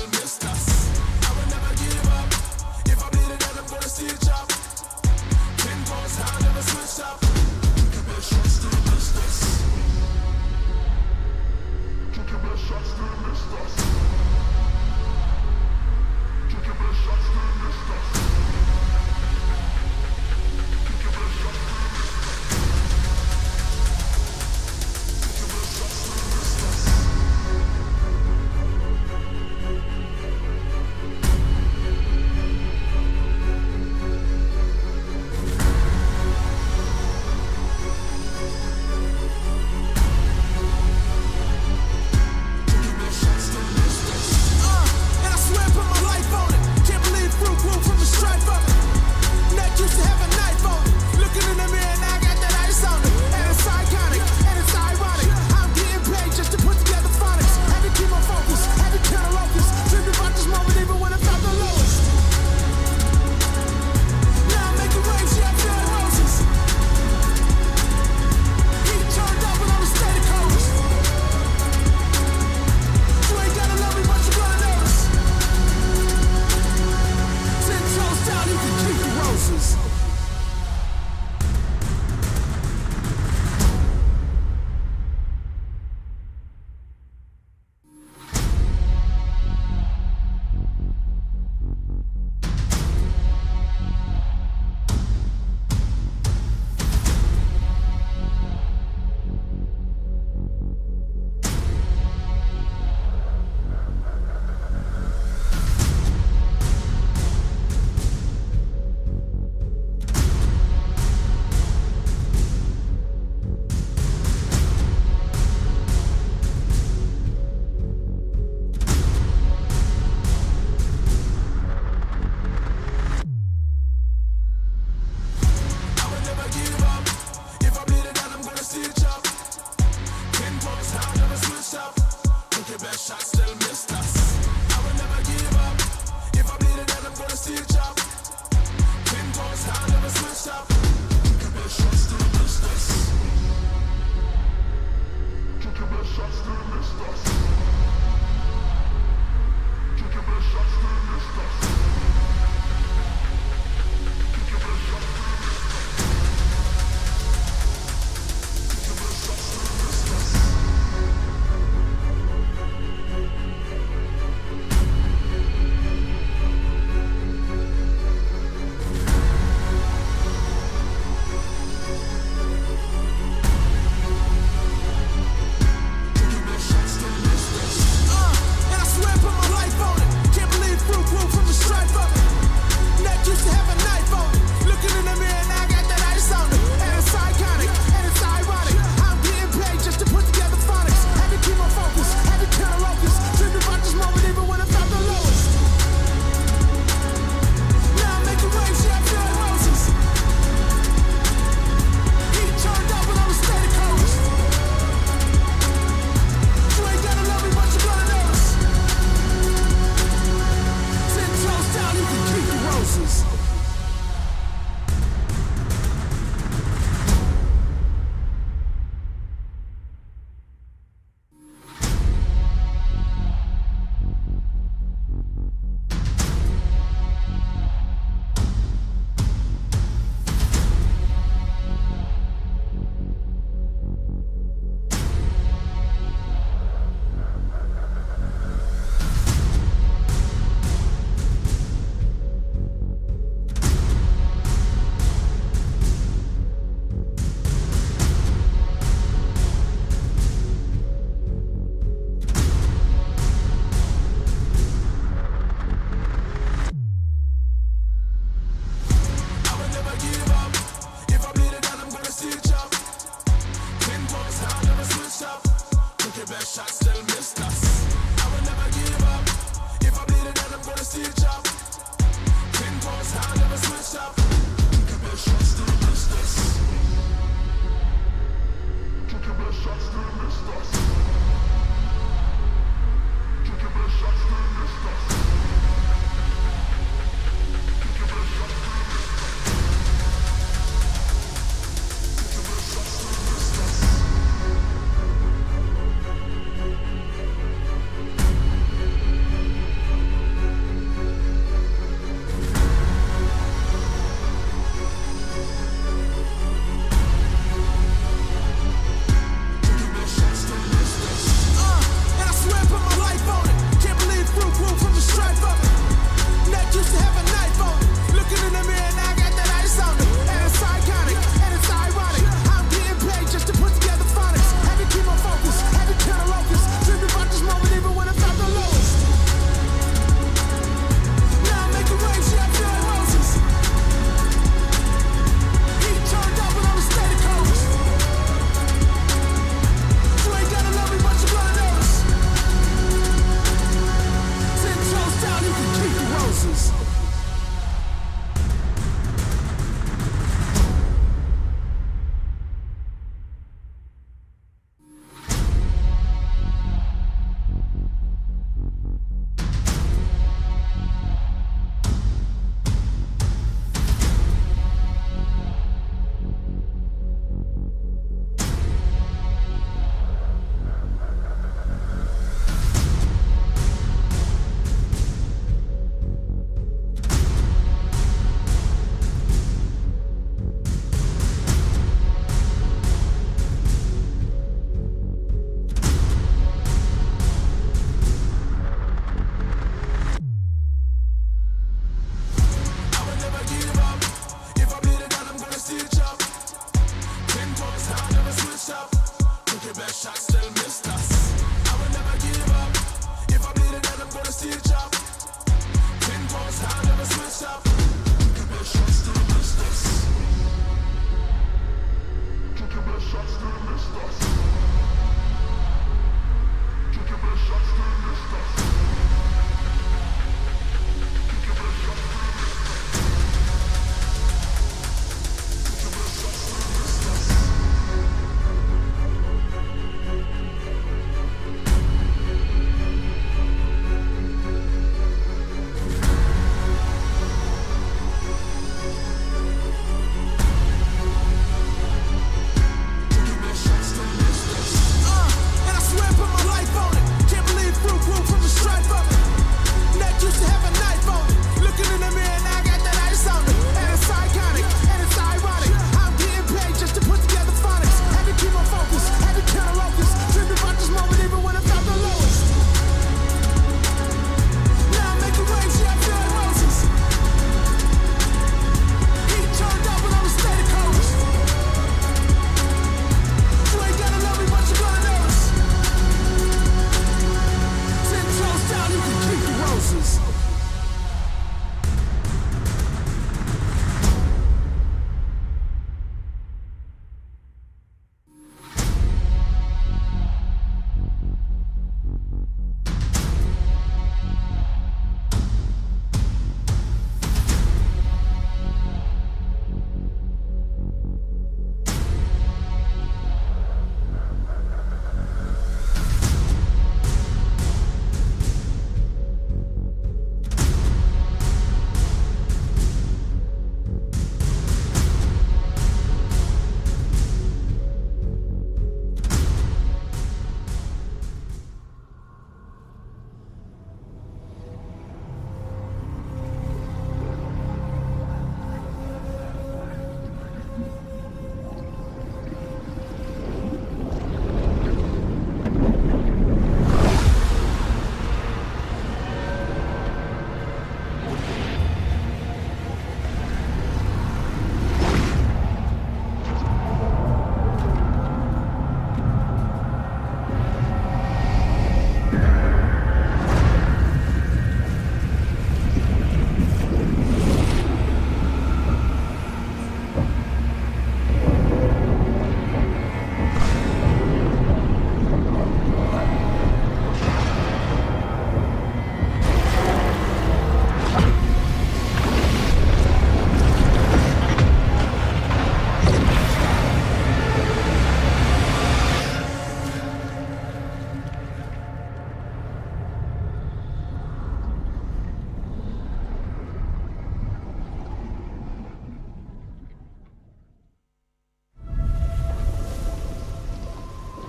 still missed us. I will never give up. If I bleed again, I'm gonna see it chop. 10 toes down, never switched up. Took your best shot, still missed us. Took your best shot, still missed us. Took your best shot, still missed us. Took your best shot, still missed us. Took your best shot, still missed us. Took your best shot, still missed us.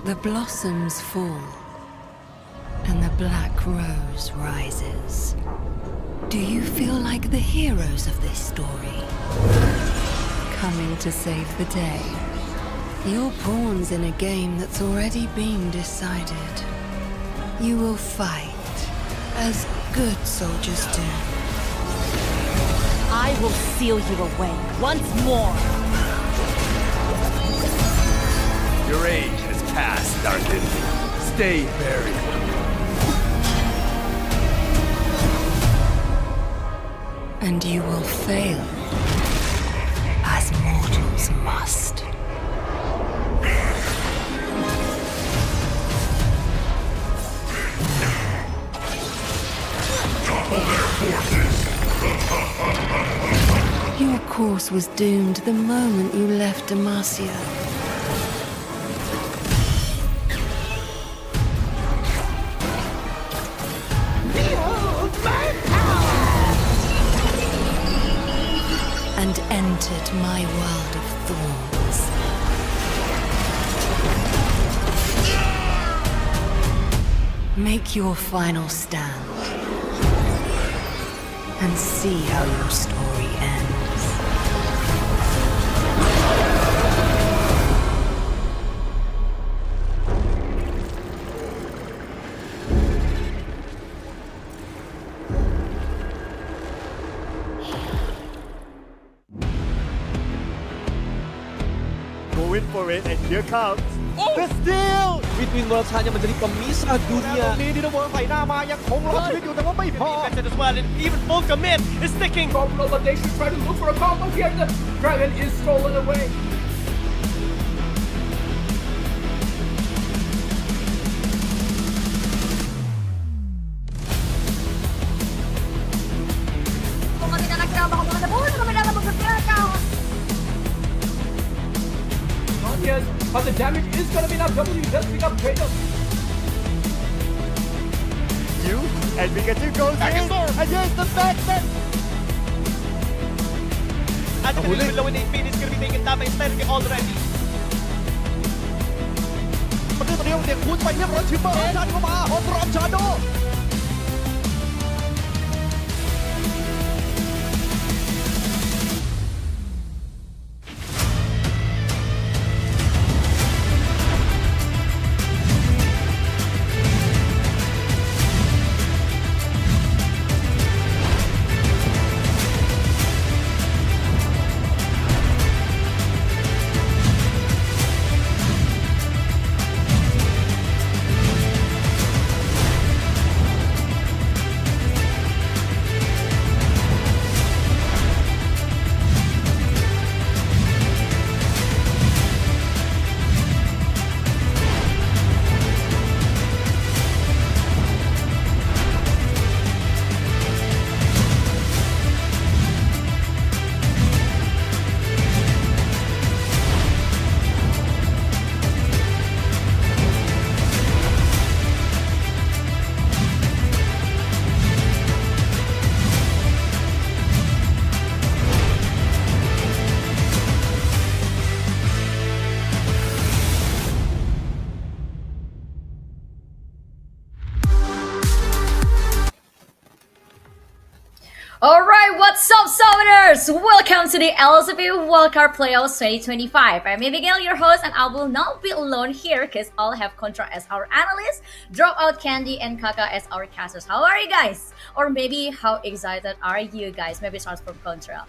The blossoms fall, and the black rose rises. Do you feel like the heroes of this story? Coming to save the day. You're pawns in a game that's already been decided. You will fight, as good soldiers do. I will seal you away once more. Your age has passed, Darkin. Stay buried. And you will fail, as mortals must. Your course was doomed the moment you left Demacia. Behold my power! And entered my world of thorns. Make your final stand. And see how your story ends. Go in for it, and here comes the steal! Between Worlds hanya menjadi pemisah ตรง dunia. นี้ดิโนเวิร์ไฟหน้ามายังคงรอชีวิตอยู่แต่ว่าไม่พอ Infected as well, and even full commit is sticking. But they should try to look for a combo here. The dragon is stolen away. Kung kami na nagkama ko mga nabuhay, kami na mag-preka. Not yet, but the damage is gonna be enough. W does pick up Kratos. You and Pikachu goes in, and here's the backstep! At the below in 8 minutes, gonna be taken down by Sterling already. มันเรื่องตัวเดียวเด็กคูณไปเรียบร้อยชิปเปอร์ชันเข้ามาโอปรอมชาโด Alright, what's up, Summoners? Welcome to the LCP Wild Card Playoffs 2025. I'm Abigail, your host, and I will not be alone here because I'll have Contra as our analyst, Dropout Candy, and Kaka as our casters. How are you guys? Or maybe how excited are you guys? Maybe starts from Contra.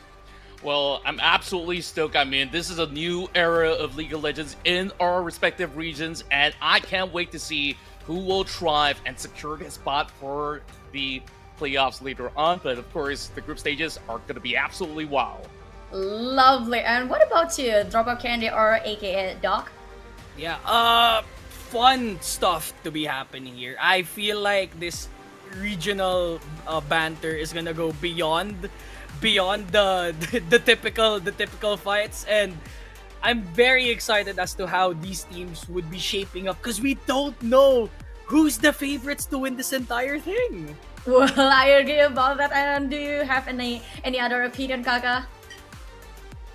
Well, I'm absolutely stoked. I mean, this is a new era of League of Legends in our respective regions, and I can't wait to see who will thrive and secure the spot for the playoffs later on. But of course, the group stages are going to be absolutely wild. Lovely. And what about you, Dropout Candy or aka Doc? Yeah, fun stuff to be happening here. I feel like this regional banter is gonna go beyond the typical fights, and I'm very excited as to how these teams would be shaping up because we don't know who's the favorites to win this entire thing. Well, I agree about that. And do you have any other opinion, Kaka?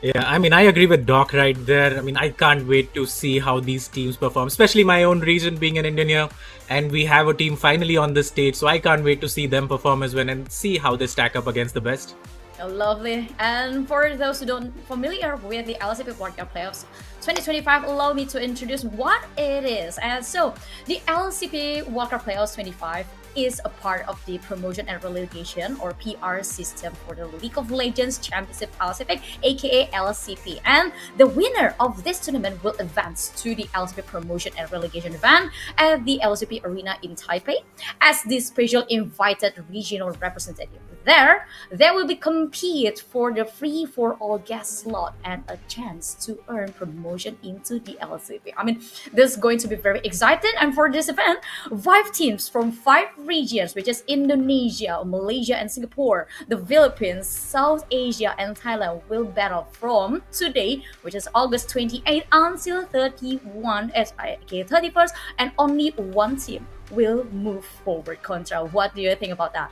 Yeah, I mean, I agree with Doc right there. I mean, I can't wait to see how these teams perform, especially my own region being an Indian here. And we have a team finally on this stage, so I can't wait to see them perform as well and see how they stack up against the best. Oh, lovely. And for those who don't familiar with the LCP Wild Card Playoffs 2025, allow me to introduce what it is. And so, the LCP Wild Card Playoffs 25 is a part of the promotion and relegation or PR system for the League of Legends Championship Pacific, aka LCP. And the winner of this tournament will advance to the LCP promotion and relegation event at the LCP Arena in Taipei as the special invited regional representative. There, they will be compete for the free for all guest slot and a chance to earn promotion into the LCP. I mean, this is going to be very exciting. And for this event, 5 teams from 5 regions, which is Indonesia, Malaysia, and Singapore, the Philippines, South Asia, and Thailand, will battle from today, which is August 28 until 31st, and only one team will move forward. Contra, what do you think about that?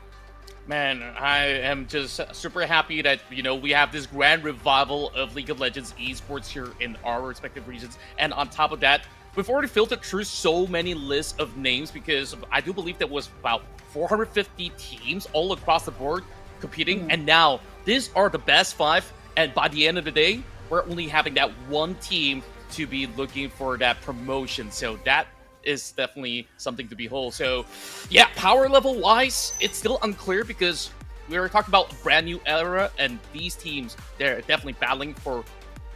Man, I am just super happy that, we have this grand revival of League of Legends esports here in our respective regions. And on top of that, we've already filtered through so many lists of names because I do believe there was about 450 teams all across the board competing. And now these are the best 5. And by the end of the day, we're only having that one team to be looking for that promotion. So that is definitely something to behold. So yeah, power level wise, it's still unclear because we were talking about a brand new era, and these teams, they're definitely battling for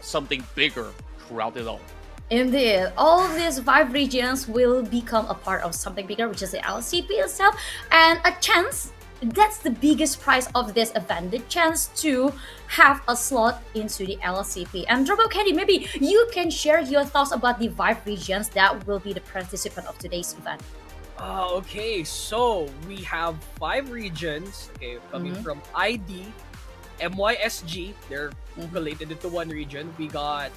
something bigger throughout it all. Indeed, all these 5 regions will become a part of something bigger, which is the LCP itself, and a chance. That's the biggest prize of this event, the chance to have a slot into the LCP. And Drobo Candy, maybe you can share your thoughts about the 5 regions that will be the participant of today's event. Okay, so we have 5 regions, coming from ID, MYSG, they're collated into one region. We got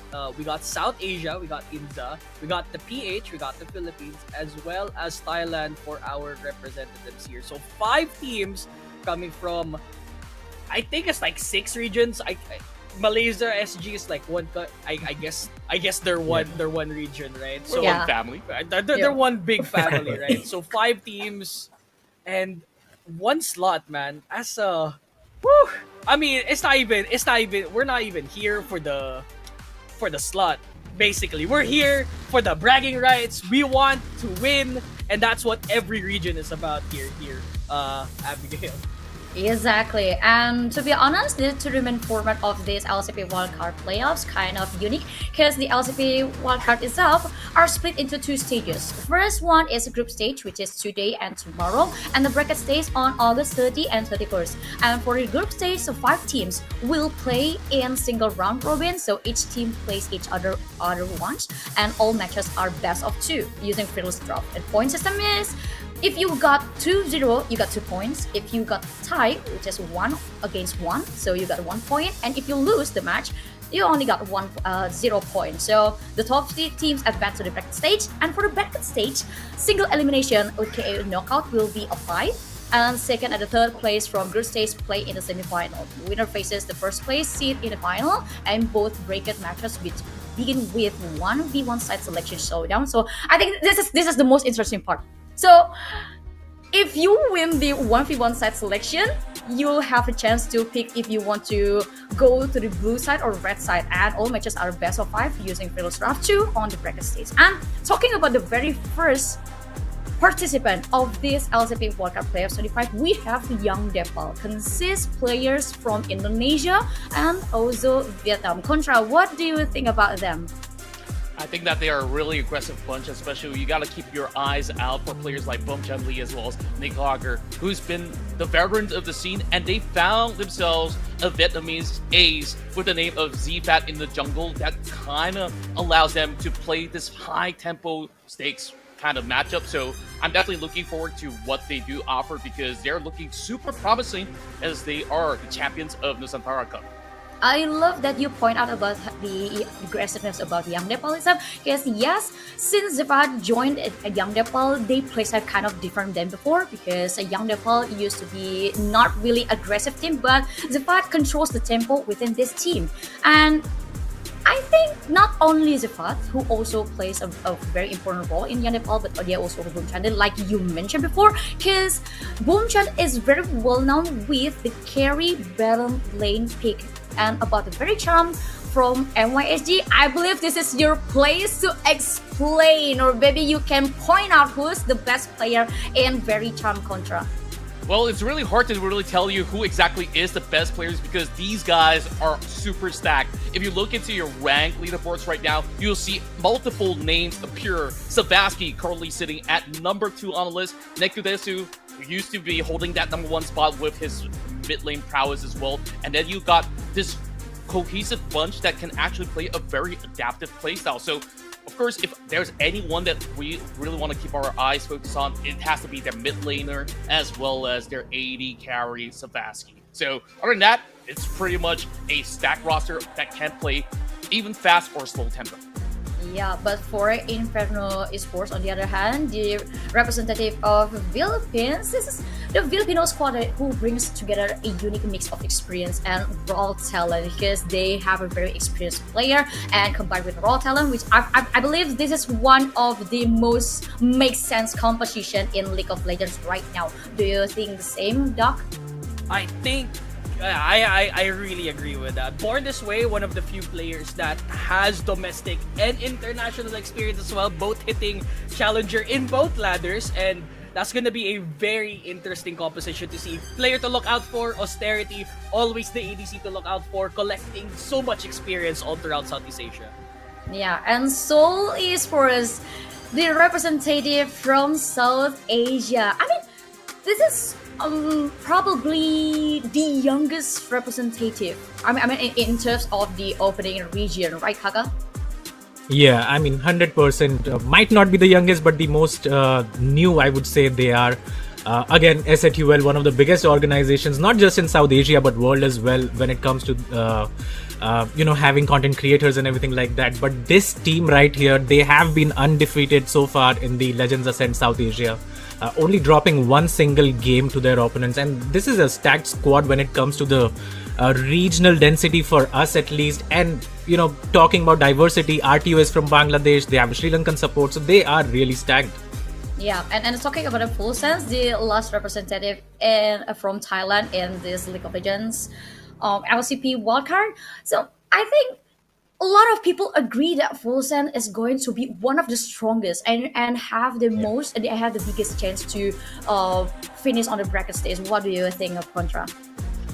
South Asia, we got India, we got the PH, we got the Philippines, as well as Thailand for our representatives here. So 5 teams coming from, I think it's like 6 regions. Malaysia SG is like one. I guess they're one region, right? So one family. They're one big family, right? So 5 teams and one slot, man. As a whew, I mean, it's not even. We're not even here for the slot. Basically, we're here for the bragging rights. We want to win, and that's what every region is about here, Abigail. Exactly, and to be honest, the tournament format of this LCP Wildcard Playoffs kind of unique because the LCP Wildcard itself are split into 2 stages. The first one is a group stage, which is today and tomorrow, and the bracket stage on August 30 and 31st. And for the group stage, so 5 teams will play in single round robin, so each team plays each other once, and all matches are best of 2 using fearless drop. And point system is, if you got 2-0, you got 2 points. If you got tie, which is 1 against 1, so you got 1 point. And if you lose the match, you only got 0 point. So the top 3 teams advance to the bracket stage. And for the bracket stage, single elimination, aka knockout, will be applied. And second and the third place from group stage play in the semi-final. The winner faces the first place seed in the final, and both bracket matches begin with 1v1 side selection showdown. So I think this is the most interesting part. So, if you win the 1v1 side selection, you'll have a chance to pick if you want to go to the blue side or red side. And all matches are best of 5 using Fearless Draft 2 on the bracket stage. And talking about the very first participant of this LCP Wild Card Playoffs 25, we have young Dae Pal, consists players from Indonesia and also Vietnam. Contra, what do you think about them? I think that they are a really aggressive bunch, especially you got to keep your eyes out for players like Bum Chun Lee as well as Nick Lager, who's been the veterans of the scene, and they found themselves a Vietnamese ace with the name of ZFAT in the jungle that kind of allows them to play this high tempo stakes kind of matchup. So I'm definitely looking forward to what they do offer because they're looking super promising as they are the champions of Nusantara Cup. I love that you point out about the aggressiveness about Young Dae Pal itself. Because yes, since Zephad joined a Young Dae Pal, they playstyle kind of different than before. Because a Young Dae Pal used to be not really aggressive team, but Zephad controls the tempo within this team. And I think not only Zephad, who also plays a very important role in Young Dae Pal, but they are also Boomchan, like you mentioned before, because Boomchan is very well known with the carry bottom lane pick. And about the Faerie Charm from NYSG, I believe this is your place to explain, or maybe you can point out who's the best player in Faerie Charm Contra. Well, it's really hard to really tell you who exactly is the best players because these guys are super stacked. If you look into your rank leaderboards right now, you'll see multiple names appear. Savasky currently sitting at number 2 on the list. Nekudesu used to be holding that number 1 spot with his mid lane prowess as well. And then you got this cohesive bunch that can actually play a very adaptive playstyle. So of course, if there's anyone that we really want to keep our eyes focused on, it has to be their mid laner as well as their AD carry, Savasky. So other than that, it's pretty much a stacked roster that can play even fast or slow tempo. Yeah, but for Inferno Esports, on the other hand, the representative of Philippines, this is the Filipino squad who brings together a unique mix of experience and raw talent because they have a very experienced player and combined with raw talent, which I believe this is one of the most makes sense composition in League of Legends right now. Do you think the same, Doc? I think I really agree with that. Born this way, one of the few players that has domestic and international experience as well, both hitting challenger in both ladders, and that's gonna be a very interesting composition to see. Player to look out for, austerity, always the ADC to look out for, collecting so much experience all throughout Southeast Asia. Yeah, and Seoul Esports, the representative from South Asia. I mean, this is probably the youngest representative. I mean, in terms of the opening region, right, Kaka? Yeah, I mean, 100% might not be the youngest, but the most new, I would say they are. Again, SATUL, one of the biggest organizations, not just in South Asia, but world as well, when it comes to, having content creators and everything like that. But this team right here, they have been undefeated so far in the Legends Ascent South Asia. Only dropping one single game to their opponents, and this is a stacked squad when it comes to the regional density for us at least. And talking about diversity, RTO is from Bangladesh, they have Sri Lankan support, so they are really stacked. Yeah, and talking about a full sense, the last representative from Thailand in this League of Legends LCP Wild Card. So I think a lot of people agree that Fulsen is going to be one of the strongest and have the most, and they have the biggest chance to finish on the bracket stage. What do you think of Contra?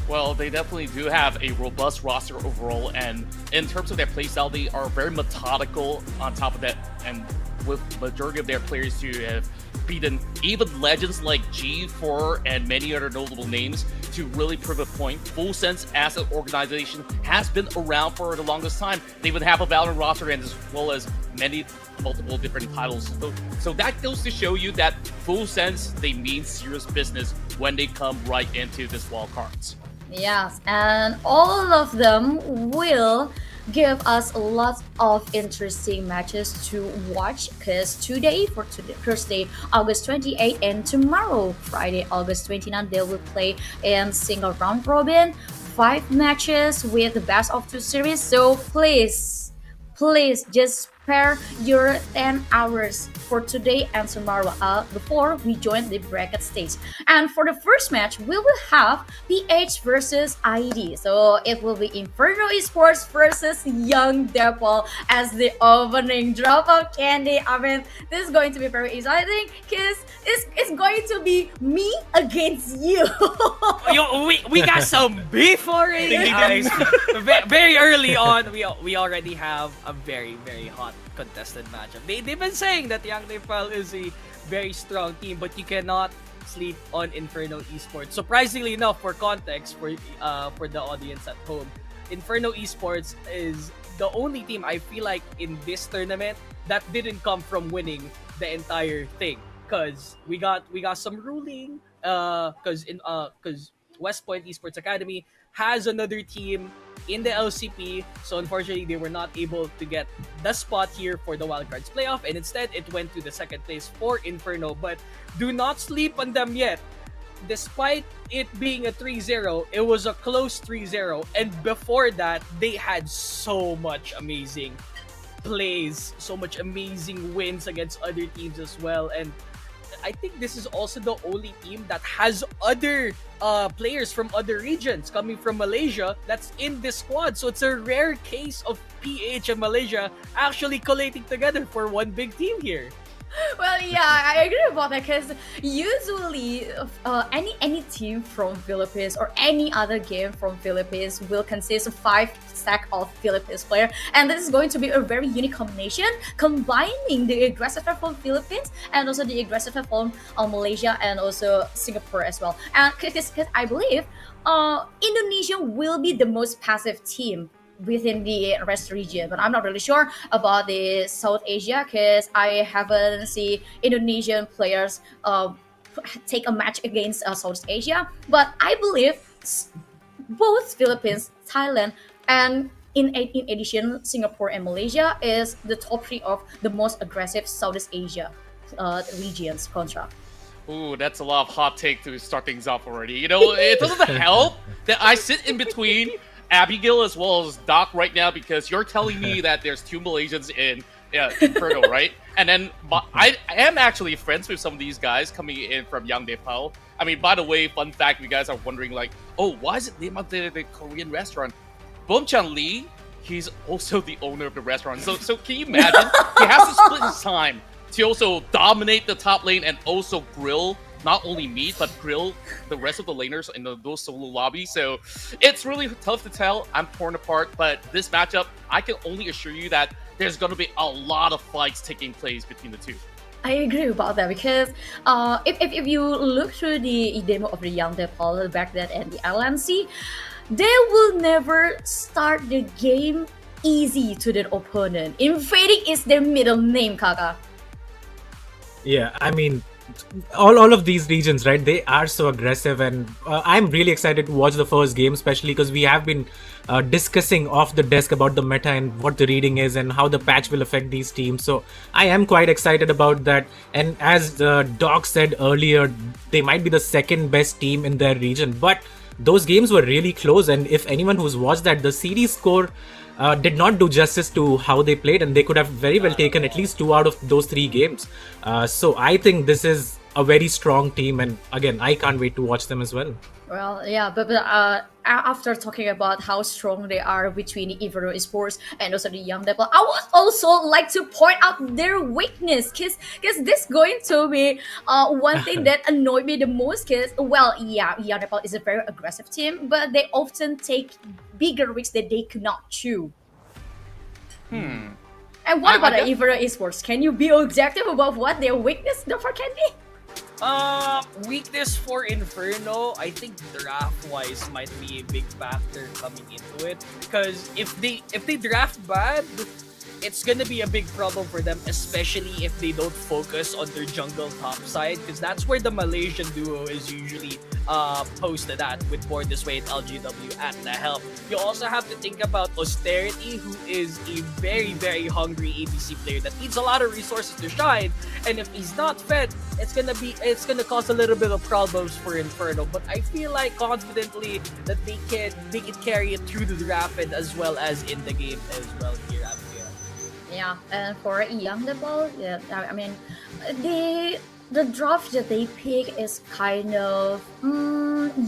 Well, they definitely do have a robust roster overall, and in terms of their playstyle, they are very methodical on top of that, and with majority of their players to have beaten even legends like G4 and many other notable names to really prove a point. Full Sense as an organization has been around for the longest time. They even have a Valorant roster and as well as multiple different titles. So that goes to show you that Full Sense, they mean serious business when they come right into this wild cards. Yes, and all of them will give us a lot of interesting matches to watch, because today, Thursday, August 28, and tomorrow, Friday, August 29, they will play in single round robin, 5 matches with the best of 2 series. So please just spare your 10 hours for today and tomorrow before we join the bracket stage. And for the first match, we will have PH versus ID. So it will be Inferno Esports versus Young Dae Pal as the opening drop of candy. I mean, this is going to be very exciting because it's going to be me against you. Yo, we got some beef already, guys. Very early on, we already have a very, very hot contested matchup. They've been saying that Young Dae Pal is a very strong team, but you cannot sleep on Inferno Esports. Surprisingly enough, for context, for the audience at home, Inferno Esports is the only team I feel like in this tournament that didn't come from winning the entire thing. Cause we got some ruling. Cause West Point Esports Academy has another team in the LCP. So unfortunately, they were not able to get the spot here for the Wildcards playoff, and instead it went to the second place for Inferno. But do not sleep on them yet. Despite it being a 3-0, it was a close 3-0. And before that, they had so much amazing plays, so much amazing wins against other teams as well. And I think this is also the only team that has other players from other regions coming from Malaysia that's in this squad. So it's a rare case of PH and Malaysia actually collating together for one big team here. Well, yeah, I agree about that because usually any team from Philippines or any other game from Philippines will consist of 5 stack of Philippines player, and this is going to be a very unique combination, combining the aggressive from Philippines and also the aggressive from Malaysia and also Singapore as well. And because I believe Indonesia will be the most passive team within the rest region, but I'm not really sure about the South Asia because I haven't seen Indonesian players take a match against South Asia. But I believe both Philippines, Thailand, and in addition Singapore and Malaysia is the top 3 of the most aggressive Southeast Asia regions. Contra. Ooh, that's a lot of hot take to start things off already. You know, it doesn't help that I sit in between Abigail as well as Doc right now because you're telling me that there's 2 Malaysians in Inferno, right? And then I am actually friends with some of these guys coming in from young Dae Pal. I mean, by the way, fun fact, you guys are wondering like, oh, why is it named after the Korean restaurant? Bomchan Lee, he's also the owner of the restaurant. So can you imagine? He has to split his time to also dominate the top lane and also grill not only me, but grill the rest of the laners in those solo lobbies. So it's really tough to tell. I'm torn apart, but this matchup, I can only assure you that there's going to be a lot of fights taking place between the two. I agree about that because if you look through the demo of the young Dae Pal back then and the LNC, they will never start the game easy to their opponent. Invading is their middle name, Kaka. Yeah, I mean, all of these regions, right, they are so aggressive, and I'm really excited to watch the first game, especially because we have been discussing off the desk about the meta and what the reading is and how the patch will affect these teams. So I am quite excited about that. And as Doc said earlier, they might be the second best team in their region, but those games were really close. And if anyone who's watched that, the series score did not do justice to how they played, and they could have very well taken at least 2 out of those 3 games. So I think this is a very strong team, and again, I can't wait to watch them as well. Well, yeah, but after talking about how strong they are between the Inferno Esports and also the Young Dae Pal, I would also like to point out their weakness, because this going to be one thing that annoyed me the most. Because, well, yeah, Young Dae Pal is a very aggressive team, but they often take bigger risks that they could not chew. And what about the Inferno Esports? Can you be objective about what their weakness can be? Weakness for Inferno, I think draft-wise might be a big factor coming into it. Because if they draft bad, it's gonna be a big problem for them, especially if they don't focus on their jungle top side, because that's where the Malaysian duo is usually posted at, with Board This Way and LGW at the help. You also have to think about Austerity, who is a very, very hungry ADC player that needs a lot of resources to shine, and if he's not fed, it's gonna cause a little bit of problems for Inferno. But I feel like confidently that they can carry it through the rapid as well as in the game as well here. Yeah, and for Young Dae Pal, yeah, I mean, the draft that they pick is kind of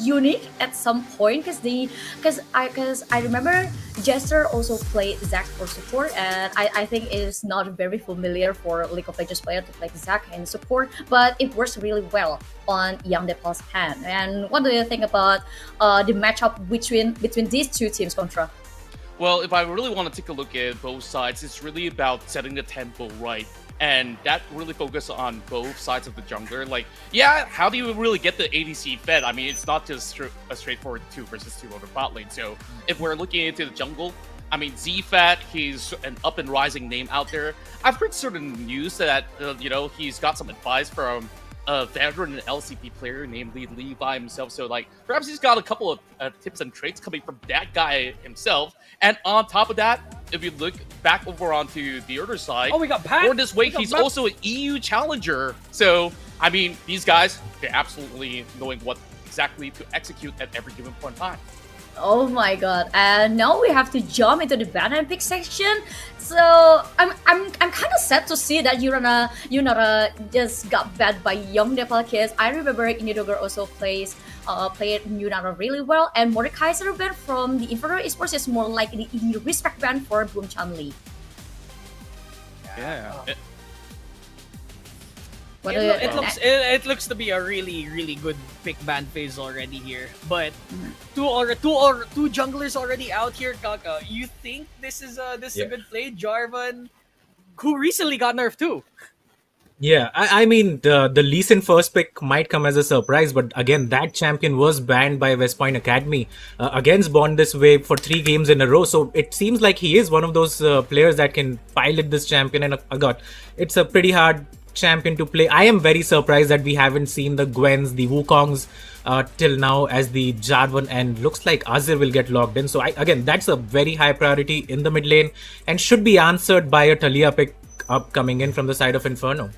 unique at some point, because I remember Jester also played Zac for support, and I think it is not very familiar for League of Legends player to play Zac in support, but it works really well on Young Dae Pal's hand. And what do you think about the matchup between these two teams, Contra? Well, if I really want to take a look at both sides, it's really about setting the tempo right. And that really focuses on both sides of the jungler. Like, yeah, how do you really get the ADC fed? I mean, it's not just a straightforward 2 versus 2 on the bot lane. So if we're looking into the jungle, I mean, ZFat, he's an up and rising name out there. I've heard certain news that, he's got some advice from a veteran LCP player, namely Levi himself. So like perhaps he's got a couple of tips and tricks coming from that guy himself. And on top of that, if you look back over onto the other side, Oh, we got Pat. for this week, he's also an EU challenger. So I mean, these guys, they're absolutely knowing what exactly to execute at every given point in time. Oh my god! And now we have to jump into the ban and pick section. So I'm kind of sad to see that Yunara just got banned by Young Dae Pal, because I remember Indonesia also played Yunara really well, and Mordekaiser ban from the Inferno Esports is more like the respect ban for Boom Chanli. Yeah. What do you It looks to be a really good pick ban phase already here. But two junglers already out here, Kaka. You think this is a good play? Jarvan, who recently got nerfed too. Yeah, I mean, the Lee Sin first pick might come as a surprise, but again, that champion was banned by West Point Academy against Born This Way for 3 games in a row. So it seems like he is one of those players that can pilot this champion. And God, it's a pretty hard champion to play. I am very surprised that we haven't seen the Gwens, the Wukongs till now as the Jarvan, and looks like Azir will get logged in. So again, that's a very high priority in the mid lane and should be answered by a Talia pick up coming in from the side of Inferno.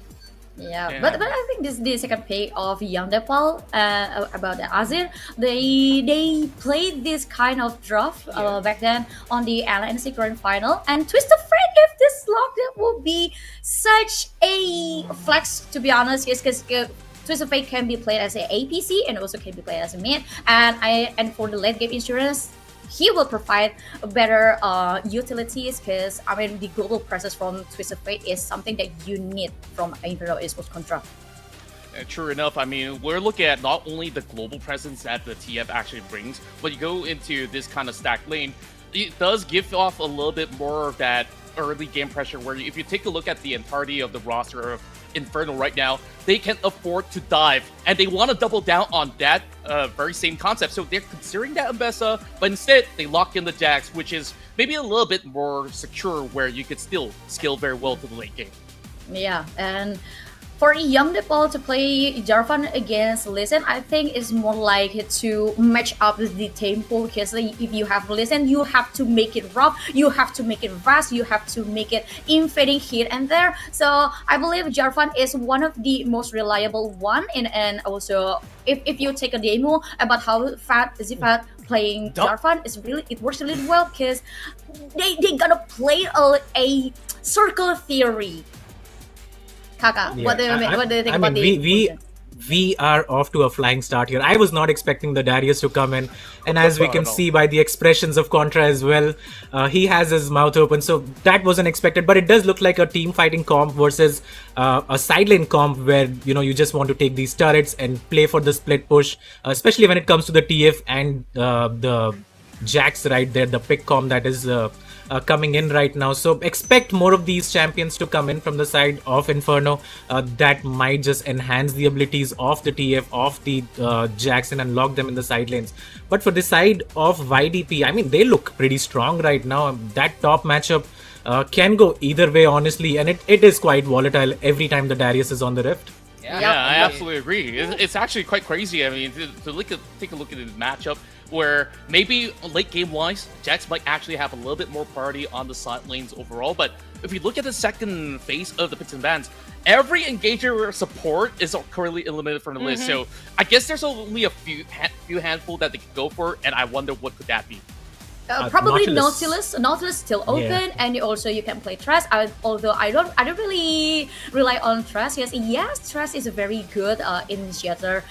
Yeah, but I think this the second pick of Young Dae Pal about the Azir, they played this kind of draft back then on the LNC Grand Final, and Twist of Fate, if this locked, it will be such a flex, to be honest, because Twist of Fate can be played as an APC and also can be played as a mid, and for the late game insurance, he will provide better utilities, because I mean the global presence from Twisted Fate is something that you need from Inferno Esports Contra. True enough, I mean, we're looking at not only the global presence that the TF actually brings, but you go into this kind of stacked lane, it does give off a little bit more of that early game pressure, where if you take a look at the entirety of the roster of Inferno right now, they can afford to dive, and they want to double down on that very same concept. So they're considering that Ambessa, but instead they lock in the Jax, which is maybe a little bit more secure, where you could still scale very well to the late game. Yeah, and for Young Dae Pal to play Jarvan against Lee Sin, I think it's more like to match up with the tempo, because if you have Lee Sin, you have to make it rough, you have to make it fast, you have to make it infading here and there. So I believe Jarvan is one of the most reliable one, and also if you take a demo about how Zifat playing Jarvan, it works really well, because they gonna play a circle theory. Kaka, Yeah, what do you think about we are off to a flying start here. I was not expecting the Darius to come in, and as we can see by the expressions of Contra as well, he has his mouth open, so that wasn't expected. But it does look like a team fighting comp versus a side lane comp, where you just want to take these turrets and play for the split push, especially when it comes to the TF and the Jax right there, the pick comp that is coming in right now. So expect more of these champions to come in from the side of Inferno. That might just enhance the abilities of the TF, of the Jackson, and lock them in the side lanes. But for the side of YDP, I mean, they look pretty strong right now. That top matchup can go either way, honestly, and it is quite volatile every time the Darius is on the Rift. Yeah, I absolutely agree. It's actually quite crazy. I mean, take a look at the matchup, where maybe late game wise, Jax might actually have a little bit more priority on the side lanes overall. But if you look at the second phase of the picks and bans, every engager support is currently eliminated from the list. So I guess there's only a few handful that they could go for, and I wonder what could that be. Probably Nautilus still open, and you can play Trash. Although I don't really rely on Trash. Yes, Trash is a very good initiator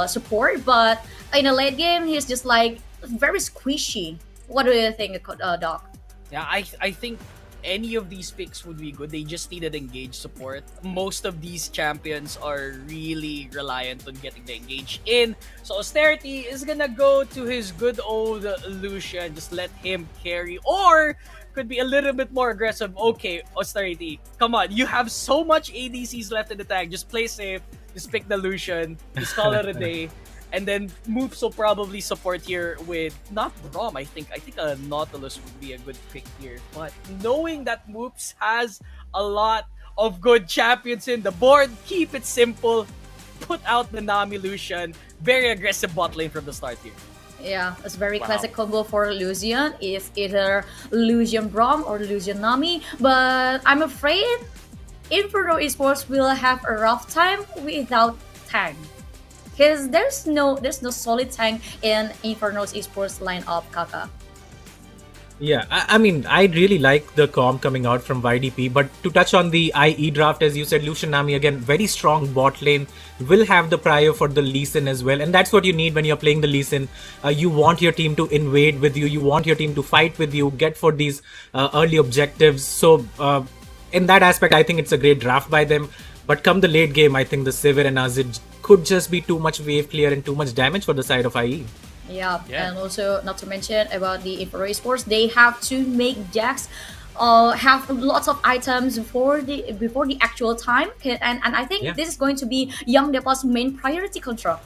support, but in a late game, he's just like very squishy. What do you think, Doc? Yeah, I think any of these picks would be good. They just needed engage support. Most of these champions are really reliant on getting the engage in. So Austerity is gonna go to his good old Lucian. Just let him carry. Or could be a little bit more aggressive. Okay, Austerity, come on. You have so much ADCs left in the tank. Just play safe. Just pick the Lucian. Just call it a day. And then Moops will probably support here with not Rom. I think a Nautilus would be a good pick here. But knowing that Moops has a lot of good champions in the board, keep it simple. put out the Nami Lucian. Very aggressive bot lane from the start here. Yeah, it's very classic combo for Lucian. It's either Lucian Braum or Lucian Nami. But I'm afraid Inferno Esports will have a rough time without tank. Because there's no solid tank in Inferno's Esports lineup, Kaka. Yeah, I mean, I really like the comp coming out from YDP, but to touch on the IE draft, as you said, Lucian Nami, again, very strong bot lane, will have the prior for the Lee Sin as well, and that's what you need when you're playing the Lee Sin. You want your team to invade with you, you want your team to fight with you, get for these early objectives, so in that aspect, I think it's a great draft by them, but come the late game, I think the Sivir and Azid could just be too much wave clear and too much damage for the side of IE. Yeah, and also not to mention about the Inferno Esports, they have to make Jax have lots of items before the actual time, and I think this is going to be Young Dae Pal's main priority control.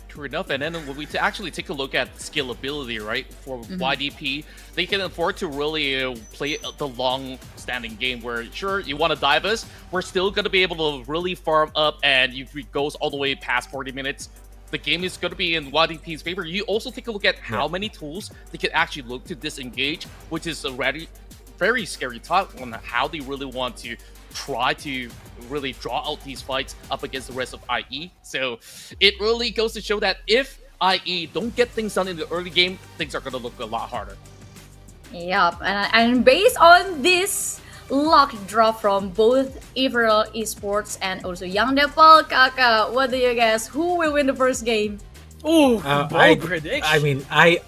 True enough, and then when we actually take a look at scalability, right, for YDP, they can afford to really play the long-standing game where, sure, you want to dive us, we're still going to be able to really farm up, and if it goes all the way past 40 minutes, the game is going to be in YDP's favor. You also take a look at how many tools they can actually look to disengage, which is already very scary thought on how they really want to try to really draw out these fights up against the rest of IE. So it really goes to show that if IE don't get things done in the early game, things are going to look a lot harder. Yep, and based on this luck draw from both Inferno Esports and also Young Dae Pal, Kaka, what do you guess? Who will win the first game? I mean, I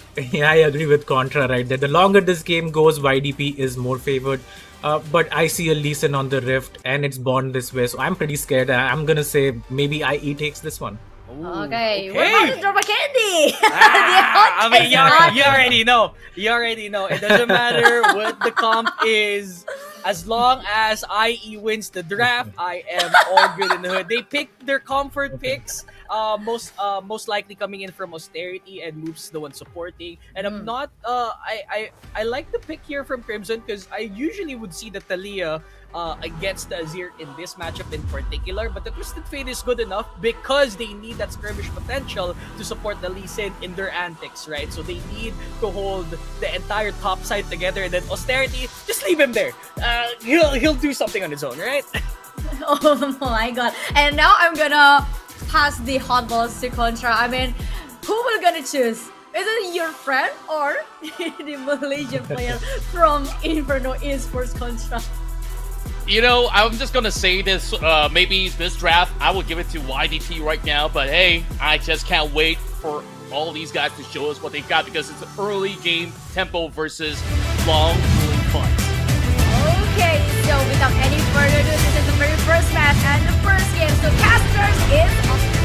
agree with Contra right there. The longer this game goes, YDP is more favored. But I see a Lee Sin on the Rift and it's born this way, so I'm pretty scared. I'm gonna say maybe IE takes this one. Okay, what about the Drama Candy? I mean, you already know. You already know. It doesn't matter what the comp is. As long as IE wins the draft, I am all good in the hood. They pick their comfort picks. Most likely coming in from austerity and moves the one supporting. And I'm not I like the pick here from Crimson because I usually would see the Talia against the Azir in this matchup in particular, but the Twisted Fate is good enough because they need that skirmish potential to support the Lee Sin in their antics, right? So they need to hold the entire top side together, and then austerity, just leave him there. He'll do something on his own, right? Oh my god. And now I'm gonna pass the hot balls to Contra. I mean, who will gonna choose? Is it your friend or the Malaysian player from Inferno Esports, Contra? You know, I'm just gonna say this, maybe this draft, I will give it to YDP right now, but hey, I just can't wait for all these guys to show us what they got because it's an early game tempo versus long fight. Okay, so without any further ado, this is the very first match and the first game. So Casters is on.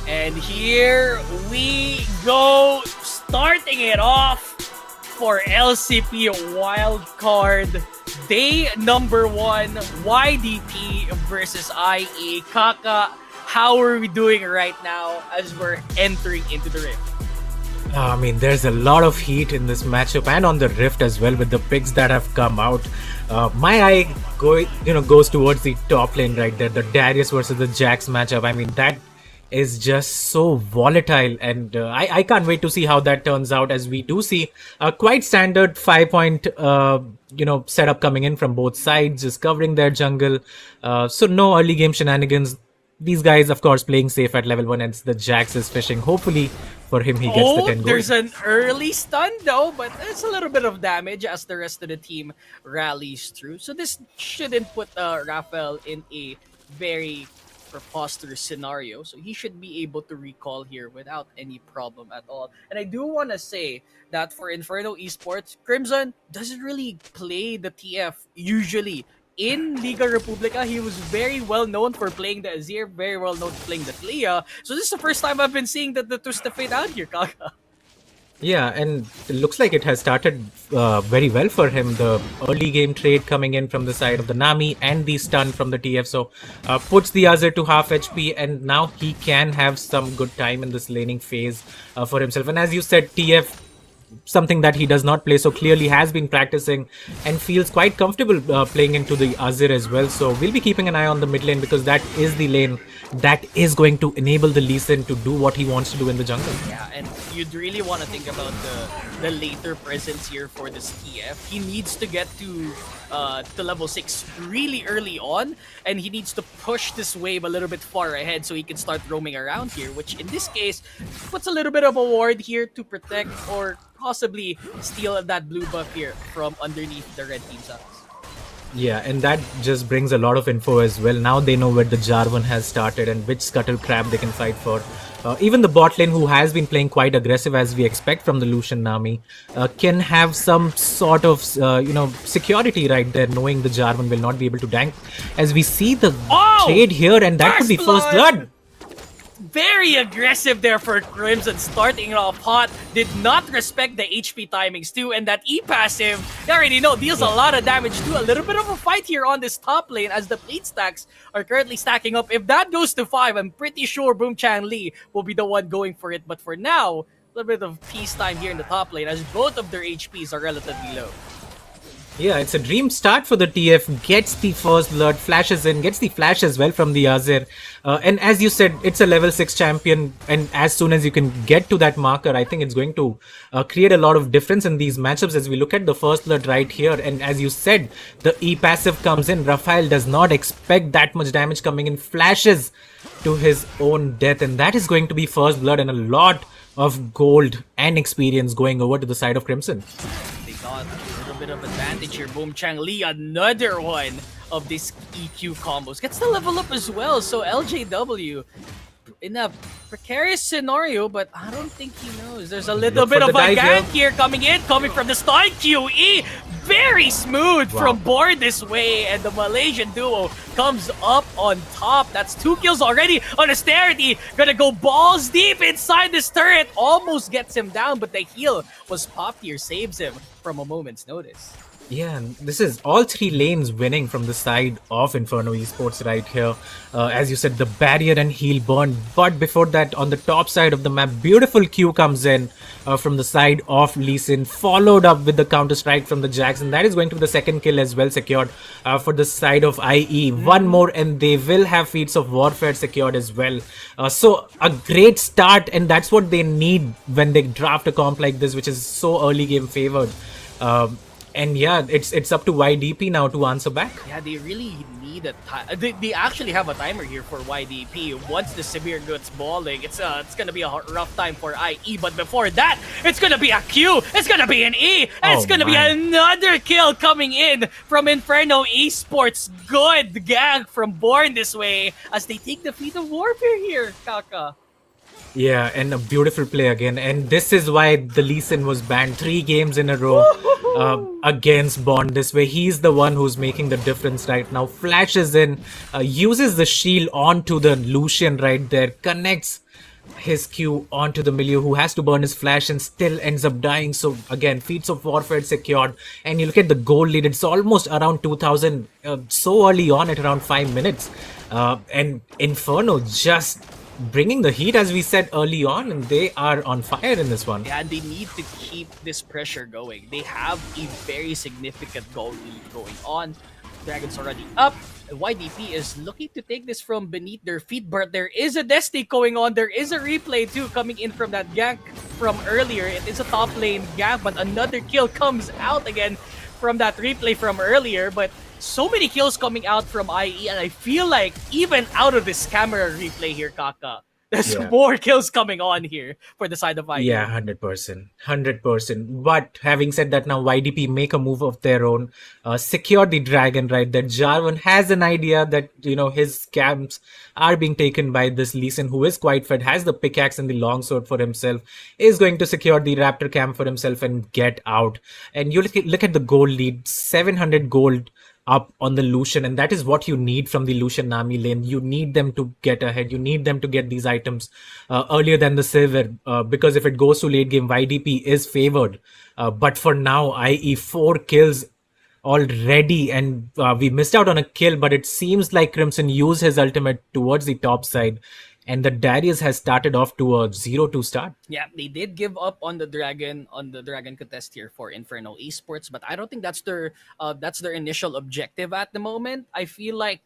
And here we go, starting it off for LCP Wild Card. Day number 1, YDP versus IE. Kaka, how are we doing right now as we're entering into the Rift? I mean, there's a lot of heat in this matchup and on the Rift as well with the picks that have come out. My eye goes towards the top lane right there, the Darius versus the Jax matchup. I mean, that is just so volatile, and I can't wait to see how that turns out, as we do see a quite standard 5-point setup coming in from both sides, just covering their jungle. So no early game shenanigans. These guys, of course, playing safe at level 1, and the Jax is fishing. Hopefully for him, he gets the 10 gold. There's an early stun though, but it's a little bit of damage as the rest of the team rallies through. So this shouldn't put Raphael in a very preposterous scenario, so he should be able to recall here without any problem at all. And I do want to say that for Inferno Esports, Crimson doesn't really play the TF usually in Liga Republica, he was very well known for playing the Azir, very well known for playing the Clea. So this is the first time I've been seeing the Twist of Fate out here, Kaka. Yeah, and it looks like it has started very well for him. The early game trade coming in from the side of the Nami and the stun from the TF. So puts the Azir to half HP, and now he can have some good time in this laning phase for himself. And as you said, TF, something that he does not play, so clearly has been practicing and feels quite comfortable playing into the Azir as well. So we'll be keeping an eye on the mid lane, because that is the lane that is going to enable the Lee Sin to do what he wants to do in the jungle. Yeah, and you'd really want to think about the later presence here for this TF. He needs to get to level 6 really early on, and he needs to push this wave a little bit far ahead so he can start roaming around here, which in this case puts a little bit of a ward here to protect or possibly steal that blue buff here from underneath the red team's house. Yeah, and that just brings a lot of info as well. Now they know where the Jarvan has started and which Scuttle Crab they can fight for. Even the bot lane, who has been playing quite aggressive as we expect from the Lucian Nami, can have some sort of, security right there, knowing the Jarvan will not be able to tank. As we see the trade here, and that could be first blood. Very aggressive there for Crimson, starting off hot. Did not respect the HP timings too, and that E passive, you already know, deals a lot of damage too. A little bit of a fight here on this top lane as the plate stacks are currently stacking up. If that goes to 5, I'm pretty sure Boom Chan Lee will be the one going for it. But for now, a little bit of peacetime here in the top lane as both of their HPs are relatively low. Yeah, it's a dream start for the TF. Gets the first blood, flashes in, gets the flash as well from the Azir. And as you said, it's a level 6 champion. And as soon as you can get to that marker, I think it's going to create a lot of difference in these matchups as we look at the first blood right here. And as you said, the E passive comes in. Raphael does not expect that much damage coming in. Flashes to his own death. And that is going to be first blood and a lot of gold and experience going over to the side of Crimson. They got a little bit of advantage here. Boom Chang Lee, another one of these EQ combos. Gets the level up as well. So LJW in a precarious scenario, but I don't think he knows. There's a little bit of a gank here coming in, coming from the start. QE, very smooth from board this way, and the Malaysian duo comes up on top. That's 2 kills already on Austerity. Gonna go balls deep inside this turret. Almost gets him down, but the heal was popped here, saves him from a moment's notice. Yeah, and this is all 3 lanes winning from the side of Inferno Esports right here. As you said, the barrier and heal burn. But before that, on the top side of the map, beautiful Q comes in from the side of Lee Sin, followed up with the counter strike from the Jax, and that is going to be the second kill as well secured for the side of IE. One more, and they will have feats of warfare secured as well. So a great start, and that's what they need when they draft a comp like this, which is so early game favored. And yeah, it's up to YDP now to answer back. Yeah, they really need a time. They actually have a timer here for YDP. Once the Severe gets balling, it's gonna be a rough time for IE. But before that, it's gonna be a Q, it's gonna be an E, and it's gonna be another kill coming in from Inferno Esports. Good gang from Born this way as they take the feat of warfare here, Kaka. Yeah, and a beautiful play again. And this is why the Lee Sin was banned 3 games in a row against Bond this way. He's the one who's making the difference right now. Flashes in, uses the shield onto the Lucian right there, connects his Q onto the Milieu, who has to burn his flash and still ends up dying. So again, feats of warfare secured. And you look at the goal lead, it's almost around 2000 so early on at around 5 minutes. And Inferno just bringing the heat, as we said early on, and they are on fire in this one. Yeah, and they need to keep this pressure going. They have a very significant goal lead going on. Dragon's already up. YDP is looking to take this from beneath their feet, but there is a Destiny going on. There is a replay too coming in from that gank from earlier. It is a top lane gank, but another kill comes out again from that replay from earlier. But so many kills coming out from IE, and I feel like even out of this camera replay here, Kaka, there's more kills coming on here for the side of IE. Yeah, 100%. 100%. But having said that, now YDP make a move of their own, secure the dragon right there. Jarvan has an idea that, his camps are being taken by this Lee Sin, who is quite fed, has the pickaxe and the longsword for himself, is going to secure the Raptor camp for himself and get out. And you look at the gold lead, 700 gold up on the Lucian, and that is what you need from the Lucian Nami lane. You need them to get ahead. You need them to get these items earlier than the Sivir, because if it goes to late game, YDP is favored. But for now, i.e. 4 kills already, and we missed out on a kill, but it seems like Crimson used his ultimate towards the top side, and the Darius has started off to a 0-2 start. Yeah, they did give up on the dragon contest here for Inferno Esports, but I don't think that's their initial objective at the moment. I feel like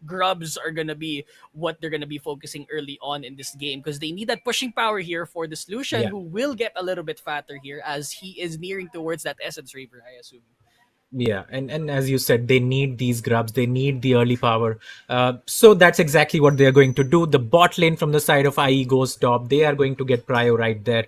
grubs are gonna be what they're gonna be focusing early on in this game, because they need that pushing power here for the Lucian, who will get a little bit fatter here as he is nearing towards that Essence Raver, I assume. Yeah, and as you said, they need these grubs, they need the early power. So that's exactly what they're going to do. The bot lane from the side of IE goes top. They are going to get prio right there.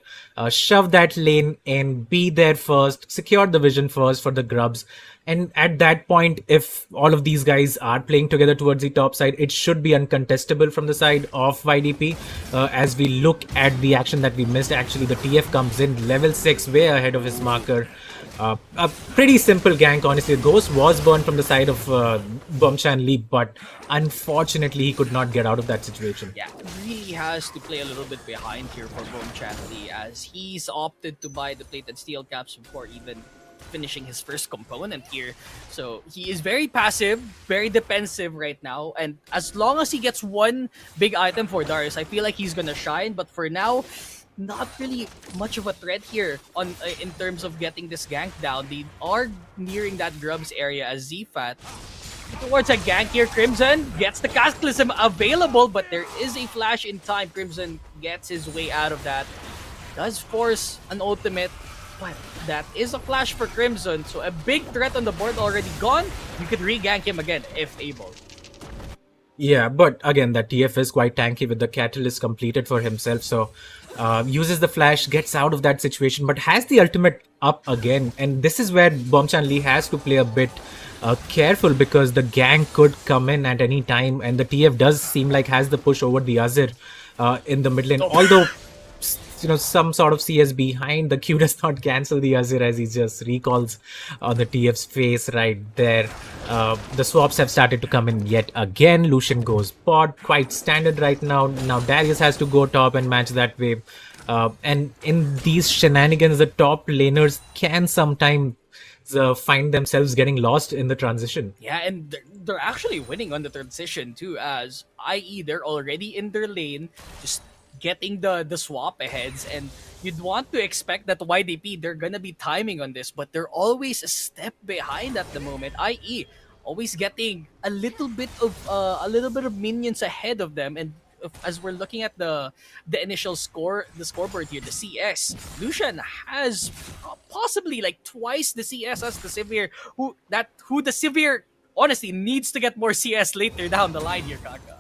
Shove that lane in, be there first, secure the vision first for the grubs. And at that point, if all of these guys are playing together towards the top side, it should be uncontestable from the side of YDP. As we look at the action that we missed, actually the TF comes in level 6, way ahead of his marker. A pretty simple gank, honestly. Ghost was burned from the side of Bomchan Lee, but unfortunately he could not get out of that situation. Yeah, really has to play a little bit behind here for Bomchan Lee, as he's opted to buy the plated steel caps before even finishing his first component here. So he is very passive, very defensive right now, and as long as he gets one big item for Darius, I feel like he's gonna shine. But for now, not really much of a threat here on in terms of getting this gank down. They are nearing that grubs area as Zfat towards a gank here. Crimson gets the Cataclysm available, but there is a flash in time. Crimson gets his way out of that, does force an ultimate, but that is a flash for Crimson, so a big threat on the board already gone. You could re-gank him again if able. Yeah, but again, that TF is quite tanky with the Catalyst completed for himself, so uses the flash, gets out of that situation, but has the ultimate up again. And this is where Bomchan Lee has to play a bit careful, because the gank could come in at any time, and the TF does seem like has the push over the Azir in the mid lane. Although, some sort of CS behind, the Q does not cancel the Azir as he just recalls on the TF's face right there. The swaps have started to come in yet again. Lucian goes bot, quite standard right now. Now Darius has to go top and match that wave. And in these shenanigans, the top laners can sometimes find themselves getting lost in the transition. Yeah, and they're actually winning on the transition too, as i.e. they're already in their lane, just getting the swap aheads, and you'd want to expect that YDP, they're gonna be timing on this, but they're always a step behind at the moment, i.e. always getting a little bit of minions ahead of them. And as we're looking at the initial score, the scoreboard here, the CS, Lucian has possibly like twice the CS as the Severe, who the Severe honestly needs to get more CS later down the line here, Kaka.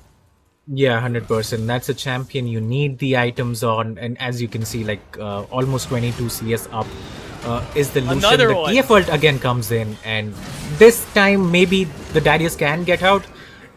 Yeah, 100%. That's a champion you need the items on, and as you can see, like almost 22 CS up is the Lucian. Another the one. TF ult again comes in, and this time maybe the Darius can get out,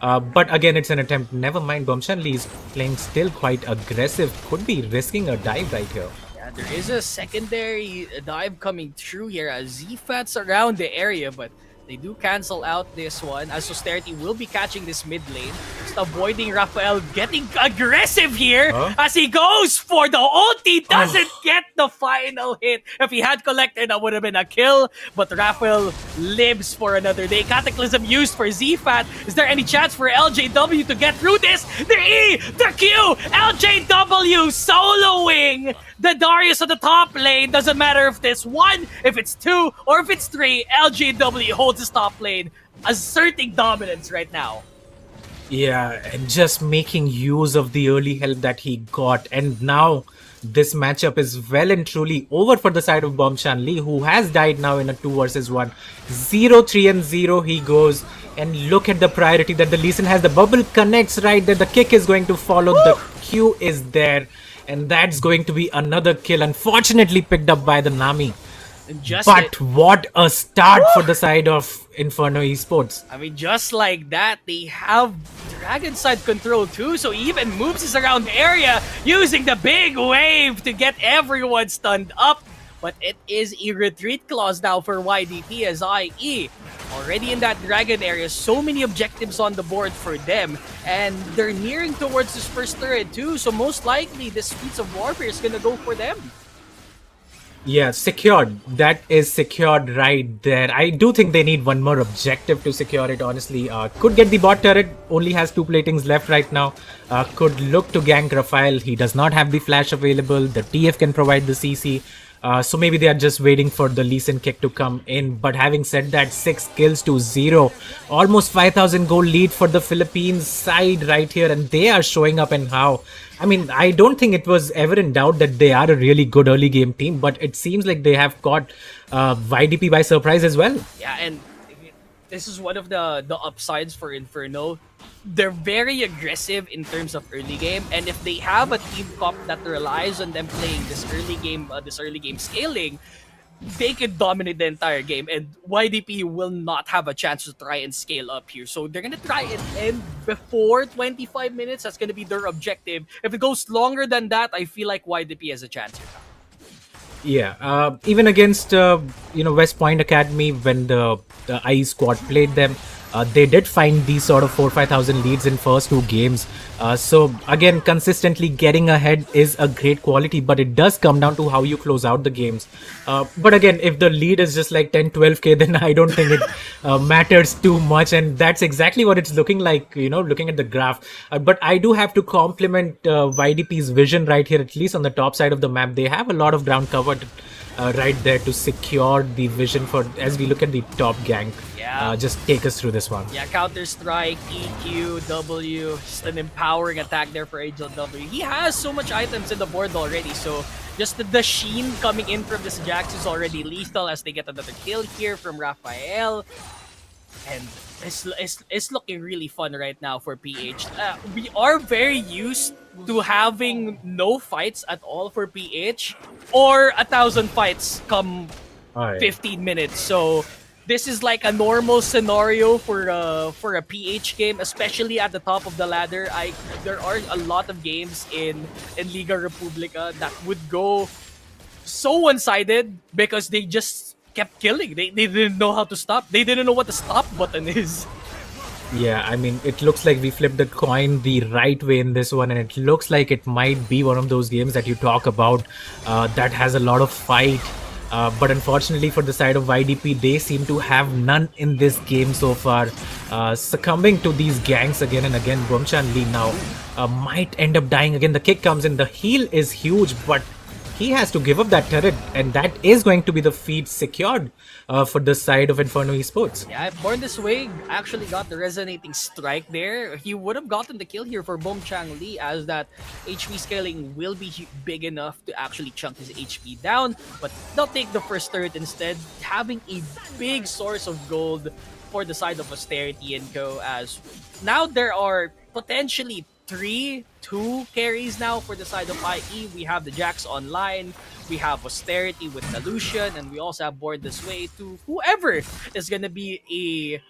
but again it's an attempt. Never mind, Bomchan Lee is playing still quite aggressive, could be risking a dive right here. Yeah, there is a secondary dive coming through here as Zfat's around the area, but they do cancel out this one, as Austerity will be catching this mid lane. Just avoiding Raphael getting aggressive here as he goes for the ulti. Doesn't get the final hit. If he had collected, that would have been a kill. But Raphael lives for another day. Cataclysm used for Zfat. Is there any chance for LJW to get through this? The E! The Q! LJW soloing the Darius on the top lane. Doesn't matter if it's 1, if it's 2, or if it's 3. LJW holds his top lane, asserting dominance right now. Yeah, and just making use of the early help that he got. And now this matchup is well and truly over for the side of Bomchan Lee, who has died now in a 2 versus 1. 0-3-0 he goes. And look at the priority that the Lee Sin has. The bubble connects right there. The kick is going to follow. The Q is there. And that's going to be another kill. Unfortunately picked up by the Nami. But what a start for the side of Inferno Esports. I mean, just like that, they have Dragon side control too, so he even moves his around the area using the big wave to get everyone stunned up. But it is a retreat clause now for YDP as IE already in that dragon area, so many objectives on the board for them, and they're nearing towards this first turret too, so most likely this Feats of Warfare is gonna go for them. Yeah, secured. That is secured right there. I do think they need one more objective to secure it, honestly. Could get the bot turret, only has 2 platings left right now. Could look to gank Raphael. He does not have the flash available. The TF can provide the CC. So maybe they are just waiting for the Lee Sin kick to come in. But having said that, 6 kills to 0. Almost 5,000 goal lead for the Philippines side right here. And they are showing up and how. I mean, I don't think it was ever in doubt that they are a really good early game team. But it seems like they have caught YDP by surprise as well. Yeah, and this is one of the upsides for Inferno. They're very aggressive in terms of early game, and if they have a team comp that relies on them playing this early game scaling, they could dominate the entire game, and YDP will not have a chance to try and scale up here. So they're gonna try and end before 25 minutes. That's gonna be their objective. If it goes longer than that, I feel like YDP has a chance here. Yeah, even against West Point Academy, when the IE squad played them, they did find these sort of 4,000-5,000 leads in first 2 games. So again, consistently getting ahead is a great quality, but it does come down to how you close out the games. But again, if the lead is just like 10-12k, then I don't think it matters too much, and that's exactly what it's looking like, looking at the graph. But I do have to compliment YDP's vision right here, at least on the top side of the map. They have a lot of ground covered right there to secure the vision for, as we look at the top gank. Yeah. Just take us through this one. Yeah, Counter Strike, EQ, W, just an empowering attack there for Angel W. He has so much items in the board already, so just the sheen coming in from this Jax is already lethal as they get another kill here from Raphael. And it's looking really fun right now for PH. We are very used to having no fights at all for PH, or 1,000 fights come 15 minutes. So this is like a normal scenario for a PH game, especially at the top of the ladder. There are a lot of games in Liga Republica that would go so one-sided because they just kept killing. They didn't know how to stop. They didn't know what the stop button is. Yeah, I mean, it looks like we flipped the coin the right way in this one, and it looks like it might be one of those games that you talk about that has a lot of fight. But unfortunately for the side of YDP, they seem to have none in this game so far. Succumbing to these ganks again and again. Bomchan Lee now might end up dying again. The kick comes in. The heal is huge, but he has to give up that turret, and that is going to be the feed secured for the side of Inferno Esports. Yeah, if Born This Way actually got the resonating strike there, he would have gotten the kill here for Bomchang Lee, as that HP scaling will be big enough to actually chunk his HP down, but they'll take the first turret instead, having a big source of gold for the side of Austerity and Co, as now there are potentially 2 carries now for the side of IE. We have the Jax online, we have Austerity with the Lucian, and we also have Born This Way to whoever is gonna be a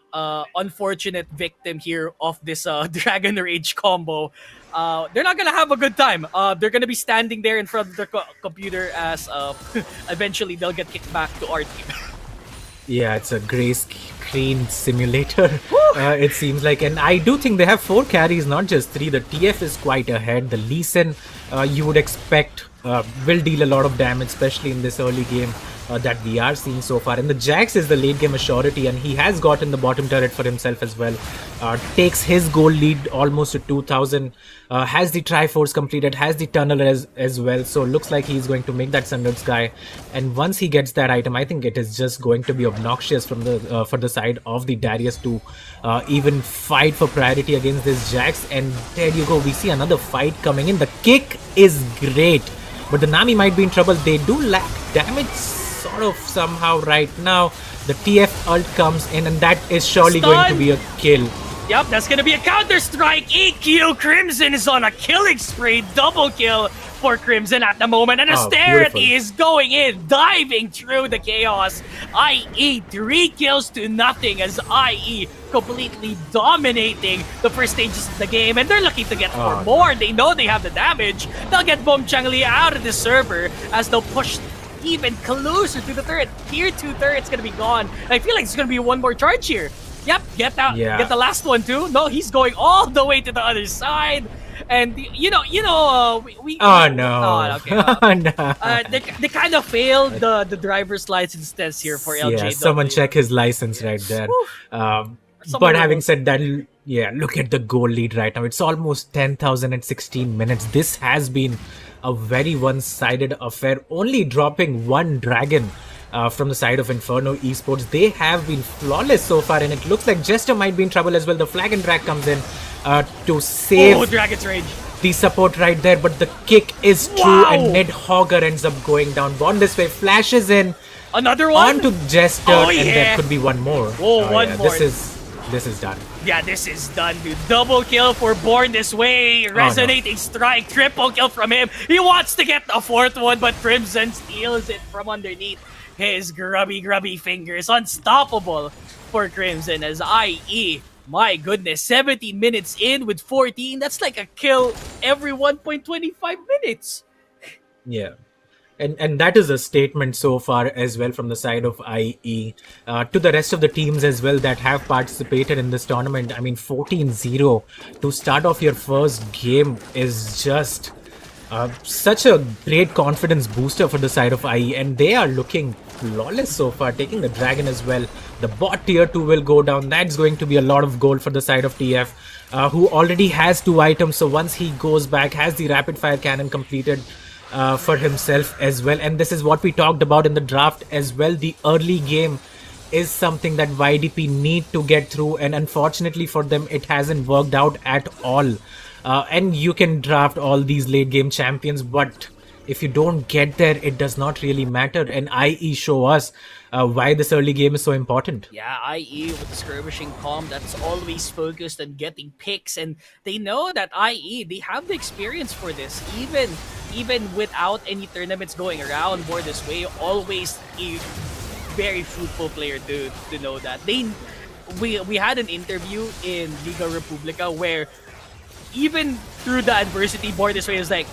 unfortunate victim here of this Dragon Rage combo. They're not gonna have a good time. They're gonna be standing there in front of their computer as eventually they'll get kicked back to our team. Yeah, it's a gray screen simulator, it seems like. And I do think they have 4 carries, not just 3. The TF is quite ahead. The Lee Sin, you would expect, will deal a lot of damage, especially in this early game that we are seeing so far. And the Jax is the late game Assurity, and he has gotten the bottom turret for himself as well. Takes his goal lead almost to 2,000. Has the Triforce completed, has the tunnel as well. So looks like he's going to make that Sundered Sky. And once he gets that item, I think it is just going to be obnoxious from the for the side of the Darius to even fight for priority against this Jax. And there you go, we see another fight coming in. The kick is great, but the Nami might be in trouble. They do lack damage sort of somehow right now. The TF ult comes in, and that is surely going to be a kill. Yep, that's gonna be a counter-strike. EQ Crimson is on a killing spree. Double kill for Crimson at the moment. And Austerity is going in, diving through the chaos. IE 3 kills to nothing as IE completely dominating the first stages of the game. And they're looking to get for more. They know they have the damage. They'll get Bomchang Lee out of the server as they'll push even closer to the turret. Tier 2 turret's gonna be gone. And I feel like there's gonna be one more charge here. Yep, get the last one too. No, he's going all the way to the other side. And we Oh no! Oh, okay. No. They kind of failed the driver's license test here for LJW. Yeah, someone check his license right there. But having said that, look at the goal lead right now. It's almost 10,000 at 16 minutes. This has been a very one-sided affair. Only dropping one dragon from the side of Inferno Esports. They have been flawless so far, and it looks like Jester might be in trouble as well. The flag and drag comes in to save Dragon's Rage. the support right there, but the kick is true, and Ned Hogger ends up going down. Born This Way flashes in another one onto Jester, and there could be one more. One more. This is done. Yeah, this is done, dude. Double kill for Born This Way. Resonating strike. Triple kill from him. He wants to get the fourth one, but Crimson steals it from underneath his grubby fingers. Unstoppable for Crimson as IE. My goodness, 17 minutes in with 14. That's like a kill every 1.25 minutes. Yeah. And that is a statement so far as well from the side of IE. To the rest of the teams as well that have participated in this tournament. I mean, 14-0 to start off your first game is just such a great confidence booster for the side of IE. And they are looking flawless so far, taking the dragon as well. The bot tier 2 will go down. That's going to be a lot of gold for the side of TF, who already has 2 items. So once he goes back, has the rapid fire cannon completed for himself as well. And this is what we talked about in the draft as well. The early game is something that YDP need to get through, and unfortunately for them it hasn't worked out at all. And you can draft all these late game champions, but if you don't get there, it does not really matter. And IE show us why this early game is so important. Yeah, IE with the skirmishing comp that's always focused on getting picks, and they know that IE, they have the experience for this. Even without any tournaments going around, Born This Way, always a very fruitful player to know that. We had an interview in Liga Republica where even through the adversity, Born This Way is like,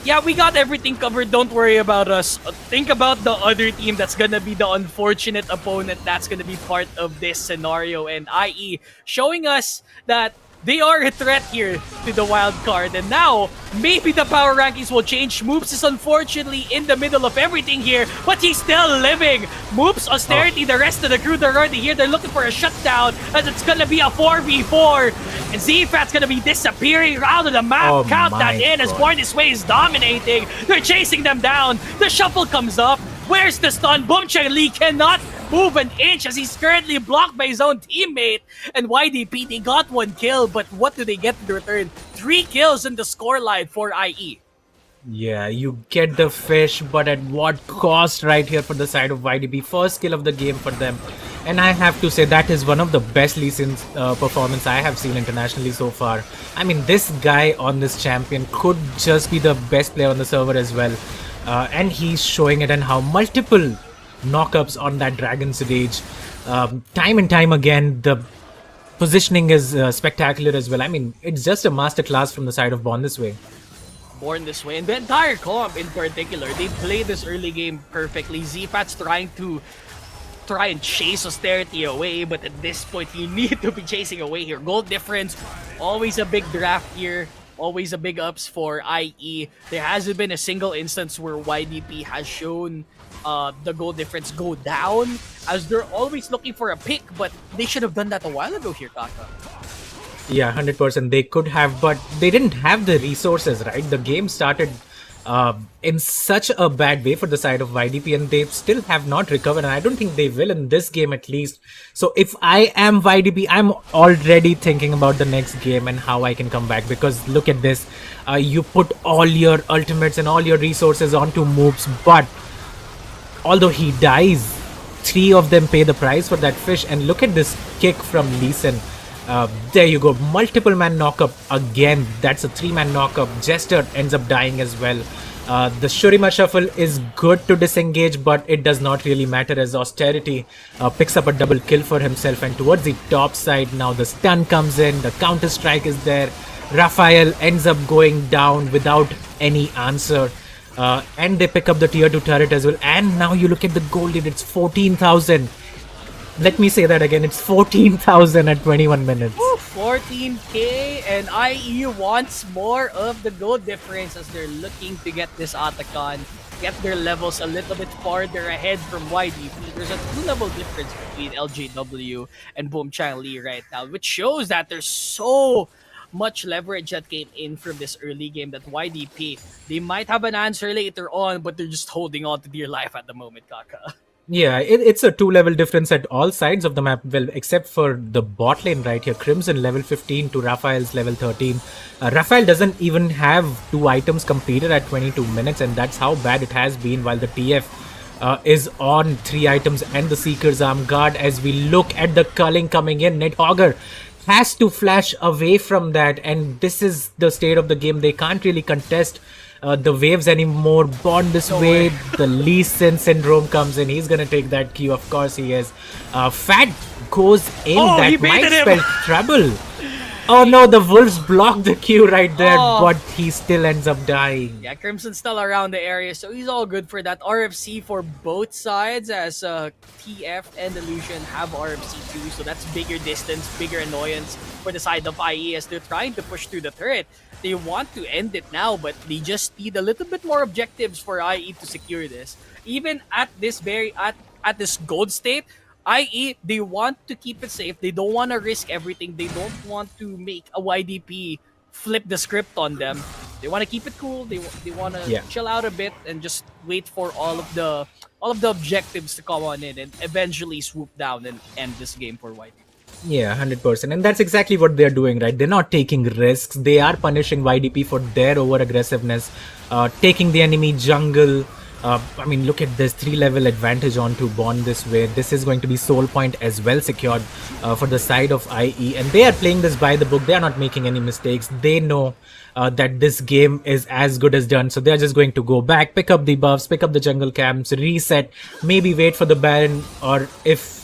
yeah, we got everything covered, don't worry about us. Think about the other team that's gonna be the unfortunate opponent that's gonna be part of this scenario. And IE showing us that they are a threat here to the wild card. And now, maybe the power rankings will change. Moops is unfortunately in the middle of everything here, but he's still living. Moops, Austerity, the rest of the crew, they're already here. They're looking for a shutdown, as it's gonna be a 4v4. And ZFAT's gonna be disappearing out of the map. Count that in as Born This Way is dominating. They're chasing them down. The shuffle comes up. Where's the stun? Boom Chang Lee cannot move an inch as he's currently blocked by his own teammate. And YDP, they got 1 kill, but what do they get in return? 3 kills in the scoreline for IE. Yeah, you get the fish, but at what cost right here for the side of YDP? First kill of the game for them. And I have to say that is one of the best Lee Sin's performance I have seen internationally so far. I mean, this guy on this champion could just be the best player on the server as well. And he's showing it, and how multiple knockups on that Dragon's Rage. Time and time again, the positioning is spectacular as well. I mean, it's just a masterclass from the side of Born This Way. Born This Way, and the entire comp in particular, they played this early game perfectly. ZFAT's trying to chase Austerity away, but at this point, you need to be chasing away here. Gold difference, always a big draft here. Always a big ups for IE. There hasn't been a single instance where YDP has shown the goal difference go down, as they're always looking for a pick, but they should have done that a while ago here, Kaka. Yeah, 100%. They could have, but they didn't have the resources, right? The game started in such a bad way for the side of YDP, and they still have not recovered, and I don't think they will in this game at least. So if I am YDP, I'm already thinking about the next game and how I can come back, because look at this. You put all your ultimates and all your resources onto Moops, but although he dies, 3 of them pay the price for that fish. And look at this kick from Lee Sin. There you go, multiple man knockup again. That's a 3-man knockup. Jester ends up dying as well. The Shurima shuffle is good to disengage, but it does not really matter as Austerity picks up a double kill for himself. And towards the top side now, the stun comes in, the counter strike is there. Raphael ends up going down without any answer. and they pick up the tier 2 turret as well. And now you look at the gold lead, it's 14,000. Let me say that again, it's 14,000 at 21 minutes. 14k, and IE wants more of the gold difference as they're looking to get this Atakan, get their levels a little bit farther ahead from YDP. There's a 2-level difference between LJW and Boom Chang Lee right now, which shows that there's so much leverage that came in from this early game that YDP, they might have an answer later on, but they're just holding on to dear life at the moment, Kaka. Yeah, it's a 2-level difference at all sides of the map, well, except for the bot lane right here. Crimson level 15 to Raphael's level 13. Raphael doesn't even have 2 items completed at 22 minutes, and that's how bad it has been, while the TF is on 3 items and the Seeker's Arm Guard. As we look at the culling coming in, Nidhogger has to flash away from that, and this is the state of the game. They can't really contest the waves anymore. Bond this way. The Lee Sin syndrome comes in. He's gonna take that Q, of course he is. Fat goes in. That might spell trouble. Oh no, the Wolves blocked the Q right there, but he still ends up dying. Yeah, Crimson's still around the area, so he's all good for that. RFC for both sides, as TF and Illusion have RFC too, so that's bigger distance, bigger annoyance for the side of IE as they're trying to push through the turret. They want to end it now, but they just need a little bit more objectives for IE to secure this. Even at this at this gold state, IE, they want to keep it safe. They don't want to risk everything. They don't want to make a YDP flip the script on them. They want to keep it cool. They want to chill out a bit and just wait for all of the objectives to come on in and eventually swoop down and end this game for YDP. Yeah, 100%. And that's exactly what they're doing, right? They're not taking risks. They are punishing YDP for their over-aggressiveness, taking the enemy jungle. I mean, look at this 3-level advantage onto Bond this way. This is going to be soul point as well secured for the side of IE. And they are playing this by the book. They are not making any mistakes. They know that this game is as good as done. So they're just going to go back, pick up the buffs, pick up the jungle camps, reset, maybe wait for the Baron, or if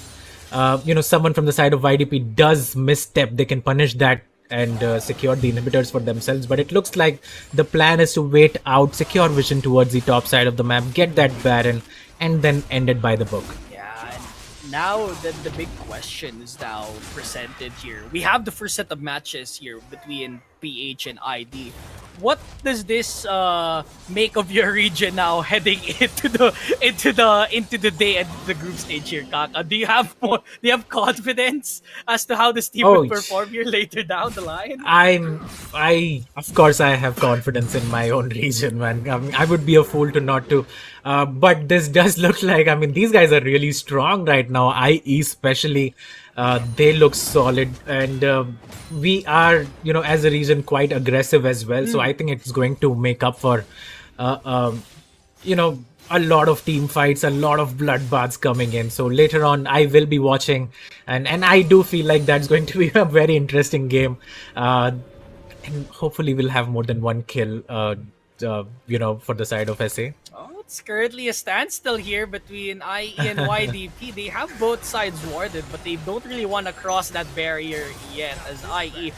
someone from the side of YDP does misstep, they can punish that and secure the inhibitors for themselves. But it looks like the plan is to wait out, secure vision towards the top side of the map, get that Baron, and then end it by the book. Yeah, and now the big question is now presented here. We have the first set of matches here between PH and ID. What does this make of your region now heading into the day and the group stage here, Kaka? Do you have confidence as to how this team will perform here later down the line? Of course I have confidence in my own region, man. I mean, I would be a fool to not to. But this does look like, I mean, these guys are really strong right now. IE especially. They look solid, and we are, as a region, quite aggressive as well. So I think it's going to make up for, a lot of team fights, a lot of bloodbaths coming in. So later on, I will be watching, and I do feel like that's going to be a very interesting game. And hopefully we'll have more than one kill, for the side of SA. It's currently a standstill here between IE and YDP. They have both sides warded, but they don't really want to cross that barrier yet, as IE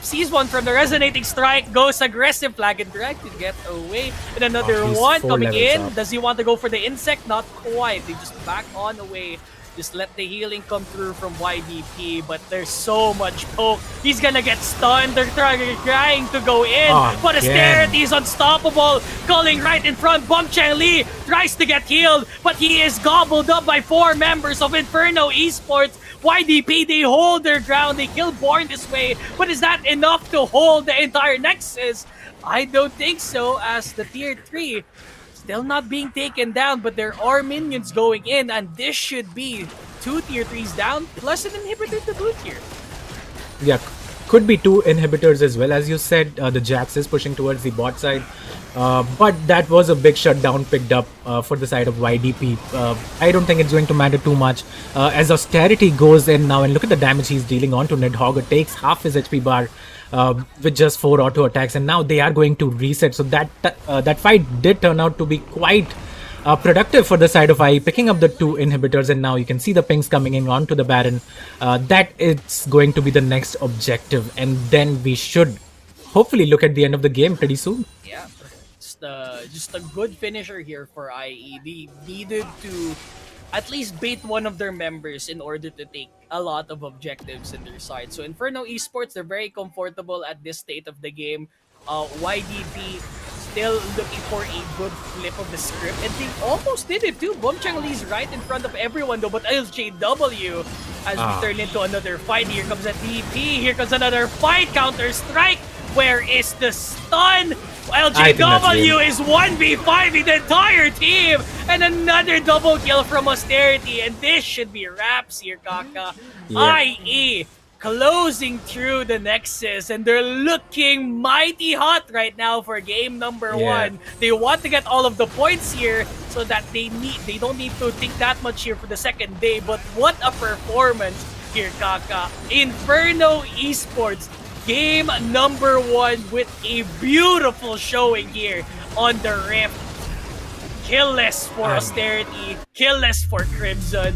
sees one from the resonating strike, goes aggressive flag and drag to get away. And another one coming in. Up. Does he want to go for the insect? Not quite. They just back on away. Just let the healing come through from YDP, but there's so much poke. He's gonna get stunned. They're trying to go in, but Austerity is unstoppable. Calling right in front. Bum Chang Lee tries to get healed, but he is gobbled up by 4 members of Inferno Esports. YDP, they hold their ground. They kill Born this way, but is that enough to hold the entire Nexus? I don't think so, as the tier 3 still not being taken down, but there are minions going in, and this should be 2 tier 3s down, plus an inhibitor to boot here. Yeah, could be 2 inhibitors as well. As you said, the Jax is pushing towards the bot side, but that was a big shutdown picked up for the side of YDP. I don't think it's going to matter too much, as Austerity goes in now, and look at the damage he's dealing onto Nidhogger. Takes half his HP bar with just 4 auto attacks, and now they are going to reset. So that fight did turn out to be quite productive for the side of IE, picking up the 2 inhibitors, and now you can see the pings coming in onto the Baron. That is going to be the next objective, and then we should hopefully look at the end of the game pretty soon. Yeah, just a good finisher here for IE. They needed to at least bait one of their members in order to take a lot of objectives in their side. So Inferno Esports, they're very comfortable at this state of the game. YDP still looking for a good flip of the script, and they almost did it too. Bom Lee's right in front of everyone though, but LJW as we turn into another fight. Here comes a DP, here comes another fight, counter strike. Where is the stun? LJW is 1v5ing the entire team, and another double kill from Austerity, and this should be wraps here, Kaka. Yeah. IE closing through the Nexus, and they're looking mighty hot right now for game number 1. They want to get all of the points here so that they don't need to think that much here for the second day. But what a performance here, Kaka. Inferno Esports, game number 1 with a beautiful showing here on the Rift. Killless for Austerity, killless for Crimson.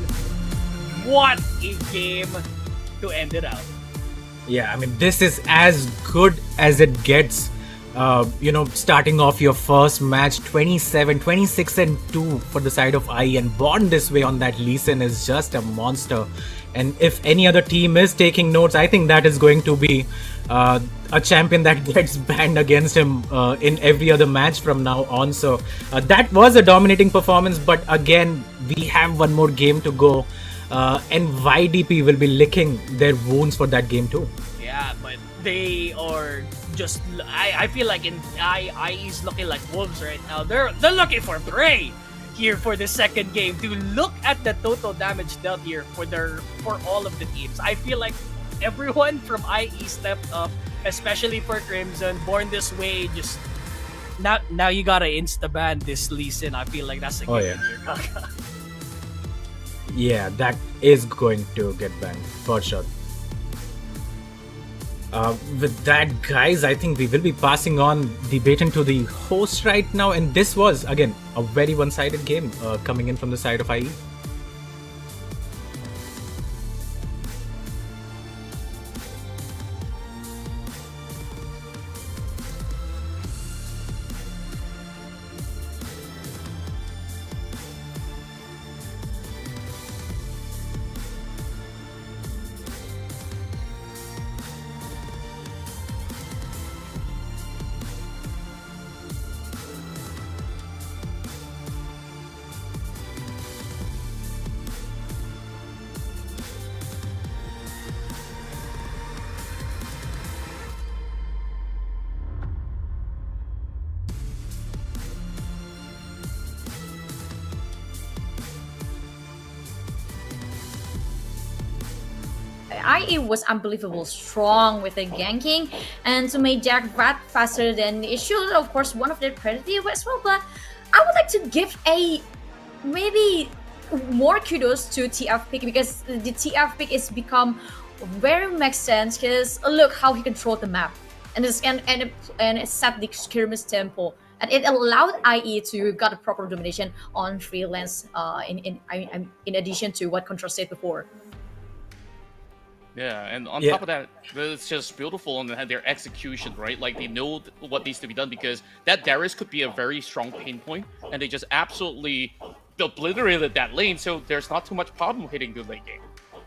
What a game to end it out. Yeah, I mean, this is as good as it gets. Starting off your first match 26-2 for the side of IE, and born this way on that Lee Sin is just a monster. And if any other team is taking notes, I think that is going to be a champion that gets banned against him in every other match from now on. So that was a dominating performance, but again, we have one more game to go. And YDP will be licking their wounds for that game too. Yeah, but they are just... I feel like IE's looking like wolves right now. They're looking for prey here for the second game. To look at the total damage dealt here for all of the teams, I feel like everyone from IE stepped up, especially for Crimson. Born this way, just now you gotta insta-ban this Lee Sin. I feel like that's a game here, Kaka. Yeah, that is going to get banned for sure. With that, guys, I think we will be passing on the baton to the host right now, and this was again a very one-sided game coming in from the side of IE. IE was unbelievable strong with the ganking and to make Jack Rat faster than it should. Of course, one of their predative as well, but I would like to give a maybe more kudos to TF Pick, because the TF Pick is become very makes sense, because look how he controlled the map and it set the skirmish tempo, and it allowed IE to got a proper domination on freelance in addition to what Contra said before. Yeah, and on top of that, it's just beautiful on their execution, right? Like, they know what needs to be done, because that Darius could be a very strong pain point, and they just absolutely obliterated that lane, so there's not too much problem hitting the late game.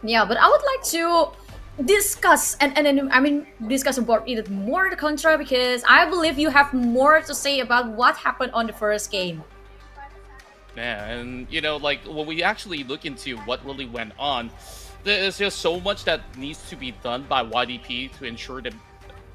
Yeah, but I would like to discuss discuss about it more the Contra, because I believe you have more to say about what happened on the first game. Yeah, and like when we actually look into what really went on, there's just so much that needs to be done by YDP to ensure that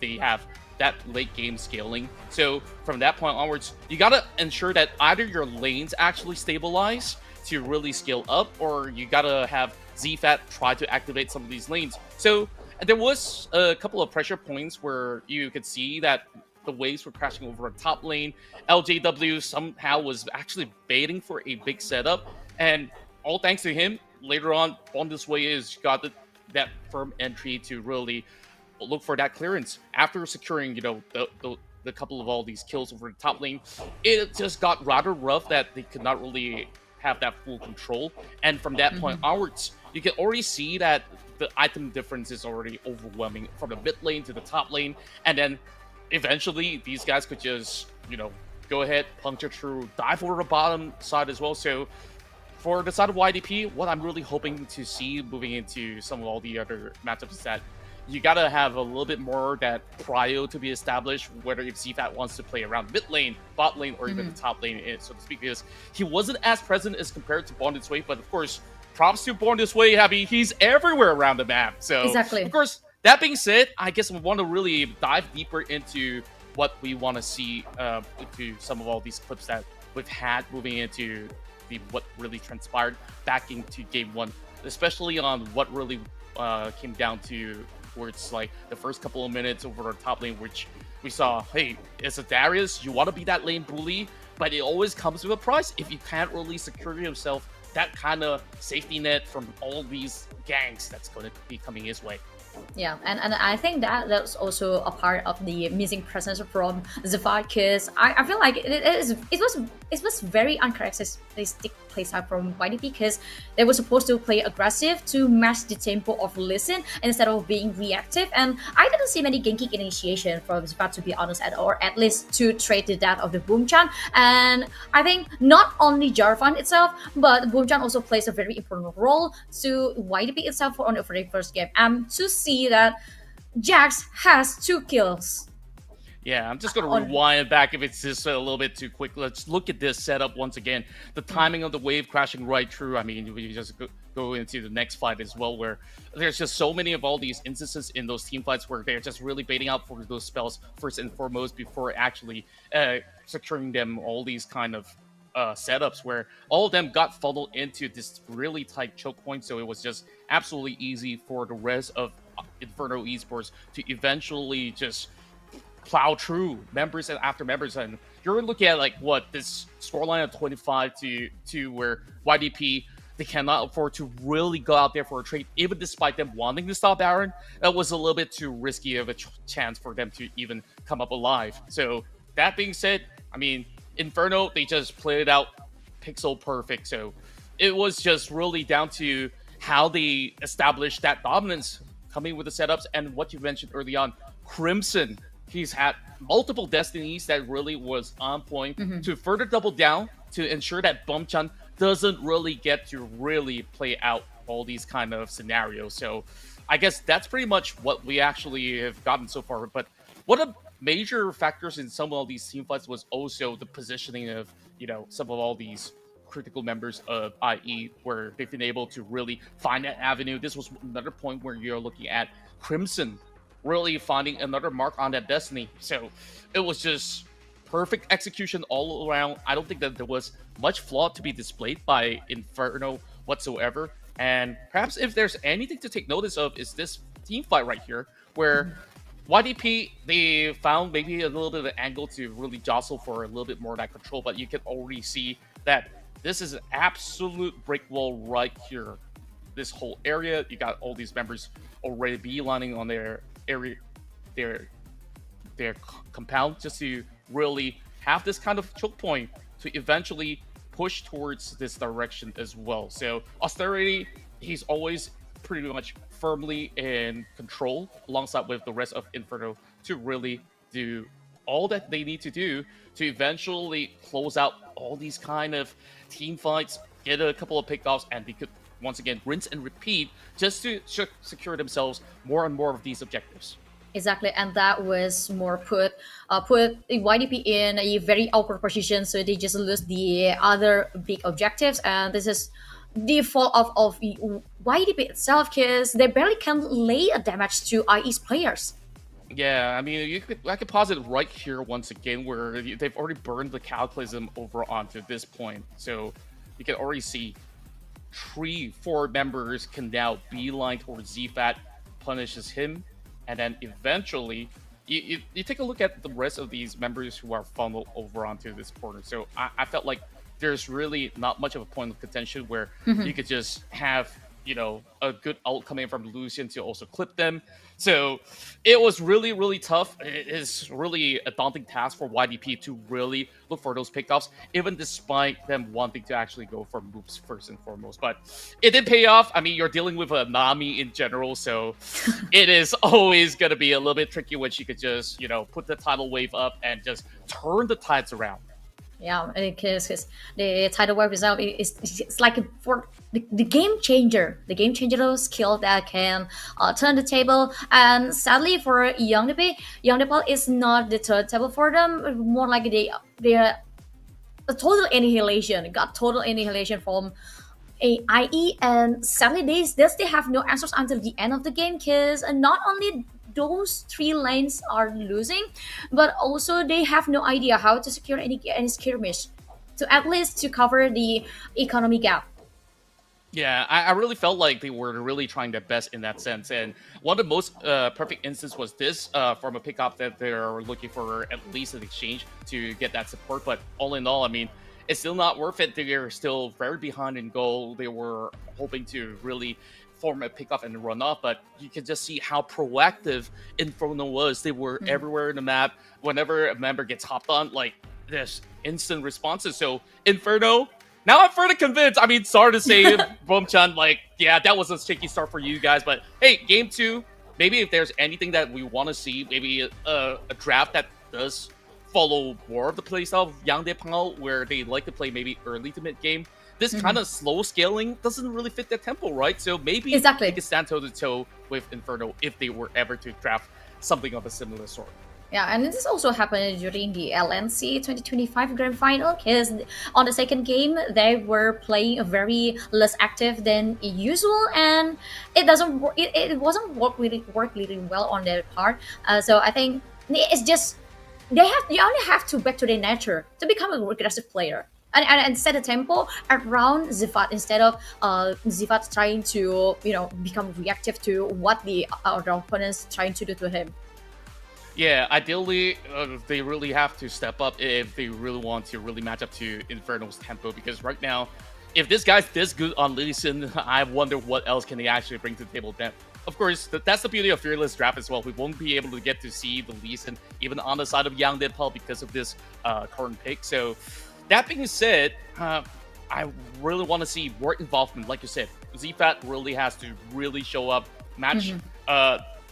they have that late game scaling. So from that point onwards, you gotta ensure that either your lanes actually stabilize to really scale up, or you gotta have ZFAT try to activate some of these lanes. So there was a couple of pressure points where you could see that the waves were crashing over a top lane. LJW somehow was actually baiting for a big setup, and all thanks to him, later on this way is got that firm entry to really look for that clearance. After securing, the couple of all these kills over the top lane, it just got rather rough that they could not really have that full control. And from that point onwards, you can already see that the item difference is already overwhelming from the mid lane to the top lane. And then eventually these guys could just, go ahead, puncture through, dive for the bottom side as well. So for the side of YDP, what I'm really hoping to see moving into some of all the other matchups is that you gotta have a little bit more that prio to be established, whether if ZFAT wants to play around mid lane, bot lane, or even the top lane, so to speak, because he wasn't as present as compared to Born This Way, but of course, props to Born This Way, Happy, he's everywhere around the map. So, Exactly. of course, that being said, I guess we want to really dive deeper into what we want to see into some of all these clips that we've had moving into what really transpired back into game one, especially on what really came down to where it's like the first couple of minutes over our top lane, which we saw, hey, as a Darius, you want to be that lane bully, but it always comes with a price if you can't really secure yourself that kind of safety net from all these ganks that's going to be coming his way. Yeah, and I think that's also a part of the missing presence from Zephyr, because I feel like it was very uncharacteristic playstyle from YDP, because they were supposed to play aggressive to match the tempo of Listen instead of being reactive, and I didn't see many ganking initiation from Zephyr, to be honest, or at least to trade to that of the Boomchan. And I think not only Jarvan itself, but Boomchan also plays a very important role to YDP itself on the very first game. To see that Jax has 2 kills. Yeah, I'm just going to rewind back if it's just a little bit too quick. Let's look at this setup once again. The timing of the wave crashing right through. I mean, we just go into the next fight as well, where there's just so many of all these instances in those team fights where they're just really baiting out for those spells first and foremost before actually securing them, all these kind of setups where all of them got funneled into this really tight choke point. So it was just absolutely easy for the rest of Inferno Esports to eventually just plow through members and after members, and you're looking at like what this scoreline of 25 to 2 where YDP, they cannot afford to really go out there for a trade, even despite them wanting to stop Baron. That was a little bit too risky of a chance for them to even come up alive. So that being said, I mean, Inferno, they just played it out pixel perfect. So it was just really down to how they established that dominance coming with the setups, and what you mentioned early on, Crimson. He's had multiple destinies that really was on point to further double down to ensure that Boomchan doesn't really get to really play out all these kind of scenarios. So I guess that's pretty much what we actually have gotten so far. But one of the major factors in some of all these team fights was also the positioning of, you know, some of all these critical members of IE, where they've been able to really find that avenue. This was another point where you're looking at Crimson really finding another mark on that destiny. So it was just perfect execution all around. I don't think that there was much flaw to be displayed by Inferno whatsoever. And perhaps if there's anything to take notice of is this team fight right here, where YDP, they found maybe a little bit of an angle to really jostle for a little bit more of that control, but you can already see that this is an absolute brick wall right here. This whole area, you got all these members already beelining on their area, their compound, just to really have this kind of choke point to eventually push towards this direction as well. So Austerity, he's always pretty much firmly in control alongside with the rest of Inferno to really do all that they need to do to eventually close out all these kind of team fights, get a couple of pickoffs, and they could once again rinse and repeat just to secure themselves more and more of these objectives. Exactly, and that was more put YDP in a very awkward position, so they just lose the other big objectives, and this is the fault of YDP itself, because they barely can lay a damage to IE's players. Yeah, I mean, I could pause it right here once again, where they've already burned the Cataclysm over onto this point, so you can already see 3-4 members can now beeline towards ZFAT, punishes him, and then eventually you take a look at the rest of these members who are funneled over onto this corner. So I felt like there's really not much of a point of contention where you could just have, you know, a good ult coming from Lucian to also clip them. So it was really, really tough. It is really a daunting task for YDP to really look for those pickoffs, even despite them wanting to actually go for moves first and foremost. But it did pay off. I mean, you're dealing with a Nami in general, so it is always going to be a little bit tricky when she could just, you know, put the tidal wave up and just turn the tides around. Yeah, because the tidal wave result is it's like for the game changer, skill that can turn the table. And sadly for Young Nepal is not the third table for them. More like they are a total annihilation. Got total annihilation from AIE, and sadly they still have no answers until the end of the game because not only those three lanes are losing, but also they have no idea how to secure any skirmish to at least to cover the economy gap. Yeah, I really felt like they were really trying their best in that sense. And one of the most perfect instances was this from a pickup that they're looking for at least an exchange to get that support. But all in all, I mean, it's still not worth it. They're still very behind in goal. They were hoping to really form a pickup and run off, but you can just see how proactive Inferno was. They were everywhere in the map. Whenever a member gets hopped on, like, there's instant responses. So Inferno, now I'm further convinced. I mean, sorry to say, Bomchan, like, yeah, that was a shaky start for you guys. But hey, game 2, maybe if there's anything that we want to see, maybe a draft that does follow more of the playstyle of Yang Dae Pal, where they like to play maybe early to mid game. This kind of slow scaling doesn't really fit their tempo, right? So maybe they could stand toe to toe with Inferno if they were ever to draft something of a similar sort. Yeah, and this also happened during the LNC 2025 Grand Final because on the second game they were playing a very less active than usual, and it wasn't work really well on their part. So I think it's just you only have to back to their nature to become a aggressive player. And set a tempo around Zifat instead of Zifat trying to become reactive to what the other opponents trying to do to him. Yeah, ideally, they really have to step up if they really want to really match up to Inferno's tempo. Because right now, if this guy's this good on Lee Sin, I wonder what else can they actually bring to the table. Then, of course, that's the beauty of Fearless Draft as well. We won't be able to get to see the Lee Sin even on the side of Yang Dae Pal because of this current pick. So, that being said, I really want to see more involvement. Like you said, Zfat really has to really show up, match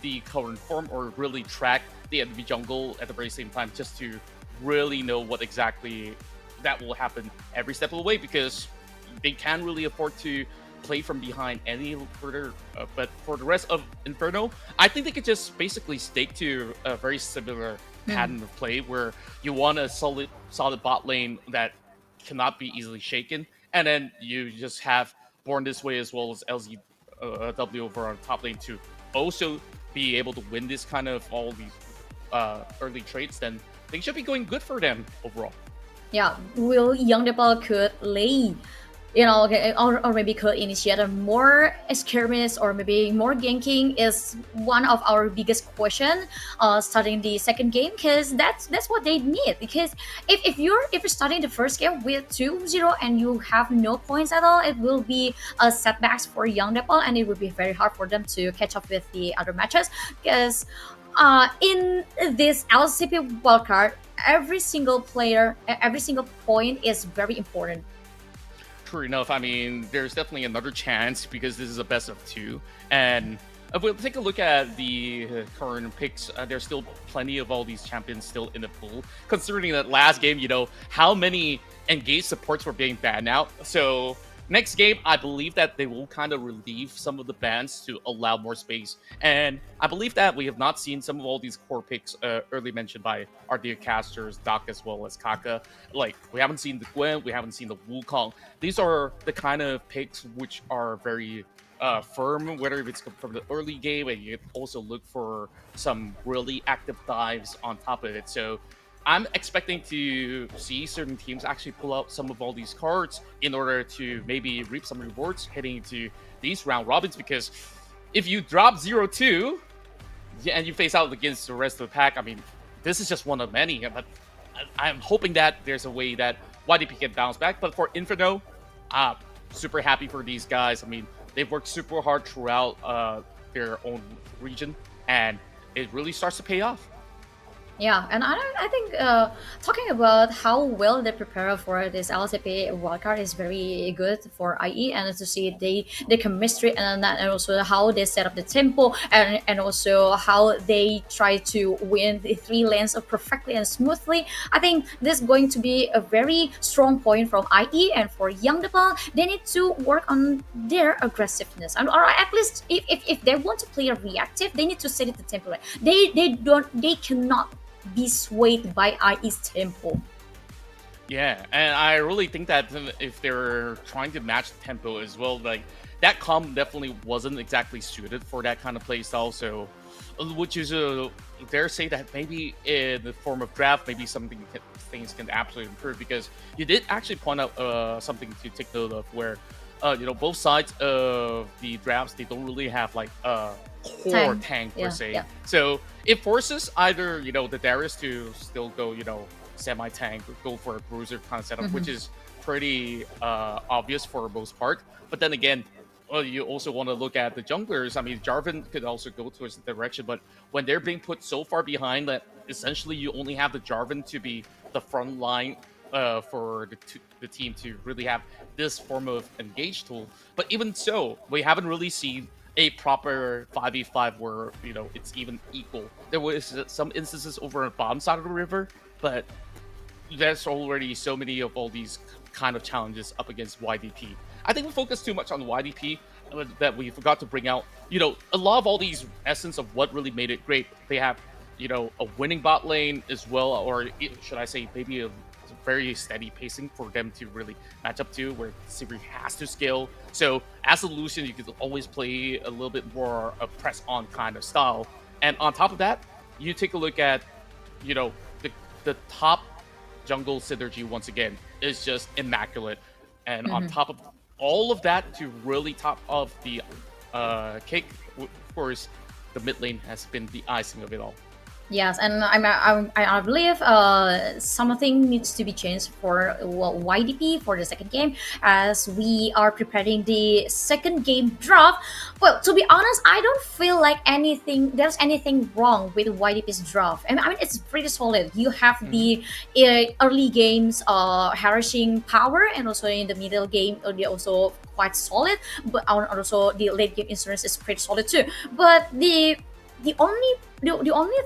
the current form, or really track the enemy jungle at the very same time, just to really know what exactly that will happen every step of the way, because they can't really afford to play from behind any further. But for the rest of Inferno, I think they could just basically stake to a very similar pattern of play where you want a solid bot lane that cannot be easily shaken, and then you just have Born This Way as well as LZW over on top lane to also be able to win this kind of all these early traits. Then things should be going good for them overall. Yeah, will Young Dae Pal could lay, or maybe could initiate a more skirmish or maybe more ganking is one of our biggest question starting the second game, because that's what they need. Because if you're starting the first game with 2-0 and you have no points at all, it will be a setbacks for Young Dae Pal, and it will be very hard for them to catch up with the other matches. Because in this LCP wildcard, every single point is very important. True enough. I mean, there's definitely another chance because this is a best of 2. And if we'll take a look at the current picks, there's still plenty of all these champions still in the pool. Considering that last game, how many engaged supports were being banned out. So next game, I believe that they will kind of relieve some of the bans to allow more space. And I believe that we have not seen some of all these core picks early mentioned by our dear casters, Doc as well as Kaka. Like, we haven't seen the Gwen, we haven't seen the Wukong. These are the kind of picks which are very firm, whether it's from the early game, and you also look for some really active dives on top of it. So I'm expecting to see certain teams actually pull out some of all these cards in order to maybe reap some rewards heading into these round robins, because if you drop 0-2 and you face out against the rest of the pack, I mean, this is just one of many. But I'm hoping that there's a way that YDP can bounce back. But for Inferno, super happy for these guys. I mean, they've worked super hard throughout their own region, and it really starts to pay off. Yeah, and I think talking about how well they prepare for this LCP wildcard is very good for IE, and to see the chemistry and that, and also how they set up the tempo, and also how they try to win the three lanes perfectly and smoothly. I think this is going to be a very strong point from IE, and for Young Nepal, they need to work on their aggressiveness, and or at least if they want to play a reactive, they need to set it the tempo right. They cannot be swayed by IE's tempo. Yeah, and I really think that if they're trying to match the tempo as well, like that comp definitely wasn't exactly suited for that kind of play style. So, which is dare say that maybe in the form of draft, maybe things can absolutely improve, because you did actually point out something to take note of where. Both sides of the drafts, they don't really have like a core tank per se. Yeah. So it forces either, the Darius to still go, semi-tank or go for a bruiser kind of setup, which is pretty obvious for the most part. But then again, you also want to look at the junglers. I mean, Jarvan could also go towards the direction, but when they're being put so far behind that essentially you only have the Jarvan to be the front line for the team to really have this form of engage tool. But even so, we haven't really seen a proper 5v5 where, it's even equal. There was some instances over on the bottom side of the river, but there's already so many of all these kind of challenges up against YDP. I think we focused too much on YDP that we forgot to bring out, a lot of all these essence of what really made it great. They have, a winning bot lane as well, or should I say maybe a very steady pacing for them to really match up to, where Sivir has to scale. So as a Lucian, you can always play a little bit more a press on kind of style. And on top of that, you take a look at, the top jungle synergy once again is just immaculate. And on top of all of that, to really top off the cake, of course, the mid lane has been the icing of it all. Yes, and I believe something needs to be changed for YDP for the second game, as we are preparing the second game draft. Well, to be honest, I don't feel like there's anything wrong with YDP's draft. I mean, it's pretty solid. You have the early games harassing power, and also in the middle game, they're also quite solid. But also the late game insurance is pretty solid too. But the only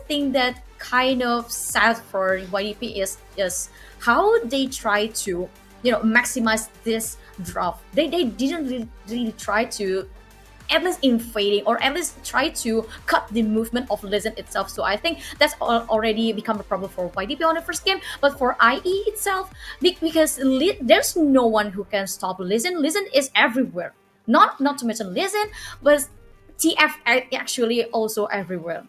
thing that kind of sad for YDP is how they try to maximize this draft. They didn't really try to at least invading, or at least try to cut the movement of Legend itself. So I think that's already become a problem for YDP on the first game. But for IE itself, because there's no one who can stop Legend. Legend is everywhere. Not to mention Legend, but TF actually also everywhere.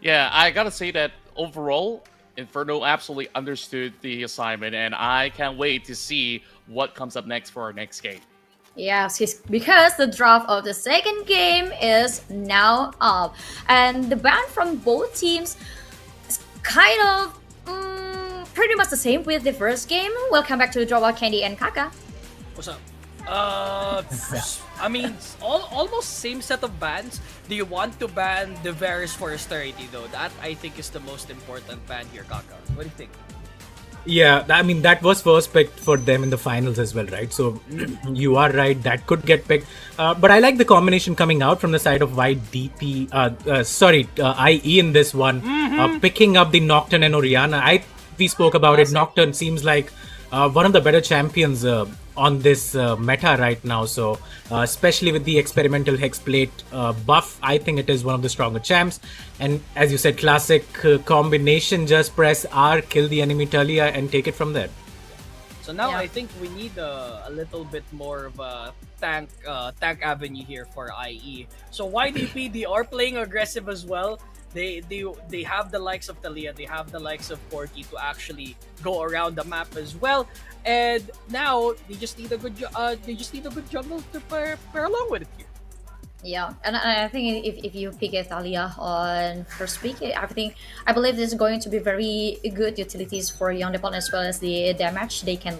Yeah, I gotta say that overall, Inferno absolutely understood the assignment, and I can't wait to see what comes up next for our next game. Yes, because the draft of the second game is now up, and the ban from both teams is kind of pretty much the same with the first game. Welcome back to Dropout Candy and Kaka. What's up? I mean, almost same set of bans. Do you want to ban the Varus for austerity though? That I think is the most important ban here, Kaka. What do you think? Yeah, I mean, that was first picked for them in the finals as well, right? So you are right, that could get picked. But I like the combination coming out from the side of IE in this one, picking up the Nocturne and Orianna. We spoke about it. Nocturne seems like one of the better champions on this meta right now. So especially with the experimental Hexblade buff, I think it is one of the stronger champs. And as you said, classic combination, just press R, kill the enemy Talia, and take it from there. So now I think we need a little bit more of a tank avenue here for IE. So YDP, they are playing aggressive as well. They have the likes of Talia, they have the likes of Porky to actually go around the map as well. And now they just need a good jungle to pair along with it here. Yeah, and I think if you pick a Thalia on first pick, I believe this is going to be very good utilities for Young Nepal, as well as the damage they can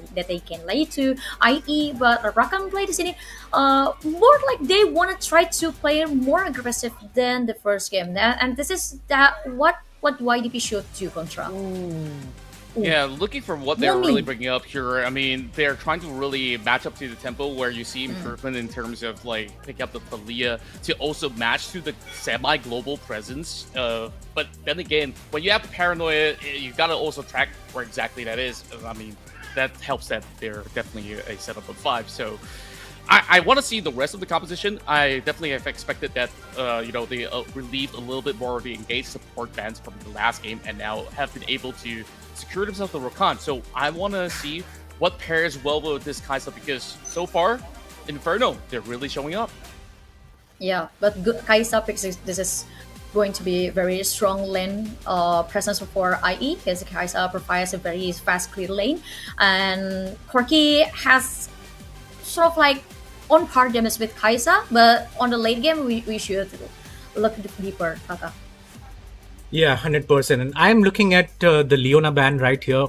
lay to IE. But Rakan played this in more like they want to try to play more aggressive than the first game, and this is what what YDP should do contra. Yeah, looking for what they're Yummy. really bringing up here. I mean, they're trying to really match up to the tempo where you see improvement in terms of like pick up the Thalia to also match to the semi-global presence. But then again, when you have paranoia, you gotta also track where exactly that is. I mean, that helps that they're definitely a setup of 5. So I want to see the rest of the composition. I definitely have expected that, they relieved a little bit more of the engaged support bands from the last game and now have been able to secure themselves the Rakan. So I want to see what pairs well with this Kaisa because so far, Inferno, they're really showing up. Yeah, but good Kaisa picks this is going to be very strong lane presence for IE because Kaisa provides a very fast clear lane, and Corki has sort of like on par damage with Kaisa, but on the late game we should look deeper, Kaka. Yeah, 100%. And I'm looking at the Leona ban right here.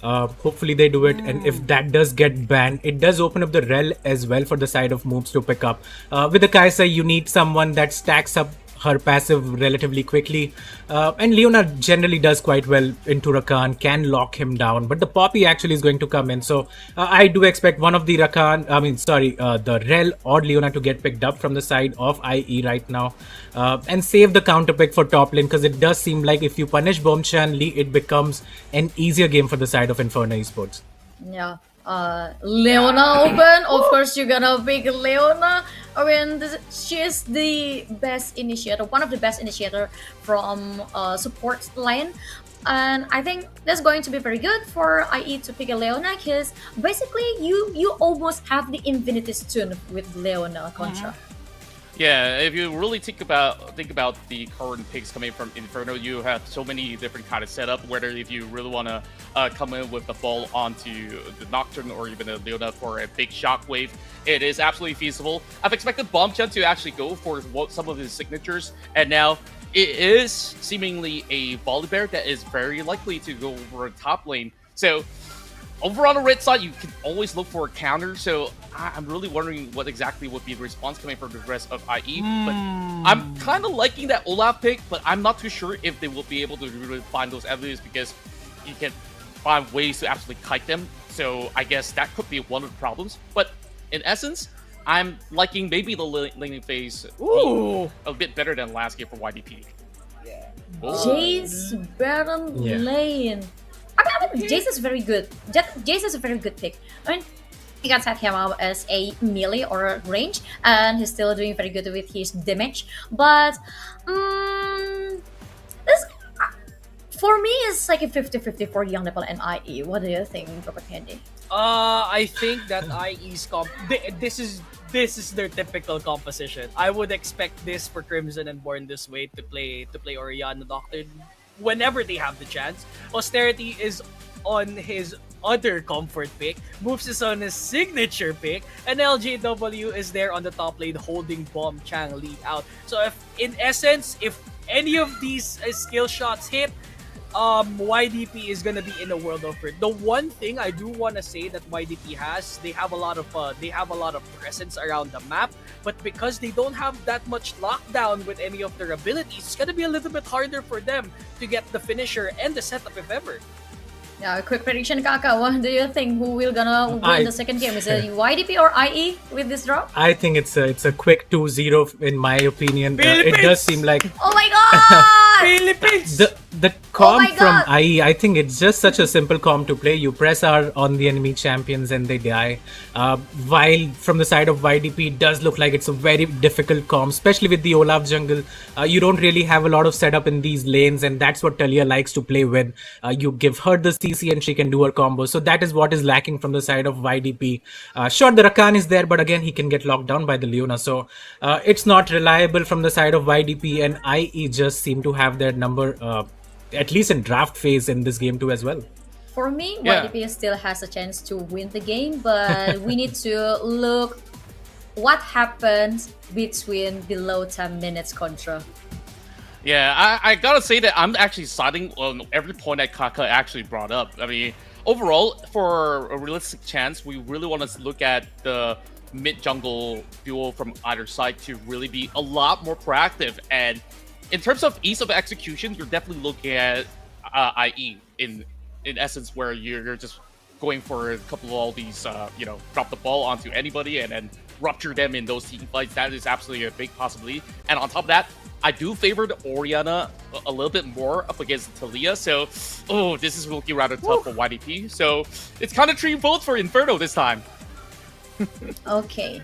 Hopefully they do it. And if that does get banned, it does open up the rel as well for the side of moves to pick up. With the Kaisa, you need someone that stacks up her passive relatively quickly. And Leona generally does quite well into Rakan, can lock him down. But the Poppy actually is going to come in. So I do expect one of the the Rel or Leona to get picked up from the side of IE right now. And save the counter pick for top lane, because it does seem like if you punish Boomchan Lee, it becomes an easier game for the side of Inferno Esports. Yeah. Leona open. Of course, you're gonna pick Leona. I mean, she is the best initiator, one of the best initiator from support line. And I think that's going to be very good for IE to pick a Leona because basically you almost have the Infinity Stun with Leona contra. Yeah, if you really think about the current picks coming from Inferno, you have so many different kind of setup. Whether if you really want to come in with the ball onto the Nocturne or even a Leona for a big shockwave, it is absolutely feasible. I've expected Bombchun to actually go for some of his signatures, and now it is seemingly a Volibear that is very likely to go over a top lane. So over on the red side, you can always look for a counter, so I'm really wondering what exactly would be the response coming from the rest of IE. But I'm kind of liking that Olaf pick, but I'm not too sure if they will be able to really find those avenues because you can find ways to actually kite them. So I guess that could be one of the problems. But in essence, I'm liking maybe the laning phase a bit better than last game for YDP. Yeah. Jace Baron lane. I mean, Jace is very good. Jace is a very good pick. I mean, you can set him up as a melee or a range, and he's still doing very good with his damage. But this for me is like a 50-50 for Young Nepal and IE. What do you think, Robert Candy? I think that IE's this is their typical composition. I would expect this for Crimson and Born this way to play Orianna Doctor whenever they have the chance. Austerity is on his other comfort pick, Moves is on his signature pick, and LJW is there on the top lane holding Bomb Chang Lee out. So if any of these skill shots hit, YDP is gonna be in a world of hurt. The one thing I do want to say that YDP has, they have a lot of presence around the map, but because they don't have that much lockdown with any of their abilities, it's gonna be a little bit harder for them to get the finisher and the setup if ever. Yeah, quick prediction, Kaka. What do you think? Who will gonna win the second game? Is it YDP or IE with this drop? I think it's a quick 2-0 in my opinion. It does seem like Oh my god! Philippines! the comp from IE, I think it's just such a simple comp to play. You press R on the enemy champions and they die. While from the side of YDP, it does look like it's a very difficult comp, especially with the Olaf jungle. You don't really have a lot of setup in these lanes, and that's what Talia likes to play with. You give her the CC and she can do her combo. So that is what is lacking from the side of YDP. Sure, the Rakan is there, but again, he can get locked down by the Leona. So it's not reliable from the side of YDP, and IE just seem to have their number, at least in draft phase in this game too as well. For me, YDP still has a chance to win the game, but we need to look what happens between below 10 minutes contra. Yeah, I gotta say that I'm actually siding on every point that Kaka actually brought up. I mean, overall, for a realistic chance, we really want to look at the mid-jungle duo from either side to really be a lot more proactive. And in terms of ease of execution, you're definitely looking at IE in essence, where you're just going for a couple of all these, drop the ball onto anybody and then rupture them in those team fights. That is absolutely a big possibility. And on top of that, I do favor the Orianna a little bit more up against Talia. So, this is looking rather tough for YDP. So, it's kind of 3 votes for Inferno this time. Okay.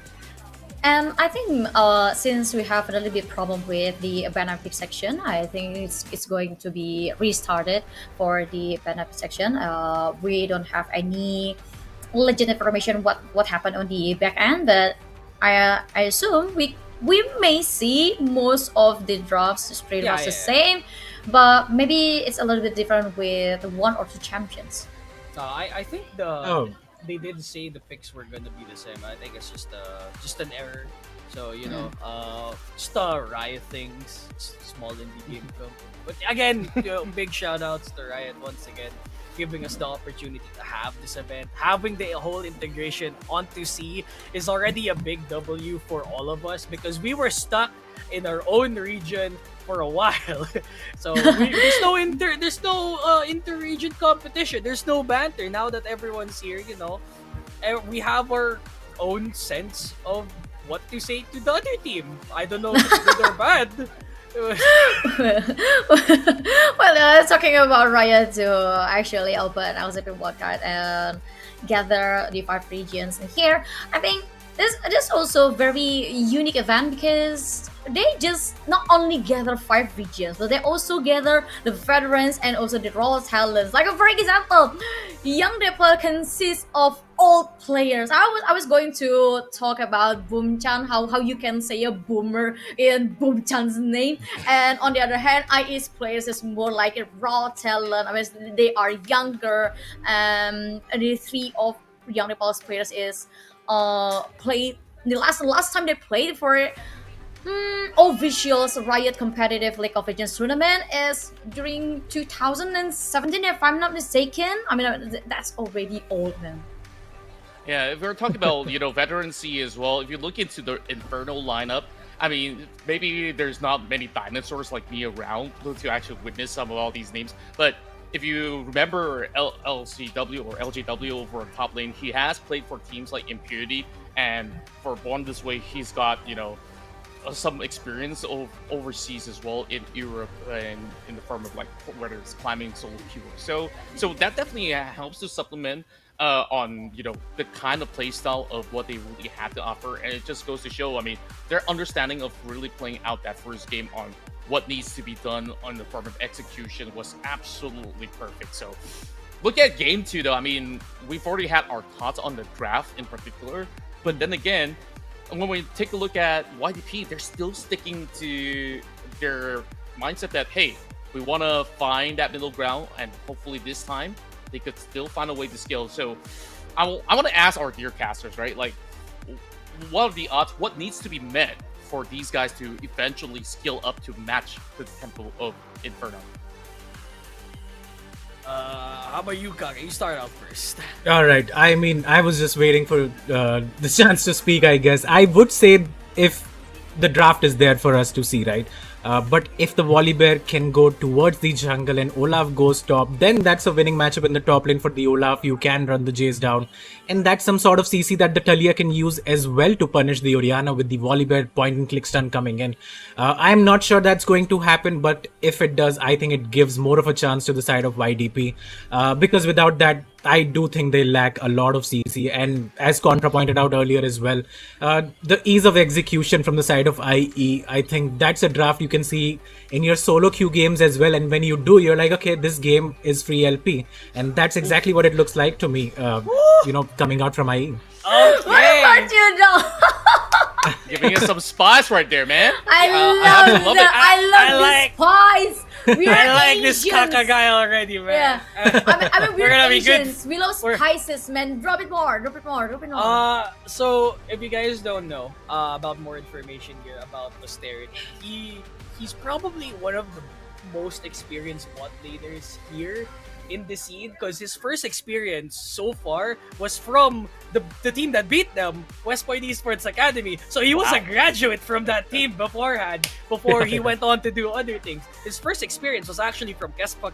And I think since we have a little bit problem with the banner pick section, I think it's going to be restarted for the banner pick section. We don't have any legit information what happened on the back end, but I assume we may see most of the drops pretty much the same, but maybe it's a little bit different with 1 or 2 champions. I think they did say the picks were gonna be the same. I think it's just an error. So just Riot things, small indie game film. But again, big shout outs to Riot once again, giving us the opportunity to have this event. Having the whole integration onto C is already a big W for all of us because we were stuck in our own region for a while. So there's no inter-region competition. There's no banter now that everyone's here. We have our own sense of what to say to the other team. I don't know if it's good or bad. Well, talking about Riot to actually open LCP Wild Card and gather the 5 regions in here, I think this is also a very unique event because they just not only gather 5 regions, but they also gather the veterans and also the raw talents. Like for example, Young Dae Pal consists of old players. I was going to talk about Boomchan, how you can say a boomer in Boomchan's name, and on the other hand, IE's players is more like a raw talent. I mean, they are younger, and the 3 of Young Dae Pal's players is played the last time they played for officials Riot competitive League of Legends tournament is during 2017, if I'm not mistaken. I mean, that's already old, man. Yeah, if we're talking about veterancy as well, if you look into the Inferno lineup, I mean, maybe there's not many dinosaurs like me around to actually witness some of all these names, but if you remember LCW or LJW over on top lane, he has played for teams like Impurity, and for Born This Way, he's got, some experience overseas as well in Europe and in the form of like whether it's climbing solo queue. So that definitely helps to supplement on the kind of playstyle of what they really have to offer, and it just goes to show, I mean, their understanding of really playing out that first game on what needs to be done on the form of execution was absolutely perfect. So look at game 2 though. I mean, we've already had our thoughts on the draft in particular, but then again, when we take a look at YDP, they're still sticking to their mindset that, hey, we want to find that middle ground, and hopefully this time they could still find a way to scale. So I want to ask our dear casters, right? Like, what are the odds? What needs to be met for these guys to eventually skill up to match the tempo of Inferno? How about you, Kage? You start out first. All right. I mean, I was just waiting for the chance to speak, I guess. I would say if the draft is there for us to see, right? But if the Volibear can go towards the jungle and Olaf goes top, then that's a winning matchup in the top lane for the Olaf. You can run the Jace down. And that's some sort of CC that the Talia can use as well to punish the Orianna with the Volibear point and click stun coming in. I'm not sure that's going to happen, but if it does, I think it gives more of a chance to the side of YDP. Because without that, I do think they lack a lot of CC, and as Contra pointed out earlier as well, the ease of execution from the side of IE, I think that's a draft you can see in your solo queue games as well, and when you do, you're like, okay, this game is free LP, and that's exactly what it looks like to me, coming out from IE. What about you, though? Giving us some spice right there, man. I love the spice. I like this Kaka guy already, man. Yeah. I mean, we're gonna be Asians. good. We love spices, man. Drop it more. So if you guys don't know about more information here about Austerity, he's probably one of the most experienced bot laners here in the scene, because his first experience so far was from the team that beat them, West Point Esports Academy. So he was a graduate from that team beforehand, before he went on to do other things. His first experience was actually from Kespa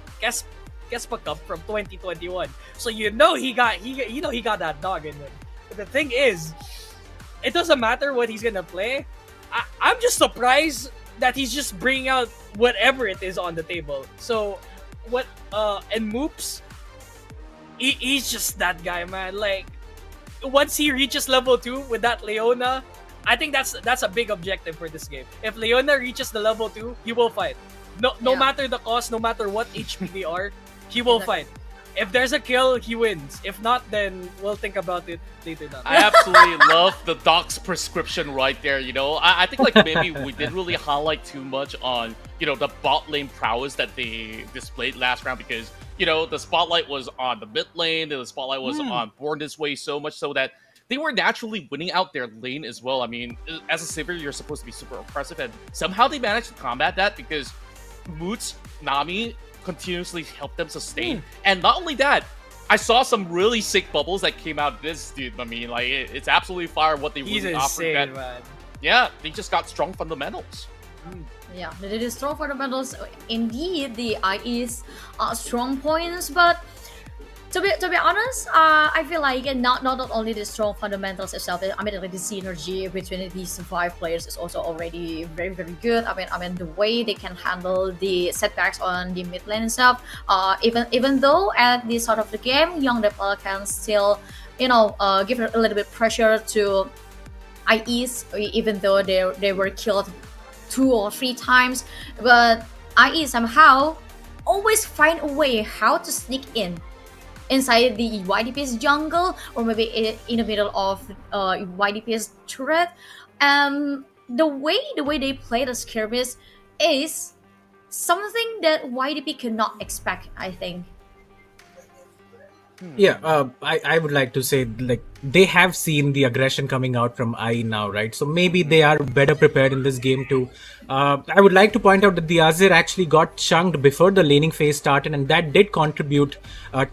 Cup from 2021. So he got that dog in him. But the thing is, it doesn't matter what he's gonna play. I'm just surprised that he's just bringing out whatever it is on the table. So and Moops, he's just that guy, man. Like, once he reaches level 2 with that Leona, I think that's a big objective for this game. If Leona reaches the level 2, he will fight. No matter the cost, no matter what HP they are, he will fight. If there's a kill, he wins. If not, then we'll think about it later down. I absolutely love the Doc's prescription right there, you know. I think, like, maybe we didn't really highlight too much on, you know, the bot lane prowess that they displayed last round, because, you know, the spotlight was on the mid lane, the spotlight was on Born This Way, so much so that they were naturally winning out their lane as well. I mean, as a savior, you're supposed to be super aggressive, and somehow they managed to combat that because Moots, Nami, continuously help them sustain. And not only that, I saw some really sick bubbles that came out of this dude. I mean, like, it's absolutely fire what they really offered. Man. Yeah, they just got strong fundamentals. Yeah, they did strong fundamentals. Indeed, the IE's strong points, but to be honest, I feel like not only the strong fundamentals itself. I mean, like, the synergy between these 5 players is also already very, very good. I mean the way they can handle the setbacks on the mid lane and stuff. Even though at the start of the game, young Dae Pal can still, you know, give a little bit pressure to IEs, even though they were killed 2 or 3 times, but IE somehow always find a way how to sneak inside the YDP's jungle, or maybe in the middle of YDP's turret. The way they play the skirmish is something that YDP cannot expect, I think. Yeah, I would like to say, like, they have seen the aggression coming out from IE now, right? So maybe they are better prepared in this game too. I would like to point out that the Azir actually got chunked before the laning phase started, and that did contribute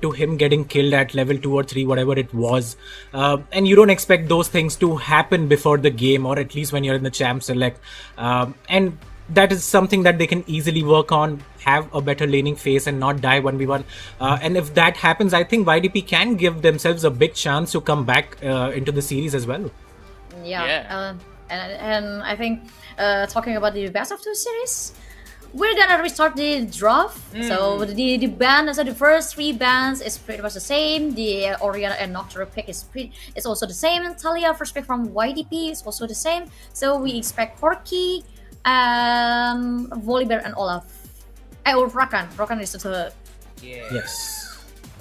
to him getting killed at level 2 or 3, whatever it was. And you don't expect those things to happen before the game, or at least when you're in the champ select. And that is something that they can easily work on, have a better laning phase and not die 1v1. And if that happens, I think YDP can give themselves a big chance to come back into the series as well. And I think talking about the best of 2 series, we're gonna restart the draft. So the band, so the first 3 bands is pretty much the same. The Oriana and Nocturne pick is also the same. And Talia first pick from YDP is also the same. So we expect Corki, Volibear, and Olaf. Or Rakan. Rakan is the third. Yeah. Yes.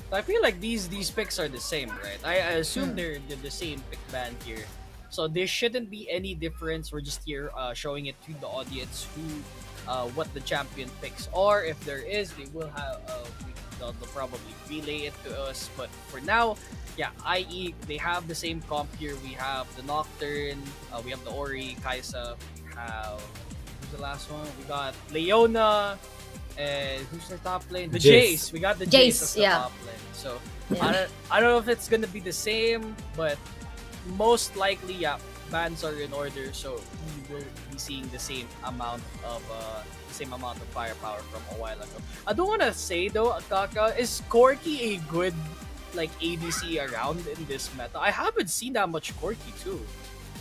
So I feel like these picks are the same, right? I assume they're the same pick band here. So there shouldn't be any difference. We're just here showing it to the audience what the champion picks are. If there is, they will have they'll probably relay it to us. But for now, yeah, IE, they have the same comp here. We have the Nocturne, we have the Ori, Kaisa, we have, who's the last one? We got Leona, and who's the top lane? The Jace. We got the Jace as the top lane. So I don't know if it's gonna be the same, but most likely, yeah, bans are in order, so we will be seeing the same amount of firepower from a while ago. I don't want to say though, Akaka, is Corki a good like ADC around in this meta? I haven't seen that much Corki too.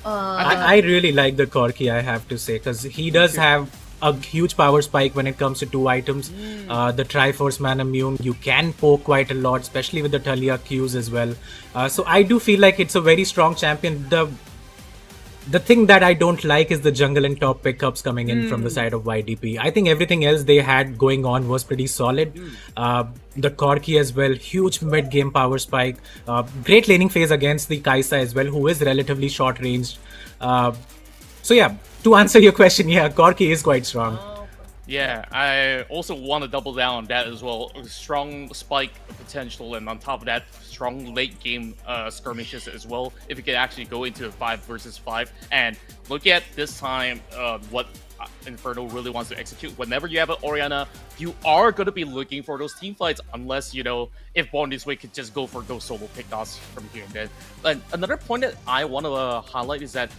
I really like the Corki, I have to say, because he does have a huge power spike when it comes to 2 items. The Triforce Man Immune, you can poke quite a lot, especially with the Talia Qs as well. So I do feel like it's a very strong champion. The thing that I don't like is the jungle and top pickups coming in from the side of YDP. I think everything else they had going on was pretty solid. The Corki as well, huge mid-game power spike. Great laning phase against the Kaisa as well, who is relatively short-ranged. So yeah, to answer your question, yeah, Corki is quite strong. Yeah, I also want to double down on that as well. Strong spike potential, and on top of that, strong late game skirmishes as well. If you can actually go into a 5 versus 5, and look at this time what Inferno really wants to execute. Whenever you have an Orianna, you are going to be looking for those team fights, unless, you know, if Born This Way could just go for those solo pickoffs from here and then. And another point that I want to highlight is that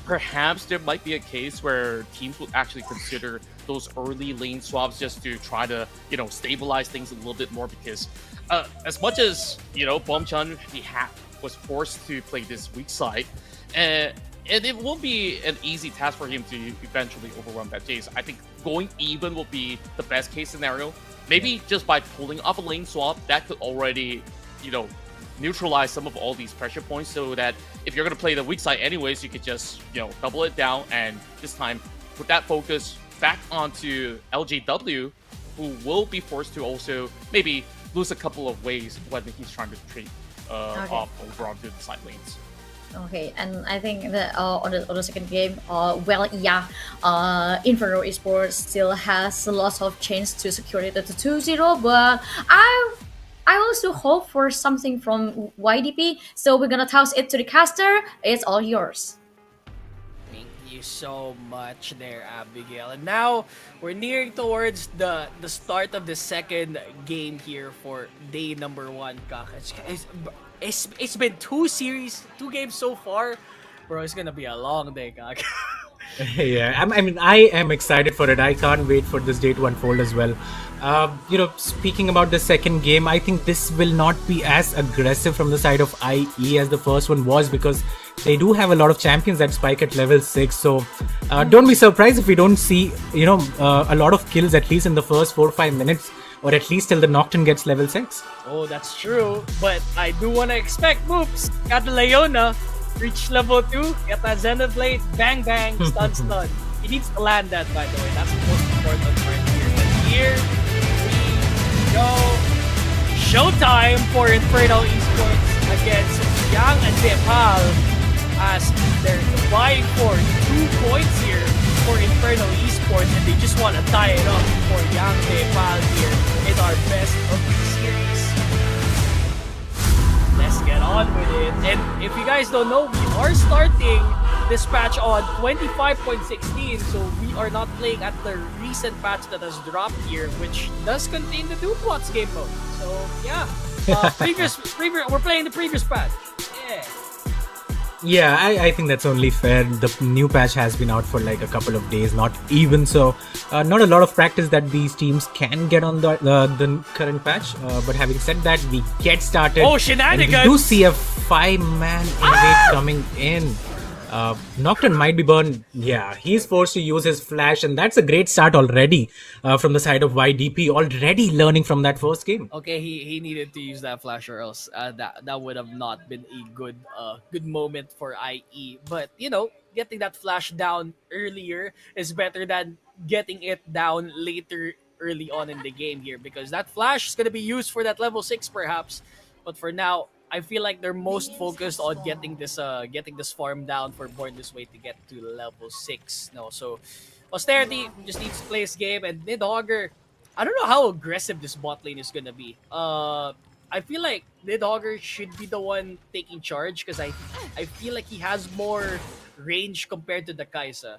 perhaps there might be a case where teams would actually consider those early lane swaps just to try to, you know, stabilize things a little bit more, because as much as, you know, Bombchun was forced to play this weak side, and it won't be an easy task for him to eventually overrun that Jace. I think going even will be the best case scenario. Maybe just by pulling off a lane swap, that could already, you know, neutralize some of all these pressure points, so that if you're going to play the weak side anyways, you could just, you know, double it down, and this time put that focus back onto LJW, who will be forced to also maybe lose a couple of ways when he's trying to trade off over onto the side lanes. Okay, and I think that on the second game, Inferno Esports still has lots of chance to secure it at the 2-0, but I also hope for something from YDP, so we're gonna toss it to the caster. It's all yours. Thank you so much there, Abigail. And now we're nearing towards the start of the second game here for day number 1. It's been 2 games so far. Bro, it's gonna be a long day, Kak. Yeah, I mean, I am excited for it. I can't wait for this day to unfold as well. You know, speaking about the second game, I think this will not be as aggressive from the side of IE as the first one was, because they do have a lot of champions that spike at level 6. So don't be surprised if we don't see, you know, a lot of kills at least in the first 4 or 5 minutes, or at least till the Nocturne gets level 6. Oh, that's true. But I do want to expect moves. Got the Leona, reach level 2, get that Xenoblade, bang bang, stun. He needs to land that, by the way. That's the most important part here. But here we go. Showtime for Inferno Esports against Yang and Dae Pal, as they're vying for 2 points here for Inferno Esports, and they just want to tie it up for Yang Dae Pal here in our best of the series. Let's get on with it. And if you guys don't know, we are starting this patch on 25.16, so we are not playing at the recent patch that has dropped here, which does contain the Duplots game mode. So yeah, we're playing the previous patch. Yeah. Yeah, I think that's only fair. The new patch has been out for like a couple of days, not even so. Not a lot of practice that these teams can get on the current patch. But having said that, we get started. Oh, shenanigans! And we do see a 5-man invade coming in. Nocturne might be burned. Yeah, he's forced to use his flash, and that's a great start already from the side of YDP, already learning from that first game. Okay, he needed to use that flash, or else that would have not been a good moment for IE. But you know, getting that flash down earlier is better than getting it down later early on in the game here, because that flash is gonna be used for that level 6 perhaps. But for now, I feel like they're most focused on getting this farm down for Born This Way to get to level 6. No, so Austerity just needs to play his game, and Nidhogger, I don't know how aggressive this bot lane is gonna be. I feel like Nidhogger should be the one taking charge, because I feel like he has more range compared to the Kai'Sa.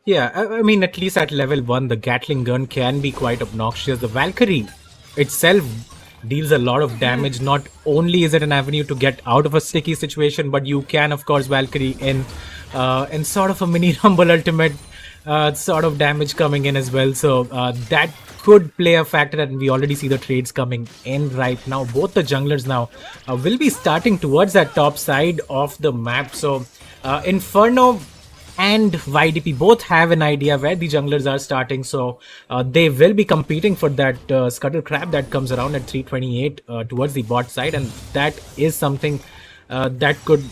Yeah, I mean, at least at level 1, the Gatling gun can be quite obnoxious. The Valkyrie itself deals a lot of damage. Not only is it an avenue to get out of a sticky situation, but you can, of course, Valkyrie in sort of a mini Rumble ultimate sort of damage coming in as well. So that could play a factor, and we already see the trades coming in right now. Both the junglers now will be starting towards that top side of the map. So Inferno and YDP both have an idea where the junglers are starting, so they will be competing for that scuttle crab that comes around at 328 towards the bot side, and that is something that could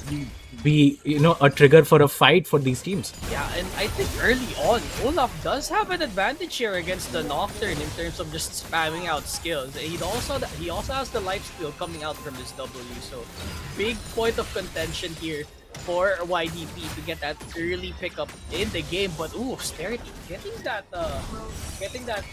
be, you know, a trigger for a fight for these teams. Yeah, and I think early on, Olaf does have an advantage here against the Nocturne in terms of just spamming out skills. He also has the life steal coming out from his W, so big point of contention here for YDP to get that early pickup in the game. But ooh, Austerity getting that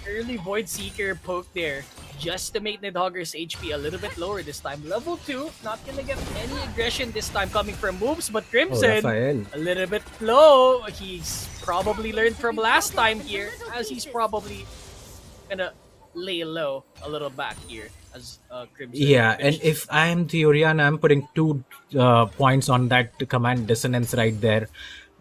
early Void Seeker poke there just to make Nidhogger's HP a little bit lower this time. Level 2, not gonna get any aggression this time coming from moves, but Crimson, Raphael. a little bit low. He's probably learned from last time here, as he's probably gonna lay low a little back here as Crimson. Yeah, and finishes. if I'm the Orianna, I'm putting 2 points on that command dissonance right there.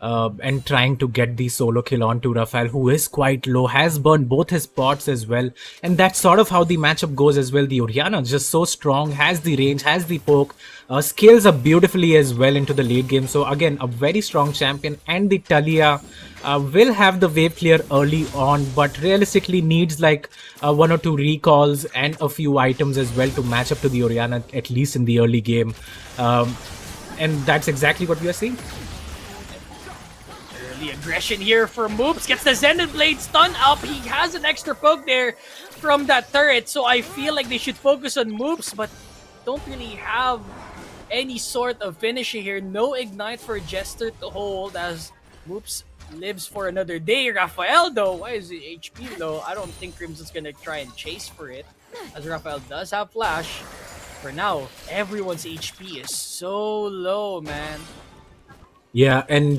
And trying to get the solo kill onto Raphael, who is quite low, has burned both his pots as well. And that's sort of how the matchup goes as well. The Orianna is just so strong, has the range, has the poke, scales up beautifully as well into the late game. So again, a very strong champion. And the Talia will have the wave clear early on, but realistically needs like 1 or 2 recalls and a few items as well to match up to the Orianna, at least in the early game. And that's exactly what we are seeing. The aggression here for Moops, gets the Zenith Blade stun up. He has an extra poke there from that turret, so I feel like they should focus on Moops, but don't really have any sort of finisher here. No ignite for Jester to hold as Moops lives for another day. Raphael though, why is the HP low? I don't think Crimson's gonna try and chase for it, as Raphael does have flash. For now, everyone's HP is so low, man. Yeah, and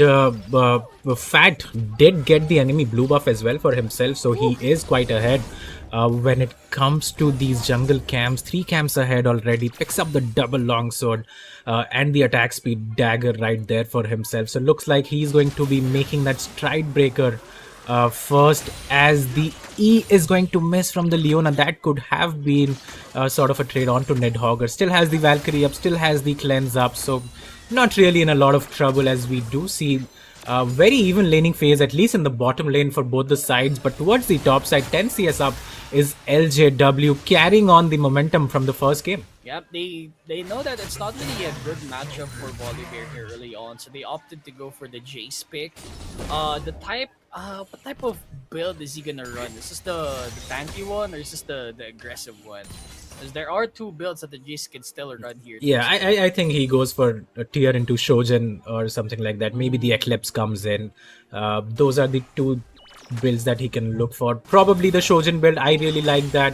Fat did get the enemy blue buff as well for himself, so he is quite ahead when it comes to these jungle camps. 3 camps ahead already, picks up the double longsword and the attack speed dagger right there for himself. So looks like he's going to be making that stride breaker first, as the E is going to miss from the Leona. That could have been sort of a trade on to Nidhogger. Still has the Valkyrie up, still has the cleanse up, so not really in a lot of trouble, as we do see very even laning phase, at least in the bottom lane for both the sides. But towards the top side, 10 CS up is LJW, carrying on the momentum from the first game. Yep, they know that it's not really a good matchup for Volibear here early on, so they opted to go for the Jace pick. What type of build is he gonna run? Is this the tanky one, or is this the aggressive one? Because there are 2 builds that the Jace can still run here. Yeah, I think he goes for a tier into Shojin or something like that. Maybe the Eclipse comes in. Those are the 2 builds that he can look for. Probably the Shojin build, I really like that.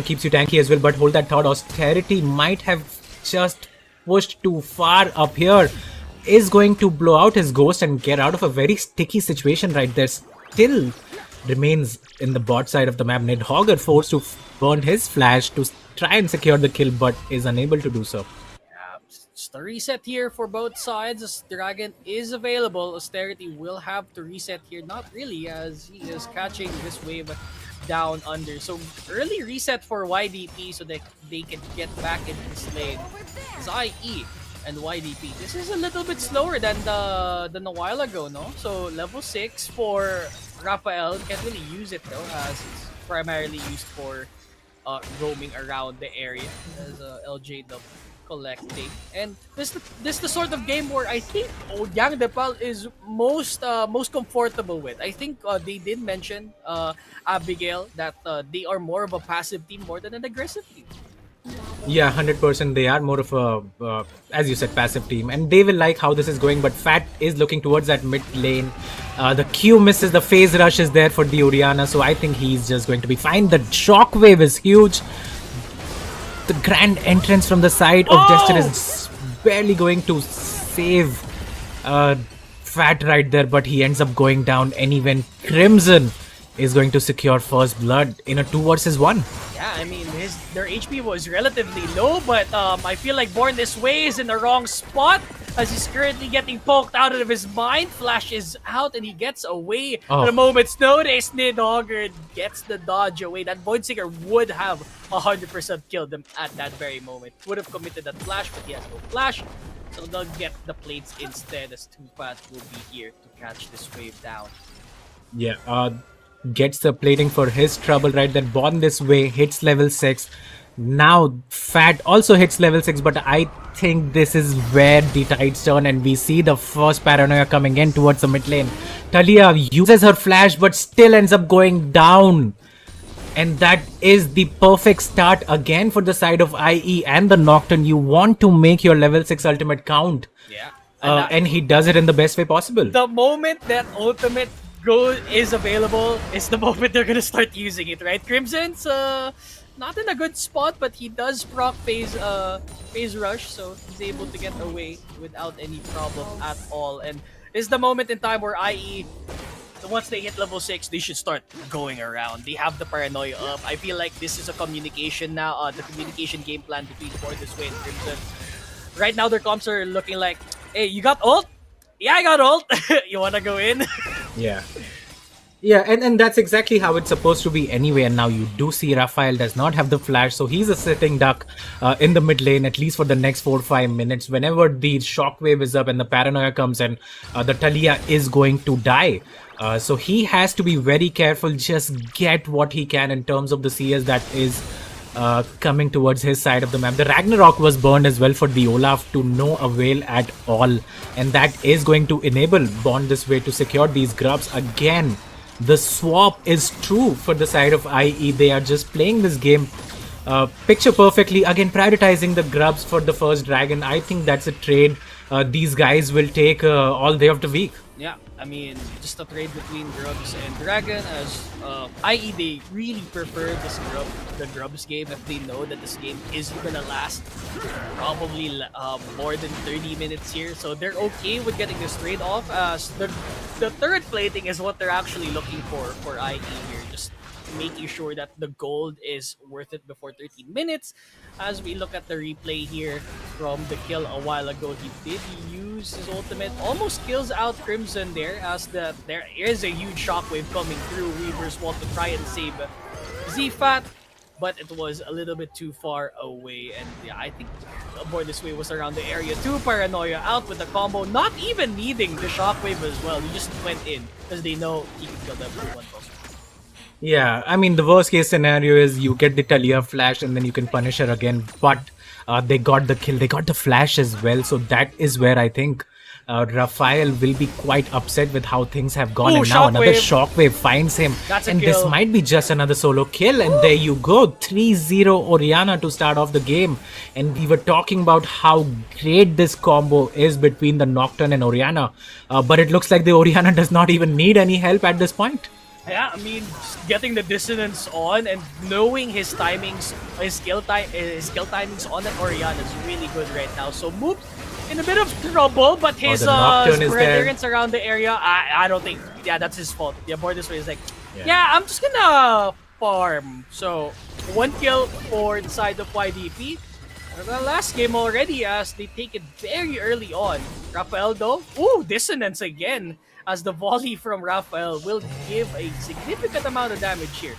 Keeps you tanky as well, but hold that thought. Austerity might have just pushed too far up here. Is going to blow out his ghost and get out of a very sticky situation right there. Still remains in the bot side of the map. Nidhogger forced to burn his flash to try and secure the kill, but is unable to do so. Just a reset here for both sides, as Dragon is available. Austerity will have to reset here. Not really, as he is catching this wave down under. So early reset for YDP so that they can get back in his lane. IE and YDP. This is a little bit slower than a while ago, no? So level 6 for Raphael. Can't really use it though, as it's primarily used for roaming around the area as LJW collecting. And this the sort of game where I think Dae Pal is most comfortable with. I think they did mention Abigail that they are more of a passive team more than an aggressive team. Yeah, 100%. They are more of a, as you said, passive team, and they will like how this is going. But Fat is looking towards that mid lane. The Q misses, the phase rush is there for the Orianna, so I think he's just going to be fine. The shockwave is huge. The grand entrance from the side of Jester is barely going to save Fat right there, but he ends up going down anyway. Crimson is going to secure first blood in a 2 versus 1. Yeah, I mean, their HP was relatively low, but I feel like Born This Way is in the wrong spot as he's currently getting poked out of his mind. Flash is out and he gets away at a moment's notice. Nidhogger gets the dodge away. That Voidseeker would have 100% killed him at that very moment. Would have committed that flash, but he has no flash. So they'll get the plates instead, as Tupat will be here to catch this wave down. Yeah, gets the plating for his trouble right there. Born This Way hits level 6. Now Fat also hits level 6, but I think this is where the tides turn and we see the first paranoia coming in towards the mid lane. Talia uses her flash but still ends up going down. And that is the perfect start again for the side of IE and the Nocturne. You want to make your level 6 ultimate count. Yeah. And he does it in the best way possible. The moment that ultimate Go is available is the moment they're gonna start using it, right? Crimson's not in a good spot, but he does proc phase rush, so he's able to get away without any problem at all. And this is the moment in time where IE, once they hit level 6, they should start going around. They have the paranoia up. I feel like this is a communication now, the communication game plan between Board This Way and Crimson. Right now their comps are looking like, hey, you got ult? Yeah, I got ult. You wanna go in? Yeah. Yeah, and that's exactly how it's supposed to be anyway. And now you do see Raphael does not have the flash, so he's a sitting duck in the mid lane, at least for the next 4-5 minutes. Whenever the shockwave is up and the paranoia comes in, the Talia is going to die. So he has to be very careful, just get what he can in terms of the CS that is coming towards his side of the map. The Ragnarok was burned as well for the Olaf to no avail at all. And that is going to enable Bond This Way to secure these grubs again. The swap is true for the side of IE. They are just playing this game picture perfectly. Again, prioritizing the grubs for the first dragon. I think that's a trade these guys will take all day of the week. Yeah, I mean, just a trade between Grubs and Dragon, as i.e. they really prefer the Grubs game if they know that this game isn't gonna last probably more than 30 minutes here. So they're okay with getting this trade off, as the turret plating is what they're actually looking for IE here. Just making sure that the gold is worth it before 13 minutes. As we look at the replay here from the kill a while ago, he did use his ultimate, almost kills out Crimson there, as there is a huge shockwave coming through. Weaver's Wall to try and save Zfat, but it was a little bit too far away. And yeah, I think Board This Way was around the area too. Paranoia out with the combo, not even needing the shockwave as well. He just went in because they know he can kill them with one toss. Yeah, I mean, the worst case scenario is you get the Talia flash and then you can punish her again. But they got the kill, they got the flash as well. So that is where I think Raphael will be quite upset with how things have gone. Ooh, and now another shockwave finds him. That's a and kill. This might be just another solo kill. And there you go, 3-0 Orianna to start off the game. And we were talking about how great this combo is between the Nocturne and Orianna. But it looks like the Orianna does not even need any help at this point. Yeah, I mean, just getting the dissonance on and knowing his timings, his skill timings on that Orianna is really good right now. So Moop in a bit of trouble, but his brethrens around the area, I don't think, yeah, that's his fault. Yeah, Board This Way is like, yeah, I'm just gonna farm. So 1 kill for the side of YDP. The last game already, as they take it very early on. Raphael though, ooh, dissonance again, as the volley from Raphael will give a significant amount of damage here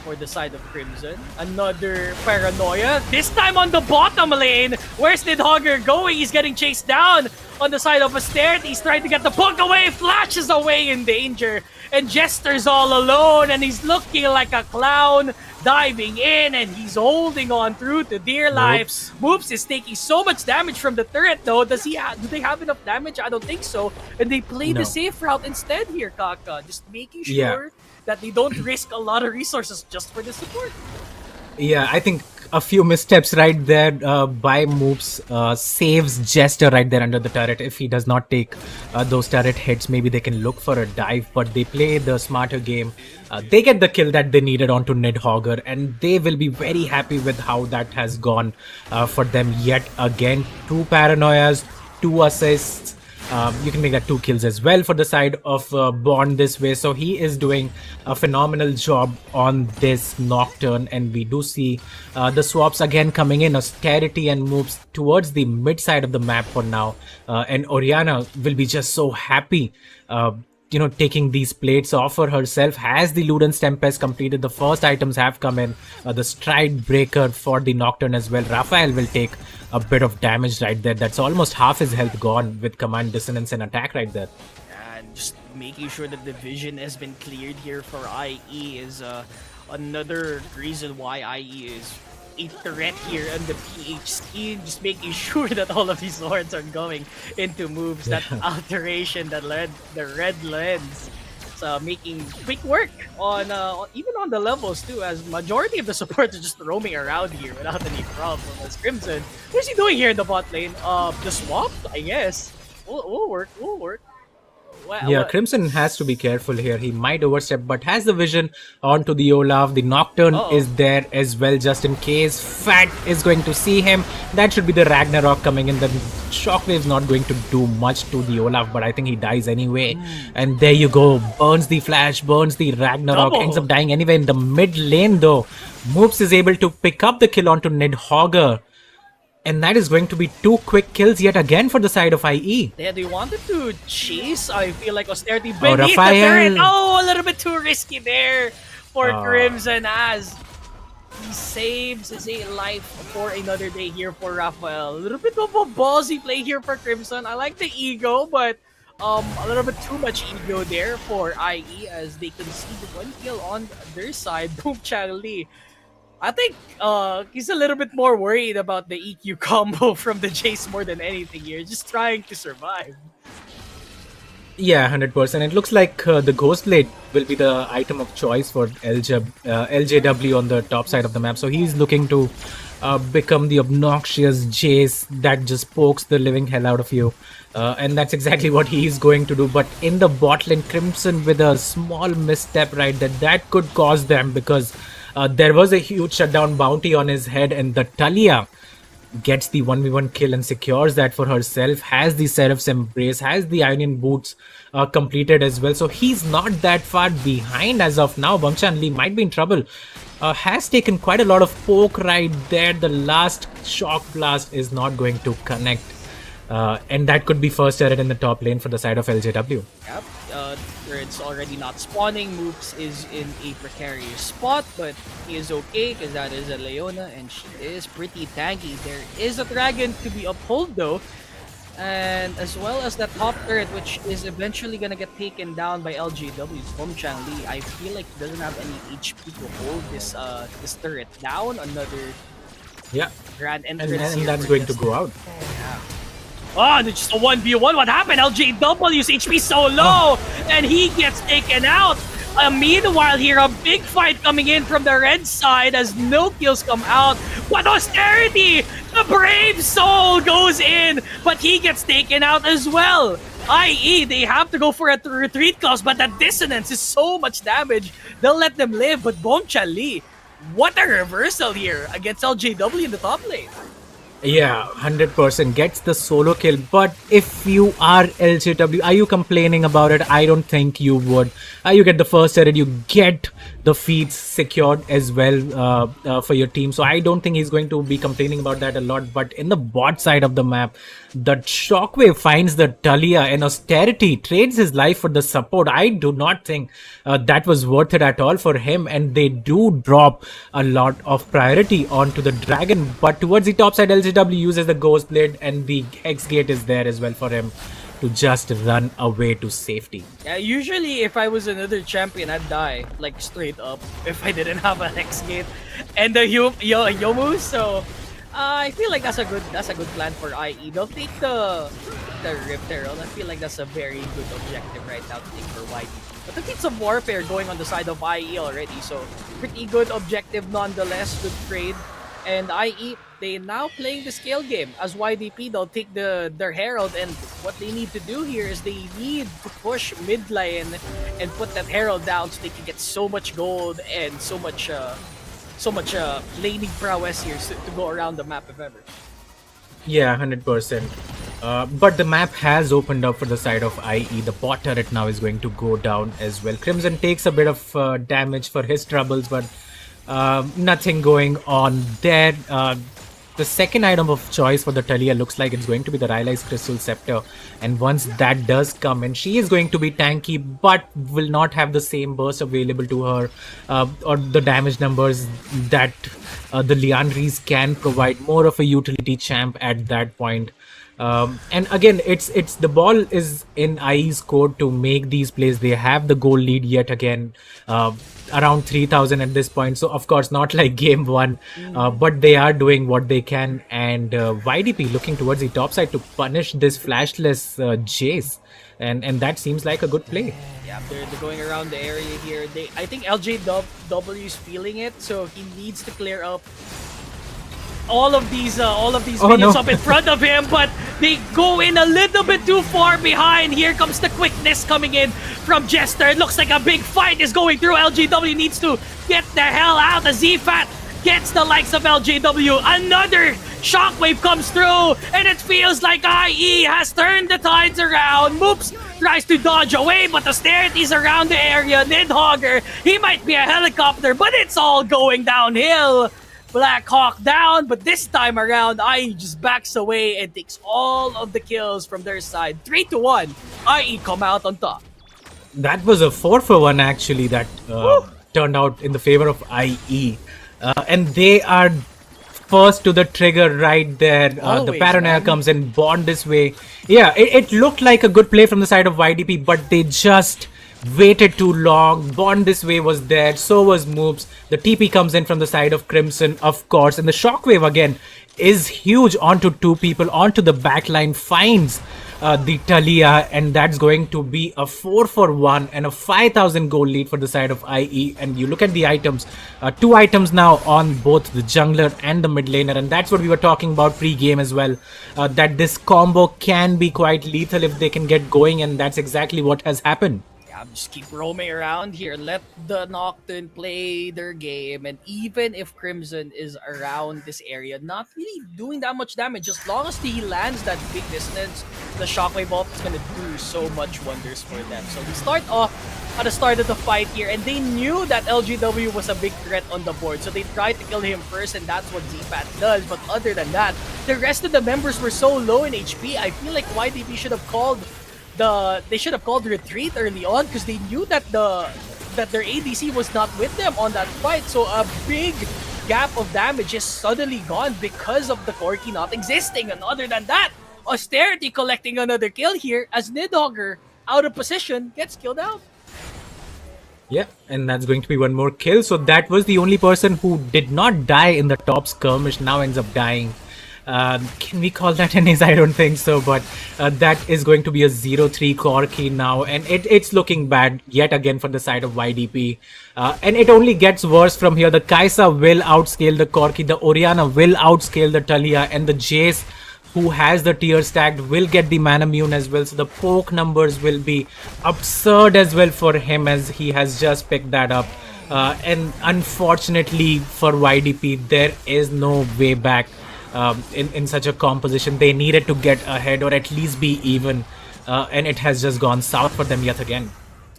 for the side of Crimson. Another paranoia, this time on the bottom lane. Where's Nidhogger going? He's getting chased down on the side of a stair. He's trying to get the puck away, flashes away in danger, and Jester's all alone, and he's looking like a clown, diving in, and he's holding on through to dear life. Moops is taking so much damage from the turret though. Do they have enough damage? I don't think so. And they play the safe route instead here, Kaka. Just making sure that they don't risk a lot of resources just for the support. Yeah, I think a few missteps right there by Moops saves Jester right there under the turret. If he does not take those turret hits, maybe they can look for a dive, but they play the smarter game. They get the kill that they needed onto Nidhogger, and they will be very happy with how that has gone for them yet again. 2 paranoias, 2 assists. You can make that 2 kills as well for the side of Bond This Way. So he is doing a phenomenal job on this Nocturne, and we do see the swaps again coming in. Austerity and moves towards the mid side of the map for now, and Orianna will be just so happy taking these plates off for herself. Has the Luden's Tempest completed? The first items have come in. The Stride Breaker for the Nocturne as well. Raphael will take a bit of damage right there. That's almost half his health gone with Command Dissonance and Attack right there. And just making sure that the vision has been cleared here for IE is another reason why IE is a threat here on the PH scheme. Just making sure that all of these lords are going into moves. That alteration, that the red lens, making quick work on even on the levels too, as majority of the supports are just roaming around here without any problem. As Crimson, what's he doing here in the bot lane? The swap, I guess. Will work. Yeah, Crimson has to be careful here. He might overstep, but has the vision onto the Olaf. The Nocturne is there as well, just in case. Fat is going to see him. That should be the Ragnarok coming in. The Shockwave's not going to do much to the Olaf, but I think he dies anyway. And there you go. Burns the Flash, burns the Ragnarok. Ends up dying anyway in the mid lane, though. Moops is able to pick up the kill onto Nidhogger. And that is going to be 2 quick kills yet again for the side of IE. Yeah, they wanted to chase. I feel like Austerity Oh, beneath the turret. Raphael. Oh, a little bit too risky there for Crimson as he saves his life for another day here for Raphael. A little bit of a ballsy play here for Crimson. I like the ego, but a little bit too much ego there for IE as they conceded 1 kill on their side. Boom Charlie. I think he's a little bit more worried about the EQ combo from the Jace more than anything here. Just trying to survive. Yeah, 100%. It looks like the Ghost Blade will be the item of choice for LJW on the top side of the map. So he's looking to become the obnoxious Jace that just pokes the living hell out of you. And that's exactly what he's going to do. But in the bot lane, Crimson with a small misstep right there, that could cause them because there was a huge shutdown bounty on his head, and the Talia gets the 1v1 kill and secures that for herself, has the Seraph's Embrace, has the Iron Boots completed as well. So he's not that far behind as of now. Bumchan Lee might be in trouble. Has taken quite a lot of poke right there. The last Shock Blast is not going to connect. And that could be first turret in the top lane for the side of LJW. Yep, turret's already not spawning. Moops is in a precarious spot, but he is okay because that is a Leona and she is pretty tanky. There is a dragon to be uphold though, and as well as that top turret, which is eventually gonna get taken down by LJW's Bumchan Lee. I feel like he doesn't have any HP to hold this this turret down. Another grand entrance and that's going to go out. Yeah. Oh, just a 1v1. What happened? LJW's HP so low, and he gets taken out. Meanwhile, here, a big fight coming in from the red side as no kills come out. But Austerity, the brave soul, goes in, but he gets taken out as well. IE, they have to go for a retreat clause, but that dissonance is so much damage. They'll let them live, but Bumchan Lee, what a reversal here against LJW in the top lane. Yeah, 100% gets the solo kill. But if you are LJW, are you complaining about it? I don't think you would. You get the first turret, you get the feats secured as well for your team. So I don't think he's going to be complaining about that a lot. But in the bot side of the map, the Shockwave finds the Talia and Austerity trades his life for the support. I do not think that was worth it at all for him. And they do drop a lot of priority onto the Dragon. But towards the top side, LJW uses the Ghost Blade and the Hex Gate is there as well for him to just run away to safety. Yeah, usually if I was another champion, I'd die like straight up if I didn't have a Hex Gate and the Yomu. So I feel like that's a good plan for IE. They'll take the Rift Herald. I feel like that's a very good objective right now to take for YD. But the Gates of Warfare going on the side of IE already, so pretty good objective nonetheless. Good trade. And IE, they now playing the scale game. As YDP, they'll take their Herald, and what they need to do here is they need to push mid lane and put that Herald down so they can get so much gold and so much laning prowess here to go around the map if ever. Yeah, 100%. But the map has opened up for the side of IE. The bot turret now is going to go down as well. Crimson takes a bit of damage for his troubles, but nothing going on there. The second item of choice for the Talia looks like it's going to be the Rylai's Crystal Scepter. And once that does come in, she is going to be tanky, but will not have the same burst available to her or the damage numbers that the Liandry's can provide. More of a utility champ at that point. And again, it's the ball is in IE's court to make these plays. They have the goal lead yet again, around 3,000 at this point. So of course not like game one, but they are doing what they can. And YDP looking towards the top side to punish this flashless Jace, and that seems like a good play. Yeah, they're going around the area here. I think LJW is feeling it, so he needs to clear up. all of these Oh, minions no. up in front of him, but they go in a little bit too far behind. Here comes the quickness coming in from Jester. It looks like a big fight is going through. LGW needs to get the hell out. The Z-Fat gets the likes of LJW. Another shockwave comes through, and it feels like IE has turned the tides around. Moops tries to dodge away, but austerity's around the area. Nidhogger, he might be a helicopter, but it's all going downhill. Black Hawk down, but this time around, IE just backs away and takes all of the kills from their side. 3-1, IE come out on top. That was a 4-for-1 actually that turned out in the favor of IE. And they are first to the trigger right there. The Always, paranoia man. comes in, Bond this way. Yeah, it looked like a good play from the side of YDP, but they just waited too long. Bond this way was there, so was Moops. The TP comes in from the side of Crimson, of course, and the shockwave again is huge onto two people, onto the backline, finds the Talia, and that's going to be a 4-for-1 and a 5,000 gold lead for the side of IE. And you look at the items, 2 items now on both the jungler and the mid laner, and that's what we were talking about pre-game as well, that this combo can be quite lethal if they can get going, and that's exactly what has happened. Just keep roaming around here. Let the Nocturne play their game. And even if Crimson is around this area, not really doing that much damage, as long as he lands that big distance, the Shockwave ult is going to do so much wonders for them. So we start off at the start of the fight here, and they knew that LGW was a big threat on the board, so they tried to kill him first, and that's what Z-Pat does. But other than that, the rest of the members were so low in HP. I feel like YDP should have called retreat early on, because they knew that their ADC was not with them on that fight. So a big gap of damage is suddenly gone because of the Corki not existing. And other than that, Austerity collecting another kill here as Nidhogger, out of position, gets killed out. Yeah, and that's going to be one more kill. So that was the only person who did not die in the top skirmish, now ends up dying. Can we call that an ace? I don't think so, but that is going to be a 0-3 Corki now, and it's looking bad yet again for the side of YDP. And it only gets worse from here. The Kaisa will outscale the Corki, the Orianna will outscale the Talia, and the Jace, who has the tier stacked, will get the Manamune as well. So the poke numbers will be absurd as well for him, as he has just picked that up. And unfortunately for YDP, there is no way back. In such a composition. They needed to get ahead or at least be even, and it has just gone south for them yet again.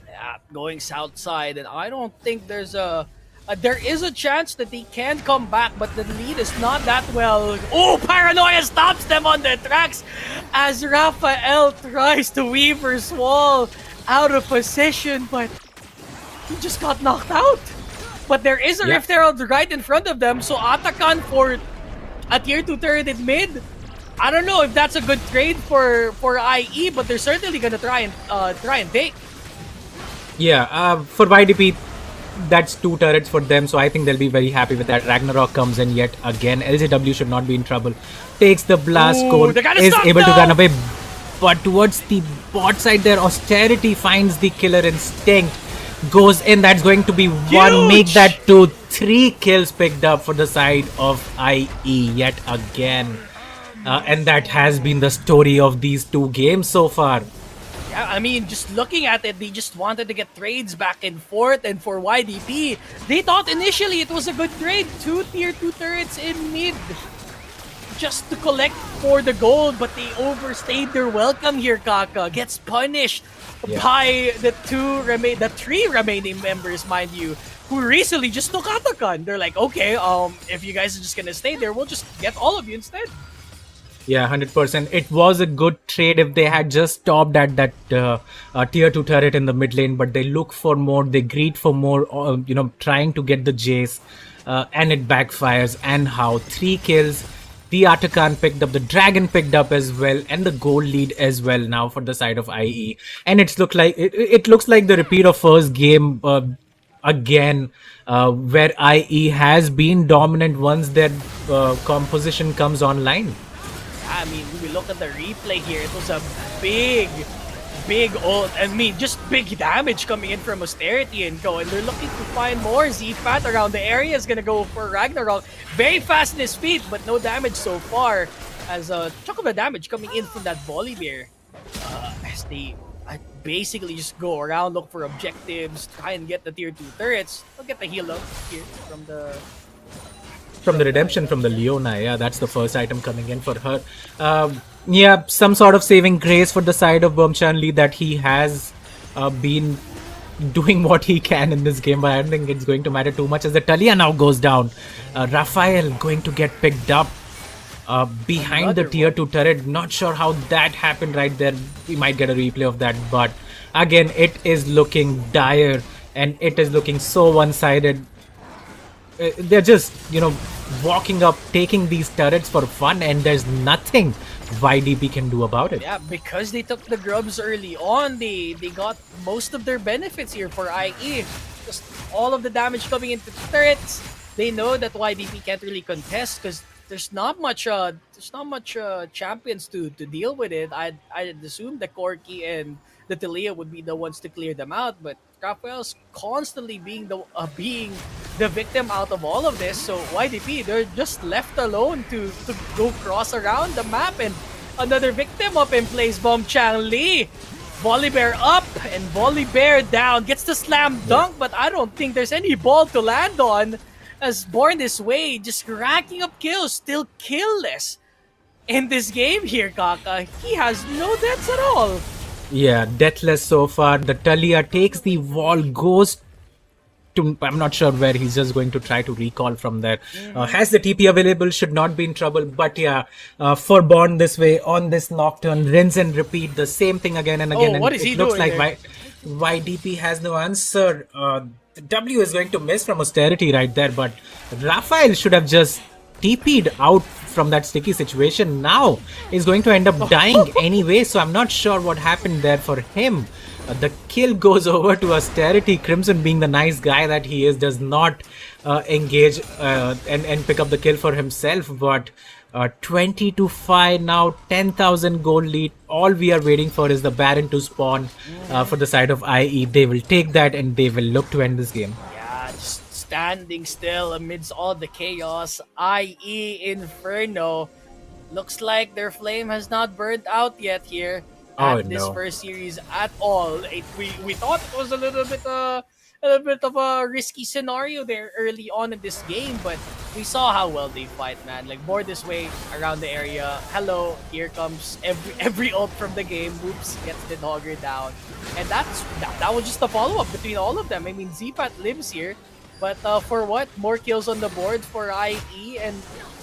Yeah, going south side, and I don't think there is a chance that they can come back, but the lead is not that well. Oh, Paranoia stops them on their tracks as Raphael tries to Weaver's Wall out of position, but he just got knocked out. But there is a Rift Herald right in front of them, so Atakan for a tier 2 turret in mid. I don't know if that's a good trade for IE, but they're certainly gonna try and take. Yeah, for YDP, that's 2 turrets for them, so I think they'll be very happy with that. Ragnarok comes in yet again. LJW should not be in trouble. Takes the blast cone, is able to run away, but towards the bot side there, Austerity finds the killer instinct, goes in. That's going to be one, make that 2, 3 kills picked up for the side of IE yet again. And that has been the story of these 2 games so far. Yeah, I mean, just looking at it, they just wanted to get trades back and forth, and for YDP, they thought initially it was a good trade. 2 tier 2 turrets in mid just to collect for the gold, but they overstayed their welcome here. Kaka gets punished by the 3 remaining members, mind you, who recently just took Atakan. They're like, okay, if you guys are just gonna stay there, we'll just get all of you instead. Yeah, 100%. It was a good trade if they had just stopped at that tier 2 turret in the mid lane, but they look for more, they greed for more, trying to get the Jace, and it backfires. And how 3 kills, the Atakan picked up, the Dragon picked up as well, and the gold lead as well now for the side of IE. And it looks like the repeat of first game again, where IE has been dominant once their composition comes online. I mean, we look at the replay here. It was a big big ult. I mean, just big damage coming in from Austerity and Co. And they're looking to find more. Zfat around the area is gonna go for Ragnarok. Very fast in his feet, but no damage so far. As a chunk of the damage coming in from that Volibear. As they basically just go around, look for objectives, try and get the tier 2 turrets. They'll get the heal up here from the redemption from the Leona. Yeah, that's the first item coming in for her. Yeah, some sort of saving grace for the side of Bomchanli that he has been doing what he can in this game, but I don't think it's going to matter too much as the Talia now goes down. Raphael going to get picked up behind the tier 2 turret. Not sure how that happened right there. We might get a replay of that, but again, it is looking dire and it is looking so one-sided. They're just, walking up, taking these turrets for fun, and there's nothing YDP can do about it. Yeah, because they took the grubs early on, they got most of their benefits here for IE. Just all of the damage coming into the turrets. They know that YDP can't really contest because there's not much champions to deal with it. I'd assume the Corki and the Talia would be the ones to clear them out, but Raphael's constantly being the victim out of all of this. So YDP, they're just left alone to go cross around the map, and another victim up in place, Bomchanli. Volibear up and Volibear down. Gets the slam dunk, but I don't think there's any ball to land on. As Born This Way, just racking up kills, still killless in this game here, Kaka. He has no deaths at all. Yeah, deathless so far. The Talia takes the wall, goes to, I'm not sure where, he's just going to try to recall from there. Has the TP available, should not be in trouble, but yeah, for Born This Way on this Nocturne, rinse and repeat the same thing again and again. What is he doing? Looks like YDP has no answer. The W is going to miss from Austerity right there, but Raphael should have just TP'd out from that sticky situation. Now he's going to end up dying anyway, so I'm not sure what happened there for him. The kill goes over to Austerity. Crimson, being the nice guy that he is, does not engage and pick up the kill for himself, but 20-5 now, 10,000 gold lead. All we are waiting for is the Baron to spawn for the side of IE. They will take that and they will look to end this game. Yeah, just standing still amidst all the chaos. IE Inferno. Looks like their flame has not burned out yet here at this first series at all. We thought it was a little bit of a risky scenario there early on in this game, but we saw how well they fight, man. Like, Born This Way around the area. Hello, here comes every ult from the game. Whoops, gets the dogger down. And that was just a follow-up between all of them. I mean, Zpat lives here, but for what? More kills on the board for IE, and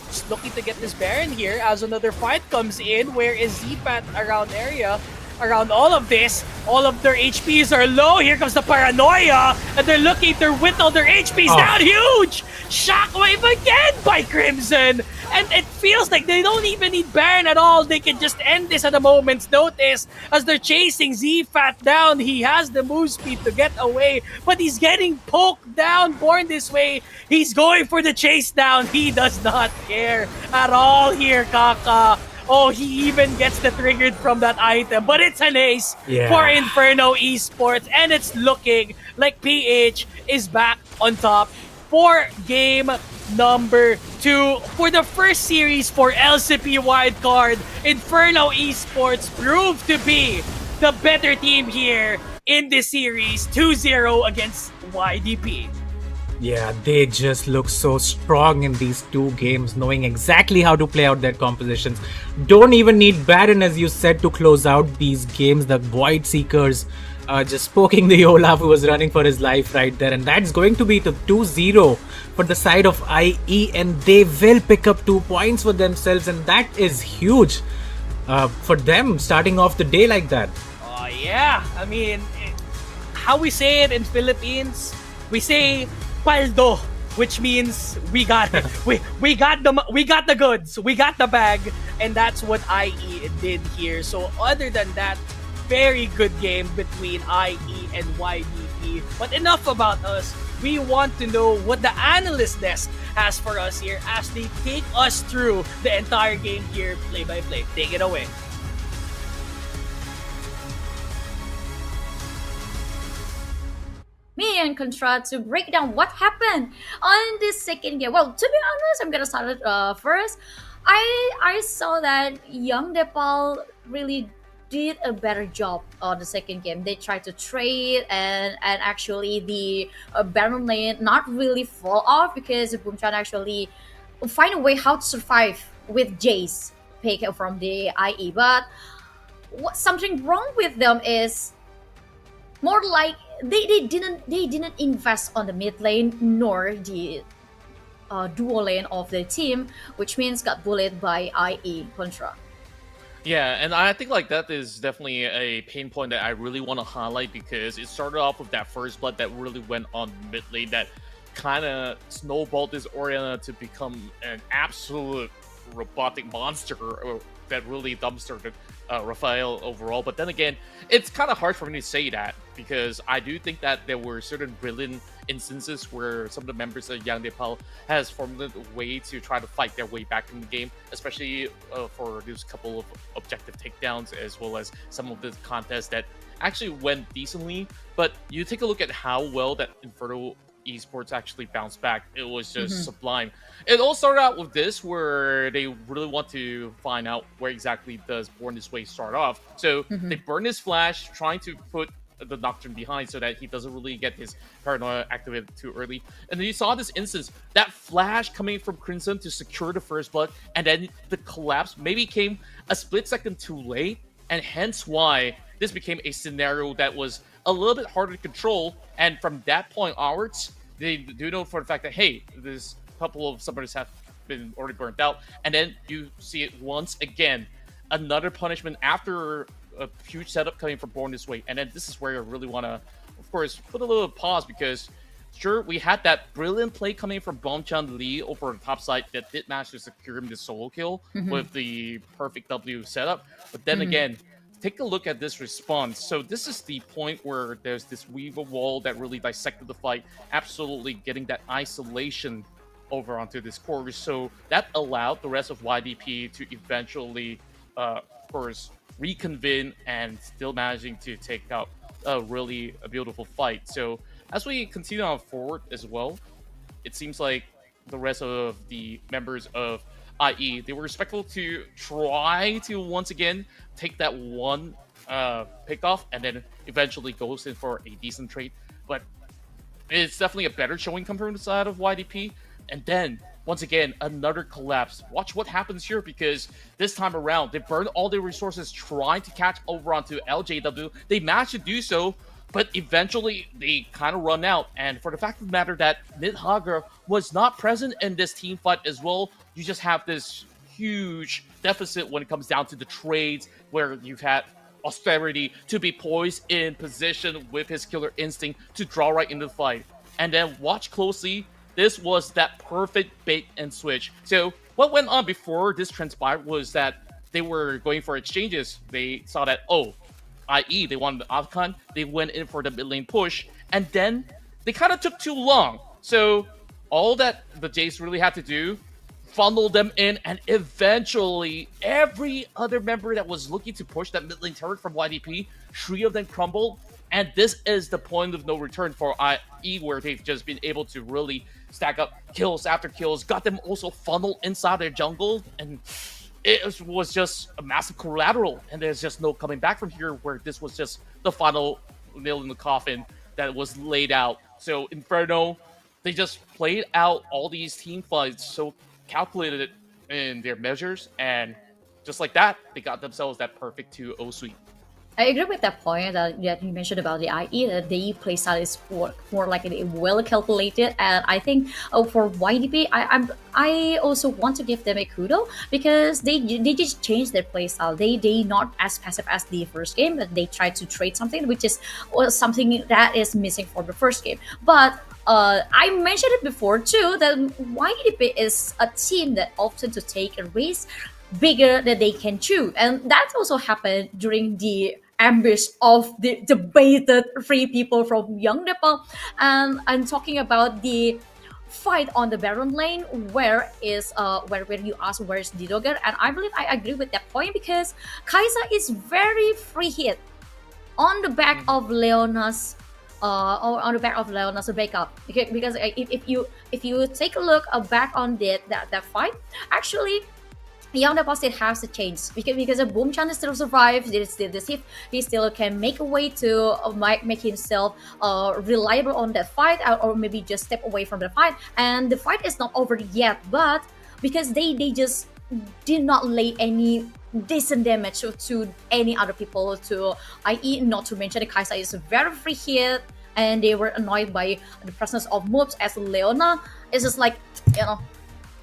just looking to get this Baron here as another fight comes in. Where is Zpat around area? Around all of this, all of their HPs are low. Here comes the Paranoia, and they're looking to whittle their HPs down. Huge shockwave again by Crimson, and it feels like they don't even need Baron at all. They can just end this at a moment's notice as they're chasing Zfat down. He has the move speed to get away, but he's getting poked down. Born This Way, he's going for the chase down. He does not care at all here, Kaka. Oh, he even gets the triggered from that item, but it's an ace for Inferno Esports, and it's looking like PH is back on top for game number 2 for the first series for LCP Wild Card. Inferno Esports proved to be the better team here in this series, 2-0 against YDP. Yeah, they just look so strong in these two games, knowing exactly how to play out their compositions. Don't even need Baron, as you said, to close out these games. The Void Seekers just poking the Olaf, who was running for his life right there. And that's going to be the 2-0 for the side of IE, and they will pick up 2 points for themselves, and that is huge for them starting off the day like that. Oh yeah, I mean, how we say it in Philippines, we say paldo, which means we got we got the goods, we got the bag, and that's what IE did here. So other than that, very good game between IE and YDP. But enough about us. We want to know what the analyst desk has for us here as they take us through the entire game here, play by play. Take it away. and Contra to break down what happened on this second game. Well, to be honest, I'm gonna start it first. I saw that young Dae Pal really did a better job on the second game. They tried to trade and actually the Baron lane not really fall off because Boomchan actually find a way how to survive with Jace pick from the IE. But what something wrong with them is more like they didn't invest on the mid lane nor the dual lane of the team, which means got bullied by IE Contra. Yeah, and I think like that is definitely a pain point that I really want to highlight because it started off with that first blood that really went on mid lane that kind of snowballed this Oriana to become an absolute robotic monster that really dumpstered Raphael overall. But then again, it's kind of hard for me to say that because I do think that there were certain brilliant instances where some of the members of Young Dae Pal has formed a way to try to fight their way back in the game, especially for those couple of objective takedowns as well as some of the contests that actually went decently. But you take a look at how well that Inferno Esports actually bounced back. It was just sublime. It all started out with this where they really want to find out where exactly does Born This Way start off. So they burn his flash, trying to put the Nocturne behind so that he doesn't really get his paranoia activated too early. And then you saw this instance, that flash coming from Crimson to secure the first blood, and then the collapse maybe came a split second too late, and hence why this became a scenario that was a little bit harder to control. And from that point onwards, they do know for the fact that, hey, this couple of submarines have been already burnt out. And then you see it once again, another punishment after a huge setup coming from Born This Way. And then this is where I really want to, of course, put a little pause because, sure, we had that brilliant play coming from Boomchan Lee over the top side that did manage to secure him the solo kill with the perfect W setup. But then again, take a look at this response. So this is the point where there's this Weaver wall that really dissected the fight, absolutely getting that isolation over onto this core. So that allowed the rest of YDP to eventually, of course, reconvene and still managing to take out a beautiful fight. So as we continue on forward as well, it seems like the rest of the members of IE, they were respectful to try to once again take that one pick off and then eventually goes in for a decent trade. But it's definitely a better showing coming from the side of YDP. And then once again, another collapse. Watch what happens here because this time around, they burned all their resources trying to catch over onto LJW. They managed to do so, but eventually they kind of run out. And for the fact of the matter that Nidhaga was not present in this team fight as well, you just have this huge deficit when it comes down to the trades where you've had Austerity to be poised in position with his killer instinct to draw right into the fight. And then watch closely, this was that perfect bait and switch. So what went on before this transpired was that they were going for exchanges. They saw that, oh, i.e. they wanted the outcon, they went in for the mid lane push, and then they kind of took too long. So all that the Jace really had to do, funnel them in, and eventually every other member that was looking to push that mid lane turret from YDP, 3 of them crumbled, and this is the point of no return for IE, where they've just been able to really stack up kills after kills, got them also funneled inside their jungle, and it was just a massive collateral, and there's just no coming back from here, where this was just the final nail in the coffin that was laid out. So Inferno, they just played out all these team fights so calculated in their measures, and just like that, they got themselves that perfect 2-0 sweep. I agree with that point that you mentioned about the IE, that the playstyle is more like well calculated, and I think for YDP, I also want to give them a kudo because they just changed their playstyle. They not as passive as the first game, but they tried to trade something, which is something that is missing from the first game. But I mentioned it before too that YDP is a team that often to take a risk bigger than they can chew, and that also happened during the ambush of the debated 3 people from Young Dae Pal. And I'm talking about the fight on the Baron lane, where you ask where is Didogar, and I believe I agree with that point because Kaisa is very free hit on the back of Leona's on the back of Leona's breakup. Because if you take a look back on that fight, actually Young Dae Pal still has to change because of Boom Chan still survives. He still can make a way to make himself reliable on that fight, or maybe just step away from the fight. And the fight is not over yet, but because they just did not lay any decent damage to any other people, to i.e. not to mention the Kaisa is very free hit, and they were annoyed by the presence of moves as Leona. It's just like,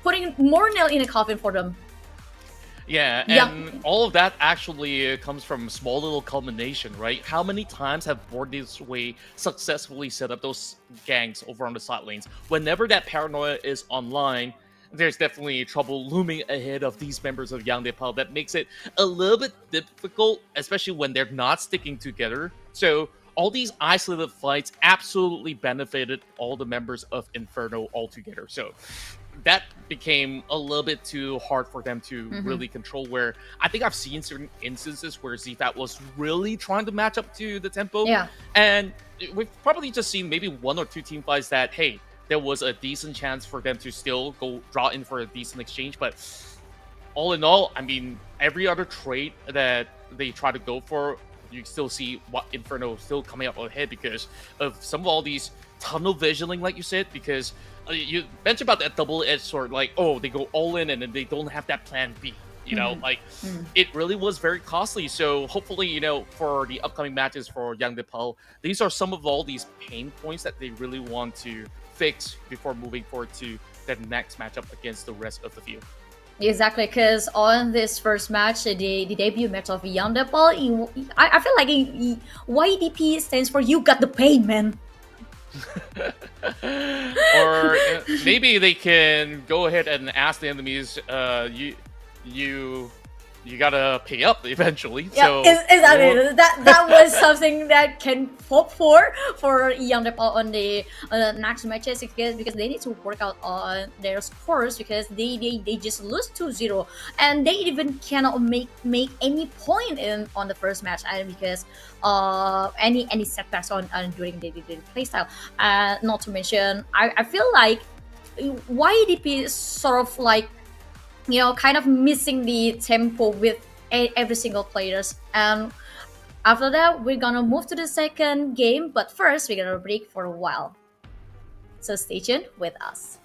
putting more nail in a coffin for them. Yeah, and all of that actually comes from a small little culmination, right? How many times have Board This Way successfully set up those gangs over on the side lanes? Whenever that paranoia is online, there's definitely trouble looming ahead of these members of Young Dae Pal that makes it a little bit difficult, especially when they're not sticking together. So all these isolated fights absolutely benefited all the members of Inferno altogether. So that became a little bit too hard for them to really control, where I think I've seen certain instances where ZFAT was really trying to match up to the tempo. Yeah. And we've probably just seen maybe 1 or 2 team fights that, hey, there was a decent chance for them to still go draw in for a decent exchange. But all in all, I mean, every other trade that they try to go for, you still see what Inferno still coming up ahead because of some of all these tunnel visioning, like you said, because you mentioned about that double-edged sword, like, oh, they go all in and then they don't have that plan B. It really was very costly. So hopefully, for the upcoming matches for Young Dae Pal, these are some of all these pain points that they really want to fix before moving forward to the next matchup against the rest of the field. Exactly, because on this first match, the debut match of Young Dae Pal, I feel like YDP stands for "You Got the Pain, Man." Or maybe they can go ahead and ask the enemies, you gotta pay up eventually. Yeah, so exactly. That was something that can hope for Young Dae Pal on the next matches, because they need to work out on their scores, because they just lose 2-0 and they even cannot make any point on the first match, and because any setbacks on during the playstyle. Not to mention, I feel like YDP is sort of like, kind of missing the tempo with every single players. And after that, we're gonna move to the second game, but first we're gonna break for a while. So stay tuned with us.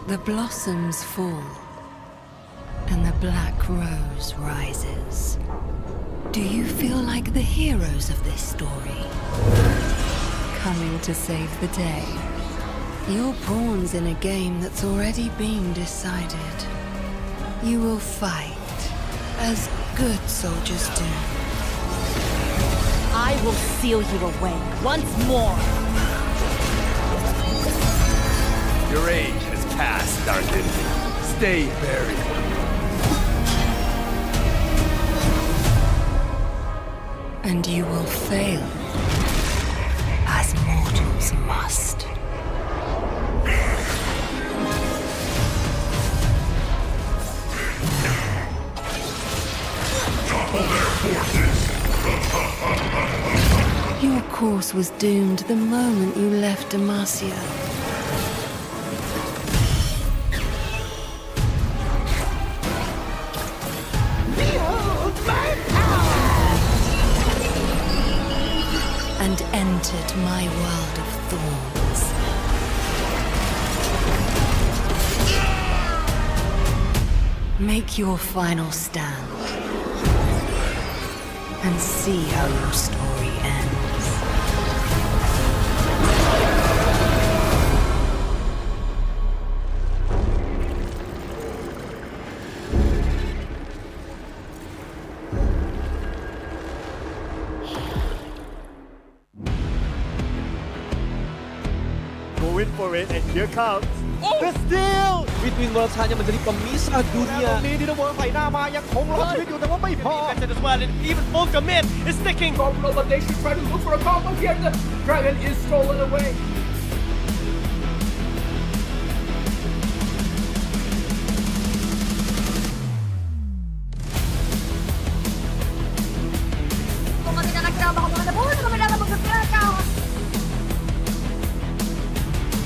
The blossoms fall, and the black rose rises. Do you feel like the heroes of this story? Coming to save the day. You're pawns in a game that's already been decided. You will fight, as good soldiers do. I will seal you away once more. Your age has passed, Dark Enemy. Stay buried. And you will fail, as mortals must. Your course was doomed the moment you left Demacia. And entered my world of thorns. Make your final stand and see how your story ends. Going for it, and here comes the steal between World Chan yang menjadi pemisah dunia. นี้ที่เวิร์ไฟหน้ามายังคงรอดชีวิตอยู่แต่ว่าไม่พอ Defense as well, and even full commit is sticking. Terminal, but they should try to look for a combo here. The dragon is stolen away. Kung kami na nakirama ko mga labor, kami na magkakaka.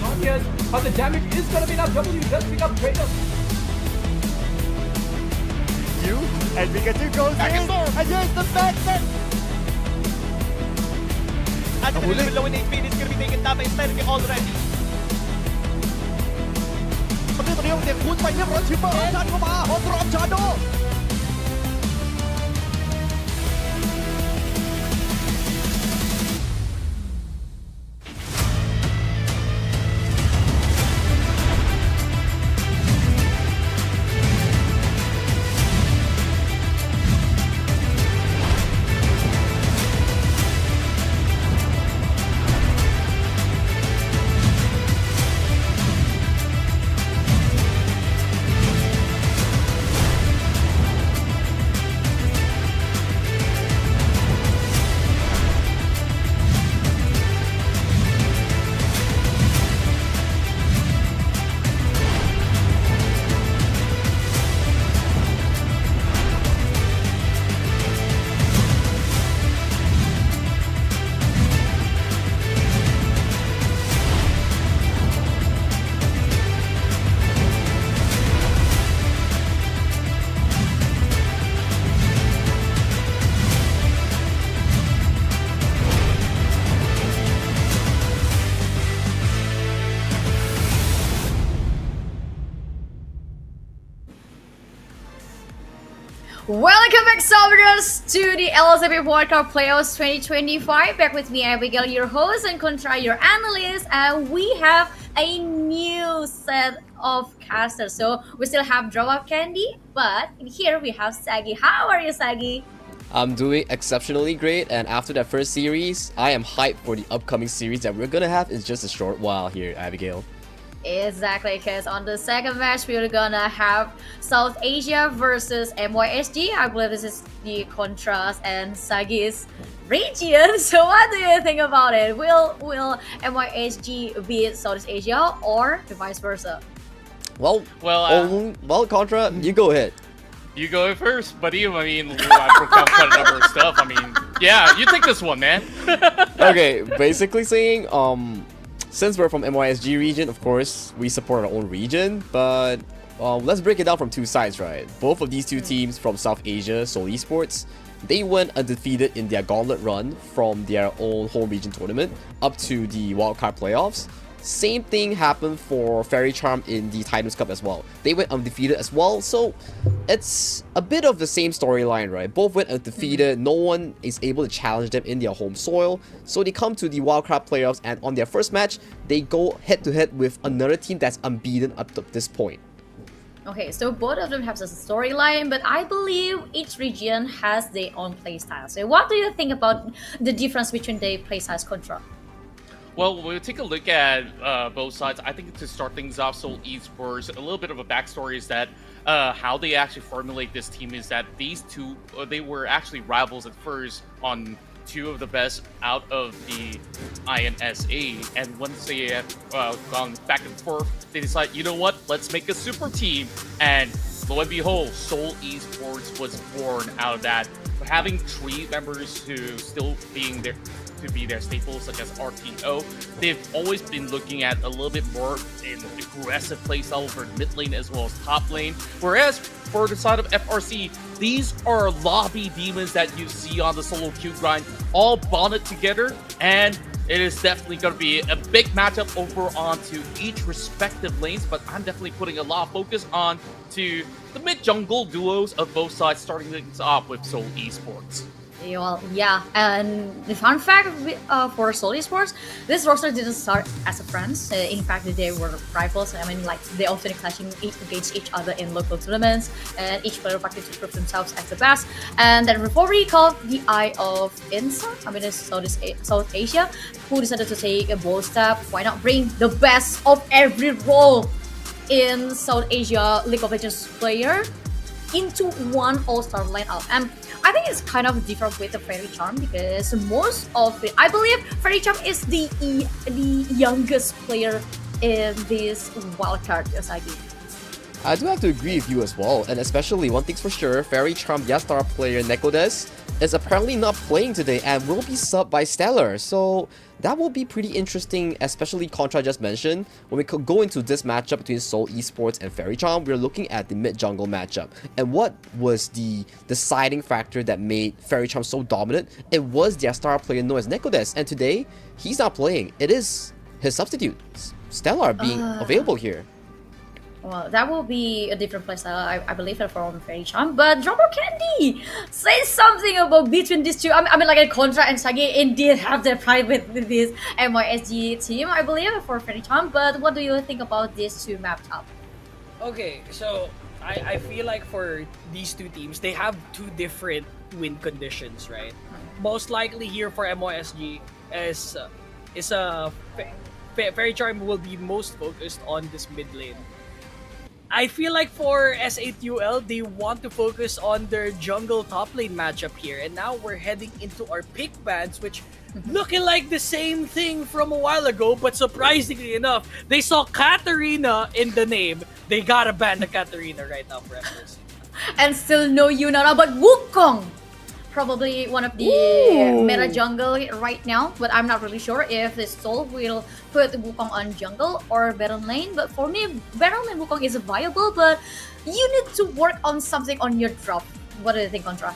Not yet, but the damage is gonna be enough. W does pick up Kratos. You and Pikachu goes in, and here's the back set. At the below in HP, it's gonna be taken down by Inferno already. ตอนนี้เด็กคูณไปเรียบร้อยชิปเปอร์ชันเข้ามาฮอตรอมชาโด Welcome back, Salvadors, to the LCP Wild Card Playoffs 2025. Back with me, Abigail, your host, and Contra, your analyst. And we have a new set of casters. So we still have Drop Up Candy, but here we have Saggy. How are you, Saggy? I'm doing exceptionally great, and after that first series, I am hyped for the upcoming series that we're gonna have in just a short while here, Abigail. Exactly, because on the second match, we're gonna have South Asia versus MYSG. I believe this is the Contrast and Sagi's region. So what do you think about it? Will MYSG beat Southeast Asia or vice versa? Well, Contra, you go ahead. You go first, buddy. I mean, I broke down quite a number of stuff. I mean, yeah, you take this one, man. Okay, basically saying, since we're from MYSG region, of course, we support our own region, but let's break it down from two sides, right? Both of these two teams from South Asia, Seoul Esports, they went undefeated in their gauntlet run from their own home region tournament up to the wildcard playoffs. Same thing happened for Faerie Charm in the Titans Cup as well. They went undefeated as well, so it's a bit of the same storyline, right? Both went undefeated, no one is able to challenge them in their home soil, so they come to the wildcard playoffs, and on their first match, they go head-to-head with another team that's unbeaten up to this point. Okay, so both of them have a storyline, but I believe each region has their own playstyle. So what do you think about the difference between the playstyles contra? Well, we'll take a look at both sides. I think to start things off, Seoul Esports, a little bit of a backstory is that how they actually formulate this team is that these two, they were actually rivals at first on two of the best out of the INSA. And once they have gone back and forth, they decide, you know what, let's make a super team. And lo and behold, Seoul Esports was born out of that. But having three members who still being there to be their staples, such as RTO, they've always been looking at a little bit more in aggressive playstyle for mid lane as well as top lane. Whereas for the side of FRC, these are lobby demons that you see on the solo queue grind, all bonded together, and it is definitely going to be a big matchup over onto each respective lanes, but I'm definitely putting a lot of focus on to the mid-jungle duos of both sides, starting things off with Seoul Esports. Well, yeah, and the fun fact for Seoul Esports, this roster didn't start as a friends. In fact, they were rivals. I mean, like, they often clashing against each other in local tournaments, and each player wanted to prove themselves as the best. And then before we called the Eye of INSA, I mean, it's South Asia, who decided to take a bold step. Why not bring the best of every role in South Asia League of Legends player into one all-star lineup? And I think it's kind of different with the Faerie Charm, because most of it, I believe Faerie Charm is the youngest player in this wildcard SID. I do have to agree with you as well, and especially one thing's for sure, Faerie Charm star player Nekodes is apparently not playing today and will be subbed by Stellar, so that will be pretty interesting, especially Contra just mentioned. When we could go into this matchup between Seoul Esports and Faerie Charm, we're looking at the mid-jungle matchup. And what was the deciding factor that made Faerie Charm so dominant? It was their star player known as Nekodes, and today, he's not playing. It is his substitute, Stellar, being available here. Well, that will be a different playstyle, I believe, from Faerie Charm. But Dropper Candy, say something about between these two. I mean, like, Contra and Sagi indeed have their pride with this MYSG team, I believe, for Faerie Charm. But what do you think about these two mapped up? Okay, so I feel like for these two teams, they have two different win conditions, right? Most likely here for MYSG is Faerie Charm will be most focused on this mid lane. I feel like for S8UL, they want to focus on their jungle top lane matchup here. And now we're heading into our pick bans, which looking like the same thing from a while ago, but surprisingly enough, they saw Katarina in the name. They gotta ban the Katarina right now for FRC. And still no Yunara, but Wukong! Probably one of the meta jungle right now, but I'm not really sure if the Soul will put Wukong on jungle or Baron lane. But for me, Baron lane Wukong is viable, but you need to work on something on your drop. What do you think, Contra?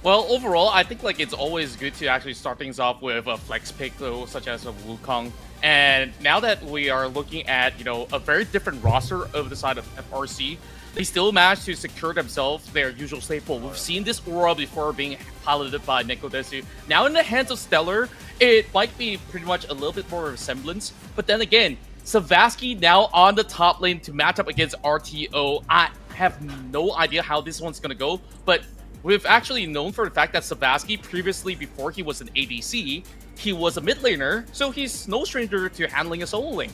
Well, overall, I think like it's always good to actually start things off with a flex pick, though, such as a Wukong. And now that we are looking at, you know, a very different roster of the side of FRC, they still managed to secure themselves their usual staple. We've seen this aura before being piloted by Nekodesu. Now in the hands of Stellar, it might be pretty much a little bit more of a semblance. But then again, Savasky now on the top lane to match up against RTO. I have no idea how this one's going to go, but we've actually known for the fact that Savasky previously, before he was an ADC, he was a mid laner, so he's no stranger to handling a solo lane.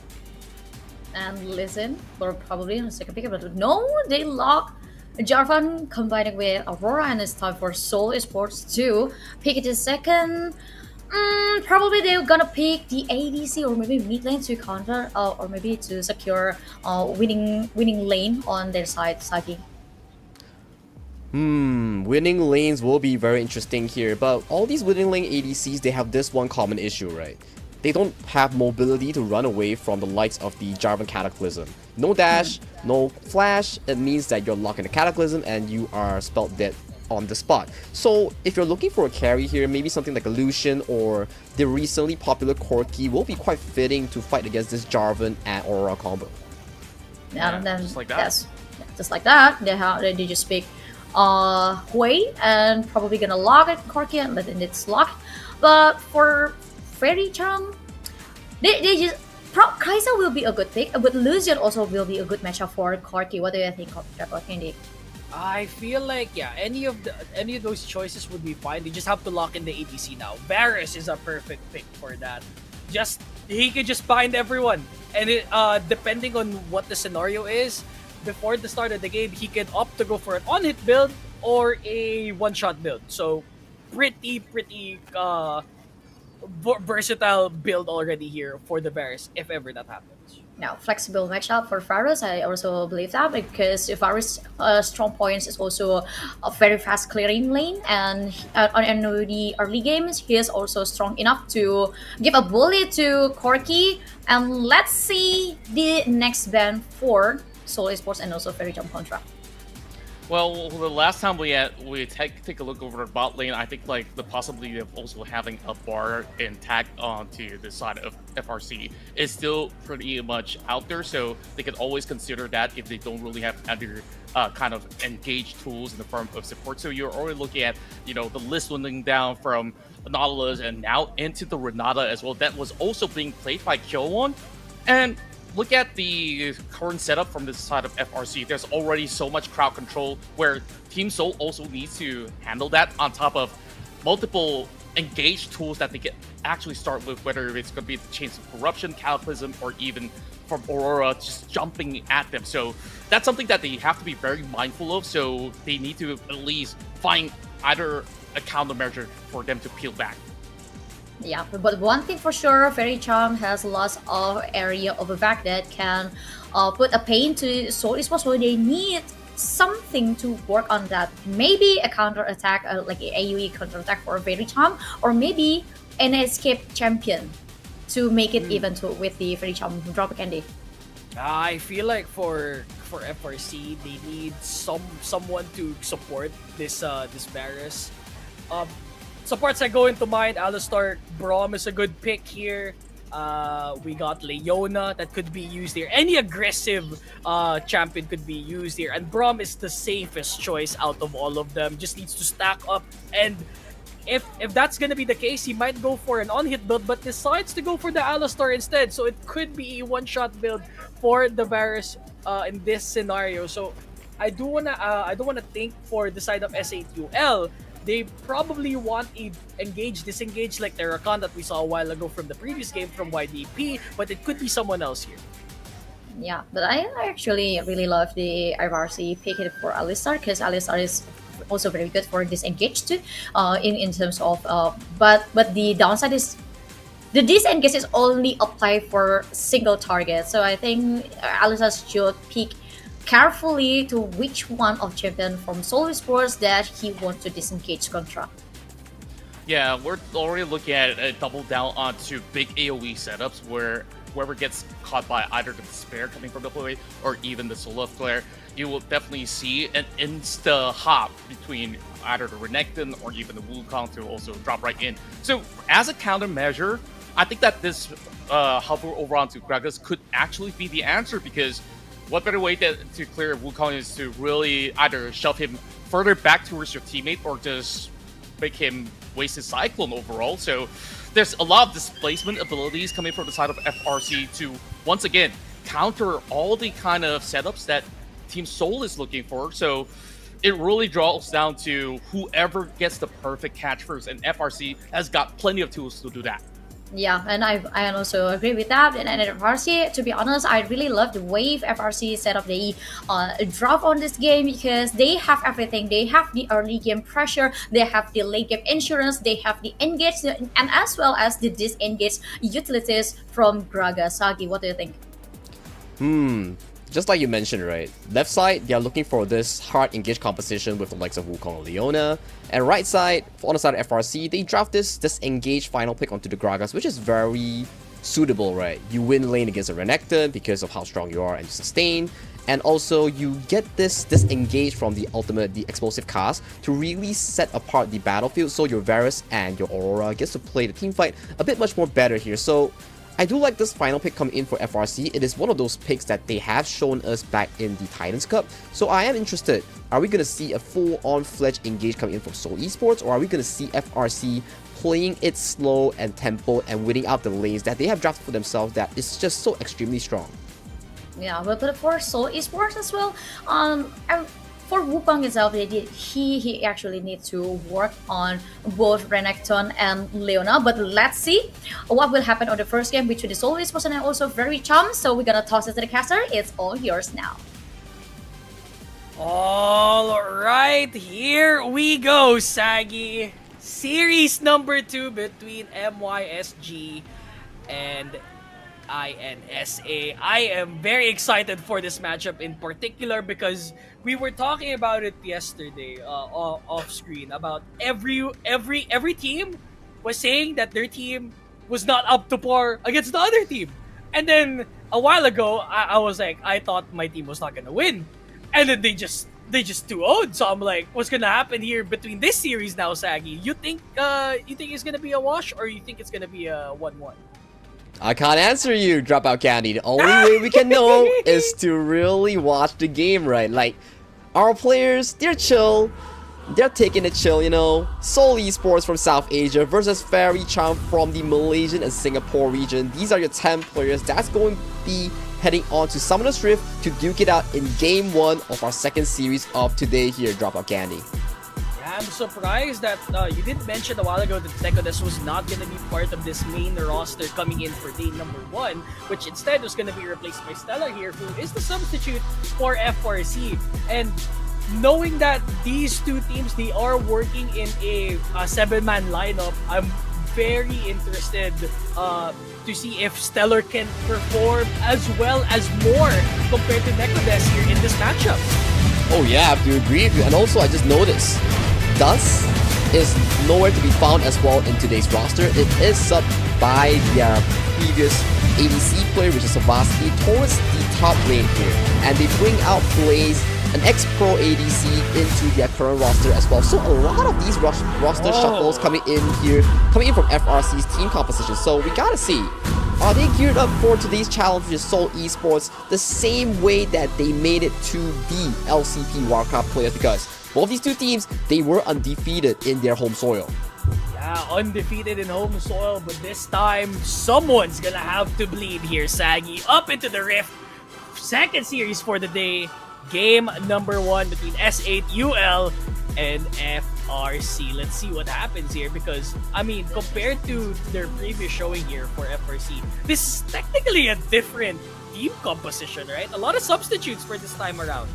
And listen, we're probably in the second pick, but no, they lock Jarvan combining with Aurora, and it's time for Seoul Esports to pick it in second. Probably they're gonna pick the ADC or maybe mid lane to counter, or maybe to secure winning lane on their side, Sagi. Winning lanes will be very interesting here, but all these winning lane ADCs, they have this one common issue, right? They don't have mobility to run away from the likes of the Jarvan Cataclysm. No dash, no flash, it means that you're locked in the Cataclysm and you are spelled dead on the spot. So if you're looking for a carry here, maybe something like a Lucian or the recently popular Corki will be quite fitting to fight against this Jarvan and Aurora combo. Yeah, and then just like that. Yes, just like that. They just pick Hui and probably gonna lock it Corki and let it's locked. But for Faerie Charm, they just Kai'Sa will be a good pick, but Lucian also will be a good matchup for Corki. What do you think of Candy? I feel like any of those choices would be fine. They just have to lock in the ADC now. Varus is a perfect pick for that. He could just bind everyone, and depending on what the scenario is, before the start of the game, he can opt to go for an on-hit build or a one-shot build. So pretty versatile build already here for the Varus, if ever that happens. Now, flexible matchup for Varus, I also believe that, because Varus' strong points is also a very fast clearing lane, and on the early games, he is also strong enough to give a bully to Corki. And let's see the next ban for Seoul Esports and also Faerie Charm Contra. Well, the last time we take a look over the bot lane, I think like the possibility of also having a bar and tag onto the side of FRC is still pretty much out there. So they can always consider that if they don't really have other kind of engaged tools in the form of support. So you're already looking at, you know, the list dwindling down from Nautilus and now into the Renata as well. That was also being played by Killone. And look at the current setup from this side of FRC. There's already so much crowd control where Team Seoul also needs to handle that on top of multiple engaged tools that they can actually start with, whether it's going to be the Chains of Corruption, Cataclysm, or even from Aurora just jumping at them. So that's something that they have to be very mindful of. So they need to at least find either a countermeasure for them to peel back. Yeah, but one thing for sure, Faerie Charm has lots of area of attack that can put a pain to Seoul Esports, so they need something to work on that. Maybe a counter attack, like an AoE counter attack for Faerie Charm, or maybe an escape champion to make it even with the Faerie Charm drop candy. I feel like for FRC, they need someone to support this Varus. Supports that go into mind, Alistar, Braum is a good pick here. We got Leona that could be used here. Any aggressive champion could be used here. And Braum is the safest choice out of all of them. Just needs to stack up. And if that's going to be the case, he might go for an on-hit build, but decides to go for the Alistar instead. So it could be a one-shot build for the Varus in this scenario. So I do wanna think for the side of S8UL, they probably want a disengage like the Rakan that we saw a while ago from the previous game from YDP, but it could be someone else here. Yeah, but I actually really love the FRC pick it for Alistar, because Alistar is also very good for disengage too. In terms of but the downside is the disengage is only applied for single target. So I think Alistar should pick carefully to which one of champion from Seoul Esports that he wants to disengage contra. Yeah, we're already looking at a double down onto big AoE setups where whoever gets caught by either the Despair coming from the way or even the Solar Flare, you will definitely see an insta hop between either the Renekton or even the Wukong to also drop right in. So as a countermeasure, I think that this hover over onto Gragas could actually be the answer, because what better way to clear Wukong is to really either shove him further back towards your teammate or just make him waste his Cyclone overall. So there's a lot of displacement abilities coming from the side of FRC to, once again, counter all the kind of setups that Team Seoul is looking for. So it really draws down to whoever gets the perfect catch first, and FRC has got plenty of tools to do that. Yeah, and I also agree with that. And FRC, to be honest, I really love the way FRC set up the drop on this game, because they have everything. They have the early game pressure, they have the late game insurance, they have the engage, and as well as the disengage utilities from Gragas. Sagi, what do you think? Just like you mentioned, right? Left side, they are looking for this hard engage composition with the likes of Wukong and Leona. And right side, on the side of FRC, they draft this engage final pick onto the Gragas, which is very suitable, right? You win lane against a Renekton because of how strong you are and you sustain. and also you get this disengage from the ultimate, the explosive cast, to really set apart the battlefield, so your Varus and your Aurora gets to play the team fight a bit much more better here. So I do like this final pick coming in for FRC. It is one of those picks that they have shown us back in the Titans Cup, so I am interested. Are we going to see a full-on fledged engage coming in from Seoul Esports, or are we going to see FRC playing it slow and tempo and winning out the lanes that they have drafted for themselves that is just so extremely strong? Yeah, but for Seoul Esports as well, for Wukong itself, he actually needs to work on both Renekton and Leona. But let's see what will happen on the first game between the Seoul Esports and also Faerie Charm. So we're gonna toss it to the caster. It's all yours now. All right, here we go, Saggy. Series number 2 between MYSG and INSA. I am very excited for this matchup in particular because we were talking about it yesterday off screen about every team was saying that their team was not up to par against the other team. And then a while ago, I was like, I thought my team was not gonna win, and then they just 2-0'd. So I'm like, what's gonna happen here between this series now, Saggy? You think it's gonna be a wash, or you think it's gonna be a 1-1? I can't answer you, Dropout Candy. The only way we can know is to really watch the game, right? Like, our players, they're chill. They're taking it chill, you know. Seoul Esports from South Asia versus Faerie Charm from the Malaysian and Singapore region. These are your 10 players that's going to be heading on to Summoner's Rift to duke it out in Game 1 of our second series of today here, Dropout Candy. I'm surprised that you did mention a while ago that Tekodes was not going to be part of this main roster coming in for day number 1, which instead was going to be replaced by Stella here, who is the substitute for FRC. And knowing that these two teams, they are working in a 7-man lineup, I'm very interested to see if Stellar can perform as well as more compared to Tekodes here in this matchup. Oh yeah, I have to agree with you. And also, I just noticed Dust is nowhere to be found as well in today's roster. It is subbed by their previous ADC player, which is Savasky, towards the top lane here. And they bring out Blaze, an ex-pro ADC, into their current roster as well. So a lot of these roster shuffles coming in from FRC's team composition. So we gotta see, are they geared up for today's challenge with Seoul Esports the same way that they made it to the LCP Wild Card Playoffs? Because both these two teams, they were undefeated in their home soil. Yeah, undefeated in home soil, but this time, someone's gonna have to bleed here, Saggy. Up into the Rift. Second series for the day. Game number 1 between S8 UL and FRC. Let's see what happens here because, I mean, compared to their previous showing here for FRC, this is technically a different team composition, right? A lot of substitutes for this time around.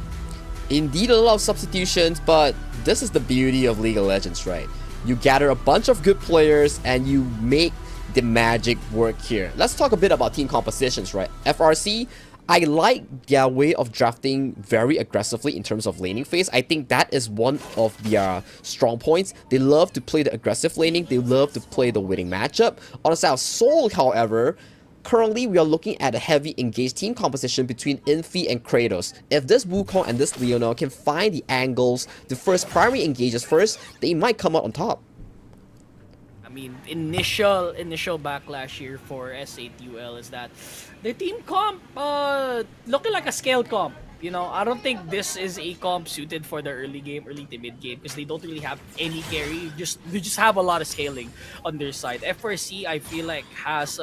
Indeed, a lot of substitutions, but this is the beauty of League of Legends, right? You gather a bunch of good players and you make the magic work here. Let's talk a bit about team compositions, right? FRC, I like their way of drafting very aggressively in terms of laning phase. I think that is one of their strong points. They love to play the aggressive laning. They love to play the winning matchup. On the side of Seoul, however, currently we are looking at a heavy engaged team composition between Infi and Kratos. If this Wukong and this Leona can find the angles, the first primary engages first, they might come out on top. I mean, initial backlash here for S8UL is that their team comp looking like a scaled comp. You know, I don't think this is a comp suited for the early to mid game because they don't really have any carry. They just have a lot of scaling on their side. FRC, I feel like has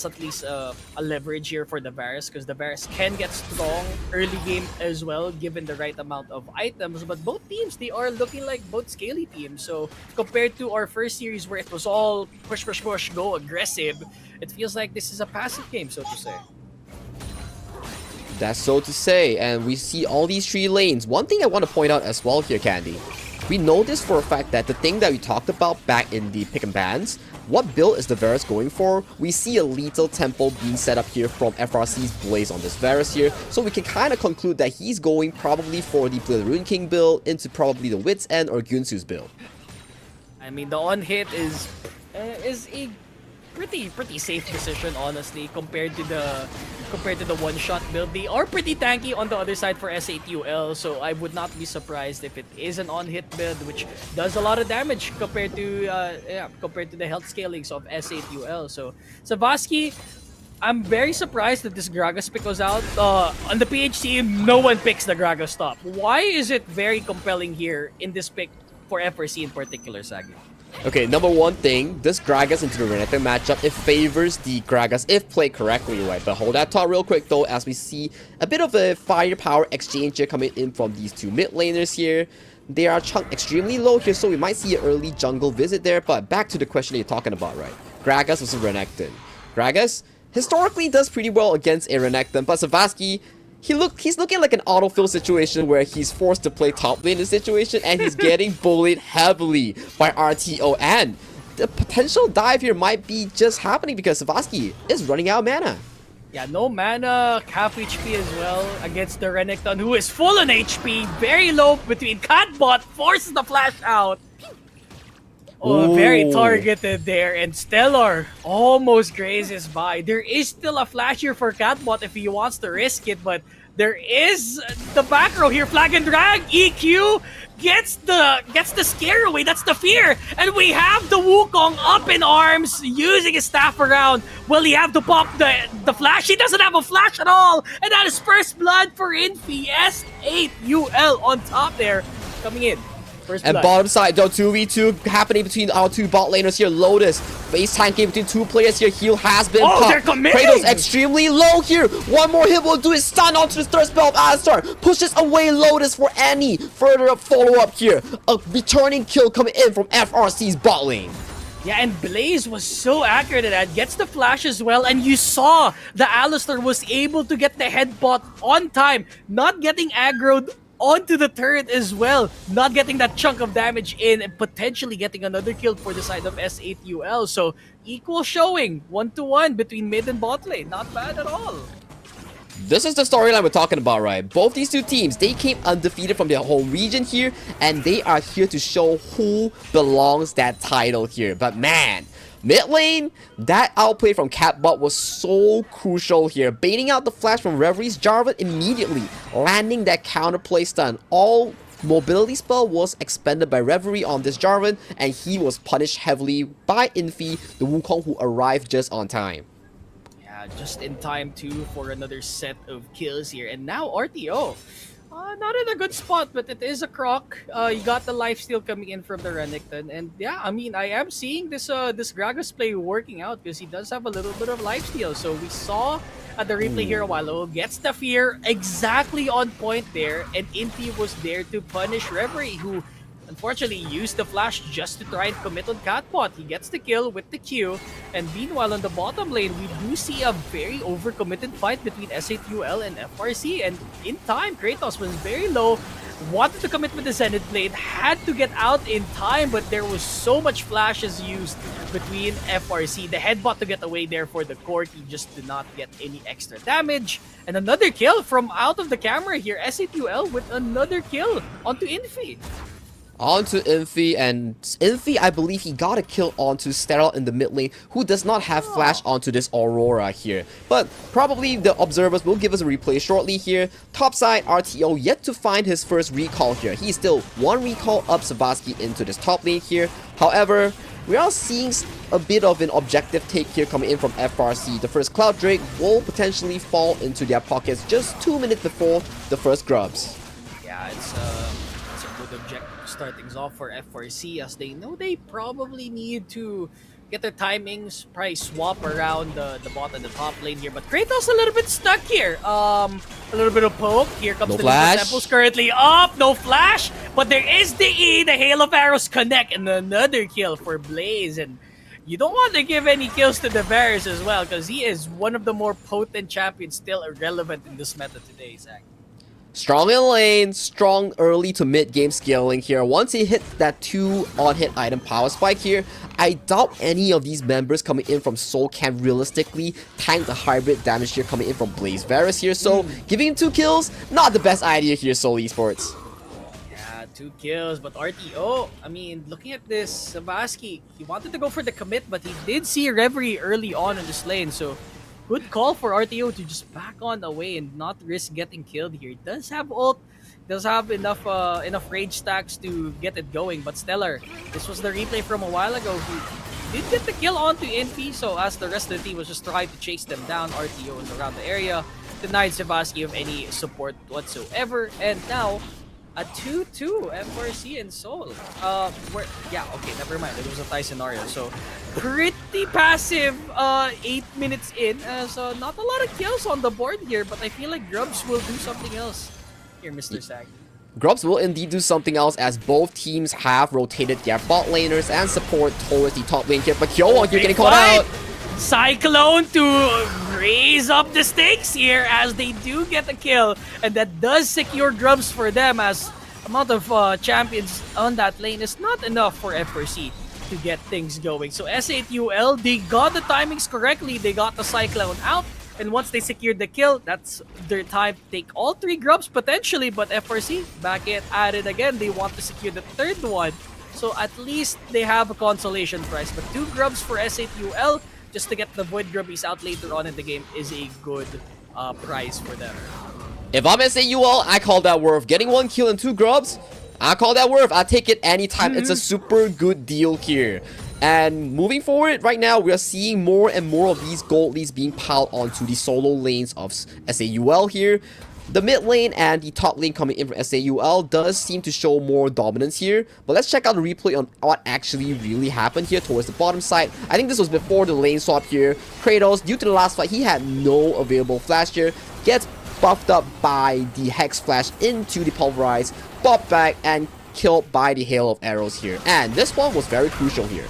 at least a leverage here for the Varus because the Varus can get strong early game as well given the right amount of items. But both teams, they are looking like both scaly teams. So compared to our first series where it was all push, go aggressive, it feels like this is a passive game, so to say. That's so to say, and we see all these 3 lanes. One thing I want to point out as well here, Candy. We know this for a fact that the thing that we talked about back in the pick and bans, what build is the Varus going for? We see a lethal tempo being set up here from FRC's Blaze on this Varus here, so we can kind of conclude that he's going probably for the Blade Rune King build into probably the Wit's End or Gunsu's build. I mean, the on hit is a pretty safe decision, honestly, compared to the one-shot build. They are pretty tanky on the other side for S8UL, so I would not be surprised if it is an on-hit build, which does a lot of damage compared to the health scalings of S8UL. So Savasky, I'm very surprised that this Gragas pick was out. On the PH team, no one picks the Gragas top. Why is it very compelling here in this pick for FRC in particular, Sagi? Okay, number one thing, this Gragas into the Renekton matchup, it favors the Gragas if played correctly, right? But hold that thought real quick though, as we see a bit of a firepower exchange here coming in from these two mid laners here. They are chunked extremely low here, so we might see an early jungle visit there. But back to the question you're talking about, right? Gragas versus Renekton. Gragas historically does pretty well against a Renekton, but Savasky, he's looking like an autofill situation where he's forced to play top lane in this situation, and he's getting bullied heavily by RTO, and the potential dive here might be just happening because Savasky is running out of mana. Yeah, no mana, half HP as well against the Renekton, who is full on HP, very low between Catbot, forces the flash out. Oh, very targeted there, and Stellar almost grazes by. There is still a flash here for Catbot if he wants to risk it, but there is the back row here. Flag and drag, EQ gets the scare away. That's the fear, and we have the Wukong up in arms, using his staff around. Will he have to pop the flash? He doesn't have a flash at all, and that is first blood for Infi. S8UL on top there, coming in. And bottom side, though, 2v2 happening between our two bot laners here. Lotus, face tanking between two players here. Heal has been popped. They're committing! Kratos extremely low here. One more hit will do it. Stun onto the third spell of Alistar. Pushes away Lotus for any further follow-up here. A returning kill coming in from FRC's bot lane. Yeah, and Blaze was so accurate at that. Gets the flash as well, and you saw the Alistar was able to get the headbutt on time. Not getting aggroed onto the turret as well, not getting that chunk of damage in, and potentially getting another kill for the side of S8UL. So equal showing, 1-1 between mid and bot lane. Not bad at all. This is the storyline we're talking about, right? Both these two teams, they came undefeated from their home region here, and they are here to show who belongs that title here. But man, mid lane, that outplay from Catbot was so crucial here. Baiting out the flash from Reverie's Jarvan immediately, landing that counterplay stun. All mobility spell was expended by Reverie on this Jarvan, and he was punished heavily by Infi, the Wukong, who arrived just on time. Yeah, just in time too for another set of kills here. And now RTO. Not in a good spot, but it is a croc. You got the lifesteal coming in from the Renekton, and yeah, I mean, I am seeing this Gragas play working out because he does have a little bit of lifesteal. So we saw at the replay here a while ago, gets the fear exactly on point there, and Inti was there to punish Reverie, who unfortunately used the flash just to try and commit on Catbot. He gets the kill with the Q, and meanwhile on the bottom lane, we do see a very overcommitted fight between S8UL and FRC, and in time, Kratos was very low, wanted to commit with the Zenith Blade, had to get out in time, but there was so much flashes used between FRC. The headbutt to get away there for the Corki just did not get any extra damage, and another kill from out of the camera here. S8UL with another kill onto Infi. Onto Infi, and Infi, I believe he got a kill onto Sterile in the mid lane, who does not have flash onto this Aurora here. But probably the observers will give us a replay shortly here. Top side, RTO yet to find his first recall here. He's still one recall up Savasky into this top lane here. However, we are seeing a bit of an objective take here coming in from FRC. The first Cloud Drake will potentially fall into their pockets just 2 minutes before the first grubs. Yeah, it's a good objective start things off for FRC, as they know they probably need to get their timings, probably swap around the bot and the top lane here. But Kratos a little bit stuck here. A little bit of poke. Here comes the temples currently up. No flash, but there is the E. The Hail of Arrows connect, and another kill for Blaze. And you don't want to give any kills to the Varus as well, because he is one of the more potent champions still irrelevant in this meta today, Zach. Strong in lane, strong early to mid game scaling here. Once he hits that 2 on-hit item power spike here, I doubt any of these members coming in from Soul can realistically tank the hybrid damage here coming in from Blaze Varus here. So giving him 2 kills, not the best idea here, Soul Esports. Yeah, 2 kills, but RTO, I mean, looking at this, Sabaski, he wanted to go for the commit, but he did see Reverie early on in this lane, so good call for RTO to just back on away and not risk getting killed here. He does have ult, does have enough rage stacks to get it going, but Stellar, this was the replay from a while ago. He did get the kill onto Infi, so as the rest of the team was just trying to chase them down, RTO is around the area, denied Sabaski of any support whatsoever, and now a 2-2 FRC and Seoul. Never mind. It was a tie scenario. So pretty passive 8 minutes in. So not a lot of kills on the board here, but I feel like Grubs will do something else here, Mr. Sag. Grubs will indeed do something else as both teams have rotated their bot laners and support towards the top lane here. But Kyo, you're getting caught out. Cyclone to raise up the stakes here as they do get a kill, and that does secure Grubs for them, as amount of champions on that lane is not enough for FRC to get things going. So S8UL, they got the timings correctly, they got the Cyclone out, and once they secured the kill, that's their time to take all 3 Grubs potentially, but FRC back at it again. They want to secure the 3rd one, so at least they have a consolation prize. But 2 Grubs for S8UL just to get the Void Grubbies out later on in the game is a good prize for them. If I'm SAUL, I call that worth. Getting 1 kill and 2 Grubs, I call that worth. I take it anytime. It's a super good deal here. And moving forward, right now, we are seeing more and more of these gold leads being piled onto the solo lanes of SAUL here. The mid lane and the top lane coming in from SAUL does seem to show more dominance here. But let's check out the replay on what actually really happened here towards the bottom side. I think this was before the lane swap here. Kratos, due to the last fight, he had no available flash here. Gets buffed up by the Hex Flash into the Pulverize, popped back, and killed by the hail of arrows here. And this one was very crucial here.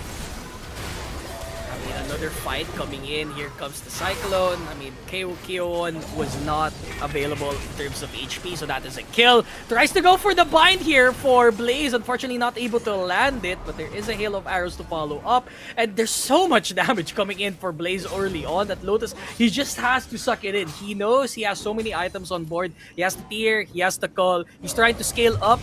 Another fight coming in. Here comes the Cyclone. I mean, Keowon was not available in terms of HP, so that is a kill. Tries to go for the bind here for Blaze. Unfortunately, not able to land it, but there is a hail of arrows to follow up. And there's so much damage coming in for Blaze early on that Lotus, he just has to suck it in. He knows he has so many items on board. He has the tier, he has the call. He's trying to scale up.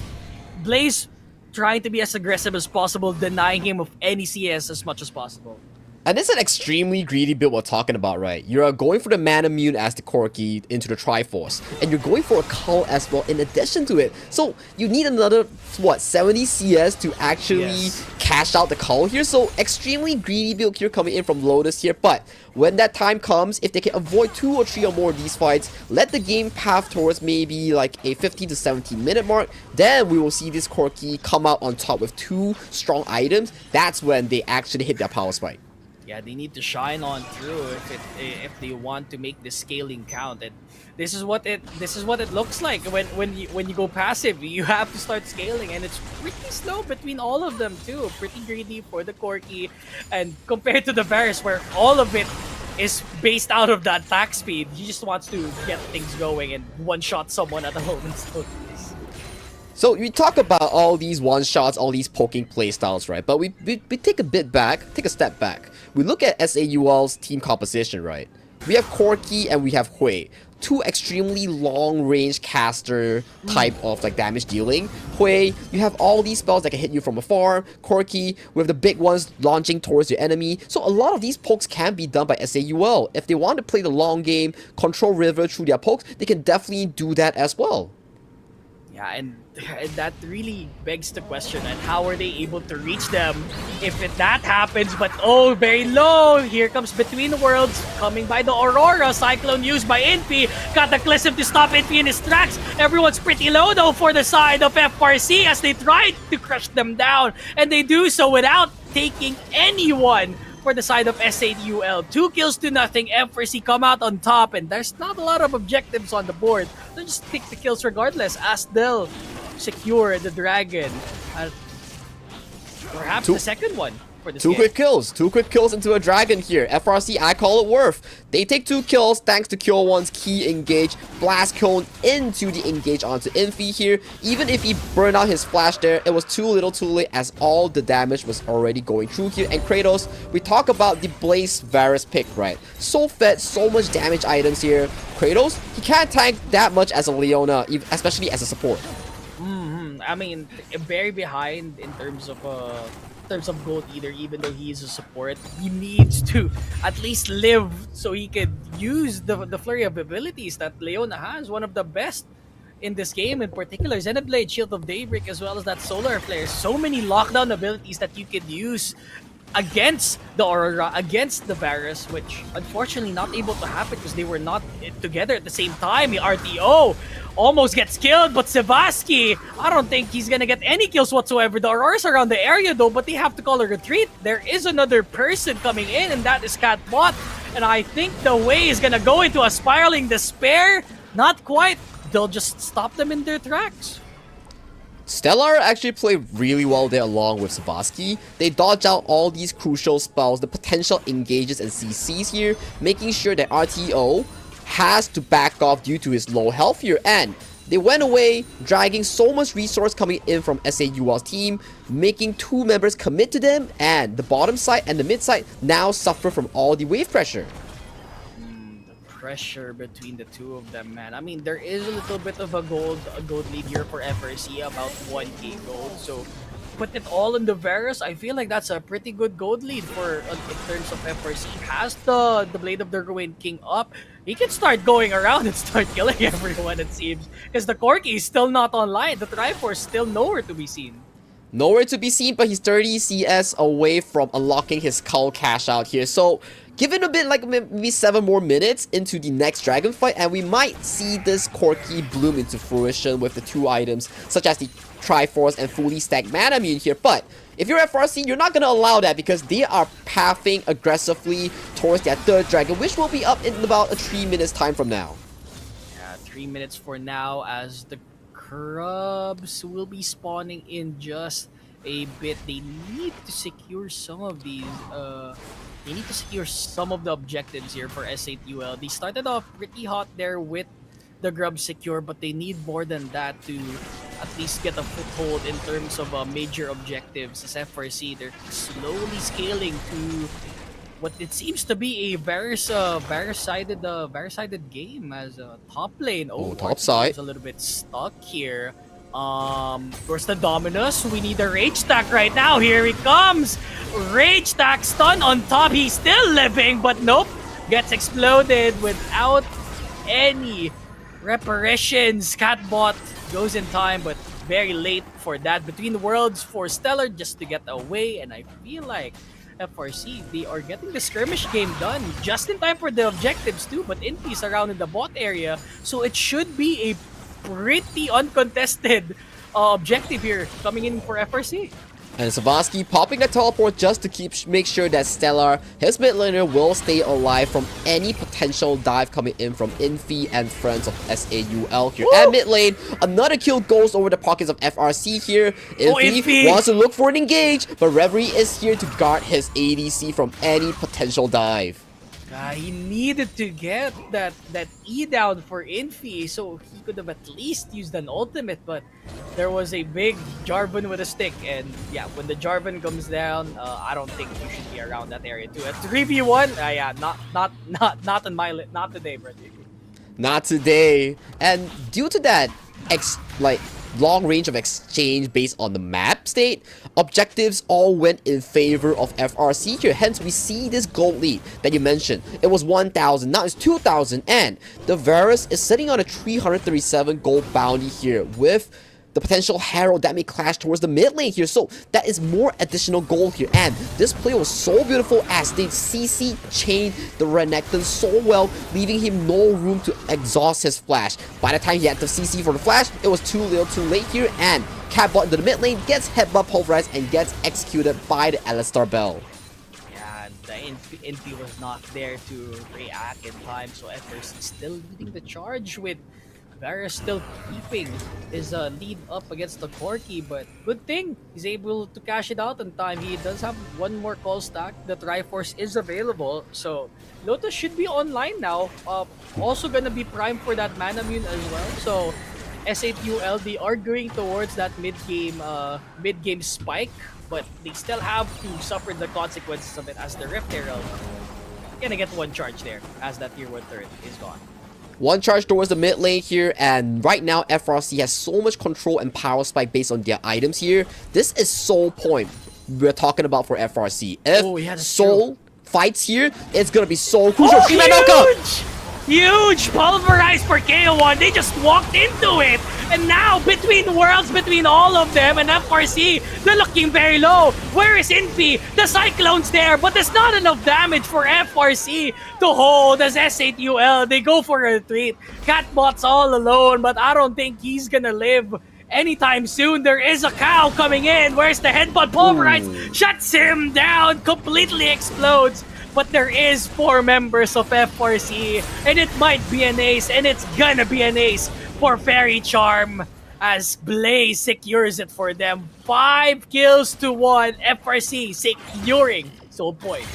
Blaze trying to be as aggressive as possible, denying him of any CS as much as possible. And this is an extremely greedy build we're talking about, right? You're going for the Mana Immune as the Corki into the Triforce. And you're going for a Cull as well in addition to it. So you need another, what, 70 CS to actually cash out the Cull here. So extremely greedy build here coming in from Lotus here. But when that time comes, if they can avoid 2 or 3 or more of these fights, let the game path towards maybe like a 15 to 17 minute mark, then we will see this Corki come out on top with 2 strong items. That's when they actually hit their power spike. Yeah, they need to shine on through if they want to make the scaling count. And this is what it looks like when you go passive. You have to start scaling, and it's pretty slow between all of them too. Pretty greedy for the Corki, and compared to the Varus, where all of it is based out of that attack speed, he just wants to get things going and one-shot someone at a moment's notice. So we talk about all these one-shots, all these poking playstyles, right? But we take a step back. We look at SAUL's team composition, right? We have Corki and we have Hui. 2 extremely long-range caster type of like damage dealing. Hui, you have all these spells that can hit you from afar. Corki, with the big ones launching towards your enemy. So a lot of these pokes can be done by SAUL. If they want to play the long game, control river through their pokes, they can definitely do that as well. Yeah, and that really begs the question, and how are they able to reach them if that happens? But oh, very low. Here comes Between Worlds coming by the Aurora. Cyclone used by Infi. Cataclysm to stop Infi in his tracks. Everyone's pretty low though for the side of FRC as they try to crush them down, and they do so without taking anyone. For the side of S8UL, 2 kills to nothing. FRC come out on top, and there's not a lot of objectives on the board. They'll just pick the kills regardless, as they'll secure the dragon. Perhaps the second one for this game. 2 quick kills into a dragon here. FRC, I call it worth. They take 2 kills thanks to Kyo1's key engage. Blast Cone into the engage onto Infi here. Even if he burned out his flash there, it was too little too late as all the damage was already going through here. And Kratos, we talk about the Blaze Varus pick, right? So fed, so much damage items here. Kratos, he can't tank that much as a Leona, especially as a support. I mean, very behind in terms of gold leader. Even though he is a support, he needs to at least live so he could use the flurry of abilities that Leona has. One of the best in this game, in particular, Xenoblade, Shield of Daybreak, as well as that Solar Flare. So many lockdown abilities that you could use against the Aurora, against the Varus, which unfortunately not able to happen because they were not together at the same time. The RTO almost gets killed, but Sebaski, I don't think he's gonna get any kills whatsoever. The Aurora's around the area though, but they have to call a retreat. There is another person coming in, and that is Catbot. And I think the way is gonna go into a spiraling despair. Not quite. They'll just stop them in their tracks. Stellar actually played really well there along with Sebaski. They dodge out all these crucial spells, the potential engages and CCs here, making sure that RTO has to back off due to his low health here, and they went away, dragging so much resource coming in from SAUL's team, making 2 members commit to them, and the bottom side and the mid side now suffer from all the wave pressure. Pressure between the two of them, man. I mean, there is a little bit of a gold lead here for FRC, about 1k gold. So put it all in the Varus, I feel like that's a pretty good gold lead for in terms of FRC. Has the Blade of the Ruined King up, he can start going around and start killing everyone, it seems, because the Corki is still not online. The Triforce still nowhere to be seen. Nowhere to be seen, but he's 30 CS away from unlocking his Cull cash out here. So given a bit like maybe 7 more minutes into the next dragon fight, and we might see this Corki bloom into fruition with the 2 items such as the Triforce and fully stacked Mana Mune here. But if you're FRC, you're not going to allow that because they are pathing aggressively towards their 3rd dragon, which will be up in about 3 minutes time from now. Yeah, 3 minutes for now, as the Crubs will be spawning in just a bit. They need to secure some of these they need to secure some of the objectives here for SAUL. They started off pretty hot there with the Grub secure, but they need more than that to at least get a foothold in terms of major objectives. As FRC, they're slowly scaling to what it seems to be a Varus-sided game, as top lane. Top side is a little bit stuck here. Where's the Dominus? We need a Rage Stack right now. Here he comes! Rage Stack stun on top. He's still living, but nope. Gets exploded without any reparations. Catbot goes in time, but very late for that. Between Worlds for Stellar just to get away, and I feel like FRC, they are getting the skirmish game done just in time for the objectives too, but Infi's around in the bot area, so it should be a pretty uncontested objective here coming in for FRC. And Sebaski popping a teleport just to make sure that Stellar, his mid laner, will stay alive from any potential dive coming in from Infi and friends of SAUL here. At mid lane, another kill goes over the pockets of FRC here. Infi wants to look for an engage, but Reverie is here to guard his ADC from any potential dive. He needed to get that E down for Infi, so he could have at least used an ultimate, but there was a big Jarvan with a stick, and yeah, when the Jarvan comes down, I don't think you should be around that area too. A 3v1, yeah, not today, bro. Not today. And due to that, long range of exchange based on the map state, objectives all went in favor of FRC here. Hence, we see this gold lead that you mentioned. It was 1,000, now it's 2,000, and the Varus is sitting on a 337 gold bounty here with the potential Herald that may clash towards the mid lane here. So that is more additional gold here. And this play was so beautiful as they CC chained the Renekton so well, leaving him no room to exhaust his flash. By the time he had to CC for the flash, it was too little too late here, and Catbot into the mid lane gets headbutt pulverized and gets executed by the Alistar Bell. Yeah, the Infi was not there to react in time, so FRC still leading the charge with Varus still keeping his lead up against the Corki, but good thing he's able to cash it out in time. He does have one more call stack. The Triforce is available, so Lotus should be online now. Also gonna be primed for that Mana Mune as well. So SAUL, they are going towards that mid-game spike, but they still have to suffer the consequences of it as the Rift Herald gonna get one charge there as that tier 1 turret is gone. One charge towards the mid lane here, and right now FRC has so much control and power spike based on their items here. This is Soul Point we're talking about for FRC. If Soul fights here, it's gonna be so crucial. Huge pulverized for KO1. They just walked into it. And now, between worlds, between all of them and FRC, they're looking very low. Where is Infi? The Cyclone's there, but there's not enough damage for FRC to hold as S8UL. They go for a retreat. Catbot's all alone, but I don't think he's gonna live anytime soon. There is a cow coming in. Where's the headbutt? Pulverize shuts him down, completely explodes. But there is 4 members of FRC, and it might be an ace, and it's gonna be an ace for Faerie Charm as Blaze secures it for them. 5 kills to 1, FRC securing Soul Point.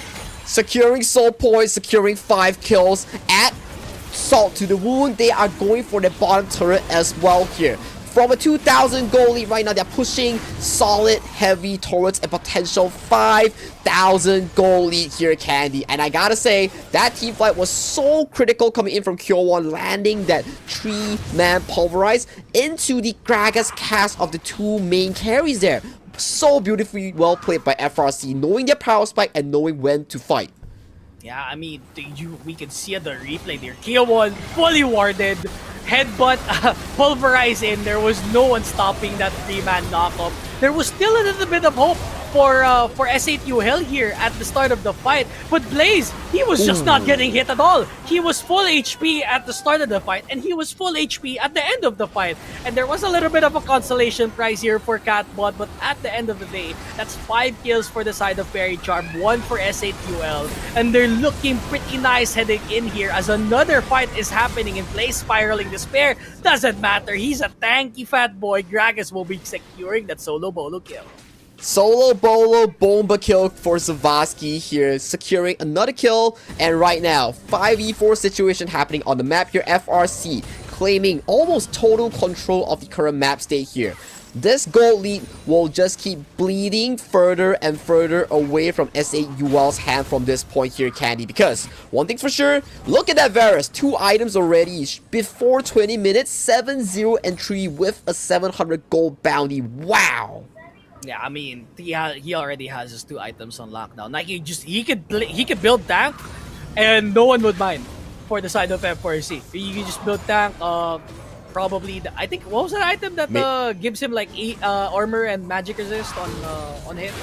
Securing Soul Point, securing 5 kills at Salt to the Wound. They are going for the bottom turret as well here. From a 2,000 goal lead right now, they're pushing solid, heavy towards a potential 5,000 goal lead here, Candy. And I gotta say, that team fight was so critical coming in from Kyo1, landing that 3-man pulverize into the Gragas cast of the 2 main carries there. So beautifully well played by FRC, knowing their power spike and knowing when to fight. Yeah, I mean, we can see the replay there. Kyo1 fully warded. Headbutt, pulverize in. There was no one stopping that 3-man knockup. There was still a little bit of hope for S8UL here at the start of the fight. But Blaze, he was just not getting hit at all. He was full HP at the start of the fight, and he was full HP at the end of the fight. And there was a little bit of a consolation prize here for Catbot, but at the end of the day, that's 5 kills for the side of Faerie Charm, 1 for S8UL. And they're looking pretty nice heading in here as another fight is happening in place. Spiraling Despair doesn't matter. He's a tanky fat boy. Gragas will be securing that solo bolo kill. Solo bolo bomba kill for Zavasky here, securing another kill. And right now, 5v4 situation happening on the map here. FRC claiming almost total control of the current map state here. This gold lead will just keep bleeding further and further away from S8UL's hand from this point here, Candy. Because one thing's for sure, look at that Varus, 2 items already before 20 minutes, 7-0 and 3 with a 700 gold bounty. Wow. Yeah, I mean, he already has his 2 items on lockdown. Like he could build tank, and no one would mind for the side of FRC. He can just build tank. Probably I think what was that item that gives him like armor and magic resist on hit?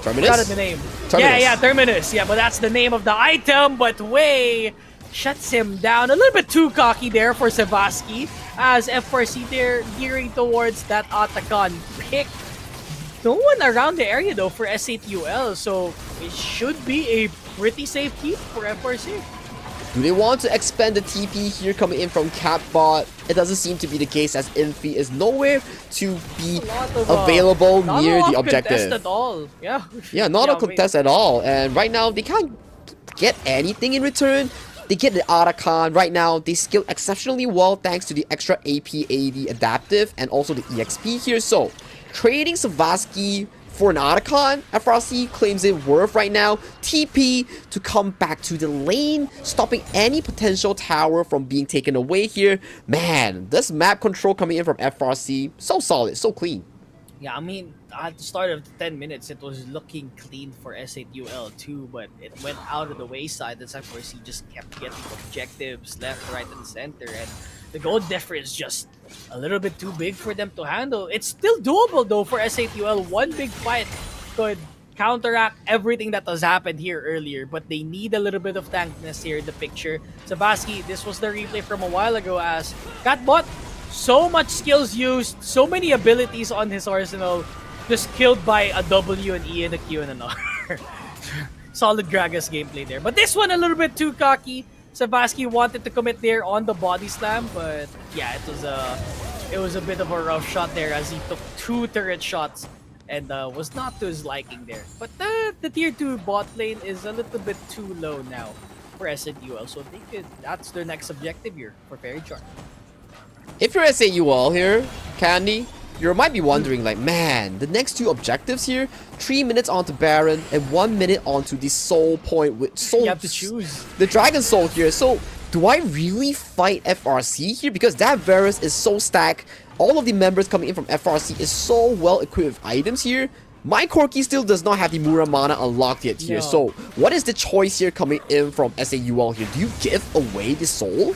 Terminus. Forgot the name. Terminus. Yeah, Terminus. Yeah, but that's the name of the item. But Wei shuts him down. A little bit too cocky there for Zavasky as FRC there gearing towards that Otacon pick. No one around the area though for S8UL, so it should be a pretty safe keep for FRC. Do they want to expand the TP here coming in from Catbot? It doesn't seem to be the case as Infi is nowhere to be available near the objective. Not at all. Yeah, not a contest at all. And right now, they can't get anything in return. They get the Otacon. Right now, they skill exceptionally well thanks to the extra AP-AD adaptive and also the EXP here. So, trading Zavasky for an Otacon, FRC claims it worth right now. TP to come back to the lane, stopping any potential tower from being taken away here. Man, this map control coming in from FRC, so solid, so clean. Yeah, I mean, at the start of the 10 minutes, it was looking clean for S8UL too, but it went out of the wayside as FRC just kept getting objectives left, right, and center, and the goal difference just a little bit too big for them to handle. It's still doable though for S8UL. One big fight could counteract everything that has happened here earlier, but they need a little bit of tankness here in the picture. Zavasky, this was the replay from a while ago as Catbot, so much skills used, so many abilities on his arsenal, just killed by a W, an E, and a Q, and an R. Solid Gragas gameplay there. But this one a little bit too cocky. Zavasky wanted to commit there on the body slam, but yeah, it was a bit of a rough shot there as he took 2 turret shots and was not to his liking there. But the tier 2 bot lane is a little bit too low now for S8UL, so that's their next objective here for Faerie Charm. If you're S8UL here, Candy, you might be wondering like, man, the next 2 objectives here, 3 minutes onto Baron and 1 minute onto the Soul Point with Soul. You have to choose. The Dragon Soul here. So do I really fight FRC here? Because that Varus is so stacked. All of the members coming in from FRC is so well equipped with items here. My Corki still does not have the Muramana unlocked yet here. No. So what is the choice here coming in from SAUL here? Do you give away the soul?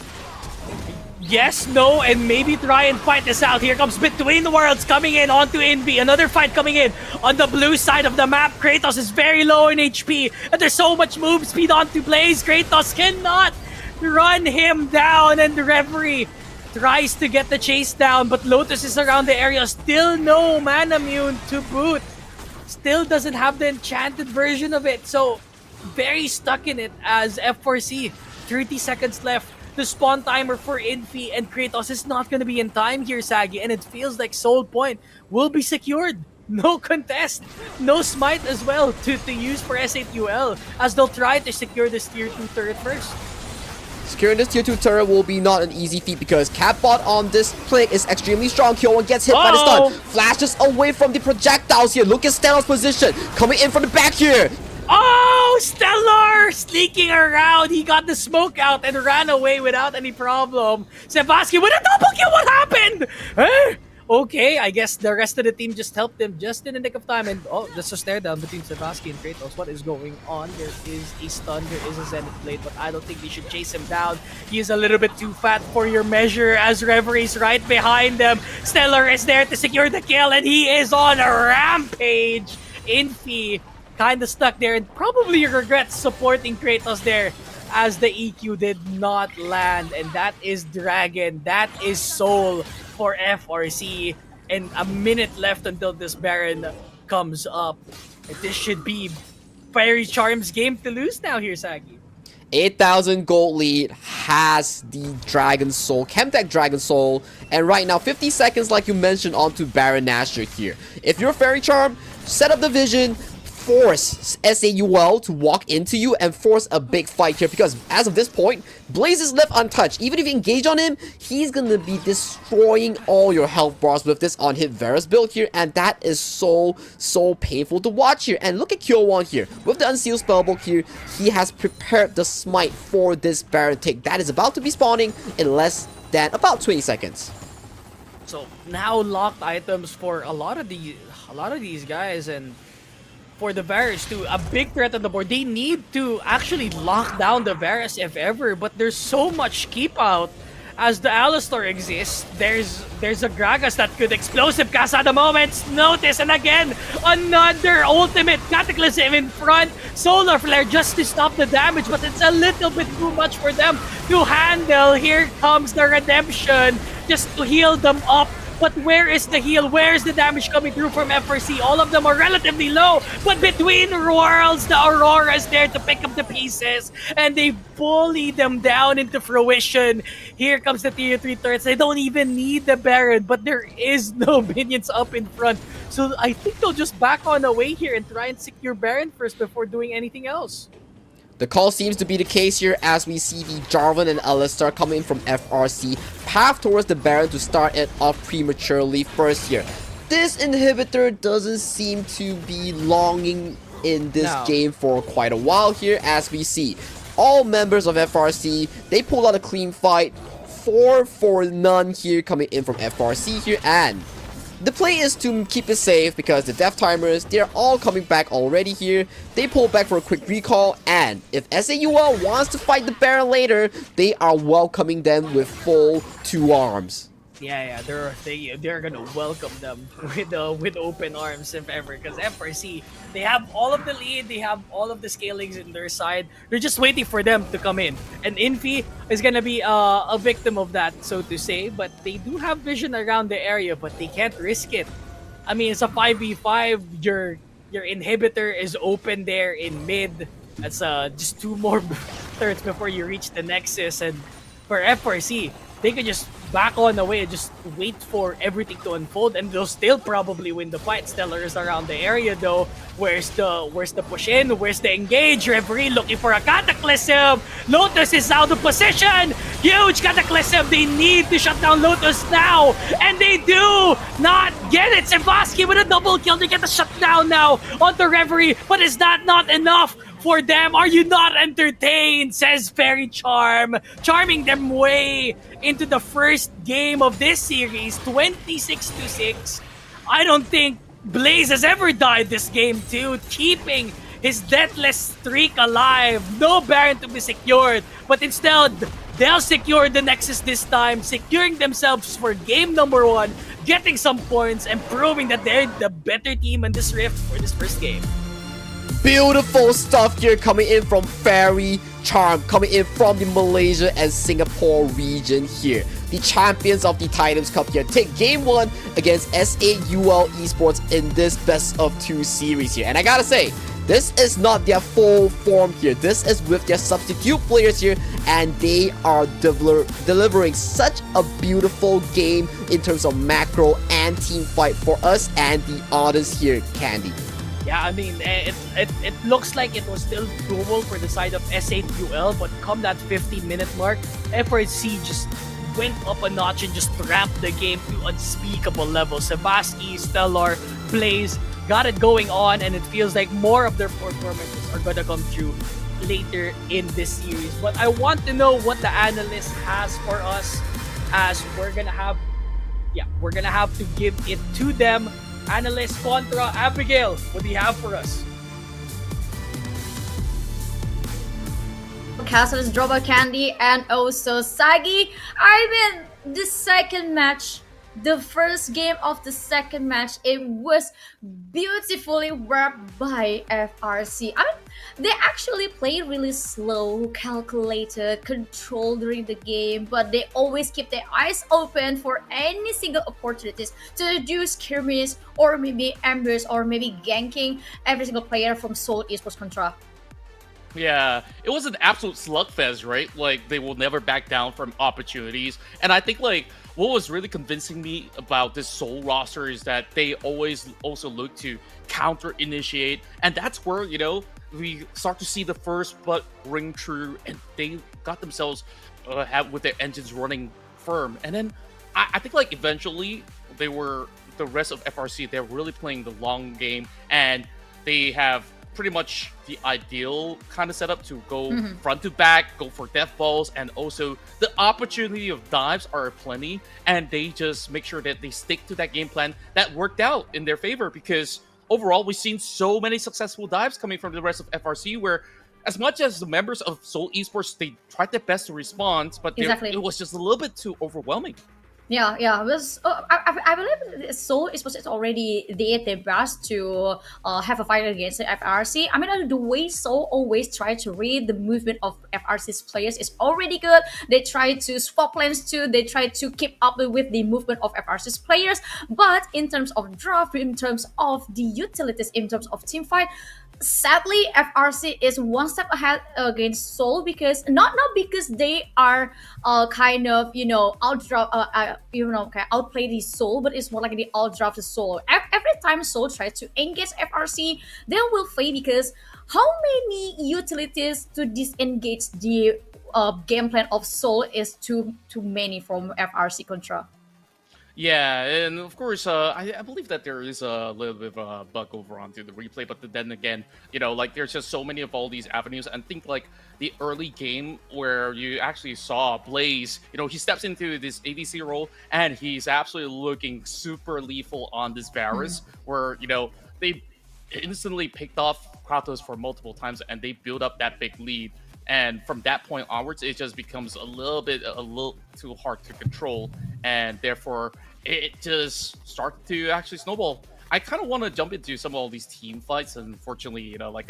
Yes, no, and maybe try and fight this out. Here comes Between the Worlds coming in onto Envy. Another fight coming in on the blue side of the map. Kratos is very low in HP, and there's so much move speed onto Blaze. Kratos cannot run him down, and the referee tries to get the chase down, but Lotus is around the area. Still no mana immune to boot. Still doesn't have the enchanted version of it, so very stuck in it as F4C. 30 seconds left. The spawn timer for Infi and Kratos is not going to be in time here, Sagi, and it feels like Soul Point will be secured. No contest, no smite as well to use for SAUL as they'll try to secure this tier 2 turret first. Securing this tier 2 turret will be not an easy feat because Catbot on this play is extremely strong. Kyo1 gets hit by the stun. Flashes away from the projectiles here. Look at Stella's position. Coming in from the back here. Oh, Stellar sneaking around. He got the smoke out and ran away without any problem. Sebastian with a double kill. What happened? Eh? Okay, I guess the rest of the team just helped him just in the nick of time. And oh, there's a stare down between Sebastian and Kratos. What is going on? There is a stun, there is a Zenith Blade, but I don't think they should chase him down. He is a little bit too fat for your measure as Reverie's right behind them. Stellar is there to secure the kill, and he is on a rampage. Infi kind of stuck there and probably regrets supporting Kratos there as the EQ did not land. And that is Dragon, that is Soul for FRC, and a minute left until this Baron comes up. This should be Faerie Charm's game to lose now here, Sagi. 8,000 gold lead, has the Dragon Soul, Chemtech Dragon Soul, and right now 50 seconds like you mentioned onto Baron Nashor here. If you're Faerie Charm, set up the vision, force SAUL to walk into you and force a big fight here, because as of this point, Blaze is left untouched. Even if you engage on him, he's gonna be destroying all your health bars with this on-hit Varus build here, and that is so painful to watch here. And look at Kyo1 here. With the Unsealed Spellbook here, he has prepared the smite for this Baron take that is about to be spawning in less than about 20 seconds. So now locked items for a lot of these guys, and for the Varus too, a big threat on the board. They need to actually lock down the Varus if ever, but there's so much keep out as the Alistar exists. There's a Gragas that could explosive cast at the moment. Notice, and again, another ultimate Cataclysm in front. Solar Flare just to stop the damage, but it's a little bit too much for them to handle. Here comes the redemption just to heal them up. But where is the heal? Where is the damage coming through from FRC? All of them are relatively low, but between worlds, the Aurora is there to pick up the pieces, and they bully them down into fruition. Here comes the tier 3 turrets. They don't even need the Baron, but there is no minions up in front. So I think they'll just back on away here and try and secure Baron first before doing anything else. The call seems to be the case here as we see the Jarvan and Alistar coming in from FRC, path towards the Baron to start it off prematurely first here. This inhibitor doesn't seem to be longing in this game for quite a while here, as we see all members of FRC, they pull out a clean fight, 4 for none here coming in from FRC here, and the play is to keep it safe because the death timers, they're all coming back already here. They pull back for a quick recall, and if SAUL wants to fight the Baron later, they are welcoming them with full 2 arms. Yeah, they're gonna welcome them with open arms if ever, because FRC, they have all of the lead, they have all of the scalings in their side. They're just waiting for them to come in, and Infi is gonna be a victim of that, so to say. But they do have vision around the area, but they can't risk it. I mean, it's a 5v5. Your inhibitor is open there in mid. That's just 2 more turns before you reach the Nexus, and for FRC, they could just back on away and just wait for everything to unfold, and they'll still probably win the fight. Stellar is around the area though. Where's the push in? Where's the engage? Referee looking for a Cataclysm. Lotus is out of position. Huge Cataclysm. They need to shut down Lotus now, and they do not get it. Sebastian with a double kill to get the shutdown now onto Referee, but is that not enough for them. Are you not entertained? Says Faerie Charm, charming them way into the first game of this series, 26-6. I don't think Blaze has ever died this game too, keeping his deathless streak alive. No Baron to be secured, but instead, they'll secure the Nexus this time, securing themselves for game number 1, getting some points, and proving that they're the better team in this Rift for this first game. Beautiful stuff here coming in from Faerie Charm, coming in from the Malaysia and Singapore region here. The champions of the Titans Cup here take game 1 against SAUL Esports in this best of 2 series here. And I gotta say, this is not their full form here. This is with their substitute players here, and they are delivering such a beautiful game in terms of macro and team fight for us and the audience here, Candy. Yeah, I mean, it looks like it was still doable for the side of SAUL, but come that 50-minute mark, FRC just went up a notch and just ramped the game to unspeakable levels. Sebastian, Stellar, Blaze got it going on, and it feels like more of their performances are gonna come through later in this series. But I want to know what the analyst has for us, as we're gonna have to give it to them. Analyst Contra, Abigail, what do you have for us? Castles, Droba Candy, and also Sagi. I mean, the second match, the first game of the second match, it was beautifully wrapped by FRC. I mean, they actually played really slow, calculated, controlled during the game, but they always keep their eyes open for any single opportunities to do skirmish or maybe ambush or maybe ganking every single player from Seoul Esports Contra. Yeah, it was an absolute slugfest, right? Like, they will never back down from opportunities. And I think, like, what was really convincing me about this Seoul roster is that they always also look to counter-initiate. And that's where, you know, we start to see the first but ring true, and they got themselves with their engines running firm. And then I think, like, eventually they were, the rest of FRC, they're really playing the long game, and they have pretty much the ideal kind of setup to go front to back, go for death balls, and also the opportunity of dives are plenty, and they just make sure that they stick to that game plan that worked out in their favor, because overall we've seen so many successful dives coming from the rest of FRC, where as much as the members of Seoul Esports, they tried their best to respond, but it was just a little bit too overwhelming. Yeah. It was, I believe Seoul Esports already did their best to have a fight against the FRC. I mean, the way Seoul always try to read the movement of FRC's players is already good. They try to swap lanes too. They try to keep up with the movement of FRC's players. But in terms of draft, in terms of the utilities, in terms of team fight, sadly, FRC is one step ahead against Seoul, because not because they are kind of outplay the Seoul, but it's more like they outdraft the Seoul. Every time Seoul tries to engage FRC, they will fail, because how many utilities to disengage the game plan of Seoul is too many from FRC Contra. Yeah, and of course, I believe that there is a little bit of a bug over onto the replay, but then again, you know, like, there's just so many of all these avenues. And think, like, the early game where you actually saw Blaze, you know, he steps into this ADC role, and he's absolutely looking super lethal on this Varus, where, you know, they instantly picked off Kratos for multiple times, and they build up that big lead. And from that point onwards, it just becomes a little too hard to control, and therefore it just started to actually snowball. I kind of want to jump into some of all these team fights, and unfortunately, you know, like,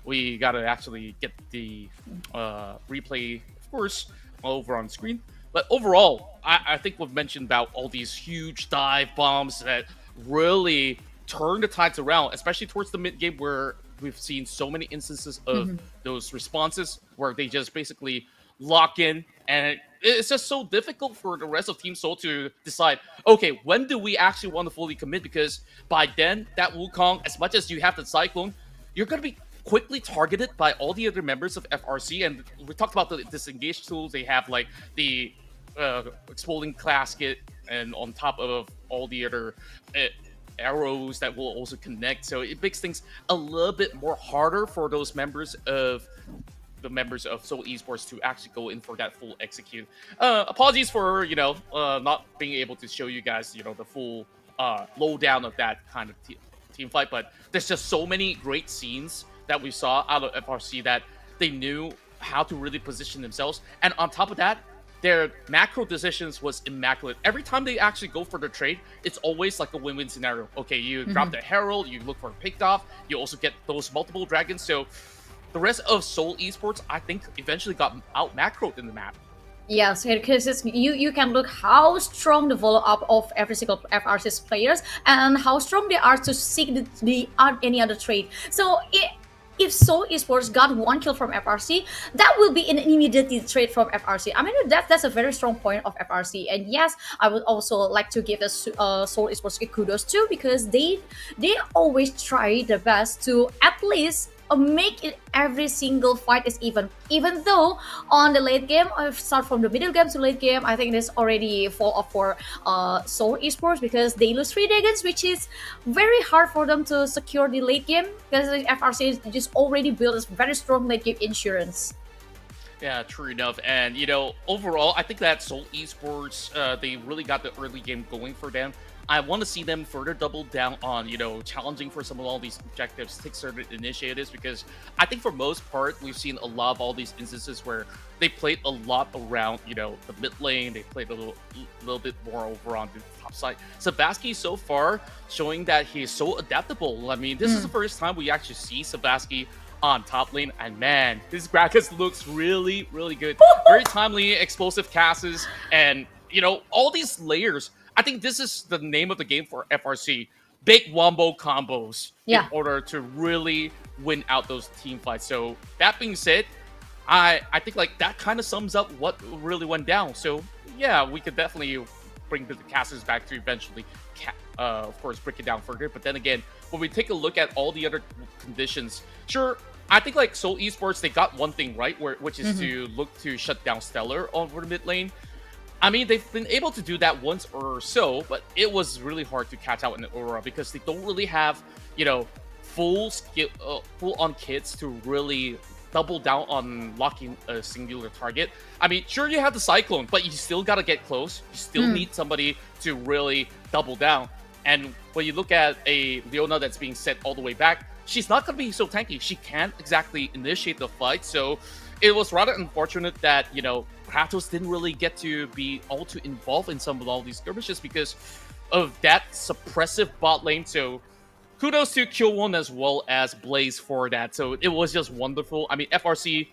we gotta actually get the replay, of course, over on screen. But overall, I think we've mentioned about all these huge dive bombs that really turn the tides around, especially towards the mid game, where we've seen so many instances of those responses where they just basically lock in, and it's just so difficult for the rest of Team Seoul to decide, okay, when do we actually want to fully commit? Because by then, that Wukong, as much as you have the Cyclone, you're going to be quickly targeted by all the other members of FRC. And we talked about the disengage tools. They have, like, the exploding casket, and on top of all the other arrows that will also connect. So it makes things a little bit more harder for those members of Seoul Esports to actually go in for that full execute. Apologies for not being able to show you guys the full lowdown of that kind of team fight, but there's just so many great scenes that we saw out of FRC that they knew how to really position themselves, and on top of that, their macro decisions was immaculate. Every time they actually go for the trade, it's always like a win-win scenario. Okay, you grab the Herald, you look for a picked off, you also get those multiple dragons. So the rest of Seoul Esports, I think, eventually got out macroed in the map. Yes, because you can look how strong the follow-up of every single FRC's players and how strong they are to seek any other trade. So if Seoul Esports got one kill from FRC, that will be an immediate trade from FRC. I mean, that's a very strong point of FRC. And yes, I would also like to give the Seoul Esports kudos too, because they always try their best to at least make it every single fight is even though on the late game, start from the middle game to late game, I think it is already fall off for Seoul Esports, because they lose 3 dragons, which is very hard for them to secure the late game, because the FRC just already built a very strong late game insurance. Yeah, true enough. And overall, I think that Seoul Esports, they really got the early game going for them. I want to see them further double down on, challenging for some of all these objectives, take certain initiatives, because I think for most part, we've seen a lot of all these instances where they played a lot around, the mid lane, they played a little bit more over on the top side. Sabaski so far showing that he is so adaptable. I mean, this is the first time we actually see Sabaski on top lane, and man, his Gragas looks really, really good. Very timely, explosive casts, and, all these layers. I think this is the name of the game for FRC. Big wombo combos in order to really win out those team fights. So that being said, I think like that kind of sums up what really went down. So yeah, we could definitely bring the casters back to eventually, of course, break it down further. But then again, when we take a look at all the other conditions, sure, I think like Seoul Esports, they got one thing right, which is to look to shut down Stellar over the mid lane. I mean, they've been able to do that once or so, but it was really hard to catch out in the Aurora because they don't really have, full on kits to really double down on locking a singular target. I mean, sure, you have the Cyclone, but you still gotta get close. You still need somebody to really double down. And when you look at a Leona that's being set all the way back, she's not gonna be so tanky. She can't exactly initiate the fight, so it was rather unfortunate that, Kratos didn't really get to be all too involved in some of all these skirmishes because of that suppressive bot lane. So kudos to Q1 as well as Blaze for that. So it was just wonderful. I mean, FRC,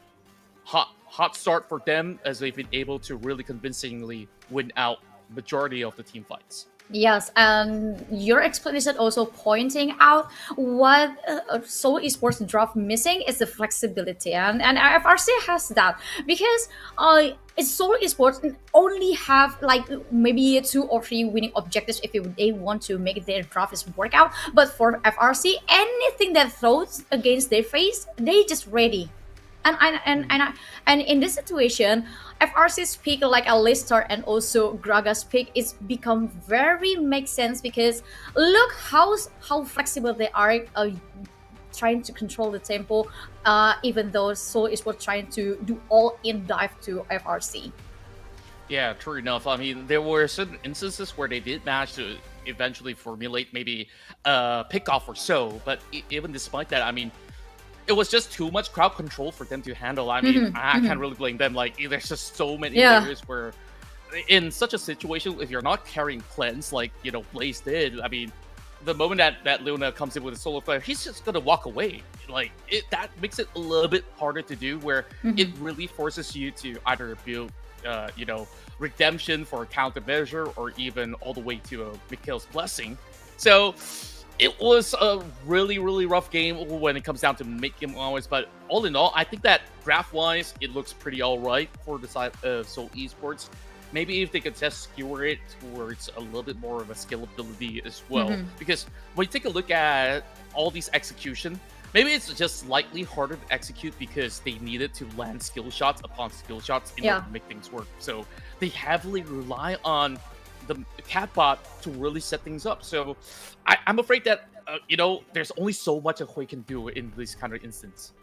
hot start for them as they've been able to really convincingly win out majority of the team fights. Yes, and your explanation also pointing out what Seoul Esports drop missing is the flexibility, and FRC has that because Seoul Esports only have like maybe 2 or 3 winning objectives if they want to make their drafts work out. But for FRC, anything that throws against their face, they just ready. And in this situation, FRC's pick like Alistar and also Graga's pick is become very makes sense because look how flexible they are, trying to control the tempo, even though Seoul Esports trying to do all-in dive to FRC. Yeah, true enough. I mean, there were certain instances where they did manage to eventually formulate maybe a pick-off or so, but even despite that, I mean, it was just too much crowd control for them to handle. I mean, I can't really blame them. Like, there's just so many players where, in such a situation, if you're not carrying cleanse like Blaze did, I mean, the moment that Luna comes in with a solo flare, he's just gonna walk away. Like, that makes it a little bit harder to do, where it really forces you to either build, redemption for a countermeasure, or even all the way to a Mikhail's blessing. So it was a really, really rough game when it comes down to mid-game onwards, but all in all, I think that draft-wise, it looks pretty alright for the side of Seoul Esports. Maybe if they could just skewer it towards a little bit more of a scalability as well. Because when you take a look at all these execution, maybe it's just slightly harder to execute because they needed to land skill shots upon skill shots in order to make things work. So they heavily rely on the cat bot to really set things up. So I'm afraid that there's only so much a Hui can do in this kind of instance.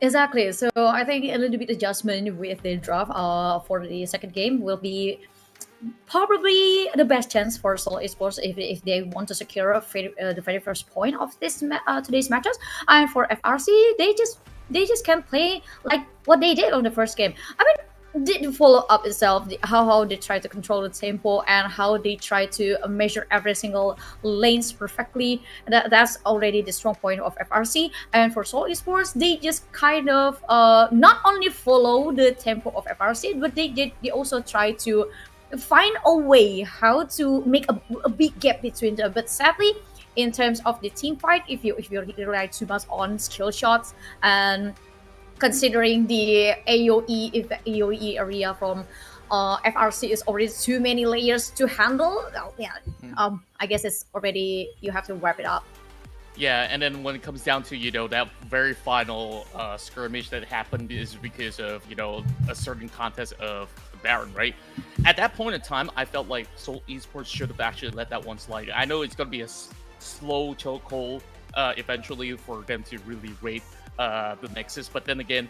Exactly. So I think a little bit adjustment with the draft for the second game will be probably the best chance for Seoul Esports if they want to secure the very first point of this today's matches. And for FRC, they just can't play like what they did on the first game. I mean, did follow up itself, how they try to control the tempo and how they try to measure every single lanes perfectly. That's already the strong point of FRC. And for Seoul Esports, they just kind of not only follow the tempo of FRC, but they also try to find a way how to make a big gap between them. But sadly, in terms of the team fight, if you rely too much on skill shots and considering the AOE area from FRC is already too many layers to handle, well, yeah, I guess it's already, you have to wrap it up. Yeah, and then when it comes down to, that very final skirmish that happened is because of, a certain contest of Baron, right? At that point in time, I felt like Seoul Esports should have actually let that one slide. I know it's going to be a slow chokehold eventually for them to really raid the Nexus, but then again,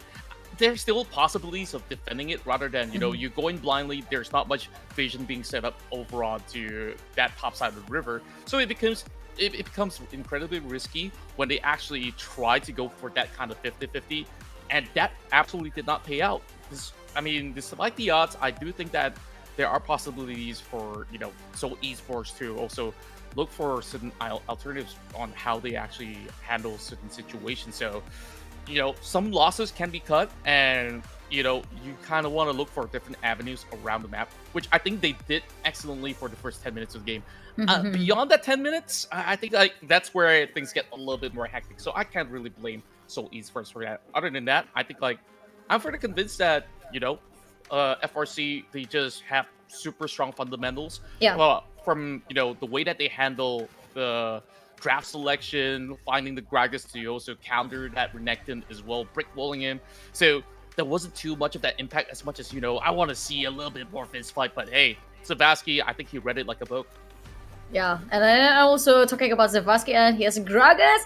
there's still possibilities of defending it rather than, you going blindly. There's not much vision being set up over onto that top side of the river. So it becomes incredibly risky when they actually try to go for that kind of 50-50, and that absolutely did not pay out. Despite the odds, I do think that there are possibilities for, Seoul Esports to also look for certain alternatives on how they actually handle certain situations. So, some losses can be cut, and, you kind of want to look for different avenues around the map, which I think they did excellently for the first 10 minutes of the game. Beyond that 10 minutes, I think that's where things get a little bit more hectic. So I can't really blame Seoul Esports for that. Other than that, I think I'm pretty convinced that, FRC, they just have super strong fundamentals. Yeah. Well, from, the way that they handle the draft selection, finding the Gragas to also counter that Renekton as well, brickwalling him. So there wasn't too much of that impact as much as, I want to see a little bit more of his fight. But hey, Zavasky, I think he read it like a book. Yeah, and then also talking about Zavasky and he has Gragas.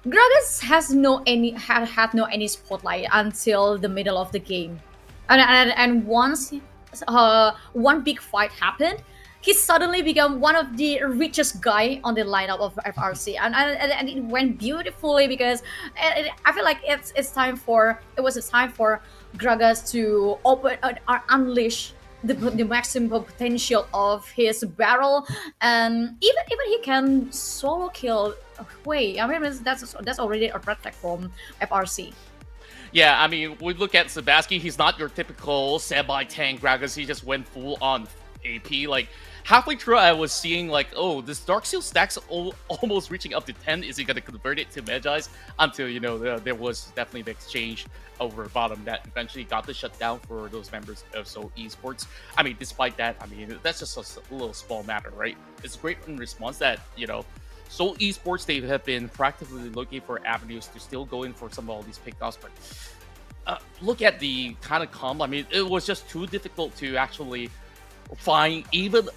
Gragas has had no any spotlight until the middle of the game, and once one big fight happened, he suddenly became one of the richest guy on the lineup of FRC, and it went beautifully because I feel like it was a time for Gragas to unleash the maximum potential of his barrel, and even he can solo kill Hui. That's already a red flag from FRC. Yeah, we look at Zavasky, he's not your typical semi-tank Gragas. He just went full on AP. Like, halfway through, I was seeing this Dark Seal stacks almost reaching up to 10. Is he going to convert it to Magi's? Until, there was definitely the exchange over bottom that eventually got the shutdown for those members of Seoul Esports. Despite that, that's just a little small matter, right? It's great in response that, Seoul Esports, they have been practically looking for avenues to still go in for some of all these pickoffs, but look at the kind of comp. It was just too difficult to actually find even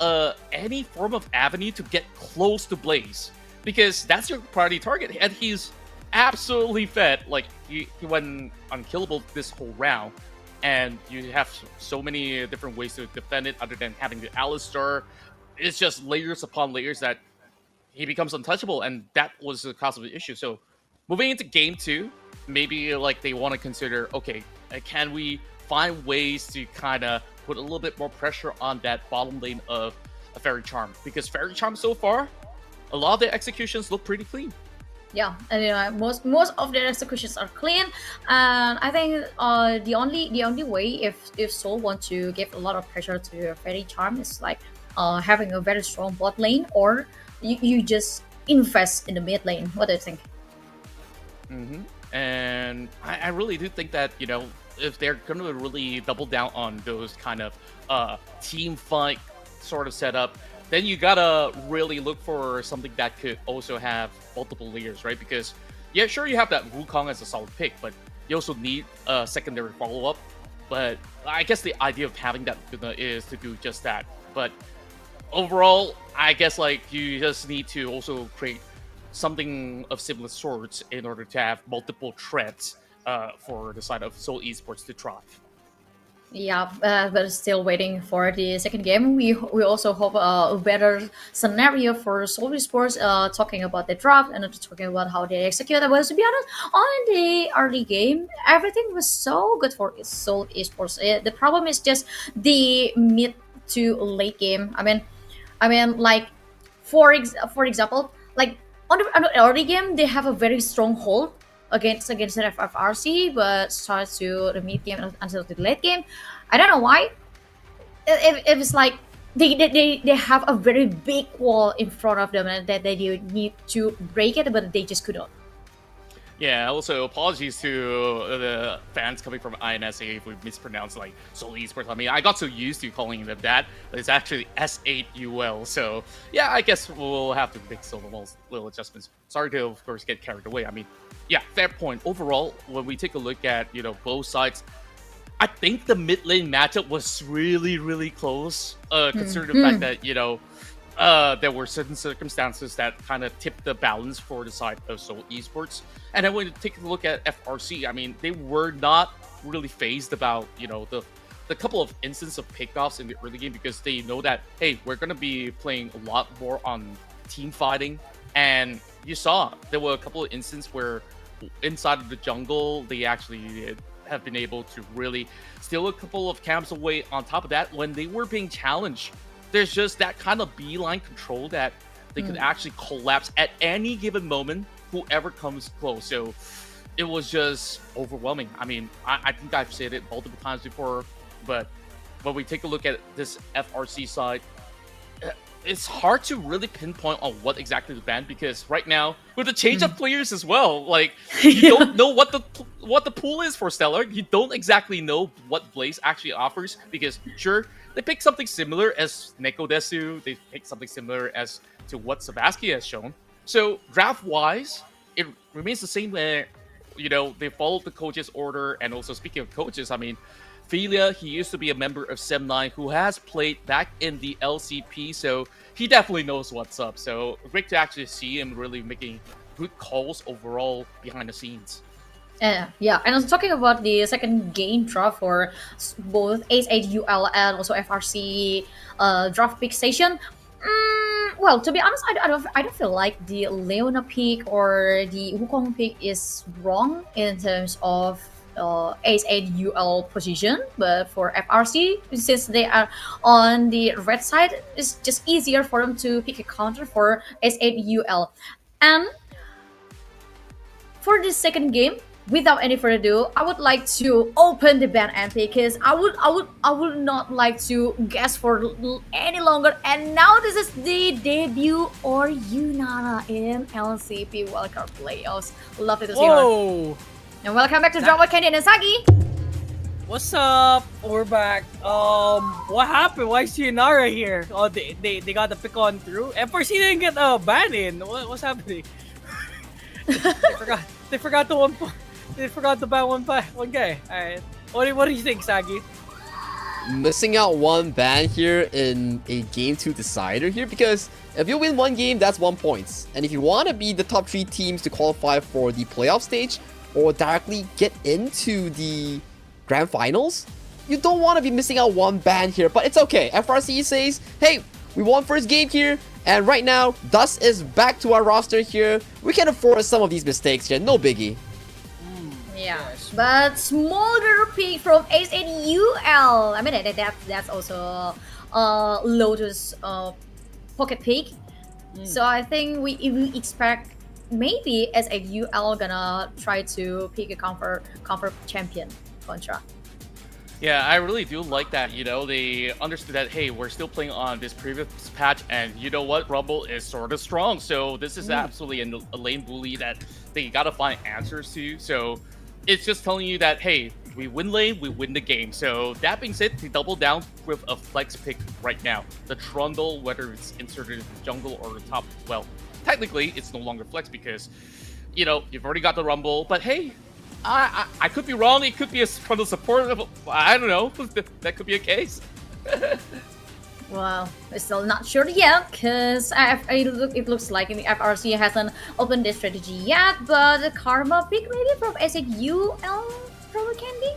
any form of avenue to get close to Blaze, because that's your priority target, and he's absolutely fed. Like, he went unkillable this whole round, and you have so many different ways to defend it other than having the Alistar. It's just layers upon layers that he becomes untouchable, and that was the cause of the issue. So moving into game 2, maybe they want to consider, okay, can we find ways to kind of put a little bit more pressure on that bottom lane of a Faerie Charm, because Faerie Charm so far, a lot of their executions look pretty clean. Yeah, and most of their executions are clean, and I think the only way if Seoul want to give a lot of pressure to Faerie Charm is having a very strong bot lane, or you just invest in the mid lane. What do you think? And I really do think that, if they're going to really double down on those kind of team fight sort of setup, then you gotta really look for something that could also have multiple layers, right? Because, yeah, sure, you have that Wukong as a solid pick, but you also need a secondary follow-up. But I guess the idea of having that is to do just that. But overall, I guess like you just need to also create something of similar sorts in order to have multiple threads for the side of Seoul Esports to thrive. Yeah, but still waiting for the second game. We also hope a better scenario for Seoul Esports. Talking about the draft and talking about how they execute. But to be honest, on the early game, everything was so good for Seoul Esports. The problem is just the mid to late game. I mean, like for example, like on the early game, they have a very strong hold against the FFRC, but starts to the mid game until the late game. I don't know why. It was like they have a very big wall in front of them, and that they need to break it, but they just couldn't. Yeah, also apologies to the fans coming from INSA if we mispronounced like Seoul Esports. I mean, I got so used to calling them that, but it's actually S8UL. So yeah, I guess we'll have to make some little adjustments. Sorry to, of course, get carried away. I mean, yeah, fair point. Overall, when we take a look at, both sides, I think the mid lane matchup was really, really close, considering the fact that, there were certain circumstances that kind of tipped the balance for the side of Seoul Esports. And then when you take a look at FRC, I mean, they were not really phased about, the couple of instances of pickoffs in the early game, because they know that, hey, we're going to be playing a lot more on team fighting. And you saw there were a couple of instances where inside of the jungle, they actually have been able to really steal a couple of camps away. On top of that, when they were being challenged, there's just that kind of beeline control that they could actually collapse at any given moment, whoever comes close. So it was just overwhelming. I mean, I think I've said it multiple times before, but when we take a look at this FRC side, it's hard to really pinpoint on what exactly to ban, because right now with the change of players as well, like you don't know what the pool is for Stellar. You don't exactly know what Blaze actually offers, because sure, they pick something similar as Neko Desu, they pick something similar as to what Sabaski has shown. So draft wise, it remains the same where they followed the coach's order. And also, speaking of coaches, I mean, Philia, he used to be a member of Sem9 who has played back in the LCP, so he definitely knows what's up. So great to actually see him really making good calls overall behind the scenes. Yeah, and I was talking about the second game draft for both H8UL and also FRC draft pick station. Well, to be honest, I don't feel like the Leona pick or the Wukong pick is wrong in terms of H8UL position, but for FRC, since they are on the red side, it's just easier for them to pick a counter for H8UL. And for this second game, without any further ado, I would like to open the ban MP, because I would not like to guess for any longer. And now this is the debut or Yunara in LCP Wild Card Playoffs. Love it to see her. And welcome back to Drama Candy and Sagi. What's up? We're back. What happened? Why is Yunara here? Oh, they got the pick on through. FRC didn't get a ban in. What's happening? They forgot the one. They forgot to ban one guy. Alright. What do you think, Sagi? Missing out one ban here in a game 2 decider here, because if you win one game, that's 1 point. And if you want to be the top 3 teams to qualify for the playoff stage or directly get into the grand finals, you don't want to be missing out one ban here. But it's okay. FRC says, hey, we won first game here, and right now Dust is back to our roster here. We can afford some of these mistakes here, no biggie. Yeah, but Smolder pick from H8UL. I mean, that's also Lotus pocket pick. So I think we expect maybe H8UL gonna try to pick a counter champion contra. Yeah, I really do like that. They understood that, hey, we're still playing on this previous patch, and you know what? Rumble is sort of strong. So this is absolutely a lane bully that they gotta find answers to. So it's just telling you that, hey, we win lane, we win the game. So that being said, they double down with a flex pick right now. The Trundle, whether it's inserted in the jungle or the top, well, technically it's no longer flex because, you've already got the Rumble. But hey, I could be wrong. It could be a Trundle support. I don't know. That could be a case. Well, we're still not sure yet, because it looks like the FRC hasn't opened this strategy yet, but the Karma pick maybe from SAUL Pro Candy?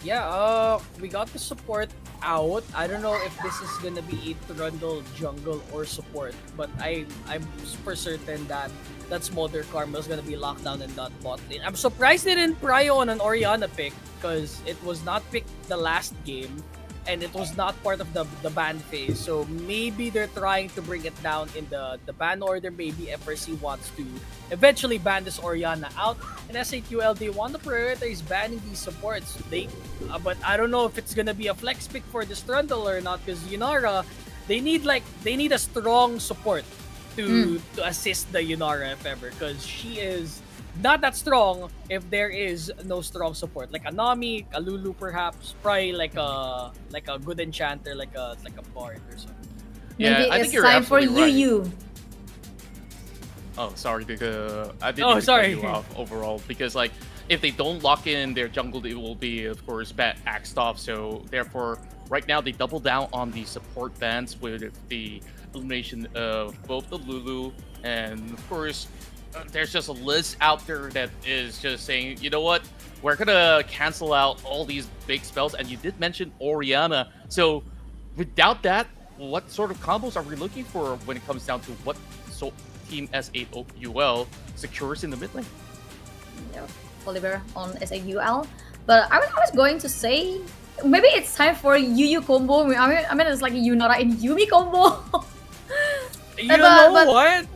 Yeah, we got the support out. I don't know if this is gonna be a Trundle, jungle, or support, but I'm super certain that Smolder Karma is gonna be locked down in that bot lane. I'm surprised they didn't prio on an Orianna pick, because it was not picked the last game, and it was not part of the ban phase. So maybe they're trying to bring it down in the ban order. Maybe FRC wants to eventually ban this Orianna out. And SAQL, they want to prioritize banning these supports. But I don't know if it's gonna be a flex pick for this Trundle or not, because Yunara, they need a strong support to assist the Yunara if ever, because she is not that strong if there is no strong support. Like a Nami, a Lulu perhaps, probably like a good enchanter, like a bard or something. Yeah, Maybe I think it's you're time for absolutely Yu right. Yu. Oh, sorry, I didn't Oh, mean to sorry. cut you off overall, because like if they don't lock in their jungle, it will be of course bad axed off. So therefore, right now they double down on the support bans with the elimination of both the Lulu and of course there's just a list out there that is just saying, you know what, we're gonna cancel out all these big spells. And you did mention Orianna, so without that, what sort of combos are we looking for when it comes down to what Team S8UL secures in the mid lane? Yeah, Oliver on SAUL. But I was going to say maybe it's time for Yu Yu combo. I mean it's like a Yunara and Yumi combo. You know what?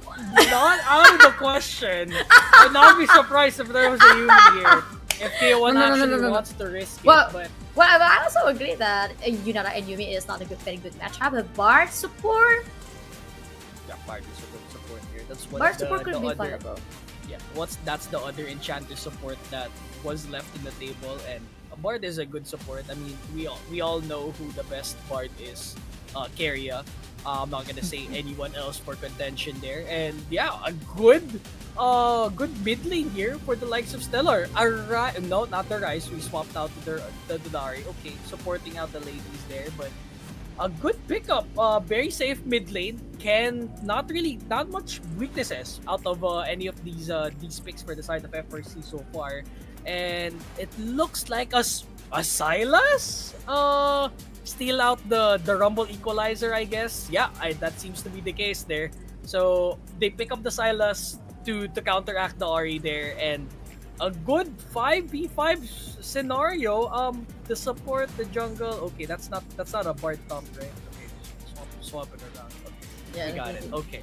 Not out of the question. I'd not be surprised if there was a Yumi here. If K1 actually wants to risk it. But I also agree that Yunara and Yumi is not a very good matchup. But Bard support. Yeah, Bard is a good support here. That's what Bard support could be viable. Yeah, that's the other enchanter support that was left in the table, and a Bard is a good support. I mean, we all know who the best Bard is, Keria. I'm not gonna say anyone else for contention there, and yeah, a good mid lane here for the likes of Stellar. No, not the Rise. We swapped out the Dari. Okay, supporting out the ladies there, but a good pickup. Very safe mid lane. Not much weaknesses out of any of these picks for the side of FRC so far, and it looks like a Sylas. Steal out the Rumble Equalizer, I guess. Yeah, that seems to be the case there. So they pick up the Sylas to counteract the Ori there, and a good 5v5 scenario. The support, the jungle. Okay, that's not a Bard top, right? Okay, swap it around. Okay, Yeah, we got it. Okay.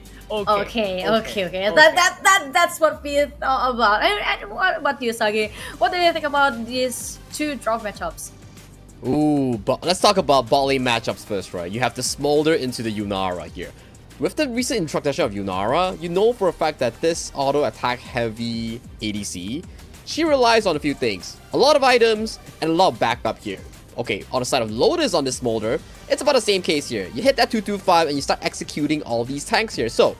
That's what we thought about. And what about you, Sagi? What do you think about these two draw matchups? Ooh, but let's talk about bot lane matchups first, right? You have the Smolder into the Yunara here. With the recent introduction of Yunara, you know for a fact that this auto attack heavy ADC, she relies on a few things. A lot of items and a lot of backup here. Okay, on the side of Lotus on this Smolder, it's about the same case here. You hit that 225 and you start executing all these tanks here. So,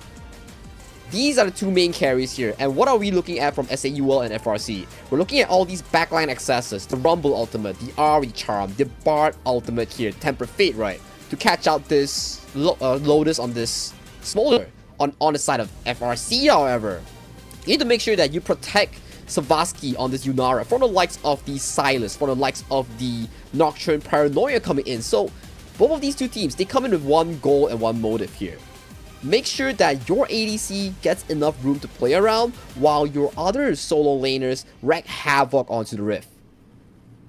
these are the two main carries here, and what are we looking at from SAUL and FRC? We're looking at all these backline accesses, the Rumble ultimate, the Faerie Charm, the Bard ultimate here, Temper Fate, right? To catch out this Lotus on this Smolder. On the side of FRC, however, you need to make sure that you protect Savasky on this Yunara from the likes of the Silas, from the likes of the Nocturne Paranoia coming in. So, both of these two teams, they come in with one goal and one motive here. Make sure that your ADC gets enough room to play around while your other solo laners wreak havoc onto the Rift.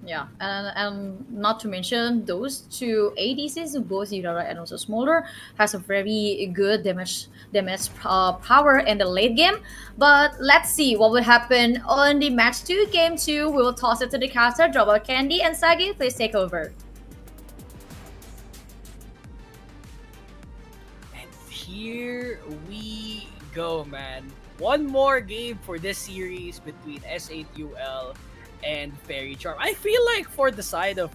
Yeah, and not to mention those two ADCs, both Yunara and also Smolder, has a very good damage power in the late game. But let's see what will happen on the match 2, game 2. We will toss it to the caster, drop out Candy, and Sagi, please take over. Here we go, man. One more game for this series between S8UL and Faerie Charm. I feel like for the side of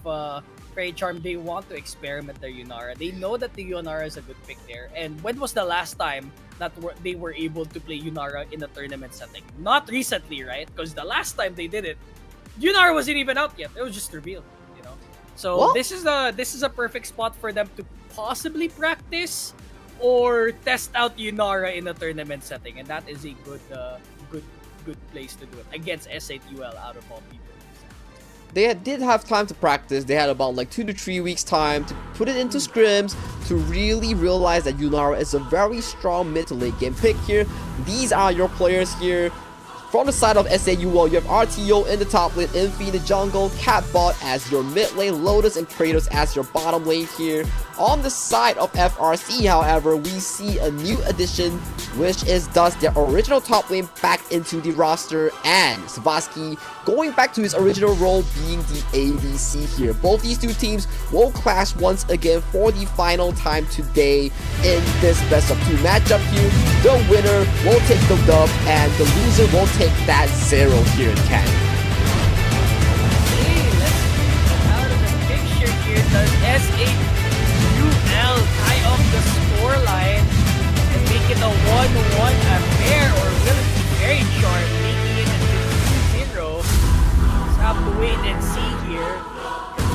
Faerie Charm, they want to experiment their Yunara. They know that the Yunara is a good pick there. And when was the last time that they were able to play Yunara in a tournament setting? Not recently, right? Because the last time they did it, Yunara wasn't even out yet. It was just revealed, you know? So Well- this is a perfect spot for them to possibly practice or test out Yunara in a tournament setting, and that is a good place to do it against S8UL out of all people. They did have time to practice. They had about like 2 to 3 weeks time to put it into scrims to really realize that Yunara is a very strong mid to late game pick here. These are your players here. From the side of SAUL, you have RTO in the top lane, Infi in the jungle, Catbot as your mid lane, Lotus and Kratos as your bottom lane here. On the side of FRC, however, we see a new addition, which is thus their original top lane back into the roster, and Savasky going back to his original role being the ADC here. Both these two teams will clash once again for the final time today in this best of 2 matchup here. The winner will take the dub, and the loser will take that 0 here in Canada. Hey, let's get out of the picture here. Does S8UL tie up the scoreline and make it a 1-1 affair, or will it be Faerie Charm making it a 2-0? Just have to wait and see here.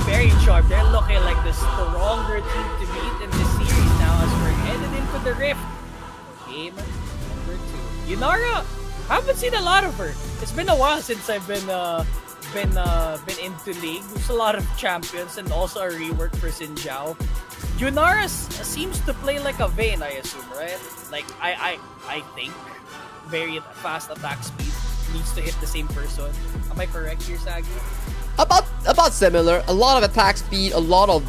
Faerie Charm, they're looking like the stronger team to beat in this series now as we're headed into the Rift. Game number 2. Yunara, haven't seen a lot of her. It's been a while since I've been into League. There's a lot of champions and also a rework for Xin Zhao. Yunara seems to play like a Vayne, I assume, right? Like I think very fast attack speed, needs to hit the same person. Am I correct here, Sagi? About similar. A lot of attack speed, a lot of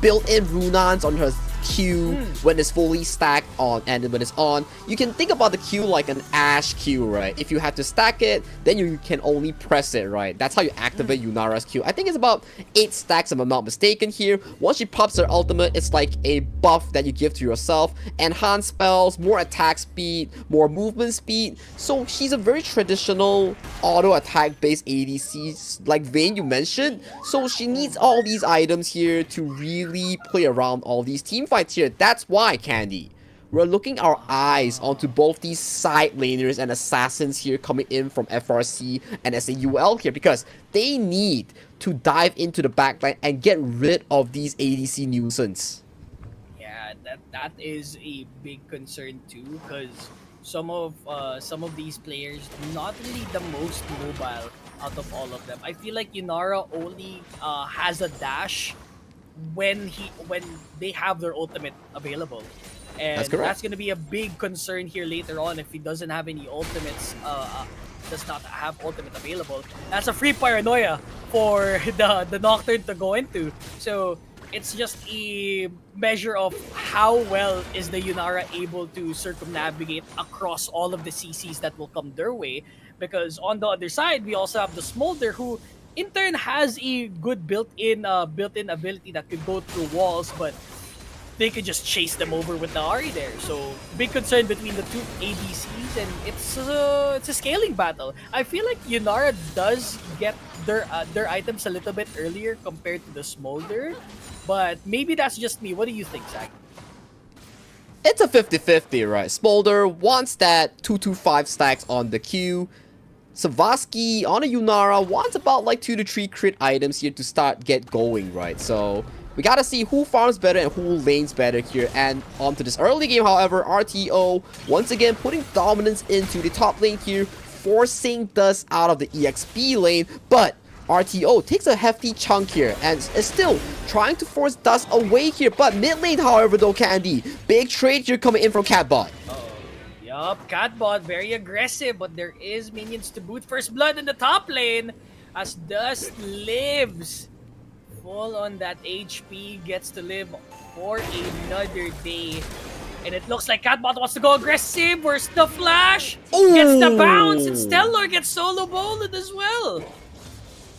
built-in runans on her Q when it's fully stacked on, and when it's on, you can think about the Q like an Ashe Q, right? If you have to stack it, then you can only press it, right? That's how you activate Yunara's Q. I think it's about 8 stacks if I'm not mistaken here. Once she pops her ultimate, it's like a buff that you give to yourself. Enhanced spells, more attack speed, more movement speed. So she's a very traditional auto attack based ADC like Vayne you mentioned. So she needs all these items here to really play around all these team fights here. That's why, Candy, we're looking our eyes onto both these side laners and assassins here coming in from FRC and SAUL here, because they need to dive into the backline and get rid of these ADC nuisance. Yeah, that is a big concern too, because some of these players not really the most mobile out of all of them. I feel like Yunara only has a dash when they have their ultimate available, and that's gonna be a big concern here later on if he doesn't have any ultimates, does not have ultimate available. That's a free paranoia for the Nocturne to go into. So it's just a measure of how well is the Yunara able to circumnavigate across all of the CCs that will come their way, because on the other side we also have the Smolder, who in turn has a good built-in ability that could go through walls, but they could just chase them over with the Ahri there. So big concern between the two ADCs, and it's a scaling battle. I feel like Yunara does get their items a little bit earlier compared to the Smolder, but maybe that's just me. What do you think, Zach? It's a 50-50, right? Smolder wants that 2-5 stacks on the Q. Savasky on a Yunara wants about like 2 to 3 crit items here to get going, right? So we gotta see who farms better and who lanes better here. And onto this early game, however, RTO once again putting dominance into the top lane here, forcing Dust out of the EXP lane, but RTO takes a hefty chunk here and is still trying to force Dust away here. But mid lane, however, though, Candy, big trade here coming in from Catbot. Yup, Catbot very aggressive, but there is minions to boot. First blood in the top lane as Dust lives. Full on that HP, gets to live for another day. And it looks like Catbot wants to go aggressive. Where's the flash? Ooh. Gets the bounce, and Stellar gets solo bowled as well.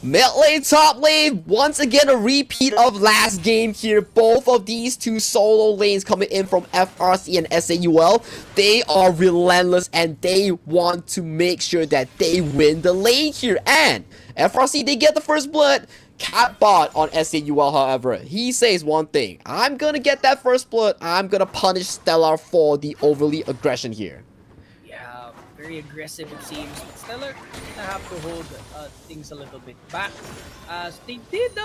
Mid lane, top lane, once again a repeat of last game here. Both of these two solo lanes coming in from FRC and SAUL. They are relentless and they want to make sure that they win the lane here. And FRC, they get the first blood. Catbot on SAUL, however, he says one thing: I'm gonna get that first blood. I'm gonna punish Stellar for the overly aggression here. Yeah, very aggressive it seems. But Stellar gonna have to hold things a little bit back. As they did,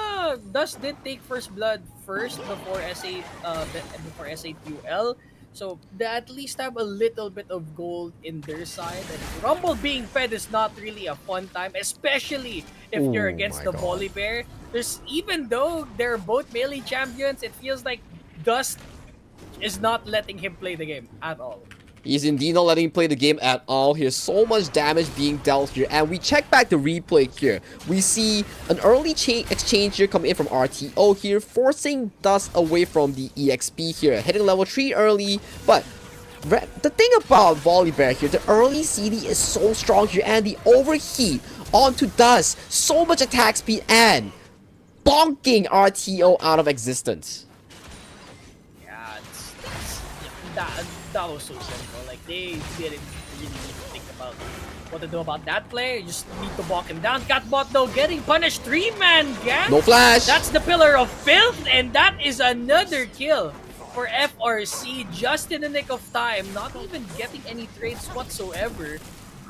Dust did take first blood first before SA2L. So they at least have a little bit of gold in their side. And Rumble being fed is not really a fun time, especially if you're against the Volibear. Even though they're both melee champions, it feels like Dust is not letting him play the game at all. He's indeed not letting him play the game at all. Here's so much damage being dealt here. And we check back the replay here. We see an early exchange here coming in from RTO here, forcing Dust away from the EXP here. Hitting level 3 early. But the thing about Volibear here, the early CD is so strong here. And the overheat onto Dust. So much attack speed and bonking RTO out of existence. Yeah, that was so simple. Like, they didn't really need to think about what to do about that play. You just need to walk him down. Catbot though getting punished. 3-man gang. No flash. That's the Pillar of Filth, and that is another kill for FRC just in the nick of time. Not even getting any trades whatsoever.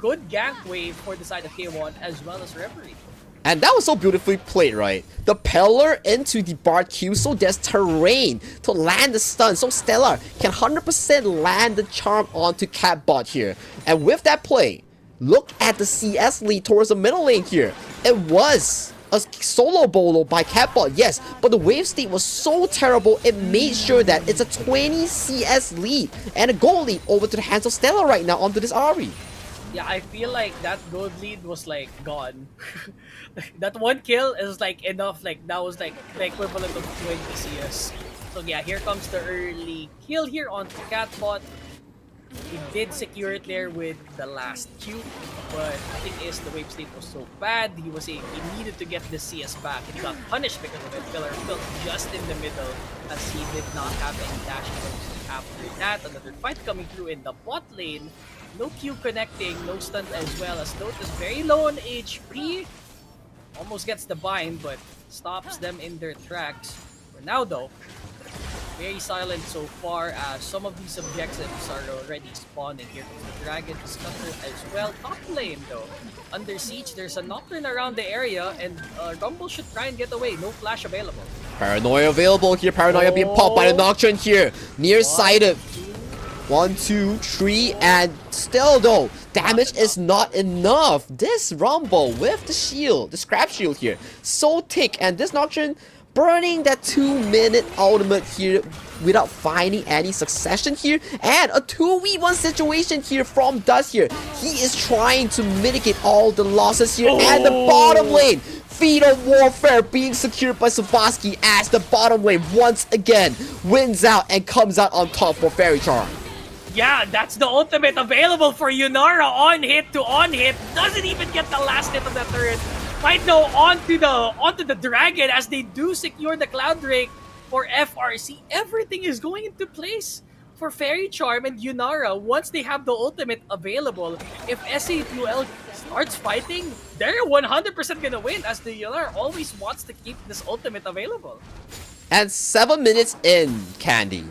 Good gank wave for the side of K1 as well as Reverie. And that was so beautifully played, right? The Pillar into the Bard Q, so there's terrain to land the stun. So Stellar can 100% land the charm onto Catbot here. And with that play, look at the CS lead towards the middle lane here. It was a solo bolo by Catbot, yes, but the wave state was so terrible, it made sure that it's a 20 CS lead and a gold lead over to the hands of Stellar right now onto this Ahri. Yeah, I feel like that gold lead was like gone. That one kill is like enough, like that was like the equivalent of 20 CS. So yeah, here comes the early kill here on Catbot. He did secure it there with the last Q, but the thing is the wave state was so bad, he needed to get the CS back and he got punished because of it. Pillar built just in the middle as he did not have any dash moves. After that, another fight coming through in the bot lane. No Q connecting, no stun as well as Note is very low on HP. Almost gets the bind, but stops them in their tracks. For now though, very silent so far as some of these objectives are already spawning. Here comes the Dragon Scutter as well. Top lane though, under siege. There's a Nocturne around the area and Rumble should try and get away. No flash available. Paranoia available here. Paranoia being popped by the Nocturne here. Nearsighted. 1, 2, 3, and still though, damage is not enough. This Rumble with the shield, the scrap shield here, so thick, and this Nocturne burning that 2-minute ultimate here without finding any succession here, and a 2v1 situation here from Dust here. He is trying to mitigate all the losses here, and the bottom lane. Fetal Warfare being secured by Savaski as the bottom lane once again wins out and comes out on top for Faerie Charm. Yeah, that's the ultimate available for Yunara. On hit to on hit. Doesn't even get the last hit of the turret. Right now, onto the dragon as they do secure the Cloud Drake for FRC. Everything is going into place for Faerie Charm and Yunara once they have the ultimate available. If SA2L starts fighting, they're 100% gonna win as the Yunara always wants to keep this ultimate available. And 7 minutes in, Candy.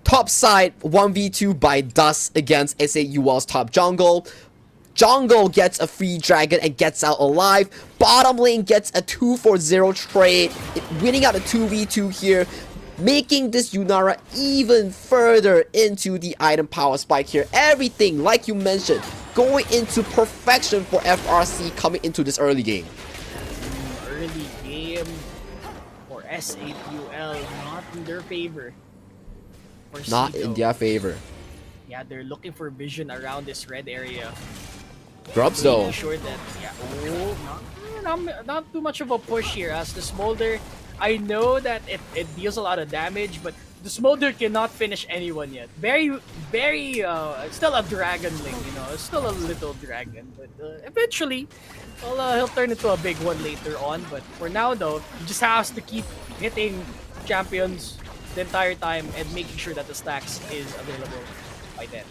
Top side 1v2 by Dust against SAUL's top jungle. Jungle gets a free dragon and gets out alive. Bottom lane gets a 2-for-0 trade, winning out a 2v2 here, making this Yunara even further into the item power spike here. Everything, like you mentioned, going into perfection for FRC coming into this early game. Early game for SAUL, not in their favor. Not in their favor. Yeah, they're looking for vision around this red area. Grubs though. Sure that, not too much of a push here as the Smolder. I know that it deals a lot of damage, but the Smolder cannot finish anyone yet. Very, still a dragon link, you know, it's still a little dragon, but eventually, he'll turn into a big one later on. But for now though, he just has to keep hitting champions the entire time and making sure that the stacks is available by then.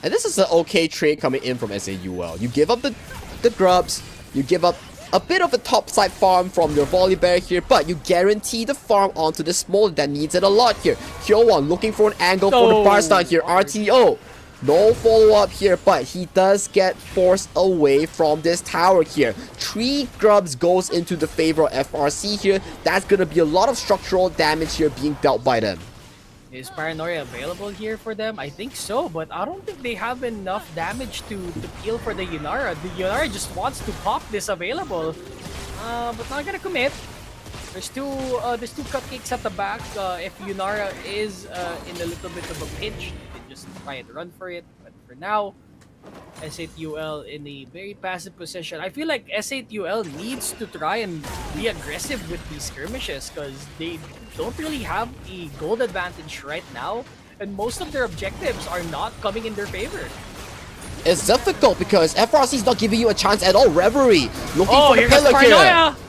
And this is an okay trade coming in from SAUL. You give up the grubs, you give up a bit of a topside farm from your Volibear here, but you guarantee the farm onto the Smolder that needs it a lot here. Kyo1 looking for an angle for the bar stun here. RTO No follow-up here, but he does get forced away from this tower here. 3 grubs goes into the favor of FRC here. That's gonna be a lot of structural damage here being dealt by them. Is Paranoia available here for them? I think so, but I don't think they have enough damage to peel for the Yunara. The Yunara just wants to pop this available, but not gonna commit. There's two cupcakes at the back. If Yunara is in a little bit of a pinch, they can just try and run for it. But for now, S8UL in a very passive position. I feel like S8UL needs to try and be aggressive with these skirmishes because they don't really have a gold advantage right now, and most of their objectives are not coming in their favor. It's difficult because FRC is not giving you a chance at all. Reverie looking for the here comes pillar Paranoia! here.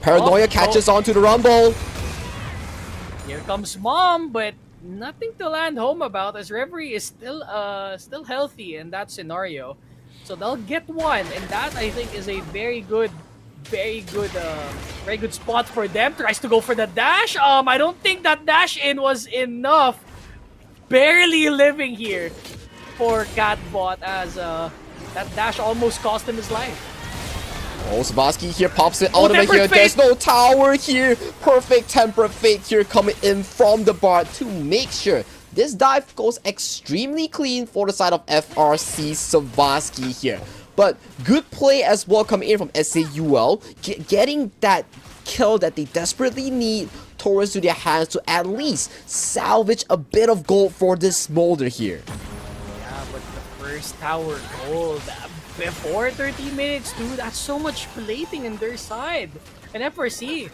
Paranoia catches on to the Rumble. Here comes Mom, but nothing to land home about as Reverie is still healthy in that scenario. So they'll get one, and that I think is a very good spot for them. Tries to go for the dash. I don't think that dash in was enough. Barely living here for Catbot as that dash almost cost him his life. Oh, Sabasky here pops it out of it here. There's no tower here. Perfect Temperate Fate here coming in from the bar to make sure this dive goes extremely clean for the side of FRC Sabasky here. But good play as well coming in from SAUL, getting that kill that they desperately need towards to their hands to at least salvage a bit of gold for this Smolder here. Yeah, but the first tower gold before 30 minutes, dude, that's so much plating on their side. And FRC,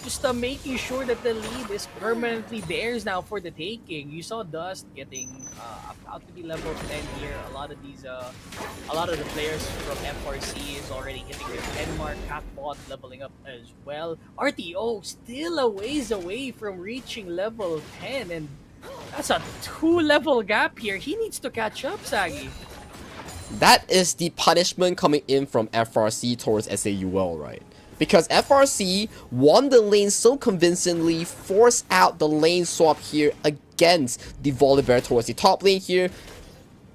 just making sure that the lead is permanently theirs now for the taking. You saw Dust getting about to be level 10 here. A lot of the players from FRC is already hitting their 10 mark. Catbot leveling up as well. RTO still a ways away from reaching level 10, and that's a 2-level gap here. He needs to catch up, Sagi. That is the punishment coming in from FRC towards SAUL, right? Because FRC won the lane so convincingly, forced out the lane swap here against the Volibear towards the top lane here.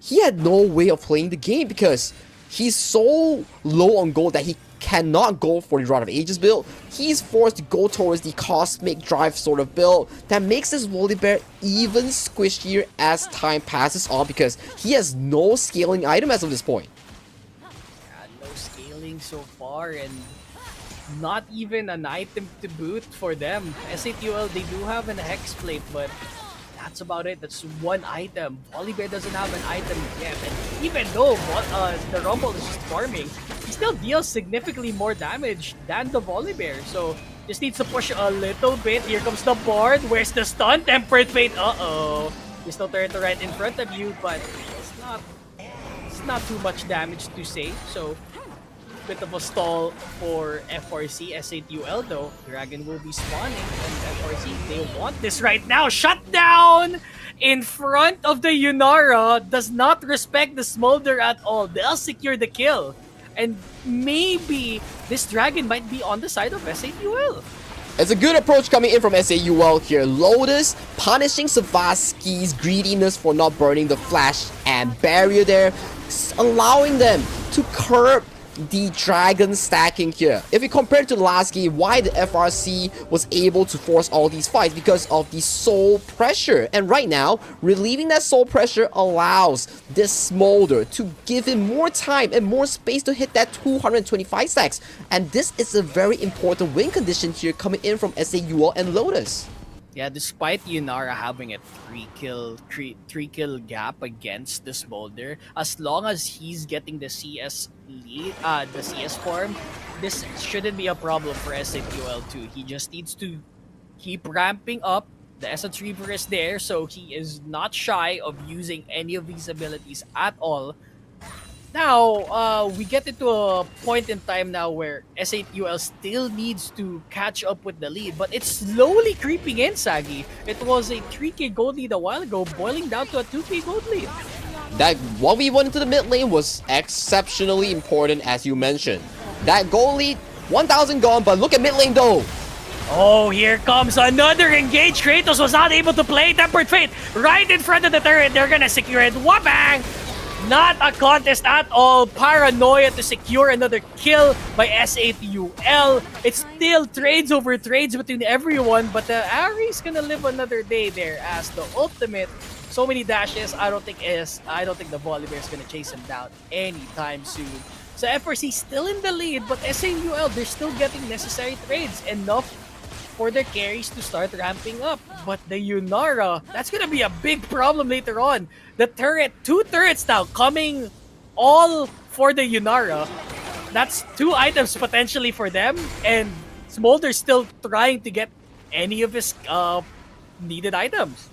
He had no way of playing the game because he's so low on gold that he cannot go for the Rod of Ages build. He's forced to go towards the Cosmic Drive sort of build that makes this Volibear even squishier as time passes on because he has no scaling item as of this point. Yeah, no scaling so far, and not even an item to boot for them. S8UL, they do have an Hex Plate, but that's about it. That's one item. Volibear doesn't have an item yet, and even though the Rumble is just farming, he still deals significantly more damage than the Volibear. So just needs to push a little bit. Here comes the board. Where's the stun? Tempered Fate. Uh-oh. There's no turret right in front of you, but it's not too much damage to say. So bit of a stall for FRC. S8UL though, Dragon will be spawning, and FRC, they want this right now. Shutdown in front of the Yunara does not respect the Smolder at all. They'll secure the kill, and maybe this Dragon might be on the side of S8UL. It's a good approach coming in from SAUL here. Lotus punishing Savasky's greediness for not burning the flash and barrier there, allowing them to curb the Dragon stacking here. If we compare it to the last game, why the FRC was able to force all these fights? Because of the soul pressure. And right now, relieving that soul pressure allows this Smolder to give him more time and more space to hit that 225 stacks. And this is a very important win condition here coming in from SAUL and Lotus. Yeah, despite Yunara having a 3-kill gap against the Smolder, as long as he's getting the CS lead, the CS farm, this shouldn't be a problem for S8UL too. He just needs to keep ramping up. The Essence Reaver is there, so he is not shy of using any of these abilities at all. Now, we get into a point in time now where S8UL still needs to catch up with the lead, but it's slowly creeping in, Sagi. It was a 3k gold lead a while ago, boiling down to a 2k gold lead. That 1v1 into the mid lane was exceptionally important, as you mentioned. That gold lead, 1,000 gone, but look at mid lane though. Oh, here comes another engage. Kratos was not able to play Tempered Fate right in front of the turret. They're gonna secure it. Wabang! Not a contest at all. Paranoia to secure another kill by S8UL. It's still trades over trades between everyone, but the Ari's gonna live another day there as the ultimate. So many dashes. I don't think the Volibear is gonna chase him down anytime soon. So FRC still in the lead, but SAUL, they're still getting necessary trades, enough for their carries to start ramping up. But the Yunara, that's gonna be a big problem later on. The turret, 2 turrets now coming all for the Yunara. That's 2 items potentially for them, and Smolder's still trying to get any of his needed items.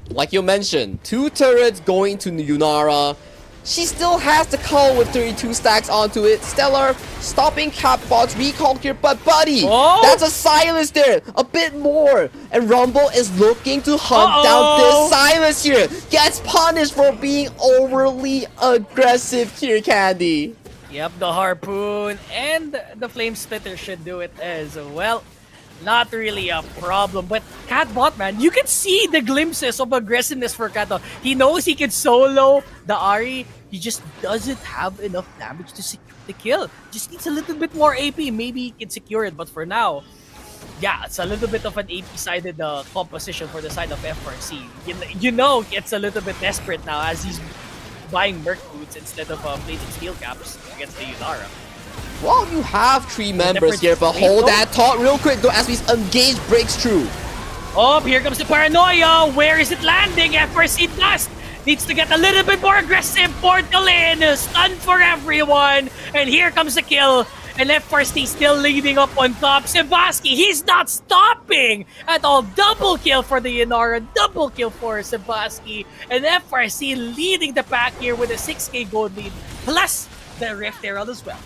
Like you mentioned, 2 turrets going to Yunara. She still has the call with 32 stacks onto it. Stellar stopping Catbot's recall here, but buddy, that's a silence there. A bit more. And Rumble is looking to hunt down this silence here. Gets punished for being overly aggressive here, Candy. Yep, the Harpoon and the Flame Splitter should do it as well. Not really a problem, but Catbot, man, you can see the glimpses of aggressiveness for Catbot. He knows he can solo the Ahri. He just doesn't have enough damage to secure the kill. Just needs a little bit more AP. Maybe he can secure it, but for now, yeah, it's a little bit of an AP-sided composition for the side of FRC. You know it's a little bit desperate now as he's buying Merc boots instead of plating steel caps against the Yunara. Well, you have 3 members here, but hold that thought real quick though as we engage breaks through. Oh, here comes the Paranoia. Where is it landing? FRC Dust needs to get a little bit more aggressive. Portal in, stun for everyone. And here comes the kill. And FRC still leading up on top. Sebaski, he's not stopping at all. Double kill for the Yunara. Double kill for Sebaski. And FRC leading the pack here with a 6k gold lead. Plus the Rift Herald as well.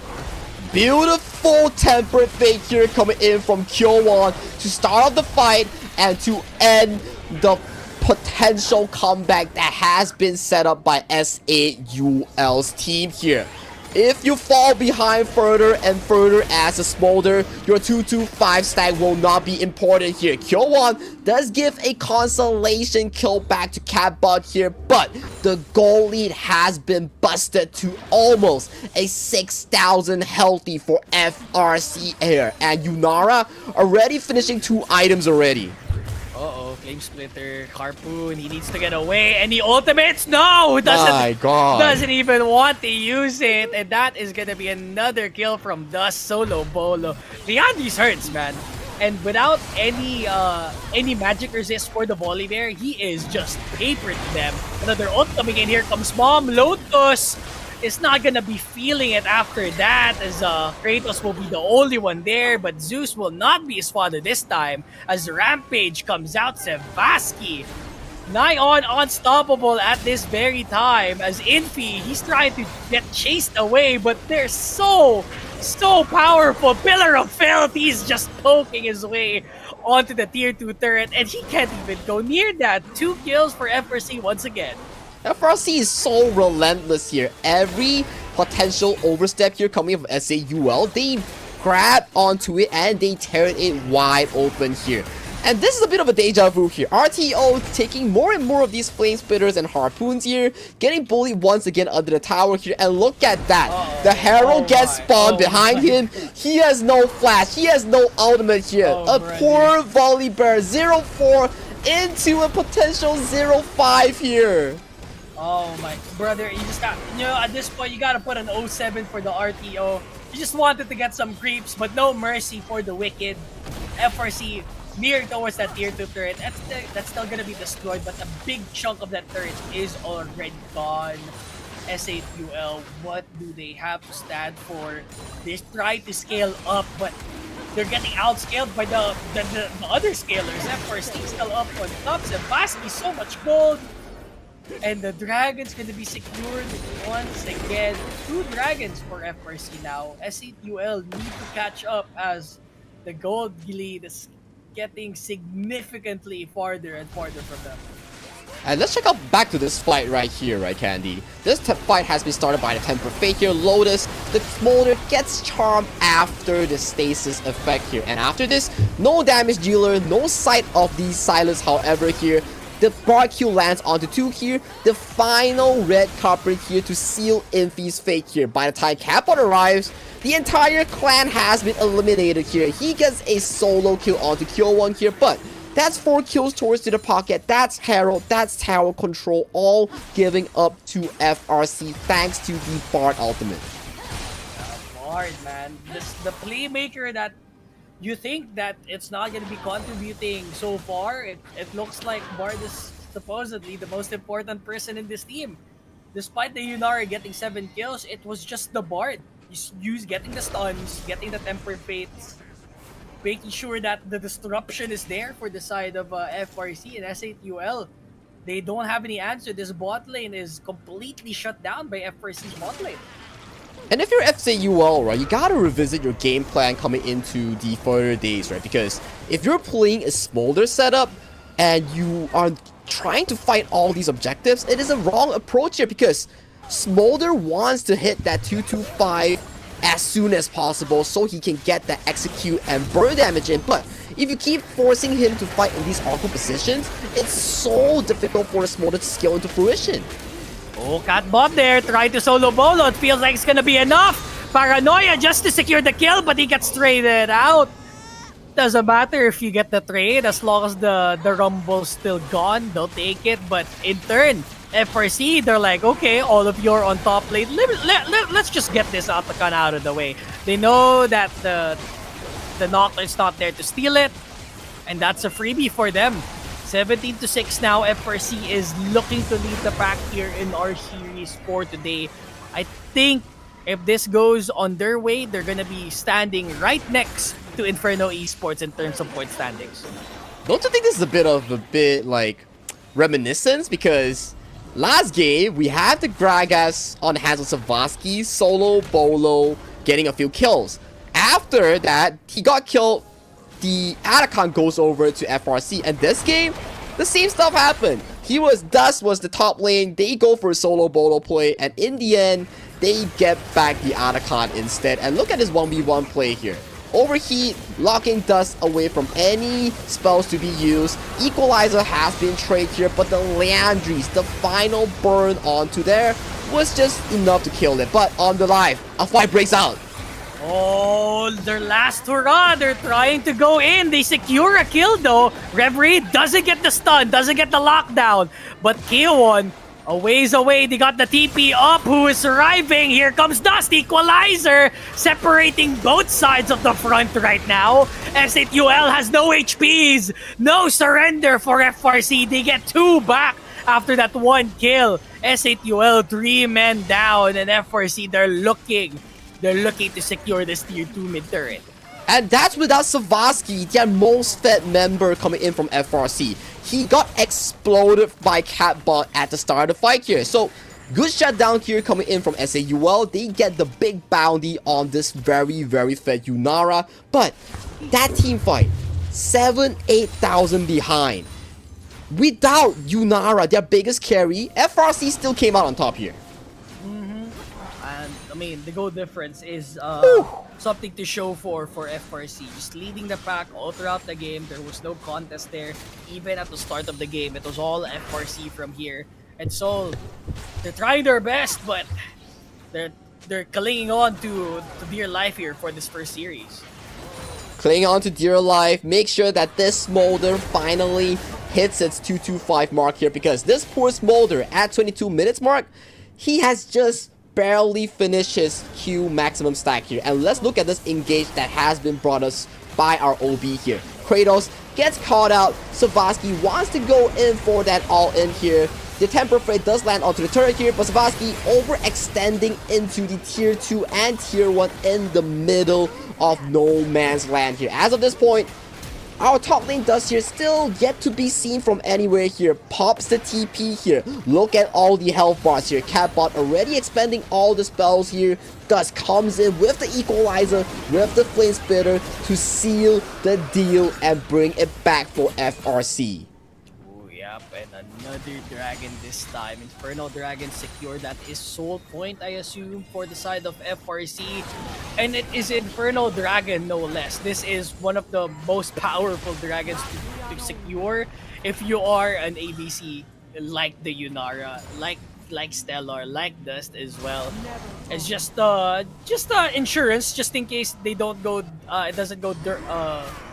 Beautiful Tempered Fate here coming in from Kyowan to start off the fight and to end the potential comeback that has been set up by S8UL's team here. If you fall behind further and further as a Smolder, your 2-2-5 stack will not be important here. Kyowan does give a consolation kill back to Catbot here, but the goal lead has been busted to almost a 6,000 healthy for FRC here. And Yunara already finishing 2 items already. Flame Splitter, Harpoon, he needs to get away, and the ultimates, no! Doesn't even want to use it, and that is gonna be another kill from Dust solo Bolo. Leandri's hurts, man. And without any magic resist for the Volibear, he is just paper to them. Another ult coming in, here comes Mom. Lotus is not gonna be feeling it after that, as Kratos will be the only one there, but Zeus will not be his father this time as Rampage comes out. Sebaski, nigh on unstoppable at this very time as Infi, he's trying to get chased away, but they're so powerful. Pillar of Filth, he's just poking his way onto the tier 2 turret, and he can't even go near that. 2 kills for FRC once again. FRC is so relentless here. Every potential overstep here coming from SAUL, they grab onto it and they tear it wide open here. And this is a bit of a deja vu here. RTO taking more and more of these Flame Splitters and Harpoons here, getting bullied once again under the tower here. And look at that. The Herald gets spawned behind him. He has no flash. He has no ultimate here. Poor Volibear 0-4 into a potential 0-5 here. Oh my brother, you just got, at this point you gotta put an 07 for the RTO. You just wanted to get some creeps, but no mercy for the wicked. FRC near towards that tier 2 turret. That's still gonna be destroyed, but a big chunk of that turret is already gone. S8UL, what do they have to stand for? They try to scale up, but they're getting outscaled by the other scalers. FRC still up on top. Sebaski, so much gold. And the Dragon's gonna be secured once again. 2 Dragons for FRC now. S8UL need to catch up as the gold lead is getting significantly farther and farther from them. And let's check out back to this fight right here, right, Candy? This fight has been started by the Temper Fate here. Lotus, the Smolder gets charmed after the stasis effect here. And after this, no damage dealer, no sight of the silence, however, here. The bar Q lands onto 2 here. The final red carpet here to seal Infy's fate here. By the time Catbot arrives, the entire clan has been eliminated here. He gets a solo kill onto Q1 here, but that's 4 kills towards to the pocket. That's Herald, that's tower control, all giving up to FRC thanks to the Bard ultimate. Bard, man. The playmaker that you think that it's not going to be contributing so far, it looks like Bard is supposedly the most important person in this team. Despite the Yunara getting 7 kills, it was just the Bard. He's getting the stuns, getting the Temper Fates, making sure that the disruption is there for the side of FRC and S8UL. They don't have any answer. This bot lane is completely shut down by FRC's bot lane. And if you're FCUL, right, you gotta revisit your game plan coming into the further days, right? Because if you're playing a Smolder setup and you are trying to fight all these objectives, it is a wrong approach here because Smolder wants to hit that 225 as soon as possible so he can get that execute and burn damage in. But if you keep forcing him to fight in these awkward positions, it's so difficult for the Smolder to scale into fruition. Oh, Catbot there, trying to solo bolo. It feels like it's gonna be enough. Paranoia just to secure the kill, but he gets traded out. Doesn't matter if you get the trade, as long as the rumble's still gone, they'll take it. But in turn, FRC, they're like, okay, all of you are on top lane. Let's just get this Atakan out of the way. They know that the Nocturne's not there to steal it, and that's a freebie for them. 17-6 now. FRC is looking to lead the pack here in our series for today. I think if this goes on their way, they're gonna be standing right next to Inferno Esports in terms of point standings. Don't you think this is a bit like reminiscence? Because last game we had the Gragas on the hands of Savasky, solo bolo, getting a few kills. After that, he got killed. The Atakan goes over to FRC, and this game, the same stuff happened. Dust was the top lane, they go for a solo bolo play, and in the end, they get back the Atakan instead. And look at this 1v1 play here. Overheat, locking Dust away from any spells to be used. Equalizer has been traded here, but the Leandries, the final burn onto there, was just enough to kill it. But on the live, a fight breaks out. Oh, their last hurrah. They're trying to go in. They secure a kill though. Reverie doesn't get the stun, doesn't get the lockdown. But K1, a ways away. They got the TP up. Who is arriving? Here comes Dust. Equalizer separating both sides of the front right now. S8UL has no HPs. No surrender for FRC. They get 2 back after that 1 kill. S8UL 3 men down, and FRC, they're looking to secure this tier 2 mid turret. And that's without Savasky, their most fed member coming in from FRC. He got exploded by Catbot at the start of the fight here. So, good shutdown here coming in from SAUL. They get the big bounty on this very, very fed Yunara. But that team fight, 8,000 behind. Without Yunara, their biggest carry, FRC still came out on top here. I mean, the goal difference is something to show for FRC. Just leading the pack all throughout the game. There was no contest there. Even at the start of the game, it was all FRC from here. And so, they're trying their best, but they're clinging on to dear life here for this first series. Clinging on to dear life. Make sure that this Smolder finally hits its 225 mark here, because this poor Smolder at 22 minutes mark, he has just barely finished his Q maximum stack here. And let's look at this engage that has been brought us by our OB here. Kratos gets caught out. Savasky wants to go in for that all-in here. The Temper Freight does land onto the turret here, but Savasky overextending into the tier 2 and tier 1 in the middle of no man's land here. As of this point, our top lane Dust here still yet to be seen from anywhere here. Pops the TP here. Look at all the health bars here. Catbot already expending all the spells here. Dust comes in with the Equalizer, with the Flame Spitter to seal the deal and bring it back for FRC. Oh yeah, trap, and another dragon this time. Inferno Dragon secure. That is soul point, I assume, for the side of FRC. And it is Inferno Dragon, no less. This is one of the most powerful dragons to secure if you are an ABC like the Yunara, like Stellar, like Dust as well. It's just insurance, just in case they don't go. It doesn't go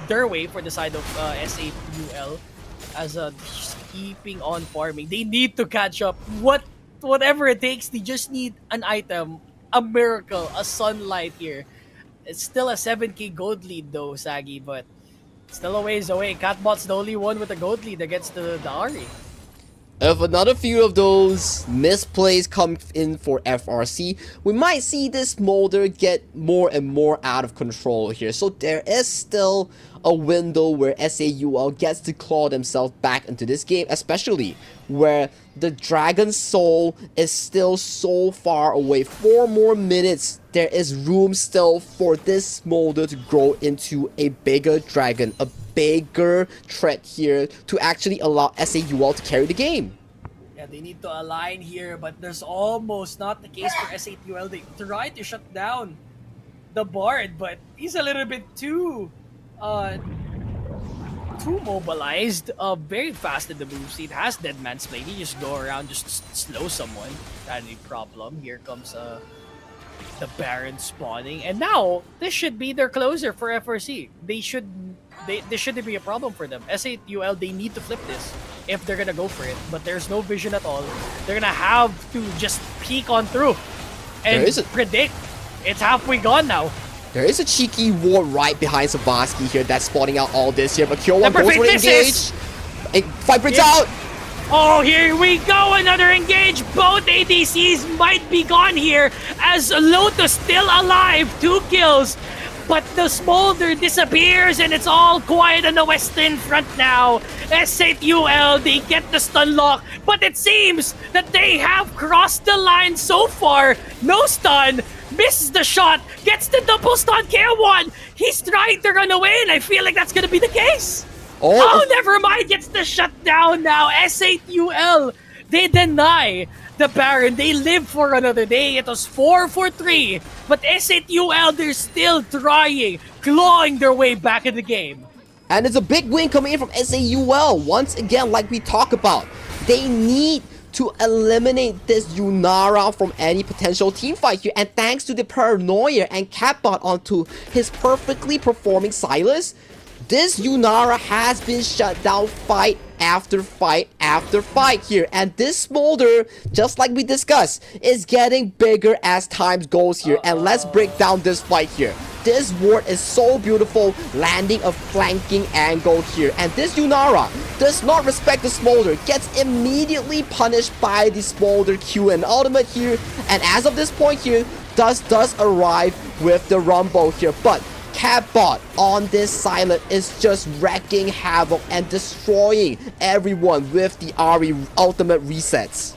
their way for the side of SAUL. As just keeping on farming, they need to catch up. Whatever it takes, they just need an item, a miracle, a sunlight here. It's still a 7k gold lead though, Sagi, but still a ways away. Catbot's the only one with a gold lead against the Ahri. If another few of those misplays come in for FRC, we might see this Smolder get more and more out of control here. So there is still a window where SAUL gets to claw themselves back into this game, especially where the Dragon Soul is still so far away. 4 more minutes, there is room still for this Smolder to grow into a bigger dragon, a bigger threat here to actually allow SAUL to carry the game. Yeah, they need to align here, but there's almost not the case for SAUL. They try to shut down the Bard, but he's a little bit too mobilized, very fast in the move speed. Has Dead Man's Play. He just go around, just slow someone. Not any problem. Here comes the Baron spawning, and now this should be their closer for FRC. This shouldn't be a problem for them. SAUL, they need to flip this if they're gonna go for it, but there's no vision at all. They're gonna have to just peek on through and predict. It's halfway gone now. There is a cheeky ward right behind Sabaski here that's spotting out all this here, but Kyo1 goes for engage. Fight breaks out. Oh, here we go, another engage. Both ADCs might be gone here as Lotus still alive, 2 kills. But the Smolder disappears and it's all quiet on the western front now. SAUL, they get the stun lock, but it seems that they have crossed the line so far. No stun, misses the shot, gets the double stun. Kyo1, he's trying to run away, and I feel like that's gonna be the case. Oh, never mind, gets the shutdown now. SAUL, they deny the Baron. They live for another day. It was 4 for 3, but SAUL, they're still trying, clawing their way back in the game. And it's a big win coming in from SAUL. Once again, like we talked about, they need to eliminate this Yunara from any potential team fight here. And thanks to the paranoia and Catbot onto his perfectly performing Sylas, this Yunara has been shut down fight after fight after fight here. And this Smolder, just like we discussed, is getting bigger as time goes here. And let's break down this fight here. This ward is so beautiful, landing a flanking angle here. And this Yunara does not respect the Smolder, gets immediately punished by the Smolder Q and ultimate here. And as of this point here, Dust does arrive with the Rumble here. But Catbot on this Silent is just wrecking havoc and destroying everyone with the Ahri ultimate resets.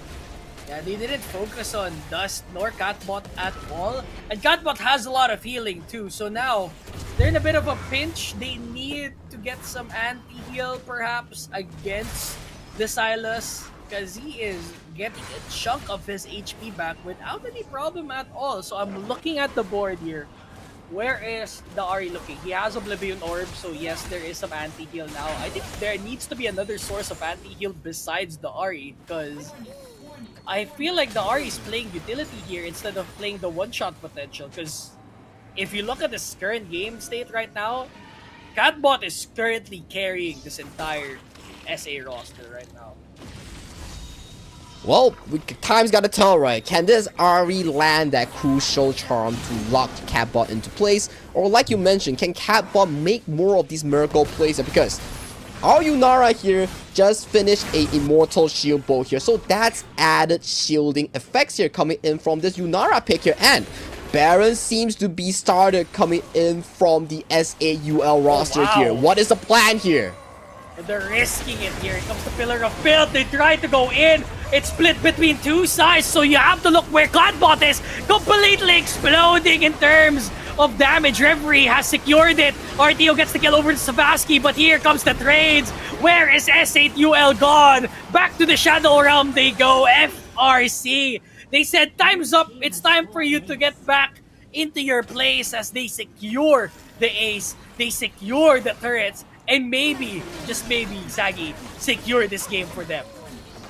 Yeah, they didn't focus on Dust nor Catbot at all. And Catbot has a lot of healing too, so now they're in a bit of a pinch. They need to get some anti-heal perhaps against the Sylas, because he is getting a chunk of his HP back without any problem at all. So I'm looking at the board here. Where is the Ahri looking? He has Oblivion Orb, so yes, there is some anti-heal now. I think there needs to be another source of anti-heal besides the Ahri, because I feel like the Ahri is playing utility here instead of playing the one-shot potential. Because if you look at this current game state right now, Catbot is currently carrying this entire SA roster right now. Well, time's gotta tell, right? Can this Ahri land that crucial charm to lock Catbot into place? Or like you mentioned, can Catbot make more of these miracle plays? Because our Yunara here just finished a Immortal Shield Bolt here. So that's added shielding effects here coming in from this Yunara pick here. And Baron seems to be started coming in from the SAUL roster here. What is the plan here? They're risking it here. Here comes the Pillar of Filth. They try to go in. It's split between two sides, so you have to look where Catbot is. Completely exploding in terms of damage. Reverie has secured it. RTO gets the kill over to Savaski, but here comes the trades. Where is S8UL gone? Back to the Shadow Realm they go. FRC. They said, time's up. It's time for you to get back into your place as they secure the ace. They secure the turrets. And maybe, just maybe, Sagi, secure this game for them.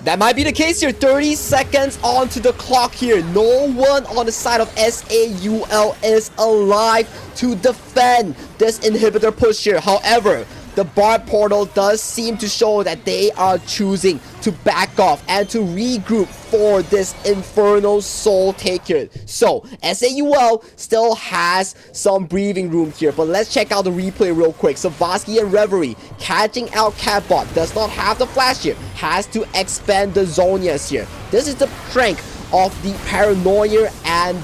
That might be the case here. 30 seconds onto the clock here. No one on the side of SAUL is alive to defend this inhibitor push here. However, the Bard Portal does seem to show that they are choosing to back off and to regroup for this Inferno Soul Taker. So, SAUL still has some breathing room here, but let's check out the replay real quick. Savaski and Reverie catching out Catbot, does not have the flash here, has to expand the Zonias here. This is the strength of the Paranoia and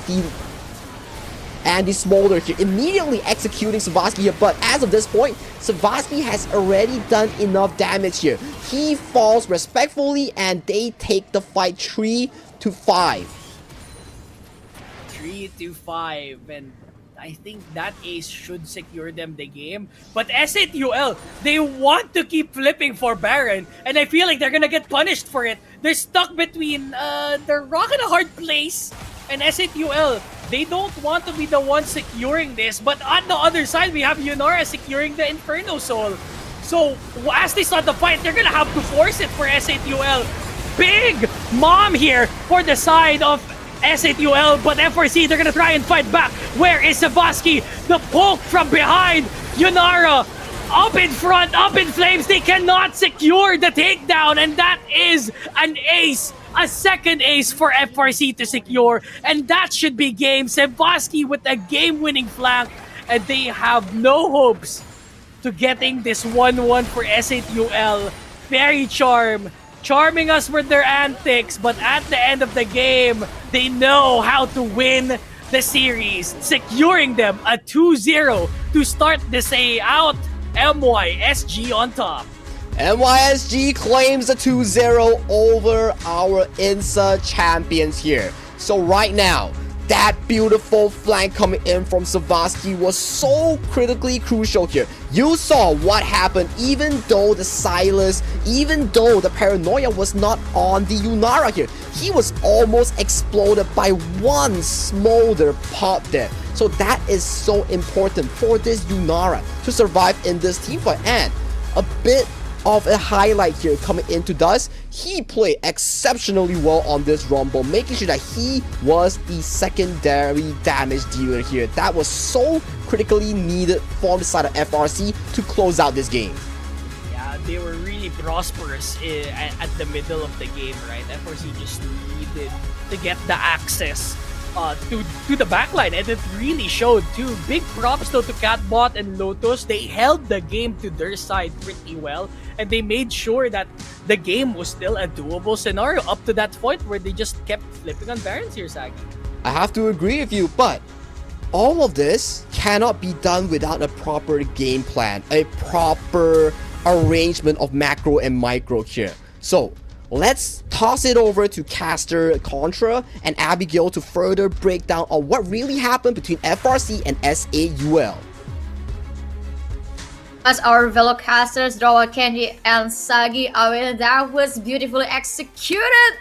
the Smolder here, immediately executing Savaski here, but as of this point, Savaski has already done enough damage here. He falls respectfully and they take the fight 3-5. 3-5, and I think that ace should secure them the game. But S8UL, they want to keep flipping for Baron, and I feel like they're gonna get punished for it. They're stuck between the rock and a hard place, and S8UL, they don't want to be the one securing this, but on the other side, we have Yunara securing the Inferno Soul. So, as they start the fight, they're gonna have to force it for S8UL. Big mom here for the side of S8UL, but FRC, they're gonna try and fight back. Where is Savaski? The poke from behind. Yunara up in front, up in flames. They cannot secure the takedown, and that is an ace. A second ace for FRC to secure, and that should be game. Savaski with a game-winning flank, and they have no hopes to getting this 1-1 for S8UL. Faerie Charm charming us with their antics, but at the end of the game, they know how to win the series, securing them a 2-0 to start this A out. MYSG on top. MYSG claims a 2-0 over our INSA champions here. So right now, that beautiful flank coming in from Savaski was so critically crucial here. You saw what happened even though the Silas, even though the Paranoia was not on the Yunara here. He was almost exploded by one smolder pop there. So that is so important for this Yunara to survive in this team fight. And a bit of a highlight here coming into Dust. He played exceptionally well on this Rumble, making sure that he was the secondary damage dealer here. That was so critically needed for the side of FRC to close out this game. Yeah, they were really prosperous at the middle of the game, right? FRC just needed to get the access to the backline, and it really showed too. Big props though to Catbot and Lotus. They held the game to their side pretty well, and they made sure that the game was still a doable scenario up to that point where they just kept flipping on Barons here, Sagi. I have to agree with you, but all of this cannot be done without a proper game plan, a proper arrangement of macro and micro here. So let's toss it over to Caster, Contra, and Abigail to further break down on what really happened between FRC and SAUL. As our fellow casters, Drawa, Kenji, and Sagi, that was beautifully executed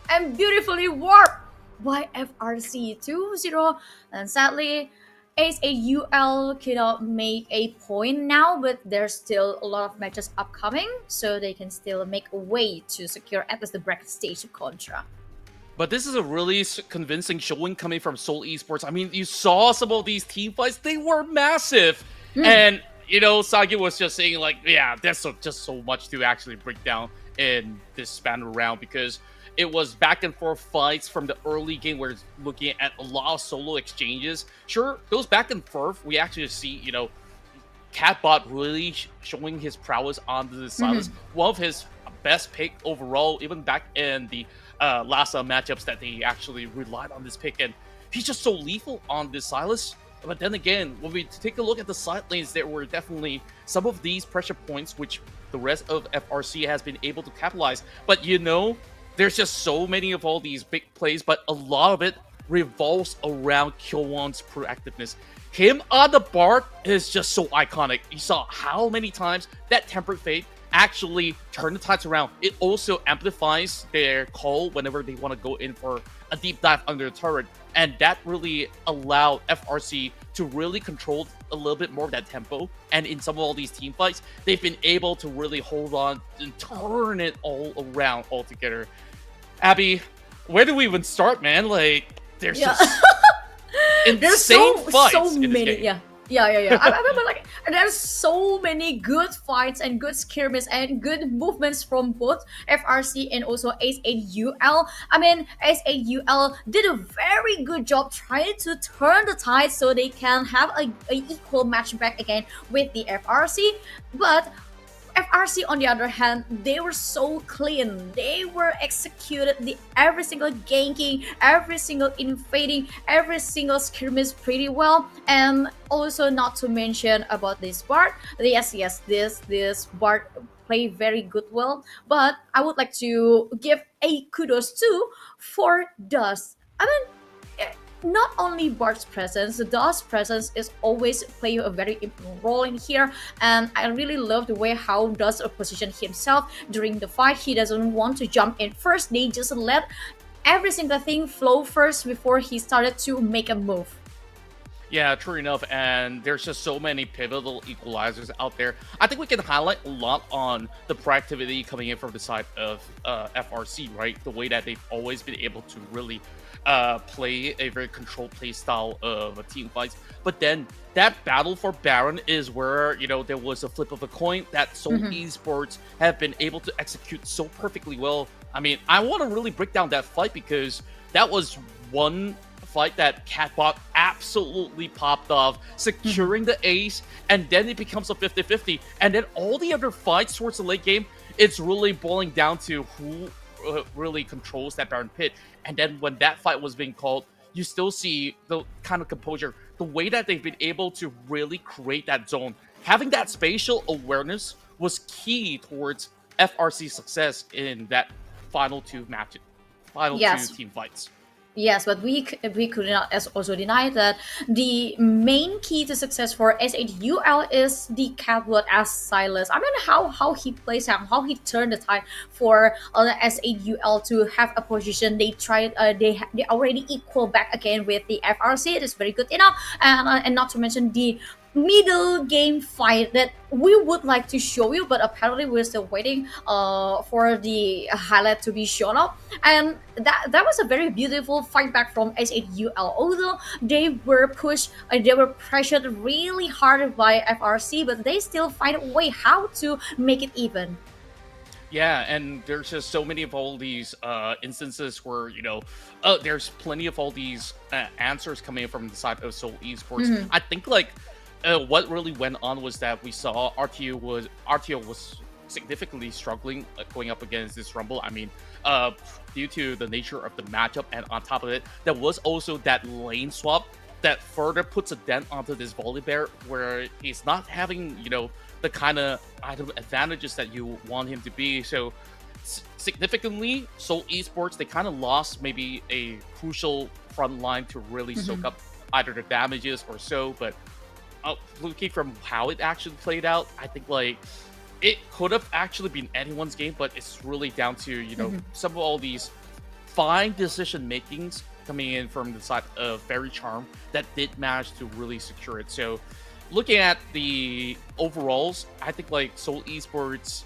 and beautifully warped by FRC 2-0. And sadly, SAUL cannot make a point now, but there's still a lot of matches upcoming, so they can still make a way to secure at least the bracket stage of Contra. But this is a really convincing showing coming from Seoul Esports. I mean, you saw some of these team fights, they were massive. And, you know, Sagi was just saying, like, yeah, there's just so much to actually break down in this span of round, because it was back and forth fights from the early game where it's looking at a lot of solo exchanges. Sure, those back and forth, we actually see, you know, Catbot really showing his prowess on the Silas. One of his best pick overall, even back in the last matchups that they actually relied on this pick. And he's just so lethal on this Silas. But then again, when we take a look at the side lanes, there were definitely some of these pressure points which the rest of FRC has been able to capitalize. But you know, there's just so many of all these big plays, but a lot of it revolves around Kyowon's proactiveness. Him on the bar is just so iconic. You saw how many times that Tempered Fate actually turned the tides around. It also amplifies their call whenever they want to go in for a deep dive under the turret. And that really allowed FRC to really control a little bit more of that tempo. And in some of all these team fights, they've been able to really hold on and turn it all around altogether. Abby, where do we even start, man? Like, there's just insane fights in this many, game. Yeah. I remember like there's so many good fights and good skirmishes and good movements from both FRC and also S8UL. I mean, S8UL did a very good job trying to turn the tide so they can have a equal match back again with the FRC, but FRC, on the other hand, they were so clean. They were executed every single ganking, every single invading, every single skirmish pretty well. And also, not to mention about this Bard. Yes, this Bard played very good well. But I would like to give a kudos to for Dust. I mean, not only Bard's presence, Dust's presence is always playing a very important role in here, and I really love the way how Dust position himself during the fight. He doesn't want to jump in first. They just let every single thing flow first before he started to make a move. Yeah, true enough, and there's just so many pivotal equalizers out there. I think we can highlight a lot on the proactivity coming in from the side of FRC, right? The way that they've always been able to really play a very controlled play style of a team fights. But then that battle for Baron is where, you know, there was a flip of a coin that Seoul Esports have been able to execute so perfectly well. I mean, I want to really break down that fight because that was one fight that Catbot absolutely popped off, securing the ace, and then it becomes a 50-50. And then all the other fights towards the late game, it's really boiling down to who really controls that Baron pit. And then when that fight was being called, you still see the kind of composure, the way that they've been able to really create that zone. Having that spatial awareness was key towards FRC's success in that final two team fights. Yes, but we could not also deny that the main key to success for S8UL is the catwalk as Silas. I mean, how he plays out, how he turned the tide for the S8UL to have a position. They tried, they already equal back again with the FRC. It is very good enough, and not to mention the middle game fight that we would like to show you, but apparently we're still waiting for the highlight to be shown up. And that was a very beautiful fight back from S8UL. Although they were pushed, they were pressured really hard by FRC, but they still find a way how to make it even. Yeah, and there's just so many of all these instances where, you know, there's plenty of all these answers coming from the side of Seoul Esports. I think, like, what really went on was that we saw RTO was significantly struggling going up against this Rumble. I mean, due to the nature of the matchup, and on top of it, there was also that lane swap that further puts a dent onto this Volibear, where he's not having, you know, the kind of item advantages that you want him to be. So significantly, Seoul Esports, they kind of lost maybe a crucial front line to really soak up either the damages or so, but looking from how it actually played out, I think, like, it could have actually been anyone's game, but it's really down to, you know, some of all these fine decision makings coming in from the side of Faerie Charm that did manage to really secure it. So looking at the overalls, I think, like, Seoul Esports,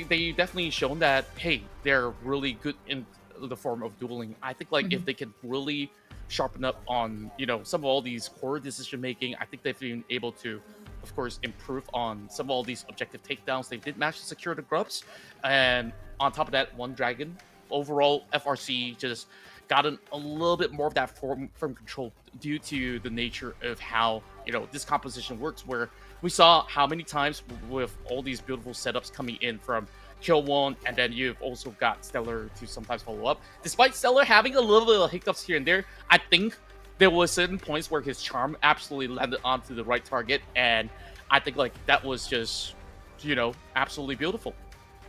they definitely shown that, hey, they're really good in the form of dueling. I think, like, if they can really sharpen up on, you know, some of all these core decision making, I think they've been able to, of course, improve on some of all these objective takedowns. They did manage to secure the grubs, and on top of that, one dragon. Overall, FRC just gotten a little bit more of that firm control due to the nature of how, you know, this composition works, where we saw how many times with all these beautiful setups coming in from Kyowon, and then you've also got Stellar to sometimes follow up. Despite Stellar having a little bit of hiccups here and there, I think there was certain points where his charm absolutely landed onto the right target, and I think, like, that was just, you know, absolutely beautiful.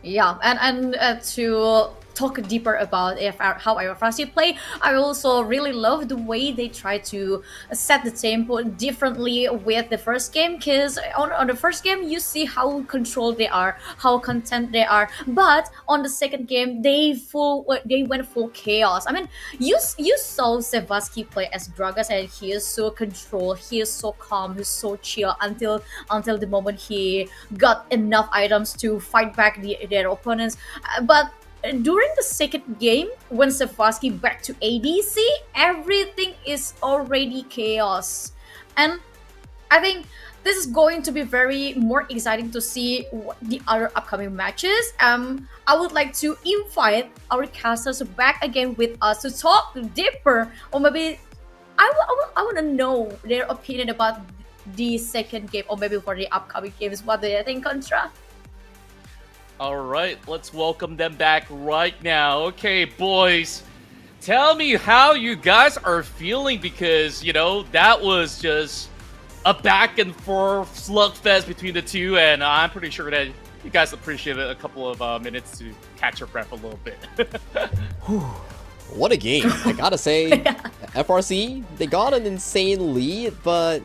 Yeah, and to talk deeper about how Faerie play. I also really love the way they try to set the tempo differently with the first game, because on the first game you see how controlled they are, how content they are, but on the second game they went full chaos. I mean, you saw Sevasky play as Gragas, and he is so controlled, he is so calm, he's so chill until the moment he got enough items to fight back their opponents. But during the second game, when Sevasky back to ADC, everything is already chaos. And I think this is going to be very more exciting to see the other upcoming matches. I would like to invite our casters back again with us to talk deeper, or maybe I want to know their opinion about the second game, or maybe for the upcoming games. What do you think, Contra? All right, let's welcome them back right now. Okay, boys, tell me how you guys are feeling, because, you know, that was just a back and forth slugfest between the two, and I'm pretty sure that you guys appreciated a couple of minutes to catch your breath a little bit. What a game. I gotta say, FRC, they got an insane lead, but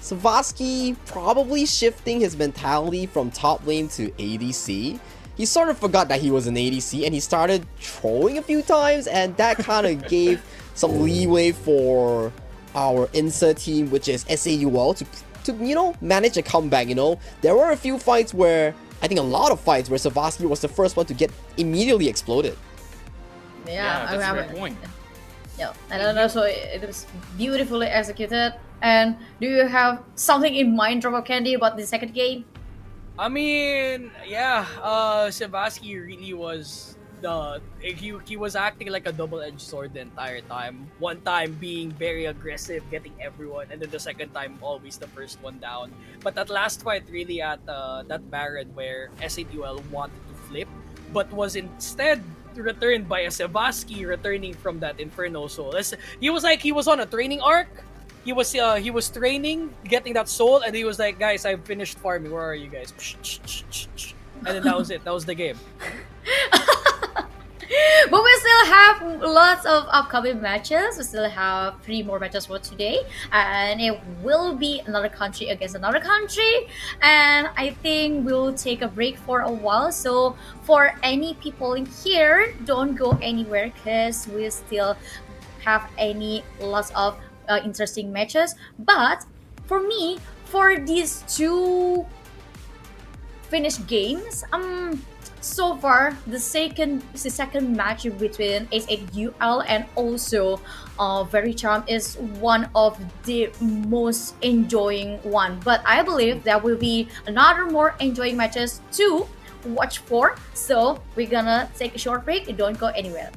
Sevasky probably shifting his mentality from top lane to ADC. He sort of forgot that he was an ADC, and he started trolling a few times, and that kind of gave some leeway for our insert team, which is SAUL, to you know, manage a comeback. You know, there were a few fights where, I think a lot of fights where Sevasky was the first one to get immediately exploded. Yeah, that's a great point. Yeah, I don't know, so it was beautifully executed. And do you have something in mind, Drop of Candy, about the second game? I mean, yeah, Sevasky really was he was acting like a double-edged sword the entire time. One time being very aggressive, getting everyone, and then the second time always the first one down. But that last fight really at that Baron where SAUL wanted to flip, but was instead returned by a Sevasky returning from that Inferno soul. He was on a training arc. He was training, getting that soul, and he was like, guys, I've finished farming. Where are you guys? And then that was it. That was the game. But we still have lots of upcoming matches. We still have 3 more matches for today, and it will be another country against another country. And I think we'll take a break for a while. So for any people in here, don't go anywhere, because we still have lots of interesting matches. But for me, for these 2 finished games, so far the second match between S8UL and also Faerie Charm is one of the most enjoying one. But I believe there will be another more enjoying matches to watch for. So we're gonna take a short break. Don't go anywhere.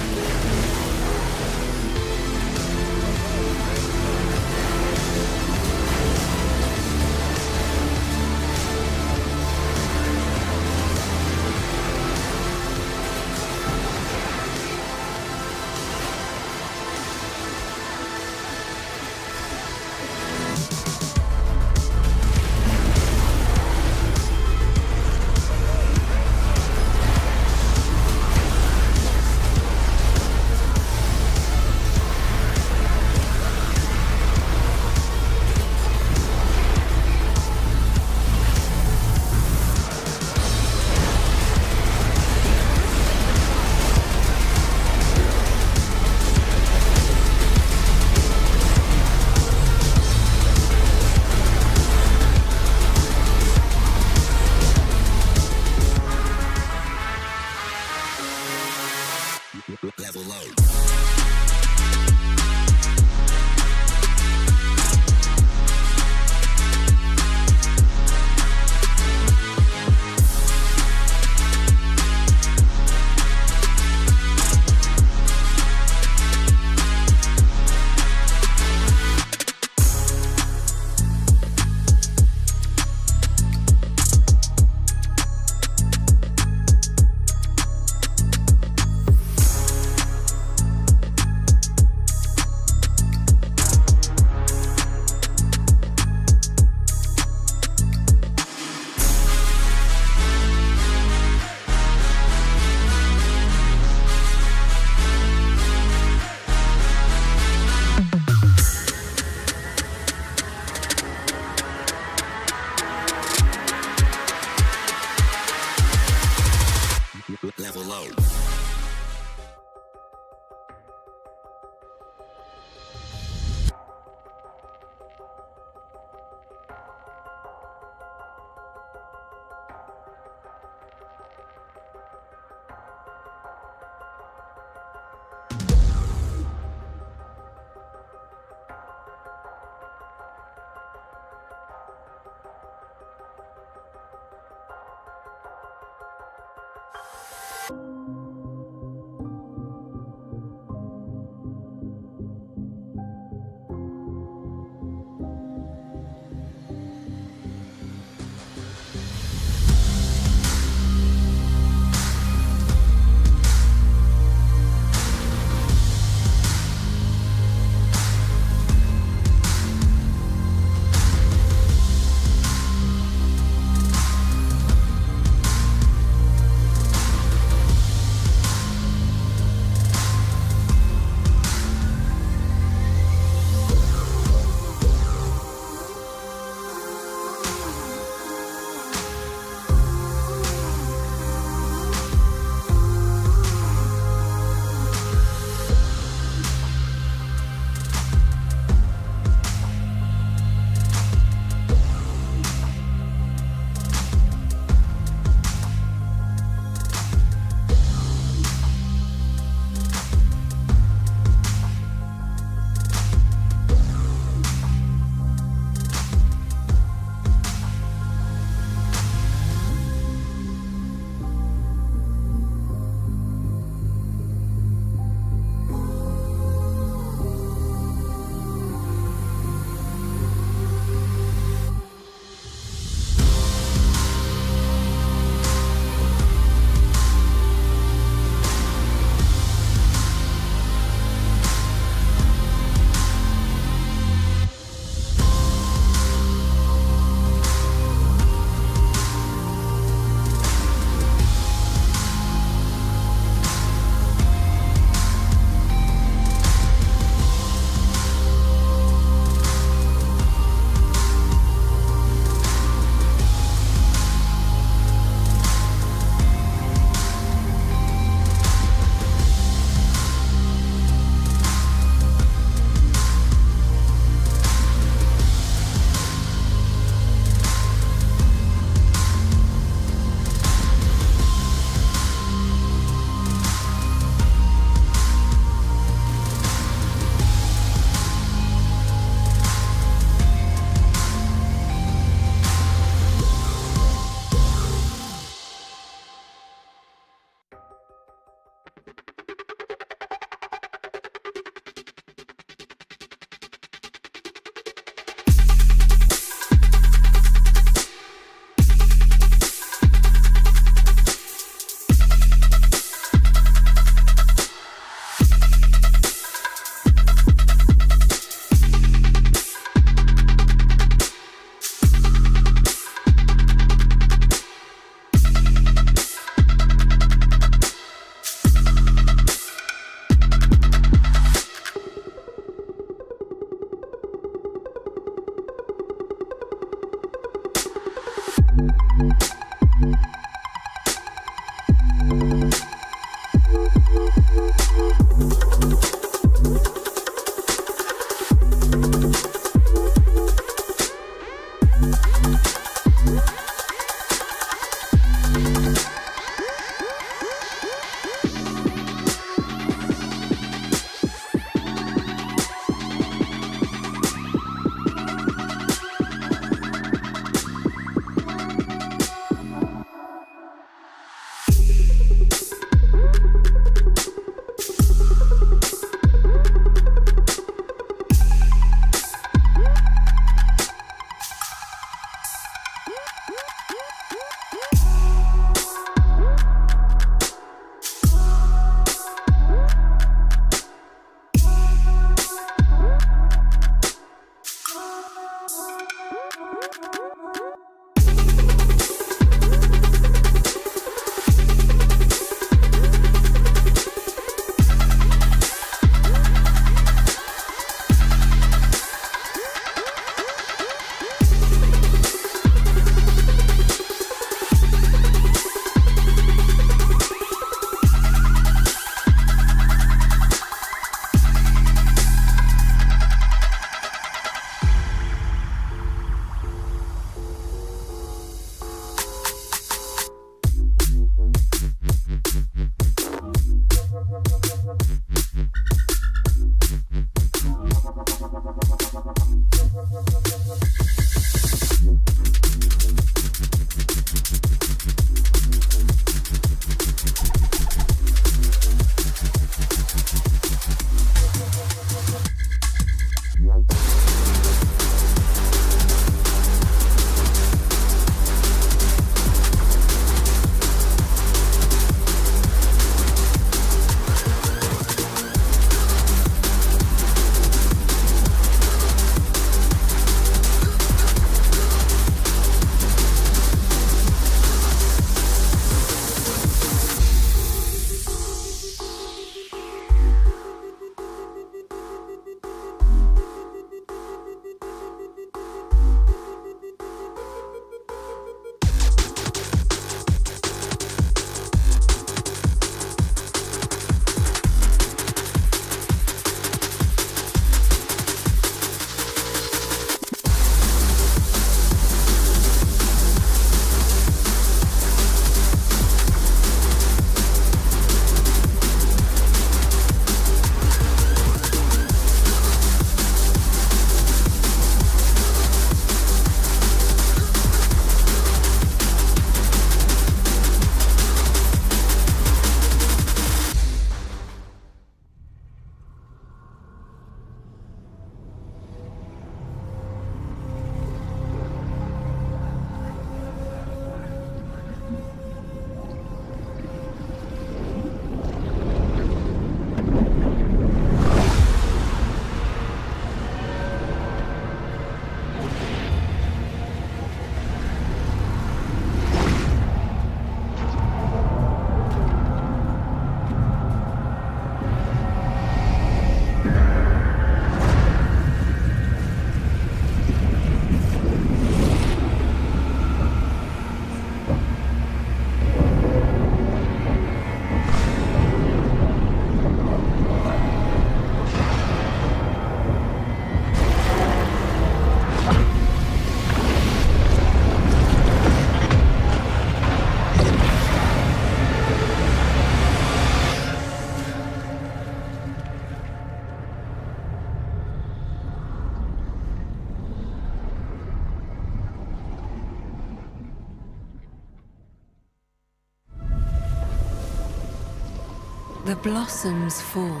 The blossoms fall,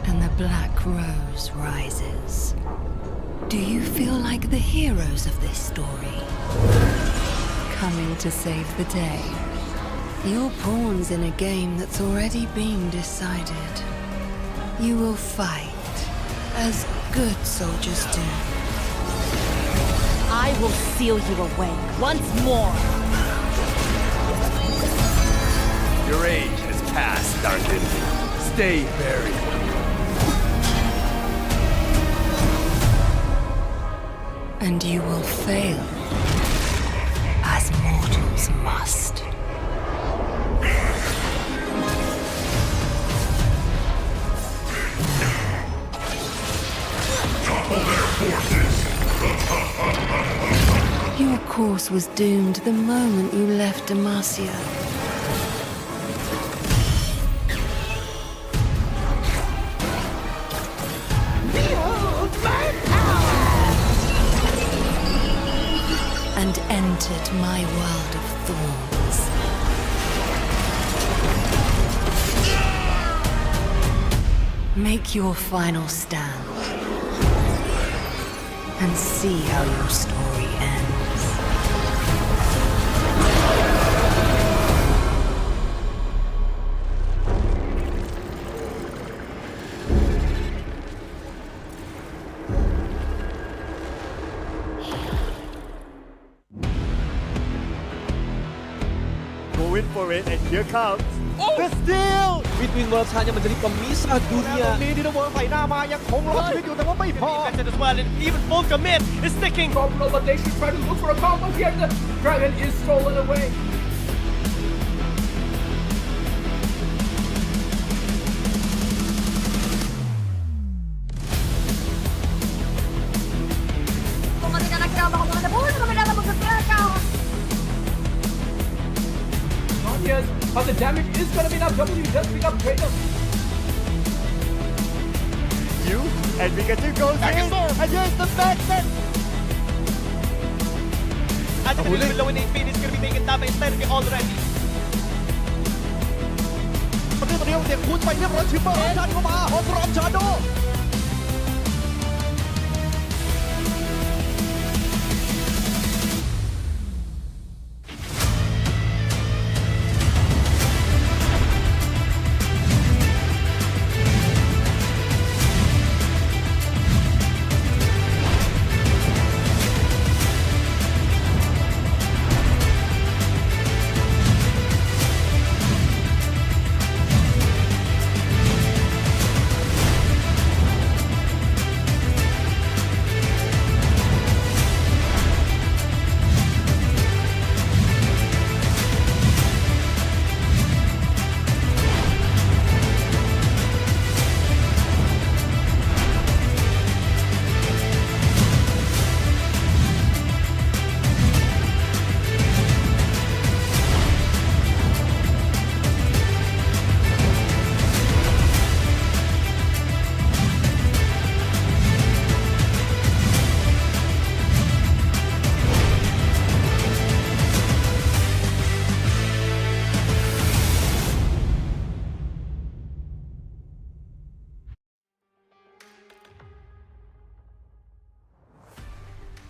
and the black rose rises. Do you feel like the heroes of this story? Coming to save the day. You're pawns in a game that's already been decided. You will fight, as good soldiers do. I will seal you away once more. Your age has passed, Darkin. Stay buried. And you will fail. as mortals must. Your course was doomed the moment you left Demacia. And entered my world of thorns. Make your final stand and see how your story ends. Going for it, and here comes the steal between Worlds hanya menjadi pemisah dunia. Ini di nomor Faerie Charmยังคงรอดชีวิตอยู่แต่ว่าไม่พอ Defense as well, and even full commit is sticking. Terminal, but they should try to look for a combo here. The dragon is stolen away. Kung kanina nakirama ko mga labor, kami na mag-prepare ka. Not yet, but the damage is gonna be enough. W does pick up Kratos. You and Pikachu goes in, and here's the back set. At the below in HP, it's gonna be taken down by Inferno already. มันคือตัวเดียวเสียงคูณไปเรียบร้อยชิปเปอร์ดันเข้ามาฮอตรอมชาโด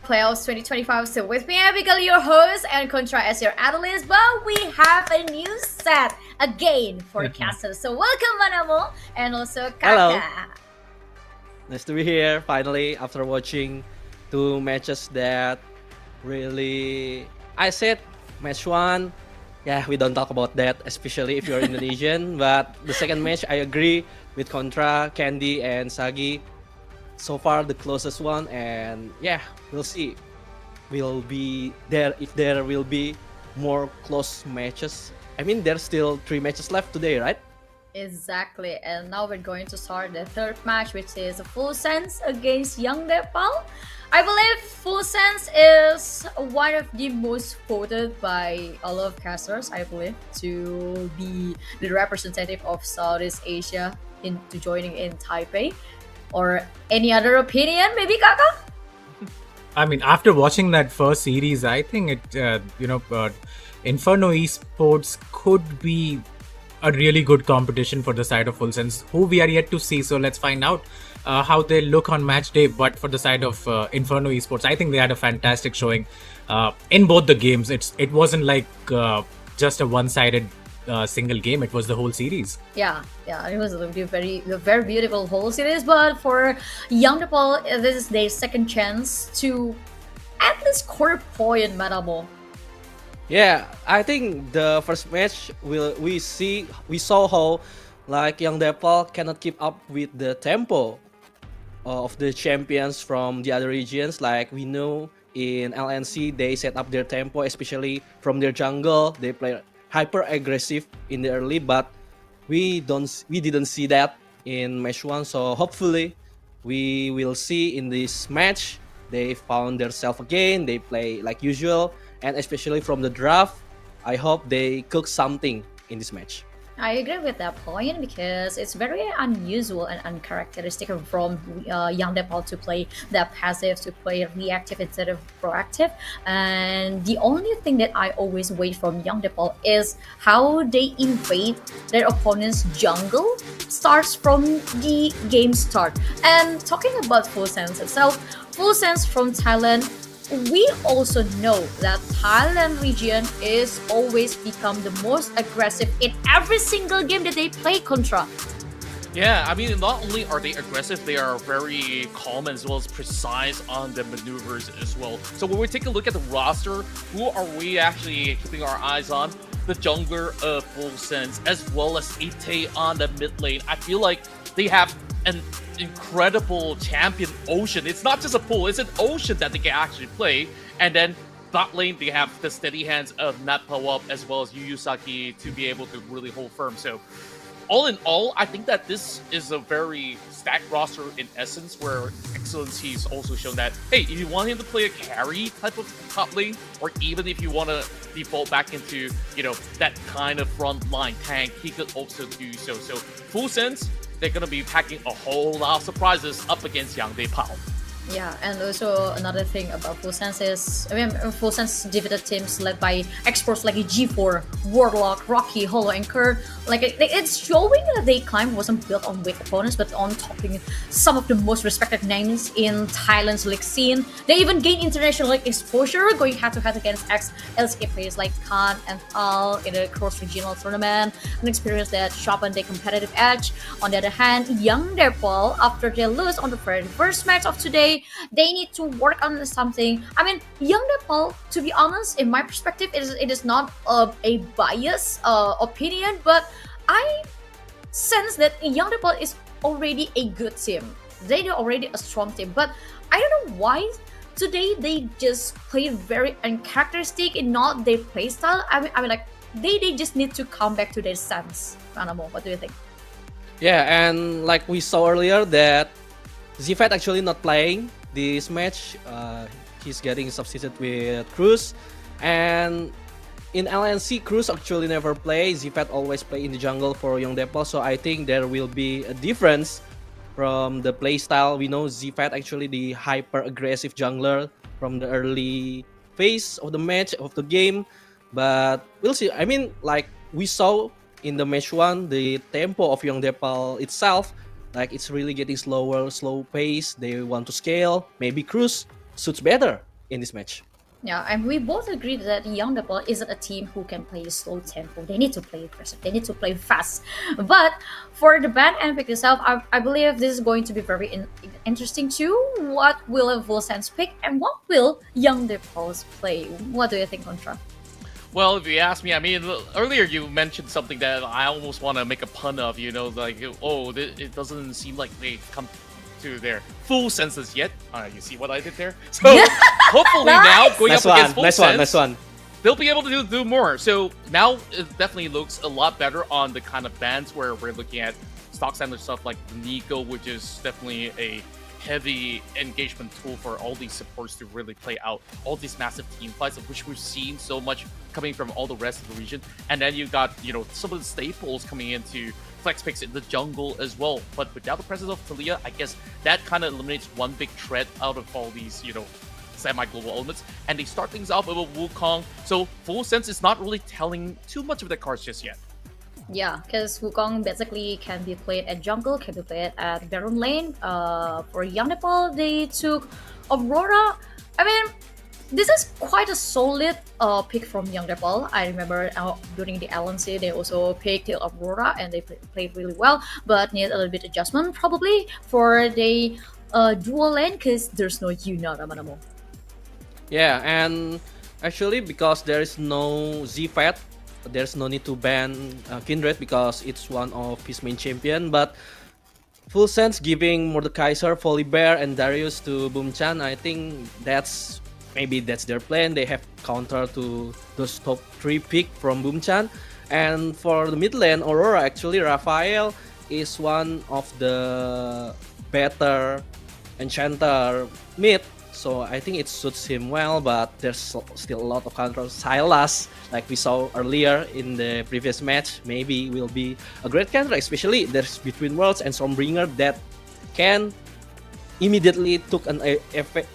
Playoffs 2025. So with me, Abigail, your host, and Contra as your analyst. But we have a new set again for casters. So welcome, Manamo, and also Kaka. Hello. Nice to be here finally after watching two matches that really I said match one. Yeah, we don't talk about that, especially if you're Indonesian. But the second match, I agree with Contra, Candy, and Sagi. So far, the closest one, and yeah, we'll see. We'll be there if there will be more close matches. I mean, there's still 3 matches left today, right? Exactly, and now we're going to start the third match, which is Full Sense against Young Dae Pal. I believe Full Sense is one of the most voted by a lot of casters, I believe, to be the representative of Southeast Asia into joining in Taipei. Or any other opinion, maybe, Kaka? I mean, after watching that first series, I think Inferno Esports could be a really good competition for the side of Full Sense, who we are yet to see. So let's find out how they look on match day. But for the side of Inferno Esports, I think they had a fantastic showing in both the games. It wasn't like just a one-sided single game. It was the whole series. Yeah, it was a very beautiful whole series. But for Young Dae Pal, this is their second chance to at least score a point, Maramo. Yeah, I think the first match we saw how like Young Dae Pal cannot keep up with the tempo of the champions from the other regions. Like we know in LNC, they set up their tempo, especially from their jungle. They play hyper aggressive in the early, but we didn't see that in match 1. So hopefully we will see in this match they found themselves again. They play like usual, and especially from the draft, I hope they cook something in this match. I agree with that point because it's very unusual and uncharacteristic from young Dae Pal to play that passive, to play reactive instead of proactive. And the only thing that I always wait from young Dae Pal is how they invade their opponent's jungle starts from the game start. And talking about Full Sense itself, Full Sense from Thailand, we also know that Thailand region is always become the most aggressive in every single game that they play contra. Yeah, I mean, not only are they aggressive, they are very calm as well as precise on the maneuvers as well. So when we take a look at the roster, who are we actually keeping our eyes on? The jungler of Full Sense, as well as Ite on the mid lane. I feel like they have an incredible champion ocean. It's not just a pool, it's an ocean that they can actually play. And then bot lane, they have the steady hands of Nat Pawab as well as Yuyusaki to be able to really hold firm. So all in all, I think that this is a very stacked roster in essence, where Excellency's also shown that, hey, if you want him to play a carry type of top lane, or even if you want to default back into, that kind of front line tank, he could also do so. So Full Sense, they're going to be packing a whole lot of surprises up against young Dae Pal. Yeah, and also another thing about Full Sense is, Full Sense divided teams led by experts like G4, Warlock, Rocky, Hollow, and Kerr. It's showing that they climb wasn't built on weak opponents, but on topping some of the most respected names in Thailand's league scene. They even gained international exposure, going head-to-head against ex-LCK players like Khan and Al in a cross-regional tournament, an experience that sharpened their competitive edge. On the other hand, young Dae Pal, after they lose on the very first match of today, they need to work on something. I mean, young Dae Pal, to be honest, in my perspective, it is not a biased opinion, but I sense that young Dae Pal is already a good team. They are already a strong team, but I don't know why today they just played very uncharacteristic and not their playstyle. I mean, like they just need to come back to their sense. Anamo, what do you think? Yeah, and like we saw earlier that Zfat actually not playing this match. He's getting substituted with Cruz, and in LNC, Cruz actually never play. Zfat always play in the jungle for young Dae Pal, so I think there will be a difference from the playstyle. We know Zfat actually the hyper aggressive jungler from the early phase of the match of the game, but we'll see. I mean, like we saw in the match 1, the tempo of young Dae Pal itself, like it's really getting slow pace. They want to scale. Maybe Cruz suits better in this match. Yeah, and we both agree that young Dae Pal isn't a team who can play slow tempo. They need to play aggressive. They need to play fast. But for the band and pick itself, I believe this is going to be very interesting too. What will a Full Sense pick, and what will young Dae Pal play? What do you think, Contra? Well, if you ask me, I mean, earlier you mentioned something that I almost want to make a pun of, like, it doesn't seem like they come to their full senses yet. You see what I did there? So hopefully now, going up against Full Sense, nice one. They'll be able to do more. So now it definitely looks a lot better on the kind of bands where we're looking at stock standard stuff like Nico, which is definitely a heavy engagement tool for all these supports to really play out all these massive team fights, of which we've seen so much coming from all the rest of the region. And then you got, some of the staples coming into flex picks in the jungle as well. But without the presence of Talia, I guess that kind of eliminates one big threat out of all these, semi-global elements. And they start things off with Wukong. So Full Sense is not really telling too much of their cards just yet. Yeah, because Wukong basically can be played at jungle, can be played at Baron lane. For young Dae Pal, they took Aurora. I mean, this is quite a solid pick from young Dae Pal. I remember during the LNC, they also picked Aurora and they played really well, but need a little bit adjustment probably for the dual lane because there's no Yuna Ramanamo. Yeah, and actually because there is no Zfat, there's no need to ban Kindred because it's one of his main champion. But Full Sense giving Mordekaiser, Volibear, and Darius to Boomchan, I think that's maybe that's their plan. They have counter to those top 3 pick from Boomchan. And for the mid lane, Aurora, actually Raphael is one of the better enchanter mid, so I think it suits him well, but there's still a lot of counter. Sylas, like we saw earlier in the previous match, maybe will be a great counter, especially there's Between Worlds and Stormbringer that can immediately took an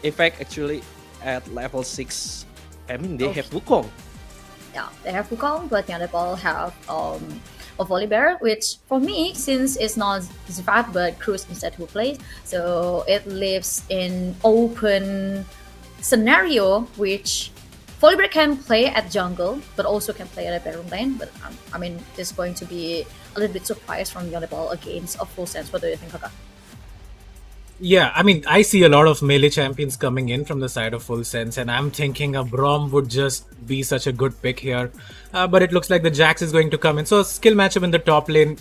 effect actually at level 6. I mean, they have Wukong. Yeah, they have Wukong, but Dae Pal have a Volibear, which for me, since it's not Zivat but Cruz instead who plays, so it lives in open scenario which Volibear can play at jungle, but also can play at a bedroom lane. But I mean, this is going to be a little bit surprise from Dae Pal against a Full Sense. What do you think, Kaka? Yeah, I mean, I see a lot of melee champions coming in from the side of Full Sense, and I'm thinking a Braum would just be such a good pick here. But it looks like the Jax is going to come in. So, skill matchup in the top lane.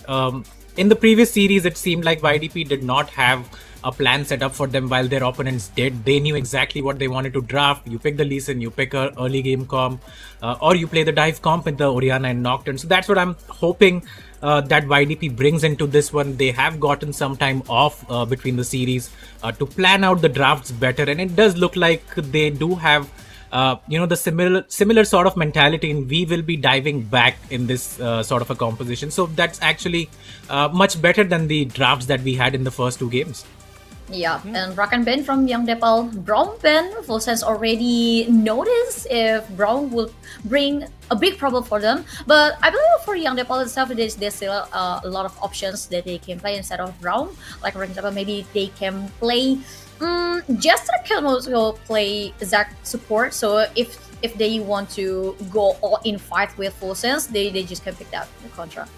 In the previous series, it seemed like YDP did not have a plan set up for them while their opponents did. They knew exactly what they wanted to draft. You pick the Lee Sin, you pick a early game comp, or you play the dive comp with the Orianna and Nocturne. So that's what I'm hoping that YDP brings into this one. They have gotten some time off between the series to plan out the drafts better, and it does look like they do have the similar sort of mentality, and we will be diving back in this sort of a composition. So that's actually much better than the drafts that we had in the first 2 games. Yeah, and Rakan Ben from Young Dae Pal. Braum Ben, Full Sense already noticed if Braum will bring a big problem for them. But I believe for Young Dae Pal itself, there's still a lot of options that they can play instead of Braum. Like for example, maybe they can play Jester can also play Zac support. So if they want to go all in fight with Full Sense, they just can pick that the Contra.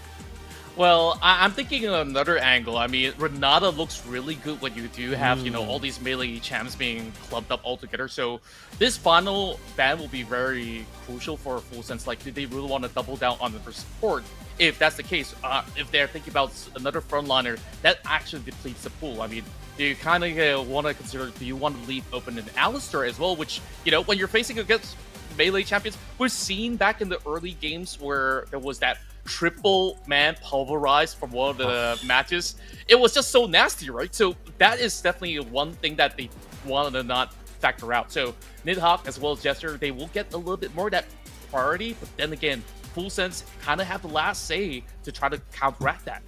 Well, I'm thinking of another angle. I mean, Renata looks really good when you do have, all these melee champs being clubbed up all together. So this final ban will be very crucial for a Full Sense. Like, do they really want to double down on their support? If that's the case, if they're thinking about another frontliner, that actually depletes the pool. I mean, you kind of want to consider, do you want to leave open an Alistar as well? Which, when you're facing against melee champions, we've seen back in the early games where there was that triple man pulverized from one of the matches. It was just so nasty, right? So that is definitely one thing that they wanted to not factor out. So Nidhogg as well as Jester, they will get a little bit more of that priority, but then again, Full Sense kind of have the last say to try to counteract that.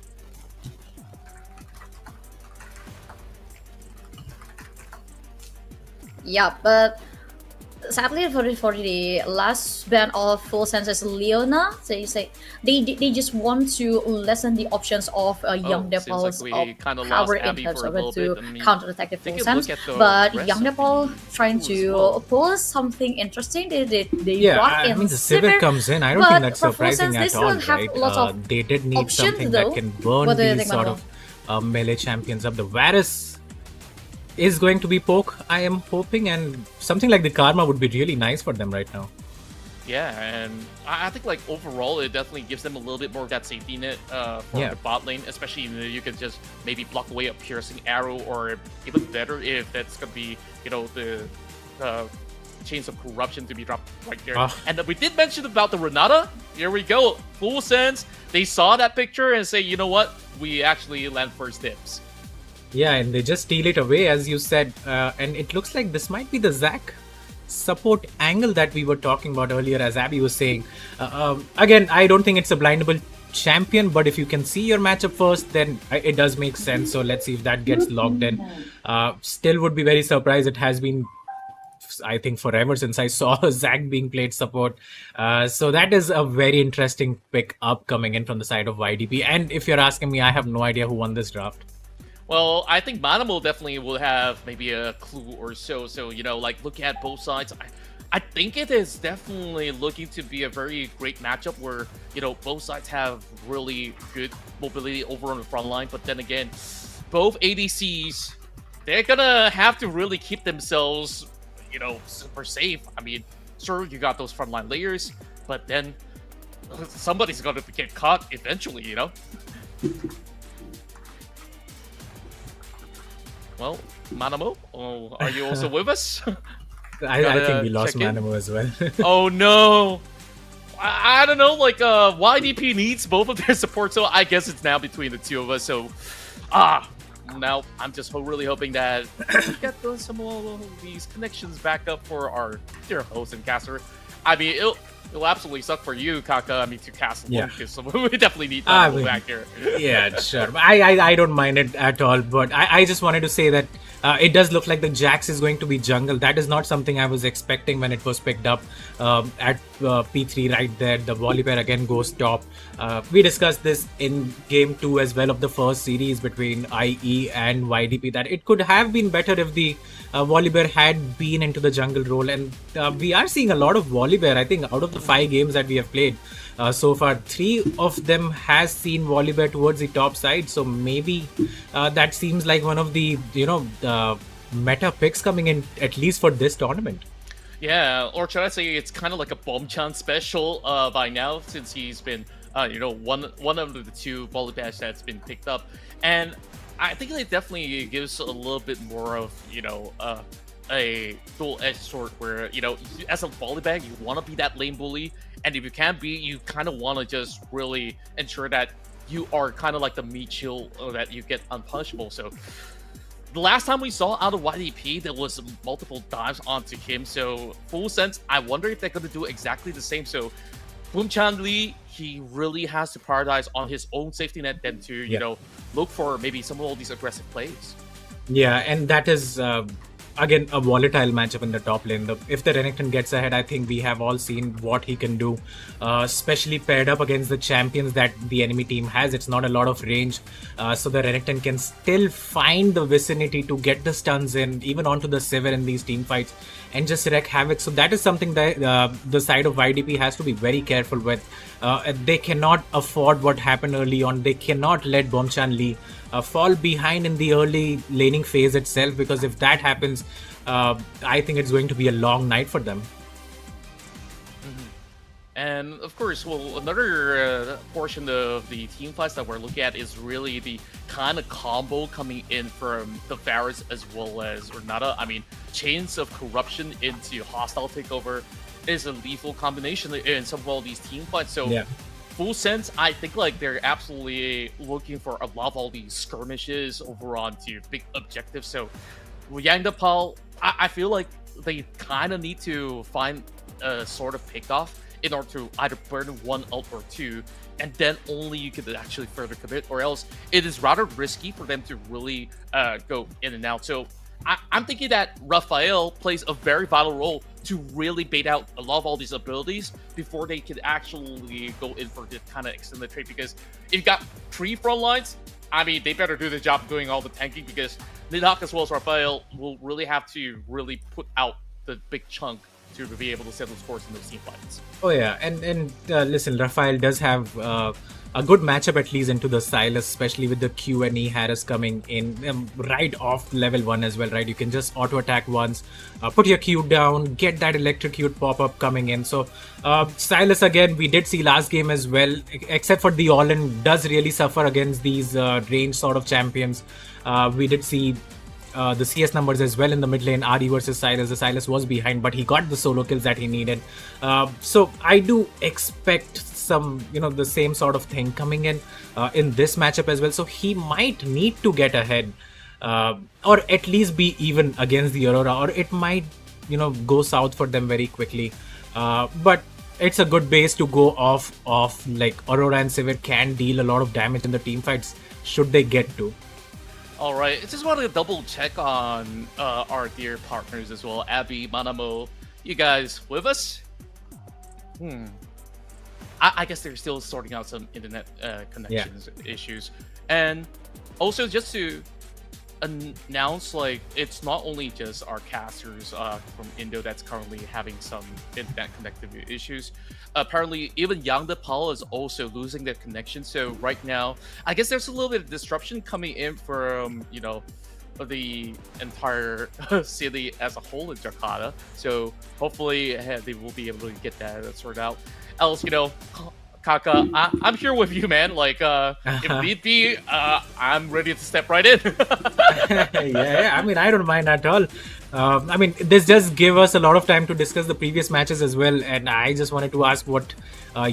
Yeah, but sadly for the last ban of Full Sense is Leona. So you say they just want to lessen the options of Young Dae Pal's power in terms of it to counter-attack the Full Sense. But Young Dae Pal trying to pull something interesting. They brought in the Sivir comes in. I don't think that's surprising at all, right? They did need something that can burn these sort of melee champions up. The Varus is going to be poke, I am hoping, and something like the Karma would be really nice for them right now. Yeah, and I think like overall it definitely gives them a little bit more of that safety net for the bot lane, especially you can just maybe block away a piercing arrow, or even better if that's gonna be the chains of corruption to be dropped right there. And we did mention about the Renata. Here we go, Full Sense. They saw that picture and say, you know what, we actually land first dibs. Yeah, and they just steal it away, as you said, and it looks like this might be the Zac support angle that we were talking about earlier, as Abby was saying. Again, I don't think it's a blindable champion, but if you can see your matchup first, then it does make sense. So let's see if that gets logged in. Still would be very surprised. It has been, I think, forever since I saw Zac being played support. So that is a very interesting pick up coming in from the side of YDP. And if you're asking me, I have no idea who won this draft. Well, I think Manamo definitely will have maybe a clue or so. So, like looking at both sides, I think it is definitely looking to be a very great matchup where, both sides have really good mobility over on the front line. But then again, both ADCs, they're gonna have to really keep themselves, super safe. I mean, sure, you got those frontline layers, but then somebody's gonna get caught eventually, Well, Manamo, are you also with us? I think we lost Manamo as well. Oh no! I don't know, like, YDP needs both of their support, so I guess it's now between the two of us, so, now I'm just really hoping that we get some of these connections back up for our dear host and caster. I mean, it'll absolutely suck for you, Kaka, I mean, to cast alone, because we definitely need that back here. Yeah, sure. I don't mind it at all, but I just wanted to say that it does look like the Jax is going to be jungle. That is not something I was expecting when it was picked up at P3 right there. The Volibear again goes top. We discussed this in game 2 as well of the first series between IE and YDP, that it could have been better if the Volibear had been into the jungle role, and we are seeing a lot of Volibear. I think out of the 5 games that we have played so far, 3 of them has seen Volibear towards the top side, so maybe that seems like one of the meta picks coming in, at least for this tournament. Yeah, or should I say it's kind of like a Bombchan special by now, since he's been one of the 2 Volibears that's been picked up, and I think it definitely gives a little bit more of a dual-edged sword where, as a Volibear, you want to be that lane bully, and if you can't be, you kind of want to just really ensure that you are kind of like the meat shield, or that you get unpunishable. So the last time we saw out of YDP, there was multiple dives onto him, so full sense, I wonder if they're going to do exactly the same. So Boomchan Lee, he really has to prioritize on his own safety net than to, look for maybe some of all these aggressive plays. Yeah, and that is again a volatile matchup in the top lane. If the Renekton gets ahead, I think we have all seen what he can do, especially paired up against the champions that the enemy team has. It's not a lot of range, so the Renekton can still find the vicinity to get the stuns in, even onto the Sivir in these team fights, and just wreak havoc. So that is something that the side of YDP has to be very careful with. They cannot afford what happened early on. They cannot let Bombchan Lee fall behind in the early laning phase itself, because if that happens, I think it's going to be a long night for them. And of course, well, another portion of the team fights that we're looking at is really the kind of combo coming in from the Varus as well as Renata. I mean, Chains of Corruption into Hostile Takeover is a lethal combination in some of all these team fights. So, full sense, I think like they're absolutely looking for a lot of all these skirmishes over onto big objectives. So, Dae Pal, I feel like they kind of need to find a sort of pickoff in order to either burn 1 ult or 2, and then only you can actually further commit, or else it is rather risky for them to really go in and out. So I'm thinking that Raphael plays a very vital role to really bait out a lot of all these abilities before they can actually go in for this kind of extended trade, because if you got 3 front lines, I mean, they better do the job doing all the tanking, because Nidhogg as well as Raphael will really have to really put out the big chunk to be able to settle scores in those team fights. Oh yeah, and listen, Raphael does have a good matchup at least into the Sylas, especially with the Q and E Harris coming in right off level 1 as well, right? You can just auto attack once, put your Q down, get that electrocute pop-up coming in. So Sylas, again, we did see last game as well, except for the All-In, does really suffer against these range sort of champions. We did see the CS numbers as well in the mid lane, RE versus Sylas. The Sylas was behind, but he got the solo kills that he needed. So I do expect some, the same sort of thing coming in this matchup as well. So he might need to get ahead, or at least be even against the Aurora, or it might, go south for them very quickly. But it's a good base to go off of. Like Aurora and Sivir can deal a lot of damage in the team fights should they get to. All right, I just wanted to double check on our dear partners as well. Abby, Manamo, you guys with us? I guess they're still sorting out some internet connections issues. And also just to announce, like, it's not only just our casters from Indo that's currently having some internet connectivity issues. Apparently, even Dae Pal is also losing their connection. So right now, I guess there's a little bit of disruption coming in from, the entire city as a whole in Jakarta. So hopefully they will be able to get that sorted out. Else, Kaka, I'm here with you, man. Like, if need be, I'm ready to step right in. Yeah, I mean, I don't mind at all. I mean, this just gave us a lot of time to discuss the previous matches as well, and I just wanted to ask what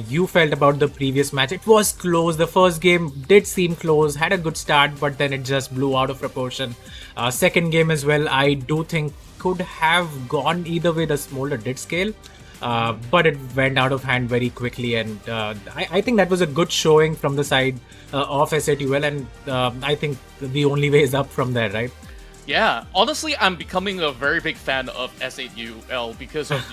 you felt about the previous match. It was close. The first game did seem close, had a good start, but then it just blew out of proportion. Second game as well, I do think could have gone either way. The Smolder did scale, but it went out of hand very quickly, and I think that was a good showing from the side of SATUL, and I think the only way is up from there, right? Yeah, honestly, I'm becoming a very big fan of SAUL because of,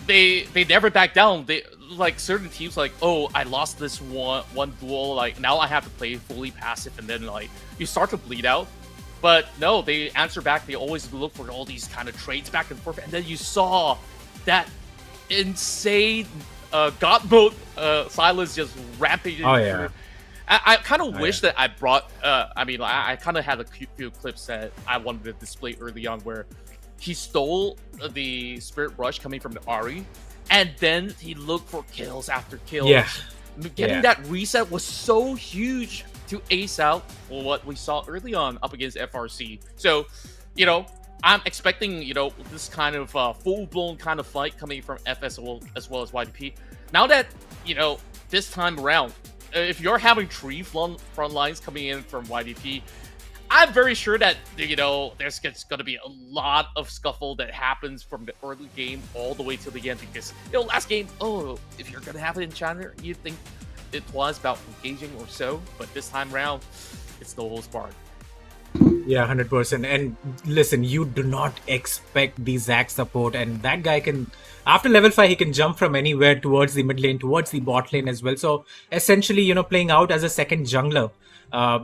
they never back down. They like certain teams like, oh, I lost this one duel, like now I have to play fully passive, and then like you start to bleed out. But no, they answer back. They always look for all these kind of trades back and forth, and then you saw that insane God mode Silence just rampaging. Oh yeah. I kind of wish that I brought, I kind of had a few clips that I wanted to display early on where he stole the Spirit Rush coming from the Ari, and then he looked for kills after kills. Yeah. Getting that reset was so huge to ace out what we saw early on up against FRC. So, I'm expecting, this kind of full-blown kind of fight coming from FS as well as YDP. Now that, this time around, if you're having three front lines coming in from YDP, I'm very sure that, there's going to be a lot of scuffle that happens from the early game all the way to the end because, last game, if you're going to have it in China, you'd think it was about engaging or so, but this time around, it's the whole spark. Yeah, 100%. And listen, you do not expect the Zac support, and that guy can, after level 5, he can jump from anywhere towards the mid lane, towards the bot lane as well. So essentially, playing out as a second jungler,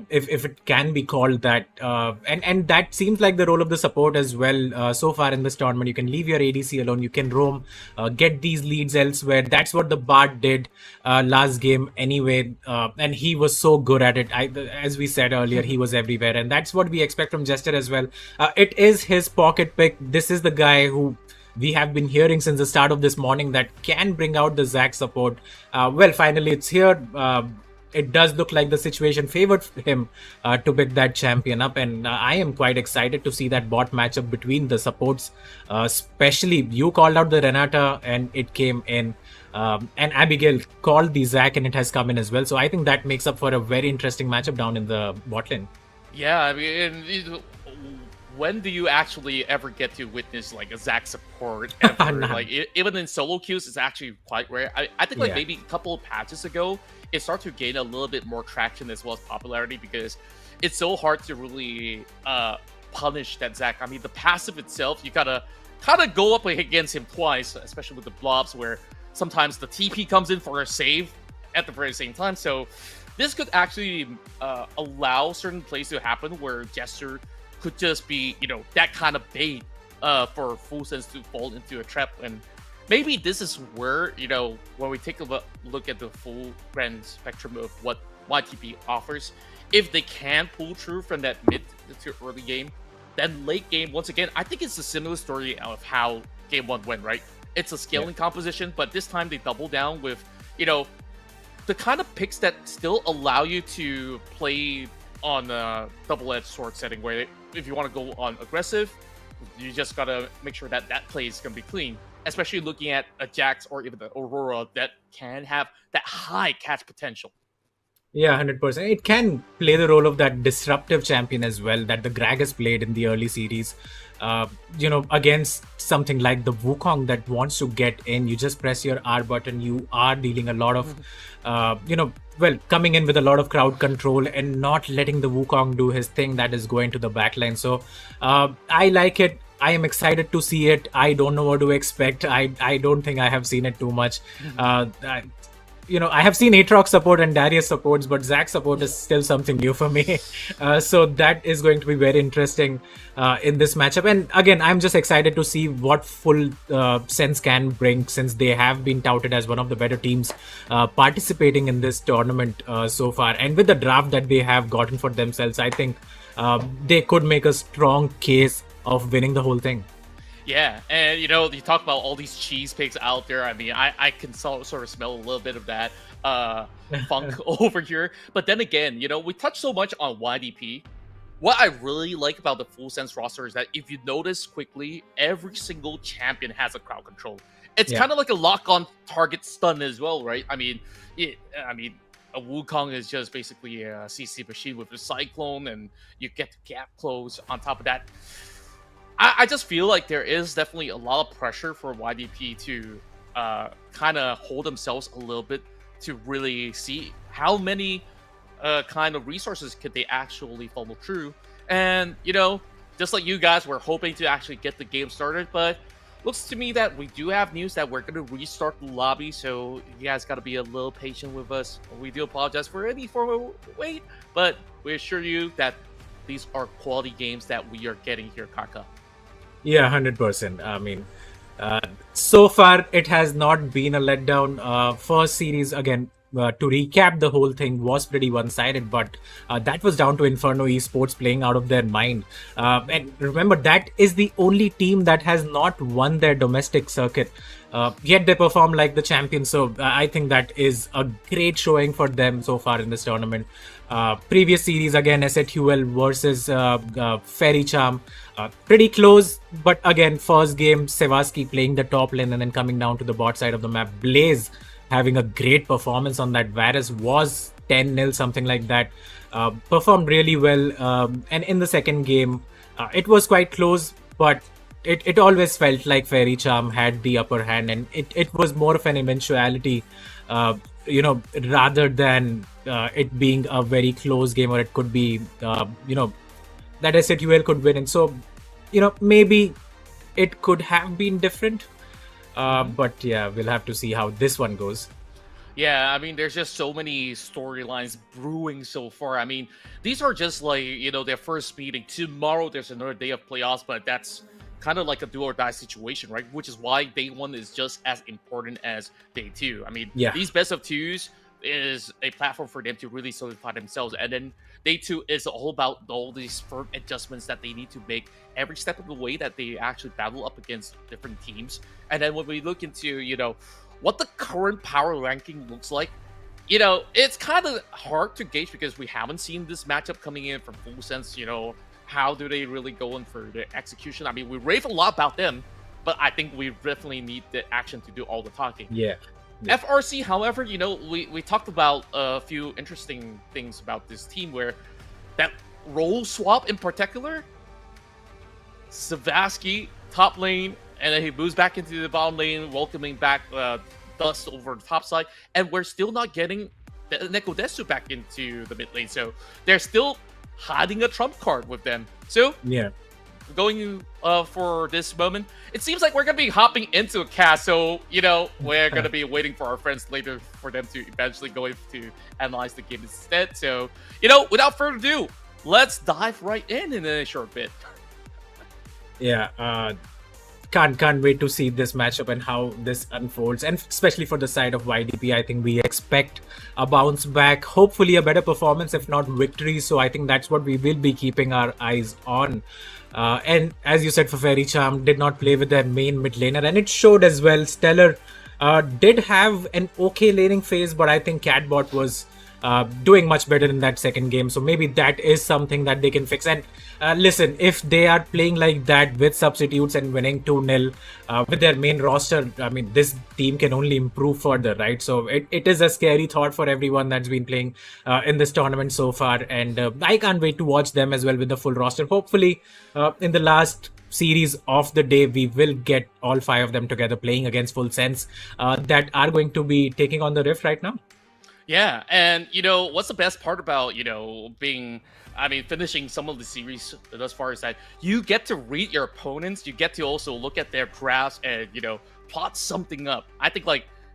if it can be called that. And that seems like the role of the support as well so far in this tournament. You can leave your ADC alone, you can roam, get these leads elsewhere. That's what the Bard did last game anyway, and he was so good at it. As we said earlier, he was everywhere, and that's what we expect from Jester as well. It is his pocket pick. This is the guy who we have been hearing since the start of this morning that can bring out the Zac support. Well, finally it's here. It does look like the situation favored him to pick that champion up, and I am quite excited to see that bot matchup between the supports. Especially, you called out the Renata and it came in, and Abigail called the Zac and it has come in as well. So I think that makes up for a very interesting matchup down in the bot lane. Yeah, I mean, when do you actually ever get to witness like a Zac support ever? Like even in solo queues, it's actually quite rare. I think like maybe a couple of patches ago, it started to gain a little bit more traction as well as popularity because it's so hard to really punish that Zac. I mean, the passive itself, you gotta kind of go up against him twice, especially with the blobs, where sometimes the TP comes in for a save at the very same time. So this could actually allow certain plays to happen where Jester could just be, that kind of bait for Full Sense to fall into a trap. And maybe this is where, when we take a look at the full grand spectrum of what YTP offers, if they can pull through from that mid to early game, then late game, once again, I think it's a similar story of how game 1 went, right? It's a scaling composition, but this time they double down with, the kind of picks that still allow you to play on a double-edged sword setting where if you want to go on aggressive, you just gotta make sure that that play is gonna be clean. Especially looking at a Jax or even the Aurora that can have that high catch potential. Yeah, 100%. It can play the role of that disruptive champion as well that the Greg has played in the early series. Against something like the Wukong that wants to get in, you just press your R button, you are dealing a lot of, coming in with a lot of crowd control and not letting the Wukong do his thing that is going to the backline. So I like it. I am excited to see it. I don't know what to expect. I don't think I have seen it too much. I have seen Aatrox support and Darius supports, but Zac support is still something new for me. So that is going to be very interesting in this matchup. And again, I'm just excited to see what Full Sense can bring, since they have been touted as one of the better teams participating in this tournament so far. And with the draft that they have gotten for themselves, I think they could make a strong case of winning the whole thing. Yeah, and you talk about all these cheese picks out there. I mean, I can sort of smell a little bit of that funk over here. But then again, we touched so much on YDP, what I really like about the Full Sense roster is that if you notice quickly, every single champion has a crowd control. It's kind of like a lock-on target stun as well, right? I mean, a Wukong is just basically a CC machine with a Cyclone, and you get to gap close on top of that. I just feel like there is definitely a lot of pressure for YDP to kind of hold themselves a little bit to really see how many kind of resources could they actually follow through. And, just like you guys, we're hoping to actually get the game started, but looks to me that we do have news that we're going to restart the lobby, so you guys got to be a little patient with us. We do apologize for any form of wait, but we assure you that these are quality games that we are getting here, Kaka. Yeah, 100%. I mean, so far it has not been a letdown. First series, again, to recap, the whole thing was pretty one-sided, but that was down to Inferno Esports playing out of their mind. And remember, that is the only team that has not won their domestic circuit. Yet they perform like the champions, so I think that is a great showing for them so far in this tournament. Previous series, again, SATUL versus Faerie Charm. Pretty close, but again, first game, Sevaski playing the top lane and then coming down to the bot side of the map. Blaze having a great performance on that. Varus was 10-0, something like that. Performed really well. And in the second game, it was quite close, but it always felt like Faerie Charm had the upper hand, and it was more of an eventuality, rather than it being a very close game, or it could be, that SATUL could win. And so, maybe it could have been different. But yeah, we'll have to see how this one goes. Yeah, I mean, there's just so many storylines brewing so far. I mean, these are just like, their first meeting. Tomorrow, there's another day of playoffs, but that's kind of like a do or die situation, right? Which is why day one is just as important as day two. I mean, these best of twos is a platform for them to really solidify themselves. And then day two is all about all these firm adjustments that they need to make every step of the way that they actually battle up against different teams. And then when we look into, what the current power ranking looks like, it's kind of hard to gauge because we haven't seen this matchup coming in from Full Sense. How do they really go in for the execution? I mean, we rave a lot about them, but I think we definitely need the action to do all the talking. Yeah. FRC, however, we talked about a few interesting things about this team where that role swap in particular, Sevaski, top lane, and then he moves back into the bottom lane, welcoming back Dust over the top side, and we're still not getting Nekodesu back into the mid lane, so they're still hiding a trump card with them. So, yeah. Going for this moment, it seems like we're going to be hopping into a cast, so, we're going to be waiting for our friends later for them to eventually go in to analyze the game instead. So, without further ado, let's dive right in a short bit. Yeah, can't wait to see this matchup and how this unfolds, and especially for the side of YDP, I think we expect a bounce back, hopefully a better performance, if not victory. So I think that's what we will be keeping our eyes on. And as you said, for Faerie Charm, did not play with their main mid laner, and it showed as well. Stellar did have an okay laning phase, but I think Catbot was doing much better in that second game, so maybe that is something that they can fix. And listen, if they are playing like that with substitutes and winning 2-0 with their main roster, I mean, this team can only improve further, right? So it is a scary thought for everyone that's been playing in this tournament so far, and I can't wait to watch them as well with the full roster. Hopefully in the last series of the day, we will get all 5 of them together playing against Full Sense that are going to be taking on the Rift right now. Yeah, and what's the best part about finishing some of the series thus far is that you get to read your opponents, you get to also look at their graphs and plot something up. I think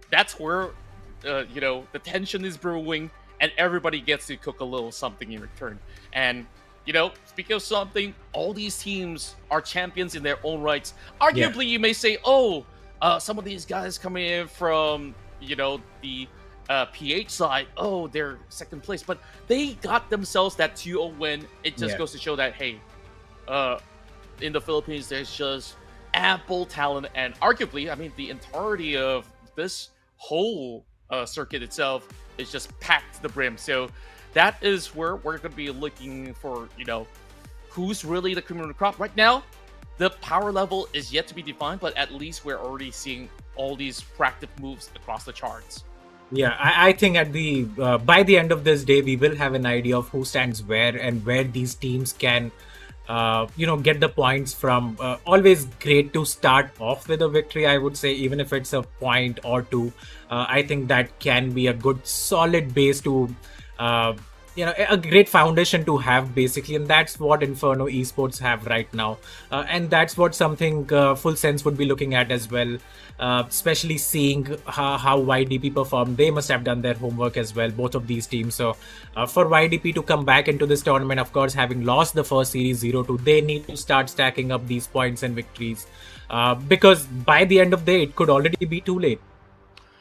that's where the tension is brewing, and everybody gets to cook a little something in return. And speaking of something, all these teams are champions in their own rights. Arguably, you may say, some of these guys coming in from the PH side, they're second place, but they got themselves that 2-0 win. It just goes to show that, hey, in the Philippines, there's just ample talent, and arguably, I mean, the entirety of this whole circuit itself is just packed to the brim. So that is where we're going to be looking for, who's really the cream of the crop. Right now, the power level is yet to be defined, but at least we're already seeing all these proactive moves across the charts. Yeah, I think at the by the end of this day, we will have an idea of who stands where and where these teams can, get the points from. Always great to start off with a victory, I would say, even if it's a point or two. I think that can be a good, solid base to, a great foundation to have, basically, and that's what Inferno Esports have right now, and that's what something Full Sense would be looking at as well, especially seeing how YDP performed. They must have done their homework as well, both of these teams. So for YDP to come back into this tournament, of course, having lost the first series 0-2, they need to start stacking up these points and victories, because by the end of the day, it could already be too late.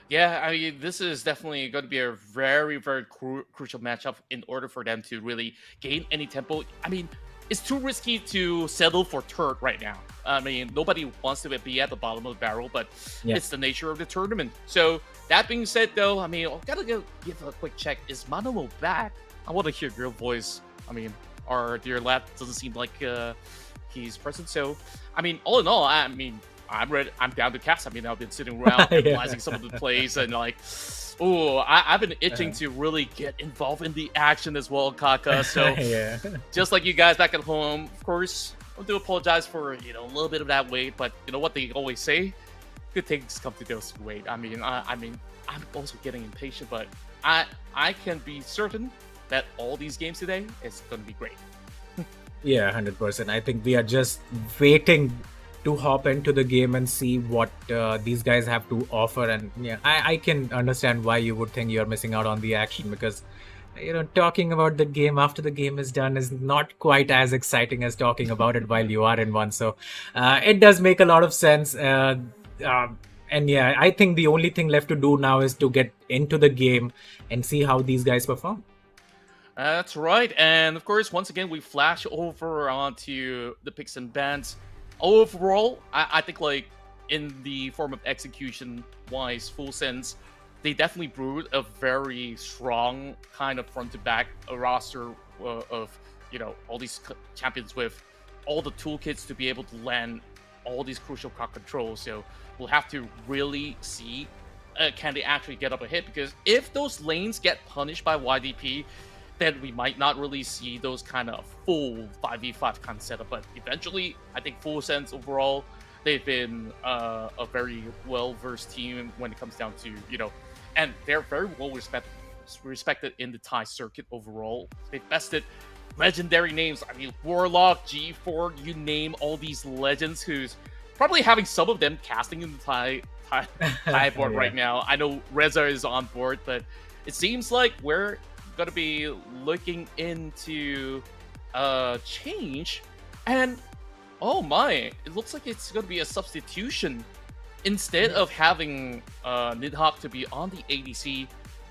Yeah, I mean, this is definitely going to be a very, very crucial matchup in order for them to really gain any tempo. I mean, it's too risky to settle for third right now. I mean, nobody wants to be at the bottom of the barrel, but it's the nature of the tournament. So, that being said, though, I mean, I've got to give a quick check. Is Manomo back? I want to hear your voice. I mean, our dear lad doesn't seem like he's present. So, I mean, all in all, I mean, I'm ready. I'm down to cast. I mean, I've been sitting around analyzing some of the plays and like, I've been itching to really get involved in the action as well, Kaka. So just like you guys back at home, of course, I do apologize for a little bit of that wait, but you know what they always say, good things come to those who wait. I mean, I'm also getting impatient, but I can be certain that all these games today is going to be great. Yeah, 100%. I think we are just waiting to hop into the game and see what these guys have to offer. And yeah, I can understand why you would think you're missing out on the action, because talking about the game after the game is done is not quite as exciting as talking about it while you are in one. So it does make a lot of sense. And yeah, I think the only thing left to do now is to get into the game and see how these guys perform. That's right. And of course, once again, we flash over onto the picks and bans. Overall, I think, like, in the form of execution-wise, Full Sense, they definitely brewed a very strong kind of front-to-back roster of, all these champions with all the toolkits to be able to land all these crucial card controls. So we'll have to really see, can they actually get up ahead? Because if those lanes get punished by YDP, then we might not really see those kind of full 5v5 kind of setup. But eventually, I think Full Sense overall, they've been a very well-versed team when it comes down to, and they're very well respected in the Thai circuit overall. They've bested legendary names. I mean, Warlock, G4, you name all these legends who's probably having some of them casting in the Thai board right now. I know Reza is on board, but it seems like we're going to be looking into change, and oh my, it looks like it's going to be a substitution. Instead of having Nidhogg to be on the ADC,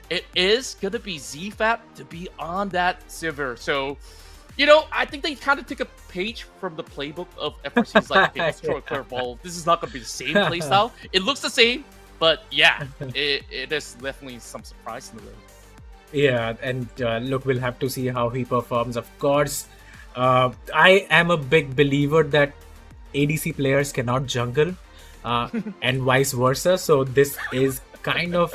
it is going to be ZFAT to be on that Sivir. So, I think they kind of took a page from the playbook of FRC's, like, okay, let's throw a curveball. This is not going to be the same playstyle. It looks the same, but yeah, it is definitely some surprise in the way. Yeah, and look, we'll have to see how he performs. Of course, I am a big believer that ADC players cannot jungle, and vice versa. So this is kind of,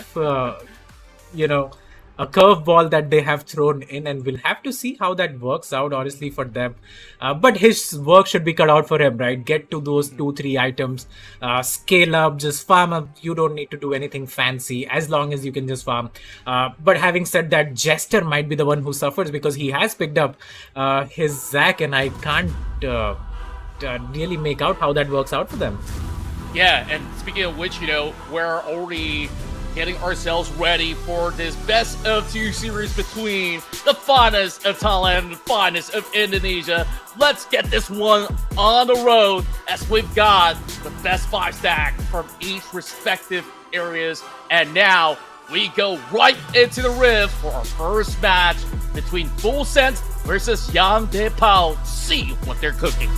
a curveball that they have thrown in, and we'll have to see how that works out, honestly, for them. But his work should be cut out for him, right? Get to those 2-3 items, scale up, just farm up. You don't need to do anything fancy as long as you can just farm. But having said that, Jester might be the one who suffers because he has picked up his Zac, and I can't really make out how that works out for them. Yeah, and speaking of which, we're already getting ourselves ready for this best of 2 series between the finest of Thailand and the finest of Indonesia. Let's get this one on the road, as we've got the best 5 stack from each respective areas. And now we go right into the rift for our first match between Full Sense versus young Dae Pal. See what they're cooking.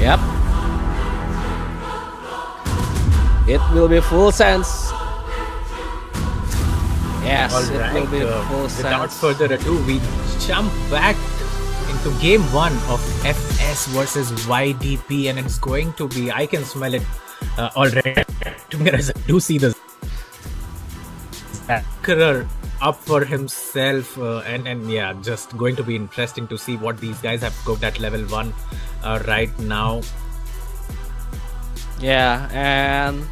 Yep. It will be full sense. Yes, it will be full without sense. further ado, we jump back into game 1 of FS versus YDP, and it's going to be, I can smell it already as I do see the Conqueror up for himself, and yeah, just going to be interesting to see what these guys have cooked at level 1 right now. Yeah, and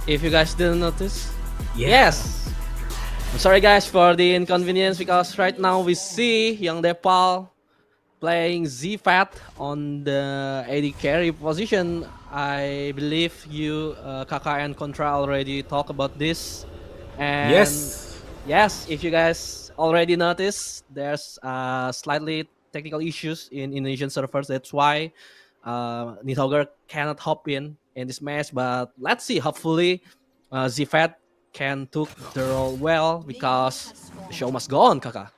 if you guys didn't notice, yes. I'm sorry guys for the inconvenience, because right now we see young Dae Pal playing ZFAT on the AD carry position. I believe you, Kaka and Contra already talked about this. And yes, if you guys already noticed, there's slightly technical issues in Indonesian servers. That's why Nidhogger cannot hop in this match. But let's see, hopefully ZFAT can took the role well, because the show must go on, Kaka.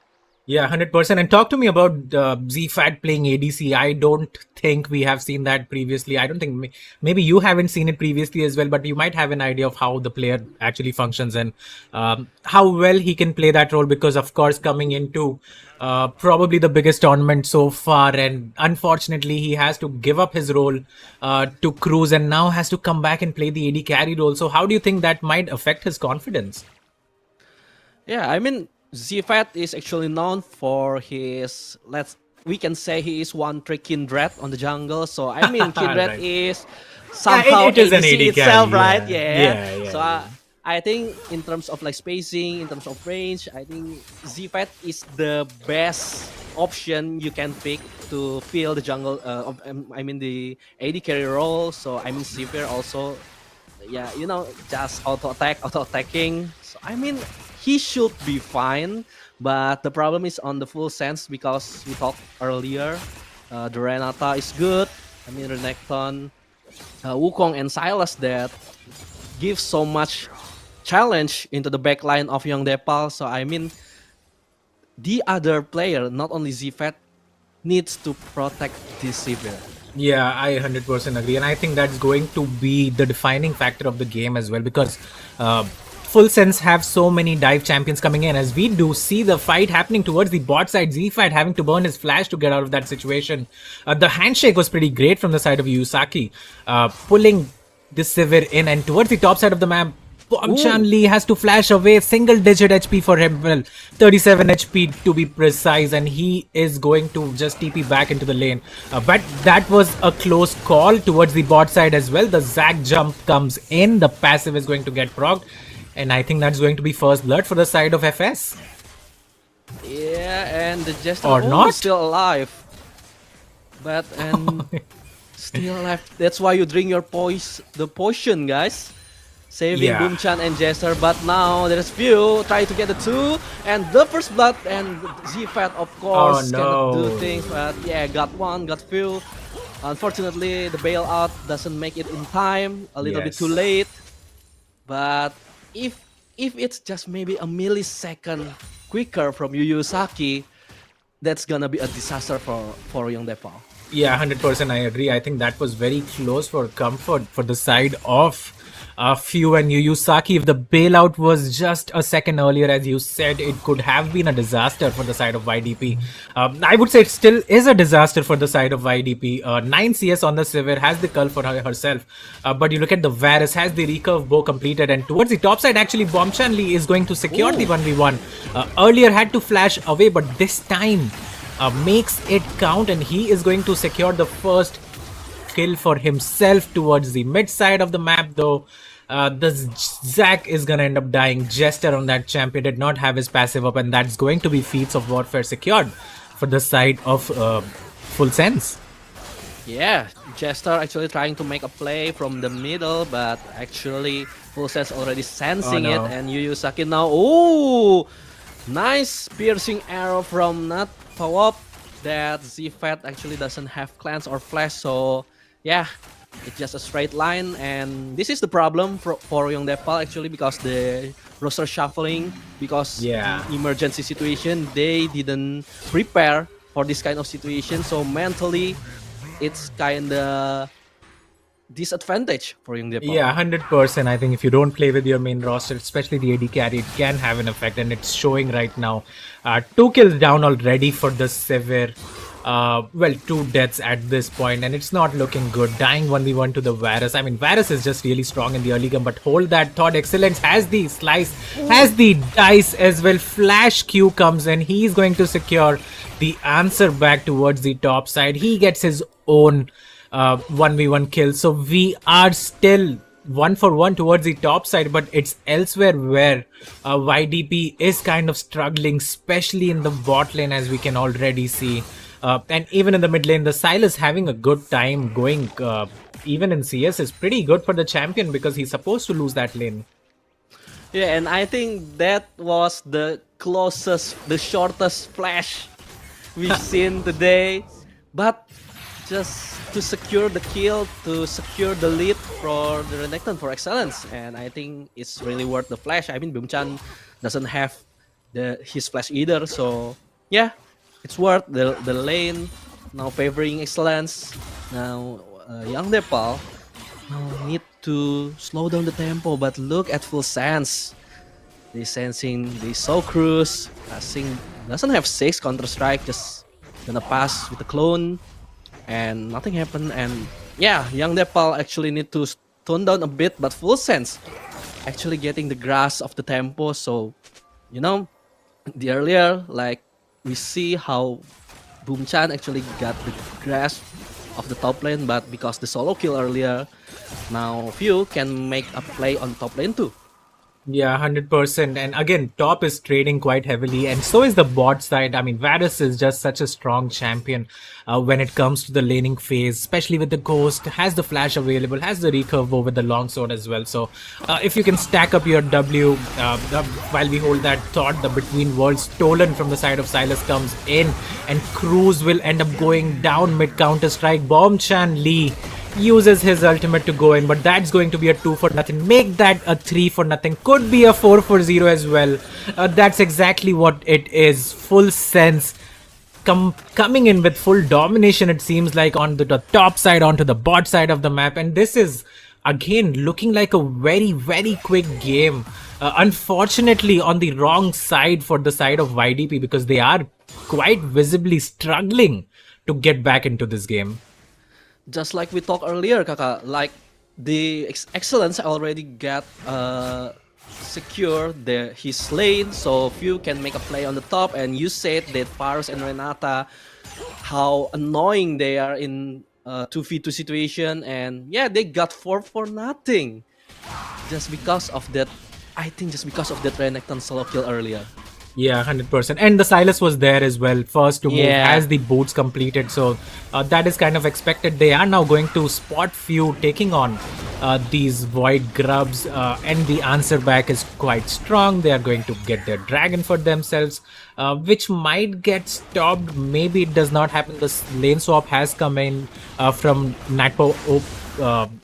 Yeah, 100%. And talk to me about ZFAT playing ADC. I don't think we have seen that previously. I don't think, maybe you haven't seen it previously as well, but you might have an idea of how the player actually functions and how well he can play that role, because of course coming into probably the biggest tournament so far, and unfortunately he has to give up his role to Cruz and now has to come back and play the AD carry role. So how do you think that might affect his confidence? Yeah, I mean, ZFAT is actually known for his, we can say he is one trick Kindred on the jungle. So I mean, Kindred right. is somehow it is an ADC AD itself, carry, right? Yeah. So I think in terms of like spacing, in terms of range, I think ZFAT is the best option you can pick to fill the jungle. I mean the AD carry role. So I mean Zephyr also, yeah, you know, just auto attacking. So I mean, he should be fine, but the problem is on the full sense, because we talked earlier, the Renata is good. I mean, Renekton, Wukong, and Silas that give so much challenge into the backline of young Dae Pal. So I mean, the other player, not only ZFAT, needs to protect this Sivir. Yeah, I 100% agree, and I think that's going to be the defining factor of the game as well, because Full Sense have so many dive champions coming in, as we do see the fight happening towards the bot side. ZFAT having to burn his flash to get out of that situation. The handshake was pretty great from the side of Yusaki, pulling the Sivir in, and towards the top side of the map, Bonchan Lee has to flash away. Single digit HP for him, well, 37 HP to be precise, and he is going to just TP back into the lane. But that was a close call towards the bot side as well. The Zac jump comes in, the passive is going to get procced, and I think that's going to be first blood for the side of FS. Yeah, and the Jester not is still alive. But, and still alive. That's why you drink your the potion, guys. Saving Boomchan and Jester, but now there's few try to get the 2 and the first blood, and ZFAT of course cannot do things, but yeah, got one, got few. Unfortunately, the bailout doesn't make it in time, a little bit too late. But if it's just maybe a millisecond quicker from Yuyusaki, that's gonna be a disaster for young Dae Pal. Yeah, 100% I agree. I think that was very close for comfort for the side of Few and Yuyusaki. If the bailout was just a second earlier, as you said, it could have been a disaster for the side of YDP. I would say it still is a disaster for the side of YDP. 9 CS on the Sivir, has the cull for herself. But you look at the Varus, has the recurve bow completed, and towards the top side, actually, Bombchan Lee is going to secure the 1v1. Earlier had to flash away, but this time makes it count, and he is going to secure the first kill for himself towards the mid side of the map, though. The Zac is gonna end up dying. Jester on that champion did not have his passive up, and that's going to be Feats of Warfare secured for the side of Full Sense. Yeah, Jester actually trying to make a play from the middle, but actually Full Sense already sensing it, and Yuyusaki now, nice piercing arrow from Nat Pawop. That ZFAT actually doesn't have cleanse or flash, so yeah, it's just a straight line, and this is the problem for young Dae Pal actually, because the roster shuffling, because the emergency situation, they didn't prepare for this kind of situation, so mentally it's kinda disadvantage for Young Dae Pal. Yeah, 100%. I think if you don't play with your main roster, especially the AD carry, it can have an effect, and it's showing right now. 2 kills down already for the Severe. Well, 2 deaths at this point, and it's not looking good. Dying 1v1 to the Varus. I mean, Varus is just really strong in the early game, but hold that thought. Excellence has the slice, has the dice as well. Flash Q comes in. He's going to secure the answer back towards the top side. He gets his own 1v1 kill. So we are still 1-for-1 towards the top side, but it's elsewhere where YDP is kind of struggling, especially in the bot lane, as we can already see. And even in the mid lane, the Silas having a good time going. Even in CS is pretty good for the champion because he's supposed to lose that lane. Yeah, and I think that was the closest, the shortest flash we've seen today. But just to secure the kill, to secure the lead for the Renekton for Excellence, and I think it's really worth the flash. I mean, Bumchan doesn't have his flash either, so yeah, it's worth the lane now favoring Excellence. Now Young Dae Pal now need to slow down the tempo, but look at Full Sense. They sensing, they saw Cruise passing, doesn't have 6 Counter-Strike, just gonna pass with the clone. And nothing happened, and yeah, Young Dae Pal actually need to tone down a bit, but Full Sense actually getting the grasp of the tempo. So, you know, the earlier, like, we see how Boomchan actually got the grasp of the top lane, but because the solo kill earlier, now Few can make a play on top lane too. Yeah, 100%. And again, top is trading quite heavily, and so is the bot side. I mean, Varus is just such a strong champion when it comes to the laning phase, especially with the Ghost, has the flash available, has the recurve over the longsword as well. So if you can stack up your W while we hold that thought, the Between Worlds stolen from the side of Silas comes in, and Cruz will end up going down mid Counter-Strike. Bombchan Lee uses his ultimate to go in, but that's going to be a 2-for-0. Make that a 3-for-0. Could be a 4-for-0 as well. That's exactly what it is. Full Sense coming in with full domination, it seems like, on the top side, onto the bot side of the map. And this is, again, looking like a very, very quick game. Unfortunately, on the wrong side for the side of YDP, because they are quite visibly struggling to get back into this game. Just like we talked earlier, Kakak, like the Excellence already got secure his lane, so Few can make a play on the top. And you said that Faris and Renata, how annoying they are in 2v2 situation, and yeah, they got 4-for-0 just because of that. I think just because of that Renekton solo kill earlier. Yeah, 100%. And the Silas was there as well, first to move as the boots completed. So that is kind of expected. They are now going to spot Few taking on these Void Grubs. And the answer back is quite strong. They are going to get their dragon for themselves, which might get stopped. Maybe it does not happen. The lane swap has come in from Natpo.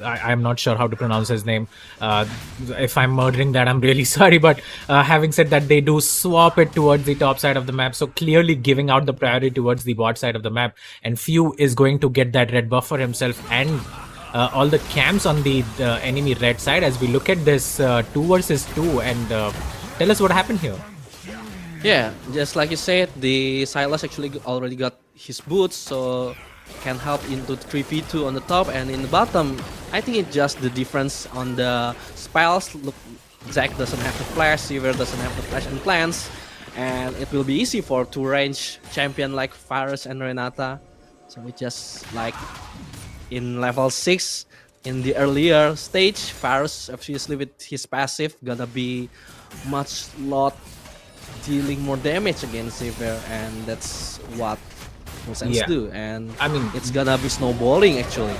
I'm not sure how to pronounce his name. If I'm murdering that, I'm really sorry. But having said that, they do swap it towards the top side of the map. So clearly giving out the priority towards the bot side of the map. And Few is going to get that red buff for himself and all the camps on the enemy red side. As we look at this 2 versus 2, and tell us what happened here. Yeah, just like you said, the Silas actually already got his boots, so can help into 3v2 on the top. And in the bottom, I think it's just the difference on the spells. Look, Zac doesn't have the flash, Sever doesn't have the flash and plants, and it will be easy for 2-range champion like Faris and Renata. So it's just like in level 6 in the earlier stage, Faris obviously with his passive gonna be much lot dealing more damage against Sever, and that's what Sense do, and I mean it's gonna be snowballing actually.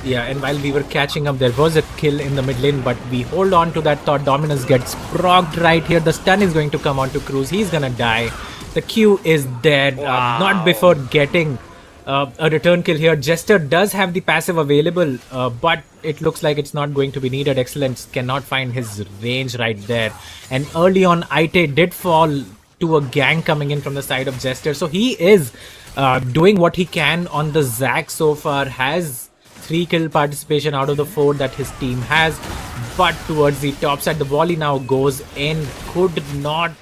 Yeah, and while we were catching up, there was a kill in the mid lane, but we hold on to that thought. Dominus gets procced right here. The stun is going to come on to Cruz. He's gonna die. The Q is dead. Not before getting a return kill here. Jester does have the passive available, but it looks like it's not going to be needed. Excellence cannot find his range right there. And early on, Ite did fall to a gang coming in from the side of Jester. So he is doing what he can on the Zac so far, has 3 kill participation out of the 4 that his team has, but towards the top side, the volley now goes in, could not.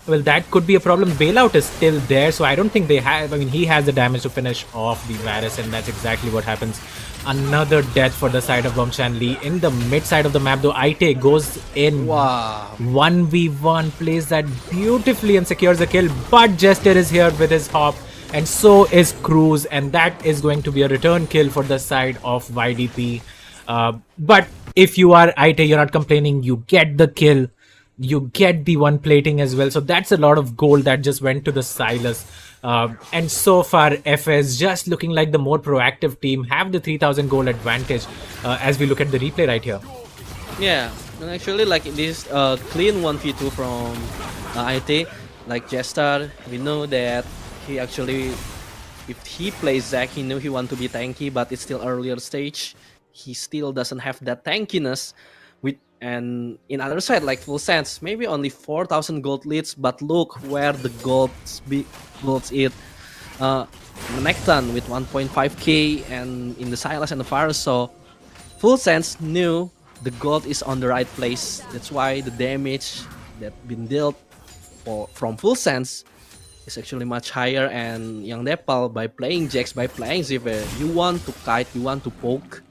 Well, that could be a problem. Bailout is still there, so I don't think they have. I mean, he has the damage to finish off the Varus, and that's exactly what happens. Another death for the side of Bomchan Lee. In the mid side of the map, though, Aite goes in. Wow. 1v1, plays that beautifully and secures the kill, but Jester is here with his hop, and so is Cruz, and that is going to be a return kill for the side of YDP. But if you are Aite, you're not complaining, you get the kill. You get the 1 plating as well. So that's a lot of gold that just went to the Silas. And so far, FS just looking like the more proactive team, have the 3000 gold advantage as we look at the replay right here. Yeah, and actually like this clean 1v2 from IT, like Jester, we know that he actually, if he plays Zac, he knew he want to be tanky, but it's still earlier stage. He still doesn't have that tankiness. And in other side, like Full Sense, maybe only 4,000 gold leads, but look where the golds is. Necton with 1.5k, and in the Silas and the Fire, so Full Sense knew the gold is on the right place. That's why the damage that been dealt from Full Sense is actually much higher. And Young Dae Pal, by playing Jax, by playing Ziver, you want to kite, you want to poke,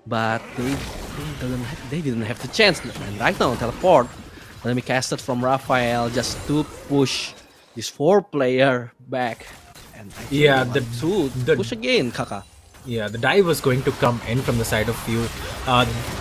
but they didn't have the chance. And right now, teleport let me cast it from Raphael just to push this 4-player back. And yeah, the push again, Kaka. Yeah, the dive was going to come in from the side of Few.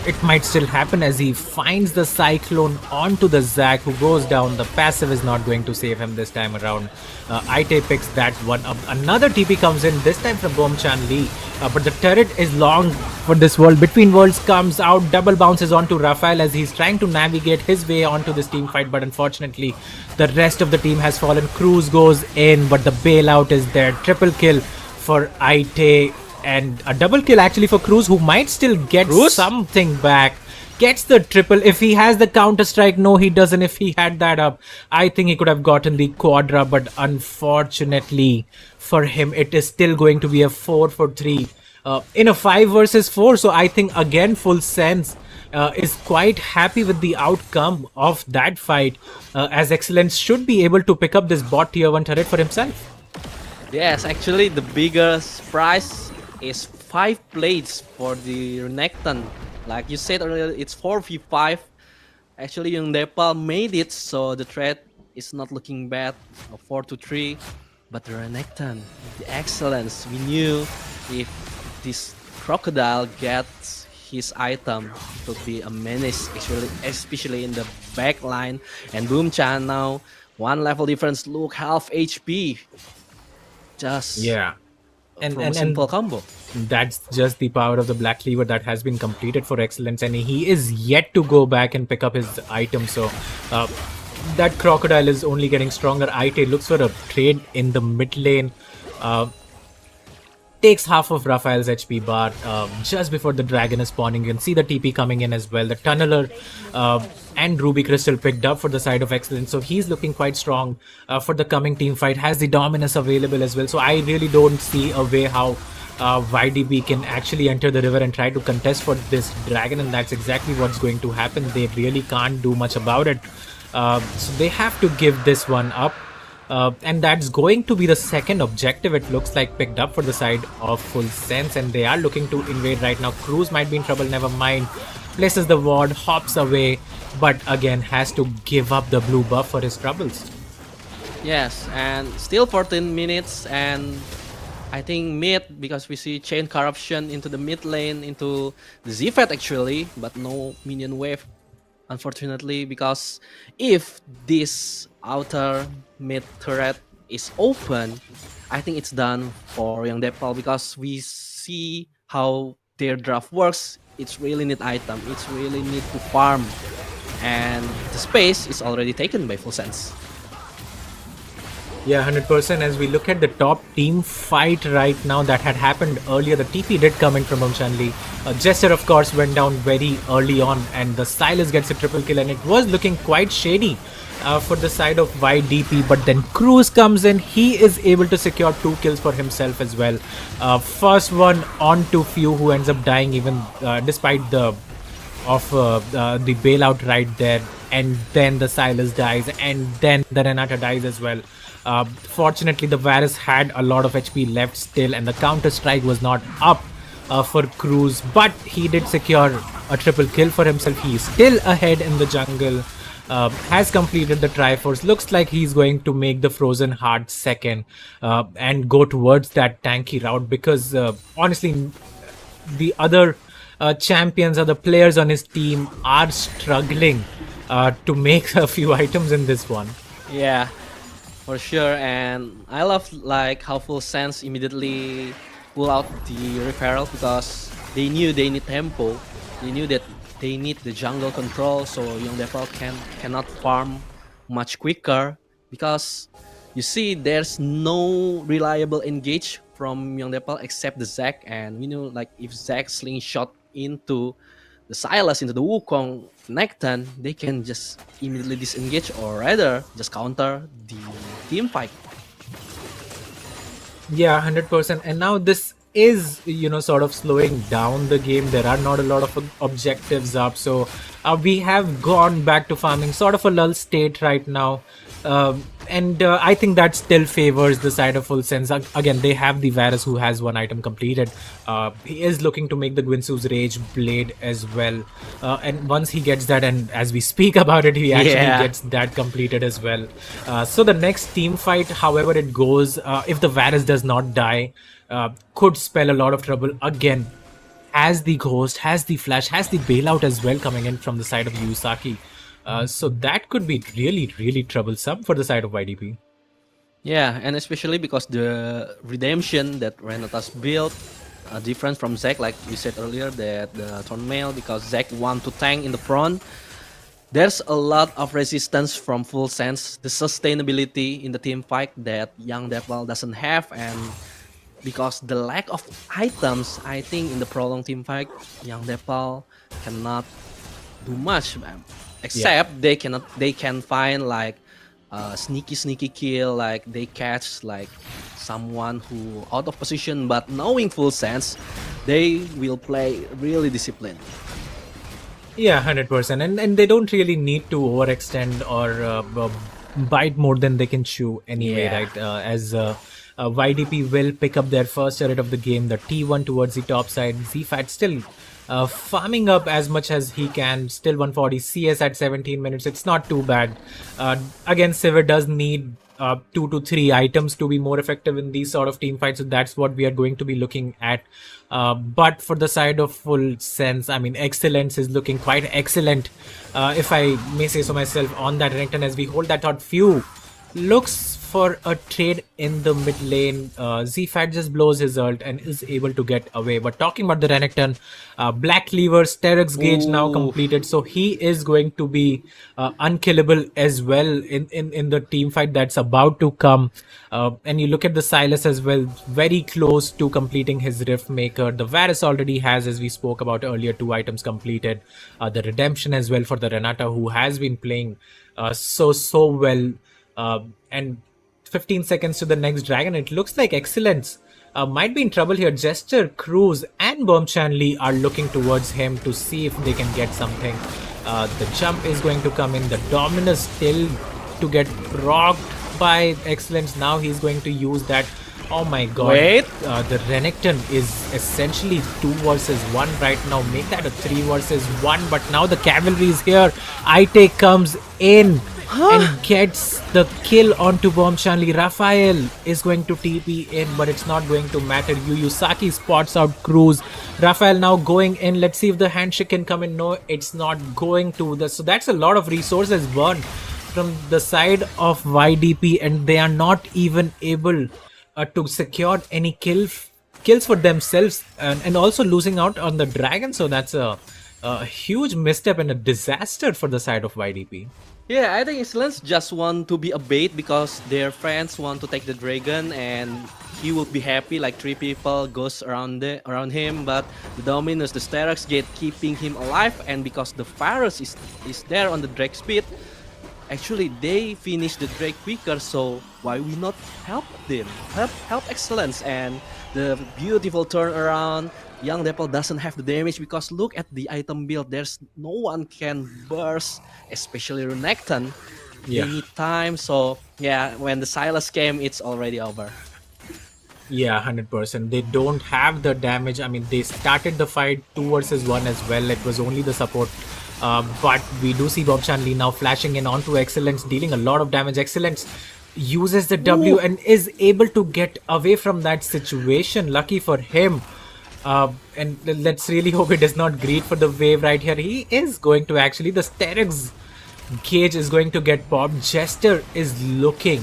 It might still happen as he finds the Cyclone onto the Zac, who goes down. The passive is not going to save him this time around. Aite picks that one up. Another TP comes in, this time from Bomchan Lee. But the turret is long for this world. Between Worlds comes out, double bounces onto Raphael as he's trying to navigate his way onto this team fight. But unfortunately, the rest of the team has fallen. Cruz goes in, but the bailout is there. Triple kill for Aite. And a double kill actually for Cruz, who might still get something back. Gets the triple. If he has the counter strike, no he doesn't. If he had that up, I think he could have gotten the quadra, but unfortunately for him, it is still going to be a 4 for 3 in a 5 versus 4. So I think again Full Sense is quite happy with the outcome of that fight, as Excellence should be able to pick up this bot tier 1 turret for himself. Yes, actually the biggest prize is 5 plates for the Renekton. Like you said earlier, it's 4v5. Actually, Young Dae Pal made it, so the threat is not looking bad. 4 to 3. But the Renekton, the Excellence, we knew if this Crocodile gets his item, it would be a menace, actually, especially in the back line. And Boomchan now, 1 level difference, look, half HP. Just and simple combo. That's just the power of the Black Cleaver that has been completed for Excellence, and he is yet to go back and pick up his item. So that Crocodile is only getting stronger. Aite looks for a trade in the mid lane. Takes half of Raphael's HP bar just before the dragon is spawning. You can see the TP coming in as well. The Tunneler and Ruby Crystal picked up for the side of Excellence. So he's looking quite strong for the coming team fight. Has the Dominus available as well. So I really don't see a way how YDB can actually enter the river and try to contest for this dragon. And that's exactly what's going to happen. They really can't do much about it. So they have to give this one up. And that's going to be the second objective, it looks like, picked up for the side of Full Sense, and they are looking to invade right now. Cruz might be in trouble, never mind. Places the ward, hops away, but again has to give up the blue buff for his troubles. Yes, and still 14 minutes, and I think mid, because we see chain corruption into the mid lane, into the Zfet actually, but no minion wave, unfortunately, because if this outer mid turret is open, I think it's done for Young Dae Pal, because we see how their draft works. It's really need item, it's really need to farm, and the space is already taken by Full Sense. Yeah, 100%. As we look at the top team fight right now that had happened earlier, the TP did come in from Bomchan Lee. Jester, of course, went down very early on, and the Silas gets a triple kill, and it was looking quite shady for the side of YDP, but then Cruz comes in. He is able to secure 2 kills for himself as well. First one on to Few, who ends up dying even despite the bailout right there, and then the Silas dies, and then the Renata dies as well. Fortunately, the Varus had a lot of HP left still, and the counter strike was not up for Cruz, but he did secure a triple kill for himself. He is still ahead in the jungle, has completed the Triforce. Looks like he's going to make the Frozen Heart second and go towards that tanky route, because honestly, the other champions or the players on his team are struggling to make a few items in this one. Yeah, for sure. And I love like how Full Sense immediately pull out the referral, because they knew they need tempo. They knew that they need the jungle control, so Young Dae Pal cannot farm much quicker, because you see there's no reliable engage from Young Dae Pal except the Zac, and like if Zac slingshot into the Silas, into the Wukong Necton, they can just immediately disengage, or rather just counter the team fight. Yeah, 100%. And now this is, sort of slowing down the game. There are not a lot of objectives up, so we have gone back to farming, sort of a lull state right now. And I think that still favors the side of Full Sense. Again, they have the Varus, who has 1 item completed. He is looking to make the Gwinsu's Rage Blade as well. And once he gets that, and as we speak about it, he actually gets that completed as well. So the next team fight, however it goes, if the Varus does not die, could spell a lot of trouble. Again, has the Ghost, has the Flash, has the bailout as well coming in from the side of Yusaki. So that could be really, really troublesome for the side of YDP. Yeah, and especially because the redemption that Renata's built different from Zac, like you said earlier, that the Thornmail, because Zac want to tank in the front. There's a lot of resistance from Full Sense, the sustainability in the team fight that Young Dae Pal doesn't have, and because the lack of items, I think in the prolonged team fight, Young Dae Pal cannot do much. Except they can find like sneaky kill, like they catch like someone who out of position, but knowing Full Sense, they will play really disciplined. Yeah, 100%. And they don't really need to overextend or bite more than they can chew anyway, right? As YDP will pick up their first turret of the game, the T1 towards the top side. ZFAT still farming up as much as he can, still 140 CS at 17 minutes. It's not too bad. Again, Sivir does need 2 to 3 items to be more effective in these sort of team fights, so that's what we are going to be looking at. But for the side of Full Sense, I mean, Excellence is looking quite excellent, if I may say so myself, on that Renekton. As we hold that thought, Few looks for a trade in the mid lane. ZFAT just blows his ult and is able to get away. But talking about the Renekton, Black Cleaver, Sterix Gauge now completed, so he is going to be unkillable as well in the team fight that's about to come. And you look at the Silas as well, very close to completing his Rift Maker. The Varus already has, as we spoke about earlier, 2 items completed. The Redemption as well for the Renata, who has been playing so well. And 15 seconds to the next dragon. It looks like Excellence might be in trouble here. Jester, Cruz and Bombchanli are looking towards him to see if they can get something. The jump is going to come in. The Dominus still to get rocked by Excellence. Now he's going to use that. Oh my god. Wait. The Renekton is essentially 2 versus 1 right now. Make that a 3 versus 1. But now the cavalry is here. Ite comes in and gets the kill onto Bombchanli. Raphael is going to TP in, but it's not going to matter. Yusaki spots out Cruz. Raphael now going in. Let's see if the handshake can come in. No, it's not going to. So that's a lot of resources burned from the side of YDP, and they are not even able to secure any kills for themselves, and also losing out on the dragon. So that's a huge misstep and a disaster for the side of YDP. Yeah, I think Excellence just want to be a bait because their friends want to take the dragon, and he will be happy like 3 people goes around him. But the Dominus, the Sterix Gate keeping him alive, and because the Varus is there on the Drake speed, Actually, they finish the Drake quicker, so why we not help them? Help Excellence and the beautiful turnaround. Young Dae Pal doesn't have the damage because look at the item build. There's no one can burst, especially Renekton. Yeah. They need time, so yeah, when the Silas came, it's already over. Yeah, 100%. They don't have the damage. I mean, they started the fight 2 versus 1 as well. It was only the support. But we do see Bob Lee now flashing in onto Excellence, dealing a lot of damage. Excellence uses the W and is able to get away from that situation. Lucky for him. And let's really hope it does not greed for the wave right here. He is going to actually, the Sterex gauge is going to get popped. Jester is looking.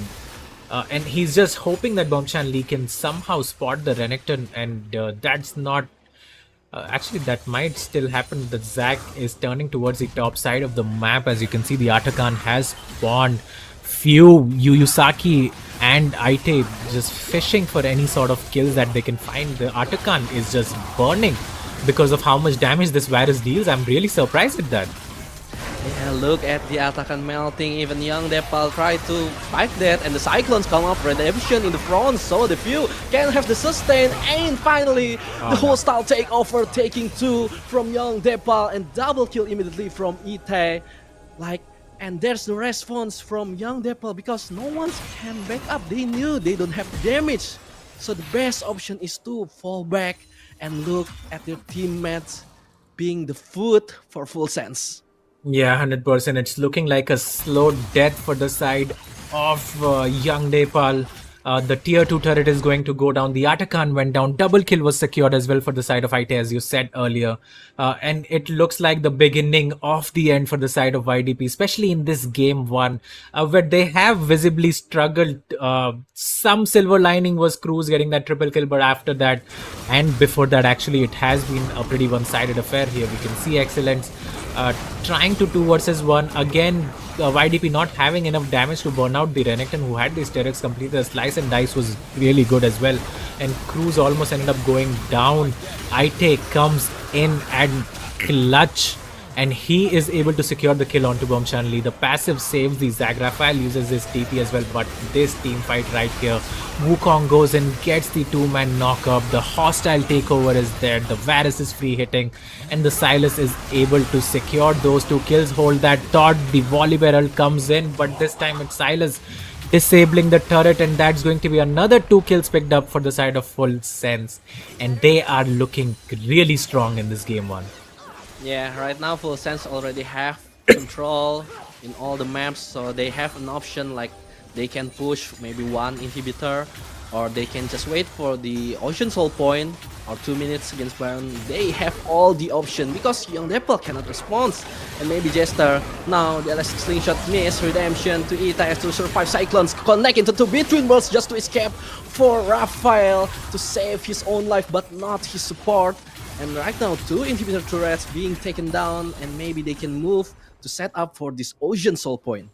And he's just hoping that Bombchan Lee can somehow spot the Renekton, and that's not... actually, that might still happen. The Zac is turning towards the top side of the map. As you can see, the Atakan has spawned. Few Yuyusaki and Aite just fishing for any sort of kills that they can find. The Atakan is just burning because of how much damage this virus deals. I'm really surprised at that. Yeah, look at the Atakan melting. Even young Dae Pal try to fight that, and the Cyclones come up. Redemption in the front, so the few can have the sustain. And finally, the hostile takeover, taking 2 from young Dae Pal and double kill immediately from Ite. And there's the response from young Dae Pal because no one can back up. They knew they don't have damage, so the best option is to fall back and look at their teammates being the food for full sense. Yeah, 100%. It's looking like a slow death for the side of young Dae Pal. The tier 2 turret is going to go down. The Atakan went down. Double kill was secured as well for the side of Ite, as you said earlier. And it looks like the beginning of the end for the side of YDP, especially in this game 1, where they have visibly struggled. Some silver lining was Cruz getting that triple kill, but after that and before that, actually, it has been a pretty one-sided affair here. We can see Excellence trying to 2 versus 1. Again, YDP not having enough damage to burn out the Renekton, who had the Sterex complete. The slice and dice was really good as well. And Cruz almost ended up going down. Ite comes in and clutch. And he is able to secure the kill onto Bombchan Lee. The passive saves the Zag. Raphael uses his TP as well, but this team fight right here. Wukong goes and gets the 2-man knock-up. The hostile takeover is there. The Varus is free hitting. And the Silas is able to secure those 2 kills. Hold that thought. The Volley Barrel comes in, but this time it's Silas disabling the turret, and that's going to be another 2 kills picked up for the side of Full Sense. And they are looking really strong in this game 1. Yeah, right now Full Sense already have control in all the maps, so they have an option like they can push maybe 1 inhibitor, or they can just wait for the Ocean Soul point or 2 minutes against Baron. They have all the option because young Dae Pal cannot respond, and maybe Jester. Now the elastic slingshot miss. Redemption to Ita has to survive. Cyclones connect into 2 between worlds just to escape for Raphael to save his own life, but not his support. And right now, 2 inhibitor turrets being taken down, and maybe they can move to set up for this Ocean Soul point.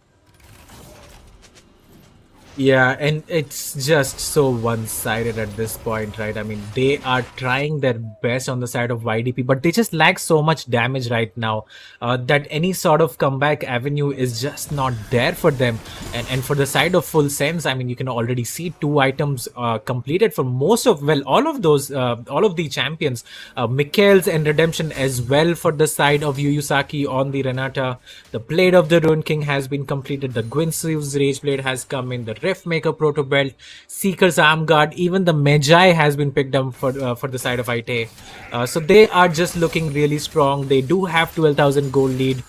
Yeah, and it's just so one-sided at this point, right? I mean, they are trying their best on the side of YDP, but they just lack so much damage right now that any sort of comeback avenue is just not there for them. And for the side of Full Sense, I mean, you can already see 2 items completed for most of, well, all of those, all of the champions. Mikhail's and Redemption as well for the side of Yuyusaki on the Renata. The Blade of the Rune King has been completed. The Gwynsu's Rage Blade has come in. The Riftmaker Proto Belt, Seeker's Arm Guard, even the Magi has been picked up for the side of Ite. So they are just looking really strong. They do have 12,000 gold lead.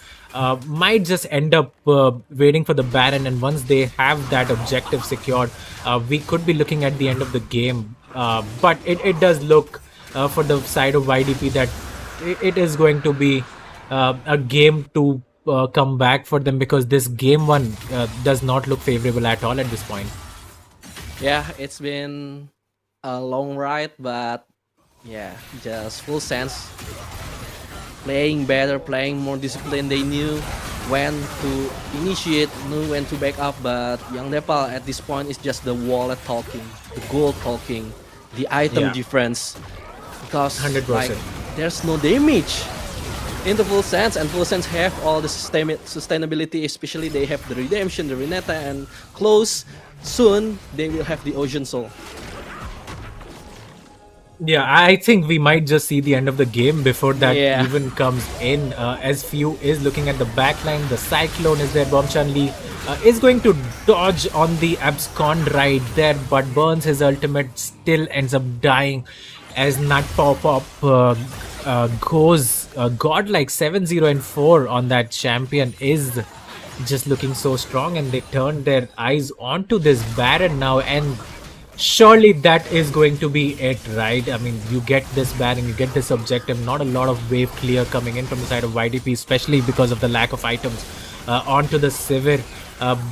Might just end up waiting for the Baron, and once they have that objective secured, we could be looking at the end of the game. But it does look for the side of YDP that it is going to be a game to come back for them, because this game 1 does not look favorable at all at this point. Yeah, it's been a long ride, but yeah, just Full Sense playing better, playing more disciplined. They knew when to initiate, knew when to back up, but young Dae Pal at this point is just the wallet talking, the gold talking, the item difference, because 100%. like, there's no damage. into Full Sense, and Full Sense have all the sustainability, especially they have the Redemption, the Renata, and close. Soon, they will have the Ocean Soul. Yeah, I think we might just see the end of the game before that Yeah. even comes in. As Few is looking at the backline, the Cyclone is there. Bombchan Lee is going to dodge on the abscond right there, but Burns, his ultimate, still ends up dying as Nat Pop goes godlike 7-0 and 4 on that champion. Is just looking so strong, and they turn their eyes onto this Baron now, and surely that is going to be it, right? I mean, you get this Baron, you get this objective, not a lot of wave clear coming in from the side of YDP, especially because of the lack of items onto the Sivir.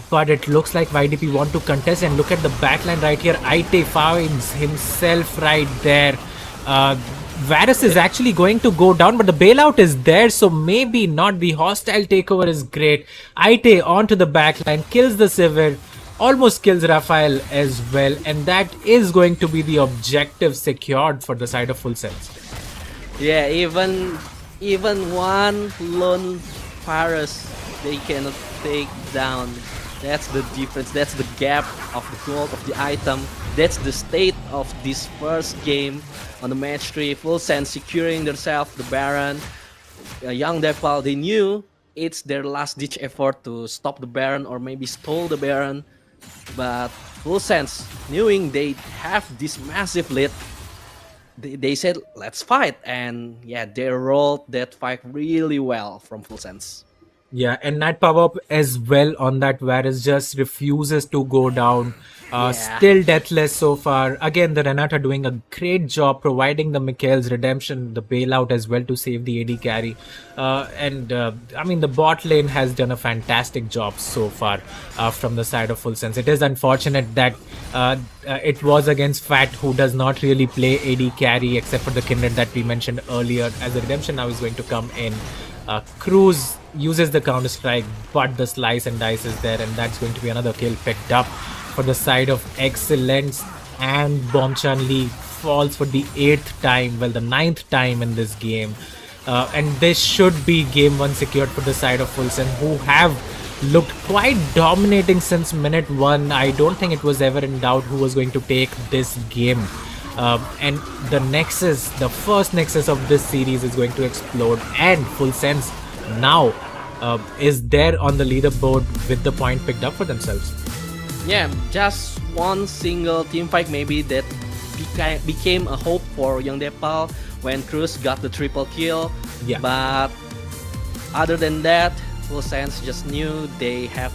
But it looks like YDP want to contest, and look at the backline right here. Aite finds himself right there. Varus is actually going to go down, but the bailout is there, so maybe not. The hostile takeover is great. Aite onto the backline, kills the Sivir, almost kills Raphael as well, and that is going to be the objective secured for the side of Full Sense. Yeah, even one lone Varus they cannot take down. That's the difference. That's the gap of the gold of the item. That's the state of this first game on the match 3. Full Sense securing themselves the Baron. Young Dae Pal, they knew it's their last ditch effort to stop the Baron or maybe stole the Baron. But Full Sense, knowing they have this massive lead, they said, let's fight. And yeah, they rolled that fight really well from Full Sense. Yeah, and Nat Power-Up as well on that Varus just refuses to go down. Still deathless so far. Again, the Renata doing a great job providing the Mikhail's redemption, the bailout as well to save the AD carry. I mean, the bot lane has done a fantastic job so far from the side of Full Sense. It is unfortunate that it was against Fat, who does not really play AD carry except for the Kindred that we mentioned earlier, as the redemption now is going to come in. Cruz uses the counter strike, but the slice and dice is there, and that's going to be another kill picked up for the side of Excellence. And Bombchan Lee falls for the 8th time, well, the 9th time in this game, and this should be game 1 secured for the side of Full Sense, who have looked quite dominating since minute 1. I don't think it was ever in doubt who was going to take this game. And the Nexus, the first Nexus of this series, is going to explode, and Full Sense now is there on the leaderboard with the point picked up for themselves. Yeah, just one single team fight maybe that became a hope for Young Dae Pal when Cruz got the triple kill. Yeah. But other than that, Full Sense just knew they have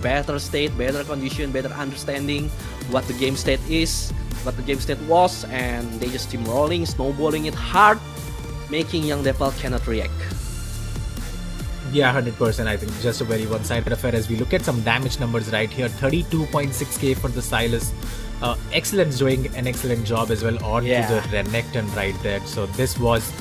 better state, better condition, better understanding what the game state is, what the game state was, and they just steamrolling, snowballing it hard, making Young Dae Pal cannot react. Yeah, 100%. I think just a very one-sided affair. As we look at some damage numbers right here, 32.6k for the Silas. Excellence doing an excellent job as well onto the Renekton right there. So this was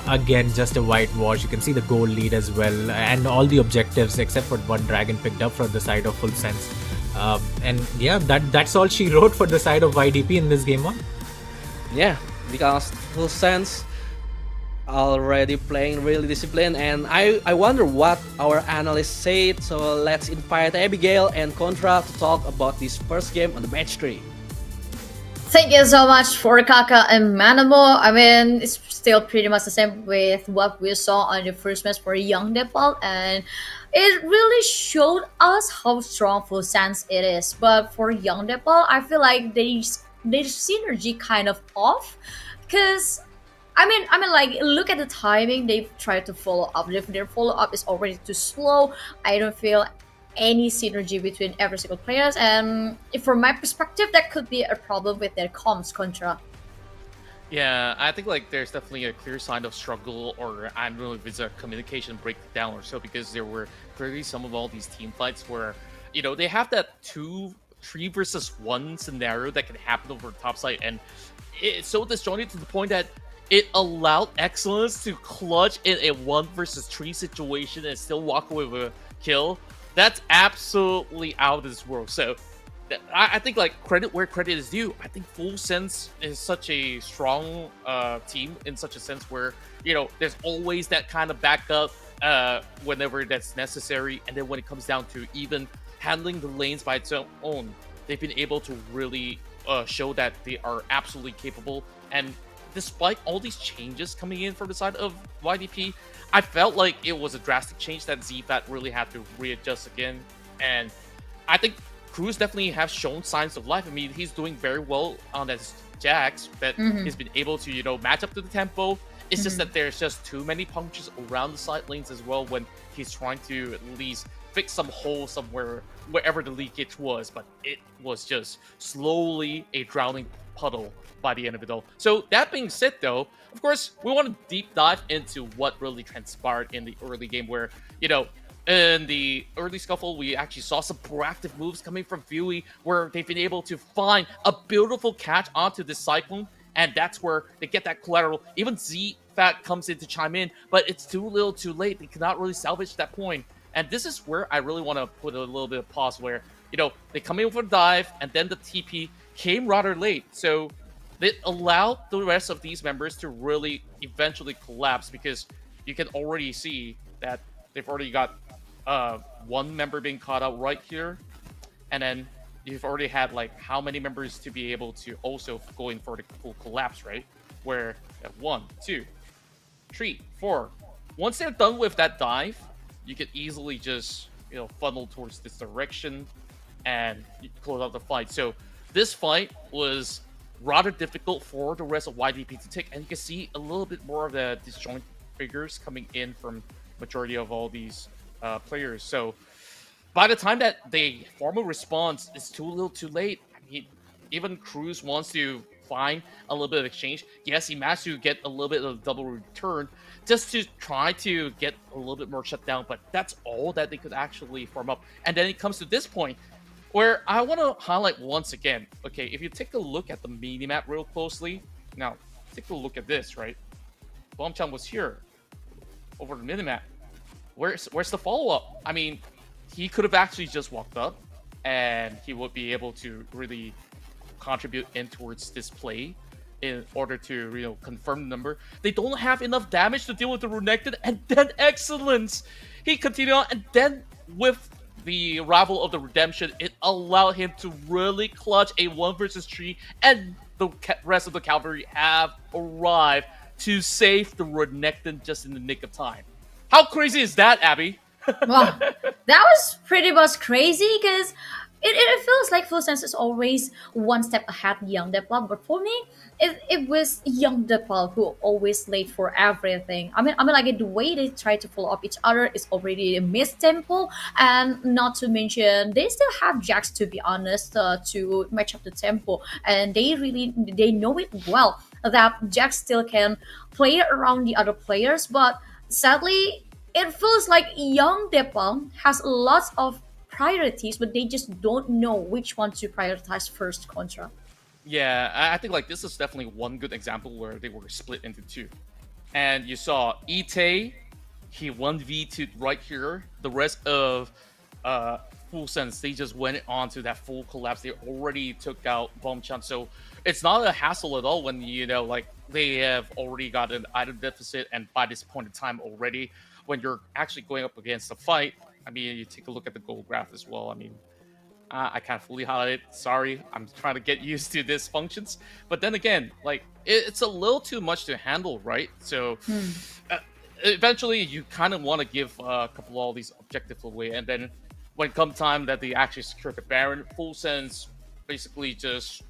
again just a whitewash. You can see the goal lead as well, and all the objectives except for one dragon picked up for the side of Full Sense. And yeah, that's all she wrote for the side of YDP in this game 1. Yeah, because Full Sense already playing really disciplined, and I wonder what our analysts said. So let's invite Abigail and Contra to talk about this first game on the match 3. Thank you so much for Kaka and Manamo. I mean, it's still pretty much the same with what we saw on the first match for Young Dae Pal, and it really showed us how strong Full Sense it is. But for Young Dae Pal, I feel like their synergy kind of off, because I mean, like, look at the timing they've tried to follow up. If their follow up is already too slow, I don't feel any synergy between every single players. And from my perspective, that could be a problem with their comms. Contra. Yeah, I think like there's definitely a clear sign of struggle, or I don't know if it's a communication breakdown or so, because there were clearly some of all these team fights where, you know, they have that 3 versus 1 scenario that can happen over the top side, and it's so disjointed to the point that it allowed Excellence to clutch in a 1 versus 3 situation and still walk away with a kill. That's absolutely out of this world. So I think like credit where credit is due. I think Full Sense is such a strong team in such a sense where there's always that kind of backup whenever that's necessary, and then when it comes down to even handling the lanes by its own, they've been able to really show that they are absolutely capable. And despite all these changes coming in from the side of YDP, I felt like it was a drastic change that ZFAT really had to readjust again. And I think Cruz definitely has shown signs of life. I mean, he's doing very well on his Jax, but he's been able to, match up to the tempo. It's just that there's just too many punches around the side lanes as well when he's trying to at least fix some hole somewhere, wherever the leakage was. But it was just slowly a drowning puddle by the end of it all. So that being said, though, of course, we want to deep dive into what really transpired in the early game where, in the early scuffle, we actually saw some proactive moves coming from Faerie, where they've been able to find a beautiful catch onto this Cyclone, and that's where they get that collateral. Even ZFAT comes in to chime in, but it's too little too late. They cannot really salvage that point. And this is where I really want to put a little bit of pause where, they come in for a dive, and then the TP came rather late. So it allowed the rest of these members to really eventually collapse, because you can already see that they've already got one member being caught out right here, and then you've already had like how many members to be able to also go in for the full collapse, right? Where at 1, 2, 3, 4, once they're done with that dive, you can easily just funnel towards this direction and close out the fight. So this fight was rather difficult for the rest of YDP to take, and you can see a little bit more of the disjoint figures coming in from majority of all these players. So by the time that they form a response, it's too little too late. I mean, even Cruz wants to find a little bit of exchange. Yes, he managed to get a little bit of double return just to try to get a little bit more shut down, but that's all that they could actually form up. And then it comes to this point where I want to highlight once again, okay, if you take a look at the minimap real closely, now take a look at this, right? Bombchan was here over the minimap. Where's the follow-up? I mean, he could have actually just walked up and he would be able to really contribute in towards this play in order to confirm the number. They don't have enough damage to deal with the Renekton, and then excellence. He continued on, and then with the arrival of the redemption, it allowed him to really clutch a 1 versus 3, and the rest of the cavalry have arrived to save the Renekton just in the nick of time. How crazy is that, Abby? Wow, that was pretty much crazy, because it feels like Full Sense is always one step ahead young Dae Pal, but for me, it was young Dae Pal who always late for everything. I mean, like the way they try to follow up each other is already a missed tempo, and not to mention they still have Jax, to be honest, to match up the tempo, and they know it well that Jax still can play around the other players, but sadly, it feels like young Dae Pal has lots of priorities, but they just don't know which one to prioritize first contra. Yeah, I think like this is definitely one good example where they were split into two. And you saw Ite, he 1v2 right here. The rest of Full Sense, they just went on to that full collapse. They already took out Bombchan, so it's not a hassle at all when like they have already got an item deficit, and by this point in time already, when you're actually going up against a fight, I mean, you take a look at the goal graph as well. I mean, I can't fully highlight it. Sorry, I'm trying to get used to these functions. But then again, like, it's a little too much to handle, right? So eventually, you kind of want to give a couple of all these objectives away. And then when it comes time that they actually secure the Baron, Full Sense basically just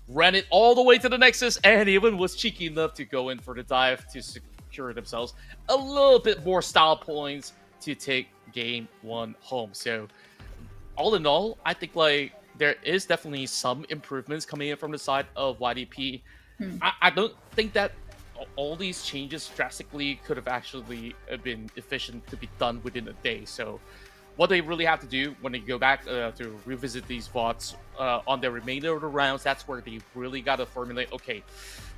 ran it all the way to the Nexus, and even was cheeky enough to go in for the dive to secure themselves a little bit more style points to take game 1 home. So all in all, I think like there is definitely some improvements coming in from the side of YDP. I don't think that all these changes drastically could have actually been efficient to be done within a day. So what they really have to do when they go back to revisit these VODs on the remainder of the rounds, that's where they really got to formulate, okay,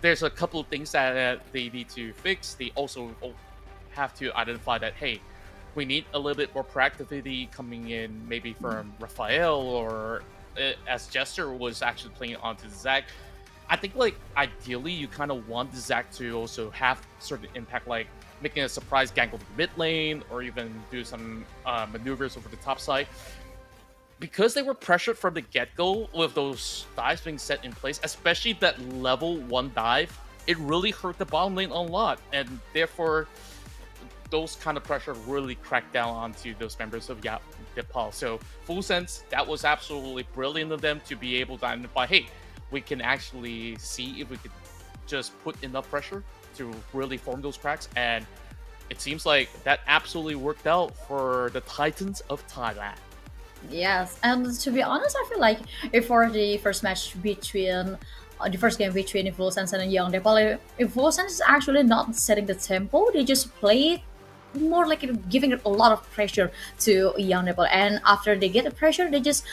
there's a couple of things that they need to fix. They also have to identify that, hey, we need a little bit more proactivity coming in, maybe from Raphael or as Jester was actually playing onto Zac, I think like ideally you kind of want Zac to also have certain impact, like making a surprise gank over the mid lane, or even do some maneuvers over the top side. Because they were pressured from the get-go with those dives being set in place, especially that level 1 dive, it really hurt the bottom lane a lot, and therefore those kind of pressure really cracked down onto those members of Dae Pal. So full sense, that was absolutely brilliant of them to be able to identify, hey, we can actually see if we could just put enough pressure to really form those cracks, and it seems like that absolutely worked out for the Titans of Thailand. Yes, and to be honest, I feel like if for the first match between the first game between Full Sense and Young Dae Pal, if Full Sense is actually not setting the tempo, they just play more like giving a lot of pressure to Young Dae Pal, and after they get the pressure, they just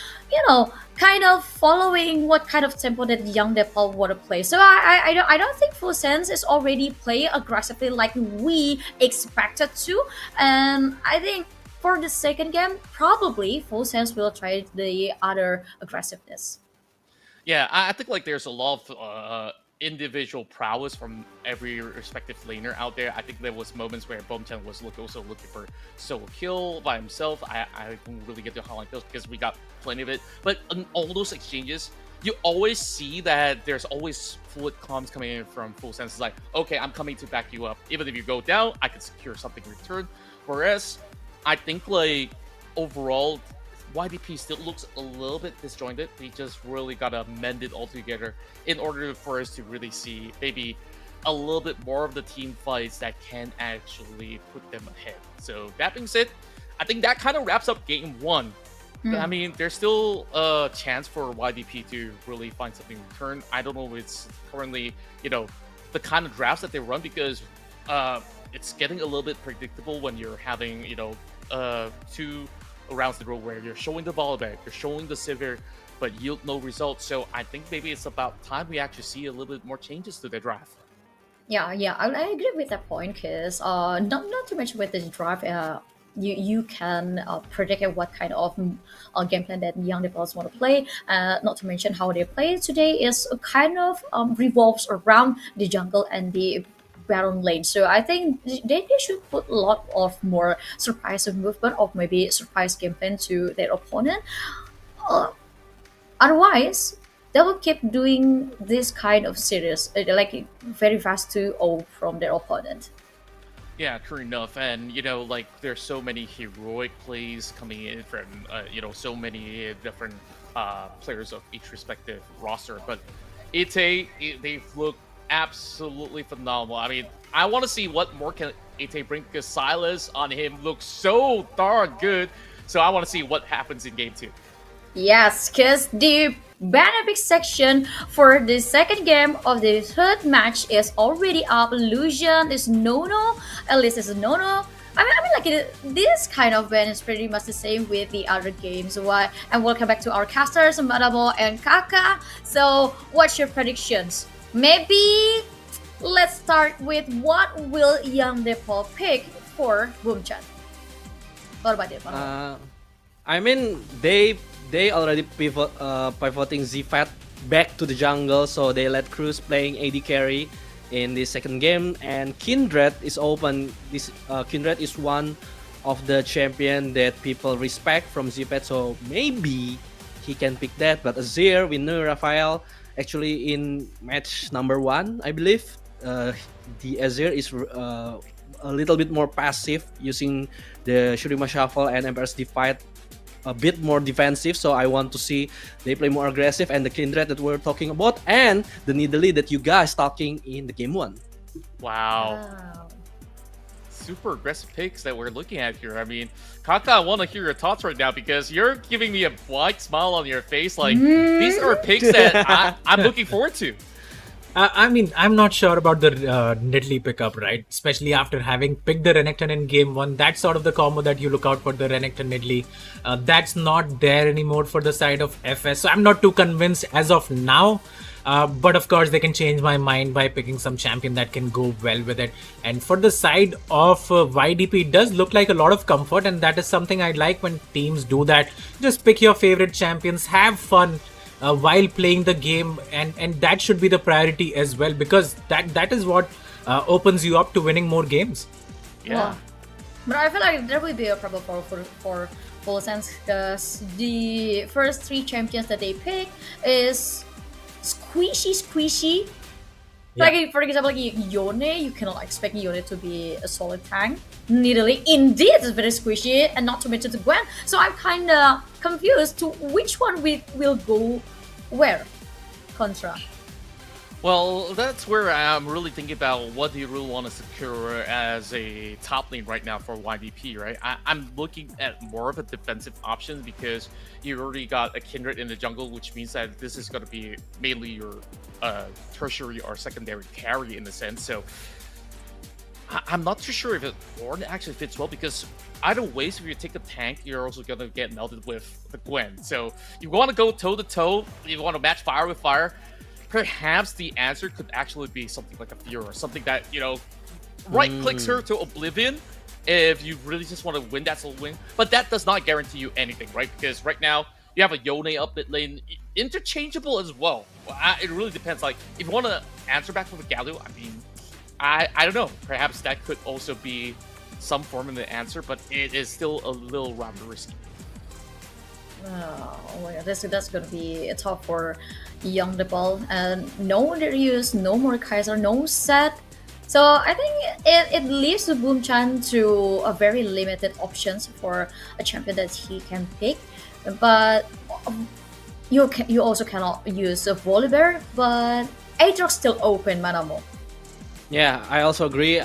kind of following what kind of tempo that Young Dae Pal want to play. So I don't think Full Sense is already playing aggressively like we expected to, and I think for the second game, probably Full Sense will try the other aggressiveness. Yeah, I think like there's a lot of individual prowess from every respective laner out there. I think there was moments where Bomchan was also looking for solo kill by himself. I don't really get to highlight those because we got plenty of it. But in all those exchanges, you always see that there's always fluid comms coming in from Full Sense. It's like, okay, I'm coming to back you up. Even if you go down, I can secure something in return. Whereas I think like overall, YDP still looks a little bit disjointed. They just really gotta mend it all together in order for us to really see maybe a little bit more of the team fights that can actually put them ahead. So that being said, I think that kind of wraps up game 1. I mean, there's still a chance for YDP to really find something in return. I don't know if it's currently, the kind of drafts that they run, because it's getting a little bit predictable when you're having, 2 rounds in a row where you're showing the ball back, you're showing the Sivir, but yield no results. So I think maybe it's about time we actually see a little bit more changes to the draft. Yeah, I agree with that point, because not to mention with this draft, you can predict what kind of game plan that young developers want to play. Not to mention how they play today is kind of revolves around the jungle and the baron lane. So I think they should put a lot of more surprise movement or maybe surprise game plan to their opponent. Otherwise, they will keep doing this kind of series, like very fast 2-0 from their opponent. Yeah, true enough. And, like there's so many heroic plays coming in from, so many different players of each respective roster. But they've looked absolutely phenomenal. I mean, I want to see what more can Ite bring, because Silas on him looks so darn good. So I want to see what happens in game 2. Yes, because the Banner section for the second game of the third match is already up. Lucian is Nono, Elise is Nono. I mean, like this kind of ban is pretty much the same with the other games. And welcome back to our casters, Madamo and Kaka. So, what's your predictions? Maybe let's start with what will Young Dae Pal pick for Boomchan. What about it? I mean, they already pivoting Zfat back to the jungle, so they let Cruz playing AD carry in the second game, and Kindred is open. This Kindred is one of the champion that people respect from Zfat, so maybe he can pick that. But Azir, we knew Raphael actually in match number 1, I believe. The Azir is a little bit more passive, using the Shurima Shuffle and Emperor's Divide a bit more defensive, so I want to see they play more aggressive, and the Kindred that we're talking about, and the Nidalee that you guys talking in the game 1. Wow. Super aggressive picks that we're looking at here. I mean, Kaka, I want to hear your thoughts right now, because you're giving me a wide smile on your face. Like, these are picks that I'm looking forward to. I mean, I'm not sure about the Nidalee pickup, right? Especially after having picked the Renekton in game 1. That's sort of the combo that you look out for, the Renekton Nidalee. That's not there anymore for the side of FS. So I'm not too convinced as of now. But of course, they can change my mind by picking some champion that can go well with it. And for the side of YDP, it does look like a lot of comfort, and that is something I like when teams do that. Just pick your favorite champions, have fun while playing the game, and that should be the priority as well, because that is what opens you up to winning more games. Yeah. But I feel like there will be a problem for Full Sense, because the first 3 champions that they pick is squishy. Yeah. Like, for example, like Yone, you cannot expect Yone to be a solid tank. Nidalee, indeed, is very squishy, and not to mention the Gwen. So I'm kind of confused to which one we will go where. Contra. Well, that's where I'm really thinking about what do you really want to secure as a top lane right now for YDP, right? I'm looking at more of a defensive option because you already got a Kindred in the jungle, which means that this is going to be mainly your tertiary or secondary carry in a sense. So I'm not too sure if Ornn actually fits well, because either way, if you take a tank, you're also going to get melted with the Gwen. So you want to go toe-to-toe, you want to match fire with fire. Perhaps the answer could actually be something like a Fiora, something that, right-clicks her to Oblivion if you really just want to win that solo win. But that does not guarantee you anything, right? Because right now, you have a Yone up mid lane, interchangeable as well. It really depends. Like, if you want to answer back for the Galio, I mean, I don't know. Perhaps that could also be some form of the answer, but it is still a little rather risky. Oh my god, that's gonna be tough for young Dae Pal. And no Darius, no more Kaiser, no set. So I think it leaves Boomchan to a very limited options for a champion that he can pick. But you also cannot use a Volibear, but Aatrox still open, Manamo. Yeah, I also agree.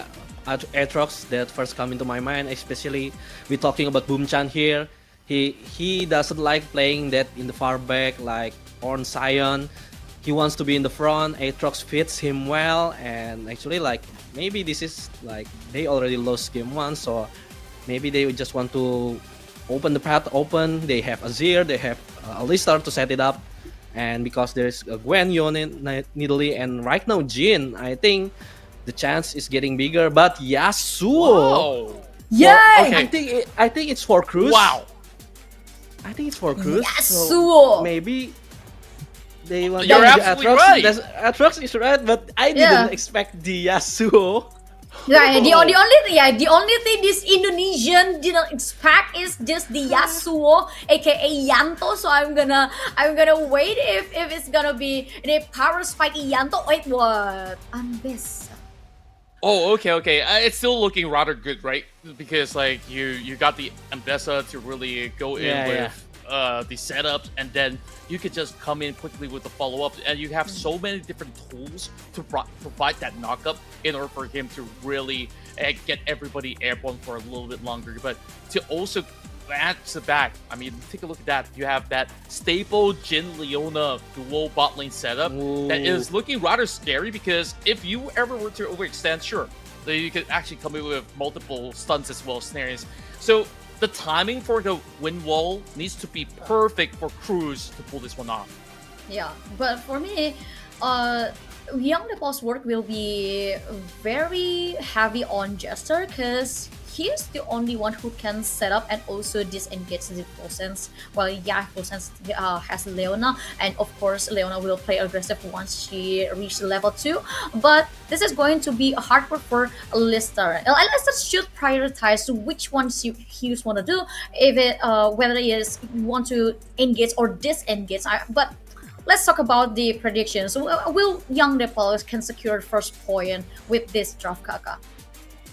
Aatrox that first come into my mind, especially we're talking about Boomchan here. He doesn't like playing that in the far back like Ornn Sion. He wants to be in the front. Aatrox fits him well, and actually, like, maybe this is like they already lost game 1, so maybe they just want to open the path open. They have Azir, they have Alistar to set it up, and because there's Gwen, Yone, Nidalee, and right now Jhin, I think the chance is getting bigger. But Yasuo, Whoa. Yay! Okay. I think it's for Cruz. Wow. I think it's for Cruz. Yasuo! So maybe they want You're the absolutely Aatrox. right. Aatrox is right, but I didn't expect the Yasuo. Yeah, the only thing this Indonesian didn't expect is just the Yasuo, aka Yanto. So I'm gonna wait if it's gonna be the power spike Yanto. Wait, what? Anbis. Oh, okay. It's still looking rather good, right? Because like you got the Ambessa to really go in with the setups, and then you could just come in quickly with the follow-up, and you have so many different tools to provide that knockup in order for him to really get everybody airborne for a little bit longer. But to also add to back, I mean, take a look at that. You have that staple Jhin Leona dual bot lane setup that is looking rather scary, because if you ever were to overextend, sure, then you could actually come in with multiple stuns as well as snares. So the timing for the wind wall needs to be perfect for Cruz to pull this one off. Yeah, but for me, young Dae Pal's work will be very heavy on Jester, because he is the only one who can set up and also disengage the Full Sense. Well, yeah, Full Sense has Leona, and of course Leona will play aggressive once she reaches level 2. But this is going to be a hard work for Alistar. Alistar should prioritize which ones he want to do, if it whether he is want to engage or disengage. But let's talk about the predictions. Will young Dae Pal can secure first point with this draft, Kaka?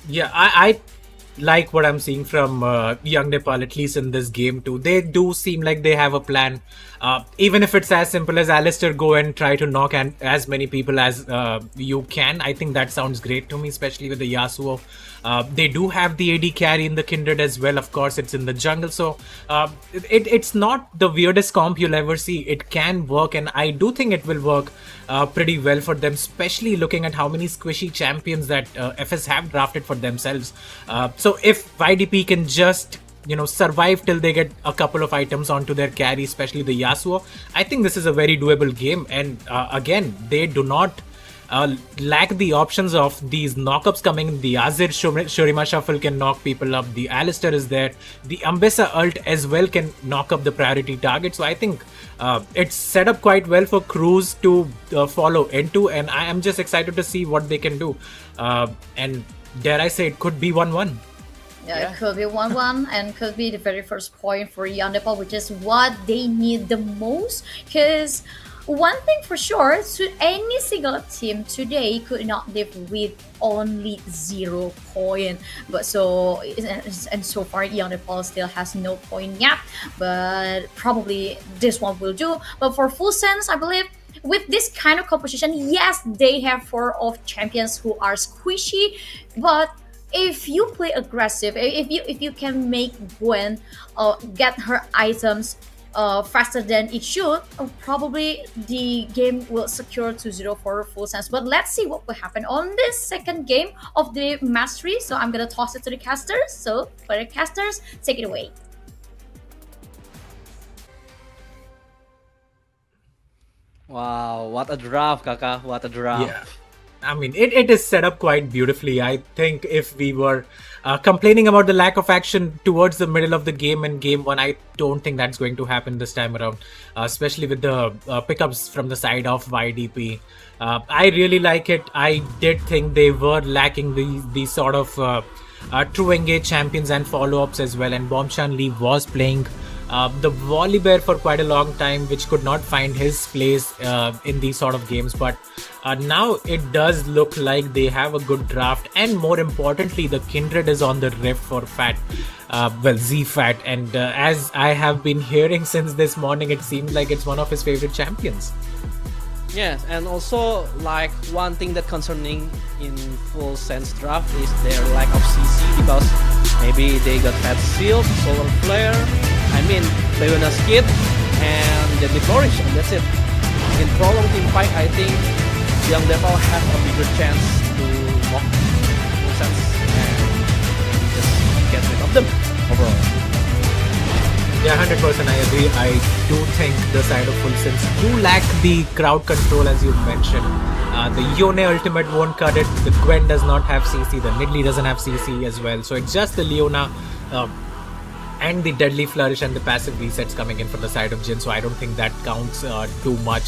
Yeah, I like what I'm seeing from young Dae Pal, at least in this game too. They do seem like they have a plan. Even if it's as simple as Alistar, go and try to knock as many people as you can. I think that sounds great to me, especially with the Yasuo. They do have the AD carry in the Kindred as well. Of course, it's in the jungle, so it's not the weirdest comp you'll ever see. It can work, and I do think it will work pretty well for them, especially looking at how many squishy champions that FS have drafted for themselves. So if YDP can just survive till they get a couple of items onto their carry, especially the Yasuo. I think this is a very doable game, and again, they do not lack the options of these knockups coming. The Azir Shurima Shuffle can knock people up. The Alistar is there. The Ambessa ult as well can knock up the priority target. So I think it's set up quite well for Cruz to follow into, and I am just excited to see what they can do. And dare I say, it could be 1-1. Yeah, it could be 1-1 and could be the very first point for Young Dae Pal, which is what they need the most. Because one thing for sure, any single team today could not live with only 0 point. But so far, Young Dae Pal still has no point yet. But probably this one will do. But for full sense, I believe with this kind of composition, yes, they have 4 of champions who are squishy, but if you play aggressive, if you can make Gwen get her items faster than it should, probably the game will secure 2-0 for full sense. But let's see what will happen on this second game of the mastery. So I'm gonna toss it to the casters. So for the casters, take it away. Wow, what a draft, Kaka. What a draft. Yeah. I mean, it is set up quite beautifully. I think if we were complaining about the lack of action towards the middle of the game in game 1, I don't think that's going to happen this time around, especially with the pickups from the side of YDP. I really like it. I did think they were lacking these sort of true engage champions and follow-ups as well, and Bombshan Lee was playing the Volibear for quite a long time, which could not find his place in these sort of games. But now it does look like they have a good draft, and more importantly, the Kindred is on the rift for Z-Fat, and as I have been hearing since this morning, it seems like it's one of his favorite champions. Yes, and also like one thing that concerning in full sense draft is their lack of CC, because maybe they got Fat Shield, Solar Flare, Leona Skid, and Deadly Flourish, and that's it. In prolonged team fight, I think Young Dae Pal have a bigger chance to mock full sense and just get rid of them overall. Yeah, 100% I agree. I do think the side of full sense do lack the crowd control, as you mentioned. The Yone ultimate won't cut it. The Gwen does not have CC. The Nidalee doesn't have CC as well. So it's just the Leona and the Deadly Flourish and the passive resets coming in from the side of Jhin. So I don't think that counts too much.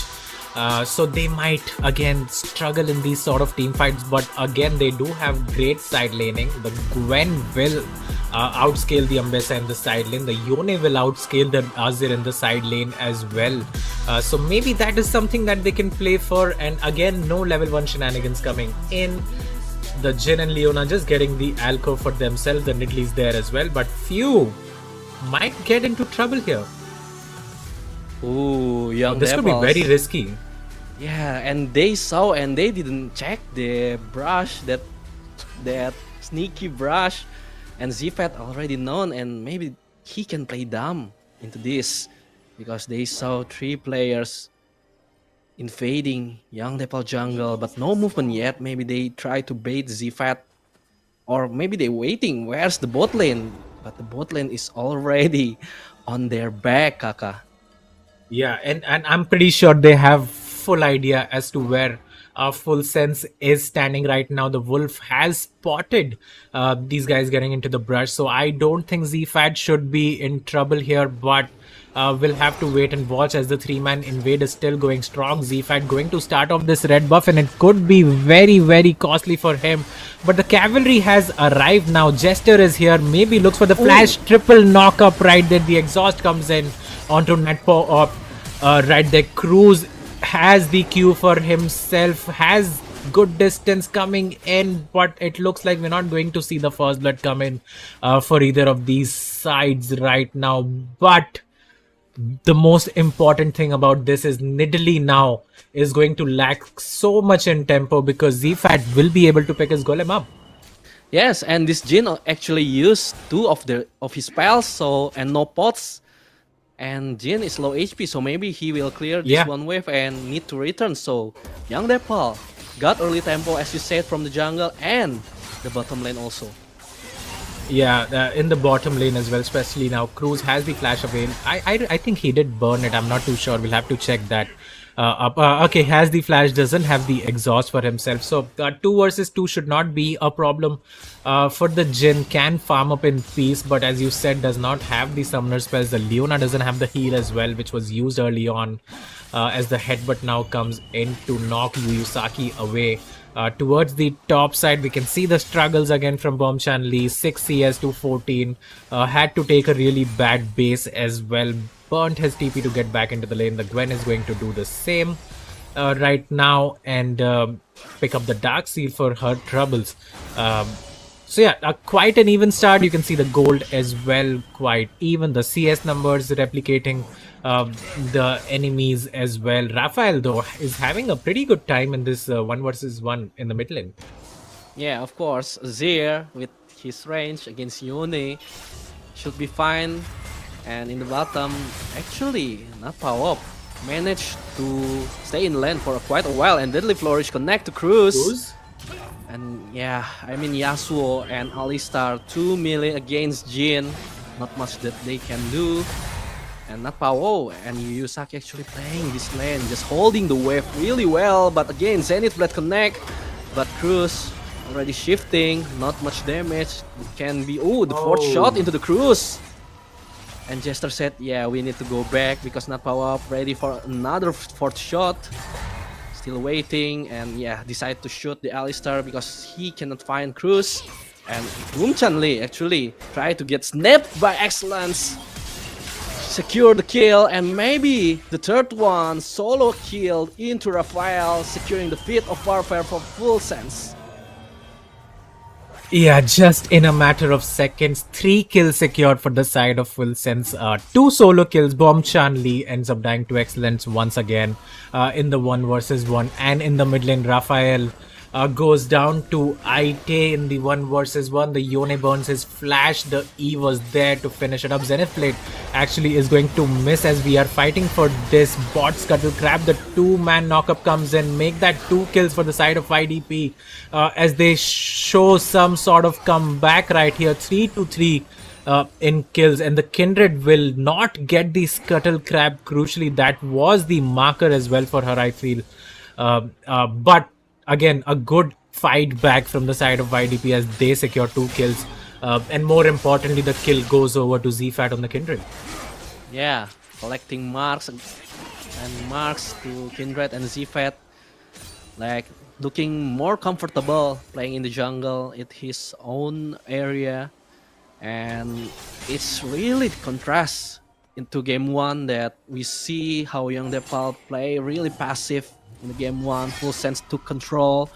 So they might again struggle in these sort of team fights, but again they do have great side laning. The Gwen will outscale the Ambessa in the side lane. The Yone will outscale the Azir in the side lane as well. So maybe that is something that they can play for. And again, no level 1 shenanigans coming in. The Jhin and Leona just getting the alcove for themselves. The Nidalee's there as well, but few might get into trouble here. Ooh, Young this could be very risky. Yeah, and they saw and they didn't check the brush, that sneaky brush, and Z-Fat already known, and maybe he can play dumb into this because they saw 3 players invading Young Dae Pal jungle, but no movement yet. Maybe they try to bait Z-Fat, or maybe they waiting. Where's the bot lane? But the bot lane is already on their back, Kaka. Yeah, and I'm pretty sure they have full idea as to where Full Sense is standing right now. The Wolf has spotted these guys getting into the brush, so I don't think Z-Fat should be in trouble here, but we'll have to wait and watch as the 3-man invade is still going strong. Z-Fat going to start off this red buff, and it could be very, very costly for him. But the cavalry has arrived now. Jester is here, maybe looks for the flash. Triple knock up right there. The exhaust comes in onto Netpo right there. Cruz has the Q for himself, has good distance coming in, but it looks like we're not going to see the first blood come in for either of these sides right now. But the most important thing about this is Nidalee now is going to lack so much in tempo, because Z-Fat will be able to pick his golem up. Yes, and this Jhin actually used 2 of his spells, so, and no pots. And Jhin is low HP, so maybe he will clear this one wave and need to return. So Young Dae Pal got early tempo, as you said, from the jungle and the bottom lane also. Yeah, in the bottom lane as well, especially now. Cruz has the flash avail. I think he did burn it. I'm not too sure. We'll have to check that. Okay, has the flash, doesn't have the exhaust for himself. So 2 versus 2 should not be a problem for the Jhin. Can farm up in peace, but as you said, does not have the summoner spells. The Leona doesn't have the heal as well, which was used early on as the headbutt now comes in to knock Yuyusaki away. Towards the top side, we can see the struggles again from Bombchan Lee. 6 CS to 14. Had to take a really bad base as well. Burnt his TP to get back into the lane. The Gwen is going to do the same right now and pick up the Dark Seal for her troubles. So yeah, quite an even start. You can see the gold as well, quite even. The CS numbers replicating the enemies as well. Raphael, though, is having a pretty good time in this 1 versus 1 in the mid lane. Yeah, of course, Zir with his range against Yone should be fine. And in the bottom, actually, not power up. Managed to stay in lane for quite a while, and Deadly Flourish connect to Cruz. And yeah, I mean Yasuo and Alistar 2 melee against Jhin. Not much that they can do. And not Pao and Yuyusaki actually playing this lane, just holding the wave really well. But again, Zenith Blade connect. But Cruz already shifting, not much damage. It can be, the 4th shot into the Cruz. And Jester said, yeah, we need to go back because not power up, ready for another 4th shot. Still waiting, and yeah, decide to shoot the Alistar because he cannot find Cruz. And Boomchan Lee actually tried to get snapped by Excellence. Secure the kill, and maybe the 3rd one, solo kill into Raphael, securing the Pit of Warfare for full sense. Yeah, just in a matter of seconds, 3 kills secured for the side of Full Sense. 2 solo kills. Bombchan Lee ends up dying to Excellence once again in the 1 versus 1. And in the mid lane, Raphael goes down to Ite in the 1 versus 1. The Yone burns his flash. The E was there to finish it up. Zenith Blade actually is going to miss as we are fighting for this bot Scuttle Crab. The 2-man knockup comes in, make that 2 kills for the side of YDP as they show some sort of comeback right here. 3-3 in kills, and the Kindred will not get the Scuttle Crab. Crucially, that was the marker as well for her, I feel. But again, a good fight back from the side of YDP as they secure 2 kills. And more importantly, the kill goes over to ZFAT on the Kindred. Yeah, collecting marks and marks to Kindred and ZFAT. Like, looking more comfortable playing in the jungle at his own area. And it's really contrast into game 1 that we see how young Dae Pal play really passive. In the game 1, Full Sense took control,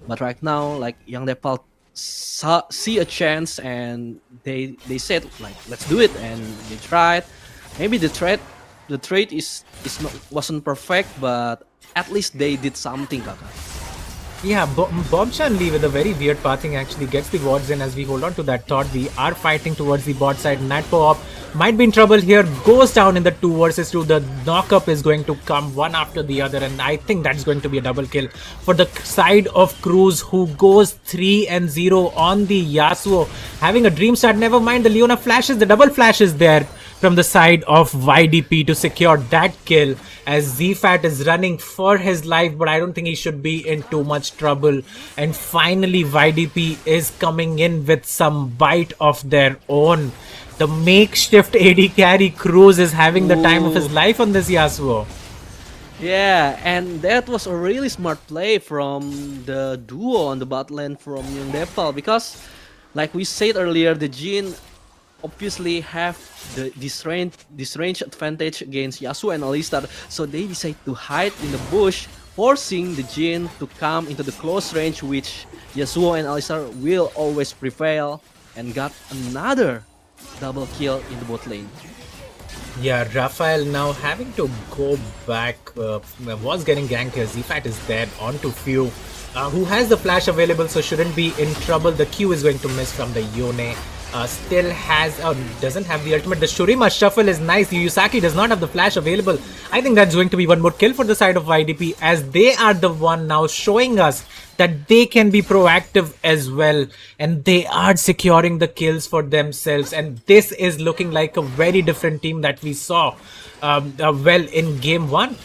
but right now, like, young Dae Pal see a chance and they said, like, let's do it, and they tried. Maybe the trade wasn't perfect, but at least they did something, Kaka. Yeah, Bombchan Lee with a very weird pathing actually gets the wards in as we hold on to that thought. We are fighting towards the bot side. Natpo might be in trouble here, goes down in the 2 versus 2. The knockup is going to come one after the other, and I think that's going to be a double kill for the side of Cruz, who goes 3-0 on the Yasuo. Having a dream start, never mind, the Leona flashes, the double flash is there from the side of YDP to secure that kill as ZFAT is running for his life, but I don't think he should be in too much trouble. And finally, YDP is coming in with some bite of their own. The makeshift AD carry Cruz is having the time of his life on this Yasuo. Yeah, and that was a really smart play from the duo on the bot lane from young Dae Pal, because, like we said earlier, the Jhin obviously have this range advantage against Yasuo and Alistar, so they decide to hide in the bush, forcing the Jhin to come into the close range, which Yasuo and Alistar will always prevail, and got another double kill in the bot lane. Yeah, Raphael now having to go back, was getting ganked here. ZFAT is dead onto Few, who has the flash available, so shouldn't be in trouble. The Q is going to miss from the Yone still doesn't have the ultimate. The Shurima shuffle is nice. Yusaki does not have the flash available. I think that's going to be one more kill for the side of YDP, as they are the one now showing us that they can be proactive as well, and they are securing the kills for themselves. And this is looking like a very different team that we saw well in game 1.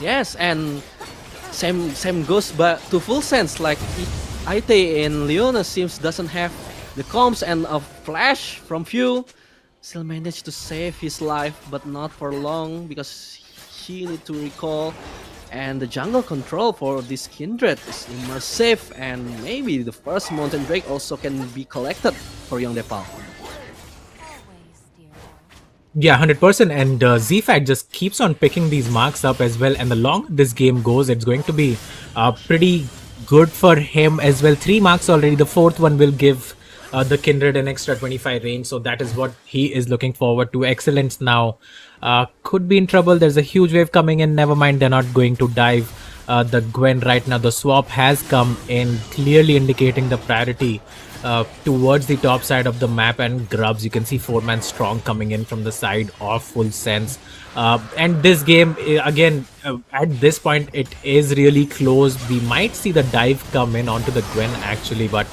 Yes, and same goes but to full sense. Like IT in Leona seems doesn't have the comms and a flash from Few. Still managed to save his life, but not for long because he need to recall. And the jungle control for this Kindred is immersive, and maybe the first Mountain Drake also can be collected for young Dae Pal. Yeah, 100%. And ZFAT just keeps on picking these marks up as well. And the longer this game goes, it's going to be pretty good for him as well. 3 marks already. The 4th one will give the Kindred an extra 25 range. So that is what he is looking forward to. Excellence now could be in trouble. There's a huge wave coming in. Never mind, they're not going to dive the Gwen right now. The swap has come in, clearly indicating the priority towards the top side of the map. And Grubs, you can see 4-man strong coming in from the side of Full Sense. And this game, again, at this point, it is really close. We might see the dive come in onto the Gwen actually, but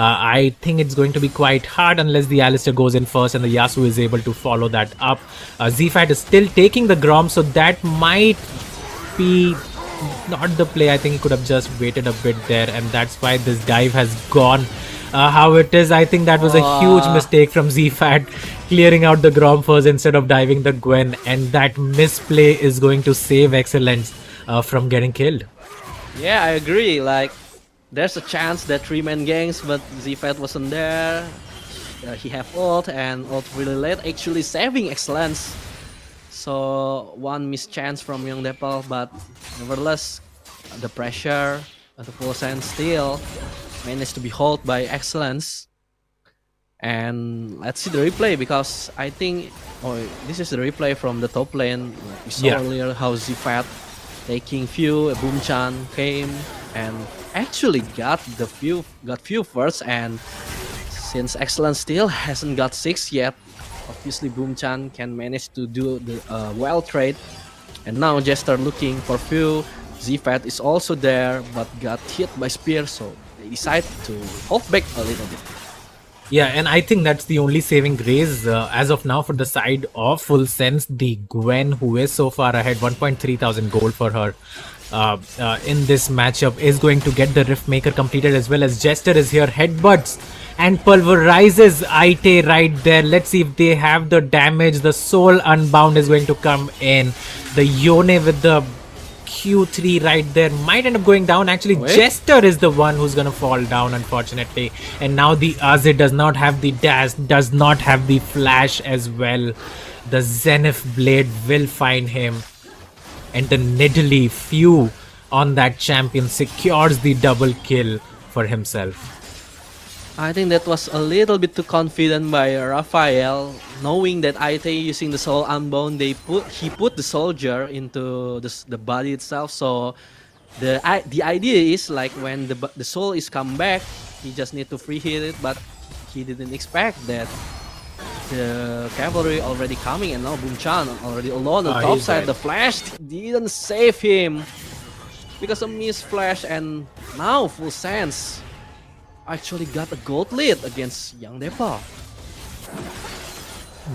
I think it's going to be quite hard unless the Alistair goes in first and the Yasuo is able to follow that up. ZFAT is still taking the Grom, so that might be not the play. I think he could have just waited a bit there, and that's why this dive has gone how it is. I think that was a huge mistake from ZFAT, clearing out the Grom first instead of diving the Gwen, and that misplay is going to save Excellence from getting killed. Yeah, I agree. Like, there's a chance that 3-man gangs, but ZFAT wasn't there. He have ult, and ult really late, actually saving Excellence. So one missed chance from young Dae Pal, but nevertheless, the pressure at the full sense still managed to be held by Excellence. And let's see the replay, because I think this is the replay from the top lane. We saw earlier how ZFAT taking Few, Boomchan came and actually got Few first, and since Excellence still hasn't got 6 yet, obviously Boomchan can manage to do the well trade. And now Jester looking for Few. ZFAT is also there but got hit by Spear, so they decide to hold back a little bit. Yeah, and I think that's the only saving grace as of now for the side of Full Sense. The Gwen, who is so far ahead, 1.3 thousand gold for her in this matchup, is going to get the Rift Maker completed, as well as Jester is here. Headbutts and pulverizes Ite right there. Let's see if they have the damage. The Soul Unbound is going to come in. The Yone with the Q3 right there might end up going down. Actually, Jester is the one who's gonna fall down, unfortunately. And now the Azir does not have the dash, does not have the flash as well. The Zenith Blade will find him, and the Nidalee Few on that champion secures the double kill for himself. I think that was a little bit too confident by Raphael, knowing that IT using the Soul Unbound, he put the soldier into the body itself. So the idea is, like, when the soul is come back, he just need to free hit it, but he didn't expect that the cavalry already coming, and now Boomchan already alone on the top side. The flash didn't save him because of missed flash, and now Full Sense actually got a gold lead against young Dae Pal.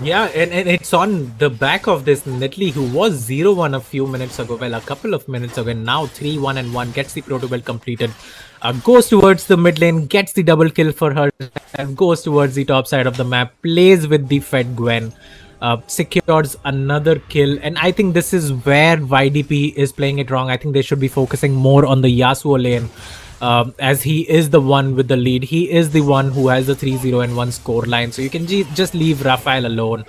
Yeah, and it's on the back of this Nidalee, who was 0-1 a few minutes ago, well, a couple of minutes ago, and now 3-1 and 1, gets the proto build completed, goes towards the mid lane, gets the double kill for her, and goes towards the top side of the map, plays with the Fed Gwen, secures another kill. And I think this is where YDP is playing it wrong. I think they should be focusing more on the Yasuo lane, as he is the one with the lead. He is the one who has the 3-0 and 1 score line. So you can just leave Raphael alone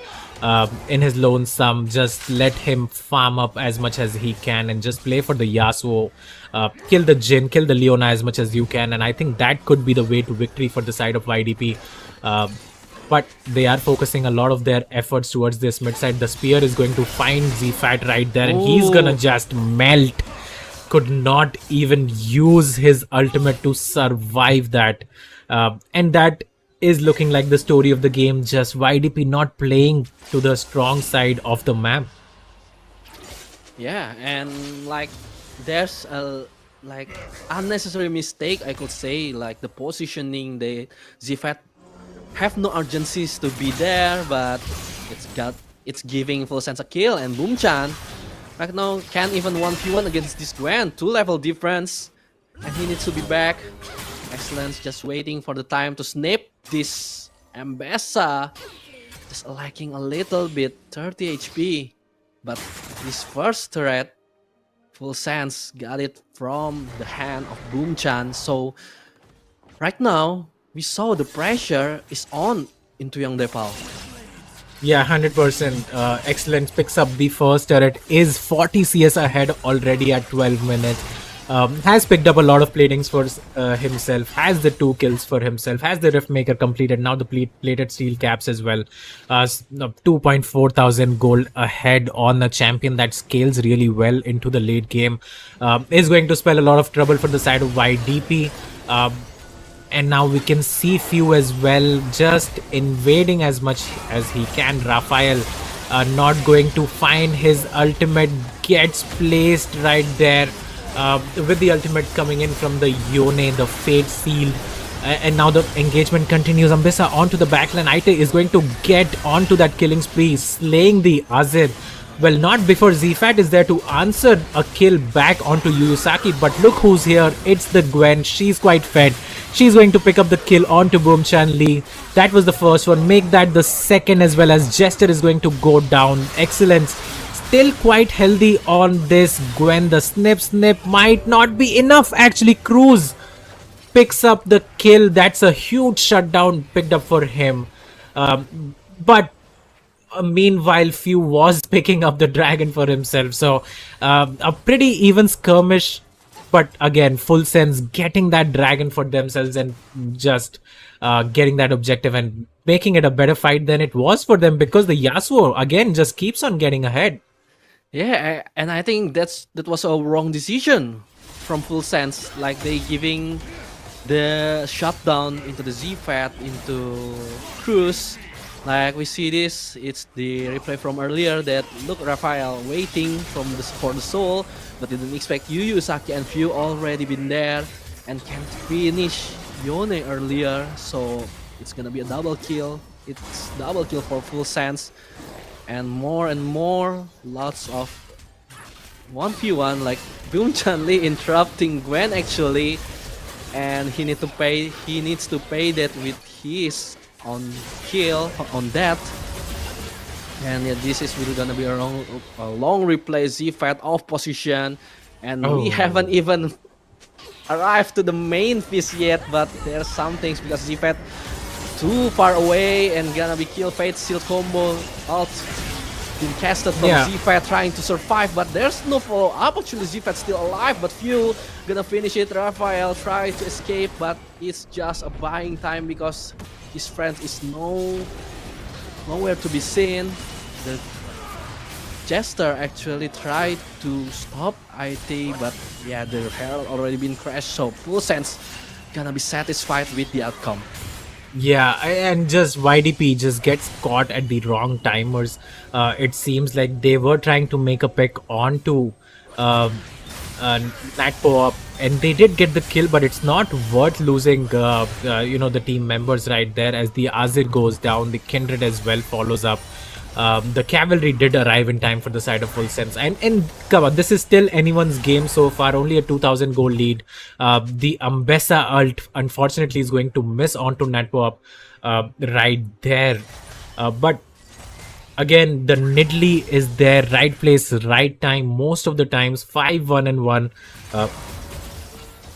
in his lonesome. Just let him farm up as much as he can and just play for the Yasuo. Kill the Jhin, kill the Leona as much as you can. And I think that could be the way to victory for the side of YDP. But they are focusing a lot of their efforts towards this mid side. The Spear is going to find ZFAT right there, and he's gonna just melt. Could not even use his ultimate to survive that, and that is looking like the story of the game. Just YDP not playing to the strong side of the map. Yeah, and like there's a like unnecessary mistake, I could say, like the positioning. The Zfat have no urgencies to be there, but it's giving full sense a kill, and Boomchan right now can't even 1v1 against this Gwen. 2-level difference, and he needs to be back. Excellence just waiting for the time to snip this Ambessa. Just lacking a little bit, 30 HP. But this first turret, Full Sense got it from the hand of Boomchan. So right now, we saw the pressure is on into young Dae Pal. Yeah, 100%. Excellence picks up the first turret, is 40 CS ahead already at 12 minutes. Has picked up a lot of platings for himself, has the 2 kills for himself, has the Rift Maker completed, now the plated steel caps as well. 2.4 thousand gold ahead on a champion that scales really well into the late game. Is going to spell a lot of trouble for the side of YDP. And now we can see Few as well, just invading as much as he can. Raphael not going to find his ultimate, gets placed right there. With the ultimate coming in from the Yone, the Fate Seal, and now the engagement continues. Ambessa onto the backline. Aite is going to get onto that killing spree, slaying the Azir. Well, not before Zfat is there to answer a kill back onto Yuyusaki, but look who's here. It's the Gwen. She's quite fed. She's going to pick up the kill onto Boomchan Lee. That was the first one. Make that the second as well, as Jester is going to go down. Excellence. Still quite healthy on this Gwen. The snip might not be enough. Actually, Cruz picks up the kill. That's a huge shutdown picked up for him. But meanwhile, Few was picking up the dragon for himself. So a pretty even skirmish. But again, Full Sense getting that dragon for themselves and just getting that objective and making it a better fight than it was for them, because the Yasuo again just keeps on getting ahead. Yeah, and I think that was a wrong decision from Full Sense. Like they giving the shutdown into the Zfat, into Cruz. Like we see this, it's the replay from earlier that look, Raphael waiting for the soul, but didn't expect Yuyu, Saki, and Few already been there and can finish Yone earlier. So it's gonna be a double kill. It's double kill for Full Sense. And more, lots of 1v1, like Boomchan Lee interrupting Gwen actually, and he needs to pay that with his own kill on that. And yeah, this is really gonna be a long replay. Zfat off position, and we haven't even arrived to the main phase yet, but there's some things because Zfat too far away and gonna be kill. Fate Shield combo out being casted from Zfat trying to survive, but there's no follow-up. Actually, Zfat still alive, but Few gonna finish it. Raphael try to escape, but it's just a buying time because his friend is nowhere to be seen. The Jester actually tried to stop IT, but yeah, the Herald already been crashed, so Full Sense gonna be satisfied with the outcome. Yeah, and just YDP just gets caught at the wrong timers. It seems like they were trying to make a pick onto Natpo up, and they did get the kill, but it's not worth losing the team members right there, as the Azir goes down. The Kindred as well follows up. The cavalry did arrive in time for the side of Full Sense, and come on, this is still anyone's game so far. Only a 2,000 goal lead. The Ambessa ult unfortunately is going to miss onto Natpo up right there, but again, the Nidalee is there, right place, right time most of the times. 5-1-1.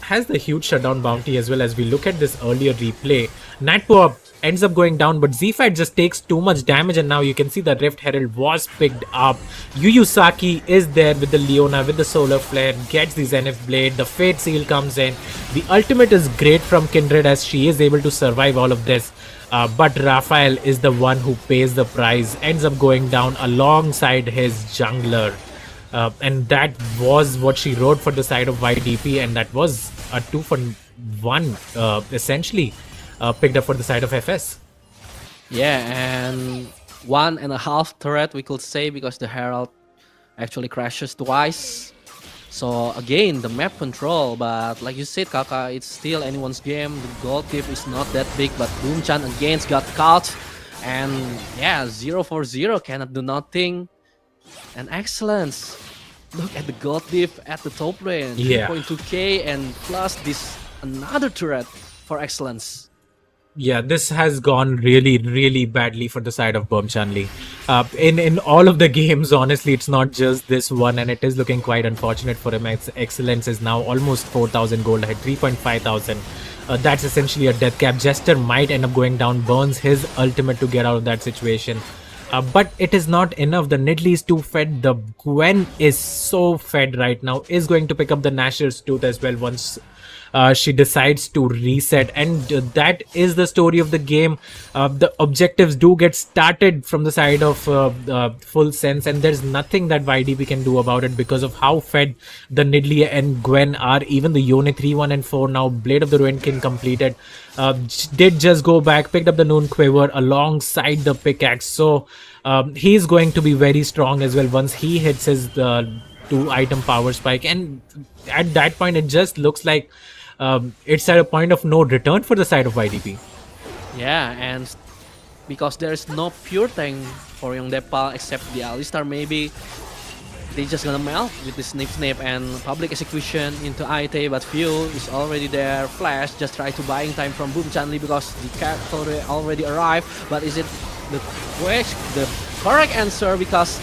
Has the huge shutdown bounty as well. As we look at this earlier replay, Natpo ends up going down, but Zfat just takes too much damage, and now you can see the Rift Herald was picked up. Yuyusaki is there with the Leona, with the Solar Flare, gets the Zenith Blade, the Fate Seal comes in. The ultimate is great from Kindred as she is able to survive all of this. But Raphael is the one who pays the price, ends up going down alongside his jungler. And that was what she wrote for the side of YDP, and that was a 2-for-1 essentially. picked up for the side of FS. Yeah, and 1.5 turret we could say because the Herald actually crashes twice. So again, the map control, but like you said, Kaka, it's still anyone's game. The gold tip is not that big, but Boomchan again got caught. And yeah, 0-4-0 cannot do nothing. And excellence. Look at the gold diff at the top lane. Yeah. 3.2k and plus this another turret for excellence. Yeah, this has gone really, really badly for the side of Boomchanli. In all of the games, honestly, it's not just this one, and it is looking quite unfortunate for him. Excellence is now almost 4,000 gold ahead, 3,500. That's essentially a death cap. Jester might end up going down, burns his ultimate to get out of that situation. But it is not enough. The Nidalee is too fed. The Gwen is so fed right now. Is going to pick up the Nashor's Tooth as well once she decides to reset. And that is the story of the game. The objectives do get started from the side of Full Sense, and there's nothing that YDP can do about it because of how fed the Nidalee and Gwen are. Even the Yone 3-1 and 4 now. Blade of the Ruined King completed. Did just go back, picked up the Noon Quiver alongside the pickaxe. So he's going to be very strong as well once he hits his 2-item power spike. And at that point, it just looks like it's at a point of no return for the side of YDP. Yeah, and because there's no pure tank for young Dae Pal except the Alistar, maybe they just gonna melt with the snip and public execution into IT, but Fuel is already there. Flash just try to buying time from Boomchanli because the cavalry already arrived, but is it the correct answer? Because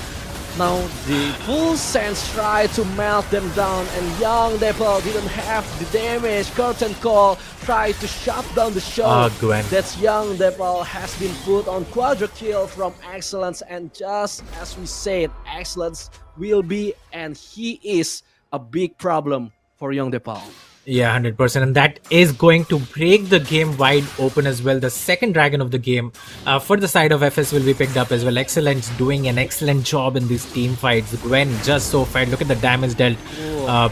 now the Full Sense try to melt them down, and young Dae Pal didn't have the damage. Curtain Call tried to shut down the show. Gwen. That's young Dae Pal has been put on quadra kill from Excellence, and just as we said, Excellence will be and he is a big problem for young Dae Pal. Yeah, 100%, and that is going to break the game wide open as well. The second dragon of the game for the side of FS will be picked up as well. Excellence doing an excellent job in these team fights. Gwen just so fed. Look at the damage dealt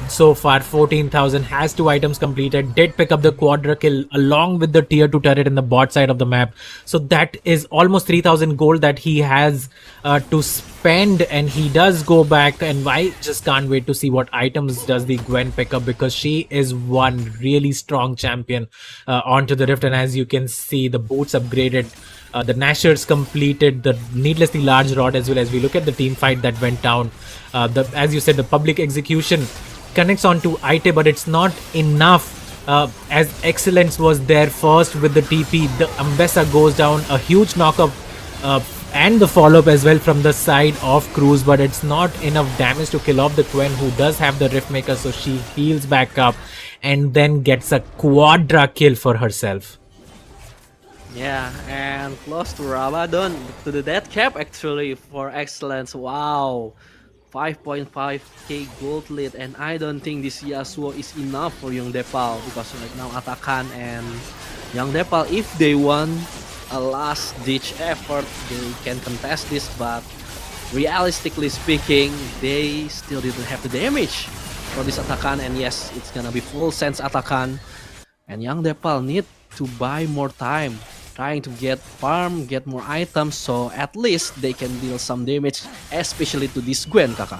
so far. 14,000, has 2 items completed. Did pick up the quadra kill along with the tier 2 turret in the bot side of the map. So that is almost 3,000 gold that he has to spend, and he does go back, and I just can't wait to see what items does the Gwen pick up, because she is one really strong champion onto the Rift. And as you can see, the boots upgraded, the Nashers completed, the needlessly large rod as well. As we look at the team fight that went down, as you said, the public execution connects onto Ite, but it's not enough. As Excellence was there first with the TP, the Ambessa goes down, a huge knockup and the follow-up as well from the side of Cruz, but it's not enough damage to kill off the Gwen, who does have the Rift Maker, so she heals back up and then gets a quadra kill for herself. Yeah, and close to Ramadan, to the death cap actually for Excellence. Wow, 5.5k gold lead, and I don't think this Yasuo is enough for young Dae Pal, because right now Atakan and young Dae Pal, if they want a last ditch effort, they can contest this, but realistically speaking, they still didn't have the damage for this Atakan. And yes, it's gonna be Full Sense Atakan, and young Dae Pal need to buy more time trying to get farm, get more items, so at least they can deal some damage, especially to this Gwen, Kaka.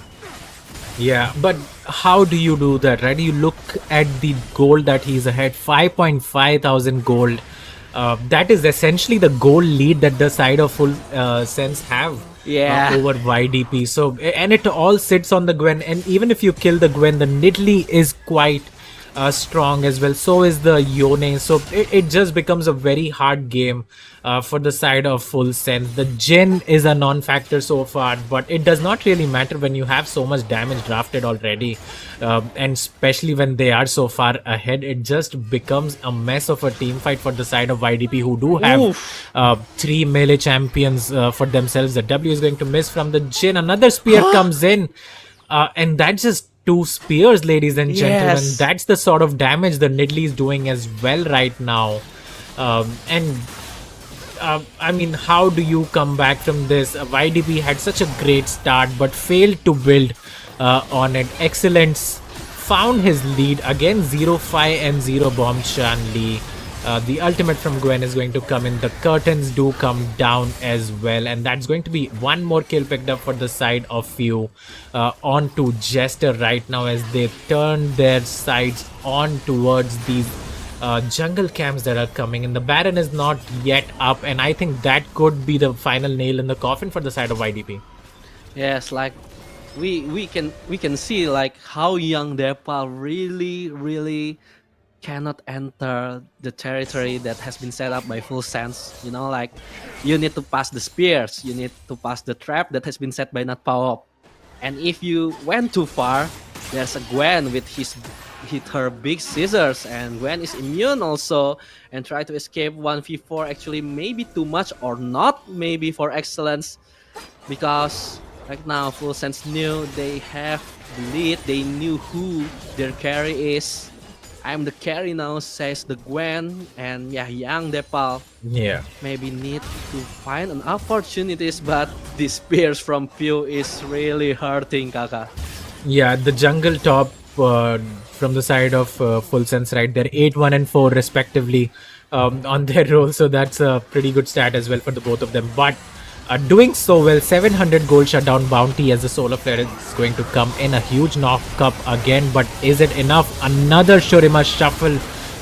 Yeah, but how do you do that, right? You look at the gold that he's ahead, 5,500 gold. That is essentially the gold lead that the side of Full Sense have over YDP. So, and it all sits on the Gwen, and even if you kill the Gwen, the Nidalee is quite strong as well. So is the Yone. So it just becomes a very hard game for the side of Full Sense. The Jhin is a non-factor so far, but it does not really matter when you have so much damage drafted already, and especially when they are so far ahead. It just becomes a mess of a team fight for the side of YDP, who do have 3 melee champions for themselves. The W is going to miss from the Jhin. Another spear comes in, and that just 2 spears, ladies and gentlemen. That's the sort of damage the Nidalee is doing as well right now. I mean, how do you come back from this? YDP had such a great start but failed to build on it. Excellence found his lead again, 0-5 and 0 Boomchanli. The ultimate from Gwen is going to come in. The curtains do come down as well. And that's going to be one more kill picked up for the side of Few onto Jester right now as they turn their sights on towards these jungle camps that are coming. And the Baron is not yet up. And I think that could be the final nail in the coffin for the side of YDP. Yes, like we can see like how young Dae Pal really cannot enter the territory that has been set up by Full Sense. You know, like you need to pass the spears, you need to pass the trap that has been set by Not Power Up. And if you went too far, there's a Gwen with her big scissors, and Gwen is immune also and try to escape 1v4. Actually, maybe too much or not, maybe for excellence, because right now Full Sense knew they have the lead, they knew who their carry is. I'm the carry now, says the Gwen, and yeah, young Dae Pal maybe need to find an opportunities, but the spears from Pew is really hurting, Kaka. Yeah, the jungle top from the side of Full Sense, right? They're 8-1 and 4 respectively on their roll, so that's a pretty good stat as well for the both of them. But doing so well, 700 gold shutdown bounty as the Solar Flare is going to come in. A huge knock up again, but is it enough? Another Shurima shuffle.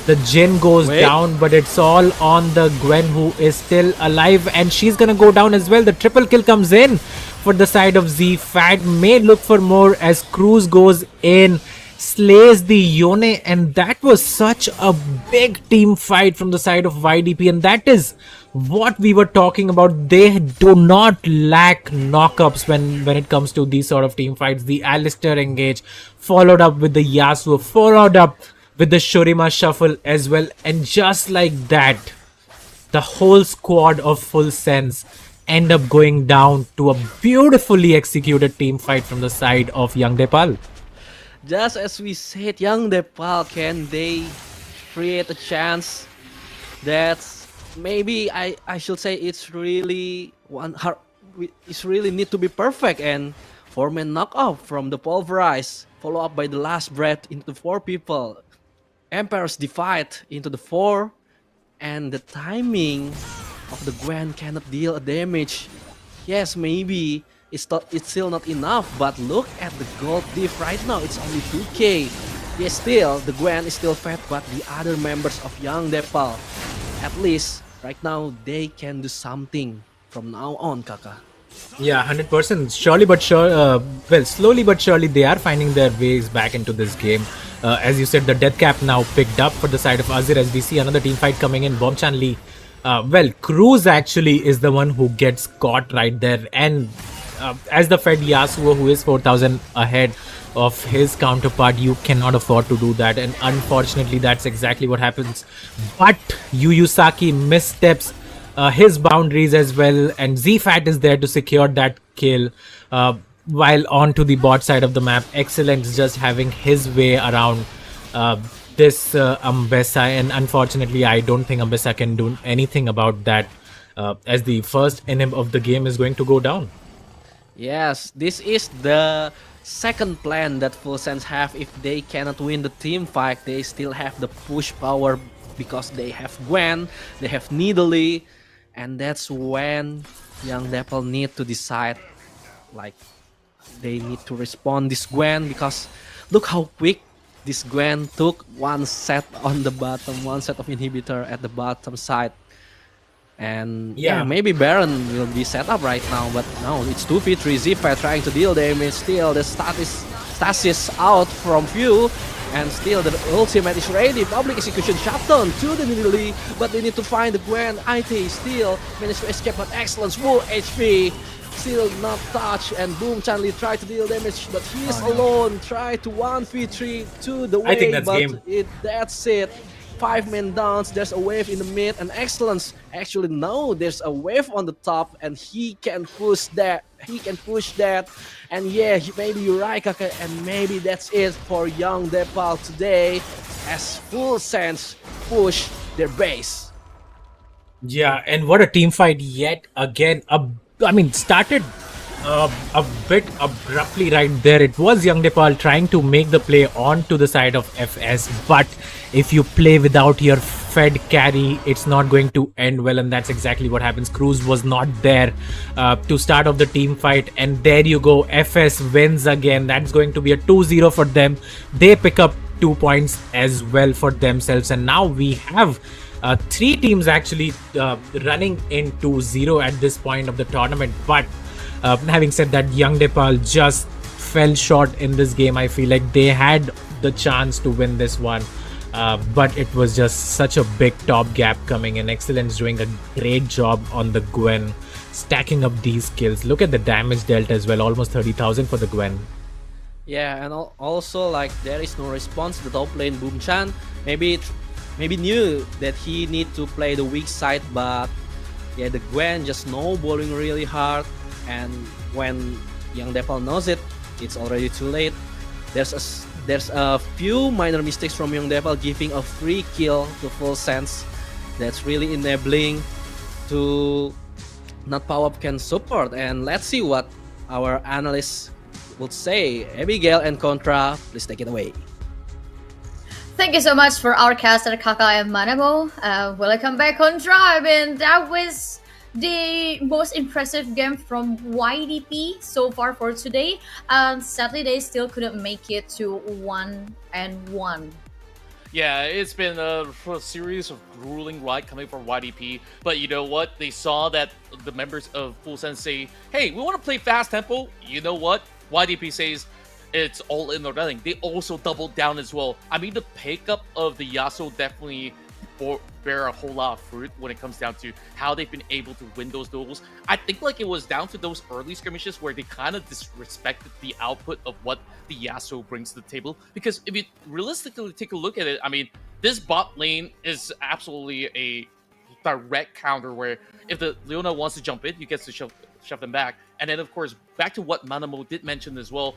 The Jin goes down, but it's all on the Gwen, who is still alive, and she's gonna go down as well. The triple kill comes in for the side of Z. Fat may look for more as Cruz goes in, slays the Yone, and that was such a big team fight from the side of YDP, and that is what we were talking about. They do not lack knockups when it comes to these sort of team fights. The Alistair engage, followed up with the Yasuo, followed up with the Shurima shuffle as well, and just like that, the whole squad of Full Sense end up going down to a beautifully executed team fight from the side of young Dae Pal. Just as we said, young Dae Pal, can they create a chance? That's maybe I should say it's really it's really need to be perfect, and 4-man knockout from the Pulverize, follow up by the Last Breath into 4 people. Emperor's Divide into the 4, and the timing of the Gwen cannot deal a damage. Yes, maybe it's still not enough, but look at the gold diff right now. It's only 2k. Yes, still the Gwen is still fat, but the other members of young Dae Pal, at least right now, they can do something from now on, Kaka. Yeah, 100%. Surely but sure, well, slowly but surely, they are finding their ways back into this game. As you said, the death cap now picked up for the side of Azir as we see another team fight coming in. Bombchan Lee. Well, Cruz actually is the one who gets caught right there. And as the Fed Yasuo, who is 4,000 ahead of his counterpart, you cannot afford to do that. And unfortunately, that's exactly what happens. But Yuyusaki missteps his boundaries as well, and Z-Fat is there to secure that kill. While on to the bot side of the map, Excellent is just having his way around this Ambessa, and unfortunately I don't think Ambessa can do anything about that as the first inhib of the game is going to go down. Yes, this is the second plan that Full Sense have. If they cannot win the team fight, they still have the push power because they have Gwen, they have Nidalee, and that's when young Dae Pal need to decide, like, they need to respond this Gwen, because look how quick this Gwen took. One set on the bottom, one set of inhibitor at the bottom side. And yeah, maybe Baron will be set up right now, but no, it's 2v3. Zipa trying to deal damage. Still, the stasis out from Few, and still the ultimate is ready. Public execution shutdown to the Nidalee, but they need to find the Gwen. IT still managed to escape, but Excellence full HP. Still not touched, and Boom Chanli tried to deal damage, but he is alone. Try to 1v3 to the way, I think that's but game. That's it. 5 men downs, there's a wave in the mid, and Excellence actually no, there's a wave on the top, and he can push that. And yeah, maybe you're right, Kaka, and maybe that's it for young Dae Pal today, as Full Sense push their base. Yeah, and what a team fight yet again. I mean, started a bit abruptly right there. It was young Dae Pal trying to make the play onto the side of FS, but if you play without your Fed carry, it's not going to end well, and that's exactly what happens. Cruz was not there to start off the team fight, and there you go. FS wins again. That's going to be a 2-0 for them. They pick up 2 points as well for themselves, and now we have 3 teams actually running in 2-0 at this point of the tournament. But having said that, young Dae Pal just fell short in this game. I feel like they had the chance to win this one, but it was just such a big top gap coming in. Excellence doing a great job on the Gwen, stacking up these kills. Look at the damage dealt as well, almost 30,000 for the Gwen. Yeah, and also like there is no response. The top lane Boom Chan maybe knew that he need to play the weak side, but yeah, the Gwen just snowballing really hard, and when young Dae Pal knows it, it's already too late. There's a few minor mistakes from young Dae Pal, giving a free kill to Full Sense. That's really enabling to not power up can support. And let's see what our analysts would say. Abigail and Contra, please take it away. Thank you so much for our caster Kaka and Manamo. Welcome back, Contra. I mean, that was the most impressive game from YDP so far for today. Sadly, they still couldn't make it to 1-1. Yeah, it's been a series of grueling ride coming from YDP, but you know what? They saw that the members of Full Sense say, hey, we want to play fast tempo. You know what? YDP says it's all in or nothing. They also doubled down as well. I mean, the pickup of the Yasuo definitely bear a whole lot of fruit when it comes down to how they've been able to win those duels. I think like it was down to those early skirmishes where they kind of disrespected the output of what the Yasuo brings to the table. Because if you realistically take a look at it, I mean, this bot lane is absolutely a direct counter where if the Leona wants to jump in, you get to shove them back. And then, of course, back to what Manamo did mention as well,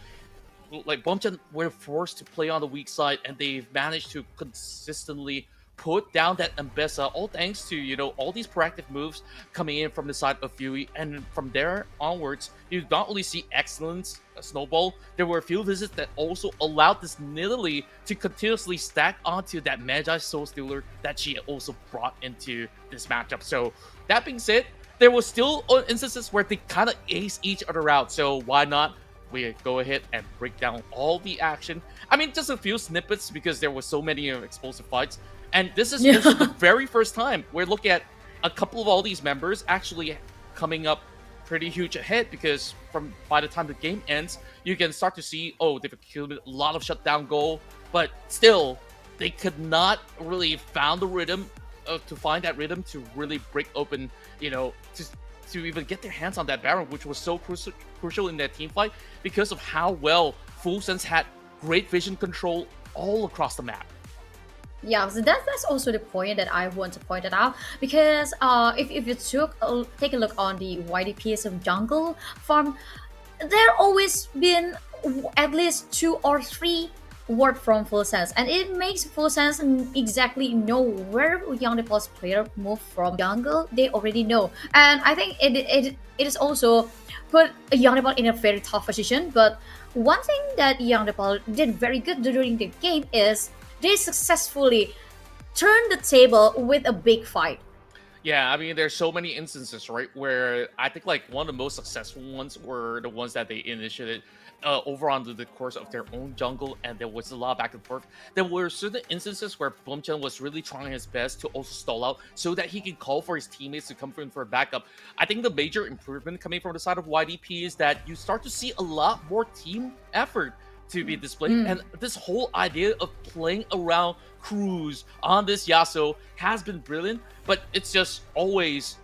like Bumchan were forced to play on the weak side, and they've managed to consistently put down that Mbessa, all thanks to, you know, all these proactive moves coming in from the side of Fury. And from there onwards, you not only see excellence snowball, there were a few visits that also allowed this Nidalee to continuously stack onto that Magi Soul Stealer that she also brought into this matchup. So that being said, there was still instances where they kind of ace each other out. So why not we go ahead and break down all the action? I mean, just a few snippets because there were so many explosive fights. And this is also the very first time we're looking at a couple of all these members actually coming up pretty huge ahead, because by the time the game ends, you can start to see, oh, they've accumulated a lot of shutdown goal, but still, they could not really find the rhythm to find that rhythm to really break open, you know, to even get their hands on that Baron, which was so crucial in that team fight because of how well Full Sense had great vision control all across the map. Yeah, so that's also the point that I want to point it out, because if you take a look on the YDP's jungle farm, there always been at least 2 or 3 ward from Full Sense, and it makes Full Sense exactly know where young Dae Pal's player move from jungle. They already know, and I think it is also put young Dae Pal in a very tough position. But one thing that young Dae Pal did very good during the game is they successfully turned the table with a big fight. Yeah, I mean, there's so many instances, right, where I think like one of the most successful ones were the ones that they initiated over on the course of their own jungle, and there was a lot of back and forth. There were certain instances where Bumchan was really trying his best to also stall out so that he can call for his teammates to come in for a backup. I think the major improvement coming from the side of YDP is that you start to see a lot more team effort to be displayed, and this whole idea of playing around Cruz on this Yasuo has been brilliant, but it's just always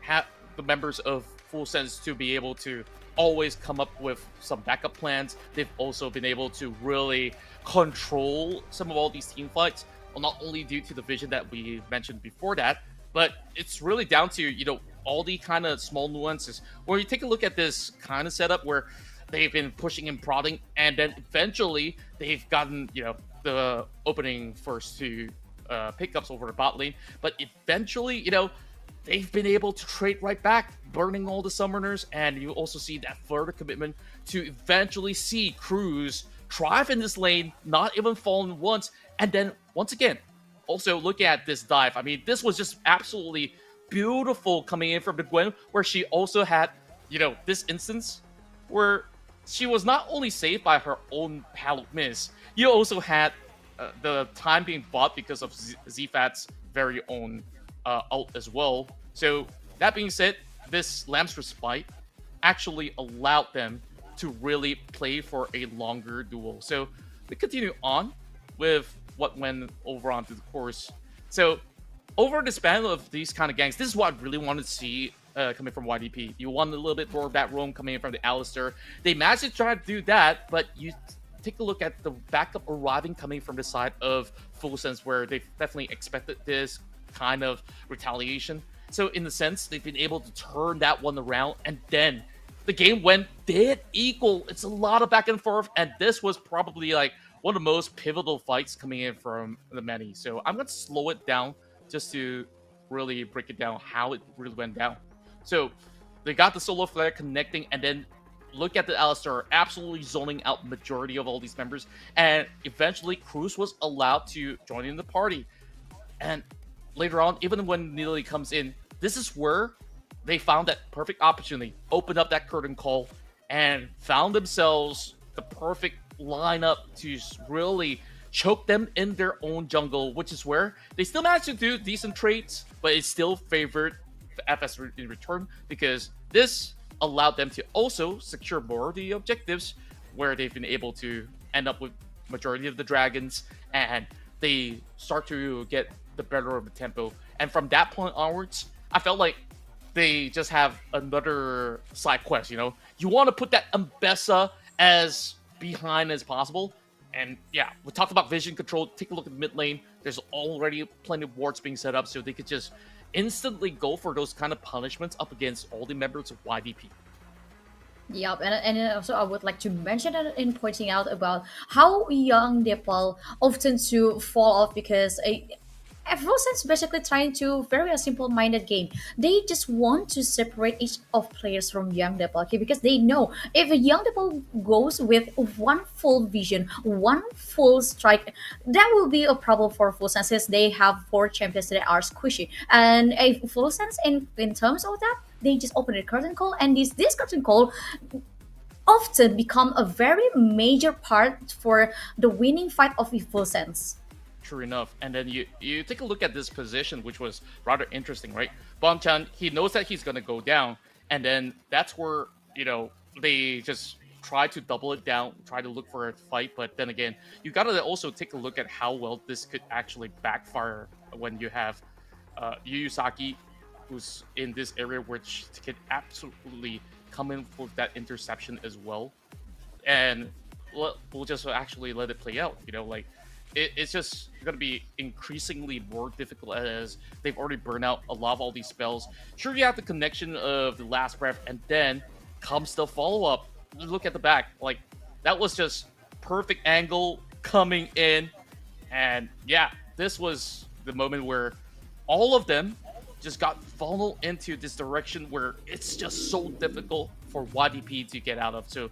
the members of Full Sense to be able to always come up with some backup plans. They've also been able to really control some of all these team fights, well, not only due to the vision that we mentioned before that, but it's really down to, you know, all the kind of small nuances where you take a look at this kind of setup where they've been pushing and prodding, and then eventually they've gotten, you know, the opening first 2 pickups over the bot lane, but eventually, you know, they've been able to trade right back, burning all the summoners, and you also see that further commitment to eventually see Cruz thrive in this lane, not even falling once, and then once again, also looking at this dive, I mean, this was just absolutely beautiful coming in from the Gwen, where she also had, this instance where she was not only saved by her own pallet miss, you also had the time being bought because of Zfat's very own ult as well. So that being said, this Lamb's Respite actually allowed them to really play for a longer duel. So we continue on with what went over onto the course. So over the span of these kind of gangs, this is what I really wanted to see coming from YDP. You want a little bit more of that roam coming in from the Alistair. They managed to try to do that, but you take a look at the backup arriving coming from the side of Full Sense, where they definitely expected this kind of retaliation. So in the sense, they've been able to turn that one around, and then the game went dead equal. It's a lot of back and forth, and this was probably like one of the most pivotal fights coming in from the many. So I'm going to slow it down just to really break it down how it really went down. So they got the solo flare connecting, and then look at the Alistair absolutely zoning out majority of all these members, and eventually Cruz was allowed to join in the party. And later on, even when Neely comes in, this is where they found that perfect opportunity, opened up that curtain call, and found themselves the perfect lineup to really choke them in their own jungle, which is where they still managed to do decent trades, but it still favored the FS in return, because this allowed them to also secure more of the objectives, where they've been able to end up with majority of the dragons, and they start to get the better of the tempo. And from that point onwards, I felt like they just have another side quest. You want to put that Ambessa as behind as possible. And yeah, we talked about vision control. Take a look at the mid lane. There's already plenty of wards being set up, so they could just instantly go for those kind of punishments up against all the members of YDP. Yep, and also I would like to mention that in pointing out about how young Dae Pal often to fall off, because Frozen's basically trying to very simple-minded game. They just want to separate each of players from young Dae Pal, okay? Because they know if a young Dae Pal goes with one full vision, one full strike, that will be a problem for Full Sense, since they have 4 champions that are squishy. And a Full Sense, in terms of that, they just open a curtain call, and this curtain call often become a very major part for the winning fight of Full Sense. True enough. And then you take a look at this position, which was rather interesting, right? Bonchan, he knows that he's going to go down, and then that's where, they just try to double it down, try to look for a fight. But then again, you got to also take a look at how well this could actually backfire when you have Yuyusaki, who's in this area, which could absolutely come in for that interception as well. And we'll just actually let it play out, it's just going to be increasingly more difficult, as they've already burned out a lot of all these spells. Sure, you have the connection of the last breath, and then comes the follow-up. Look at the back. Like, that was just perfect angle coming in. And yeah, this was the moment where all of them just got funneled into this direction where it's just so difficult for YDP to get out of. So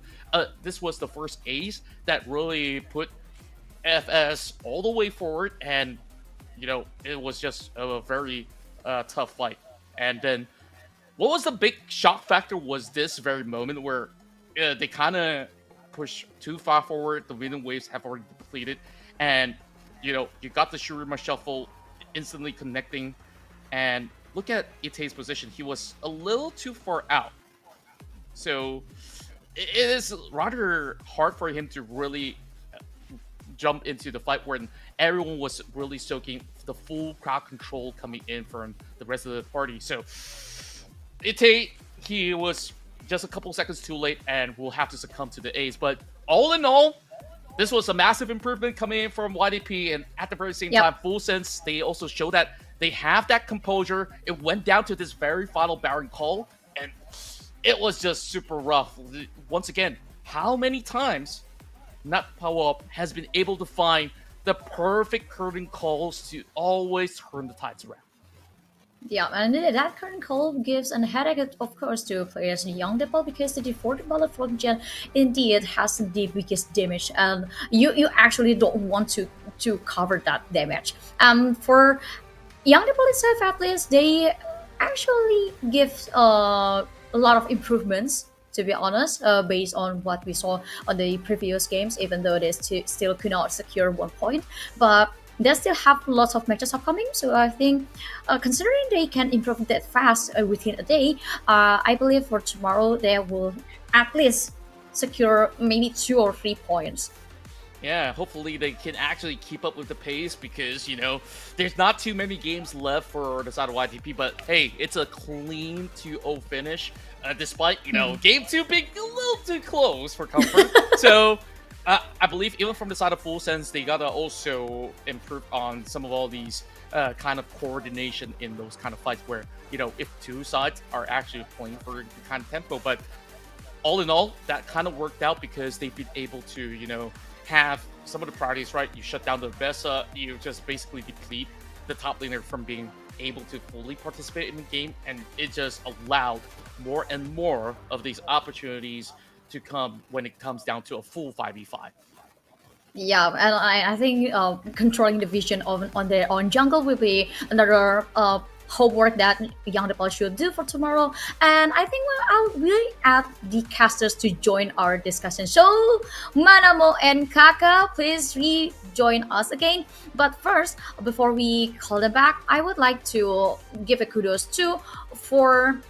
this was the first ace that really put FS all the way forward, and it was just a very tough fight. And then what was the big shock factor was this very moment where they kind of pushed too far forward. The winning waves have already depleted, and you got the Shurima shuffle instantly connecting. And look at Itae's position. He was a little too far out, so it is rather hard for him to really jump into the fight when everyone was really soaking the full crowd control coming in from the rest of the party. So Itae, he was just a couple seconds too late and will have to succumb to the A's. But all in all, this was a massive improvement coming in from YDP, and at the very same time, Full Sense, they also show that they have that composure. It went down to this very final Baron call, and it was just super rough. Once again, how many times Nut Power Up has been able to find the perfect curtain calls to always turn the tides around? Yeah, and that current call gives a headache, of course, to players in Young Dae Pal, because the default bullet from Gen indeed has the biggest damage, and you actually don't want to to cover that damage. For Young Nepal itself, at least they actually give a lot of improvements. To be honest, based on what we saw on the previous games, even though they still could not secure 1 point, but they still have lots of matches upcoming. So I think, considering they can improve that fast within a day, I believe for tomorrow they will at least secure maybe 2 or 3 points. Yeah, hopefully they can actually keep up with the pace because, there's not too many games left for the side of YTP, but hey, it's a clean 2-0 finish, despite, game 2 being a little too close for comfort. So, I believe even from the side of Full Sense, they gotta also improve on some of all these kind of coordination in those kind of fights where, if two sides are actually playing for the kind of tempo, but all in all, that kind of worked out because they've been able to, have some of the priorities right. You shut down the Bessa, you just basically deplete the top laner from being able to fully participate in the game, and it just allowed more and more of these opportunities to come when it comes down to a full 5v5. Yeah, and I think controlling the vision on their own jungle will be another homework that Young Nepal should do for tomorrow. And I think I'll really add the casters to join our discussion. So, Manamo and Kaka, please rejoin us again. But first, before we call them back, I would like to give a kudos for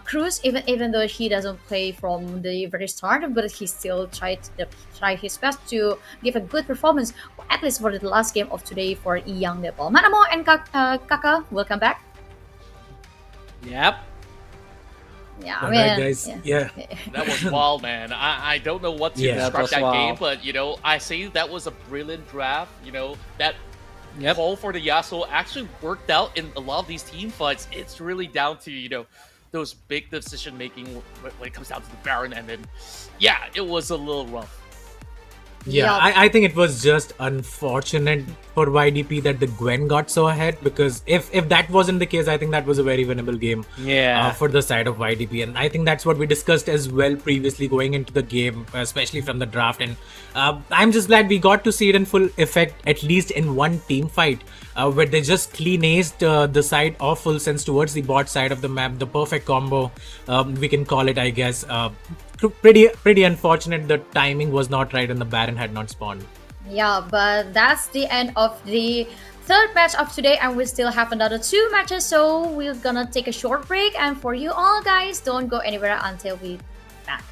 Cruz, even though he doesn't play from the very start, but he still tried his best to give a good performance, at least for the last game of today for Young Nepal. Manamo and Kaka, welcome back. Yep. Yeah, All man. right, guys. Yeah. That was wild, man. I don't know what to describe that game, but I say that was a brilliant draft. That call for the Yasuo actually worked out in a lot of these team fights. It's really down to those big decision making when it comes down to the Baron, and then it was a little rough. Yeah, I think it was just unfortunate for YDP that the Gwen got so ahead, because if that wasn't the case, I think that was a very winnable game for the side of YDP. And I think that's what we discussed as well previously going into the game, especially from the draft. And I'm just glad we got to see it in full effect, at least in one team fight, where they just clean aced the side of Full Sense towards the bot side of the map. The perfect combo, we can call it, I guess. Pretty unfortunate the timing was not right and the Baron had not spawned. Yeah, but that's the end of the third match of today, and we still have another 2 matches, so we're gonna take a short break. And for you all guys, don't go anywhere until we back.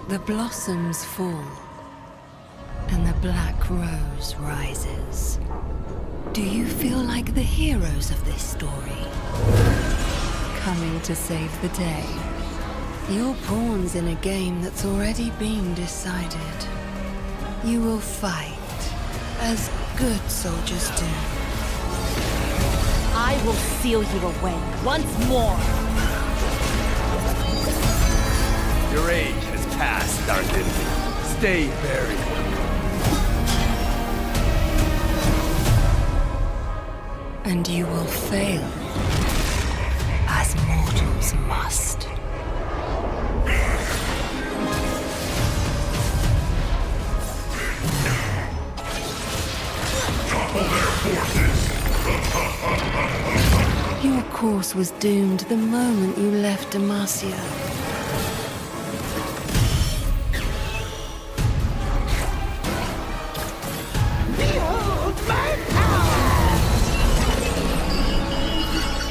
The blossoms fall, and the black rose rises. Do you feel like the heroes of this story? Coming to save the day. You're pawns in a game that's already been decided. You will fight, as good soldiers do. I will seal you away once more. Your age has passed, Dark Enemy. Stay buried. And you will fail, as mortals must. Your course was doomed the moment you left Demacia.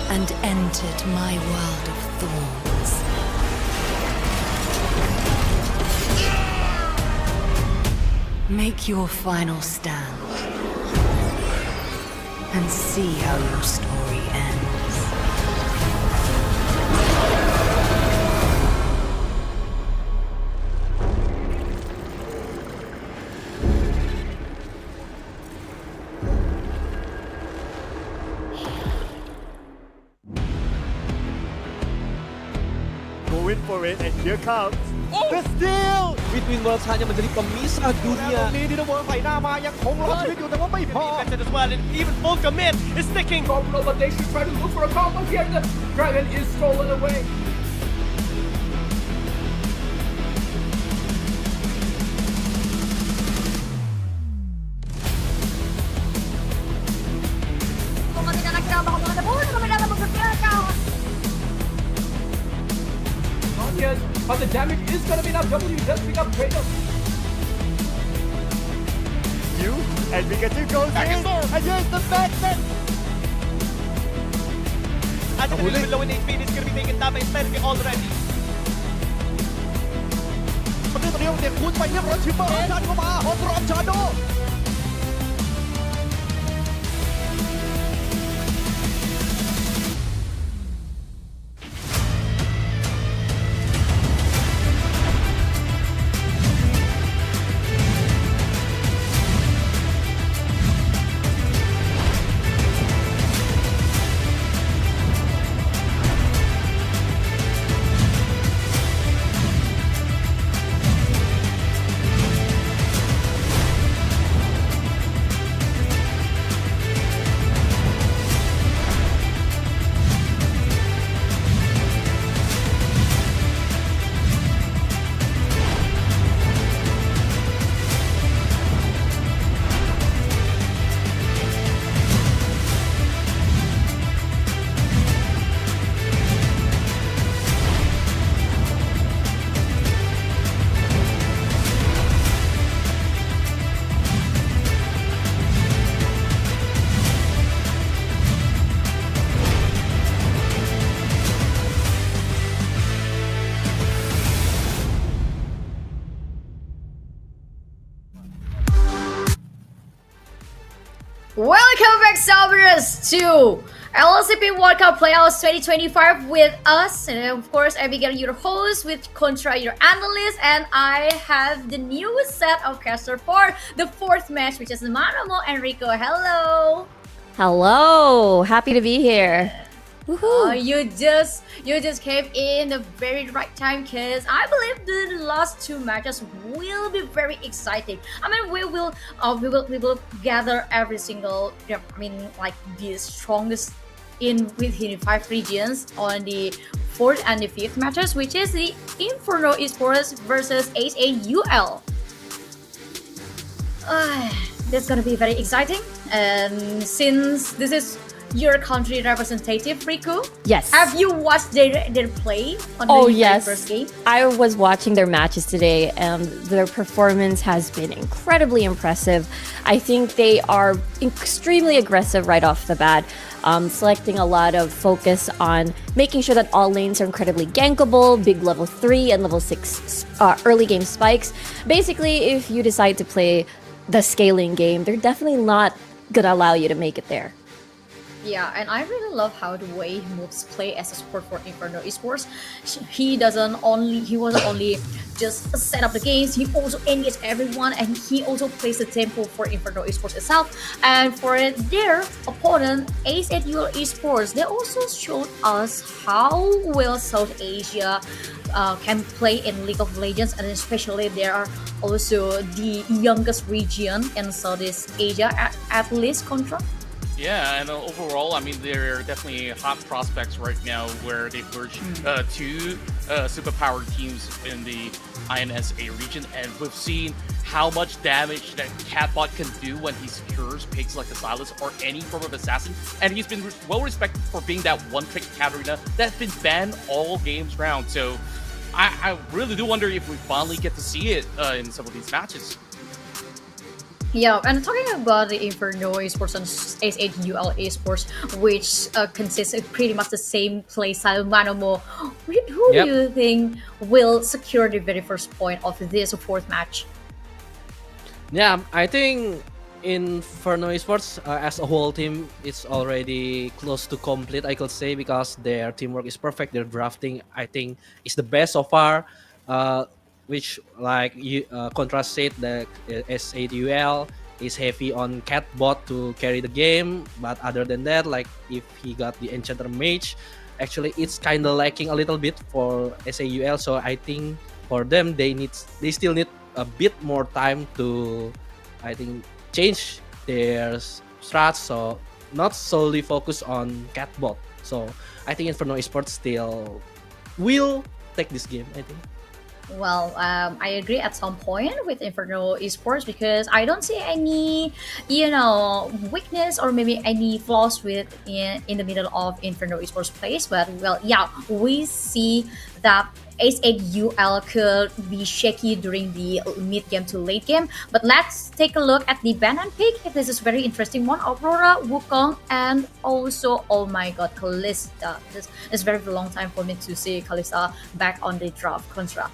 And entered my world of thorns. Make your final stand and see how your story ends. Going for it, and here comes the steal between World yang menjadi pemisah dunia. Ini di World Fightหน้ามายังคงรอดชีวิตอยู่แต่ว่าไม่พอ Defense as well, and even full commit is sticking. Terminal, but they should try to look for a combo here. The dragon is stolen away. Kung kami na nakirama ko mga labor, kami na mag-prepare ka. Not yet, but the damage is gonna be enough. W does pick up Kratos. You and Pikachu goes in, and here's the magnet. At the really low in HP, it's gonna be taken down by Faerie already. ตอนนี้เด็กคูณไปเรียบร้อยชิปเปอร์ดันเข้ามาฮอตรอมชาโด Welcome back, Salvadors, to LCP Wild Card Playoffs 2025 with us. And of course, Abigail, your host, with Contra, your analyst. And I have the newest set of casters for the fourth match, which is Manomo and Rico. Hello. Hello, happy to be here. You just came in the very right time, because I believe the last two matches will be very exciting. I mean, we will gather every single, like the strongest within 5 regions on the 4th and the 5th matches, which is the Inferno Esports versus HAUL. That's gonna be very exciting, and since this is your country representative, Riku. Yes. Have you watched their play on Oh the yes, first game? I was watching their matches today, and their performance has been incredibly impressive. I think they are extremely aggressive right off the bat, selecting a lot of focus on making sure that all lanes are incredibly gankable, big level 3 and level 6 early game spikes. Basically, if you decide to play the scaling game, they're definitely not gonna allow you to make it there. Yeah, and I really love how the way he moves play as a support for Inferno Esports. He wasn't only just set up the games, he also engaged everyone, and he also plays the tempo for Inferno Esports itself. And for their opponent, Ace8UL Esports, they also showed us how well South Asia can play in League of Legends, and especially they are also the youngest region in Southeast Asia, at least Contra. Yeah, and overall, I mean, they're definitely hot prospects right now where they've merged two superpowered teams in the INSA region, and we've seen how much damage that Catbot can do when he secures picks like the Silas or any form of assassin, and he's been well respected for being that one-trick Katarina that's been banned all games round. So I really do wonder if we finally get to see it in some of these matches. Yeah, and talking about the Inferno Esports and Ace8UL Esports, which consists of pretty much the same playstyle, Manomo, who do you think will secure the very first point of this fourth match? Yeah, I think Inferno Esports as a whole team is already close to complete, I could say, because their teamwork is perfect. Their drafting, I think, is the best so far. Which, like Contrast said, the S8UL is heavy on Catbot to carry the game, but other than that, like if he got the Enchanter Mage, actually it's kind of lacking a little bit for SAUL. So I think for them, they still need a bit more time to, I think, change their strats, so not solely focus on Catbot. So I think Inferno Esports still will take this game, I think. Well, I agree at some point with Inferno Esports because I don't see any, weakness or maybe any flaws in the middle of Inferno Esports plays. But well, yeah, we see that Ace8UL could be shaky during the mid game to late game. But let's take a look at the ban and pick. This is very interesting one. Aurora, Wukong, and also, oh my god, Kalista. This is very long time for me to see Kalista back on the draft Contra.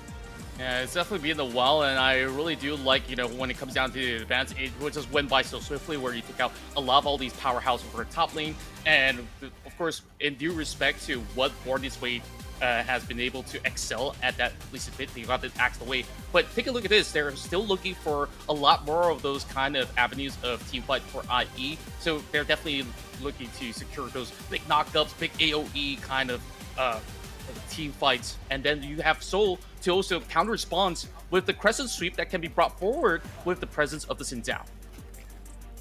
Yeah, it's definitely been a while, and I really do like, when it comes down to the advance, it will just went by so swiftly where you take out a lot of all these powerhouses for the top lane. And of course, in due respect to what Born This Way has been able to excel at that, at least a bit, they got the axe away. But take a look at this, they're still looking for a lot more of those kind of avenues of teamfight for IE. So they're definitely looking to secure those big knockups, big AoE kind of team fights, and then you have Soul to also counter response with the Crescent Sweep that can be brought forward with the presence of the Xin Zhao.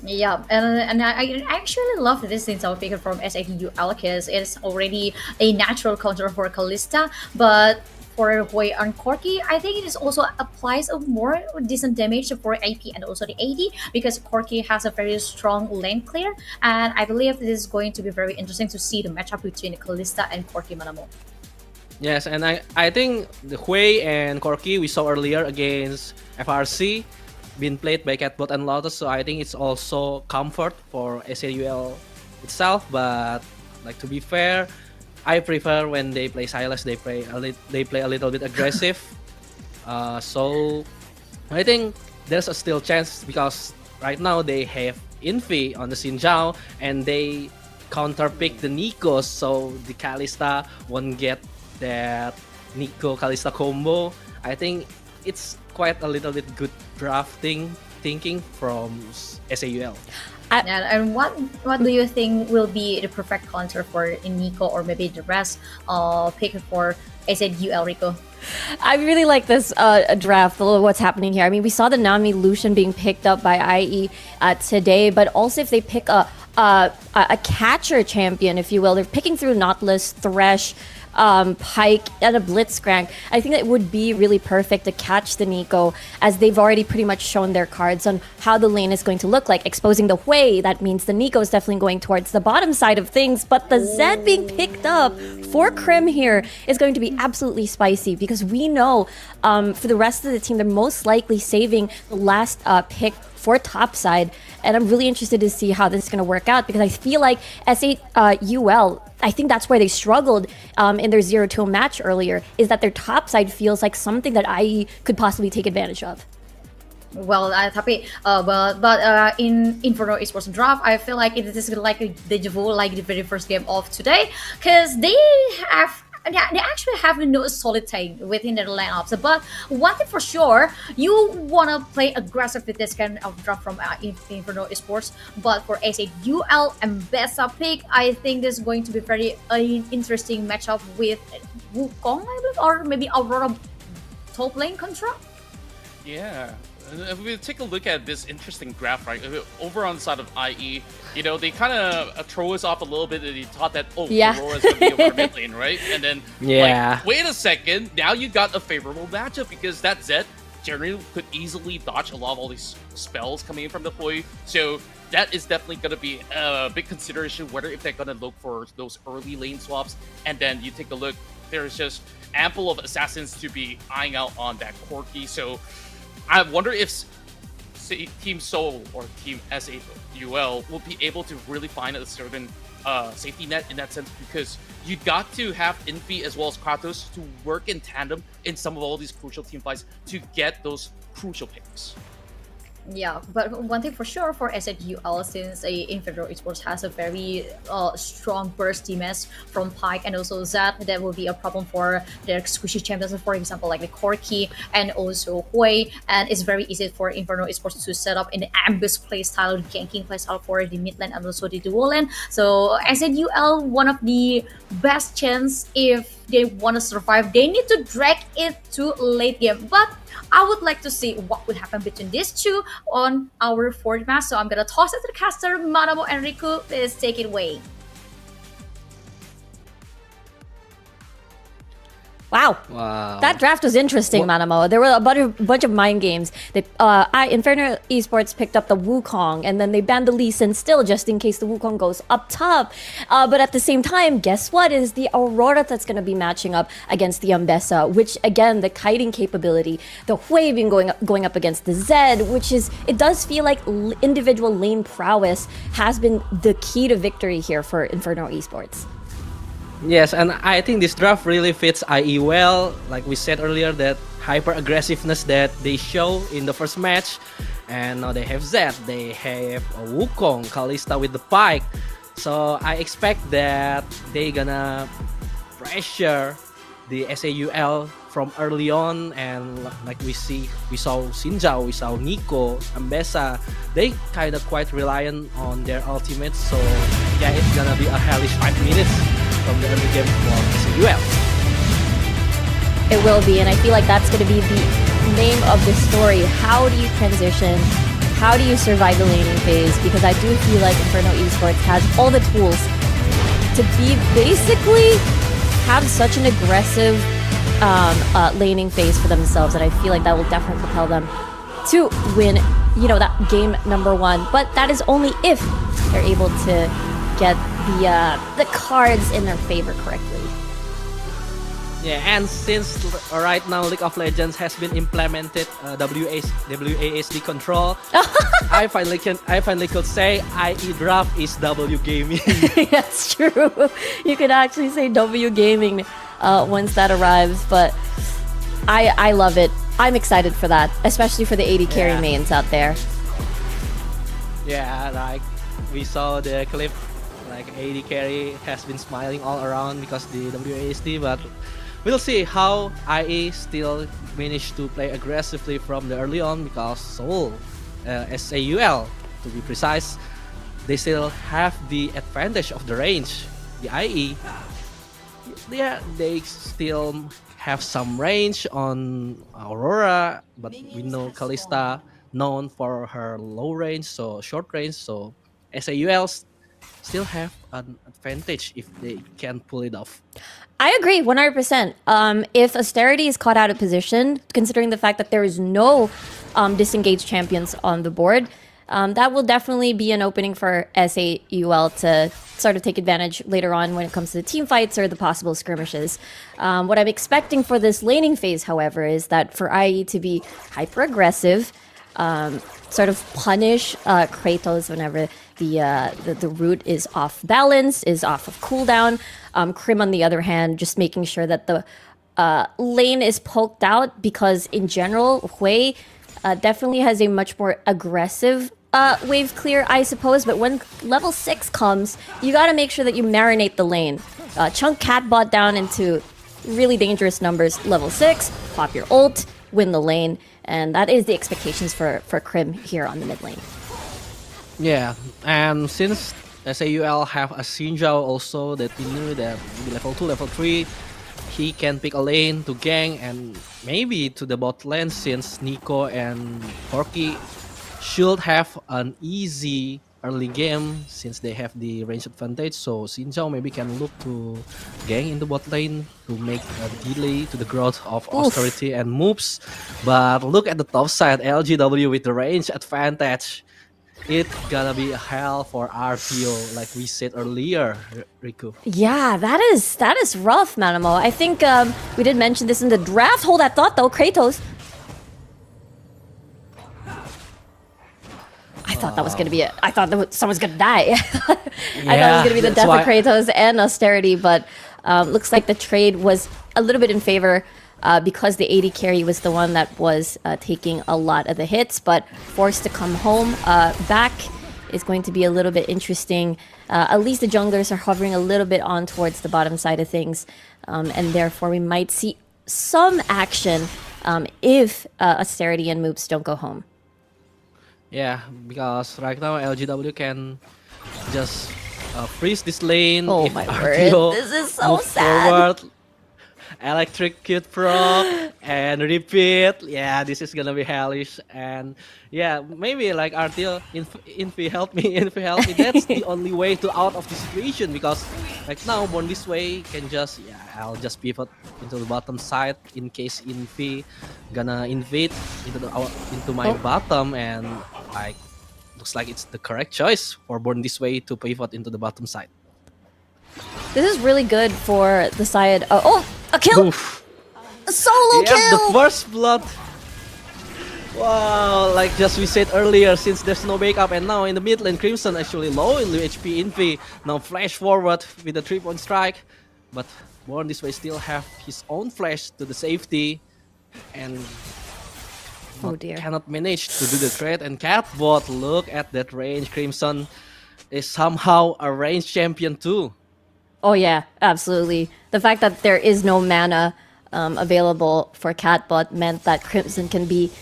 Yeah, and I actually love this Xin Zhao pick from S8UL because it's already a natural counter for Kalista, but for Hui and Corki, I think it also applies a more decent damage for AP and also the AD because Corki has a very strong lane clear, and I believe this is going to be very interesting to see the matchup between Kalista and Corki Manamo. Yes, and I think the Hui and Corki we saw earlier against FRC been played by Catbot and Lotus, so I think it's also comfort for SAUL itself. But like, to be fair, I prefer when they play Silas, they play a little bit aggressive. So I think there's a still chance because right now they have Infi on the Xin Zhao and they counter pick the Nikos, so the Kalista won't get that Nico Kalista combo. I think it's quite a little bit good drafting thinking from SAUL. And what do you think will be the perfect counter for Nico or maybe the rest pick for SAUL, Rico? I really like this draft, what's happening here. I mean, we saw the Nami Lucian being picked up by IE today, but also if they pick a catcher champion, if you will, they're picking through Nautilus, Thresh, Pike and a Blitzcrank, I think it would be really perfect to catch the Nico, as they've already pretty much shown their cards on how the lane is going to look like. Exposing the Hui, that means the Nico is definitely going towards the bottom side of things, but the Zed being picked up for Krim here is going to be absolutely spicy, because we know for the rest of the team, they're most likely saving the last pick for topside, and I'm really interested to see how this is going to work out, because I feel like S8 I think that's where they struggled in their 0-2 match earlier, is that their topside feels like something that IE could possibly take advantage of. Well, tapi in Inferno Esports draft, I feel like it is like a deja vu, like the very first game of today, because they actually have no solid tank within their lineups. But one thing for sure, you wanna play aggressive with this kind of draft from Inferno Esports. But for S8UL and Bessa pick, I think this is going to be very interesting matchup with Wukong, I believe, or maybe Aurora top lane contra. Yeah. If we take a look at this interesting graph, right, over on the side of IE, you know, they kind of throw us off a little bit, and they thought that, Aurora's going to be over mid lane, right? And then, like, wait a second, now you got a favorable matchup, because that Zed generally could easily dodge a lot of all these spells coming in from the Hui. So that is definitely going to be a big consideration, whether if they're going to look for those early lane swaps. And then you take a look, there's just ample of assassins to be eyeing out on that Corki. So I wonder if Team Seoul or Team S8UL will be able to really find a certain safety net in that sense, because you got to have Infi as well as Kratos to work in tandem in some of all these crucial team fights to get those crucial picks. Yeah, but one thing for sure for S8UL, since Inferno Esports has a very strong burst DMS from Pike and also Zed, that will be a problem for their squishy champions, for example, like the Corki and also Hui. And it's very easy for Inferno Esports to set up an ambush playstyle, ganking playstyle for the mid lane and also the dual lane. So S8UL, one of the best chance if they want to survive, they need to drag it to late game. But I would like to see what would happen between these two on our fourth match. So I'm gonna toss it to the caster, Manamo and Riku. Please take it away. Wow. That draft was interesting, Manamo. There were a bunch of mind games. Inferno Esports picked up the Wukong, and then they banned the Lee Sin still, just in case the Wukong goes up top. But at the same time, guess what? It is the Aurora that's going to be matching up against the Ambessa, which, again, the kiting capability, the Hui being going up against the Zed, which is, it does feel like individual lane prowess has been the key to victory here for Inferno Esports. Yes, and I think this draft really fits IE well. Like we said earlier, that hyper aggressiveness that they show in the first match. And now they have Zed, they have Wukong, Kalista with the Pike. So I expect that they gonna pressure the SAUL from early on, and like we saw Sinjao, we saw Nico, Ambessa, they kind of quite reliant on their ultimates. So yeah, it's gonna be a hellish 5 minutes from the early game for SAUL. It will be, and I feel like that's going to be the name of the story. How do you transition? How do you survive the laning phase? Because I do feel like Inferno Esports has all the tools to be basically have such an aggressive laning phase for themselves, and I feel like that will definitely propel them to win, you know, that game number one. But that is only if they're able to get the cards in their favor correctly. Yeah, and since right now League of Legends has been implemented WASD control, I finally could say IE draft is W gaming. That's true. You could actually say W gaming once that arrives, but I love it. I'm excited for that, especially for the AD carry mains out there. Yeah, like we saw the clip, like AD carry has been smiling all around because the WASD, but we'll see how IE still managed to play aggressively from the early on, because Seoul, SAUL to be precise, they still have the advantage of the range. The IE, yeah, they still have some range on Aurora, but we know Kalista known for her low range, so short range, so SAUL still have an advantage if they can pull it off. I agree 100%. If Austerity is caught out of position, considering the fact that there is no disengaged champions on the board, that will definitely be an opening for SAUL to sort of take advantage later on when it comes to the team fights or the possible skirmishes. What I'm expecting for this laning phase, however, is that for IE to be hyper-aggressive, sort of punish Kratos whenever the root is off balance, is off of cooldown. Krim, on the other hand, just making sure that the lane is poked out, because in general, Hui definitely has a much more aggressive wave clear, I suppose. But when level 6 comes, you gotta make sure that you marinate the lane. Chunk Catbot down into really dangerous numbers. Level 6, pop your ult, win the lane. And that is the expectations for Krim here on the mid lane. Yeah, and since SAUL have a Xinjiao also, that we knew that maybe level 2, level 3, he can pick a lane to gang and maybe to the bot lane, since Nico and Porky should have an easy early game since they have the range advantage. So Xinjiao maybe can look to gang in the bot lane to make a delay to the growth of Austerity and moves. But look at the top side, LGW with the range advantage. It's gonna be a hell for RTO, like we said earlier, Riku. Yeah, that is rough, Manamo. I think we did mention this in the draft. Hold that thought though, Kratos. I thought that was gonna be it. I thought that someone's gonna die. I thought it was gonna be the death of Kratos and Austerity, but looks like the trade was a little bit in favor because the AD carry was the one that was taking a lot of the hits, but forced to come home back is going to be a little bit interesting. At least the junglers are hovering a little bit on towards the bottom side of things, and therefore we might see some action if Austerity and Moops don't go home. Yeah, because right now LGW can just freeze this lane. Oh if my RTO word, this is so move sad. Forward, electrocute proc and repeat. Yeah, this is gonna be hellish. And yeah, maybe like RTO, Infi help me, Infi help me. That's the only way to out of the situation, because like now Born This Way can just, yeah, I'll just pivot into the bottom side in case Infi gonna invade into my bottom, and like looks like it's the correct choice for Born This Way to pivot into the bottom side. This is really good for the side. Oh, a kill! Oof. A solo kill! The first blood. Wow, like just we said earlier, since there's no backup, and now in the mid lane, Crimson actually low in the HP. Infi now flash forward with a 3-point strike, but Born This Way still have his own flash to the safety, and cannot manage to do the trade. And Catbot, look at that range. Crimson is somehow a range champion too. Oh yeah, absolutely. The fact that there is no mana available for Catbot meant that Crimson can be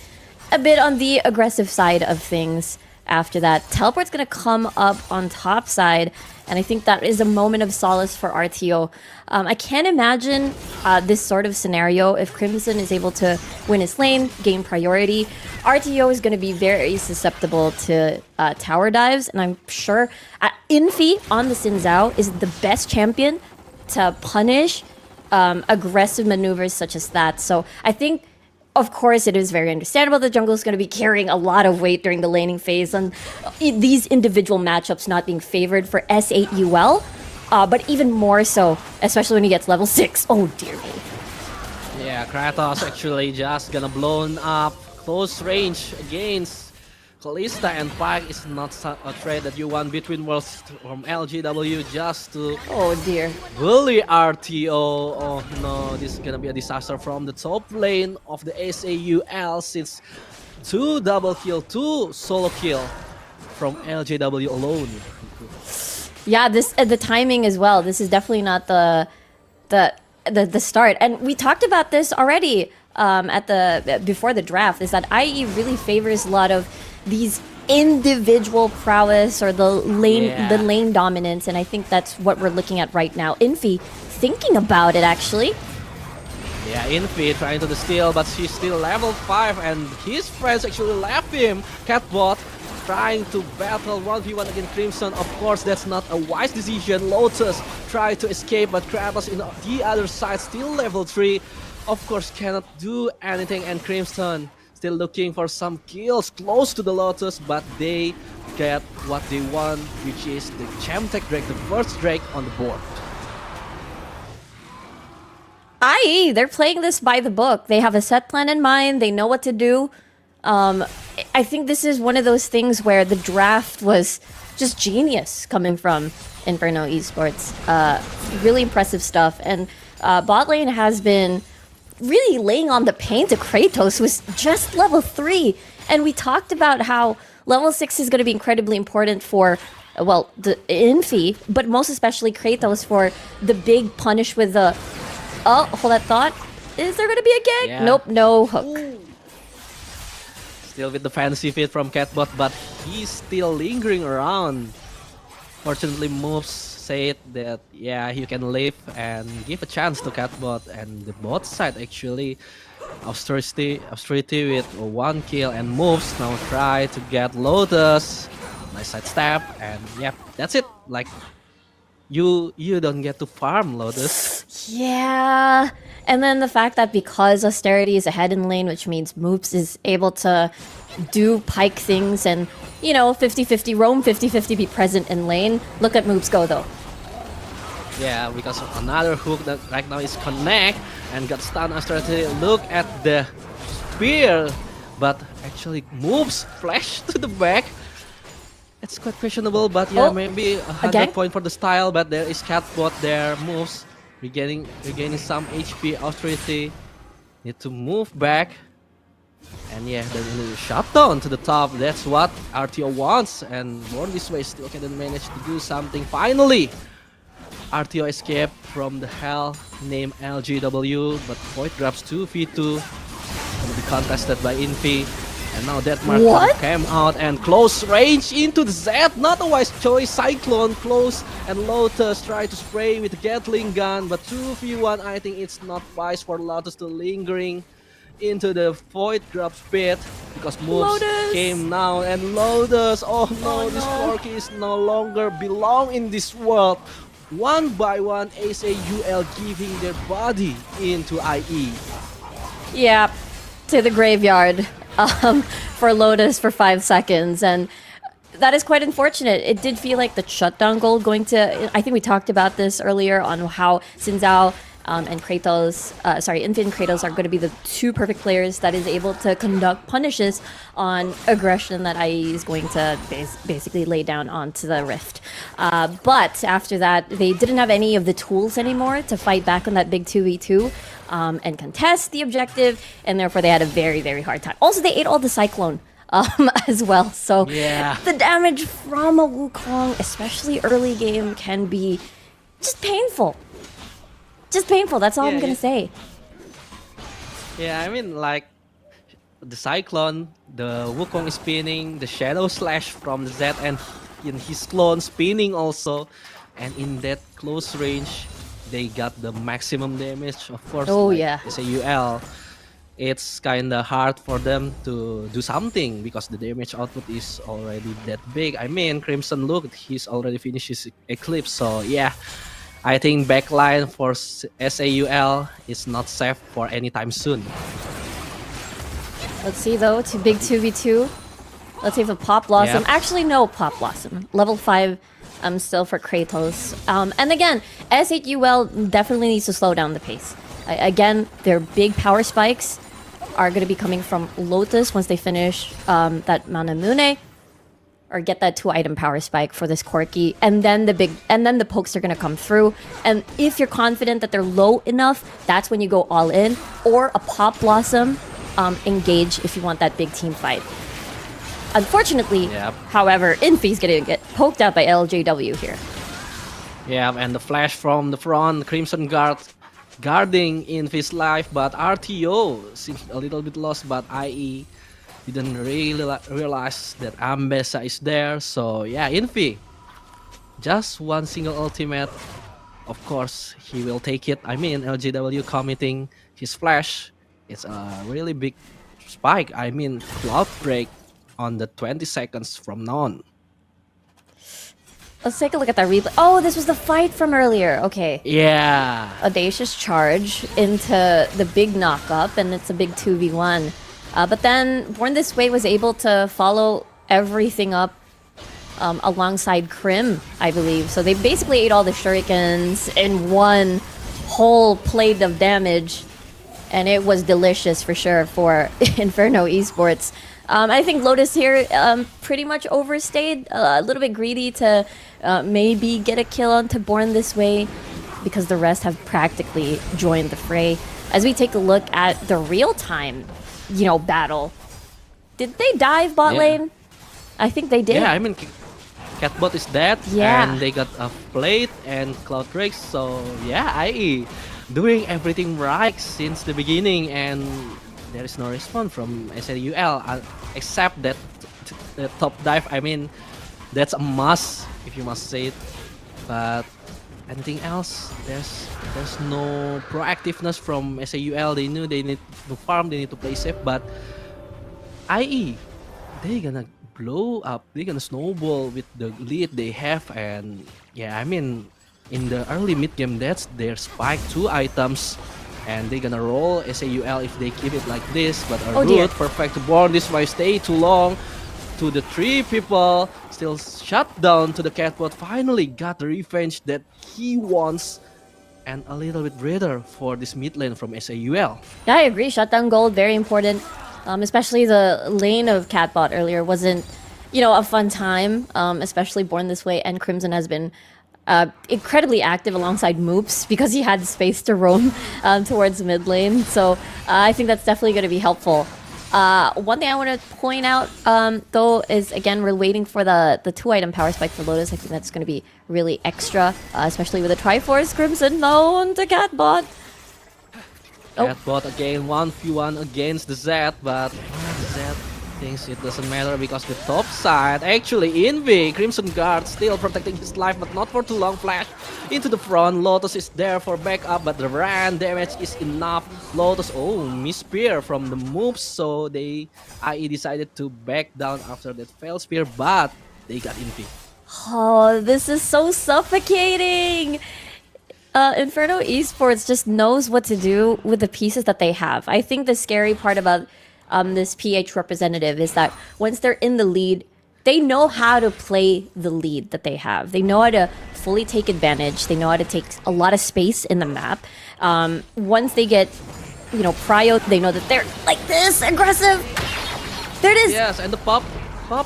a bit on the aggressive side of things. After that, Teleport's gonna come up on top side, and I think that is a moment of solace for RTO. I can't imagine this sort of scenario if Crimson is able to win his lane, gain priority. RTO is going to be very susceptible to tower dives, and I'm sure Infi on the Xin Zhao is the best champion to punish aggressive maneuvers such as that. So I think, of course, it is very understandable the jungle is going to be carrying a lot of weight during the laning phase, and these individual matchups not being favored for SAUL, but even more so, especially when he gets level 6. Oh dear me. Yeah, Kratos actually just gonna blown up close range against Kalista, and Pike is not a trade that you want between worlds from LGW just to bully RTO. Oh no, this is gonna be a disaster from the top lane of the SAUL, since 2 double kill, 2 solo kill from LGW alone. Yeah, this the timing as well. This is definitely not the start, and we talked about this already before the draft. Is that IE really favors a lot of these individual prowess or the lane dominance, and I think that's what we're looking at right now. Infi thinking about it actually. Yeah, Infi trying to steal, but she's still level 5, and his friends actually left him. Catbot trying to battle 1v1 against Crimson. Of course, that's not a wise decision. Lotus try to escape, but Kratos in the other side, still level 3. Of course, cannot do anything, and Crimson still looking for some kills close to the Lotus, but they get what they want, which is the Gemtech Drake, the first Drake on the board. IE, they're playing this by the book. They have a set plan in mind. They know what to do. I think this is one of those things where the draft was just genius coming from Inferno Esports. Really impressive stuff. And bot lane has been really laying on the pain to Kratos, who's just level 3. And we talked about how level 6 is going to be incredibly important for, well, the Infi, but most especially Kratos for the big punish with the... Oh, hold that thought. Is there going to be a gag? Yeah. Nope, no hook. Ooh. Still with the fancy feed from Catbot, but he's still lingering around. Fortunately, moves said that, yeah, you can live and give a chance to Catbot. And the bot side actually, Austerity with 1 kill, and moves now try to get Lotus. Nice side step, and yep, that's it. Like, you don't get to farm Lotus. Yeah, and then the fact that because Austerity is ahead in lane, which means Moops is able to do pike things and, you know, 50-50 roam, 50-50 be present in lane. Look at Moops go though. Yeah, because of another hook that right now is connect and got stunned. Austerity look at the spear, but actually moves flash to the back. It's quite questionable, but yeah, maybe 100 point for the style, but there is Catbot there, moves, regaining some HP. Austerity need to move back, and yeah, then shutdown to the top. That's what RTO wants, and Born This Way still couldn't manage to do something. Finally, RTO escaped from the hell named LGW, but Void drops 2v2, gonna be contested by Infi. And now that Mark came out and close range into the Z. Not a wise choice. Cyclone close, and Lotus try to spray with the Gatling gun, but 2v1, I think it's not wise for Lotus to lingering into the Void drop pit, because moves came now, and Lotus, oh no, this Corki is no longer belong in this world. One by one, SAUL giving their body into IE. Yeah, to the graveyard. For Lotus for 5 seconds, and that is quite unfortunate. It did feel like the shutdown goal going to... I think we talked about this earlier on how Xin Zhao and Kratos, Infi and Kratos are going to be the 2 perfect players that is able to conduct punishes on aggression that IE is going to basically lay down onto the Rift. But after that, they didn't have any of the tools anymore to fight back on that big 2v2 and contest the objective, and therefore they had a very, very hard time. Also, they ate all the Cyclone as well, so the damage from a Wukong, especially early game, can be just painful. Just painful, that's all I'm gonna say. Yeah, I mean, like, the Cyclone, the Wukong is spinning, the Shadow Slash from the Z, and in his clone spinning also, and in that close range, they got the maximum damage, of course. SAUL, it's kinda hard for them to do something because the damage output is already that big. I mean, Crimson, look, he's already finished his Eclipse, so yeah. I think backline for SAUL is not safe for anytime soon. Let's see though, big 2v2. Let's see if a Pop Blossom. Actually, no Pop Blossom. Level 5 still for Kratos. And again, SAUL definitely needs to slow down the pace. Again, their big power spikes are going to be coming from Lotus once they finish that Manamune, or get that 2-item power spike for this Corki, and then the pokes are going to come through. And if you're confident that they're low enough, that's when you go all in, or a Pop Blossom engage if you want that big team fight. Unfortunately, however, Infi's gonna get poked out by LJW here. Yeah, and the flash from the front, Crimson Guard guarding Infi's life, but RTO seems a little bit lost, but IE didn't really realize that Ambessa is there. So yeah, Infi, just one single ultimate. Of course, he will take it. I mean, LJW committing his flash. It's a really big spike. I mean, Cloud Break on the 20 seconds from now on. Let's take a look at that replay. Oh, this was the fight from earlier. Okay. Yeah. Audacious charge into the big knock-up, and it's a big 2v1. But then Born This Way was able to follow everything up alongside Crim, I believe. So they basically ate all the shurikens in one whole plate of damage, and it was delicious for sure for Inferno Esports. I think Lotus here pretty much overstayed, a little bit greedy to maybe get a kill onto Born This Way, because the rest have practically joined the fray. As we take a look at the real-time, battle, did they dive bot lane? I think they did. Yeah, I mean, Catbot is dead, Yeah. and they got a plate and Cloud Drake, so yeah, IE doing everything right since the beginning, and there is no response from SAUL except that the top dive. I mean, that's a must, if you must say it. But anything else, there's no proactiveness from SAUL. They knew they need to farm, they need to play safe, but IE, they gonna blow up, they're gonna snowball with the lead they have. And yeah, I mean, in the early mid game, that's their spike 2 items, and they're gonna roll SAUL if they keep it like this. But a root perfect to Born This Way, stay too long to the 3 people, still shut down to the Catbot. Finally got the revenge that he wants, and a little bit breather for this mid lane from SAUL. Yeah, I agree. Shutdown gold, very important. Especially the lane of Catbot earlier wasn't, a fun time. Especially Born This Way, and Crimson has been incredibly active alongside Moops because he had space to roam towards mid lane. So I think that's definitely going to be helpful. One thing I want to point out, though, is again, we're waiting for the 2-item power spike for Lotus. I think that's going to be really extra, especially with the Triforce. Crimson known to Catbot. Catbot again, 1v1 against the Zed, but the Zed thinks it doesn't matter because the top side, actually Envy, Crimson Guard still protecting his life, but not for too long. Flash into the front, Lotus is there for backup, but the ran damage is enough. Lotus, miss spear from the moves, so they IE decided to back down after that failed spear, but they got Envy. Oh, this is so suffocating! Inferno Esports just knows what to do with the pieces that they have. I think the scary part about this PH representative is that once they're in the lead, they know how to play the lead that they have. They know how to fully take advantage. They know how to take a lot of space in the map. Once they get, prio, they know that they're like this, aggressive. There it is. Yes, and the Pop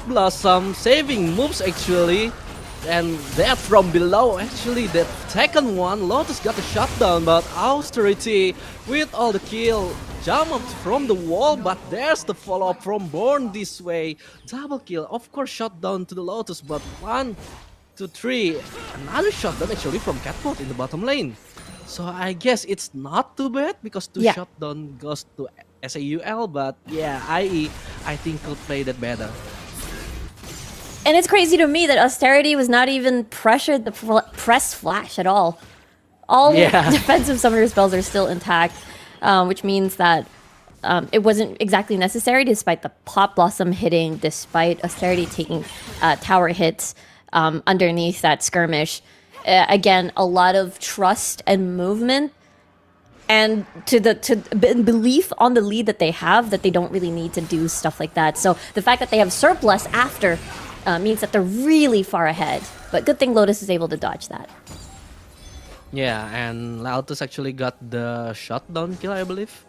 Blossom saving moves actually. And that from below, actually, that second one, Lotus got the shutdown, but Austerity with all the kill, jumped from the wall, but there's the follow-up from Born This Way. Double kill, of course, shutdown to the Lotus, but 1, 2, 3, another shutdown actually from Catbot in the bottom lane. So I guess it's not too bad, because 2 shutdown goes to SAUL, but yeah, IE, I think could play that better. And it's crazy to me that Austerity was not even pressured the press flash at all. All defensive summoner spells are still intact, which means that it wasn't exactly necessary, despite the Pop Blossom hitting, despite Austerity taking tower hits underneath that skirmish. Again, a lot of trust and movement, and to belief on the lead that they have, that they don't really need to do stuff like that. So the fact that they have surplus after means that they're really far ahead. But good thing Lotus is able to dodge that. Yeah, and Lotus actually got the shutdown kill, I believe.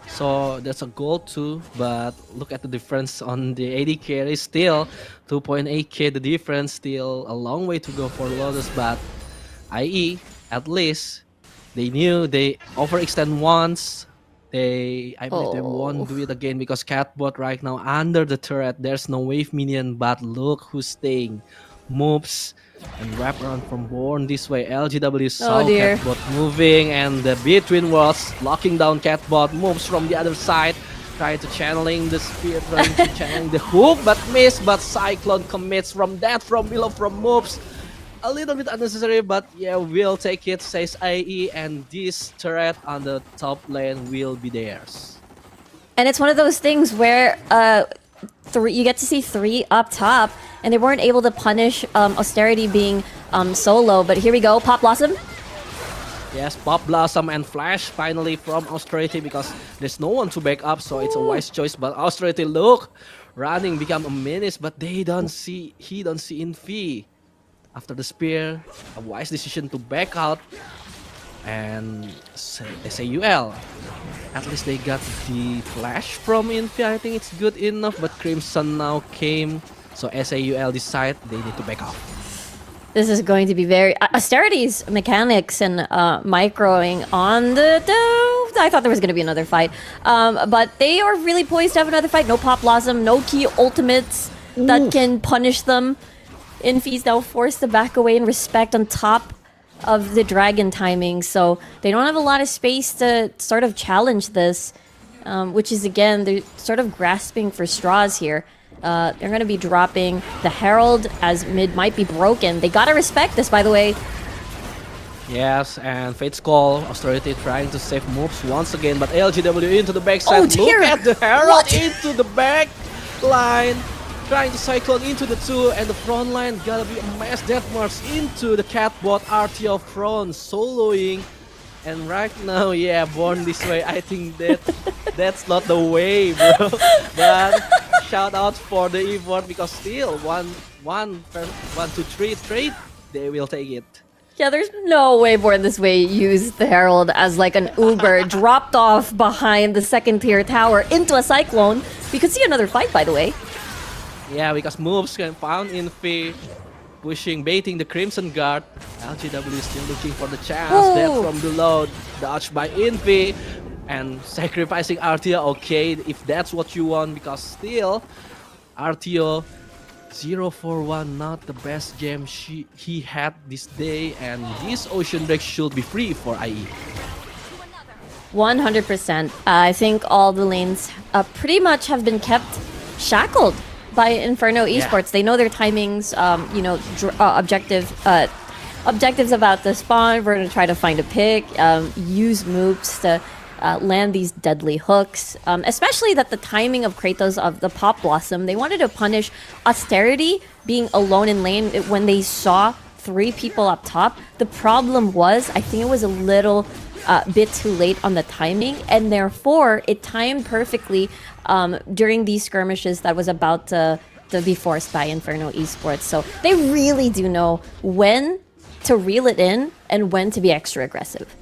So that's a goal too, but look at the difference on the AD carry. Still 2.8k the difference, still a long way to go for Lotus, but IE, at least, they knew they overextend once. I believe they won't do it again, because Catbot right now under the turret, there's no wave minion, but look who's staying. Moves and wrap around from Born This Way. LGW saw Catbot moving, and the between worlds locking down Catbot. Moves from the other side, trying to channeling the spear, trying to channeling the hook, but miss. But Cyclone commits from that, from below, from Moves. A little bit unnecessary, but yeah, we'll take it, says IE, and this turret on the top lane will be theirs. And it's one of those things where three. You get to see three up top, and they weren't able to punish Austerity being solo. But here we go, Pop Blossom. Yes, Pop Blossom and Flash finally from Austerity because there's no one to back up, so it's a wise choice. But Austerity, look, running become a menace, but he don't see Infi. After the spear, a wise decision to back out. And SAUL, at least they got the flash from Infi. I think it's good enough, but Crimson now came, so SAUL decide they need to back off. This is going to be very Austerity's mechanics and microing on the. I thought there was going to be another fight, but they are really poised to have another fight. No Pop Blossom, no key ultimates that can punish them. Infi's now forced to back away and respect on top of the dragon timing, so they don't have a lot of space to sort of challenge this, which is again, they're sort of grasping for straws here. They're going to be dropping the Herald as mid might be broken. They gotta respect this, by the way. Yes, and Fate's Call, Austerity trying to save moves once again, but LGW into the backside. Oh dear! Look at the Herald into the back line. Trying to cyclone into the 2, and the front line gotta be a mass death march into the catbot RTO front, soloing. And right now, yeah, Born This Way, I think that's not the way, bro. But shout out for the effort because still 1, 2, 3 straight, they will take it. Yeah, there's no way Born This Way used the Herald as like an Uber, dropped off behind the second tier tower into a cyclone. We could see another fight, by the way. Yeah, because moves can found Infi, pushing, baiting the Crimson Guard. LGW is still looking for the chance. That from below, dodged by Infi, and sacrificing RTO. Okay, if that's what you want, because still, RTO 0-4-1, not the best gem he had this day, and this Ocean Break should be free for IE. 100%. I think all the lanes pretty much have been kept shackled by Inferno Esports. They know their timings, you know, objectives about the spawn. We're going to try to find a pick, use moves to land these deadly hooks. Especially that the timing of Kratos of the Pop Blossom, they wanted to punish Austerity being alone in lane when they saw 3 people up top. The problem was, I think it was a little bit too late on the timing, and therefore it timed perfectly during these skirmishes that was about to be forced by Inferno Esports. So they really do know when to reel it in and when to be extra aggressive.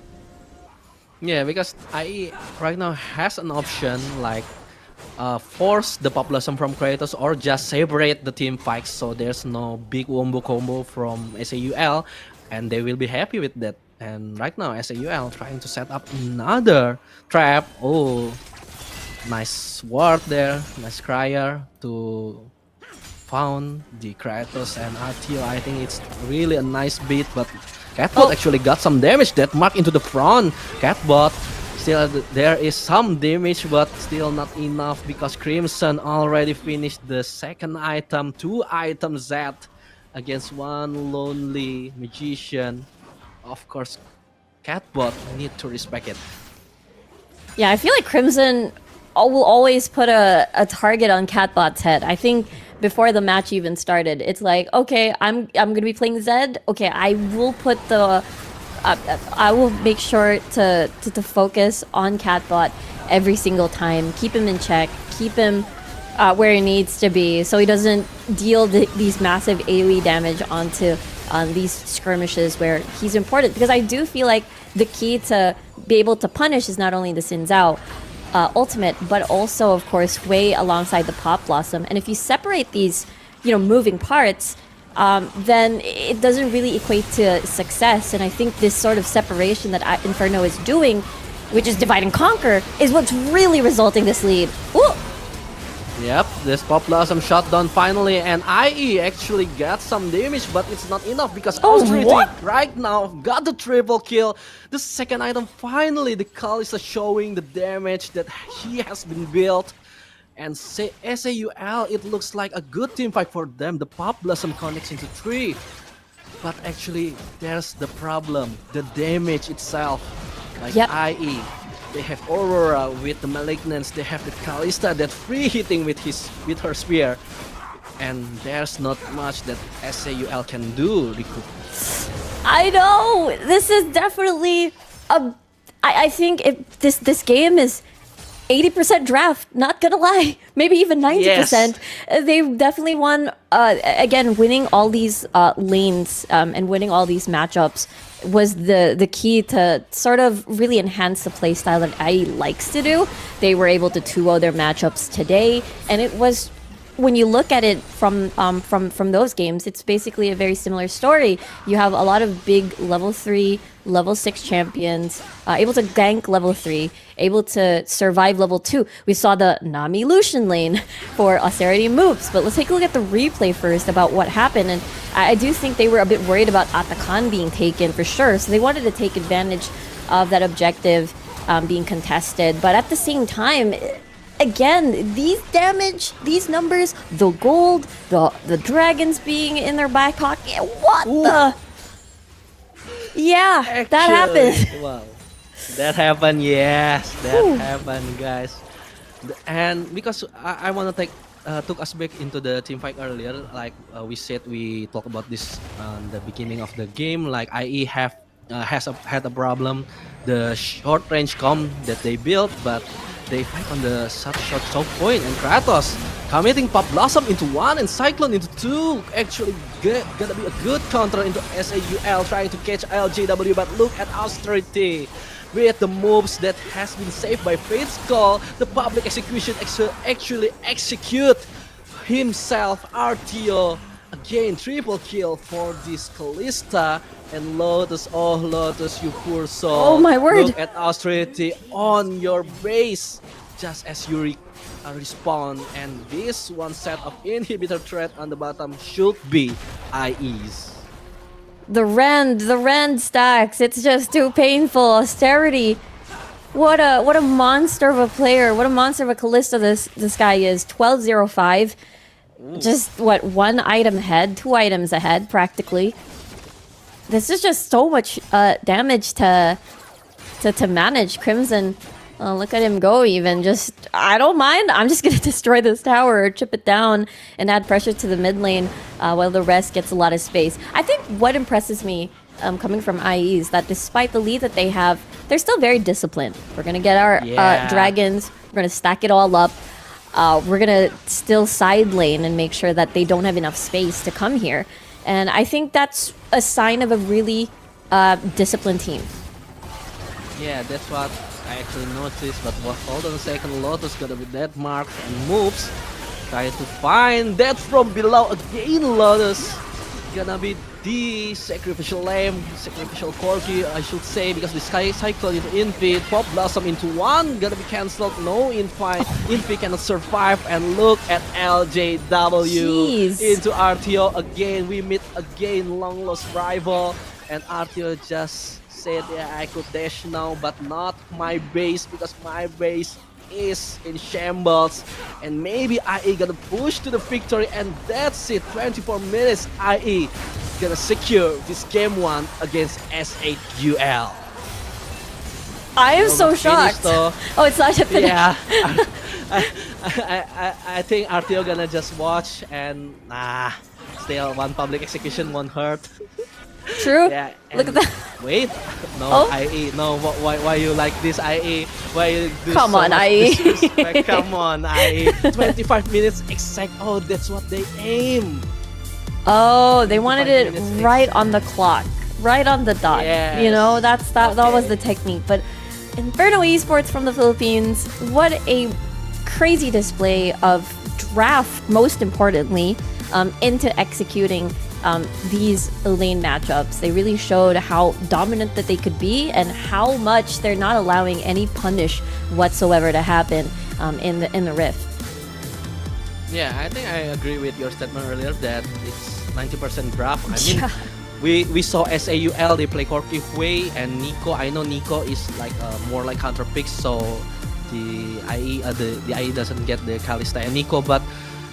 Yeah, because IE right now has an option like force the Pop Blossom from Kratos or just separate the team fights so there's no big wombo combo from SAUL, and they will be happy with that. And right now SAUL trying to set up another trap. Oh, nice ward there, nice Crier to found the Kratos and RTO. I think it's really a nice beat, but Catbot actually got some damage. That mark into the front. Catbot, still there is some damage, but still not enough because Crimson already finished the second item, 2 items Z against 1 lonely magician. Of course, Catbot need to respect it. Yeah, I feel like Crimson will always put a target on Catbot's head. I think before the match even started, it's like, okay, I'm gonna be playing Zed. Okay, I will put the I will make sure to focus on Catbot every single time. Keep him in check. Keep him where he needs to be, so he doesn't deal these massive AoE damage onto these skirmishes where he's important. Because I do feel like the key to be able to punish is not only the Sin Zhao ultimate, but also, of course, Wei alongside the Pop Blossom. And if you separate these, you know, moving parts, then it doesn't really equate to success. And I think this sort of separation that Inferno is doing, which is divide and conquer, is what's really resulting this lead. Ooh. Yep, this Pop Blossom shot down finally, and IE actually got some damage, but it's not enough because Austerity right now got the triple kill. The second item, finally, the Kalista showing the damage that he has been built. And SAUL, it looks like a good team fight for them. The Pop Blossom connects into 3. But actually, there's the problem, the damage itself. Like IE They have Aurora with the Malignance. They have the Kalista that free hitting with her spear. And there's not much that SAUL can do, Riku. I know! This is definitely I think this game is 80% draft, not gonna lie. Maybe even 90%. Yes. They've definitely won, again, winning all these lanes and winning all these matchups was the key to sort of really enhance the playstyle that IE likes to do. They were able to 2-0 their matchups today, and it was, when you look at it from those games, it's basically a very similar story. You have a lot of big level 3, level 6 champions, able to gank level 3, able to survive level 2. We saw the Nami Lucian lane for Austerity moves, but let's take a look at the replay first about what happened. And I do think they were a bit worried about Atakan being taken for sure, so they wanted to take advantage of that objective being contested. But at the same time, again, these damage, these numbers, the gold, the dragons being in their back pocket, what the? Yeah, Actually, that happened. Wow. That happened, yes. That happened, guys. And because I want to took us back into the team fight earlier, like we said, we talked about this on the beginning of the game, like IE had a problem, the short range comm that they built, but they fight on the short choke point, and Kratos committing Pop Blossom into 1 and Cyclone into 2. Actually gonna be a good counter into SAUL trying to catch LJW, but look at Austerity with the moves that has been saved by Fate's Call. The public execution actually execute himself. RTO again, triple kill for this Kalista. And Lotus, oh Lotus, you poor soul. Oh my word. Look at Austerity on your base just as you respawn. And this one set of inhibitor threat on the bottom should be IE's. The Rend stacks, it's just too painful. Austerity, what a monster of a player, what a monster of a Kalista this guy is. 12-0-5, just what, 1 item ahead, 2 items ahead practically. This is just so much damage to manage. Crimson, look at him go even. Just, I don't mind. I'm just going to destroy this tower or chip it down and add pressure to the mid lane while the rest gets a lot of space. I think what impresses me coming from IE is that despite the lead that they have, they're still very disciplined. We're going to get our dragons. We're going to stack it all up. We're going to still side lane and make sure that they don't have enough space to come here. And I think that's a sign of a really disciplined team. Yeah, that's what I actually noticed. But hold on a second, Lotus gonna be dead mark and moves. Trying to find that from below again. Lotus gonna be the sacrificial lamb, sacrificial Corki, I should say, because the Sky Cycle into Infi, Pop Blossom into 1, gonna be cancelled. No Infi cannot survive, and look at LJW into RTO again. We meet again, long lost rival, and RTO just said, yeah, I could dash now, but not my base, because my base is in shambles. And maybe IE gonna push to the victory, and that's it. 24 minutes, IE gonna secure this game 1 against SAUL. I am so shocked. Oh, it's not yet finished. Yeah. I think RTO gonna just watch and still 1 public execution won't hurt. True. Yeah, look at that. Wait, no, IE, no. Why you like this, IE? Why you do Come so on, much IE. disrespect? Come on, IE. 25 minutes exact. Oh, that's what they aim. Oh, they wanted it right on the clock, right on the dot. Yes. You know, that was the technique. But Inferno Esports from the Philippines, what a crazy display of draft, most importantly, into executing these lane matchups. They really showed how dominant that they could be and how much they're not allowing any punish whatsoever to happen in the Rift. Yeah, I think I agree with your statement earlier that it's 90% draft. I mean, we saw SAUL, they play Corki Hui and Nico. I know Nico is like more like counter picks, so the IE doesn't get the Kalista and Nico. But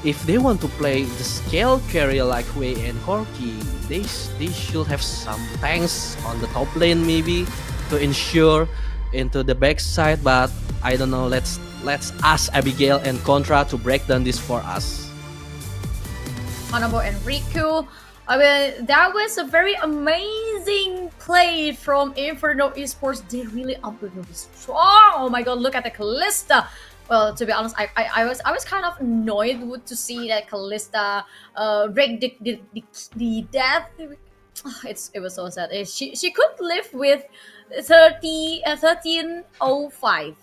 if they want to play the scale carrier like Hui and Corki, they should have some tanks on the top lane maybe to ensure into the backside, but I don't know. Let's ask Abigail and Contra to break down this for us. Honorable and Riku. I mean, that was a very amazing play from Inferno Esports. They really unbelievably strong. Oh my god, look at the Kalista. Well, to be honest, I was kind of annoyed to see that Kalista break the death. It was so sad. She could live with 1305.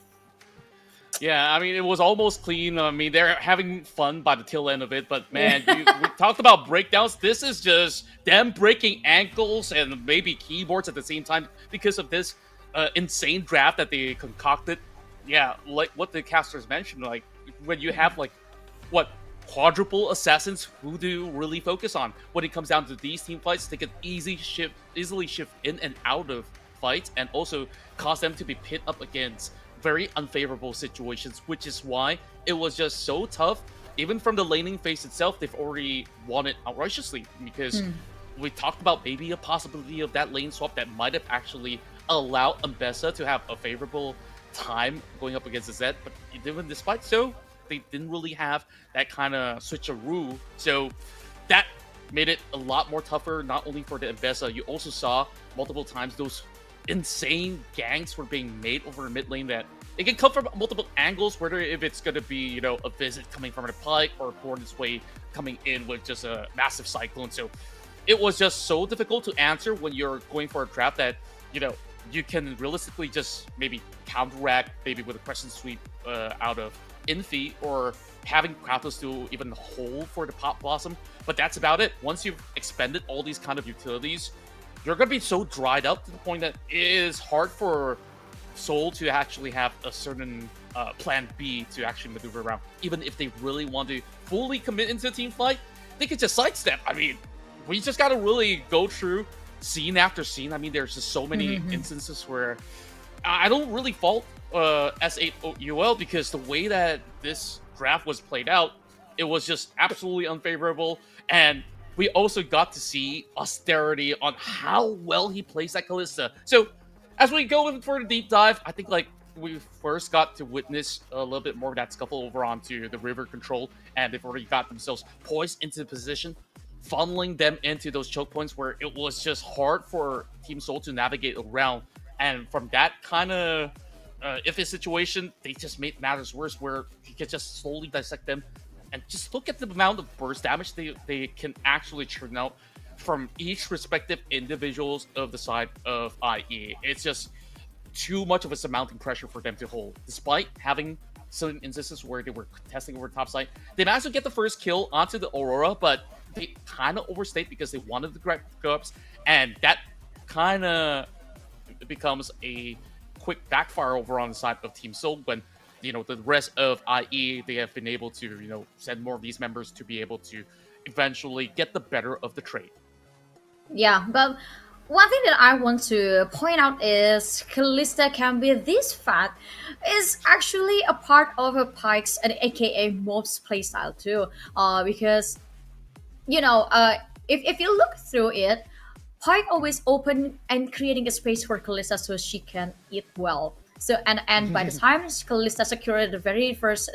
Yeah, I mean, it was almost clean. I mean, they're having fun by the tail end of it, but man, we talked about breakdowns. This is just them breaking ankles and maybe keyboards at the same time because of this insane draft that they concocted. Yeah, like what the casters mentioned, like when you have quadruple assassins, who do you really focus on? When it comes down to these team fights, they can easily shift in and out of fights and also cause them to be pit up against very unfavorable situations, which is why it was just so tough. Even from the laning phase itself, they've already won it outrightiously because we talked about maybe a possibility of that lane swap that might have actually allowed Ambessa to have a favorable time going up against the Zed, but even despite so, they didn't really have that kind of switcheroo. So that made it a lot more tougher, not only for the Ambessa. You also saw multiple times those insane ganks were being made over the mid lane that it can come from multiple angles, whether if it's going to be, you know, a visit coming from the pike or Gordon's way coming in with just a massive cyclone. So it was just so difficult to answer when you're going for a trap that, you know, you can realistically just maybe counteract maybe with a crescent sweep out of Infi or having Kratos do even hold for the Pop Blossom. But that's about it. Once you've expended all these kind of utilities, you're going to be so dried up to the point that it is hard for Seoul to actually have a certain plan B to actually maneuver around. Even if they really want to fully commit into a team fight, they could just sidestep. I mean, we just got to really go through scene after scene. I mean, there's just so many instances where I don't really fault S8UL because the way that this draft was played out, it was just absolutely unfavorable. And we also got to see austerity on how well he plays that Kalista. So as we go in for the deep dive, I think like we first got to witness a little bit more of that scuffle over onto the river control, and they've already got themselves poised into position, funneling them into those choke points where it was just hard for Team Seoul to navigate around. And from that kind of iffy situation, they just made matters worse where you could just slowly dissect them and just look at the amount of burst damage they can actually churn out from each respective individuals of the side of IE. It's just too much of a surmounting pressure for them to hold. Despite having certain instances where they were contesting over top side, they managed to get the first kill onto the Aurora, but they kind of overstayed because they wanted the grab ups, and that kind of becomes a quick backfire over on the side of Team Seoul when, you know, the rest of IE, they have been able to, you know, send more of these members to be able to eventually get the better of the trade. Yeah, but one thing that I want to point out is Kalista can be this fat is actually a part of a Pike's and aka Mob's playstyle too. Because, you know, if you look through it, Pike always open and creating a space for Kalista so she can eat well. So and by the time Kalista secured the very first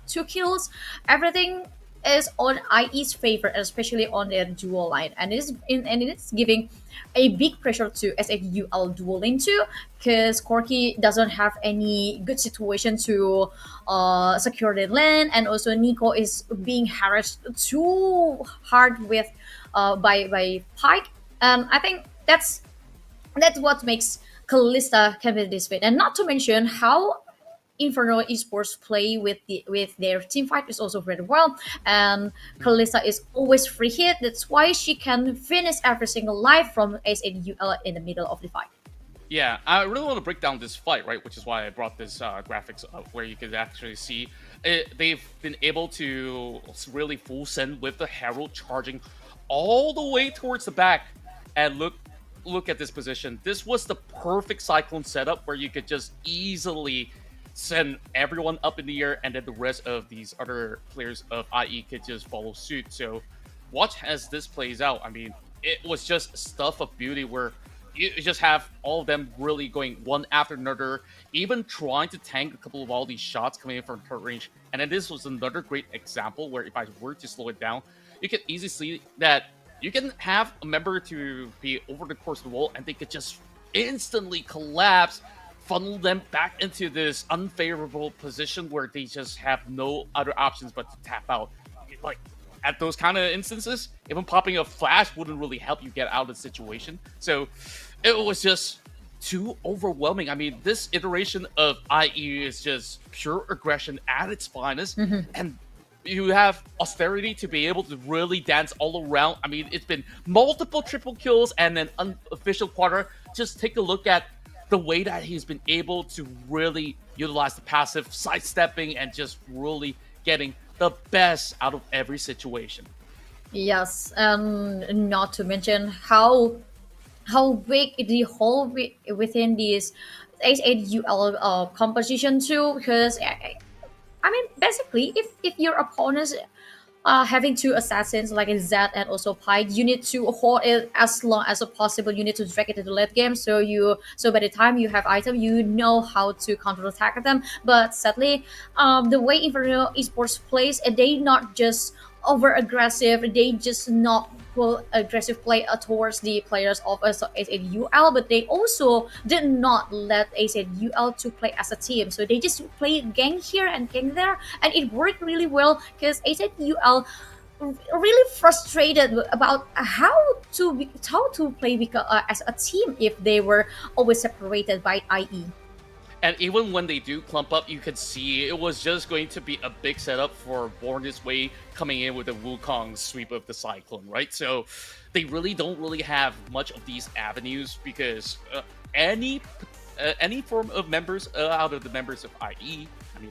2 kills, everything is on IE's favor, especially on their dual line, and it's giving a big pressure to S8UL dual lane too, because Corky doesn't have any good situation to secure the lane, and also Nico is being harassed too hard with by Pike. I think that's what makes Kalista can be this fit, and not to mention how Inferno Esports play with their team fight is also very well, and Kalista is always free hit. That's why she can finish every single life from S8UL in the middle of the fight. Yeah, I really want to break down this fight, right? Which is why I brought this graphics up, where you could actually see they've been able to really full send with the Herald charging all the way towards the back, and look at this position. This was the perfect Cyclone setup where you could just easily send everyone up in the air, and then the rest of these other players of IE could just follow suit. So watch as this plays out. I mean, it was just stuff of beauty where you just have all of them really going one after another, even trying to tank a couple of all these shots coming in from third range. And then this was another great example where if I were to slow it down, you can easily see that you can have a member to be over the course of the wall and they could just instantly collapse, funnel them back into this unfavorable position where they just have no other options but to tap out. Like, at those kind of instances, even popping a flash wouldn't really help you get out of the situation. So it was just too overwhelming. I mean, this iteration of IE is just pure aggression at its finest. And you have Austerity to be able to really dance all around. I mean, it's been multiple triple kills and an unofficial quarter. Just take a look at the way that he's been able to really utilize the passive, sidestepping, and just really getting the best out of every situation. Yes, and not to mention how big the whole within this H8UL composition too. Because I mean, basically, if your opponents having two assassins like a Zed and also Pike, you need to hold it as long as possible. You need to drag it to the late game, so by the time you have item, you know how to counterattack them. But sadly, the way Inferno Esports plays, they not just over aggressive, they just not pull aggressive play towards the players of A8UL, but they also did not let A8UL to play as a team. So they just play gang here and gang there, and it worked really well because A8UL really frustrated about how to play as a team if they were always separated by IE. And even when they do clump up, you could see it was just going to be a big setup for Born This Way coming in with the Wukong sweep of the Cyclone, right? So they really don't have much of these avenues because any form of members out of the members of IE, I mean,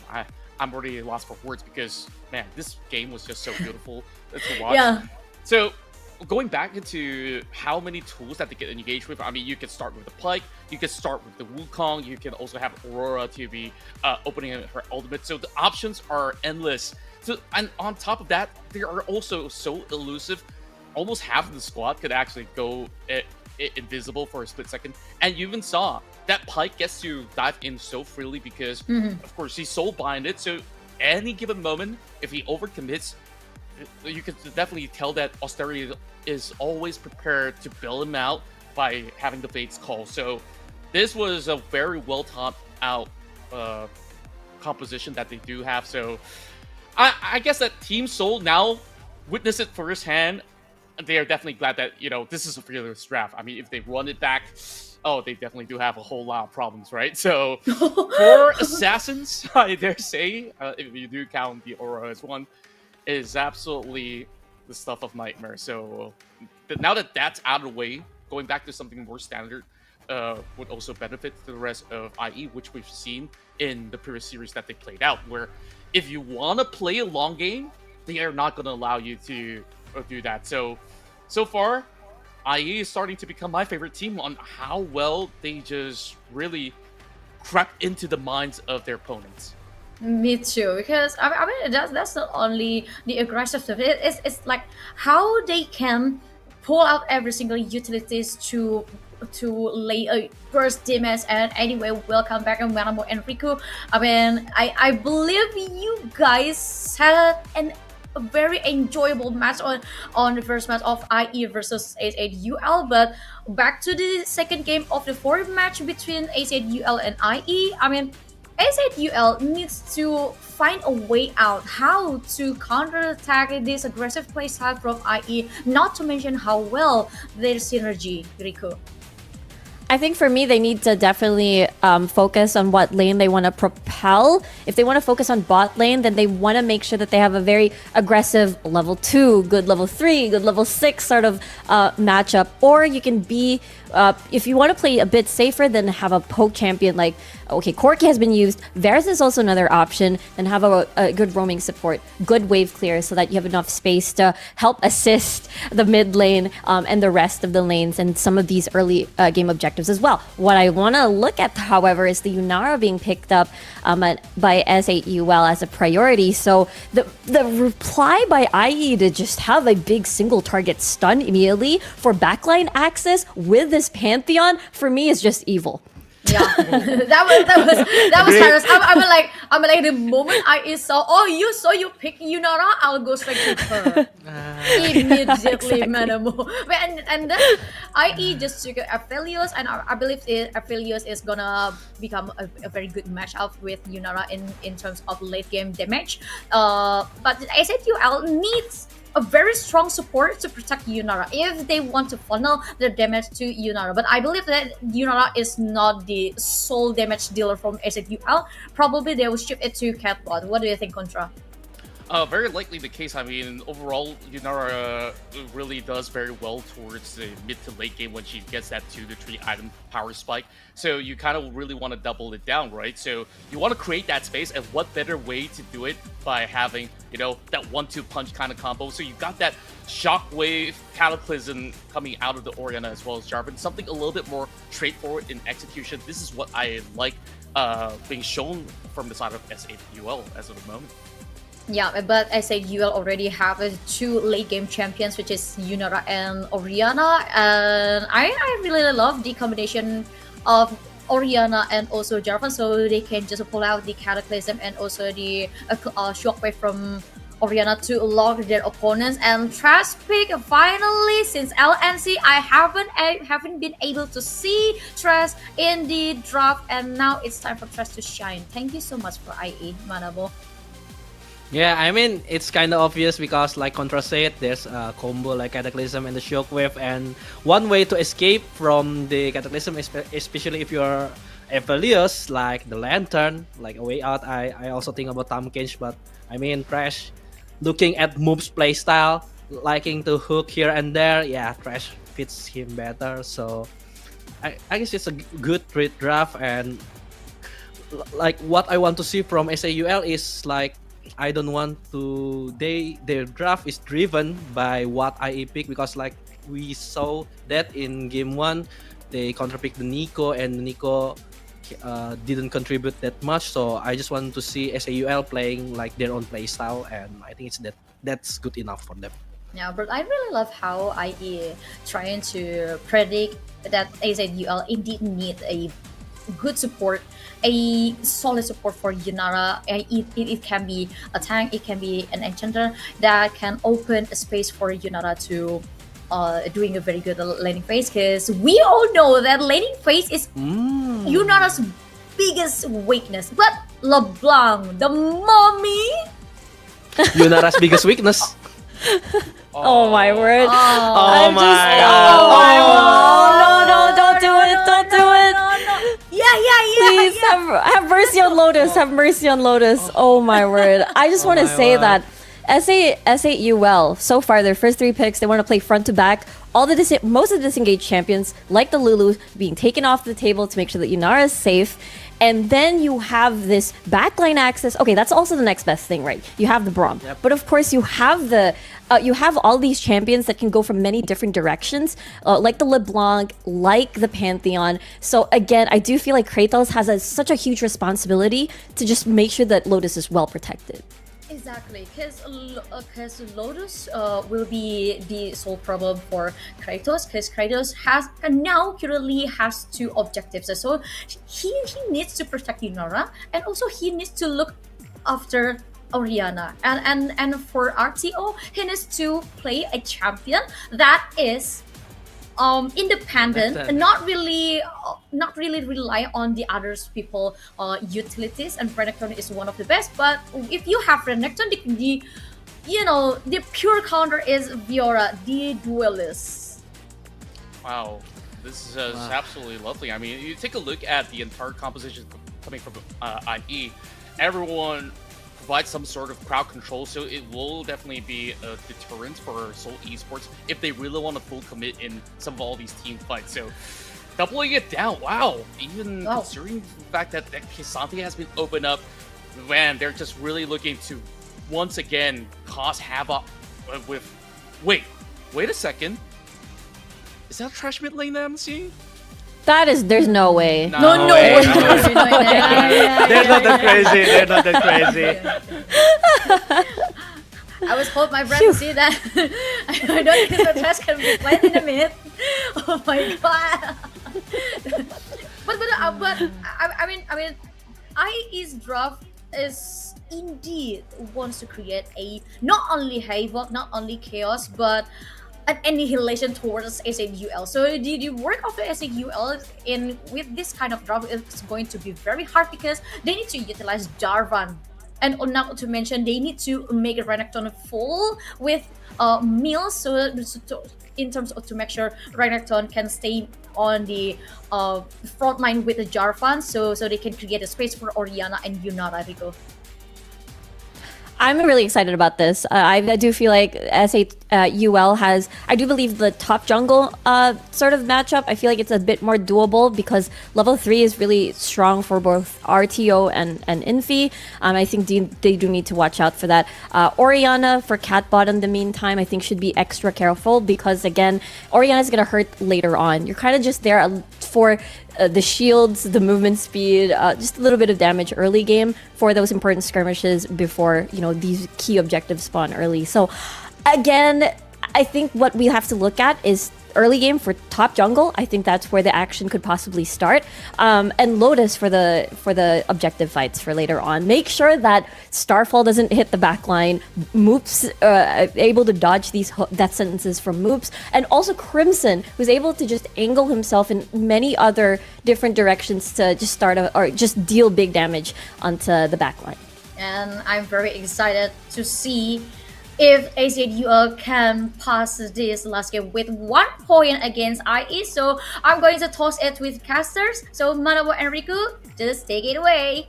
I'm already lost for words because, man, this game was just so beautiful to watch. Yeah. So going back into how many tools that they get engaged with, I mean, you can start with the Pike, you can start with the Wukong, you can also have Aurora to be opening her ultimate. So the options are endless. So, and on top of that, they are also so elusive. Almost half of the squad could actually go invisible for a split second. And you even saw that Pike gets to dive in so freely because, of course, he's soul binded. So any given moment, if he overcommits, you can definitely tell that Austerity is always prepared to bail him out by having the Fates call. So this was a very well thought out composition that they do have. So I guess that Team Soul now witness it firsthand. They are definitely glad that, you know, this is a fearless draft. I mean, if they run it back, oh, they definitely do have a whole lot of problems, right? So for Assassins, I dare say, if you do count the Aura as one, is absolutely the stuff of nightmare. So now that that's out of the way, going back to something more standard would also benefit the rest of IE, which we've seen in the previous series that they played out, where if you want to play a long game, they are not going to allow you to do that. So far, IE is starting to become my favorite team on how well they just really crept into the minds of their opponents. Me too, because I mean that's not only the aggressive stuff. It's like how they can pull out every single utilities to lay a burst damage. And anyway, welcome back and Manamo and Riku. I mean, I believe you guys had a very enjoyable match on the first match of IE versus A8UL, but back to the second game of the fourth match between A8UL and IE. I mean, A8UL needs to find a way out how to counterattack this aggressive playstyle from IE, not to mention how well their synergy, Riku. I think for me, they need to definitely focus on what lane they want to propel. If they want to focus on bot lane, then they want to make sure that they have a very aggressive level 2, good level 3, good level 6 sort of matchup. Or you can be, if you want to play a bit safer, then have a poke champion like, okay, Corki has been used. Varus is also another option. Then have a good roaming support, good wave clear so that you have enough space to help assist the mid lane and the rest of the lanes and some of these early game objectives as well. What I want to look at, however, is the Yunara being picked up by S8UL as a priority. So the reply by IE to just have a big single target stun immediately for backline access with this Pantheon for me is just evil. Yeah, that was Cyrus. I'm like the moment I saw, you pick Yunara, I'll go straight to her immediately, Manamo. And then IE just took Aphelios, and I believe Aphelios is gonna become a very good matchup with Yunara in terms of late game damage. But SATUL needs a very strong support to protect Yunara if they want to funnel their damage to Yunara. But I believe that Yunara is not the sole damage dealer from SATUL. Probably they will shift it to Catbot. What do you think, Contra? Very likely the case. I mean, overall, Yunara really does very well towards the mid to late game when she gets that 2 to 3 item power spike. So you kind of really want to double it down, right? So you want to create that space, and what better way to do it by having, that 1-2 punch kind of combo. So you got that shockwave cataclysm coming out of the Orianna as well as Jarvan, something a little bit more straightforward in execution. This is what I like being shown from the side of SAUL as of the moment. Yeah, but I say you already have 2 late game champions, which is Yunara and Orianna, and I really love the combination of Orianna and also Jarvan, so they can just pull out the Cataclysm and also the Shockwave from Orianna to lock their opponents. And Trash pick finally, since LNC, I haven't been able to see Trash in the draft, and now it's time for Trash to shine. Thank you so much for IE, Manabo. Yeah, I mean, it's kind of obvious because, like Contra said, there's a combo like Cataclysm and the Shockwave, and one way to escape from the Cataclysm, especially if you're Aphelios, like the Lantern, like a way out. I also think about Tahm Kench, but I mean, Trash, looking at Moob's playstyle, liking to hook here and there, yeah, Trash fits him better. So I guess it's a good trade draft, and like what I want to see from SAUL is like, I don't want to. Their draft is driven by what IE pick, because like we saw that in game 1, they counterpicked the Nico, and Nico didn't contribute that much. So I just want to see SAUL playing like their own playstyle, and I think that's good enough for them. Yeah, but I really love how IE trying to predict that SAUL indeed need a good support, a solid support for Yunara. It can be a tank, it can be an enchanter that can open a space for Yunara to doing a very good laning phase, because we all know that laning phase is Yunara's biggest weakness. But LeBlanc, the mommy, Yunara's biggest weakness. Oh my word. Oh my god. No, don't do it. Don't do it. Yeah. Please have mercy on Lotus. Have mercy on Lotus. Oh my word. I just want to say that SAUL, so far, their first 3 picks, they want to play front to back. Most of the disengaged champions, like the Lulu, being taken off the table to make sure that Yunara is safe. And then you have this backline access. Okay, that's also the next best thing, right? You have the Braum. Yep. But of course, you have all these champions that can go from many different directions, like the LeBlanc, like the Pantheon. So again, I do feel like Kratos has such a huge responsibility to just make sure that Lotus is well protected. Exactly, because Lotus will be the sole problem for Kratos, because Kratos currently has 2 objectives. So he needs to protect Yunara, and also he needs to look after Orianna. And for RTO, he needs to play a champion that is independent, and not really rely on the others people utilities. And Renekton is one of the best, but if you have Renekton, the pure counter is Viora, the duelist. Wow, this is absolutely lovely. I mean, you take a look at the entire composition coming from IE, everyone provides some sort of crowd control, so it will definitely be a deterrent for Seoul Esports if they really want to full commit in some of all these team fights. So doubling it down, wow! Even considering the fact that K'Sante has been opened up, man, they're just really looking to once again cause havoc with. Wait a second. Is that a trash mid lane that I'm seeing? There's no way. No way. They're not that crazy. I was holding my breath to see that. I don't think the trash can be played in a minute. Oh my god. but I mean, IE's draft is indeed wants to create a not only havoc, not only chaos, but an annihilation towards SAUL. So the work of the SAUL in with this kind of draft is going to be very hard because they need to utilize Jarvan. And not to mention, they need to make Renekton full with meals, so in terms of to make sure Renekton can stay on the front line with the Jarvan, so they can create a space for Orianna and Yunara, Rico. I'm really excited about this. I do feel like SAUL has, I do believe the top jungle sort of matchup, I feel like it's a bit more doable because level 3 is really strong for both RTO and Infi. I think they do need to watch out for that. Orianna for Catbot in the meantime, I think should be extra careful because again, Orianna is going to hurt later on. You're kind of just there for the shields, the movement speed, just a little bit of damage early game for those important skirmishes before, you know, these key objectives spawn early. So again, I think what we have to look at is early game for top jungle. I think that's where the action could possibly start. And Lotus for the objective fights for later on. Make sure that Starfall doesn't hit the backline. Moops able to dodge these death sentences from Moops. And also Crimson, who's able to just angle himself in many other different directions to just start or just deal big damage onto the backline. And I'm very excited to see if AZUL can pass this last game with 1 point against IE. So I'm going to toss it with casters. So Manabo and Riku, just take it away.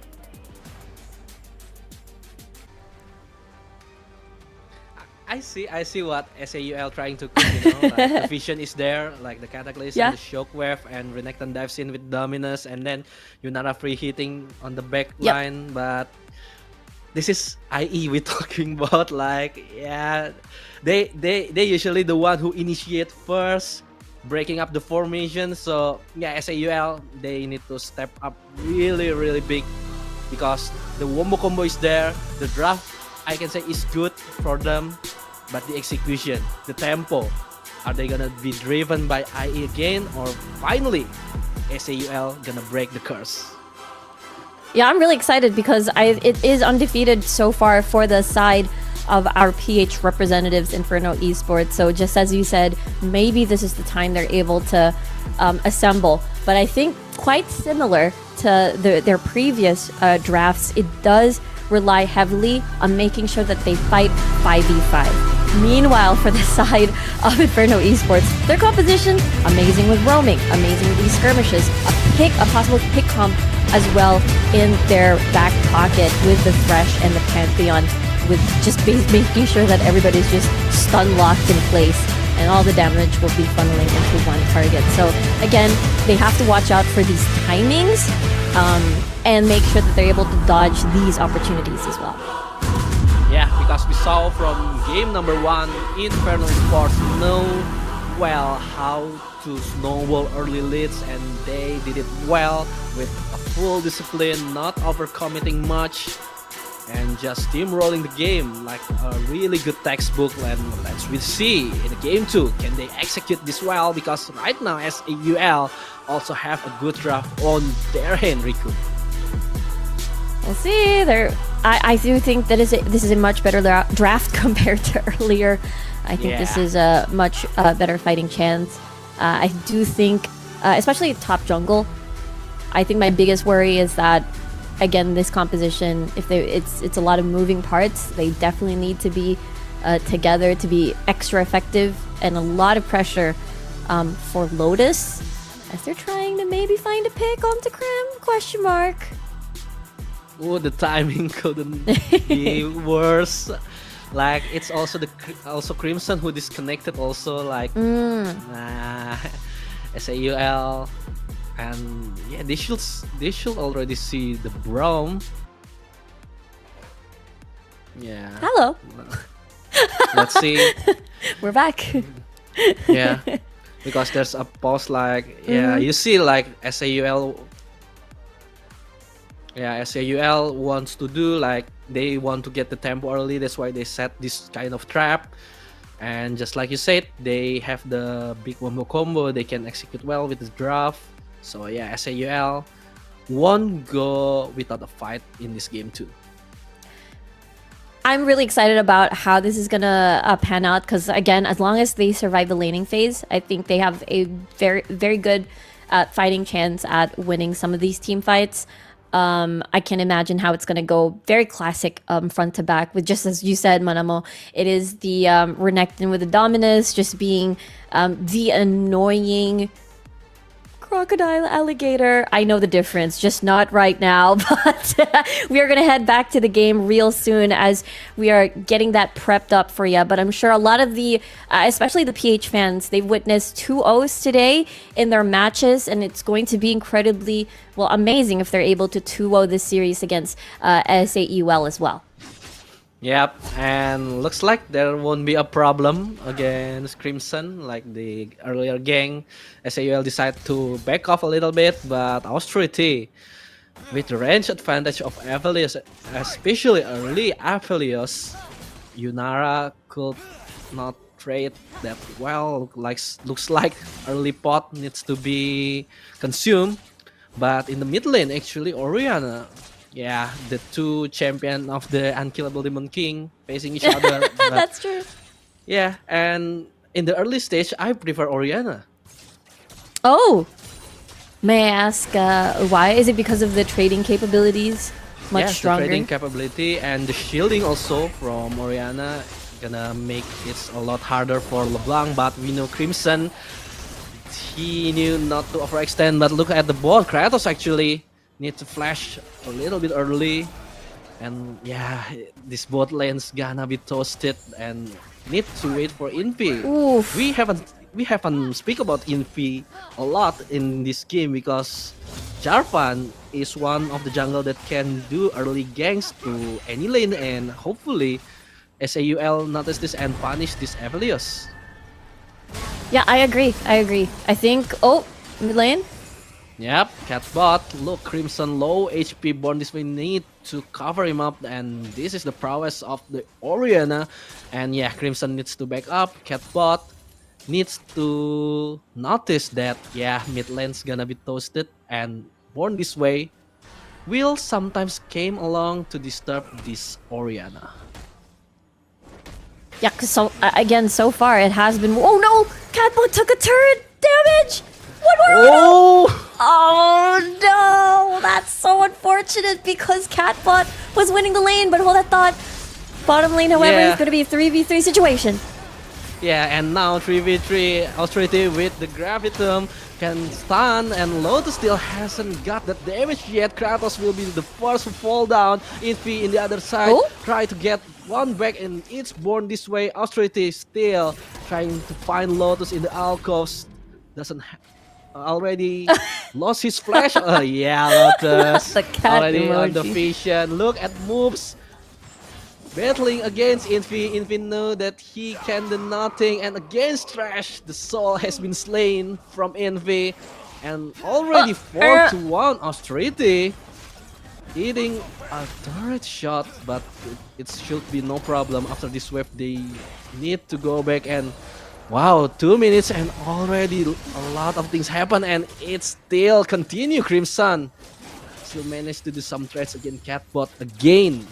I see what SAUL trying to cook, you know, like the vision is there, like the Cataclysm, the Shockwave, and Renekton dives in with Dominus, and then Yunara free hitting on the back line, but this is IE we're talking about. Like, yeah, they usually the one who initiate first, breaking up the formation. So yeah, SAUL, they need to step up really big because the wombo combo is there. The draft, I can say, is good for them, but the execution, the tempo, are they gonna be driven by IE again, or finally SAUL gonna break the curse? Yeah, I'm really excited because it is undefeated so far for the side of our PH representatives, Inferno Esports. So just as you said, maybe this is the time they're able to assemble. But I think quite similar to their previous drafts, it does rely heavily on making sure that they fight 5v5. Meanwhile, for the side of Inferno Esports, their composition, amazing with roaming, amazing with these skirmishes, a possible pick comp as well in their back pocket with the Thresh and the Pantheon, with just making sure that everybody's just stun locked in place and all the damage will be funneling into one target. So again, they have to watch out for these timings and make sure that they're able to dodge these opportunities as well. Yeah, because we saw from game number 1, Inferno Esports know well how to snowball early leads, and they did it well with a full discipline, not overcommitting much, and just steamrolling the game like a really good textbook. And let's see in the game 2, can they execute this well? Because right now SAUL also have a good draft on their hand, Riku. We'll see. I do think that this is a much better draft compared to earlier. I think this is a much better fighting chance. I do think, especially top jungle, I think my biggest worry is that, again, this composition, it's a lot of moving parts. They definitely need to be together to be extra effective, and a lot of pressure for Lotus as they're trying to maybe find a pick onto Crim? Question mark. Oh, the timing couldn't be worse. Like, it's also also Crimson who disconnected also, like SAUL, and yeah, they should already see the Braum. Yeah. Hello. Let's see. We're back. Yeah, because there's a pause, like you see, like SAUL. Yeah, SAUL wants to do, like, they want to get the tempo early. That's why they set this kind of trap. And just like you said, they have the big wombo combo. They can execute well with the draft. So yeah, SAUL won't go without a fight in this game too. I'm really excited about how this is gonna pan out because again, as long as they survive the laning phase, I think they have a very good fighting chance at winning some of these team fights. I can imagine how it's gonna go. Very classic front to back with, just as you said, Manamo. It is the Renekton with the Dominus just being the annoying crocodile alligator. I know the difference, just not right now, but we are going to head back to the game real soon as we are getting that prepped up for you. But I'm sure a lot of the, especially the PH fans, they've witnessed 2-0s today in their matches, and it's going to be incredibly, well, amazing if they're able to 2-0 this series against SAUL as well. Yep, and looks like there won't be a problem against Crimson like the earlier gang. SAUL decided to back off a little bit, but Austerity, with the range advantage of Aphelios, especially early Aphelios, Yunara could not trade that well. Looks like early pot needs to be consumed, but in the mid lane, actually, Orianna. Yeah, the two champion of the Unkillable Demon King facing each other. That's true. Yeah, and in the early stage, I prefer Orianna. Oh, may I ask why? Is it because of the trading capabilities? Much stronger. The trading capability and the shielding also from Orianna gonna make it a lot harder for LeBlanc, but we know Crimson, he knew not to overextend, but look at the board. Kratos actually need to flash a little bit early, and yeah, this bot lane's gonna be toasted and need to wait for Infi. Oof. We haven't speak about Infi a lot in this game because Jarvan is one of the jungle that can do early ganks to any lane, and hopefully SAUL notice this and punish this Aphelios. Yeah, I agree. I think, oh, mid lane. Yep, cat bot. Look, Crimson low HP. Born this way need to cover him up, and this is the prowess of the Orianna. And yeah, Crimson needs to back up. Cat bot needs to notice that yeah, mid lane's gonna be toasted, and Born this way will sometimes came along to disturb this Orianna. Yeah, because so again, so far it has been. Oh no, Catbot took a turret damage. Oh no, that's so unfortunate because Catbot was winning the lane, but hold that thought. Bottom lane, however, is going to be a 3v3 situation. Yeah, and now 3v3 Austerity with the Gravitum can stun, and Lotus still hasn't got that damage yet. Kratos will be the first to fall down. Infi in the other side, try to get one back, and it's Born this way. Austerity still trying to find Lotus in the alcoves. Doesn't already lost his flash. Oh yeah, Lotus the cat already emoji. on the vision. Look at moves. Battling against Infi. Infi know that he can do nothing, and against Trash, the soul has been slain from Infi, and already 4-1 Austerity eating a turret shot, but it should be no problem. After this wave, they need to go back, and wow, 2 minutes and already a lot of things happen, and it still continue. Crimson still managed to do some trades against Catbot again.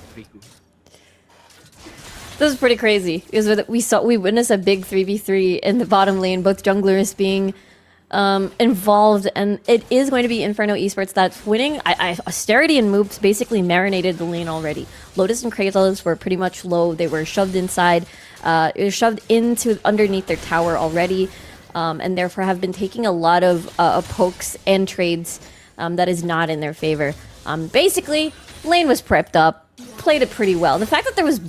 This is pretty crazy because we witnessed a big 3v3 in the bottom lane, both junglers being involved, and it is going to be Inferno Esports that's winning. Austerity and Moops basically marinated the lane already. Lotus and Kratos were pretty much low. They were shoved inside, shoved into underneath their tower already, and therefore have been taking a lot of pokes and trades that is not in their favor. Basically, lane was prepped up, played it pretty well. The fact that there was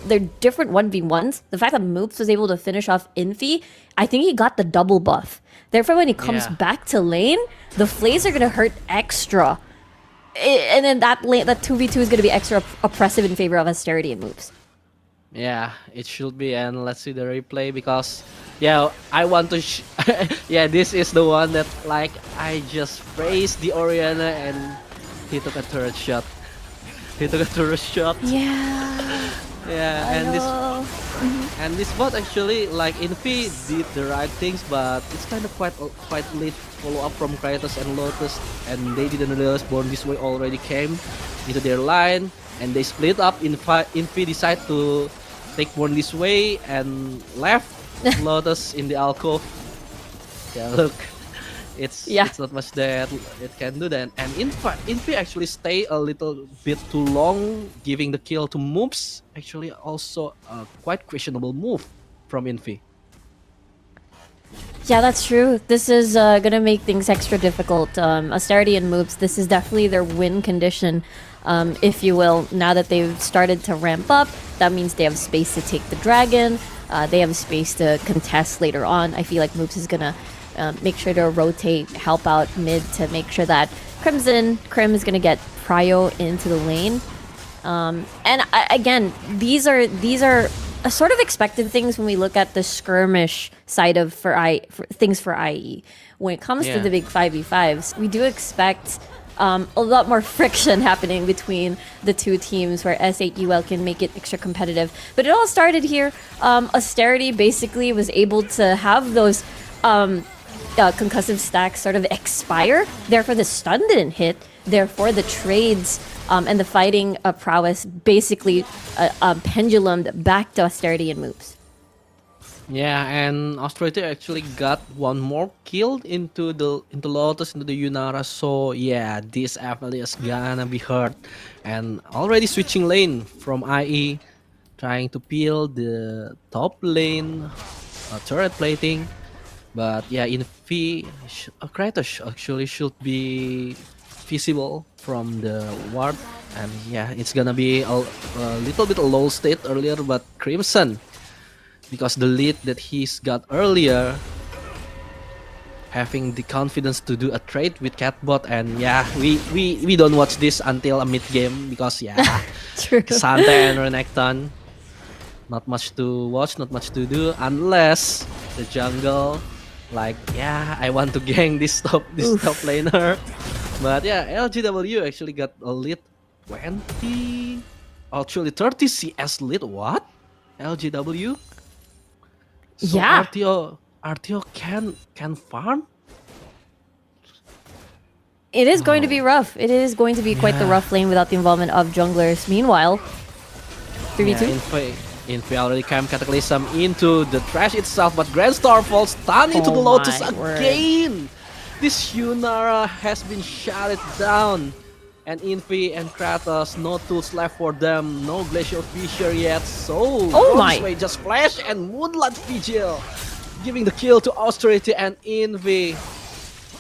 they're different 1v1s. The fact that Moops was able to finish off Infi, I think he got the double buff. Therefore, when he comes back to lane, the flays are going to hurt extra. And then that 2v2 is going to be extra oppressive in favor of Austerity and Moops. Yeah, it should be, and let's see the replay because, yeah, I want to, yeah, this is the one that, like, I just praised the Orianna, and he took a turret shot. He took a turret shot. Yeah. Yeah, I and this know. and this bot actually, like, Infi did the right things, but it's kind of quite late follow up from Kratos and Lotus, and they didn't realize Born This Way already came into their line, and they split up. Infi decided to take Born This Way and left Lotus in the alcove. Yeah, look. It's not much that it can do then. And Infi actually stay a little bit too long, giving the kill to Moves. Actually, also a quite questionable move from Infi. Yeah, that's true. This is gonna make things extra difficult. Austerity and Moves, this is definitely their win condition, if you will. Now that they've started to ramp up, that means they have space to take the dragon. They have space to contest later on. I feel like Moves is gonna make sure to rotate, help out mid to make sure that Krim is gonna get prio into the lane. Again, these are sort of expected things when we look at the skirmish side of things for IE. When it comes to the big 5v5s, we do expect a lot more friction happening between the two teams where S8UL can make it extra competitive. But it all started here. Austerity basically was able to have those concussive stacks sort of expire. Therefore, the stun didn't hit. Therefore, the trades and the fighting prowess basically pendulumed back to Austerity and Moves. Yeah, and Austerity actually got one more kill into Lotus, into the Yunara. So yeah, this definitely is gonna be hurt. And already switching lane from IE, trying to peel the top lane turret plating. But yeah, Infi, Kratos actually should be visible from the ward. And yeah, it's gonna be a little bit low state earlier, but Crimson, because the lead that he's got earlier, having the confidence to do a trade with Catbot. And yeah, we don't watch this until a mid game, because yeah, Sante and Renekton, not much to watch, not much to do, unless the jungle, like, yeah, I want to gang this top laner. But yeah, LGW actually got a lead 20, actually 30 CS lead. What? LGW? So yeah. RTO can farm? It is going to be rough. It is going to be quite the rough lane without the involvement of junglers. Meanwhile, 3v2. Infi already came Cataclysm into the trash itself, but Grand Star falls stun into the Lotus again. This Yunara has been shut down. And Infi and Kratos, no tools left for them, no Glacial Fissure yet. So this way, just Flash and Moonlight Vigil, giving the kill to Austerity, and Infi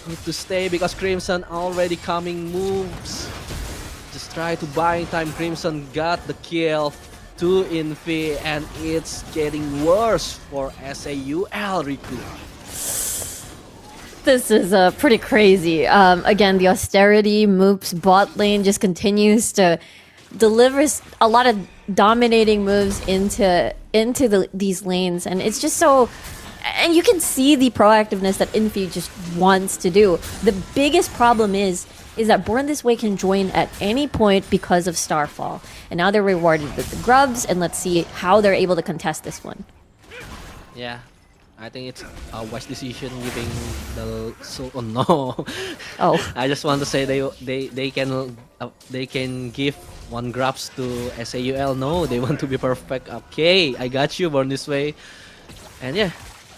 need to stay because Crimson already coming moves. Just try to buy time. Crimson got the kill to Infi, and it's getting worse for SAUL, Riku. This is pretty crazy. Again, the Austerity Moops bot lane just continues to deliver a lot of dominating moves into these lanes, and it's just so. And you can see the proactiveness that Infi just wants to do. The biggest problem is that Born This Way can join at any point because of Starfall, and now they're rewarded with the grubs. And let's see how they're able to contest this one. Yeah. I think it's a wise decision giving the oh no. Oh. I just want to say they can give one grabs to SAUL. No, they want to be perfect. Okay, I got you, Born This Way. And yeah,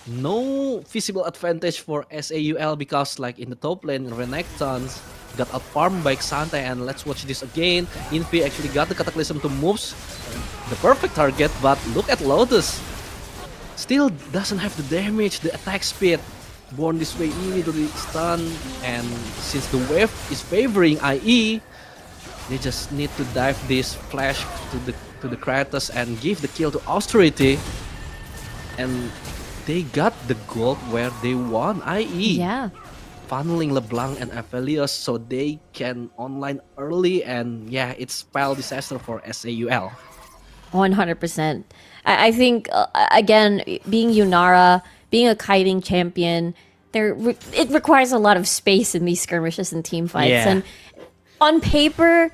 no visible advantage for SAUL because like in the top lane, Renekton got outfarmed by Xante, and let's watch this again. Infi actually got the Cataclysm to moves the perfect target, but look at Lotus. Still doesn't have the damage, the attack speed. Born This Way immediately stunned, and since the wave is favoring IE, they just need to dive this flash to the Kratos and give the kill to Austerity, and they got the gold where they won IE. Yeah. Funneling LeBlanc and Aphelios so they can online early, and yeah, it's spell disaster for SAUL. 100%. I think, again, being Yunara, being a kiting champion, it requires a lot of space in these skirmishes and team fights. Yeah. And on paper,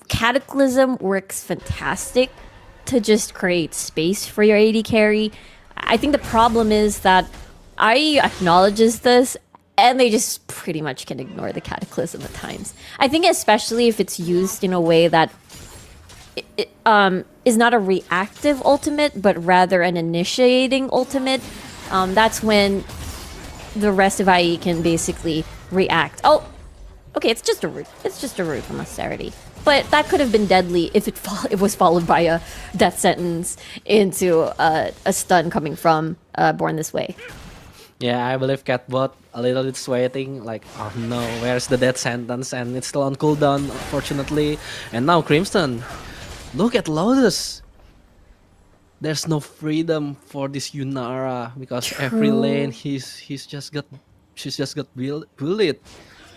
Cataclysm works fantastic to just create space for your AD carry. I think the problem is that IE acknowledges this, and they just pretty much can ignore the Cataclysm at times. I think especially if it's used in a way that is not a reactive ultimate, but rather an initiating ultimate, that's when the rest of IE can basically react. Oh, okay, it's just a root. It's just a root from austerity. But that could have been deadly if it was followed by a death sentence into a stun coming from Born This Way. Yeah, I believe Catbot a little bit sweating, like, oh no, where's the death sentence? And it's still on cooldown, unfortunately. And now Crimson, look at Lotus. There's no freedom for this Yunara because every lane she's just got bullied.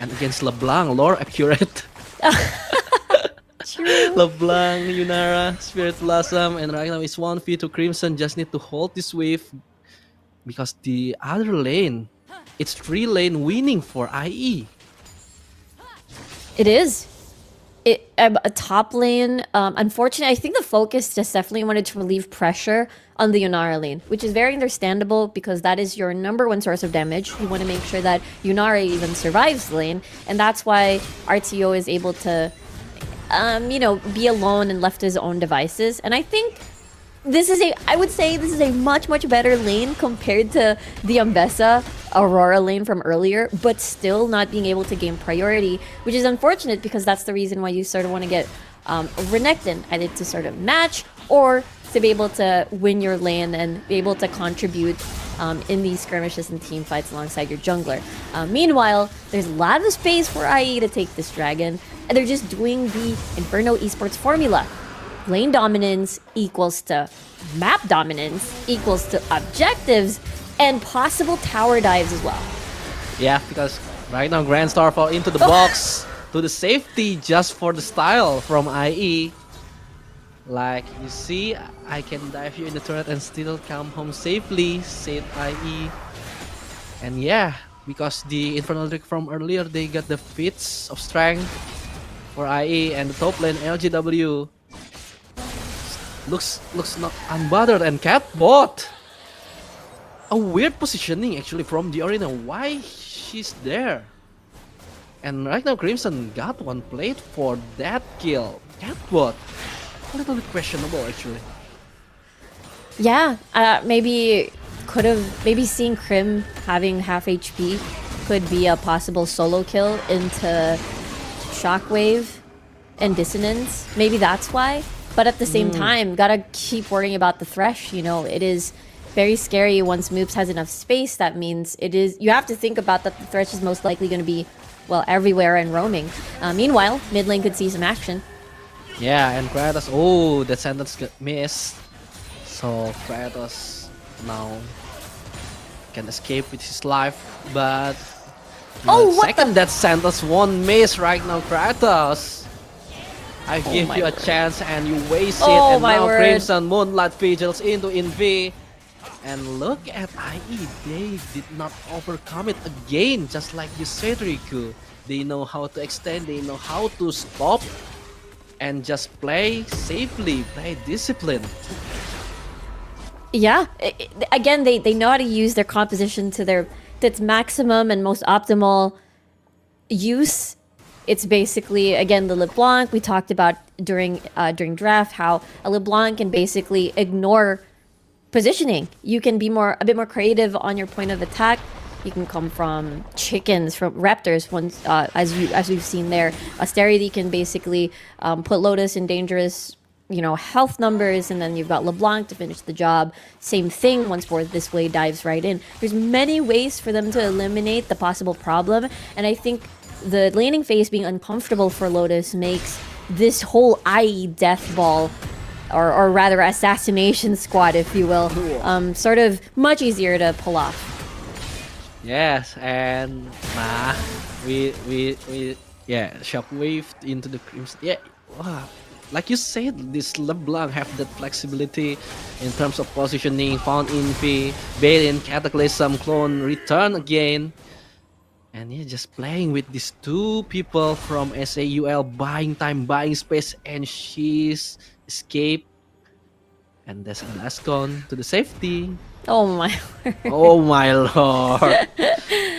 And against LeBlanc, lore accurate. LeBlanc, Yunara, Spirit Blossom, and right now it's 1v2 Crimson. Just need to hold this wave because the other lane, it's 3-lane winning for IE. It is. A top lane, unfortunately, I think the focus just definitely wanted to relieve pressure on the Yunara lane, which is very understandable because that is your number one source of damage. You want to make sure that Yunara even survives the lane, and that's why RTO is able to be alone and left to his own devices. And I think I would say this is a much, much better lane compared to the Ambessa Aurora lane from earlier, but still not being able to gain priority, which is unfortunate because that's the reason why you sort of want to get Renekton, either to sort of match or to be able to win your lane and be able to contribute in these skirmishes and team fights alongside your jungler. Meanwhile, there's a lot of space for IE to take this dragon, and they're just doing the Inferno Esports formula. Lane dominance equals to map dominance equals to objectives and possible tower dives as well. Yeah, because right now Grand Starfall into the box to the safety just for the style from IE. Like, you see, I can dive you in the turret and still come home safely, said IE. And yeah, because the Infernal Drake from earlier, they got the feats of strength for IE, and the top lane LGW looks not unbothered. And Catbot, a weird positioning actually from the arena. Why she's there? And right now Crimson got one plate for that kill. Catbot, a little bit questionable actually. Yeah, maybe seeing Crim having half HP could be a possible solo kill into Shockwave and Dissonance. Maybe that's why. But at the same time, gotta keep worrying about the Thresh. You know, it is very scary once Moops has enough space. That means you have to think about that the Thresh is most likely going to be, well, everywhere and roaming. Meanwhile, mid lane could see some action. Yeah, and Kratos, oh, that sentence got missed. So Kratos now can escape with his life, but second that sentence won't miss right now, Kratos. I give you a chance and you waste it, and now Crimson Moonlight Vigils into Invi. And look at IE, they did not overcome it again, just like you said, Riku. They know how to extend, they know how to stop, and just play safely, play discipline. Yeah, again, they know how to use their composition to its maximum and most optimal use. It's basically, again, the LeBlanc we talked about during draft, how a LeBlanc can basically ignore positioning. You can be a bit more creative on your point of attack. You can come from chickens, from raptors, as we've seen there. Austerity can basically put Lotus in dangerous, health numbers, and then you've got LeBlanc to finish the job. Same thing once Born This Way dives right in. There's many ways for them to eliminate the possible problem, and I think the laning phase being uncomfortable for Lotus makes this whole IE death ball, or rather assassination squad, if you will, sort of much easier to pull off. Yes, and we Shockwave into the Crimson. Yeah, wow. Like you said, this LeBlanc have that flexibility in terms of positioning, found Infi, Bale in Cataclysm, clone, return again. And yeah, just playing with these two people from SAUL, buying time, buying space, and she's escaped. And there's a blast gone to the safety. Oh my word. Oh my lord.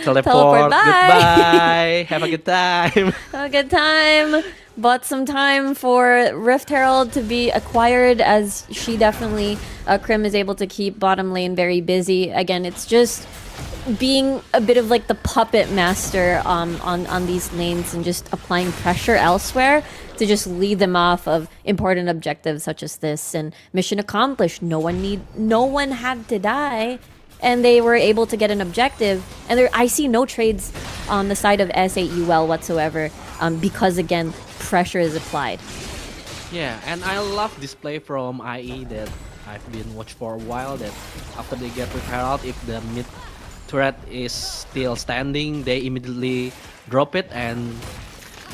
Teleport. Bye. Goodbye. Have a good time. Have a good time. Bought some time for Rift Herald to be acquired, as she definitely, Krim is able to keep bottom lane very busy. Again, it's just being a bit of like the puppet master on these lanes and just applying pressure elsewhere to just lead them off of important objectives such as this. And mission accomplished. No one had to die, and they were able to get an objective. And I see no trades on the side of SAUL whatsoever, because again, pressure is applied. Yeah, and I love this play from IE that I've been watching for a while, that after they get with Herald, if the mid turret is still standing, they immediately drop it, and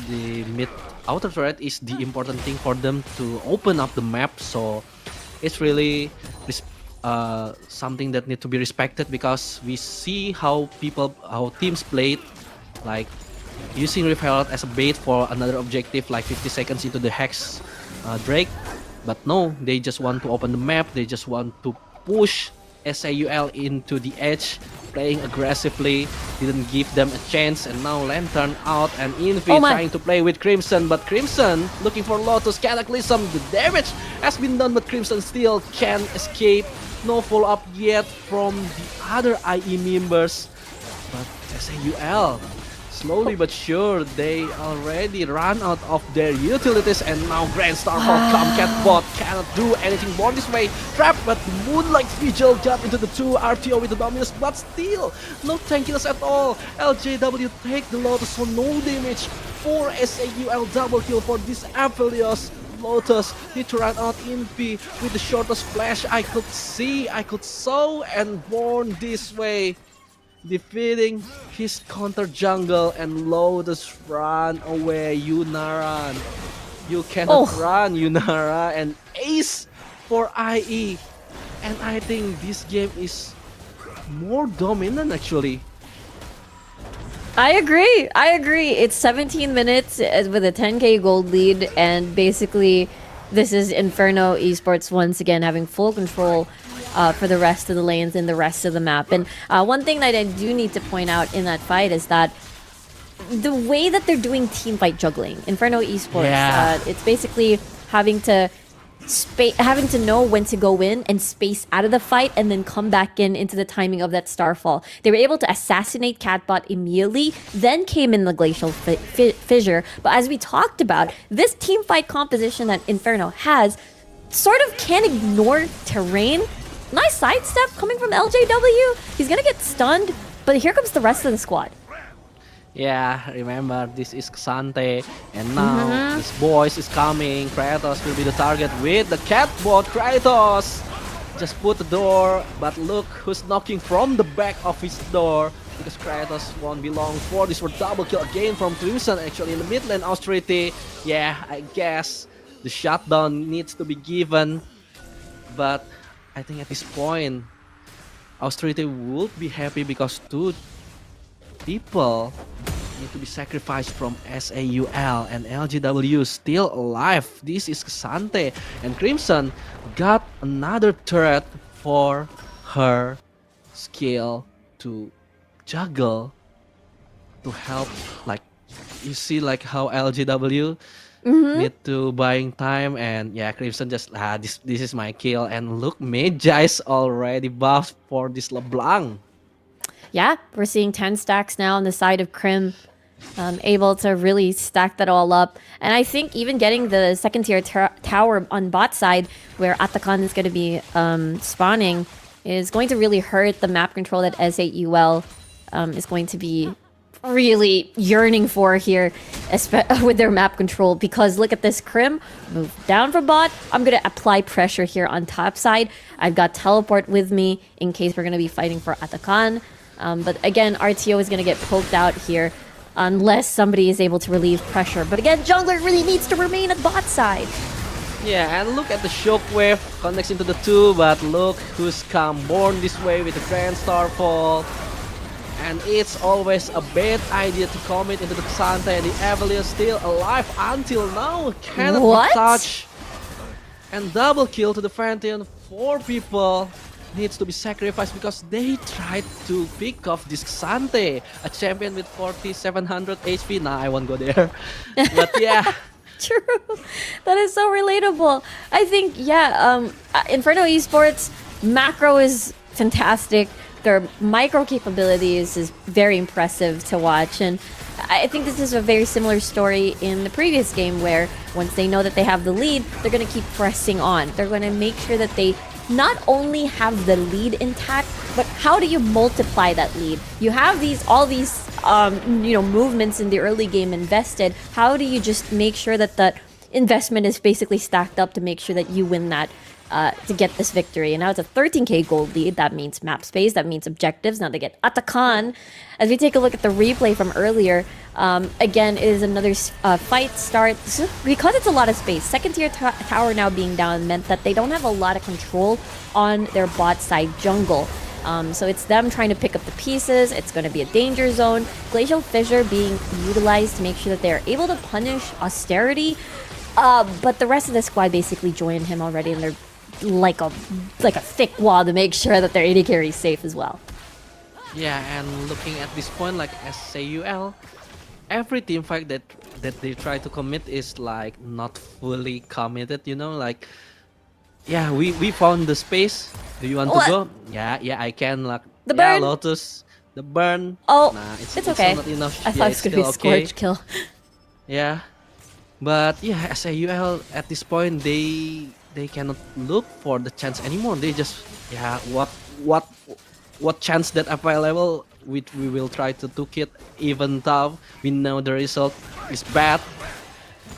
the mid outer turret is the important thing for them to open up the map. So it's really something that need to be respected, because we see how teams played, like using Rift Herald as a bait for another objective like 50 seconds into the Hex Drake. But no, they just want to open the map, they just want to push SAUL into the edge, playing aggressively, didn't give them a chance. And now Lantern out, and Infi trying to play with Crimson, but Crimson looking for Lotus Cataclysm. The damage has been done, but Crimson still can escape. No follow-up yet from the other IE members, but SAUL, slowly but sure, they already ran out of their utilities. And now Grand Starfall come, Catbot cannot do anything more this way. Trap, but Moonlight Vigil got into the 2 RTO with the Dominus, but still no tankiness at all. LJW take the Lotus, so no damage for SAUL. Double kill for this Aphelios. Lotus need to run out Infi with the shortest flash I could see, I could saw, and Born this way, defeating his counter jungle. And Lotus run away. Yunaran, you cannot run, Yunara. And ace for IE. And I think this game is more dominant actually. I agree. It's 17 minutes with a 10k gold lead, and basically this is Inferno Esports once again having full control for the rest of the lanes and the rest of the map. And one thing that I do need to point out in that fight is that the way that they're doing team fight juggling, Inferno Esports, it's basically having to know when to go in and space out of the fight and then come back into the timing of that Starfall. They were able to assassinate Catbot immediately, then came in the Glacial Fissure. But as we talked about, this team fight composition that Inferno has sort of can't ignore terrain. Nice sidestep coming from LJW. He's gonna get stunned, but here comes the rest of the squad. Yeah, remember, this is Xante, and now this boys is coming. Kratos will be the target with the Catbot. Kratos just put the door, but look who's knocking from the back of his door, because Kratos won't be long for this. For double kill again from Crimson, actually in the mid lane. Austerity, yeah, I guess the shutdown needs to be given, but I think at this point Austerity would be happy, because two people need to be sacrificed from SAUL, and LGW still alive. This is Xante, and Crimson got another turret for her skill to juggle, to help. Like you see, like how LGW need to buying time, and yeah, Crimson just this is my kill. And look, Magi's already buffed for this LeBlanc. Yeah, we're seeing 10 stacks now on the side of Crim, able to really stack that all up. And I think even getting the second tier tower on bot side, where Atakan is going to be spawning, is going to really hurt the map control that SAUL is going to be really yearning for here with their map control. Because look at this, Crim, move down from bot. I'm going to apply pressure here on top side. I've got teleport with me in case we're going to be fighting for Atakan. But again, RTO is going to get poked out here unless somebody is able to relieve pressure. But again, jungler really needs to remain at bot side. Yeah, and look at the shockwave connects into the 2, but look who's come. Born this way with the Grand Starfall. And it's always a bad idea to commit into the Xante. The Evelius still alive until now. Cannot be touched. And double kill to the Phantom. 4 people needs to be sacrificed because they tried to pick off this Xante, a champion with 4700 HP. Nah, I won't go there. But yeah. True. That is so relatable. I think, Inferno Esports, macro is fantastic. Their micro capabilities is very impressive to watch. And I think this is a very similar story in the previous game where once they know that they have the lead, they're going to keep pressing on. They're going to make sure that they not only have the lead intact, but how do you multiply that lead? You have all these movements in the early game invested. How do you just make sure that that investment is basically stacked up to make sure that you win that to get this victory? And now it's a 13k gold lead. That means map space. That means objectives. Now they get Atakan. As we take a look at the replay from earlier, again, it is another fight start. Because it's a lot of space, second tier tower now being down meant that they don't have a lot of control on their bot side jungle. So it's them trying to pick up the pieces. It's going to be a danger zone. Glacial Fissure being utilized to make sure that they're able to punish Austerity. But the rest of the squad basically joined him already, and they're like a thick wall to make sure that their AD carry is safe as well. Yeah, and looking at this point, like SAUL, every team fight that they try to commit is like not fully committed, you know, like yeah, we found the space. Do you want to go? Yeah, I can. Like the burn. Lotus, the burn. Oh, nah, it's okay. Not enough. I thought it's gonna be a Scorch kill. Yeah, but yeah, SAUL at this point they cannot look for the chance anymore. They just what chance that available we will try to took it, even though we know the result is bad.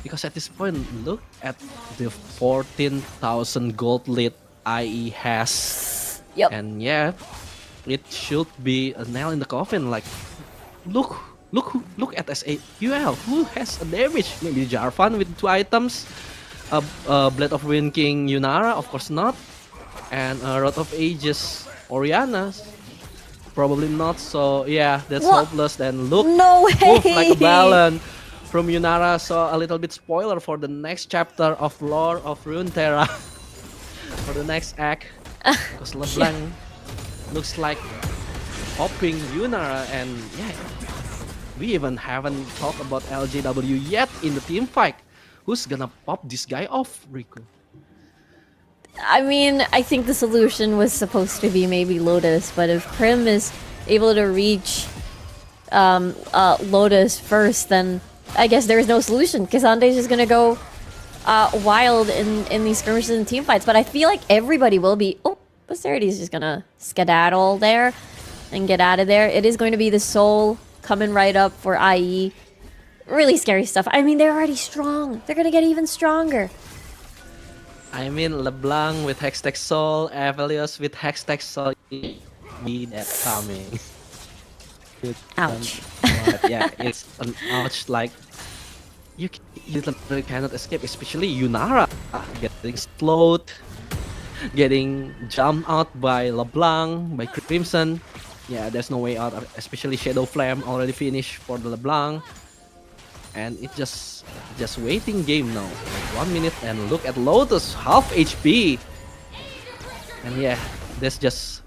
Because at this point, look at the 14,000 gold lead IE has. Yep. And yeah, it should be a nail in the coffin. Like, look at SAUL. Who has a damage? Maybe Jarvan with 2 items. Blade of Wind King Yunara, of course not. And Rod of Ages Oriana, probably not. So yeah, that's hopeless. Then look, no way. Move like a balloon from Yunara. So a little bit spoiler for the next chapter of Lore of Runeterra for the next act. Because LeBlanc looks like hopping Yunara, and yeah, we even haven't talked about LJW yet in the team fight. Who's gonna pop this guy off, Riku? I mean, I think the solution was supposed to be maybe Lotus, but if Prim is able to reach Lotus first, then I guess there is no solution. Kazante's just gonna go wild in these skirmishes and team fights, but I feel like everybody will be... Oh, Posterity is just gonna skedaddle there and get out of there. It is going to be the Soul coming right up for IE. Really scary stuff. I mean, they're already strong. They're gonna get even stronger. I mean, LeBlanc with Hextech Soul, Evelius with Hextech Soul. See that coming. Ouch. But yeah, it's an ouch. Like you literally cannot escape, especially Yunara getting slowed, getting jumped out by LeBlanc, by Crimson. Yeah, there's no way out. Especially Shadow Flame already finished for the LeBlanc. And it's just waiting game now. Like 1 minute, and look at Lotus, half HP. And yeah, that's just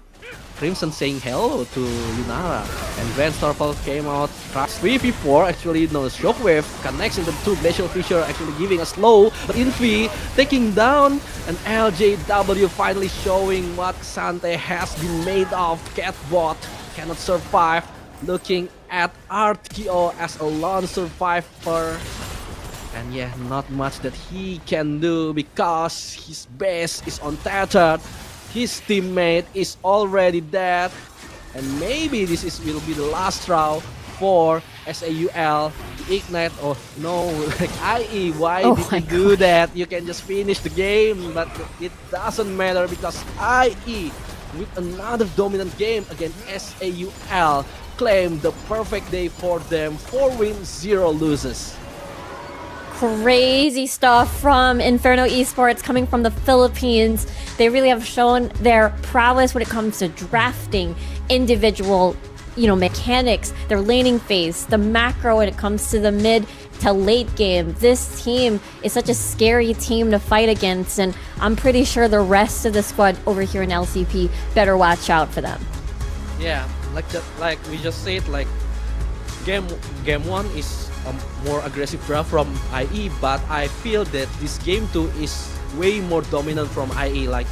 Crimson saying hello to Yunara. And Grand Starfall came out. 3v4 actually, no, Shockwave connects into 2 Glacial Fissure, actually giving a slow. But Infi taking down, and LJW finally showing what Xante has been made of. Catbot cannot survive. Looking at RTO as a lone survivor, and yeah, not much that he can do because his base is untethered, his teammate is already dead, and maybe this will be the last round for SAUL to ignite. Oh no, like IE, why did you do that? You can just finish the game, but it doesn't matter because IE with another dominant game against SAUL claim the perfect day for them. 4 wins, 0 loses. Crazy stuff from Inferno Esports coming from the Philippines. They really have shown their prowess when it comes to drafting individual mechanics, their laning phase, the macro when it comes to the mid to late game. This team is such a scary team to fight against, and I'm pretty sure the rest of the squad over here in LCP better watch out for them. Yeah, like we just said, like game one is a more aggressive draft from IE, but I feel that this game 2 is way more dominant from IE. Like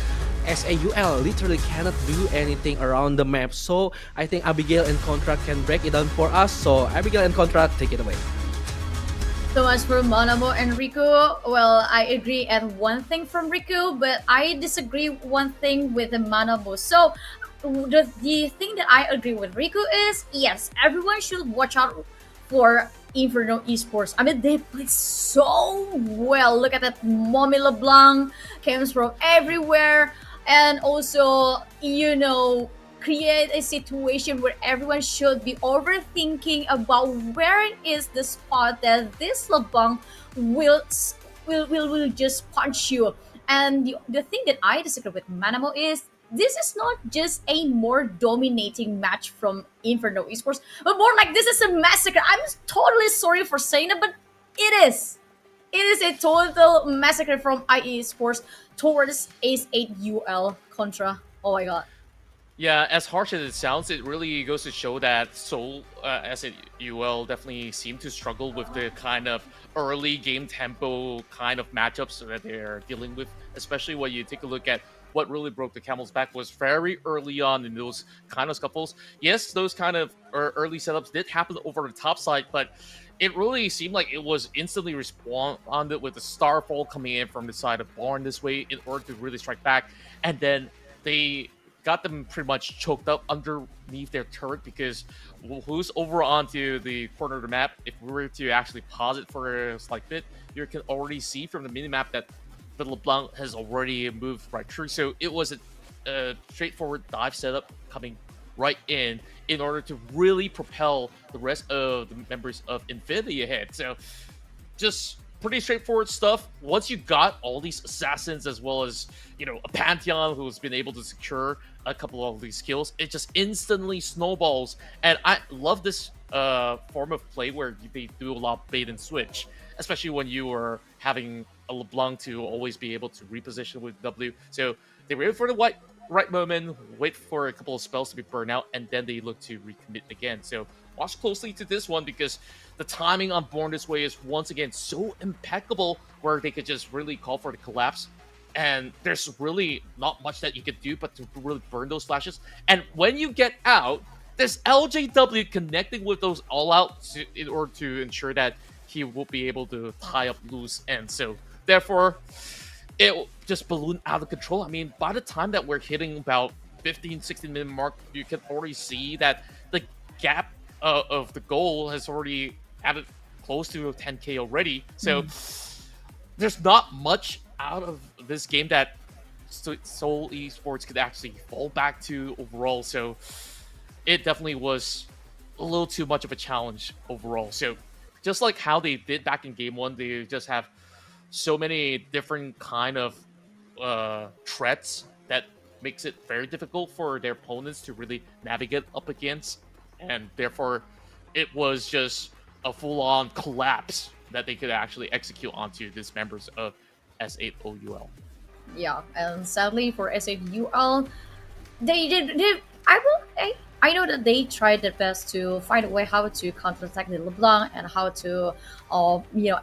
SAUL literally cannot do anything around the map, so I think Abigail and Contra can break it down for us. So Abigail and Contra, take it away. So as for Manamo and Riku, well, I agree at one thing from Riku, but I disagree one thing with the Manamo. So the thing that I agree with Riku is, yes, everyone should watch out for Inferno Esports. I mean, they play so well. Look at that, Mommy LeBlanc comes from everywhere, and also, create a situation where everyone should be overthinking about where is the spot that this LeBlanc will just punch you. And the thing that I disagree with Manamo is, this is not just a more dominating match from Inferno Esports, but more like this is a massacre. I'm totally sorry for saying it, but it is. It is a total massacre from IE Esports towards Ace 8 UL Contra. Oh my god. Yeah, as harsh as it sounds, it really goes to show that Seoul, as it UL, definitely seem to struggle with the kind of early game tempo kind of matchups that they're dealing with, especially when you take a look at what really broke the camel's back was very early on in those kind of scuffles. Yes, those kind of early setups did happen over the top side, but it really seemed like it was instantly responded with the Starfall coming in from the side of Barn this way in order to really strike back, and then they got them pretty much choked up underneath their turret, because who's over onto the corner of the map, if we were to actually pause it for a slight bit, you can already see from the minimap that the LeBlanc has already moved right through. So it was a straightforward dive setup coming right in order to really propel the rest of the members of Infinity ahead. So just pretty straightforward stuff. Once you got all these assassins, as well as, a Pantheon who's been able to secure a couple of these kills, it just instantly snowballs. And I love this form of play where they do a lot of bait and switch, especially when you are having a LeBlanc to always be able to reposition with W. So they wait for the right moment, wait for a couple of spells to be burned out, and then they look to recommit again. So watch closely to this one, because the timing on Born This Way is once again so impeccable, where they could just really call for the collapse, and there's really not much that you could do but to really burn those flashes. And when you get out, there's LJW connecting with those all-out in order to ensure that he will be able to tie up loose ends. So therefore, it just ballooned out of control. I mean, by the time that we're hitting about 15-16 minute mark, you can already see that the gap of the goal has already added close to 10k already. So there's not much out of this game that Seoul Esports could actually fall back to overall. So it definitely was a little too much of a challenge overall. So just like how they did back in game one, they just have so many different kind of threats that makes it very difficult for their opponents to really navigate up against, and therefore it was just a full-on collapse that they could actually execute onto these members of S8OUL. Yeah, and sadly for S8UL, I know that they tried their best to find a way how to counterattack the LeBlanc and how to,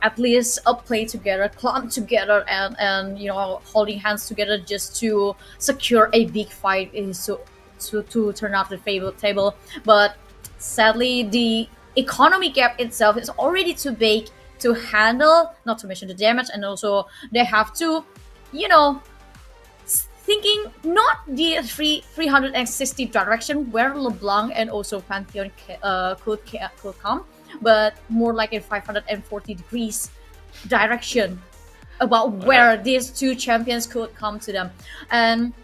at least play together, clump together, and holding hands together just to secure a big fight to turn out the favorite table. But sadly, the economy gap itself is already too big to handle, not to mention the damage, and also they have to, thinking not the 360 direction where LeBlanc and also Pantheon could come, but more like a 540 degrees direction about where these two champions could come to them. And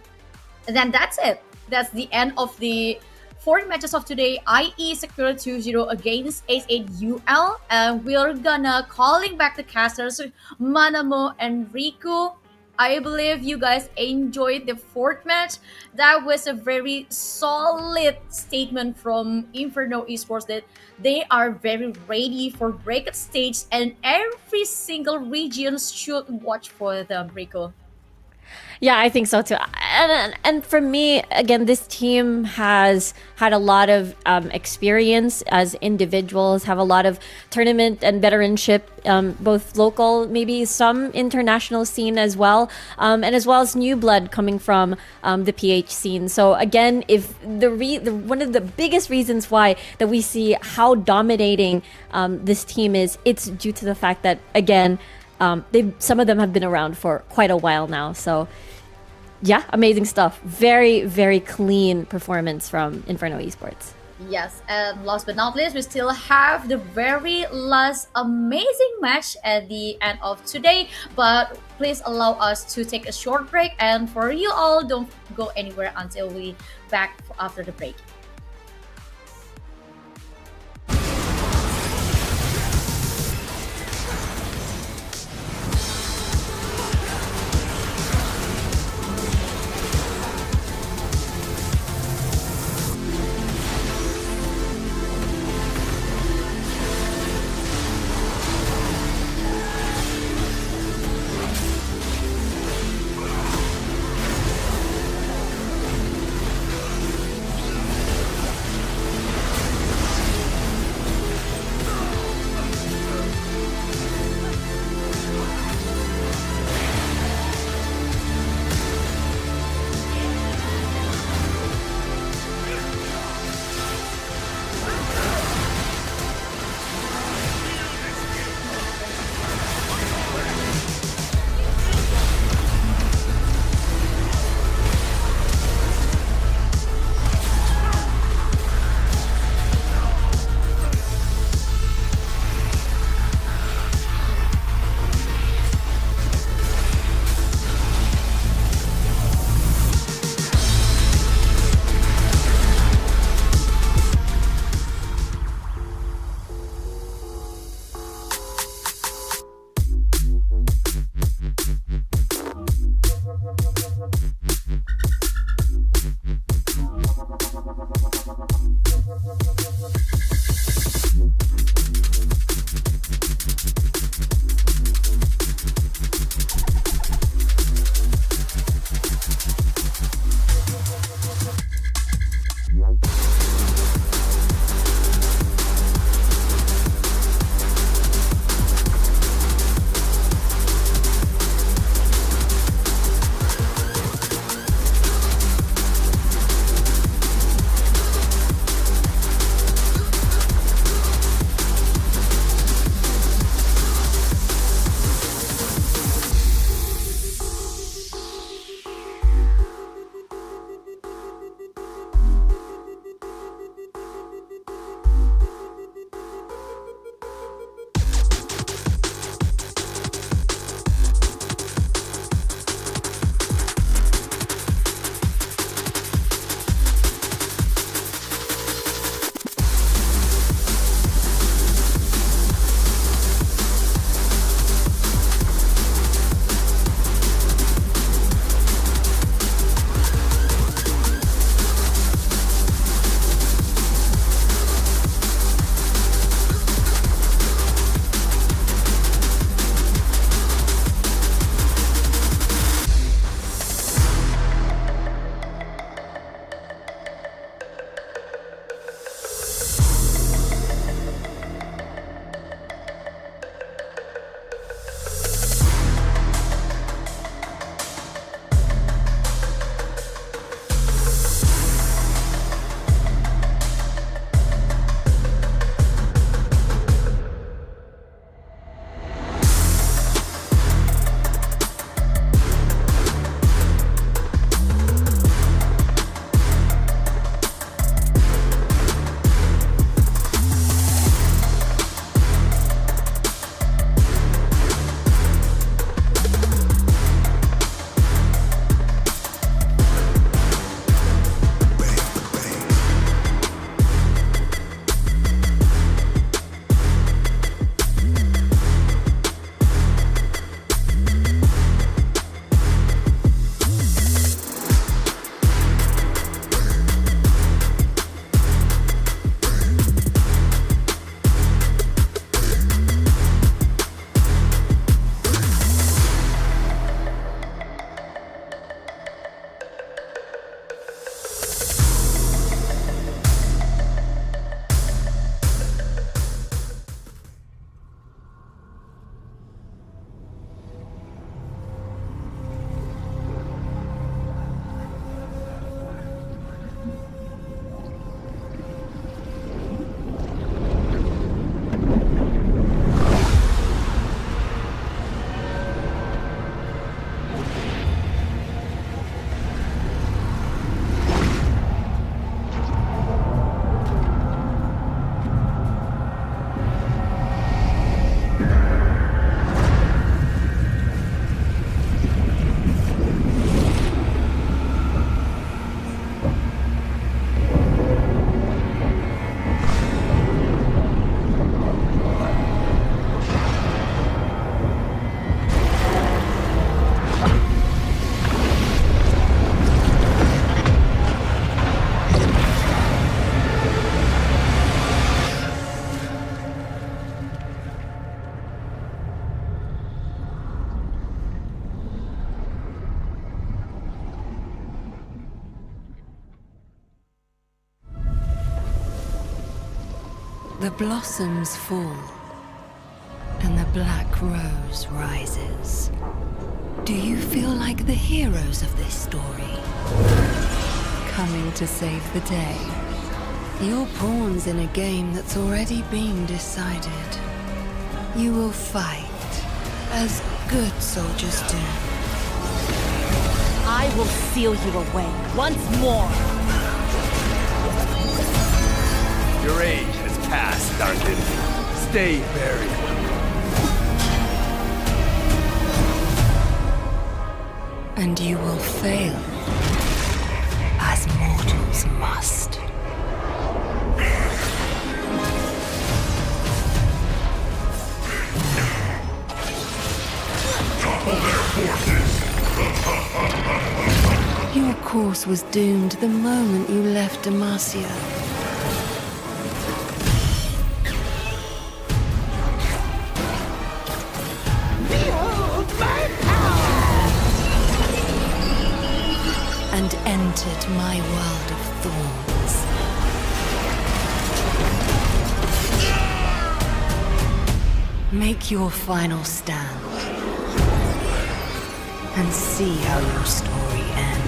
then that's it. That's the end of the 4 matches of today. IE secured 2-0 against Ace8UL, and we're gonna calling back the casters Manamo and Riku. I believe you guys enjoyed the fourth match. That was a very solid statement from Inferno Esports that they are very ready for bracket stage, and every single region should watch for them, Rico. Yeah, I think so too. And for me, again, this team has had a lot of experience as individuals, have a lot of tournament and veteranship, both local, maybe some international scene as well, and as well as new blood coming from the PH scene. So again, if the one of the biggest reasons why that we see how dominating this team is, it's due to the fact that, again, some of them have been around for quite a while now. So yeah, amazing stuff. Very, very clean performance from Inferno Esports. Yes, and last but not least, we still have the very last amazing match at the end of today. But please allow us to take a short break, and for you all, don't go anywhere until we back after the break. The blossoms fall, and the black rose rises. Do you feel like the heroes of this story? Coming to save the day. You're pawns in a game that's already been decided. You will fight, as good soldiers do. I will seal you away once more. Your age has passed, Darkin. Stay buried. And you will fail, as mortals must. Your course was doomed the moment you left Demacia. And entered my world of thorns. Make your final stand and see how your story ends.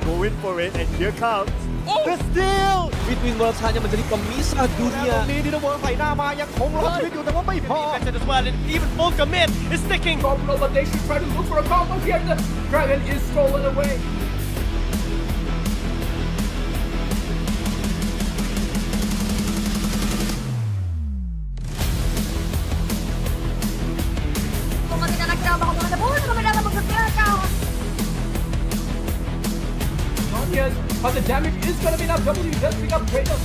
Going for it, and here comes the steal between Worlds hanya menjadi pemisah dunia. Ini di World Fightหน้ามายังคงรอชีวิตอยู่แต่ว่าไม่พอ Defense as well, and even full commit is sticking. Combo, but they should try to look for a combo here. The dragon is stolen away. Kung hindi na nagkama ko mga labor, kami na mag-prepare. Not yet, but the damage is gonna be enough. W does pick up Kratos.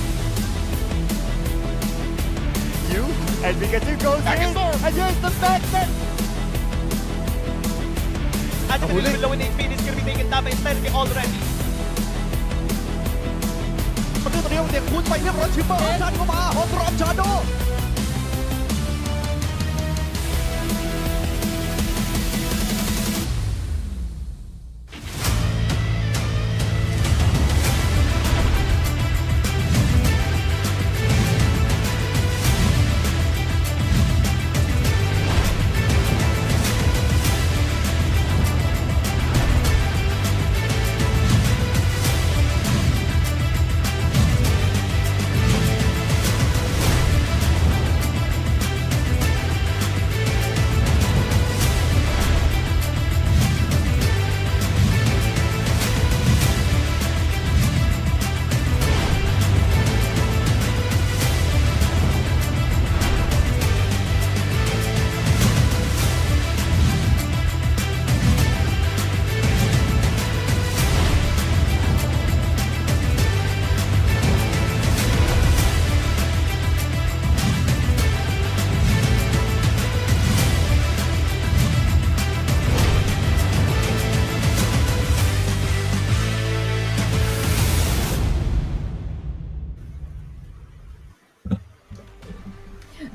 You and Pikachu goes in, and here's the back set. At the below in HP, it's gonna be taken down by Inferno already. ประตูตัวเดียวเด็กคูณไปเรียบร้อยชิปเปอร์ดันเข้ามาฮอตรอมชาโด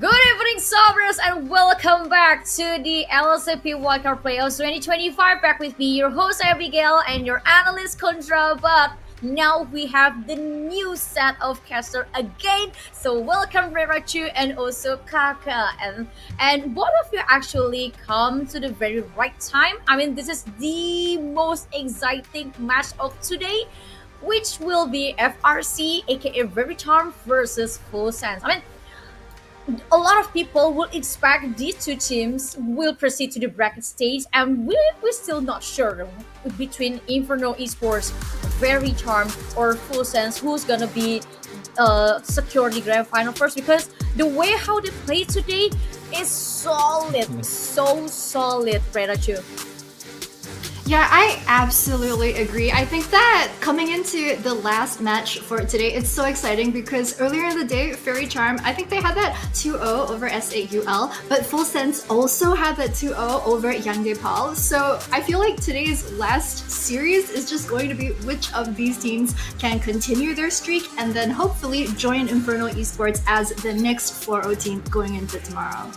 Good evening, Sovereigns, and welcome back to the LCP Wild Card Playoffs 2025. Back with me, your host Abigail, and your analyst Contra. But now we have the new set of caster again. So welcome Rerachu and also Kaka, and both of you actually come to the very right time. I mean, this is the most exciting match of today, which will be FRC, aka Faerie Charm versus Full Sense. I mean, a lot of people will expect these two teams will proceed to the bracket stage, and we're still not sure between Inferno Esports, Faerie Charm, or Full Sense who's gonna be secure the grand final first, because the way how they play today is solid, so solid, Predator. Yeah, I absolutely agree. I think that coming into the last match for today, it's so exciting because earlier in the day, Faerie Charm, I think they had that 2-0 over SAUL, but Full Sense also had that 2-0 over Dae Pal. So I feel like today's last series is just going to be which of these teams can continue their streak and then hopefully join Inferno Esports as the next 4-0 team going into tomorrow.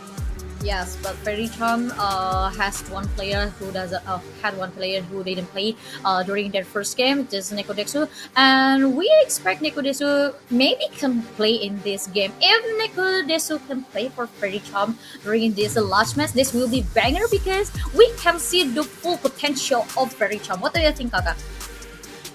Yes, but Faerie Charm has one player who had one player who didn't play during their first game, just Nekodesu, and we expect Nekodesu maybe can play in this game. If Nekodesu can play for Faerie Charm during this last match, this will be banger because we can see the full potential of Faerie Charm. What do you think, Kaka?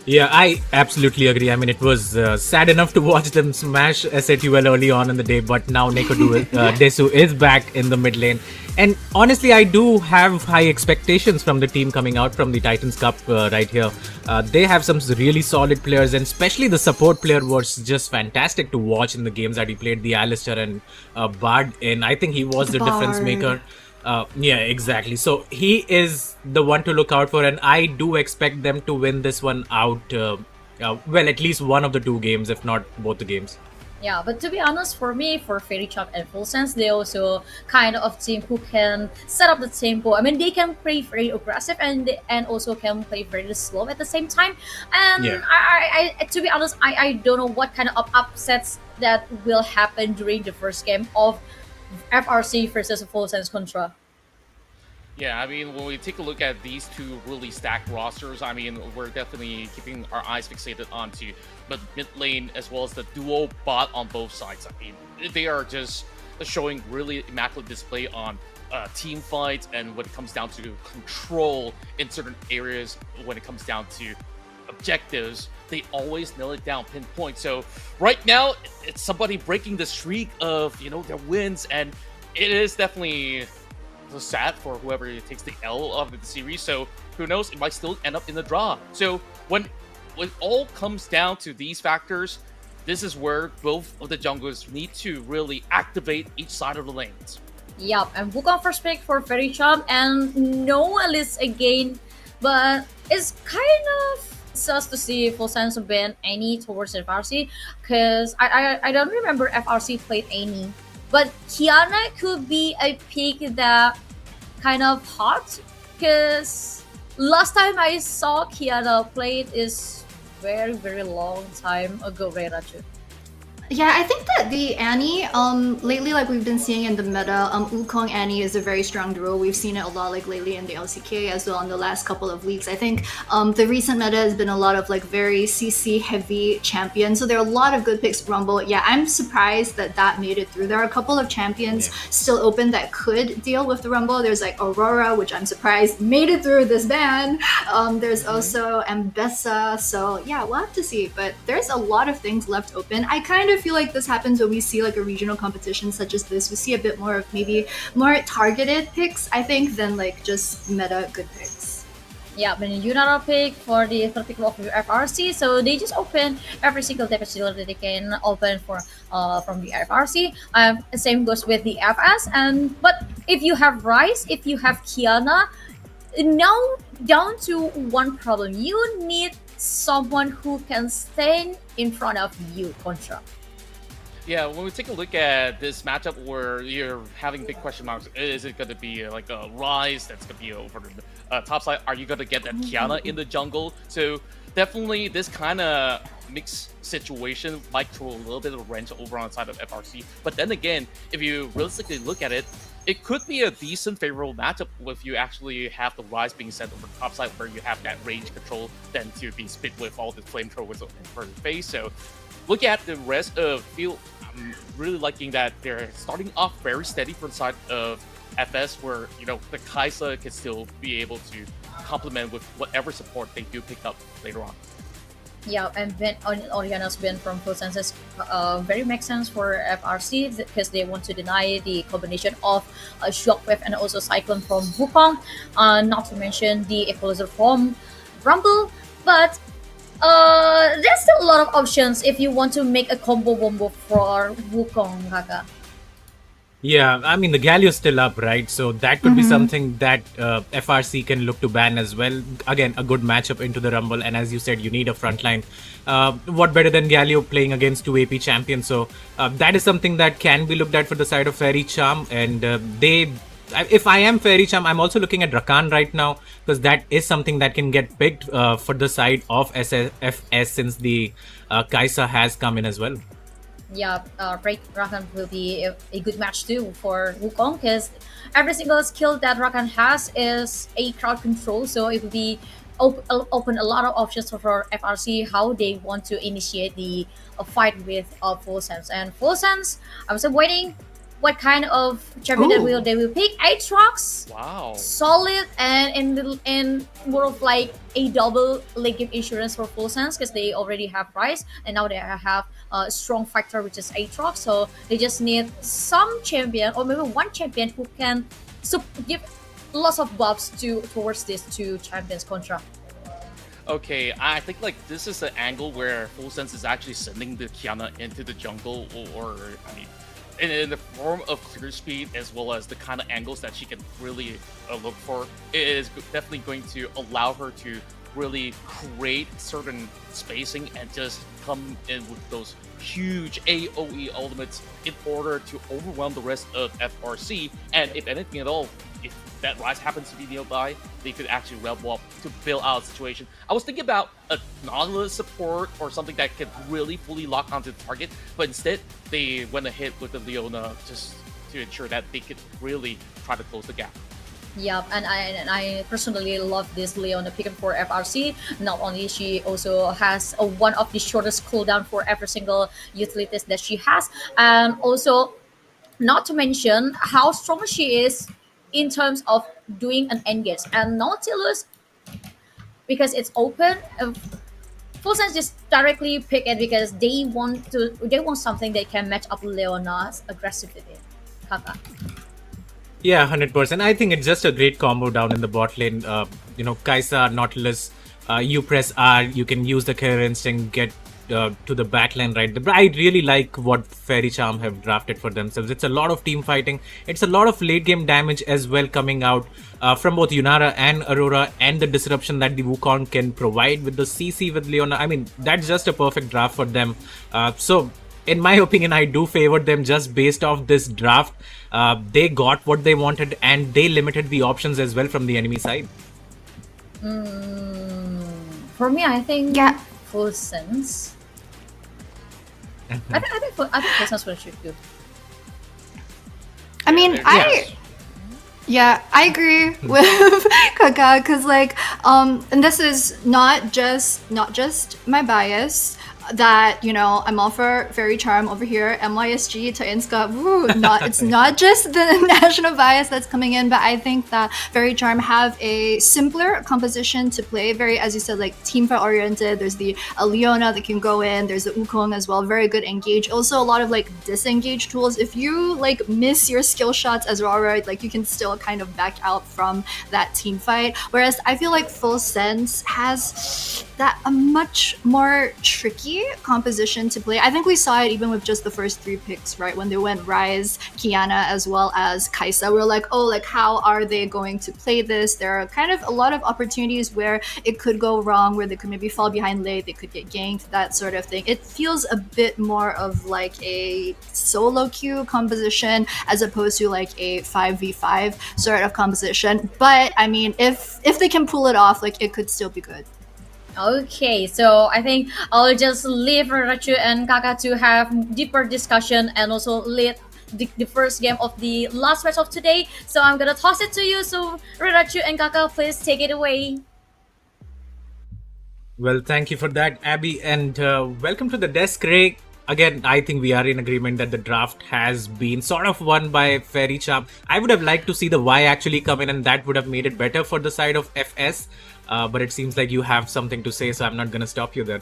Yeah, I absolutely agree. I mean, it was sad enough to watch them smash SATUL early on in the day, but now Desu is back in the mid lane. And honestly, I do have high expectations from the team coming out from the Titans Cup right here. They have some really solid players, and especially the support player was just fantastic to watch in the games that he played, the Alistair and Bard in. I think he was the difference maker. Yeah, exactly. So he is the one to look out for, and I do expect them to win this one out. Well, at least one of the two games, if not both the games. Yeah, but to be honest, for me, for Faerie Charm and Full Sense, they also kind of team who can set up the tempo. I mean, they can play very aggressive and also can play very slow at the same time. And yeah. I to be honest, I don't know what kind of upsets that will happen during the first game of FRC versus Full Sense Contra. Yeah, I mean, when we take a look at these two really stacked rosters, I mean, we're definitely keeping our eyes fixated onto the mid lane as well as the duo bot on both sides. I mean, they are just showing really immaculate display on team fights and when it comes down to control in certain areas, when it comes down to objectives, they always nail it down, pinpoint. So right now, it's somebody breaking the streak of, you know, their wins, and it is definitely sad for whoever takes the L of the series. So who knows, it might still end up in the draw. So when it all comes down to these factors, this is where both of the junglers need to really activate each side of the lanes. Yup, and Wukong first pick for Faerie Charm, and no Alice again, but it's kind of sus to see Full Sense ban Annie towards FRC, because I don't remember FRC played Annie. But Kiana could be a pick that kind of hot, because last time I saw Kiana played is very long time ago, right, Raju? Yeah, I think that the Annie, lately, like we've been seeing in the meta, Wukong Annie is a very strong duo. We've seen it a lot, like lately in the LCK as well in the last couple of weeks. I think the recent meta has been a lot of like very CC heavy champions. So there are a lot of good picks for Rumble. Yeah, I'm surprised that that made it through. There are a couple of champions still open that could deal with the Rumble. There's like Aurora, which I'm surprised made it through this ban. There's also Ambessa. So yeah, we'll have to see. But there's a lot of things left open. I kind of feel like this happens when we see like a regional competition such as this. We see a bit more of maybe more targeted picks, I think, than like just meta good picks. Yeah, but Unara pick for the third pick of FRC, so they just open every single type of stealer that they can open for from the FRC. Same goes with the FS, but if you have Rice, if you have Kiana, now down to one problem: you need someone who can stand in front of you, Contra. Yeah, when we take a look at this matchup where you're having big question marks, is it going to be like a Rise that's going to be over the top side? Are you going to get that Kiana in the jungle? So definitely this kind of mixed situation might throw a little bit of a wrench over on the side of FRC. But then again, if you realistically look at it, it could be a decent favorable matchup if you actually have the Rise being sent over the top side where you have that range control then to be spit with all the flamethrowers in front of the face. So look at the rest of field. I'm really liking that they're starting off very steady for the side of FS, where, you know, the Kaisa can still be able to complement with whatever support they do pick up later on. Yeah, and then Oriana's win from Full Senses very makes sense for FRC because they want to deny the combination of Shockwave and also Cyclone from Wukong, not to mention the Equalizer from Rumble, but there's still a lot of options if you want to make a combo for Wukong, Kaka. Yeah, I mean, the Galio's still up, right? So that could be something that FRC can look to ban as well. Again, a good matchup into the Rumble. And as you said, you need a frontline. What better than Galio playing against two AP champions? So that is something that can be looked at for the side of Faerie Charm. And if I am Faerie Charm, I'm also looking at Rakan right now, because that is something that can get picked for the side of SFS since the Kaisa has come in as well. Yeah, Rakan will be a good match too for Wukong, because every single skill that Rakan has is a crowd control, so it will be open a lot of options for FRC how they want to initiate the fight with Full Sense. And Full Sense, I'm still waiting what kind of champion they will pick. Aatrox, Wow. solid, and in more of like a double late game insurance for Full Sense, because they already have Rice and now they have a strong factor, which is Aatrox. So they just need some champion, or maybe one champion who can give lots of buffs towards these two champions contra. Okay, I think like this is the angle where Full Sense is actually sending the Kiana into the jungle, or I mean, in the form of clear speed, as well as the kind of angles that she can really look for. It is definitely going to allow her to really create certain spacing and just come in with those huge AoE ultimates in order to overwhelm the rest of FRC. And if anything at all, if that Rise happens to be nearby, they could actually level up to bail out a situation. I was thinking about a Nautilus support or something that could really fully lock onto the target, but instead they went ahead with the Leona just to ensure that they could really try to close the gap. Yep, and I personally love this Leona pick for FRC. Not only she also has one of the shortest cooldown for every single utilities that she has, and also not to mention how strong she is in terms of doing an engage. And Nautilus, because it's open, Full Sense just directly pick it because they want something that can match up Leona's aggressivity. Kaka. Yeah, 100%. I think it's just a great combo down in the bot lane. Kaisa, Nautilus, you press R, you can use the Killer Instinct, get to the backline, right? I really like what Faerie Charm have drafted for themselves. It's a lot of team fighting. It's a lot of late game damage as well coming out from both Yunara and Aurora, and the disruption that the Wukong can provide with the CC with Leona. I mean, that's just a perfect draft for them. So in my opinion, I do favor them just based off this draft. They got what they wanted and they limited the options as well from the enemy side. For me, I think Full Sense. I think Full Sense will shoot good. I mean, I agree with Kaka, because and this is not just my bias, that I'm all for Faerie Charm over here, MYSG to Inska. It's not just the national bias that's coming in, but I think that Faerie Charm have a simpler composition to play, very, as you said, team fight oriented. There's the Leona that can go in, there's the Wukong as well, very good engage. Also a lot of disengage tools. If you miss your skill shots as Aurora, you can still kind of back out from that team fight. Whereas I feel like Full Sense has that a much more tricky composition to play. I think we saw it even with just the first 3 picks, right? When they went Ryze, Kiana, as well as Kaisa. We're like, how are they going to play this? There are kind of a lot of opportunities where it could go wrong, where they could maybe fall behind late, they could get ganked, that sort of thing. It feels a bit more of a solo queue composition as opposed to a 5v5 sort of composition. But I mean, if they can pull it off, it could still be good. Okay, so I think I'll just leave Rachu and Kaka to have deeper discussion and also lead the first game of the last match of today. So I'm gonna toss it to you. So Rachu and Kaka, please take it away. Well, thank you for that, Abby, and welcome to the desk, Ray. Again, I think we are in agreement that the draft has been sort of won by Faerie Charm. I would have liked to see the Y actually come in, and that would have made it better for the side of FS. But it seems like you have something to say, so I'm not going to stop you there.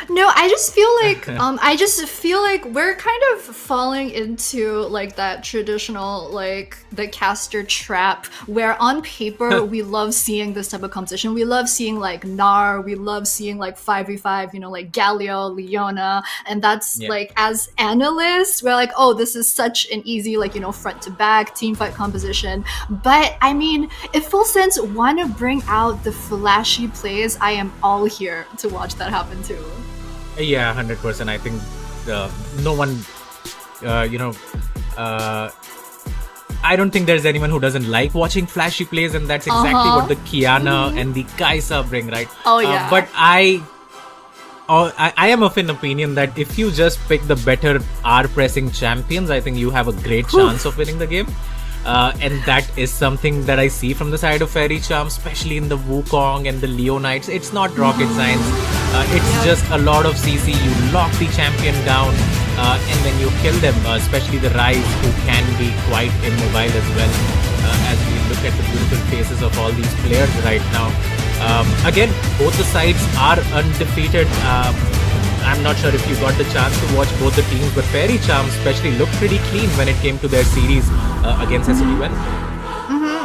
No, I just feel like we're kind of falling into like that traditional like the caster trap where on paper we love seeing this type of competition. We love seeing like Nar, we love seeing like 5v5, like Galio, Leona, and that's like as analysts, we're like, oh, this is such an easy like front to back team fight composition. But I mean, if Full Sense want to bring out the flashy plays, I am all here to watch that happen too. Yeah, 100%. I think no one, I don't think there's anyone who doesn't like watching flashy plays, and that's exactly what the Qiyana and the Kai'Sa bring, right? Oh yeah. But I am of an opinion that if you just pick the better R-pressing champions, I think you have a great chance of winning the game. And that is something that I see from the side of Faerie Charm, especially in the Wukong and the Leonites. It's not rocket science. It's just a lot of CC. You lock the champion down, and then you kill them, especially the Rise, who can be quite immobile as well. As we look at the beautiful faces of all these players right now. Again, both the sides are undefeated. I'm not sure if you got the chance to watch both the teams, but Faerie Charm especially looked pretty clean when it came to their series against SCUN.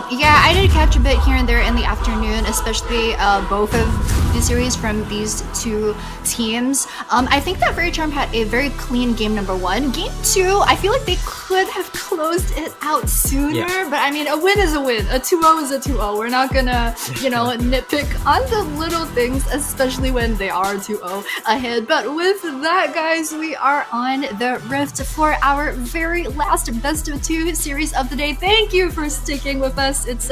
Yeah, I did catch a bit here and there in the afternoon, especially both of the series from these two teams. I think that Faerie Charm had a very clean game number 1. Game 2, I feel like they could have closed it out sooner, but I mean, a win is a win. A 2-0 is a 2-0. We're not gonna, nitpick on the little things, especially when they are 2-0 ahead. But with that, guys, we are on the Rift for our very last best of 2 series of the day. Thank you for sticking with us. It's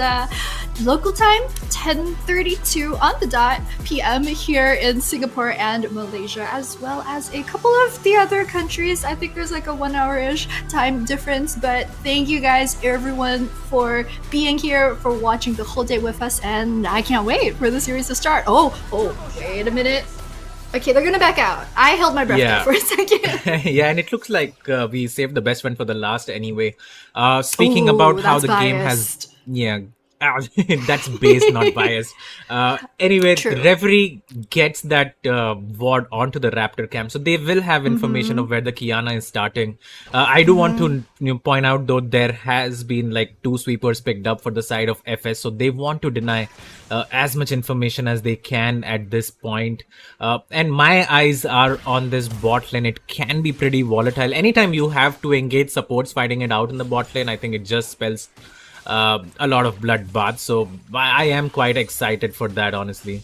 local time 10:32 on the dot p.m. here in Singapore and Malaysia, as well as a couple of the other countries. I think there's like a 1 hour-ish time difference, but thank you guys, everyone, for being here, for watching the whole day with us, and I can't wait for the series to start. Oh, wait a minute. Okay, they're gonna back out. I held my breath there for a second. Yeah, and it looks like we saved the best one for the last anyway. Speaking about how the game has... Yeah, that's based, not biased. Anyway, the referee gets that ward onto the Raptor camp, so they will have information of where the Qiyana is starting. I do want to point out, though, there has been like 2 sweepers picked up for the side of FS, so they want to deny as much information as they can at this point. And my eyes are on this bot lane. It can be pretty volatile. Anytime you have to engage supports fighting it out in the bot lane, I think it just spells a lot of bloodbath, so I am quite excited for that, honestly.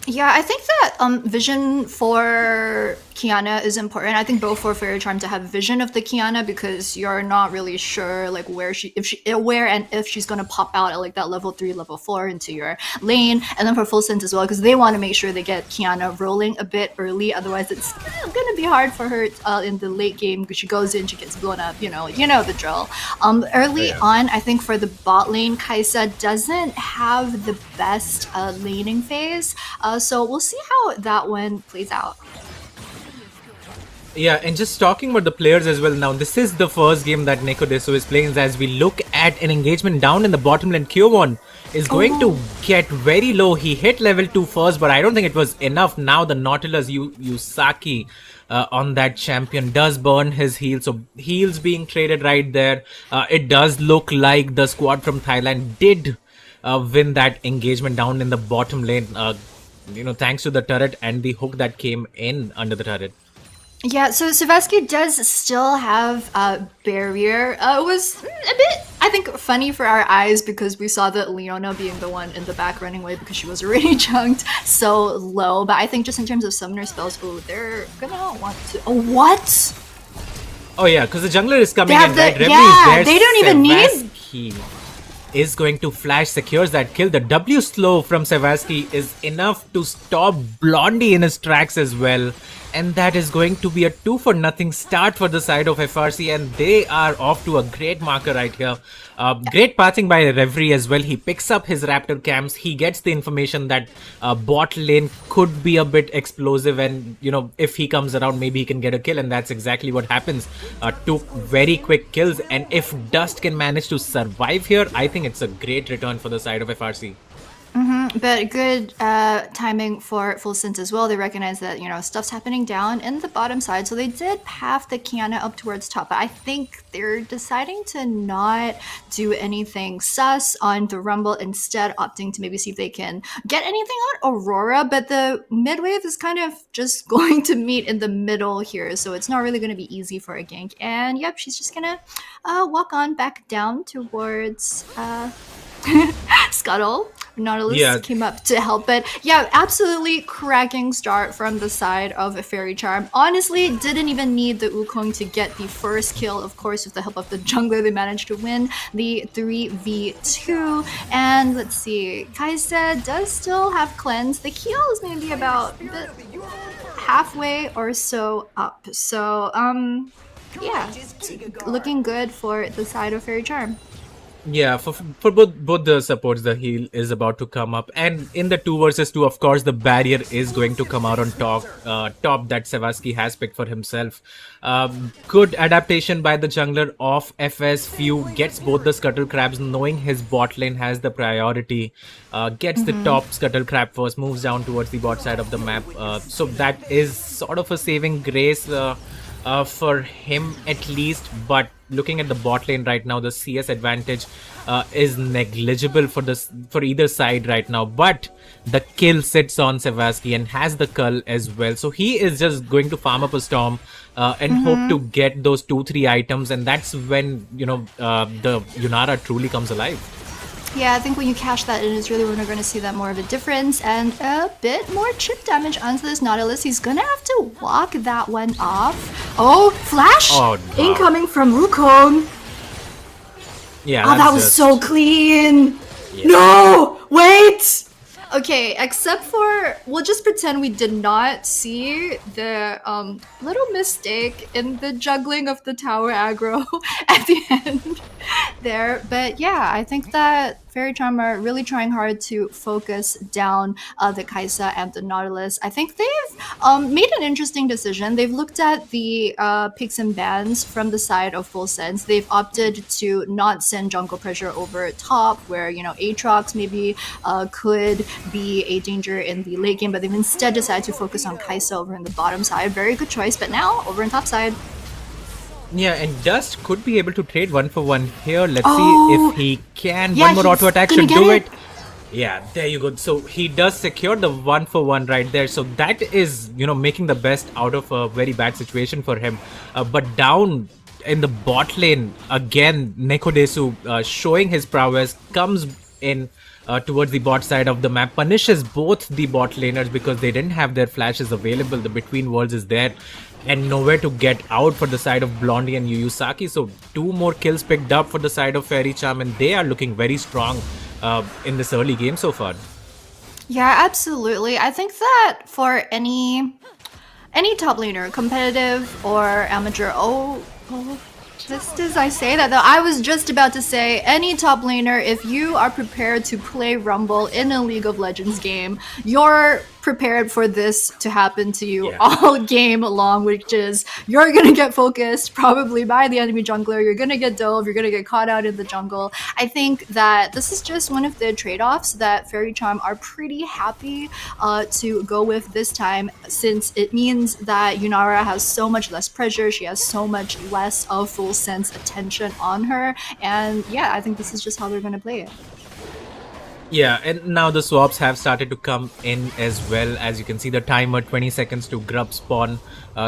Yeah, I think that vision for Qiyana is important. I think both for Faerie Charm to have vision of the Qiyana, because you're not really sure like where and if she's gonna pop out at like that level 3, level 4 into your lane, and then for Full Sense as well, because they want to make sure they get Qiyana rolling a bit early. Otherwise, it's gonna be hard for her in the late game, because she goes in, she gets blown up. You know the drill. Early on, I think for the bot lane, Kai'Sa doesn't have the best laning phase. So we'll see how that one plays out. Yeah, and just talking about the players as well now, this is the first game that Neko Deso is playing. As we look at an engagement down in the bottom lane, Kyowon is going to get very low. He hit level 2 first, but I don't think it was enough. Now the Nautilus Yusaki on that champion does burn his heals, so heals being traded right there. It does look like the squad from Thailand did win that engagement down in the bottom lane. Thanks to the turret and the hook that came in under the turret. Yeah, so Savasky does still have a barrier. It was a bit, I think, funny for our eyes, because we saw that Leona being the one in the back running away because she was already chunked so low. But I think just in terms of summoner spells, they're gonna want to... Oh, what? Oh yeah, because the jungler is coming in, right? Yeah, they don't even need... is going to flash, secures that kill. The W slow from Savasky is enough to stop Blondie in his tracks as well. And that is going to be a 2-0 start for the side of FRC, and they are off to a great marker right here. Great passing by the referee as well. He picks up his Raptor camps. He gets the information that bot lane could be a bit explosive, and if he comes around, maybe he can get a kill, and that's exactly what happens. 2 very quick kills, and if Dust can manage to survive here, I think it's a great return for the side of FRC. But good timing for Full Sense as well. They recognize that, you know, stuff's happening down in the bottom side. So they did path the Kiana up towards top. But I think they're deciding to not do anything sus on the Rumble, instead opting to maybe see if they can get anything on Aurora. But the mid wave is kind of just going to meet in the middle here. So it's not really going to be easy for a gank. And yep, she's just going to walk on back down towards Scuttle. Nautilus came up to help, but yeah, absolutely cracking start from the side of Faerie Charm. Honestly, didn't even need the Wukong to get the first kill. Of course, with the help of the jungler, they managed to win the 3v2. And let's see, Kaisa does still have cleanse. The Keel is maybe about halfway or so up. So, yeah, looking good for the side of Faerie Charm. Yeah, for both the supports, the heal is about to come up, and in the 2 versus 2, of course, the barrier is going to come out on top. Top that Sevasky has picked for himself. Good adaptation by the jungler of FS. Few gets both the scuttle crabs, knowing his bot lane has the priority. Gets the top scuttle crab first, moves down towards the bot side of the map. So that is sort of a saving grace for him at least, but looking at the bot lane right now, the CS advantage is negligible for either side right now, but the kill sits on Sevasky and has the cull as well, so he is just going to farm up a storm and hope to get those 2-3 items, and that's when, you know, the Yunara truly comes alive. Yeah, I think when you cash that in is really when we're going to see that more of a difference, and a bit more chip damage onto this Nautilus. He's going to have to walk that one off. Oh, flash! Oh, wow. Incoming from Wukong. Yeah, oh, that was so clean. Yeah. No, wait. Okay, except for, we'll just pretend we did not see the little mistake in the juggling of the tower aggro at the end there. But yeah, I think that Faerie Charm are really trying hard to focus down the Kaisa and the Nautilus. I think they've made an interesting decision. They've looked at the picks and bans from the side of Full Sense. They've opted to not send jungle pressure over top, where, you know, Aatrox maybe could be a danger in the late game, but they've instead decided to focus on Kaisa over in the bottom side. Very good choice, but now over in top side. Yeah, and Dust could be able to trade 1-for-1 here. Let's see if he can. Yeah, one more auto attack should get do it. Yeah, there you go. So he does secure the 1-for-1 right there. So that is, you know, making the best out of a very bad situation for him. But down in the bot lane, again, Nekodesu showing his prowess, comes in towards the bot side of the map, punishes both the bot laners because they didn't have their flashes available. The Between Worlds is there and nowhere to get out for the side of Blondie and Yuyusaki. So 2 more kills picked up for the side of Faerie Charm, and they are looking very strong in this early game so far. Yeah, absolutely. I think that for any top laner, competitive or amateur, just as I say that though, I was just about to say any top laner, if you are prepared to play Rumble in a League of Legends game, you're prepared for this to happen to you all game long, which is you're gonna get focused probably by the enemy jungler, you're gonna get dove, you're gonna get caught out in the jungle. I think that this is just one of the trade-offs that Faerie Charm are pretty happy to go with this time, since it means that Yunara has so much less pressure, she has so much less of Full Sense attention on her, and yeah, I think this is just how they're gonna play it. Yeah, and now the swaps have started to come in as well. As you can see, the timer 20 seconds to grub spawn.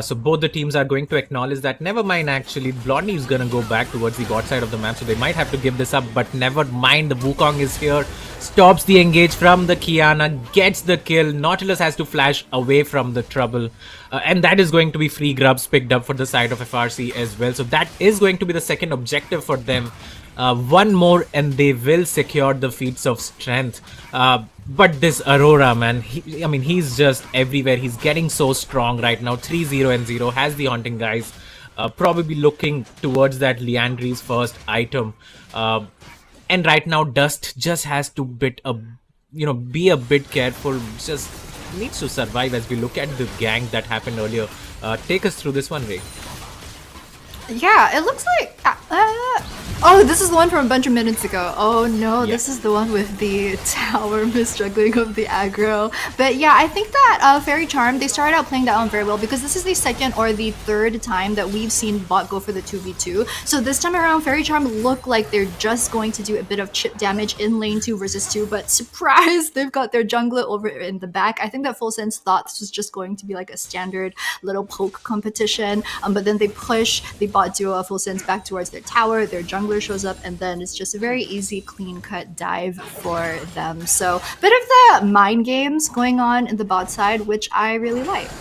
So both the teams are going to acknowledge that. Never mind, actually, Blondie is going to go back towards the bot side of the map. So they might have to give this up, but never mind. The Wukong is here. Stops the engage from the Kiana. Gets the kill. Nautilus has to flash away from the trouble. And that is going to be free grubs picked up for the side of FRC as well. So that is going to be the second objective for them. One more and they will secure the feats of strength. But this Aurora, man, he's just everywhere. He's getting so strong right now. 3-0 and 0, has the Haunting guys. Probably looking towards that Leandry's first item. And right now Dust just has to be a bit careful. Just needs to survive as we look at the gank that happened earlier. Take us through this one, Ray. Yeah, it looks like... Oh, this is the one from a bunch of minutes ago. Oh no, Yeah. this is the one with the tower misjuggling of the aggro. But yeah, I think that Faerie Charm, they started out playing that one very well because this is the second or the third time that we've seen bot go for the 2v2. So this time around, Faerie Charm look like they're just going to do a bit of chip damage in lane 2 versus 2, but surprise, they've got their jungler over in the back. I think that Full Sense thought this was just going to be like a standard little poke competition, but then they push the bot duo of Full Sense back towards their tower, their jungler shows up, and then it's just a very easy clean cut dive for them. So bit of the mind games going on in the bot side, which I really like.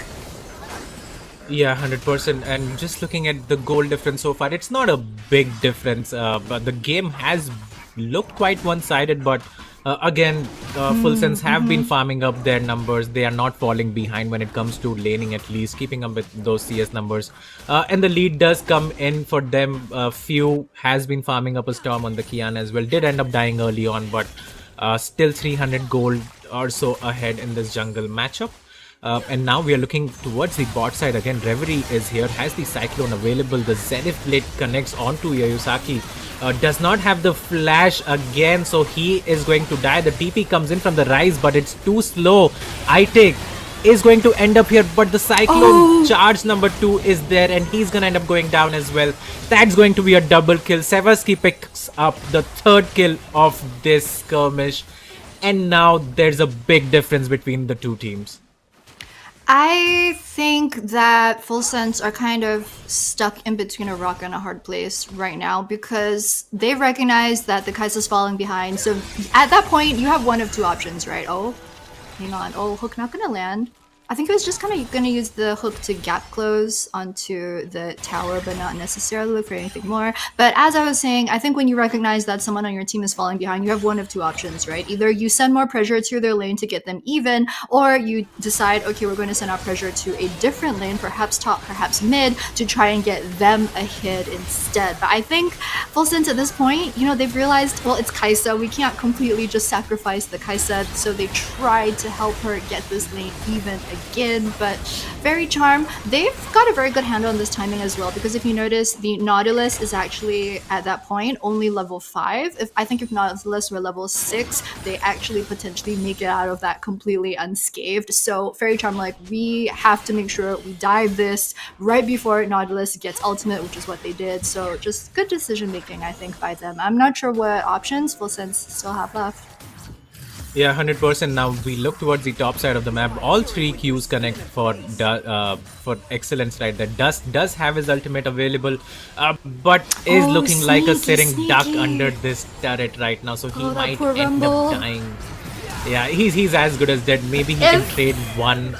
Yeah, 100%. And just looking at the goal difference so far, it's not a big difference, but the game has looked quite one-sided, but again, Full Sense have been farming up their numbers. They are not falling behind when it comes to laning, at least keeping up with those CS numbers. And the lead does come in for them. Few has been farming up a storm on the Kian as well. Did end up dying early on, but still 300 gold or so ahead in this jungle matchup. And now we are looking towards the bot side again. Reverie is here, has the Cyclone available. The Zenith Blade connects onto Yayusaki. Does not have the flash again, so he is going to die. The TP comes in from the Rise, but it's too slow. I-Take is going to end up here, but the Cyclone charge number 2 is there, and he's going to end up going down as well. That's going to be a double kill. Sevaski picks up the third kill of this skirmish, and now there's a big difference between the two teams. I think that Full Sense are kind of stuck in between a rock and a hard place right now because they recognize that the Kai'Sa's falling behind. So at that point, you have one of two options, right? Oh, hang on. Oh, hook not gonna land. I think it was just kind of gonna use the hook to gap close onto the tower, but not necessarily look for anything more. But as I was saying, I think when you recognize that someone on your team is falling behind, you have one of two options, right? Either you send more pressure to their lane to get them even, or you decide, okay, we're going to send our pressure to a different lane, perhaps top, perhaps mid, to try and get them a hit instead. But I think Full Sense at this point, you know, they've realized, well, it's Kai'Sa, we can't completely just sacrifice the Kai'Sa, so they tried to help her get this lane even again. But Faerie Charm, they've got a very good handle on this timing as well, because if you notice, the Nautilus is actually at that point only level 5. I think if Nautilus were level 6, they actually potentially make it out of that completely unscathed. So Faerie Charm, like, we have to make sure we dive this right before Nautilus gets ultimate, which is what they did. So just good decision making, I think, by them. I'm not sure what options Full Sense still have left. Yeah, 100%. Now we look towards the top side of the map. All three Qs connect for excellence, right? That Dust does have his ultimate available, but is looking like a sitting duck under this turret right now, so he might end up dying. Yeah, he's as good as dead. Maybe he can trade one.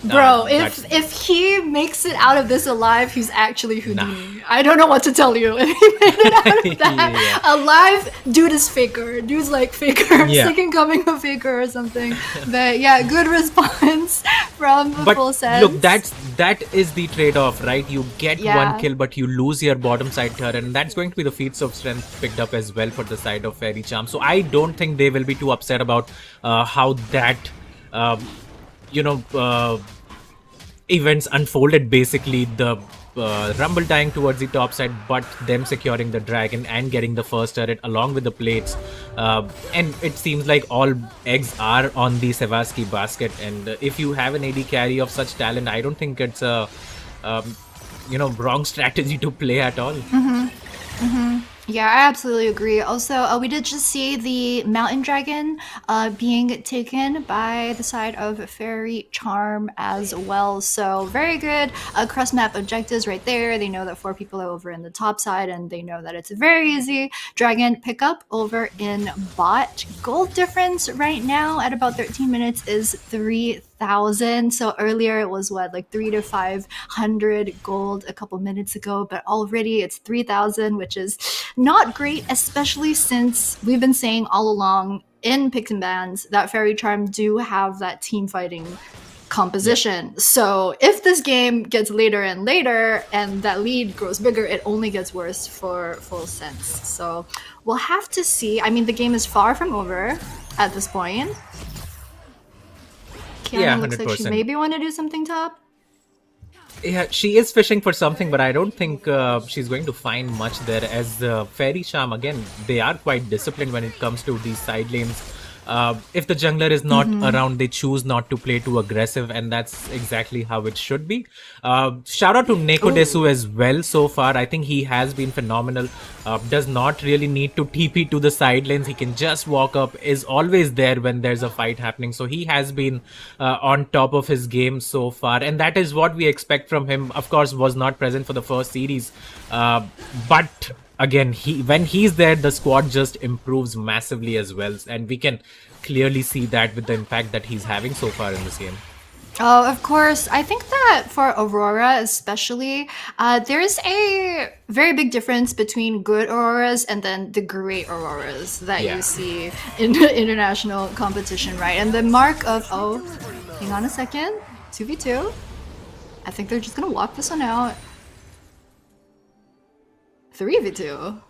Bro, if he makes it out of this alive, he's actually Houdini. I don't know what to tell you. If he made it out of that alive, dude is faker. Dude's like faker, second coming of faker or something. But yeah, good response from Full Sense. Look, that is the trade-off, right? You get one kill, but you lose your bottom side turret, and that's going to be the feats of strength picked up as well for the side of Faerie Charm. So I don't think they will be too upset about how that events unfolded. Basically, the Rumble dying towards the top side, but them securing the dragon and getting the first turret along with the plates. And it seems like all eggs are on the Sevaski basket. And if you have an AD carry of such talent, I don't think it's a wrong strategy to play at all. Yeah, I absolutely agree. Also, we did just see the Mountain Dragon being taken by the side of Faerie Charm as well. So very good cross-map objectives right there. They know that 4 people are over in the top side, and they know that it's a very easy dragon pickup over in bot. Gold difference right now at about 13 minutes is 3,000. So earlier it was what, like 300 to 500 gold a couple minutes ago, but already it's 3,000, which is not great, especially since we've been saying all along in picks and bans that Faerie Charm do have that team fighting composition. So if this game gets later and later and that lead grows bigger, it only gets worse for Full Sense. So we'll have to see. I mean, the game is far from over at this point. Kiana looks like she maybe want to do something top. Yeah, she is fishing for something, but I don't think she's going to find much there. As Faerie Charm, again, they are quite disciplined when it comes to these side lanes. If the jungler is not around, they choose not to play too aggressive, and that's exactly how it should be. Shout out to Nekodesu as well so far. I think he has been phenomenal. Does not really need to TP to the side lanes. He can just walk up, is always there when there's a fight happening. So he has been on top of his game so far, and that is what we expect from him. Of course, was not present for the first series, but again, when he's there, the squad just improves massively as well, and we can clearly see that with the impact that he's having so far in this game. Oh, of course. I think that for Aurora especially, there's a very big difference between good Auroras and then the great Auroras that you see in international competition, right? And the mark of, oh, hang on a second, 2v2. I think they're just gonna walk this one out. 3v2.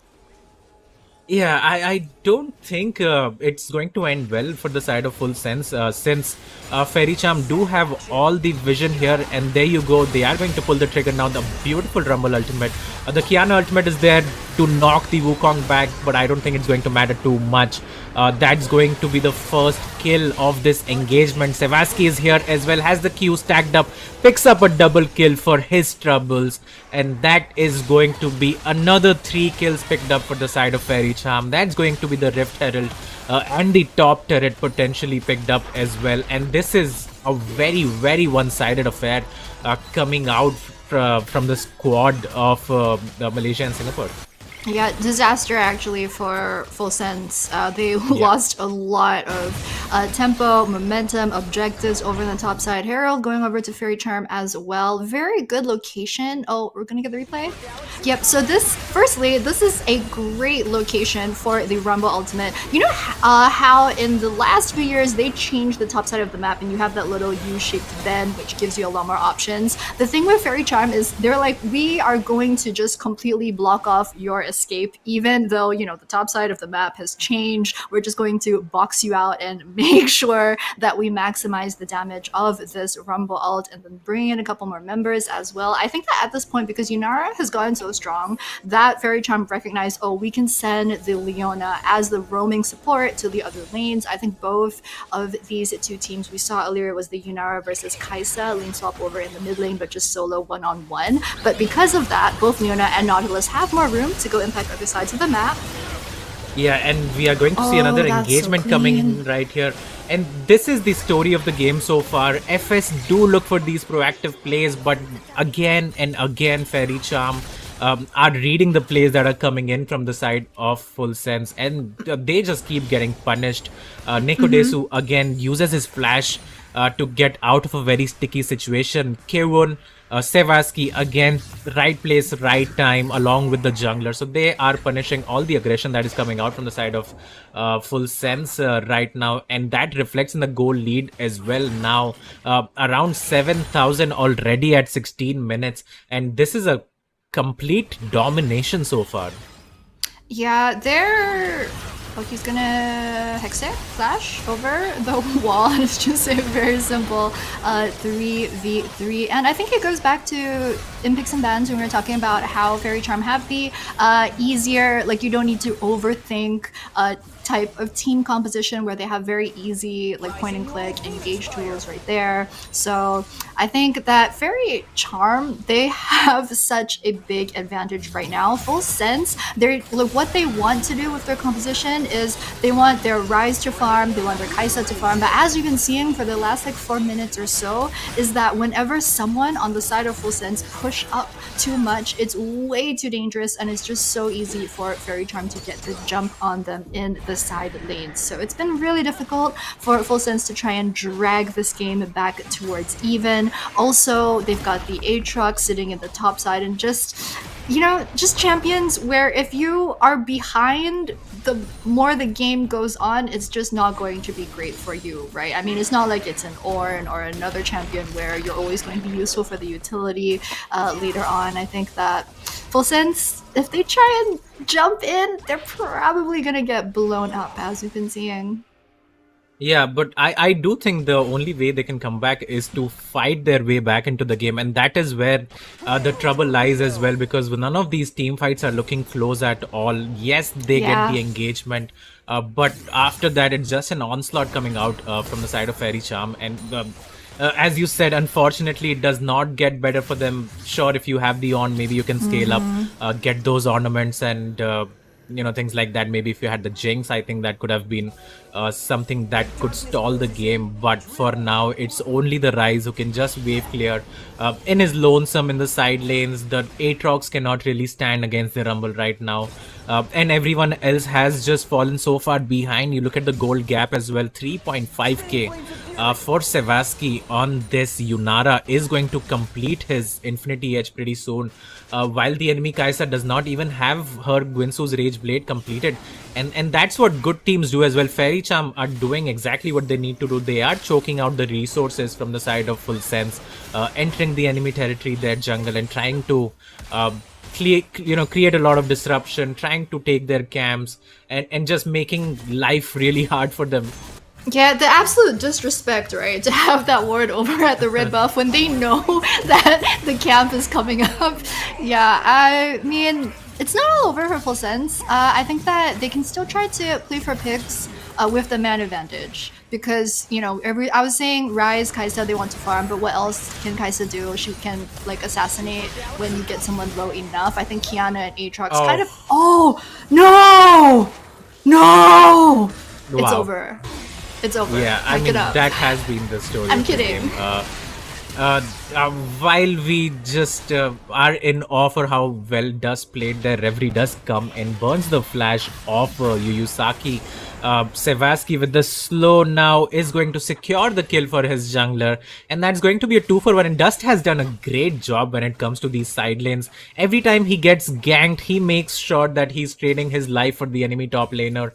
Yeah, I don't think it's going to end well for the side of Full Sense, since Faerie Charm do have all the vision here, and there you go, they are going to pull the trigger now. The beautiful Rumble ultimate, the Kiana ultimate is there to knock the Wukong back, but I don't think it's going to matter too much. That's going to be the first kill of this engagement. Sevaski is here as well, has the Q stacked up, picks up a double kill for his troubles, and that is going to be another 3 kills picked up for the side of Faerie Charm. That's going to be the Rift Herald and the top turret potentially picked up as well, and this is a very, very one-sided affair coming out from the squad of Malaysia and Singapore. Yeah, disaster actually for Full Sense. They lost a lot of tempo, momentum, objectives over on the top side. Herald going over to Faerie Charm as well. Very good location. Oh, we're gonna get the replay? Yep, so firstly, this is a great location for the Rumble Ultimate. You know how in the last few years they changed the top side of the map and you have that little U-shaped bend which gives you a lot more options. The thing with Faerie Charm is they're like, we are going to just completely block off your escape, even though, you know, the top side of the map has changed. We're just going to box you out and make sure that we maximize the damage of this Rumble ult and then bring in a couple more members as well. I think that at this point, because Yunara has gotten so strong, that Faerie Charm recognized, oh, we can send the Leona as the roaming support to the other lanes. I think both of these two teams we saw earlier was the Yunara versus Kaisa lane swap over in the mid lane, but just solo one-on-one. But because of that, both Leona and Nautilus have more room to go impact other sides of the map. Yeah, and we are going to see another engagement coming in right here. And this is the story of the game so far. FS do look for these proactive plays, but again and again, Faerie Charm are reading the plays that are coming in from the side of Full Sense, and they just keep getting punished. Nekodesu again uses his flash to get out of a very sticky situation. Kewon, Sevaski again, right place, right time, along with the jungler. So they are punishing all the aggression that is coming out from the side of Full Sense right now, and that reflects in the goal lead as well now. Around 7,000 already at 16 minutes, and this is a complete domination so far. Yeah, they're... Oh, he's gonna Hex it, flash over the wall, and it's just a very simple 3v3. And I think it goes back to in Picks and Bans when we were talking about how Faerie Charm have the easier, like you don't need to overthink type of team composition where they have very easy like point and click engage tools right there. So I think that Faerie Charm, they have such a big advantage right now. Full Sense, they're like what they want to do with their composition is they want their Rise to farm, they want their Kaisa to farm, but as you've been seeing for the last like 4 minutes or so, is that whenever someone on the side of Full Sense push up too much, it's way too dangerous, and it's just so easy for Faerie Charm to get the jump on them in the side lanes. So it's been really difficult for Full Sense to try and drag this game back towards even. Also, they've got the Aatrox sitting in the top side, and just, you know, just champions where if you are behind, the more the game goes on, it's just not going to be great for you, right? I mean, it's not like it's an Ornn or another champion where you're always going to be useful for the utility later on. I think that Full Sense, if they try and jump in, they're probably gonna get blown up, as we've been seeing. Yeah, but I do think the only way they can come back is to fight their way back into the game. And that is where the trouble lies as well, because none of these team fights are looking close at all. Yes, they get the engagement, but after that, it's just an onslaught coming out from the side of Faerie Charm. And as you said, unfortunately, it does not get better for them. Sure, if you have the on, maybe you can scale up, get those ornaments and things like that. Maybe if you had the Jinx, I think that could have been something that could stall the game. But for now, it's only the Rise who can just wave clear in his lonesome in the side lanes. The Aatrox cannot really stand against the Rumble right now. And everyone else has just fallen so far behind. You look at the gold gap as well, 3.5k for Sevasky on this. Yunara is going to complete his Infinity Edge pretty soon, while the enemy Kai'Sa does not even have her Guinsoo's Rage Blade completed. And that's what good teams do as well. Faerie Charm are doing exactly what they need to do. They are choking out the resources from the side of Full Sense, entering the enemy territory, their jungle, and trying to create a lot of disruption, trying to take their camps, and just making life really hard for them. Yeah, the absolute disrespect, right? To have that ward over at the red buff when they know that the camp is coming up. Yeah, I mean, it's not all over for Full Sense. I think that they can still try to play for picks with the man advantage. Because, I was saying Rise, Kai'Sa, they want to farm, but what else can Kai'Sa do? She can, assassinate when you get someone low enough. I think Kiana and Aatrox kind of... Oh! No! No! Wow. It's over. It's over. Yeah, I mean, that has been the story. I'm of the kidding. Game. While we just are in awe for how well Dust played there, Reverie does come and burns the flash off Yuyusaki. Sevasky with the slow now is going to secure the kill for his jungler, and that's going to be a 2-for-1. And Dust has done a great job when it comes to these side lanes. Every time he gets ganked, he makes sure that he's trading his life for the enemy top laner.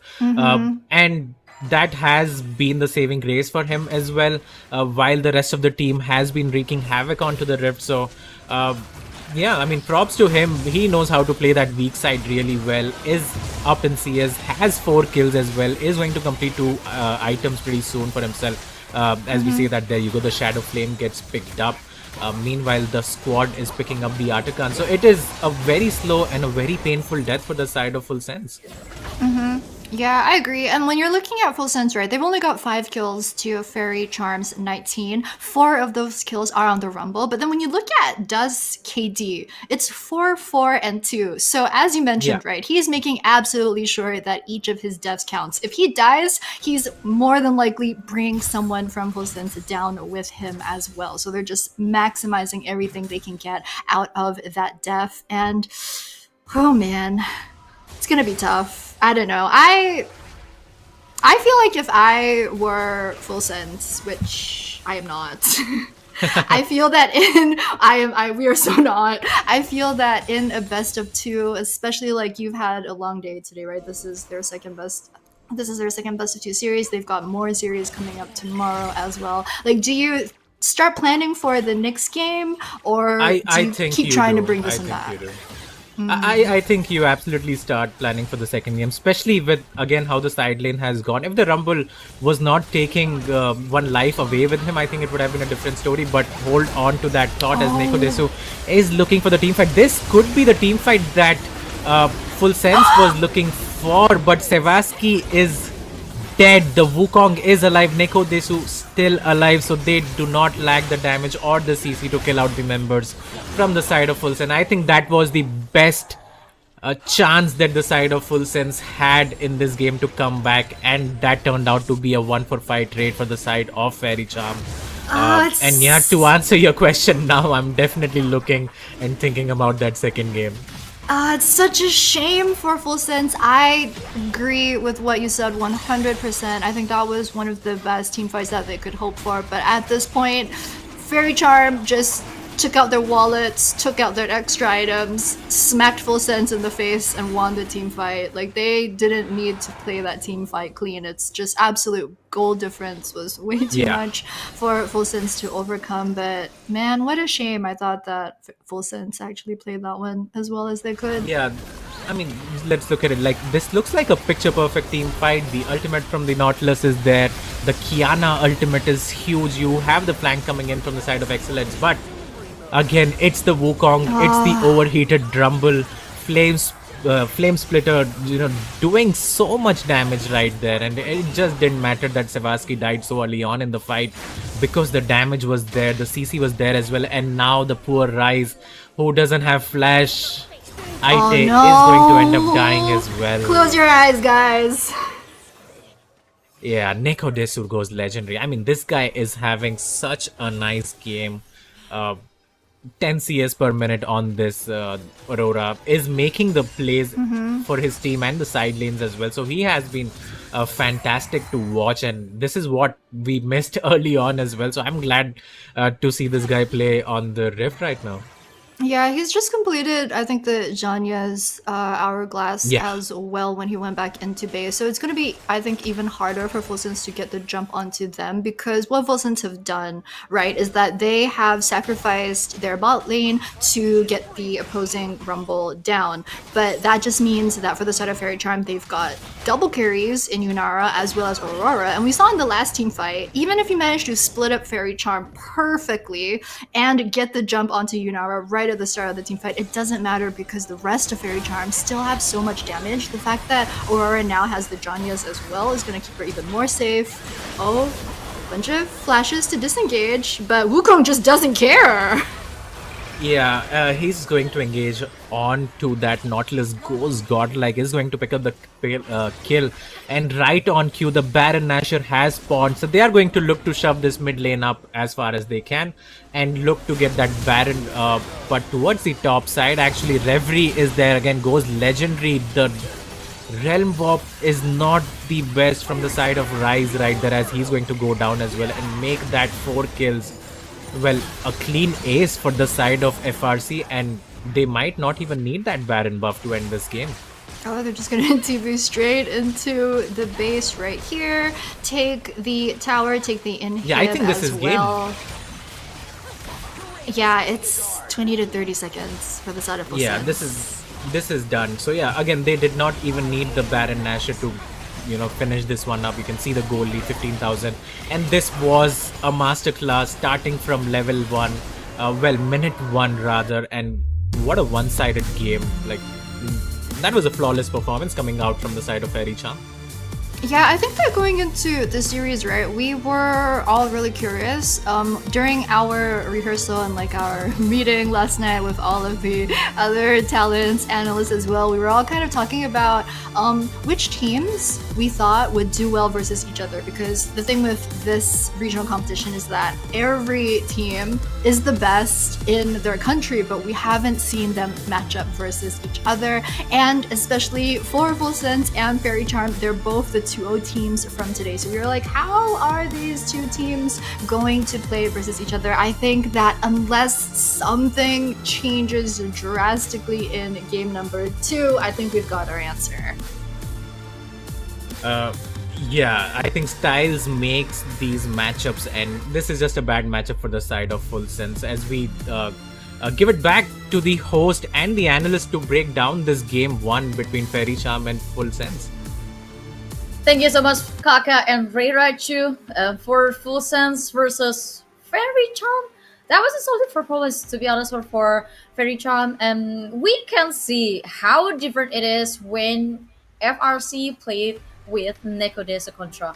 And that has been the saving grace for him as well, while the rest of the team has been wreaking havoc onto the Rift. So yeah, I mean, props to him. He knows how to play that weak side really well, is up in CS, has 4 kills as well, is going to complete 2 items pretty soon for himself. As we say that, there you go, the Shadow Flame gets picked up. Meanwhile, the squad is picking up the Artican. So it is a very slow and a very painful death for the side of Full Sense. Yeah, I agree. And when you're looking at Full Sense, right, they've only got 5 kills to Faerie Charm's 19. 4 of those kills are on the Rumble. But then when you look at Dust's KD, it's 4, 4, and 2. So as you mentioned, right, he's making absolutely sure that each of his deaths counts. If he dies, he's more than likely bringing someone from Full Sense down with him as well. So they're just maximizing everything they can get out of that death. And, oh man, it's gonna be tough. I don't know. I feel like if I were Full Sense, which I am not, I feel that we are so not. I feel that in a best of 2, especially you've had a long day today, right? This is their second best of 2 series. They've got more series coming up tomorrow as well. Do you start planning for the next game, or do you keep trying to bring this one back? I think you absolutely start planning for the second game, especially with, again, how the side lane has gone. If the Rumble was not taking one life away with him, I think it would have been a different story. But hold on to that thought as Neko Desu is looking for the team fight. This could be the team fight that Full Sense was looking for, but Sevasky is dead. The Wukong is alive. Neko Desu still alive, so they do not lack the damage or the CC to kill out the members from the side of Full Sense. I think that was the best chance that the side of Full Sense had in this game to come back, and that turned out to be a 1-for-5 trade for the side of Faerie Charm. And yeah, to answer your question now, I'm definitely looking and thinking about that second game. It's such a shame for Full Sense. I agree with what you said 100%. I think that was one of the best team fights that they could hope for. But at this point, Faerie Charm just took out their wallets, took out their extra items, smacked Full Sense in the face, and won the team fight. They didn't need to play that team fight clean. It's just absolute goal difference was way too much for Full Sense to overcome. But man, what a shame. I thought that Full Sense actually played that one as well as they could. Yeah, I mean, let's look at it like this. Looks like a picture-perfect team fight. The ultimate from the Nautilus is there. The Kiana ultimate is huge. You have the flank coming in from the side of Excellence, but again, it's the Wukong. It's the overheated Drumble, Flame Splitter. Doing so much damage right there, and it just didn't matter that Sevaski died so early on in the fight because the damage was there. The CC was there as well, and now the poor Ryze, who doesn't have flash. Aite is going to end up dying as well. Close your eyes, guys. Yeah, Neko Desur goes legendary. I mean, this guy is having such a nice game. 10 CS per minute on this Aurora. Is making the plays for his team and the side lanes as well. So he has been fantastic to watch, and this is what we missed early on as well. So I'm glad to see this guy play on the Rift right now. Yeah, he's just completed, I think, the Janya's Hourglass as well when he went back into base. So it's going to be, I think, even harder for Fulsens to get the jump onto them, because what Fulsens have done, right, is that they have sacrificed their bot lane to get the opposing Rumble down. But that just means that for the side of Faerie Charm, they've got double carries in Yunara as well as Aurora. And we saw in the last team fight, even if you manage to split up Faerie Charm perfectly and get the jump onto Yunara right at the start of the team fight, it doesn't matter because the rest of Faerie Charm still have so much damage. The fact that Aurora now has the Janyas as well is going to keep her even more safe. Oh, a bunch of flashes to disengage, but Wukong just doesn't care. Yeah, he's going to engage on to that Nautilus, goes godlike, is going to pick up the kill, and right on cue the Baron Nashor has spawned, so they are going to look to shove this mid lane up as far as they can and look to get that Baron, but towards the top side actually Reverie is there again, goes legendary. The Realm Warp is not the best from the side of Ryze right there, as he's going to go down as well and make that 4 kills. Well, a clean ace for the side of FRC, and they might not even need that Baron buff to end this game. Oh, they're just gonna TV straight into the base right here. Take the tower, take the inhib. Yeah, I think this is well. Yeah, it's 20 to 30 seconds for the side of Fulsens. Yeah, this is done. So yeah, again, they did not even need the Baron Nashor to finish this one up. You can see the goal lead 15,000, and this was a masterclass starting from level 1, well, minute 1 rather, and what a one-sided game. Like, that was a flawless performance coming out from the side of Faerie Charm. Yeah, I think that going into the series, right, we were all really curious. During our rehearsal and like our meeting last night with all of the other talents, analysts as well, we were all kind of talking about which teams we thought would do well versus each other, because the thing with this regional competition is that every team is the best in their country, but we haven't seen them match up versus each other. And especially for Fulsens and Faerie Charm, they're both the 2-0 teams from today. So we were like, how are these two teams going to play versus each other? I think that unless something changes drastically in game number 2, I think we've got our answer. Yeah, I think Styles makes these matchups, and this is just a bad matchup for the side of Fulsens, as we give it back to the host and the analyst to break down this game 1 between Faerie Charm and Fulsens. Thank you so much, Kaka and Raichu, for Fulsens versus Faerie Charm. That was a solid performance, to be honest, for Faerie Charm. And we can see how different it is when FRC played with Neko Desur contra.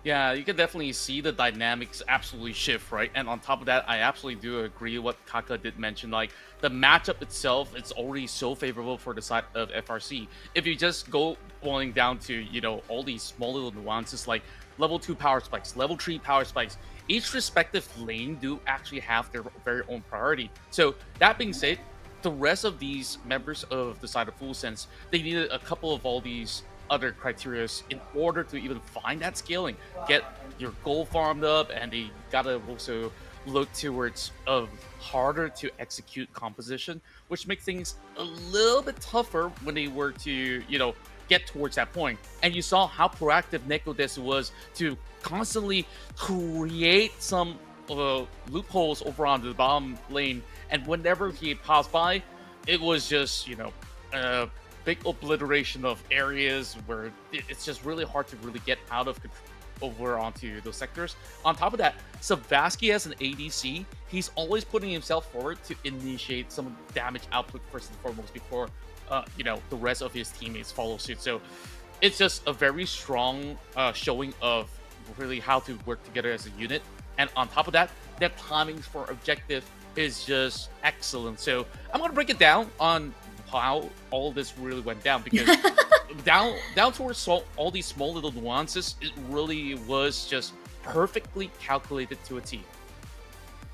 Yeah, you can definitely see the dynamics absolutely shift, right? And on top of that, I absolutely do agree what Kaka did mention. Like, the matchup itself, it's already so favorable for the side of FRC. If you just go boiling down to, all these small little nuances like level 2 power spikes, level 3 power spikes, each respective lane do actually have their very own priority. So that being said, the rest of these members of the side of Fulsens, they needed a couple of all these other criteria in order to even find that scaling, get your gold farmed up, and they gotta also look towards a harder to execute composition, which makes things a little bit tougher when they were to, get towards that point. And you saw how proactive Neko Desur was to constantly create some loopholes over on the bottom lane, and whenever he passed by, it was just, big obliteration of areas where it's just really hard to really get out of over onto those sectors. On top of that, Savasky as an ADC, he's always putting himself forward to initiate some damage output first and foremost before the rest of his teammates follow suit. So it's just a very strong showing of really how to work together as a unit. And on top of that, their timings for objective is just excellent. So I'm gonna break it down on how all this really went down, because down towards all these small little nuances, it really was just perfectly calculated to a T.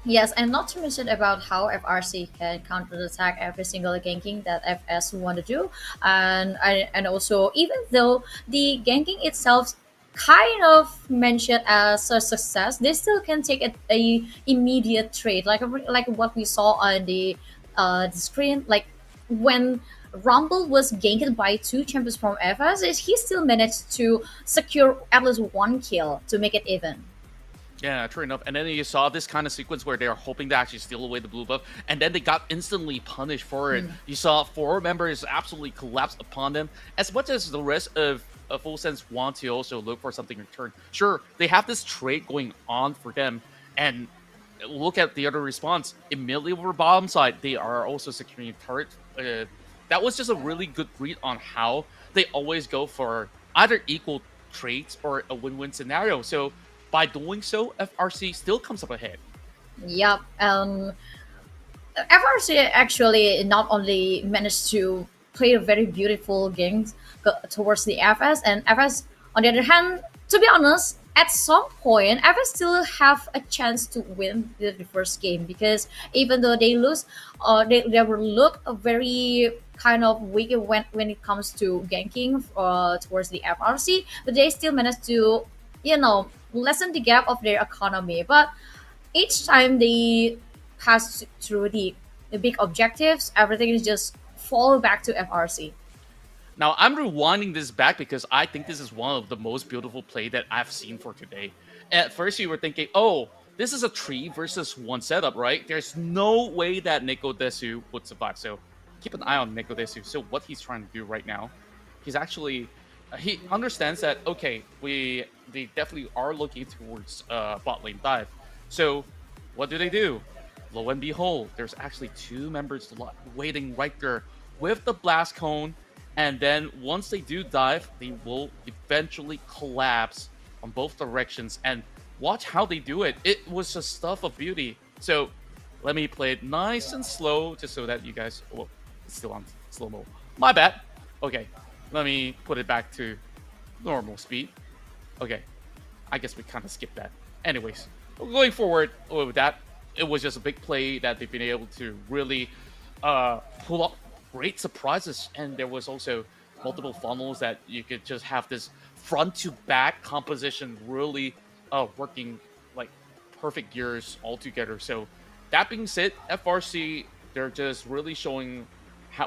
Yes, and not to mention about how FRC can counter-attack every single ganking that FS want to do, and also even though the ganking itself kind of mentioned as a success, they still can take a immediate trade, like what we saw on the screen, like when Rumble was ganked by 2 champions from FS, he still managed to secure at least 1 kill to make it even. Yeah, true enough. And then you saw this kind of sequence where they are hoping to actually steal away the blue buff, and then they got instantly punished for it. You saw 4 members absolutely collapse upon them. As much as the rest of Full Sense want to also look for something in return, sure, they have this trade going on for them, and look at the other response. Immediately over bottom side, they are also securing turret. That was just a really good read on how they always go for either equal trades or a win-win scenario. So by doing so, FRC still comes up ahead. Yep. FRC actually not only managed to play a very beautiful game towards the FS, and FS, on the other hand, to be honest, at some point, FS still have a chance to win the first game, because even though they lose, they will look very kind of weak when it comes to ganking towards the FRC, but they still managed to, lessen the gap of their economy. But each time they pass through the big objectives, everything is just fall back to FRC. Now, I'm rewinding this back because I think this is one of the most beautiful play that I've seen for today. At first, you were thinking, oh, this is a 3 versus 1 setup, right? There's no way that Neko Desu would survive. So keep an eye on Neko Desu. So what he's trying to do right now, he's actually... he understands that, okay, they definitely are looking towards bot lane dive. So what do? Lo and behold, there's actually 2 members waiting right there with the blast cone. And then once they do dive, they will eventually collapse on both directions. And watch how they do it. It was just stuff of beauty. So let me play it nice and slow just so that you guys... Oh, it's still on slow-mo. My bad. Okay, let me put it back to normal speed. Okay, I guess we kind of skipped that. Anyways, going forward with that, it was just a big play that they've been able to really pull up great surprises, and there was also multiple funnels that you could just have this front to back composition really working like perfect gears all together. So that being said, FRC, they're just really showing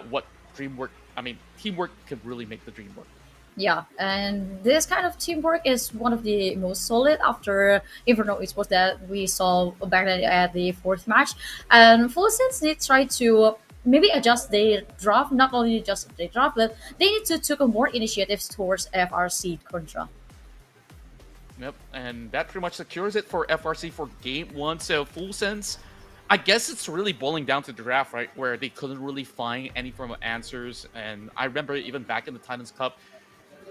what teamwork could really make the dream work. Yeah, and this kind of teamwork is one of the most solid after Inferno Esports that we saw back at the 4th match. And Full Sense, they tried to maybe adjust their draft, not only just their draft, but they need to take more initiatives towards FRC contra. Yep, and that pretty much secures it for FRC for game 1. So Full Sense, I guess it's really boiling down to the draft, right, where they couldn't really find any form of answers. And I remember even back in the Titans Cup,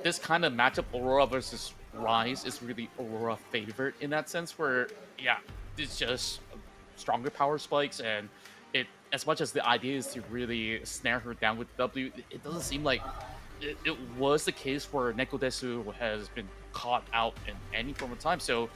this kind of matchup, Aurora versus Rise, is really Aurora favorite in that sense, where, yeah, it's just stronger power spikes, and it, as much as the idea is to really snare her down with W, it doesn't seem like it was the case where Neko Desu has been caught out in any form of time. So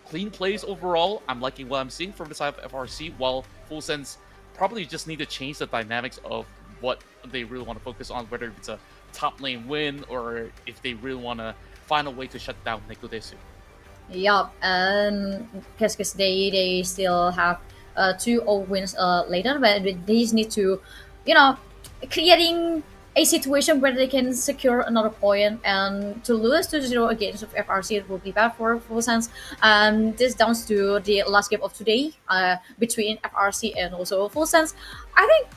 clean plays overall. I'm liking what I'm seeing from the side of FRC, while Full Sense probably just need to change the dynamics of what they really want to focus on, whether it's a top lane win or if they really want to find a way to shut down Neko Desu. Yup, and because they still have 2-0 wins later, but they just need to, creating a situation where they can secure another point, and to lose 2-0 against FRC, it will be bad for Full Sense. And this down to the last game of today between FRC and also Full Sense. I think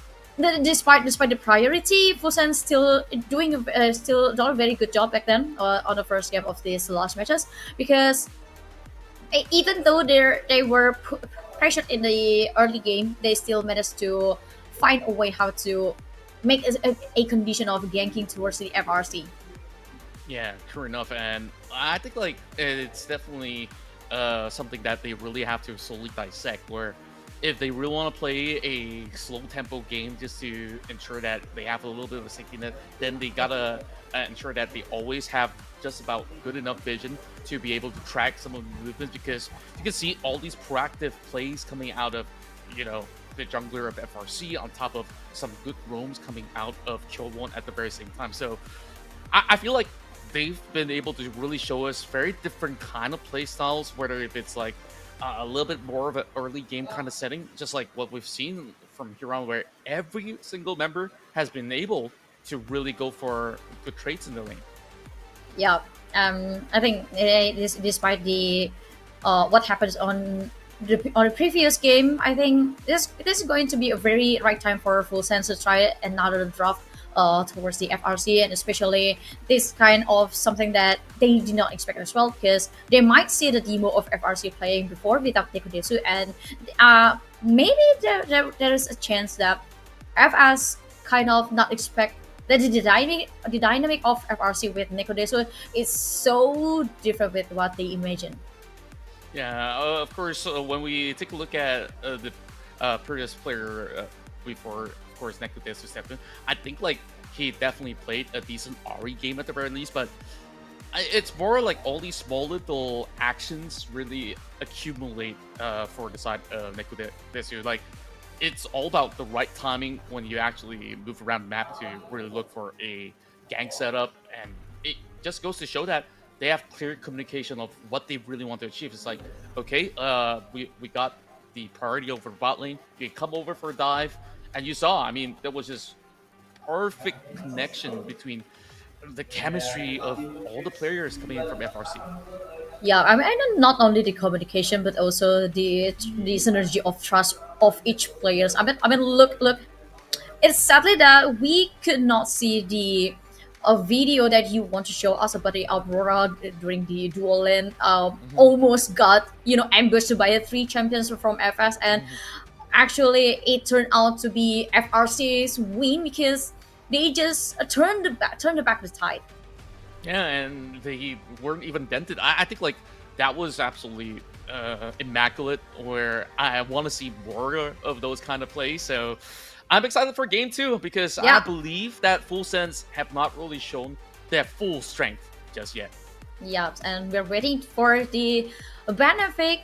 despite the priority, Fusen still done a very good job back then on the first game of these last matches, because even though they were pressured in the early game, they still managed to find a way how to make a condition of ganking towards the FRC. Yeah, true enough, and I think like it's definitely something that they really have to slowly dissect. Where if they really want to play a slow tempo game just to ensure that they have a little bit of a safety net, then they gotta ensure that they always have just about good enough vision to be able to track some of the movements, because you can see all these proactive plays coming out of, you know, the jungler of FRC on top of some good roams coming out of Kill1 at the very same time. So I feel like they've been able to really show us very different kind of play styles, whether if it's like a little bit more of an early game kind of setting, just like what we've seen from here on, where every single member has been able to really go for good traits in the lane. Yeah, I think despite the what happens on the previous game, I think this is going to be a very right time for Full Sense to try another drop towards the FRC, and especially this kind of something that they did not expect as well, because they might see the demo of FRC playing before without Nikodesu, and maybe there is a chance that FS kind of not expect that the dynamic of FRC with Nikodesu is so different with what they imagine. Yeah, of course, when we take a look at the previous player before, of course, Nikodesu stepped in, I think like he definitely played a decent Ari game at the very least, but it's more like all these small little actions really accumulate for the side of Nikodesu. Like, it's all about the right timing when you actually move around the map to really look for a gank setup, and it just goes to show that they have clear communication of what they really want to achieve. It's like, okay, we got the priority over bot lane, you come over for a dive, and you saw, I mean, there was this perfect connection between the chemistry of all the players coming in from FRC. Yeah, I mean, not only the communication, but also the synergy of trust of each players. I mean, look. It's sadly that we could not see the video that you want to show us about the Aurora during the dual lane. Almost got ambushed by 3 champions from FS, and actually it turned out to be FRC's win because they just turned back the tide. Yeah, and they weren't even dented. I think like that was absolutely immaculate, where I want to see more of those kind of plays. So I'm excited for game 2, because I believe that Full Sense have not really shown their full strength just yet. Yeah, and we're waiting for the benefit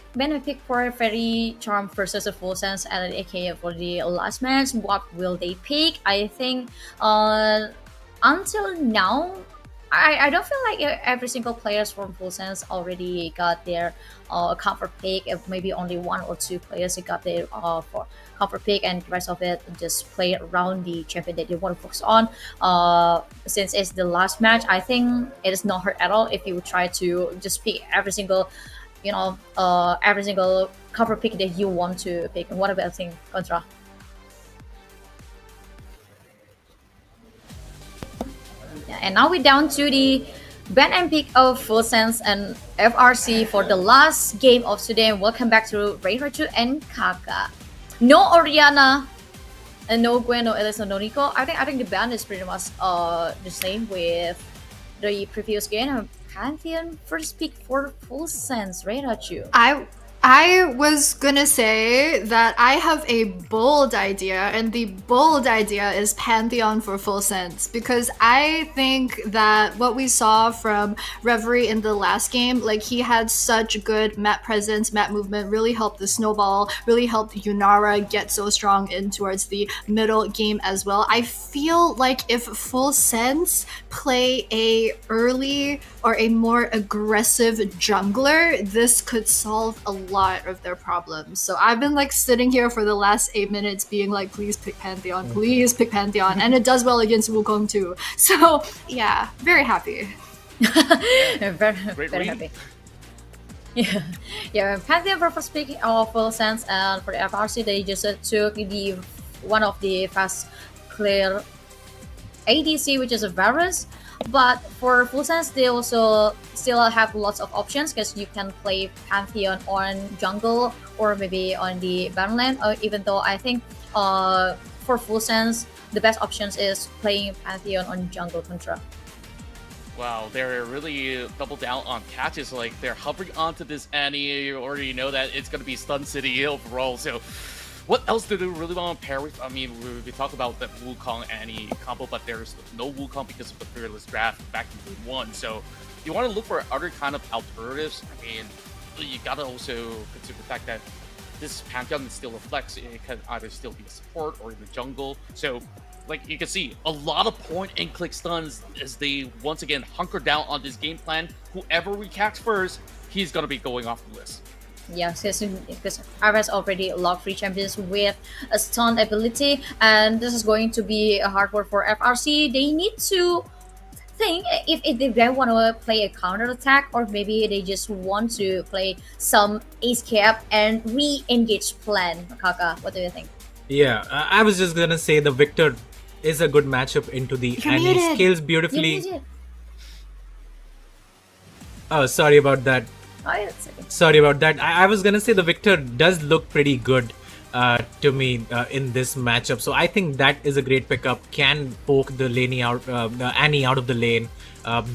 for Faerie Charm versus a Full Sense and aka for the last match. What will they pick? I think until now, I don't feel like every single players from Full Sense already got their comfort pick. Maybe only 1 or 2 players got their for comfort pick, and the rest of it just play around the champion that they want to focus on. Since it's the last match, I think it is not hurt at all if you try to just pick every single comfort pick that you want to pick. What about thing, Contra? Yeah, and now we're down to the ban and pick of Full Sense and FRC for the last game of today. Welcome back to Reirachu and Kaka. No Oriana and no Gwen, no Elisa, no Nico. I think the ban is pretty much the same with the previous game. Pantheon first pick for Full Sense, Reirachu. I was gonna say that I have a bold idea, and the bold idea is Pantheon for Full Sense, because I think that what we saw from Reverie in the last game, like he had such good map presence, map movement, really helped the snowball, really helped Yunara get so strong in towards the middle game as well. I feel like if Full Sense play a early or a more aggressive jungler, this could solve a lot of their problems. So I've been like sitting here for the last 8 minutes being like, please pick Pantheon, please pick Pantheon, and it does well against Wukong too. So yeah, very happy. very happy. Yeah. Pantheon for speaking of Full Sense, and for the FRC they just took the one of the fast clear ADC, which is a Varus. But for Full Sense, they also still have lots of options because you can play Pantheon on jungle or maybe on the Baron lane. Even though I think for Full Sense, the best options is playing Pantheon on jungle contra. Wow, they're really double down on catches. Like, they're hovering onto this Annie. You already know that it's going to be Stun City overall. So, what else do they really want to pair with? I mean, we talked about the Wukong Annie combo, but there's no Wukong because of the Fearless draft back in Game 1. So, you want to look for other kind of alternatives. I mean, you got to also consider the fact that this Pantheon still reflects. It can either still be a support or in the jungle. So, like you can see, a lot of point and click stuns as they once again hunker down on this game plan. Whoever we catch first, he's gonna be going off the list. Yes, because RS already locked 3 champions with a stun ability, and this is going to be a hard work for FRC. They need to think if they want to play a counter attack, or maybe they just want to play some escape and re-engage plan. Kaka, what do you think? Yeah, I was just gonna say the Victor is a good matchup into the Annie. Scales beautifully. Oh, sorry about that. Sorry about that. I was gonna say the Victor does look pretty good to me in this matchup. So I think that is a great pickup. Can poke the Annie out of the lane.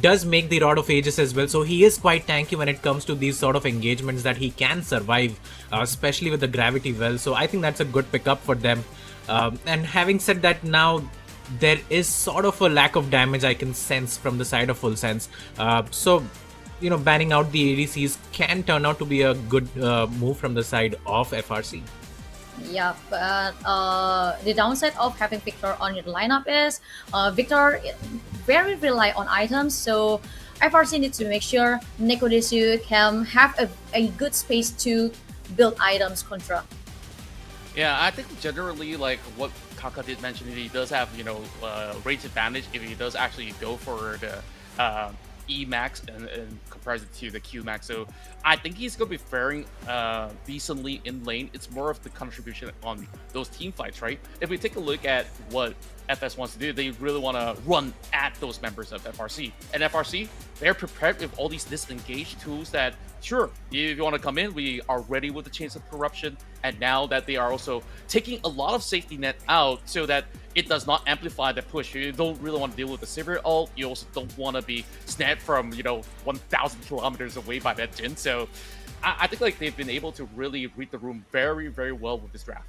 Does make the Rod of Ages as well. So he is quite tanky when it comes to these sort of engagements that he can survive, especially with the Gravity Well. So I think that's a good pickup for them. And having said that, now there is sort of a lack of damage I can sense from the side of Full Sense. So, you know, banning out the ADCs can turn out to be a good move from the side of FRC. Yeah, but the downside of having Victor on your lineup is Victor very rely on items, so FRC needs to make sure Nekodesu can have a good space to build items contra. Yeah, I think generally, like what Kaka did mention, he does have, you know, range advantage if he does actually go for the E max and compares it to the Q max. So I think he's going to be faring decently in lane. It's more of the contribution on those team fights, right? If we take a look at what FS wants to do, they really want to run at those members of FRC. And FRC, they're prepared with all these disengage tools that, sure, if you want to come in, we are ready with the Chains of Corruption. And now that they are also taking a lot of safety net out so that it does not amplify the push. You don't really want to deal with the Sivir ult. You also don't want to be snapped from, you know, 1,000 kilometers away by that Jhin. So I think like they've been able to really read the room very, very well with this draft.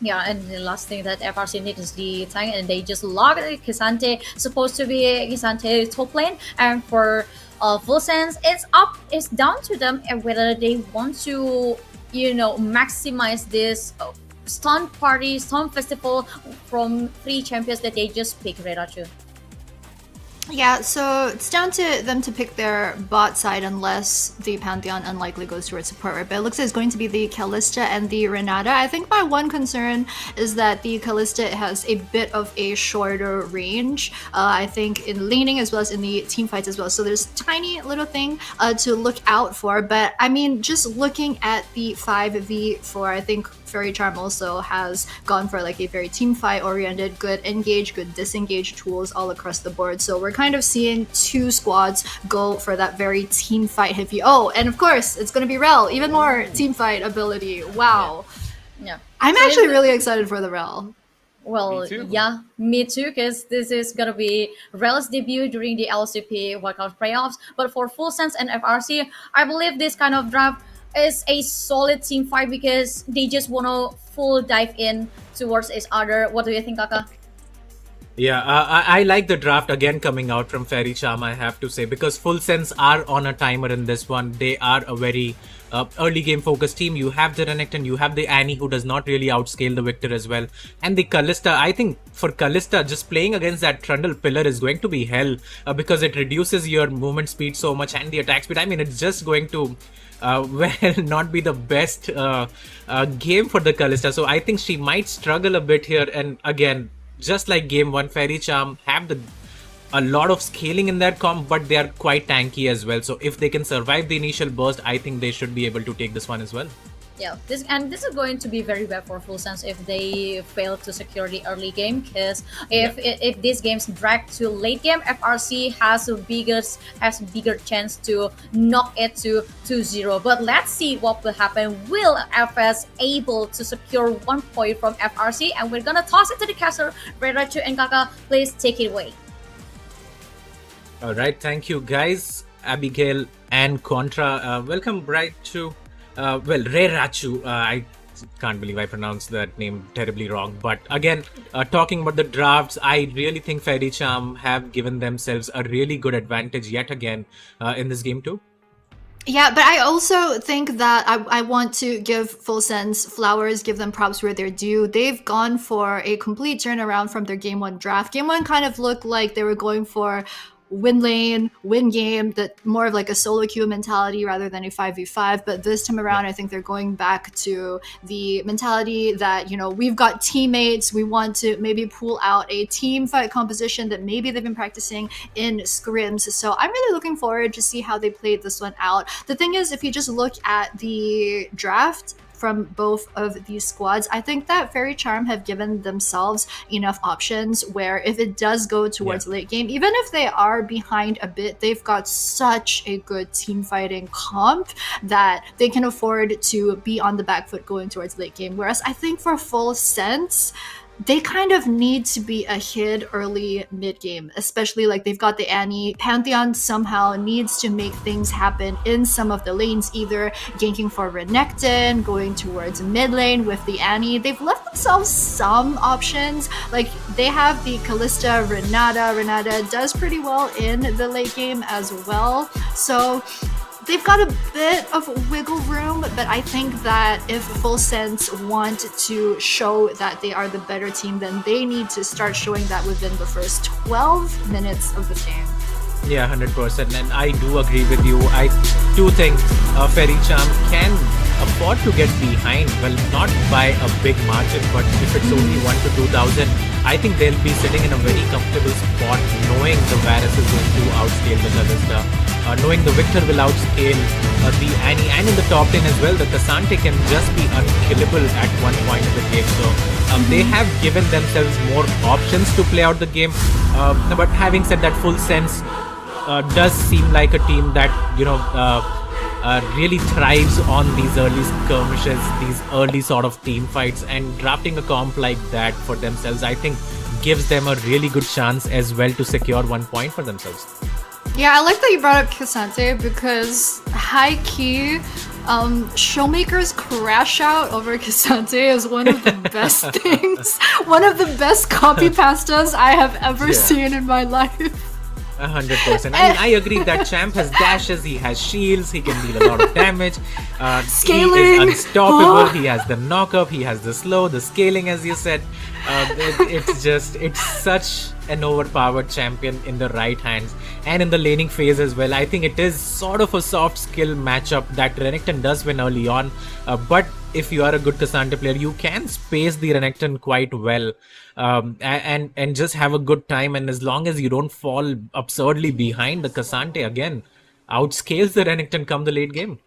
Yeah, and the last thing that FRC needs is the tank, and they just logged K'Sante, supposed to be K'Sante top lane, and for Full Sense, it's down to them and whether they want to, you know, maximize this stun party, stun festival from 3 champions that they just picked right out to. Yeah, so it's down to them to pick their bot side unless the Pantheon unlikely goes towards support, right? But it looks like it's going to be the Kalista and the Renata. I think my one concern is that the Kalista has a bit of a shorter range, I think in laning as well as in the team fights as well. So there's a tiny little thing to look out for. But I mean, just looking at the 5v4, I think Faerie Charm also has gone for like a very team fight oriented, good engage, good disengage tools all across the board. So we're kind of seeing 2 squads go for that very team fight heavy. Oh, and of course it's gonna be Rel, even more team fight ability. Wow. Yeah. I'm actually really excited for the Rel. Well, yeah, me too, because this is gonna be Rel's debut during the LCP Wild Card Playoffs. But for Full Sense and FRC, I believe this kind of draft is a solid team fight because they just want to full dive in towards each other. What do you think, Kaka? Yeah, I like the draft again coming out from Faerie Charm, I have to say, because Full Sense are on a timer in this one. They are a very early game focused team. You have the Renekton, you have the Annie who does not really outscale the Victor as well. And the Kalista, I think for Kalista, just playing against that Trundle pillar is going to be hell because it reduces your movement speed so much and the attack speed. I mean, it's just going to well, not be the best game for the Kalista. So I think she might struggle a bit here. And again, just like game 1, Faerie Charm have a lot of scaling in their comp, but they are quite tanky as well. So if they can survive the initial burst, I think they should be able to take this one as well. Yeah, this is going to be very bad for Full Sense if they fail to secure the early game. Because if these games drag to late game, FRC has a bigger chance to knock it to 2-0. But let's see what will happen. Will FS able to secure 1 point from FRC? And we're gonna toss it to the caster. Redachu and Kaka, please take it away. All right, thank you guys, Abigail and Contra. Welcome right to Reirachu. I can't believe I pronounced that name terribly wrong. But again, talking about the drafts, I really think Faerie Charm have given themselves a really good advantage yet again in this game too. Yeah, but I also think that I want to give Full Sense flowers, give them props where they're due. They've gone for a complete turnaround from their Game 1 draft. Game 1 kind of looked like they were going for win lane, win game, that more of like a solo queue mentality rather than a 5v5. But this time around, I think they're going back to the mentality that, you know, we've got teammates, we want to maybe pull out a team fight composition that maybe they've been practicing in scrims. So I'm really looking forward to see how they played this one out. The thing is, if you just look at the draft from both of these squads, I think that Faerie Charm have given themselves enough options where if it does go towards late game, even if they are behind a bit, they've got such a good team fighting comp that they can afford to be on the back foot going towards late game. Whereas I think for Full Sense, they kind of need to be ahead early mid game, especially like they've got the Annie. Pantheon somehow needs to make things happen in some of the lanes, either ganking for Renekton, going towards mid lane with the Annie. They've left themselves some options. Like they have the Callista Renata. Renata does pretty well in the late game as well. So they've got a bit of wiggle room, but I think that if Full Sense want to show that they are the better team, then they need to start showing that within the first 12 minutes of the game. Yeah, 100%, and I do agree with you. I do think Faerie Charm can afford to get behind, well, not by a big margin, but if it's only 1 to 2,000, I think they'll be sitting in a very comfortable spot, knowing the Varus is going to outscale the Lalista, knowing the Victor will outscale the Annie, and in the top lane as well, the Cassante can just be unkillable at one point in the game. So they have given themselves more options to play out the game. But having said that, Full Sense does seem like a team that, you know, really thrives on these early skirmishes, these early sort of team fights, and drafting a comp like that for themselves, I think, gives them a really good chance as well to secure 1 point for themselves. Yeah, I like that you brought up Cassante because high key, Showmaker's crash out over Cassante is one of the best things, one of the best copy pastas I have ever seen in my life. 100%. I mean, I agree that Champ has dashes, he has shields, he can deal a lot of damage. Scaling. He is unstoppable, he has the knock-up, he has the slow, the scaling, as you said. It's such an overpowered champion in the right hands and in the laning phase as well. I think it is sort of a soft skill matchup that Renekton does win early on, but if you are a good Cassante player, you can space the Renekton quite well, and just have a good time, and as long as you don't fall absurdly behind, the Cassante again outscales the Renekton come the late game.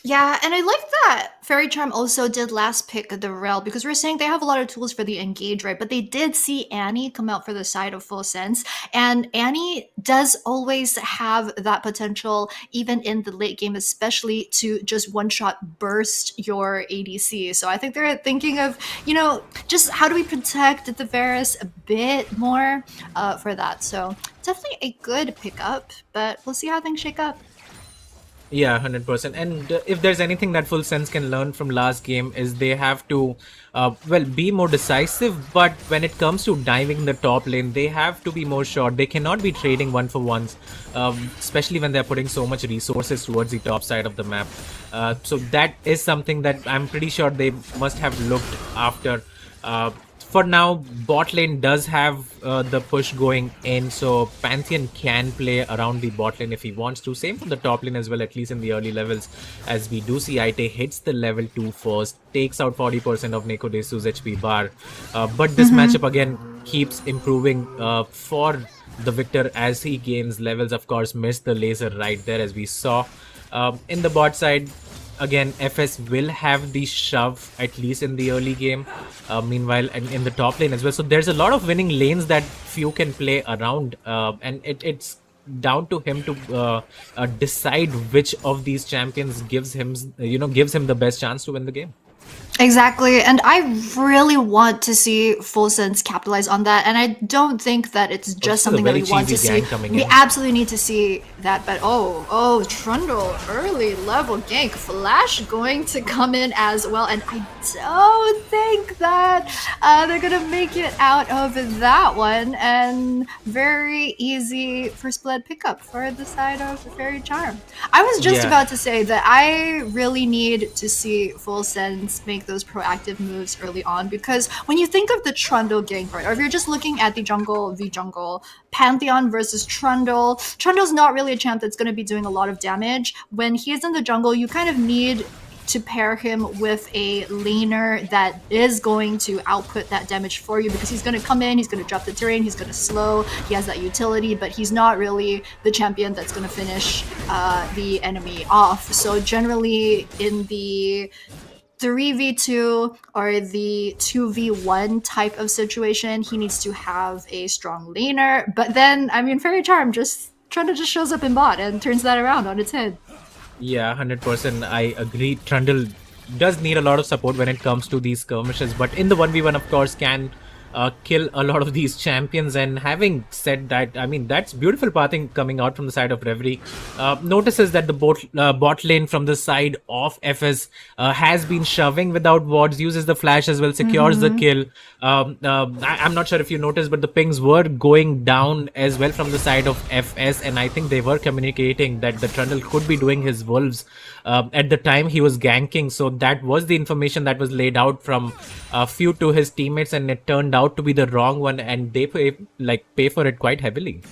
Yeah, and I like that Faerie Charm also did last pick the Rel, because we're saying they have a lot of tools for the engage, right? But they did see Annie come out for the side of Full Sense, and Annie does always have that potential, even in the late game, especially to just one-shot burst your ADC. So I think they're thinking of, you know, just how do we protect the Varus a bit more for that. So definitely a good pickup, but we'll see how things shake up. Yeah, 100%. And if there's anything that Full Sense can learn from last game is they have to, be more decisive. But when it comes to diving the top lane, they have to be more sure. They cannot be trading one for ones, especially when they're putting so much resources towards the top side of the map. So that is something that I'm pretty sure they must have looked after. For now, bot lane does have the push going in, so Pantheon can play around the bot lane if he wants to. Same for the top lane as well, at least in the early levels, as we do see Ite hits the level 2 first, takes out 40% of Nekodesu's HP bar. But this matchup again keeps improving for the Victor as he gains levels. Of course, missed the laser right there, as we saw. In the bot side, again, FS will have the shove at least in the early game. Meanwhile, and in the top lane as well. So there's a lot of winning lanes that few can play around, and it's down to him to decide which of these champions gives him the best chance to win the game. Exactly, and I really want to see Full Sense capitalize on that, and I don't think that it's just something that we want to see. We absolutely need to see that, but oh, Trundle, early level gank, Flash going to come in as well, and I don't think that they're gonna make it out of that one, and very easy first blood pickup for the side of Faerie Charm. I was just about to say that I really need to see Full Sense make those proactive moves early on, because when you think of the Trundle gank, right, or if you're just looking at the jungle v jungle, Pantheon versus Trundle's not really a champ that's going to be doing a lot of damage. When he's in the jungle, you kind of need to pair him with a laner that is going to output that damage for you, because he's going to come in, he's going to drop the terrain, he's going to slow, he has that utility, but he's not really the champion that's going to finish the enemy off. So generally in the 3v2 or the 2v1 type of situation, he needs to have a strong laner. But then, I mean, Faerie Charm just shows up in bot and turns that around on its head. Yeah, 100%. I agree. Trundle does need a lot of support when it comes to these skirmishes, but in the 1v1, of course, can kill a lot of these champions. And having said that, I mean, that's beautiful pathing coming out from the side of Reverie. Notices that the bot lane from the side of FS has been shoving without wards, uses the flash as well, secures the kill. I'm not sure if you noticed, but the pings were going down as well from the side of FS, and I think they were communicating that the Trundle could be doing his wolves at the time he was ganking. So that was the information that was laid out from a few to his teammates, and it turned out to be the wrong one, and they pay for it quite heavily.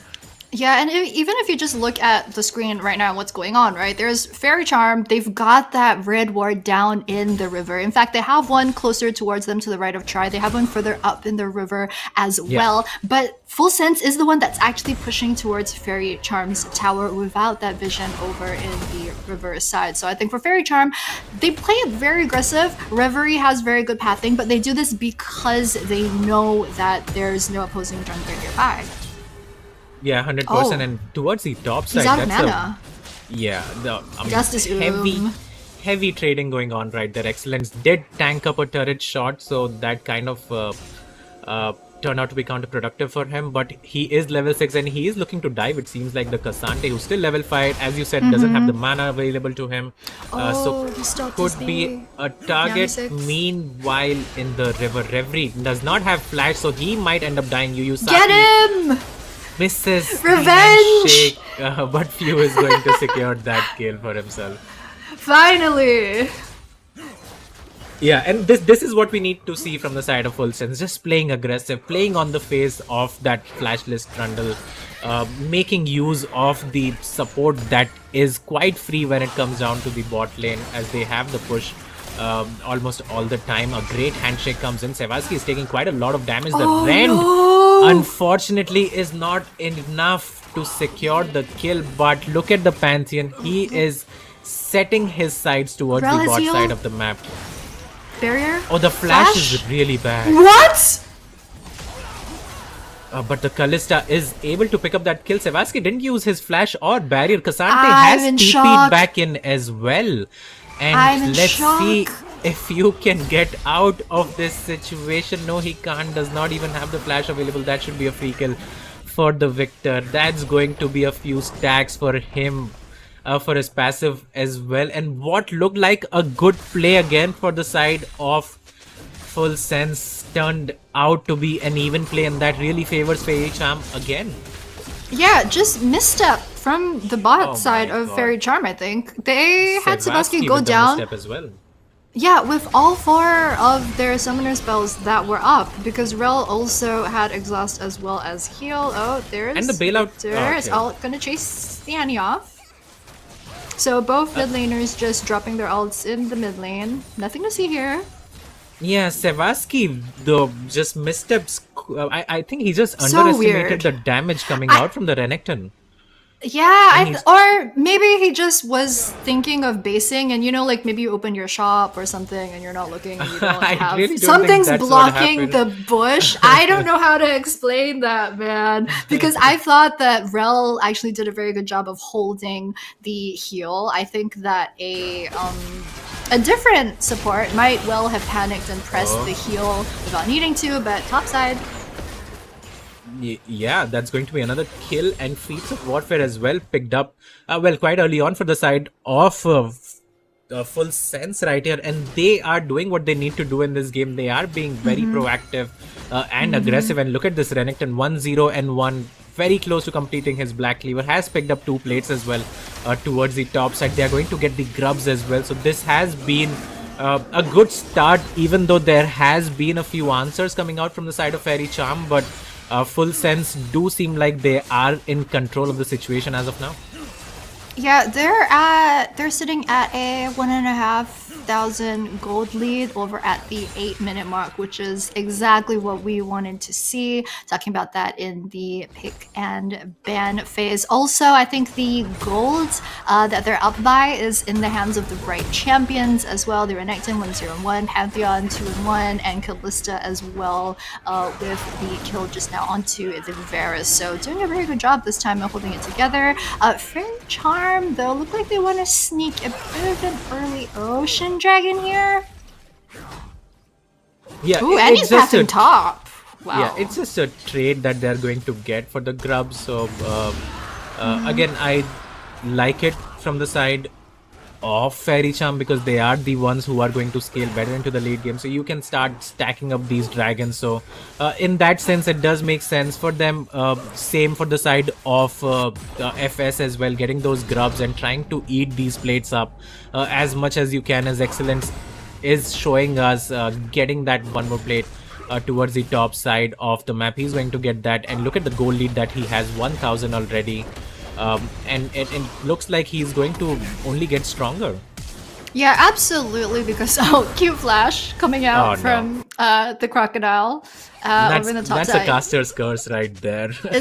Yeah, and even if you just look at the screen right now, what's going on, right? There's Faerie Charm. They've got that red ward down in the river. In fact, they have one closer towards them to the right of Tri. They have one further up in the river as well. But Full Sense is the one that's actually pushing towards Faerie Charm's tower without that vision over in the river side. So I think for Faerie Charm, they play it very aggressive. Reverie has very good pathing, but they do this because they know that there's no opposing jungler nearby. Yeah, 100%, and towards the top side, he's out of mana. Justice heavy trading going on right there. Excellence did tank up a turret shot, so that kind of turned out to be counterproductive for him. But he is level 6 and he is looking to dive. It seems like the Cassante, who's still level 5, as you said, doesn't have the mana available to him. So could be a target. Meanwhile, in the river, Reverie does not have flash, so he might end up dying. Get him! Misses revenge, but Few is going to secure that kill for himself. Finally. Yeah, and this is what we need to see from the side of Full Sense. Just playing aggressive, playing on the face of that flashless Trundle, making use of the support that is quite free when it comes down to the bot lane, as they have the push almost all the time. A great handshake comes in. Sevasky is taking quite a lot of damage. The Rend, unfortunately, is not enough to secure the kill, but look at the Pantheon. He is setting his sides towards the bot side of the map. Barrier? Oh, the flash is really bad. What? But the Kalista is able to pick up that kill. Sevasky didn't use his flash or barrier. Cassante has TP'd back in as well. And let's see if you can get out of this situation. No, he can't. Does not even have the flash available. That should be a free kill for the victor. That's going to be a few stacks for him, for his passive as well. And what looked like a good play again for the side of Full Sense turned out to be an even play, and that really favors Faerie Charm again. Yeah, just misstep from the bot side of Faerie Charm, I think. They had Sevasky go down. As well. Yeah, with all 4 of their summoner spells that were up, because Rel also had exhaust as well as heal. Oh, there's and the bailout. It's all gonna chase the Annie off. So both mid laners just dropping their ults in the mid lane. Nothing to see here. Yeah, Sevasky though just missteps. I think he just underestimated the damage coming out from the Renekton. Yeah, or maybe he just was thinking of basing, and like maybe you open your shop or something, and you're not looking, and you don't have really don't something's think that's what blocking happened. the bush. I don't know how to explain that, man, because I thought that Rel actually did a very good job of holding the heel. I think that a different support might well have panicked and pressed the heel without needing to, but topside. Yeah, that's going to be another kill, and Feats of Warfare as well picked up quite early on for the side of Full Sense right here, and they are doing what they need to do in this game. They are being very proactive and aggressive, and look at this Renekton 1-0 and 1, very close to completing his Black Cleaver, has picked up 2 plates as well towards the top side. They are going to get the grubs as well, so this has been a good start, even though there has been a few answers coming out from the side of Faerie Charm, but Full Sense do seem like they are in control of the situation as of now. Yeah, they're sitting at a 1,500 gold lead over at the 8-minute mark, which is exactly what we wanted to see. Talking about that in the pick and ban phase. Also, I think the gold that they're up by is in the hands of the Bright Champions as well. The Renekton 1-0-1, Pantheon 2-1, and Callista as well with the kill just now onto the Varus. So doing a very good job this time of holding it together. Faerie Charm, though, look like they want to sneak a bit of an early Ocean Dragon here. Yeah, Ooh, and he's passing top. Wow. Yeah, it's just a trade that they're going to get for the grubs. So again, I like it from the side of Faerie Charm because they are the ones who are going to scale better into the late game. So you can start stacking up these dragons. So in that sense, it does make sense for them. Same for the side of FS as well, getting those grubs and trying to eat these plates up as much as you can, as Excellence is showing us getting that one more plate towards the top side of the map. He's going to get that, and look at the goal lead that he has, 1,000 already. And it looks like he's going to only get stronger. Yeah, absolutely, because cute flash coming out from the crocodile over in the top That's side. a caster's curse right there. I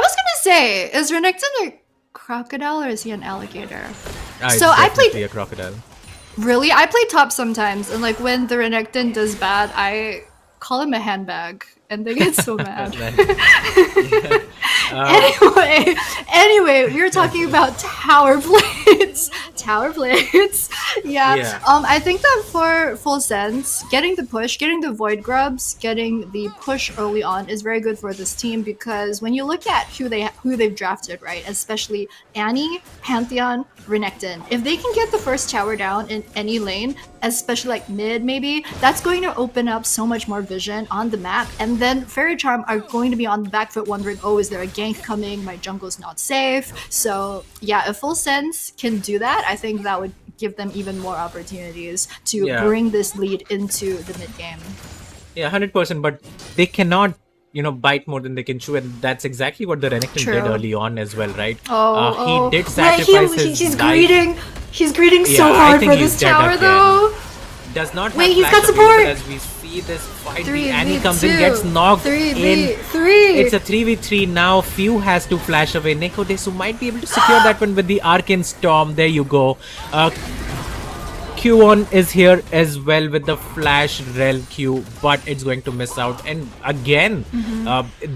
was gonna say, is Renekton a crocodile or is he an alligator? So I played a crocodile. Really? I play top sometimes, and like when the Renekton does bad, I call him a handbag, and they get so mad. Anyway, we were talking about tower plates. Yeah. I think that for Full Sense, getting the push, getting the void grubs, getting the push early on is very good for this team, because when you look at who they've drafted, right, especially Annie, Pantheon, Renekton, if they can get the first tower down in any lane, especially like mid maybe, that's going to open up so much more vision on the map, and then Faerie Charm are going to be on the back foot wondering, oh, is there a gank coming? My jungle's not safe. So yeah, if Full Sense can do that, I think that would give them even more opportunities to bring this lead into the mid game. Yeah, 100%, but they cannot, bite more than they can chew, and that's exactly what the Renekton did early on as well, right? He did sacrifice his life. He's greeting so hard for this tower, though. Does not have Wait, he's flash got support. As we see this fight, the Annie comes in, gets knocked in. Three. It's a 3v3 now. Few has to flash away. Nekodesu might be able to secure that one with the Arcane Storm. There you go. Q1 is here as well with the flash rel Q, but it's going to miss out. And again,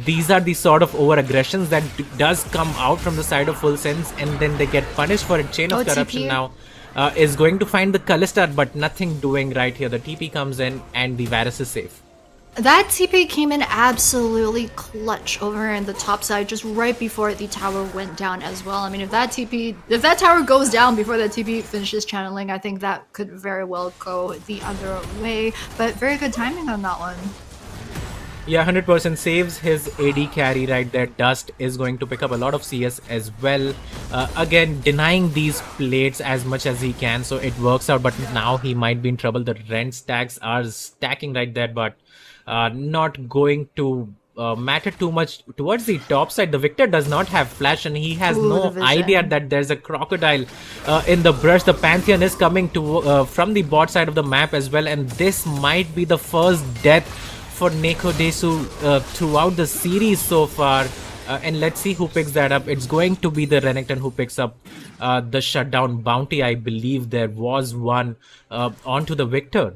these are the sort of over aggressions that does come out from the side of Full Sense, and then they get punished for it. Chain of Corruption now is going to find the Callista, but nothing doing right here. The TP comes in and the Varus is safe. That TP came in absolutely clutch over in the top side just right before the tower went down as well. I mean, if that tower goes down before that TP finishes channeling, I think that could very well go the other way. But very good timing on that one. Yeah, 100% saves his AD carry right there. Dust is going to pick up a lot of CS as well. Again, denying these plates as much as he can, so it works out, but now he might be in trouble. The rent stacks are stacking right there, but not going to matter too much towards the top side. The Victor does not have flash, and he has no idea that there's a crocodile in the brush. The Pantheon is coming to from the bot side of the map as well, and this might be the first death for Nekodesu throughout the series so far. And let's see who picks that up. It's going to be the Renekton who picks up the shutdown bounty. I believe there was one onto the Victor.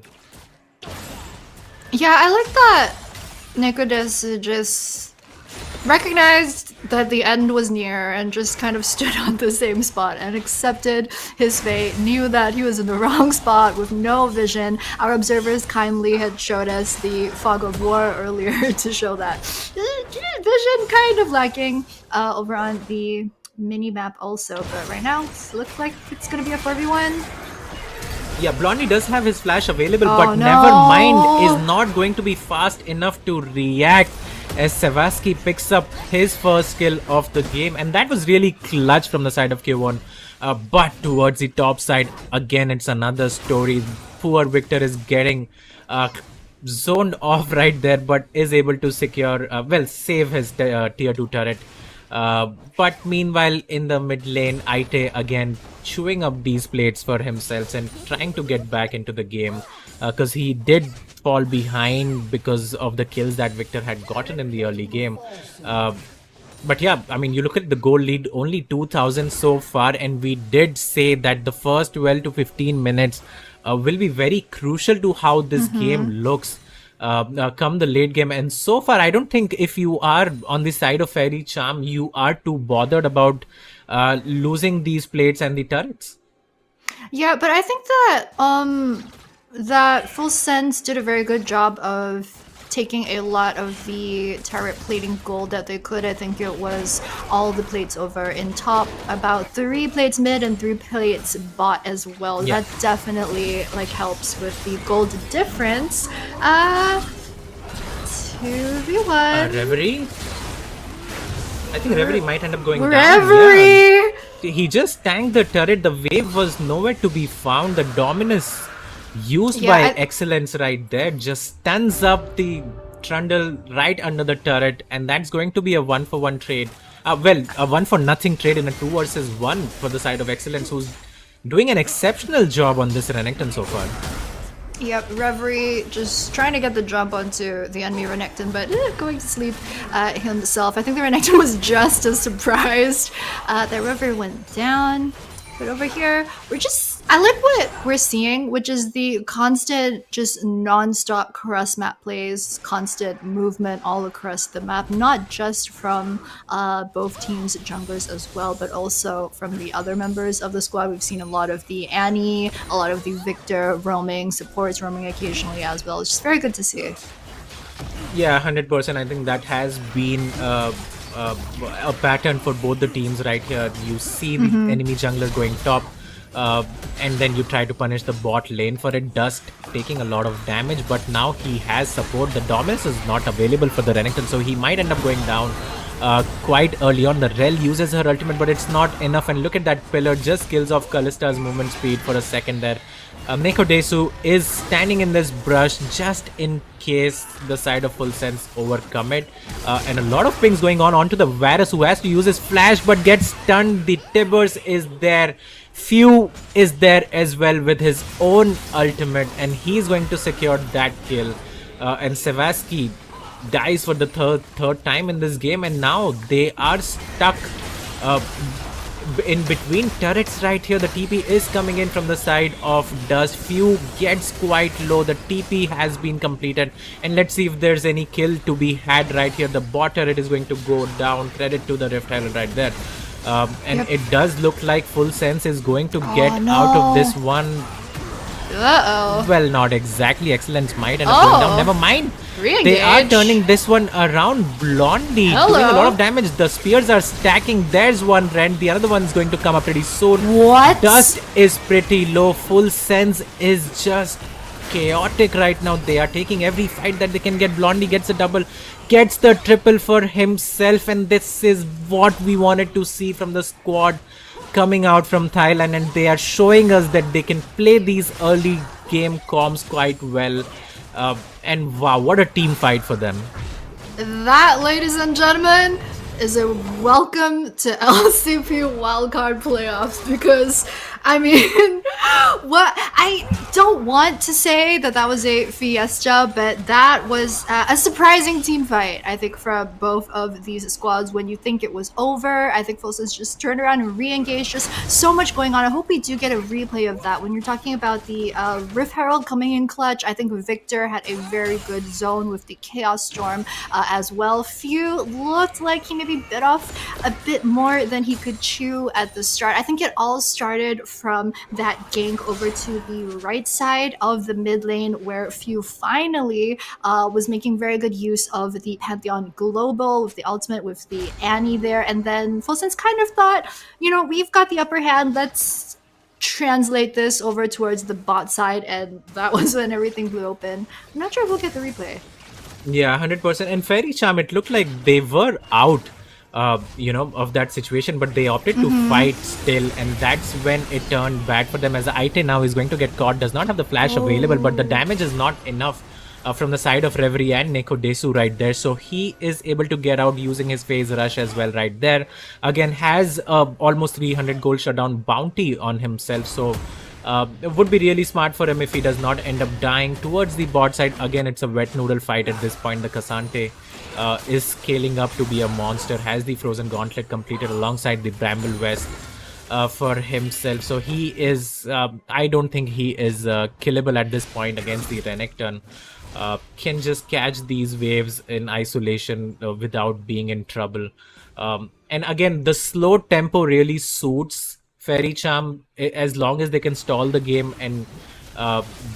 Yeah, I like that Nicodes just recognized that the end was near and just kind of stood on the same spot and accepted his fate, knew that he was in the wrong spot with no vision. Our observers kindly had showed us the fog of war earlier to show that vision kind of lacking over on the mini-map also, but right now it looks like it's gonna be a 4v1. Yeah, Blondie does have his flash available, no. but Nevermind is not going to be fast enough to react as Sevasky picks up his first kill of the game, and that was really clutch from the side of K1. But towards the top side, again, it's another story. Poor Victor is getting zoned off right there, but is able to secure, save his tier 2 turret. But meanwhile, in the mid lane, Aite again chewing up these plates for himself and trying to get back into the game, because he did fall behind because of the kills that Victor had gotten in the early game. But yeah, I mean, you look at the goal lead, only 2,000 so far, and we did say that the first 12 to 15 minutes will be very crucial to how this game looks come the late game. And so far, I don't think if you are on the side of Faerie Charm, you are too bothered about losing these plates and the turrets. Yeah, but I think that that Full Sense did a very good job of taking a lot of the turret plating gold that they could. I think it was all the plates over in top, about 3 plates mid and 3 plates bot as well. Yeah. That definitely like helps with the gold difference. 2v1. Reverie? I think Reverie might end up going down. Reverie! Yeah. He just tanked the turret. The wave was nowhere to be found. The Dominus used by Excellence right there just stuns up the Trundle right under the turret, and that's going to be a 1-for-1 trade. A 1-for-nothing trade in a 2 versus 1 for the side of Excellence, who's doing an exceptional job on this Renekton so far. Yep, Reverie just trying to get the jump onto the enemy Renekton, but going to sleep himself. I think the Renekton was just as surprised that Reverie went down. But over here, I like what we're seeing, which is the constant, just non-stop cross map plays, constant movement all across the map, not just from both teams' junglers as well, but also from the other members of the squad. We've seen a lot of the Annie, a lot of the Victor roaming, supports roaming occasionally as well. It's just very good to see. Yeah, 100%. I think that has been a pattern for both the teams right here. You see the enemy jungler going top, and then you try to punish the bot lane for it. Dust taking a lot of damage, but now he has support. The Dominus is not available for the Renekton, so he might end up going down quite early on. The Rel uses her ultimate, but it's not enough. And look at that pillar, just kills off Kallista's movement speed for a second there. Nekodesu is standing in this brush just in case the side of Full Sense overcome it. And a lot of pings going on onto the Varus, who has to use his flash but gets stunned. The Tibbers is there. Few is there as well with his own ultimate, and he's going to secure that kill. And Sevasky dies for the third time in this game, and now they are stuck in between turrets right here. The TP is coming in from the side of Dust. Few gets quite low. The TP has been completed, and let's see if there's any kill to be had right here. The bot turret is going to go down. Credit to the Rift Herald right there. And it does look like Full Sense is going to get out of this one. Well, not exactly. Excellence might end up going down. Never mind. They are turning this one around. Blondie doing a lot of damage. The spears are stacking. There's one rend. The other one's going to come up pretty soon. What? Dust is pretty low. Full Sense is just chaotic right now. They are taking every fight that they can get. Blondie gets a double, gets the triple for himself, and this is what we wanted to see from the squad coming out from Thailand, and they are showing us that they can play these early game comms quite well. And wow, what a team fight for them. That, ladies and gentlemen, is a welcome to LCP Wild Card Playoffs, because I mean, what I don't want to say that was a fiesta, but that was a surprising team fight. I think from both of these squads. When you think it was over, I think Fulson's just turned around and re-engaged. Just so much going on. I hope we do get a replay of that. When you're talking about the Rift Herald coming in clutch, I think Victor had a very good zone with the Chaos Storm as well. Few looked like he maybe bit off a bit more than he could chew at the start. I think it all started from that gank over to the right side of the mid lane, where Few finally was making very good use of the Pantheon Global with the ultimate with the Annie there. And then Fulsen's kind of thought, you know, we've got the upper hand, let's translate this over towards the bot side, and that was when everything blew open. I'm not sure if we'll get the replay. Yeah, 100%. And Faerie Charm, it looked like they were out, of that situation, but they opted to fight still, and that's when it turned bad for them, as the Ite now is going to get caught, does not have the flash available, but the damage is not enough from the side of Reverie and Neko Desu right there, so he is able to get out using his phase rush as well right there. Again, has almost 300 gold shutdown bounty on himself, so it would be really smart for him if he does not end up dying. Towards the bot side, again, it's a wet noodle fight at this point. The Cassante is scaling up to be a monster, has the Frozen Gauntlet completed alongside the Bramble West for himself. So he is, I don't think he is killable at this point against the Renekton. Can just catch these waves in isolation without being in trouble. And again, the slow tempo really suits Faerie Charm as long as they can stall the game and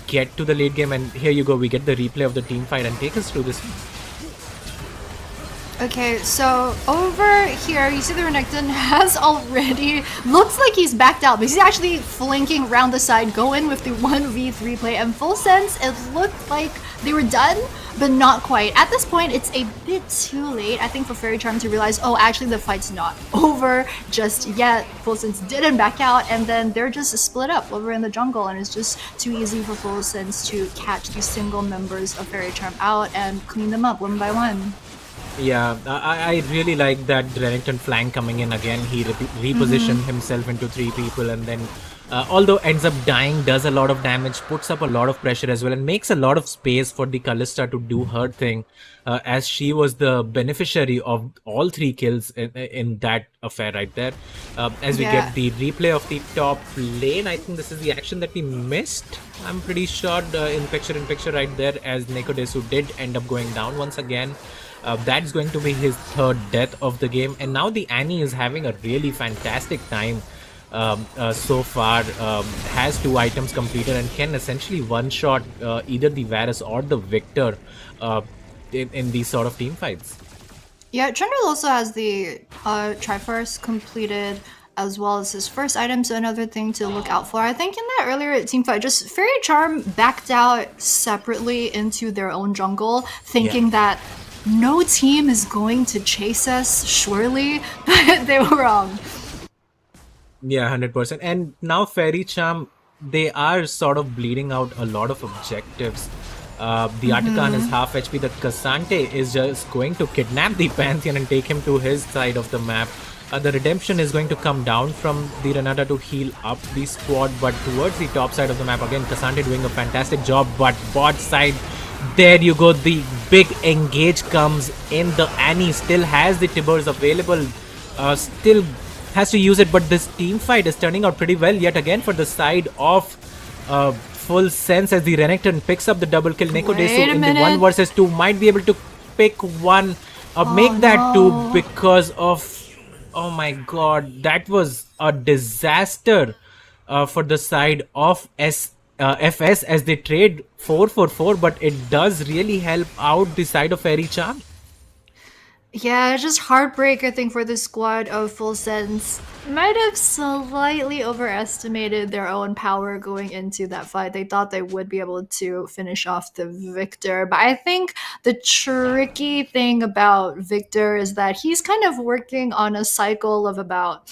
get to the late game. And here you go, we get the replay of the team fight and take us through this. Okay, so over here, you see the Renekton has already, looks like he's backed out, but he's actually flanking around the side, going with the 1v3 play, and full sense, it looked like they were done, but not quite. At this point, it's a bit too late, I think, for Faerie Charm to realize, oh, actually the fight's not over just yet. Full sense didn't back out, and then they're just split up over in the jungle, and it's just too easy for Full sense to catch these single members of Faerie Charm out and clean them up one by one. Yeah, I really like that Renekton flank coming in again. He repositioned himself into 3 people, and then although ends up dying, does a lot of damage, puts up a lot of pressure as well, and makes a lot of space for the Kalista to do her thing, as she was the beneficiary of all 3 kills in that affair right there. As we get the replay of the top lane, I think this is the action that we missed. I'm pretty sure in picture right there, as Neko Desu did end up going down once again. That's going to be his 3rd death of the game, and now the Annie is having a really fantastic time so far. Has 2 items completed and can essentially one-shot either the Varus or the Victor in these sort of team fights. Yeah, Trundle also has the Triforce completed as well as his first item, so another thing to look out for. I think in that earlier team fight, just Faerie Charm backed out separately into their own jungle, thinking that no team is going to chase us, surely, but they were wrong. Yeah, 100%. And now Faerie Charm, they are sort of bleeding out a lot of objectives. The Artican is half HP. The Cassante is just going to kidnap the Pantheon and take him to his side of the map. The Redemption is going to come down from the Renata to heal up the squad, but towards the top side of the map, again, Cassante doing a fantastic job, but bot side, there you go, the big engage comes in. The Annie still has the Tibbers available, still has to use it, but this team fight is turning out pretty well yet again for the side of Full Sense, as the Renekton picks up the double kill. Neko Desu in the 1 versus 2 might be able to pick one, make that 2 because of, oh my god, that was a disaster for the side of FS as they trade 4 for 4, but it does really help out the side of Faerie Charm. Yeah, just heartbreak, I think, for the squad of Full Sense. Might have slightly overestimated their own power going into that fight. They thought they would be able to finish off the Victor, but I think the tricky thing about Victor is that he's kind of working on a cycle of about,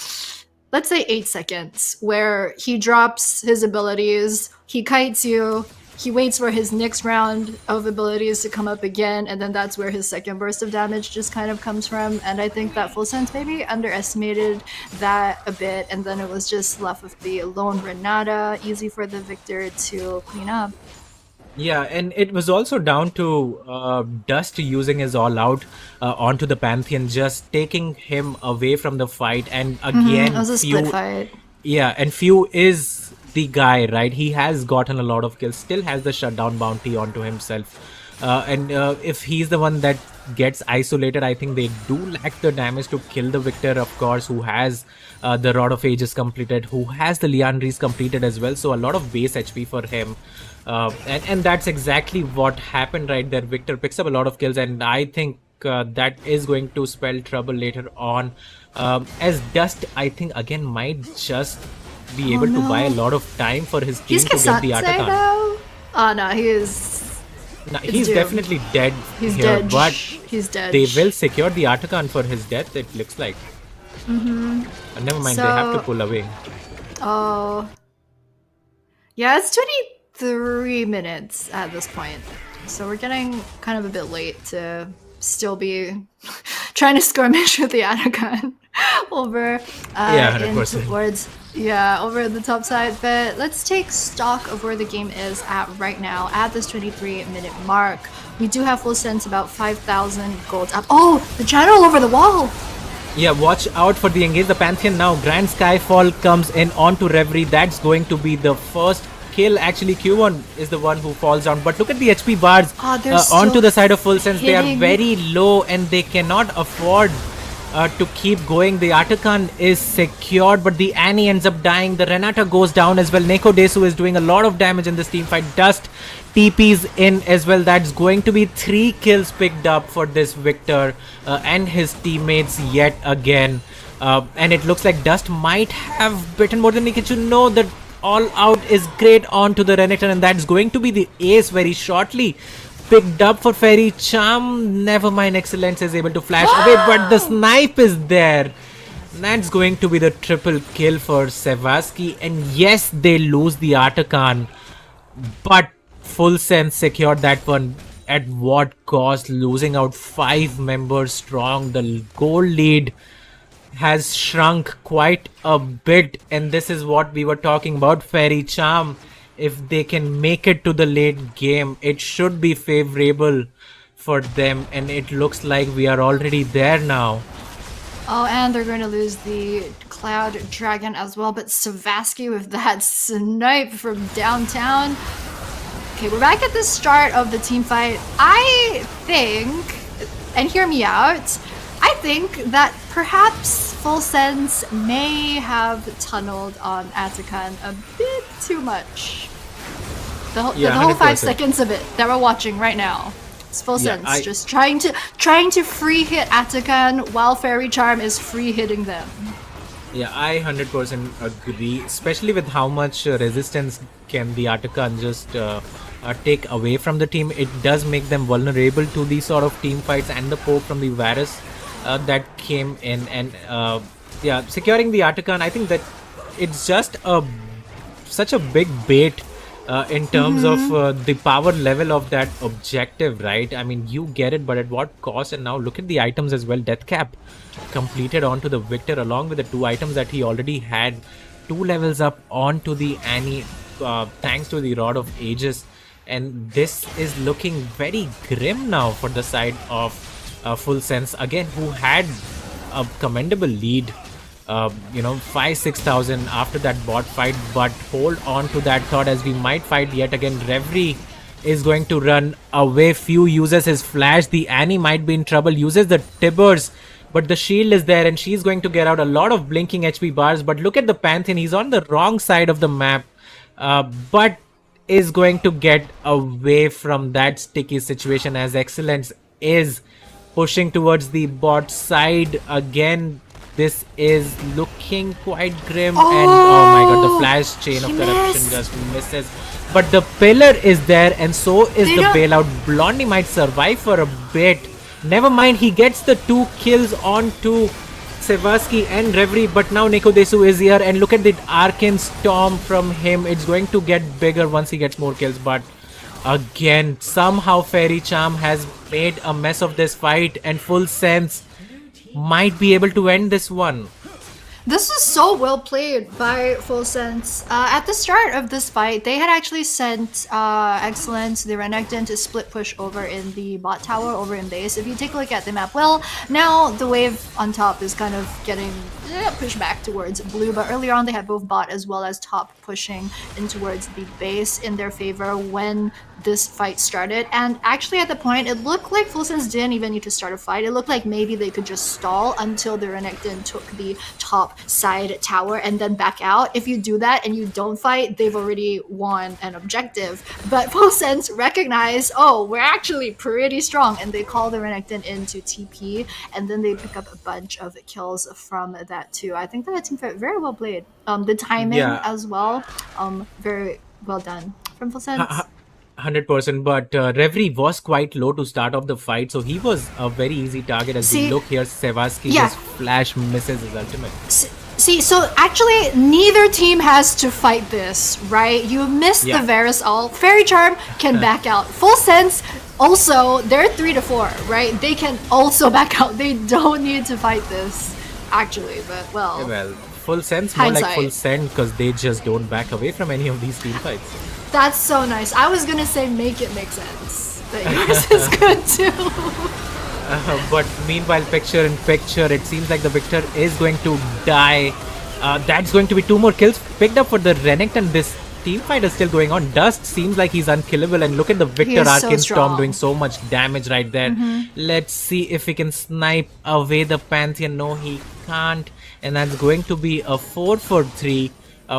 let's say, 8 seconds, where he drops his abilities, he kites you, he waits for his next round of abilities to come up again, and then that's where his second burst of damage just kind of comes from. And I think that Full Sense maybe underestimated that a bit, and then it was just left with the lone Renata, easy for the Victor to clean up. Yeah, and it was also down to Dust using his all out onto the Pantheon, just taking him away from the fight. And again, it was a split fight. Yeah, and Few is the guy, right? He has gotten a lot of kills, still has the shutdown bounty onto himself. And if he's the one that gets isolated, I think they do lack the damage to kill the Victor, of course, who has the Rod of Ages completed, who has the Liandry's completed as well. So a lot of base HP for him. And that's exactly what happened right there. Victor picks up a lot of kills, and I think that is going to spell trouble later on. As Dust, I think, again, might just be able to buy a lot of time for his team to get the Atakan. Oh no, he is... No, he's definitely dead He's here, dead. but He's dead. they will secure the Atakan for his death, it looks like. Never mind, they have to pull away. Oh. Yeah, it's 23 minutes at this point. So we're getting kind of a bit late to still be trying to skirmish with the Atakan over over the top side. But let's take stock of where the game is at right now at this 23-minute mark. We do have Full Sense about 5,000 gold up. Oh, the channel over the wall. Yeah, watch out for the engage the Pantheon now. Grand Skyfall comes in onto Reverie. That's going to be the first kill. Actually, Q1 is the one who falls down. But look at the HP bars onto the side of Full Sense. They are very low and they cannot afford to keep going. The Atakan is secured, but the Annie ends up dying. The Renata goes down as well. Neko Desu is doing a lot of damage in this team fight. Dust TP's in as well. That's going to be 3 kills picked up for this Victor and his teammates yet again. And it looks like Dust might have bitten more than Nikichu. No, the all out is great onto the Renata, and that's going to be the ace very shortly. Picked up for Faerie Charm. Never mind, Excellence is able to flash away, but the snipe is there. That's going to be the triple kill for Sevaski. And yes, they lose the Atakan, but Full Sense secured that one. At what cost? Losing out 5 members strong. The goal lead has shrunk quite a bit, and this is what we were talking about. Faerie Charm, if they can make it to the late game, it should be favorable for them, and it looks like we are already there now. Oh, and they're going to lose the Cloud Dragon as well, but Sevaski with that snipe from downtown. Okay, we're back at the start of the team fight. I think, and hear me out, I think that perhaps Full Sense may have tunneled on Atakan a bit too much. The whole 5 seconds of it that we're watching right now. It's Full Sense just trying to free hit Atakan while Faerie Charm is free hitting them. Yeah, I 100% agree, especially with how much resistance can the Atakan just take away from the team. It does make them vulnerable to these sort of team fights, and the poke from the Varus that came in, and yeah, securing the Atakan, I think that it's just such a big bait in terms of the power level of that objective, right? I mean, you get it, but at what cost? And now look at the items as well. Death Cap completed onto the Victor along with the 2 items that he already had. 2 levels up onto the Annie thanks to the Rod of Ages, and this is looking very grim now for the side of Full Sense, again, who had a commendable lead, 5,000-6,000 after that bot fight, but hold on to that thought as we might fight yet again. Reverie is going to run away. Few uses his flash. The Annie might be in trouble, uses the Tibbers, but the shield is there and she's going to get out a lot of blinking HP bars. But look at the Pantheon, he's on the wrong side of the map, but is going to get away from that sticky situation as Excellence is pushing towards the bot side again. This is looking quite grim, and oh my god, the flash chain of corruption just misses. But the pillar is there, and so is the bailout. Blondie might survive for a bit. Never mind, he gets the 2 kills onto Sevaski and Reverie, but now Neko Desu is here, and look at the Arcane Storm from him. It's going to get bigger once he gets more kills, but again. Somehow Faerie Charm has made a mess of this fight, and Full Sense might be able to end this one. This was so well played by Full Sense. At the start of this fight, they had actually sent Excellence, the Renekton, to split push over in the bot tower, over in base. If you take a look at the map, well, now the wave on top is kind of getting pushed back towards blue, but earlier on they had both bot as well as top pushing in towards the base in their favor when this fight started. And actually at the point, it looked like Full Sense didn't even need to start a fight. It looked like maybe they could just stall until the Renekton took the top side tower and then back out. If you do that and you don't fight, they've already won an objective. But Full Sense recognize, oh, we're actually pretty strong, and they call the Renekton into TP, and then they pick up a bunch of kills from that too. I think that team fight very well played. The timing as well, very well done from Full Sense. 100%, but Reverie was quite low to start off the fight, so he was a very easy target. As we look here, Sevaski just flash misses his ultimate. See, so actually neither team has to fight this, right? You missed the Varus ult. Faerie Charm can back out. Full Sense also, they're 3 to 4, right? They can also back out. They don't need to fight this, actually, but well. Well, Full Sense, more like Full Send, because they just don't back away from any of these team fights. That's so nice. I was gonna say make it make sense, but yours is good too. But meanwhile, picture in picture, it seems like the Victor is going to die. That's going to be 2 more kills picked up for the Renekton. This team fight is still going on. Dust seems like he's unkillable, and look at the Victor Arcane Storm doing so much damage right there. Let's see if he can snipe away the Pantheon. No, he can't, and that's going to be a 4 for 3.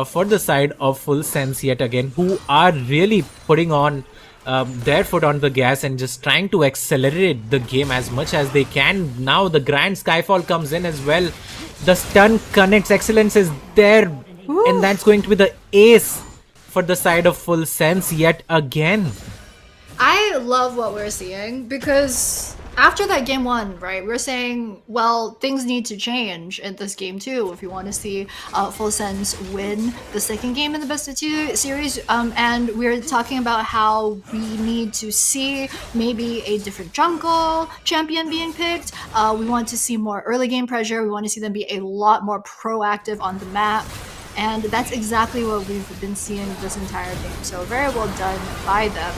For the side of Full Sense yet again, who are really putting on their foot on the gas and just trying to accelerate the game as much as they can. Now the Grand Skyfall comes in as well. The stun connects. Excellence is there. And that's going to be the ace for the side of Full Sense yet again. I love what we're seeing because after that game 1, right, we're saying, well, things need to change in this game too if you want to see Full Sense win the second game in the best of 2 series. And we're talking about how we need to see maybe a different jungle champion being picked. We want to see more early game pressure. We want to see them be a lot more proactive on the map. And that's exactly what we've been seeing this entire game. So very well done by them.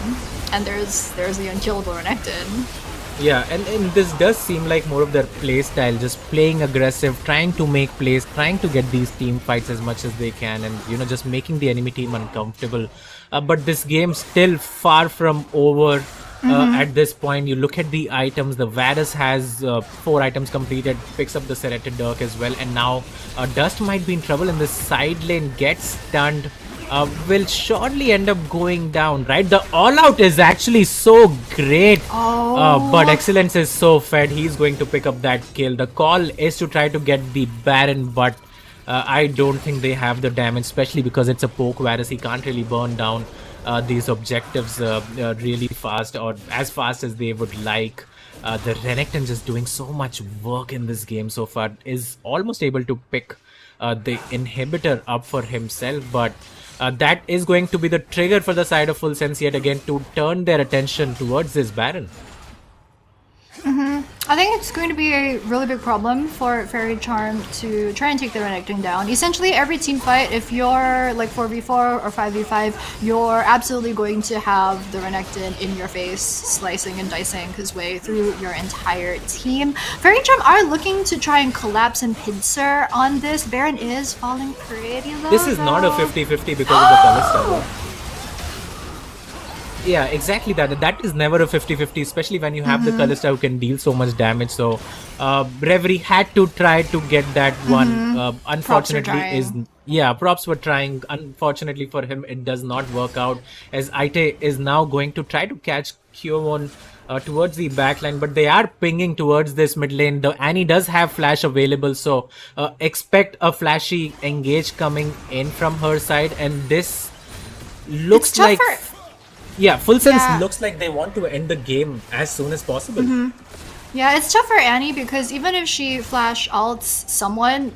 And there's the unkillable Renekton. Yeah, and this does seem like more of their play style, just playing aggressive, trying to make plays, trying to get these team fights as much as they can, and just making the enemy team uncomfortable. But this game's still far from over. At this point, you look at the items. The Varus has 4 items completed, picks up the Serrated Dirk as well, and now Dust might be in trouble in the side lane, gets stunned. Will surely end up going down, right? The all-out is actually so great, but Excellence is so fed. He's going to pick up that kill. The call is to try to get the Baron, but I don't think they have the damage, especially because it's a poke Varus. He can't really burn down these objectives really fast, or as fast as they would like. The Renekton just doing so much work in this game so far, is almost able to pick the inhibitor up for himself, but that is going to be the trigger for the side of Full Sense yet again to turn their attention towards this Baron. I think it's going to be a really big problem for Faerie Charm to try and take the Renekton down. Essentially, every team fight, if you're like 4v4 or 5v5, you're absolutely going to have the Renekton in your face, slicing and dicing his way through your entire team. Faerie Charm are looking to try and collapse and pincer on this. Baron is falling pretty low. This is not a 50-50 because of the Kalista. Yeah, exactly that. That is never a 50-50, especially when you have the Kalista who can deal so much damage. So, Reverie had to try to get that one. Unfortunately, props were trying. Unfortunately for him, it does not work out, as Ite is now going to try to catch Kyowon towards the backline, but they are pinging towards this mid lane. The Annie does have flash available, so expect a flashy engage coming in from her side, and this looks like... Yeah, Full Sense looks like they want to end the game as soon as possible. Yeah, it's tough for Annie because even if she flash ults someone,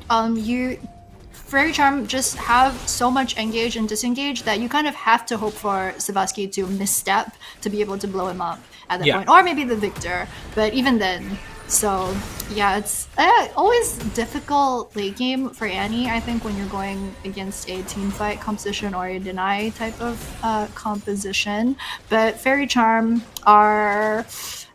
Faerie Charm just have so much engage and disengage that you kind of have to hope for Savasky to misstep to be able to blow him up at that point, or maybe the Victor. But even then, so yeah, it's always difficult late game for Annie. I think when you're going against a team fight composition or a deny type of composition. But Faerie Charm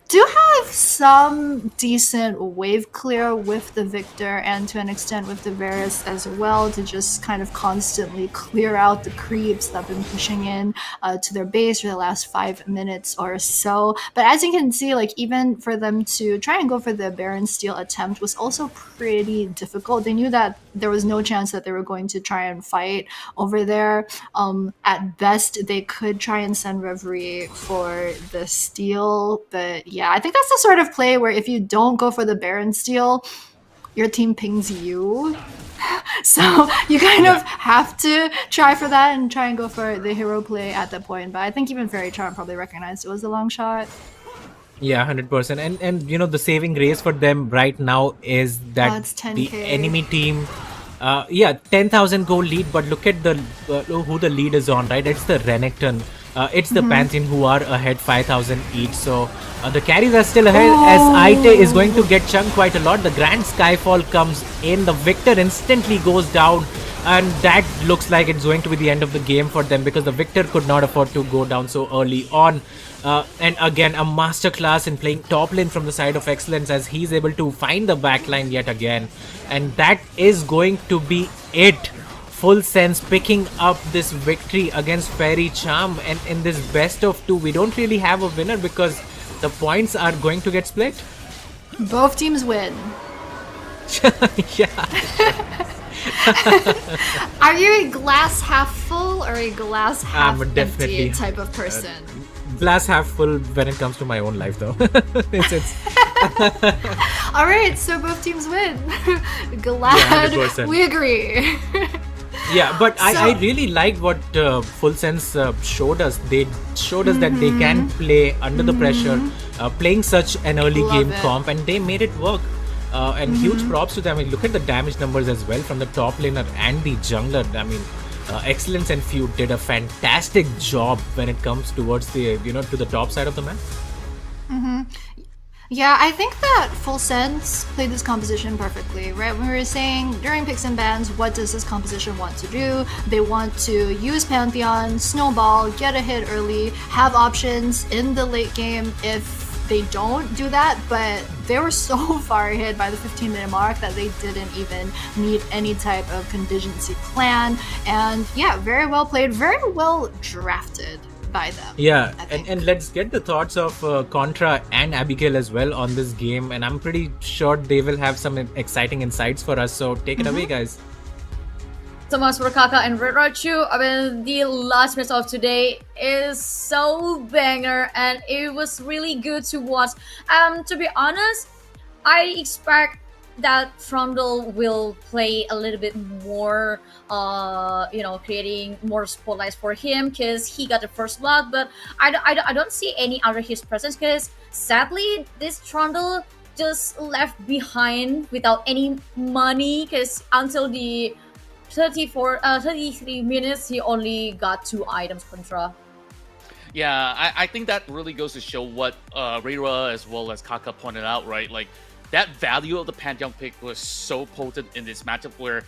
do have some decent wave clear with the Victor and to an extent with the Varus as well to just kind of constantly clear out the creeps that have been pushing in to their base for the last 5 minutes or so. But as you can see, like even for them to try and go for the Baron steal attempt was also pretty difficult. They knew that there was no chance that they were going to try and fight over there. At best, they could try and send Reverie for the steal, but yeah, I think that's the sort of play where if you don't go for the Baron steal, your team pings you. So you kind of have to try for that and try and go for the hero play at that point. But I think even Faerie Charm probably recognized it was a long shot. Yeah, 100%. And you know, the saving grace for them right now is that it's 10K. the enemy team, 10,000 gold lead, but look at the who the lead is on, right? It's the Renekton. It's the Pantheon who are ahead 5,000 each. So the carries are still ahead as Aite is going to get chunked quite a lot. The Grand Skyfall comes in. The Victor instantly goes down. And that looks like it's going to be the end of the game for them because the Victor could not afford to go down so early on. And again, a masterclass in playing top lane from the side of Excellence as he's able to find the backline yet again. And that is going to be it. Full Sense picking up this victory against Faerie Charm. And in this best of 2, we don't really have a winner because the points are going to get split. Both teams win. Yeah. Are you a glass half full or a glass half I'm definitely empty type of person? Glass half full when it comes to my own life, though. it's All right, so both teams win. Glad we agree. Yeah, but I really like what Full Sense showed us. They showed us that they can play under the pressure, playing such an early game comp, and they made it work. And huge props to them. I mean, look at the damage numbers as well from the top laner and the jungler. I mean, Excellence and Feud did a fantastic job when it comes towards the to the top side of the map. Yeah, I think that Full Sense played this composition perfectly, right? When we were saying during picks and bans, what does this composition want to do? They want to use Pantheon, snowball, get a hit early, have options in the late game if they don't do that, but they were so far ahead by the 15-minute mark that they didn't even need any type of contingency plan. And yeah, very well played, very well drafted by them. Yeah, and let's get the thoughts of Contra and Abigail as well on this game, and I'm pretty sure they will have some exciting insights for us, so take it away, guys. So much for Kaka and Red Rachu. I mean, the last match of today is so banger and it was really good to watch. To be honest, I expect that Frondel will play a little bit more, creating more spotlights for him because he got the first blood, but I don't see any other his presence because sadly, this Frondel just left behind without any money because until the 33 minutes, he only got 2 items contra. Yeah, I think that really goes to show what Reira as well as Kaka pointed out, right? Like, that value of the Pantheon pick was so potent in this matchup where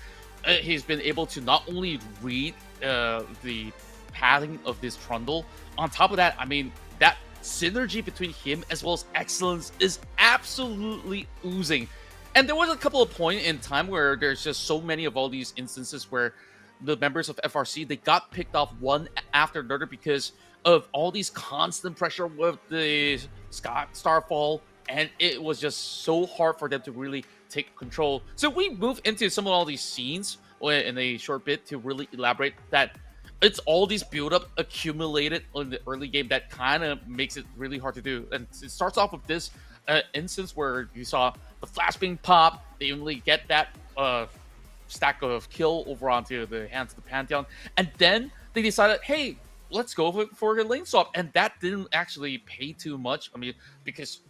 he's been able to not only read the pathing of this Trundle, on top of that, I mean, that synergy between him as well as Excellence is absolutely oozing. And there was a couple of points in time where there's just so many of all these instances where the members of FRC, they got picked off one after another because of all these constant pressure with the Starfall, and it was just so hard for them to really take control. So we move into some of all these scenes in a short bit to really elaborate that it's all these build-up accumulated in the early game that kind of makes it really hard to do. And it starts off with this instance where you saw the flash being popped, they only get that stack of kill over onto the hands of the Pantheon, and then they decided, hey, let's go for a lane swap, and that didn't actually pay too much. I mean, because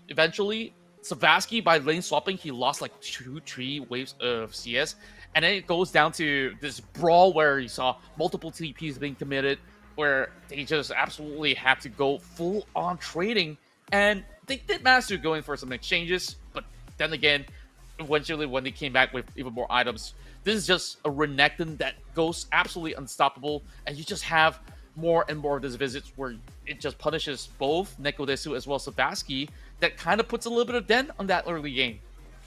eventually Savasky, by lane swapping, he lost like 2-3 waves of CS, And then it goes down to this brawl where you saw multiple TPs being committed, where they just absolutely had to go full on trading. And they did manage to go in for some exchanges, but then again, eventually when they came back with even more items, this is just a Renekton that goes absolutely unstoppable, and you just have more and more of these visits where it just punishes both Nekodesu as well as Savaski. That kind of puts a little bit of dent on that early game.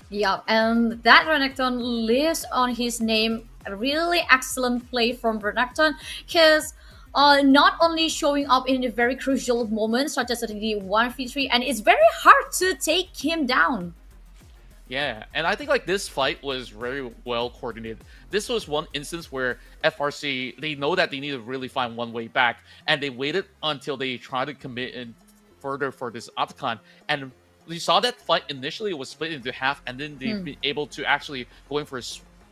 Yeah, and that Renekton lives on his name. A really excellent play from Renekton, because not only showing up in a very crucial moments, such as the 1v3, and it's very hard to take him down. Yeah, and I think like this fight was very well coordinated. This was one instance where FRC, they know that they need to really find one way back, and they waited until they tried to commit in further for this Atakan. And you saw that fight initially was split into half, and then they've been able to actually go in for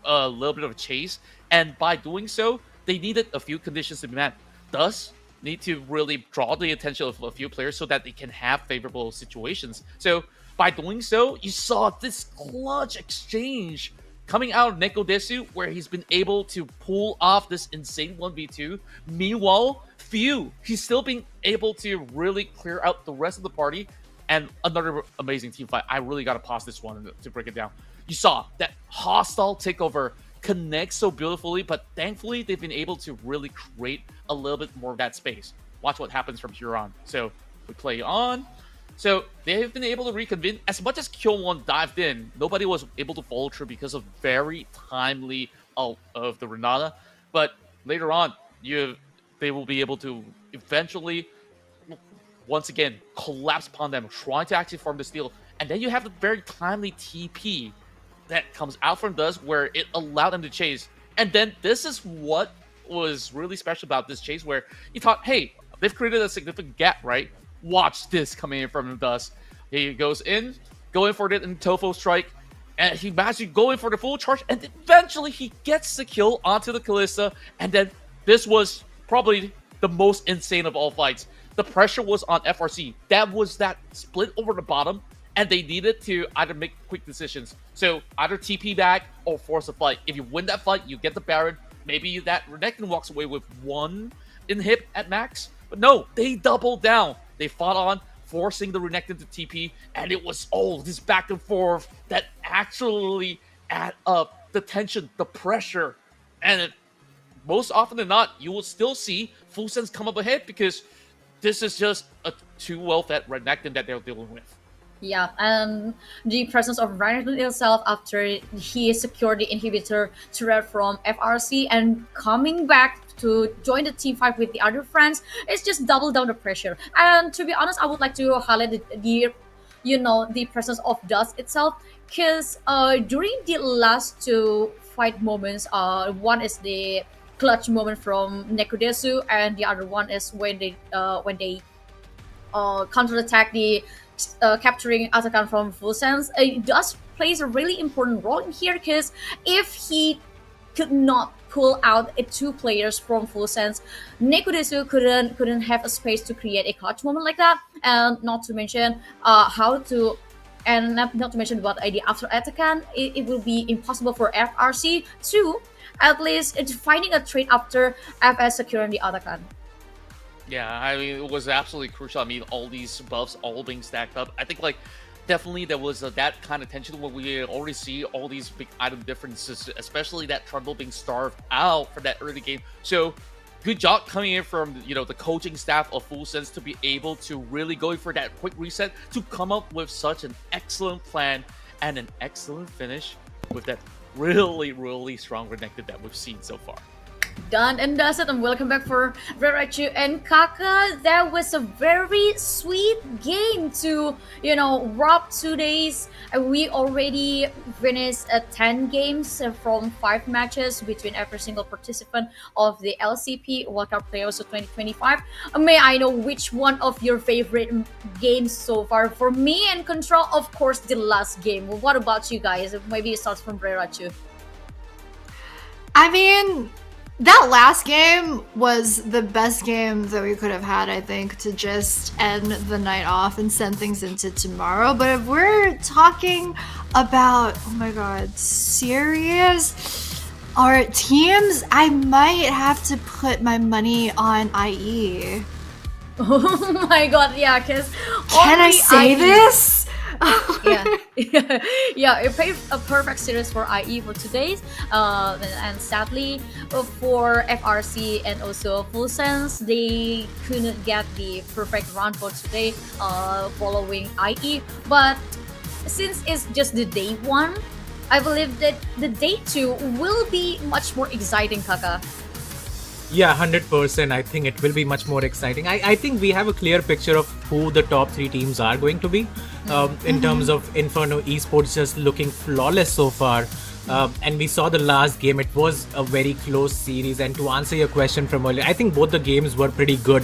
a little bit of a chase. And by doing so, they needed a few conditions to be met. Thus, need to really draw the attention of a few players so that they can have favorable situations. So by doing so, you saw this clutch exchange coming out of Nekodesu, where he's been able to pull off this insane 1v2. Meanwhile, he's still being able to really clear out the rest of the party. And another amazing team fight. I really got to pause this one to break it down. You saw that hostile takeover connect so beautifully, but thankfully they've been able to really create a little bit more of that space. Watch what happens from here on. So we play on. So they've been able to reconvene. As much as Kyowon dived in, nobody was able to follow through because of very timely ult of the Renata. But later on, they will be able to eventually, once again, collapse upon them, trying to actually farm the steal. And then you have the very timely TP that comes out from Dust, where it allowed them to chase. And then this is what was really special about this chase, where you thought, hey, they've created a significant gap, right? Watch this coming in from Dust. He goes in, going for it in Tofo strike, and he managed to go in for the full charge, and eventually he gets the kill onto the Kalista. And then this was probably the most insane of all fights. The pressure was on FRC. That was that split over the bottom, and they needed to either make quick decisions. So either TP back or force a fight. If you win that fight, you get the Baron. Maybe that Renekton walks away with one inhib at max. But no, they doubled down. They fought on, forcing the Renekton to TP, and it was this back and forth that actually add up the tension, the pressure, and most often than not, you will still see Full Sense come up ahead because this is just a too well-fed Renekton that they're dealing with. Yeah, and the presence of Renekton itself after he secured the inhibitor turret from FRC and coming back to join the team fight with the other friends, it's just double down the pressure. And to be honest, I would like to highlight the presence of Dust itself, because during the last two fight moments, one is the clutch moment from Nekodesu, and the other one is when they counterattack the capturing Atakan from Full Sense. Dust plays a really important role in here, because if he could not pull out two players from Full Sense, Nekodesu couldn't have a space to create a clutch moment like that, and not to mention not to mention about the after Atakan, it will be impossible for FRC to at least finding a trade after FS securing the Atakan. Yeah, I mean, it was absolutely crucial. I mean, all these buffs all being stacked up. I think, like, definitely there was that kind of tension where we already see all these big item differences, especially that Trundle being starved out for that early game. So, good job coming in from, the coaching staff of Full Sense to be able to really go for that quick reset, to come up with such an excellent plan and an excellent finish with that really, really strong Renekton that we've seen so far. Done and dusted, and welcome back for Verachu and Kaka. That was a very sweet game to, wrap 2 days. We already finished 10 games from 5 matches between every single participant of the LCP Wild Card Playoffs of 2025. May I know which one of your favorite games so far? For me and Control, of course, the last game. What about you guys? Maybe it starts from Verachu. I mean, that last game was the best game that we could have had, I think, to just end the night off and send things into tomorrow. But if we're talking about, oh my god, serious, Our teams, I might have to put my money on IE. Oh my god, yeah, because Can I say this? yeah, yeah, it played a perfect series for IE for today's, and sadly for FRC and also Full Sense, they couldn't get the perfect run for today, following IE. But since it's just the day one, I believe that the day two will be much more exciting, Kaka. Yeah, 100%. I think it will be much more exciting. I think we have a clear picture of who the top 3 teams are going to be. In terms of Inferno Esports just looking flawless so far. And we saw the last game. It was a very close series. And to answer your question from earlier, I think both the games were pretty good.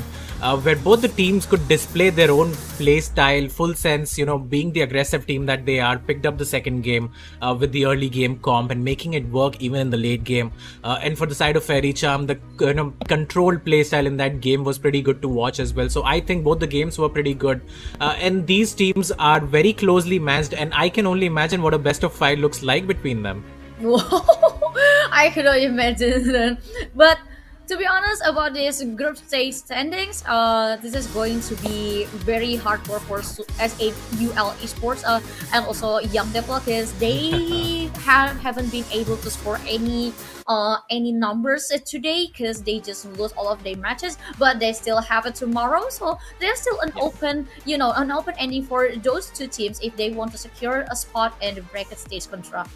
Where both the teams could display their own play style, Full Sense, being the aggressive team that they are, picked up the second game with the early game comp and making it work even in the late game. And for the side of Faerie Charm, the controlled play style in that game was pretty good to watch as well. So I think both the games were pretty good. And these teams are very closely matched, and I can only imagine what a best of 5 looks like between them. I could not imagine that. But to be honest about this group stage standings, this is going to be very hard for SAUL Esports and also Young Dae Pal, because they haven't been able to score any numbers today because they just lose all of their matches, but they still have it tomorrow, so there's still an open ending for those two teams if they want to secure a spot and break a stage contract.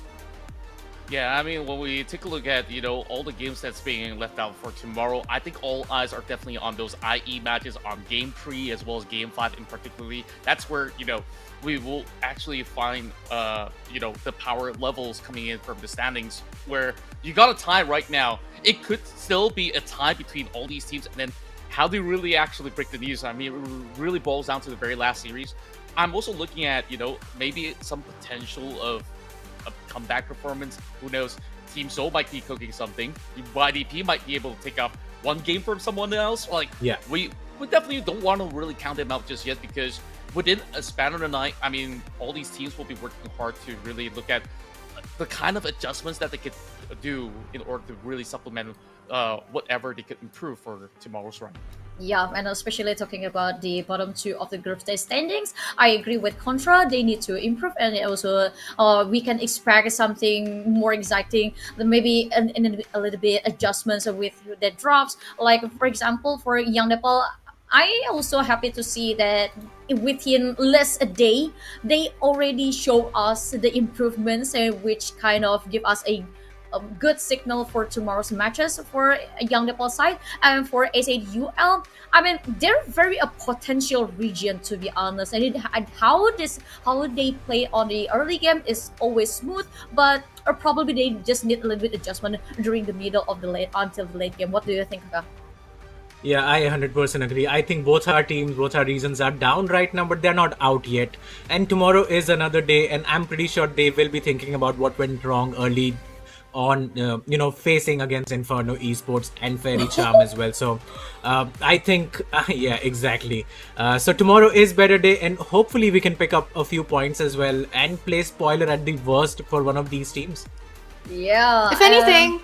Yeah, I mean, when we take a look at, all the games that's being left out for tomorrow, I think all eyes are definitely on those IE matches on Game 3 as well as Game 5 in particularly. That's where, we will actually find, the power levels coming in from the standings, where you got a tie right now. It could still be a tie between all these teams, and then how they really actually break the news. I mean, it really boils down to the very last series. I'm also looking at, maybe some potential of a comeback performance. Who knows? Team Seoul might be cooking something. YDP might be able to take up one game from someone else. We definitely don't want to really count them out just yet, because within a span of the night, I mean, all these teams will be working hard to really look at the kind of adjustments that they could do in order to really supplement whatever they could improve for tomorrow's run. Yeah, and especially talking about the bottom 2 of the group stage standings, I agree with Contra. They need to improve, and also we can expect something more exciting, maybe a little bit adjustments with the drops. Like, for example, for Young Dae Pal, I also happy to see that within less a day, they already show us the improvements, which kind of give us a good signal for tomorrow's matches for Young Dae Pal side. And for SAUL, I mean, they're very a potential region, to be honest, and how they play on the early game is always smooth, but probably they just need a little bit adjustment during the middle of the late until the late game. What do you think, Kaka? Yeah, I 100% agree. I think both our teams, both our regions are down right now, but they're not out yet. And tomorrow is another day, and I'm pretty sure they will be thinking about what went wrong early on, facing against Inferno Esports and Faerie Charm as well. So I think, yeah, exactly. So tomorrow is better day, and hopefully we can pick up a few points as well and play spoiler at the worst for one of these teams. Yeah. If anything,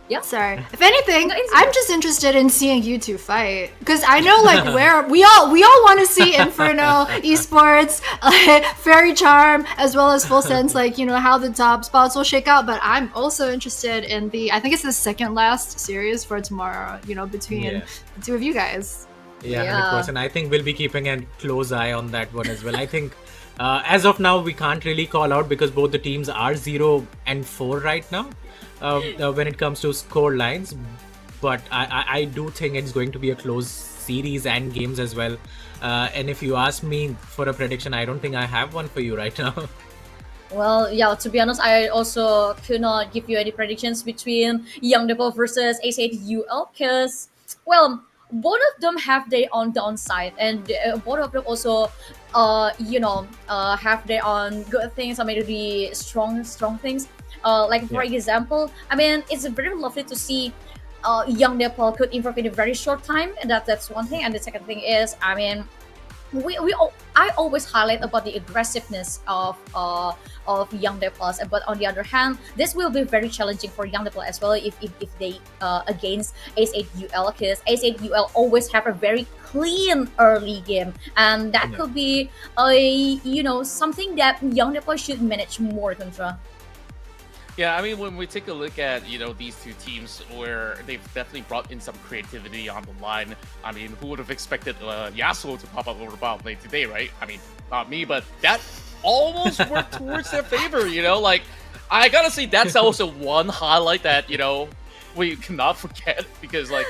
yeah. Sorry. If anything, I'm just interested in seeing you two fight, because I know where we all want to see Inferno Esports, Faerie Charm, as well as Full Sense, how the top spots will shake out. But I'm also interested in I think it's the second last series for tomorrow. Between the two of you guys. Yeah, 100%. I think we'll be keeping a close eye on that one as well. I think as of now we can't really call out because both the teams are 0-4 right now. When it comes to score lines, but I do think it's going to be a close series and games as well. And if you ask me for a prediction, I don't think I have one for you right now. Well, yeah, to be honest, I also could not give you any predictions between Young Dae Pal versus SAUL, because, well, both of them have their own downside, and both of them also have their own good things, or maybe strong things. For example, I mean, it's very lovely to see Young Dae Pal could improve in a very short time, and that's one thing. And the second thing is, I mean, I always highlight about the aggressiveness of Young Dae Pal, but on the other hand, this will be very challenging for Young Dae Pal as well if they against Ace8UL, because Ace8UL always have a very clean early game, and that could be something that Young Dae Pal should manage more, Contra. Yeah, I mean, when we take a look at, these two teams where they've definitely brought in some creativity on the line. I mean, who would have expected Yasuo to pop up over the bottom lane today, right? I mean, not me, but that almost worked towards their favor, Like, I gotta say, that's also one highlight that, we cannot forget, because, like,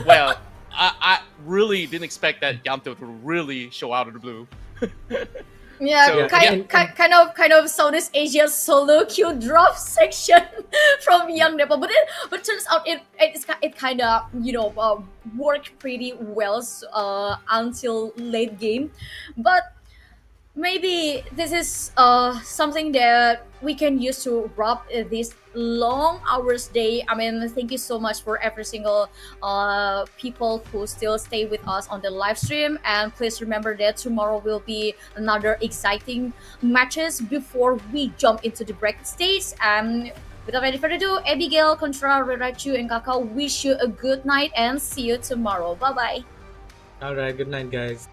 well, I really didn't expect that Yamto to really show out of the blue. Yeah, So, kind of Southeast Asia solo queue drop section from Young Dae Pal, but turns out it kind of worked pretty well until late game, but maybe this is something that we can use to wrap this long hours day. I mean, thank you so much for every single people who still stay with us on the live stream, and please remember that tomorrow will be another exciting matches before we jump into the bracket stage. And without any further ado, Abigail, Contra, Rerachu, and Kakao wish you a good night and see you tomorrow. Bye bye. All right, good night, guys.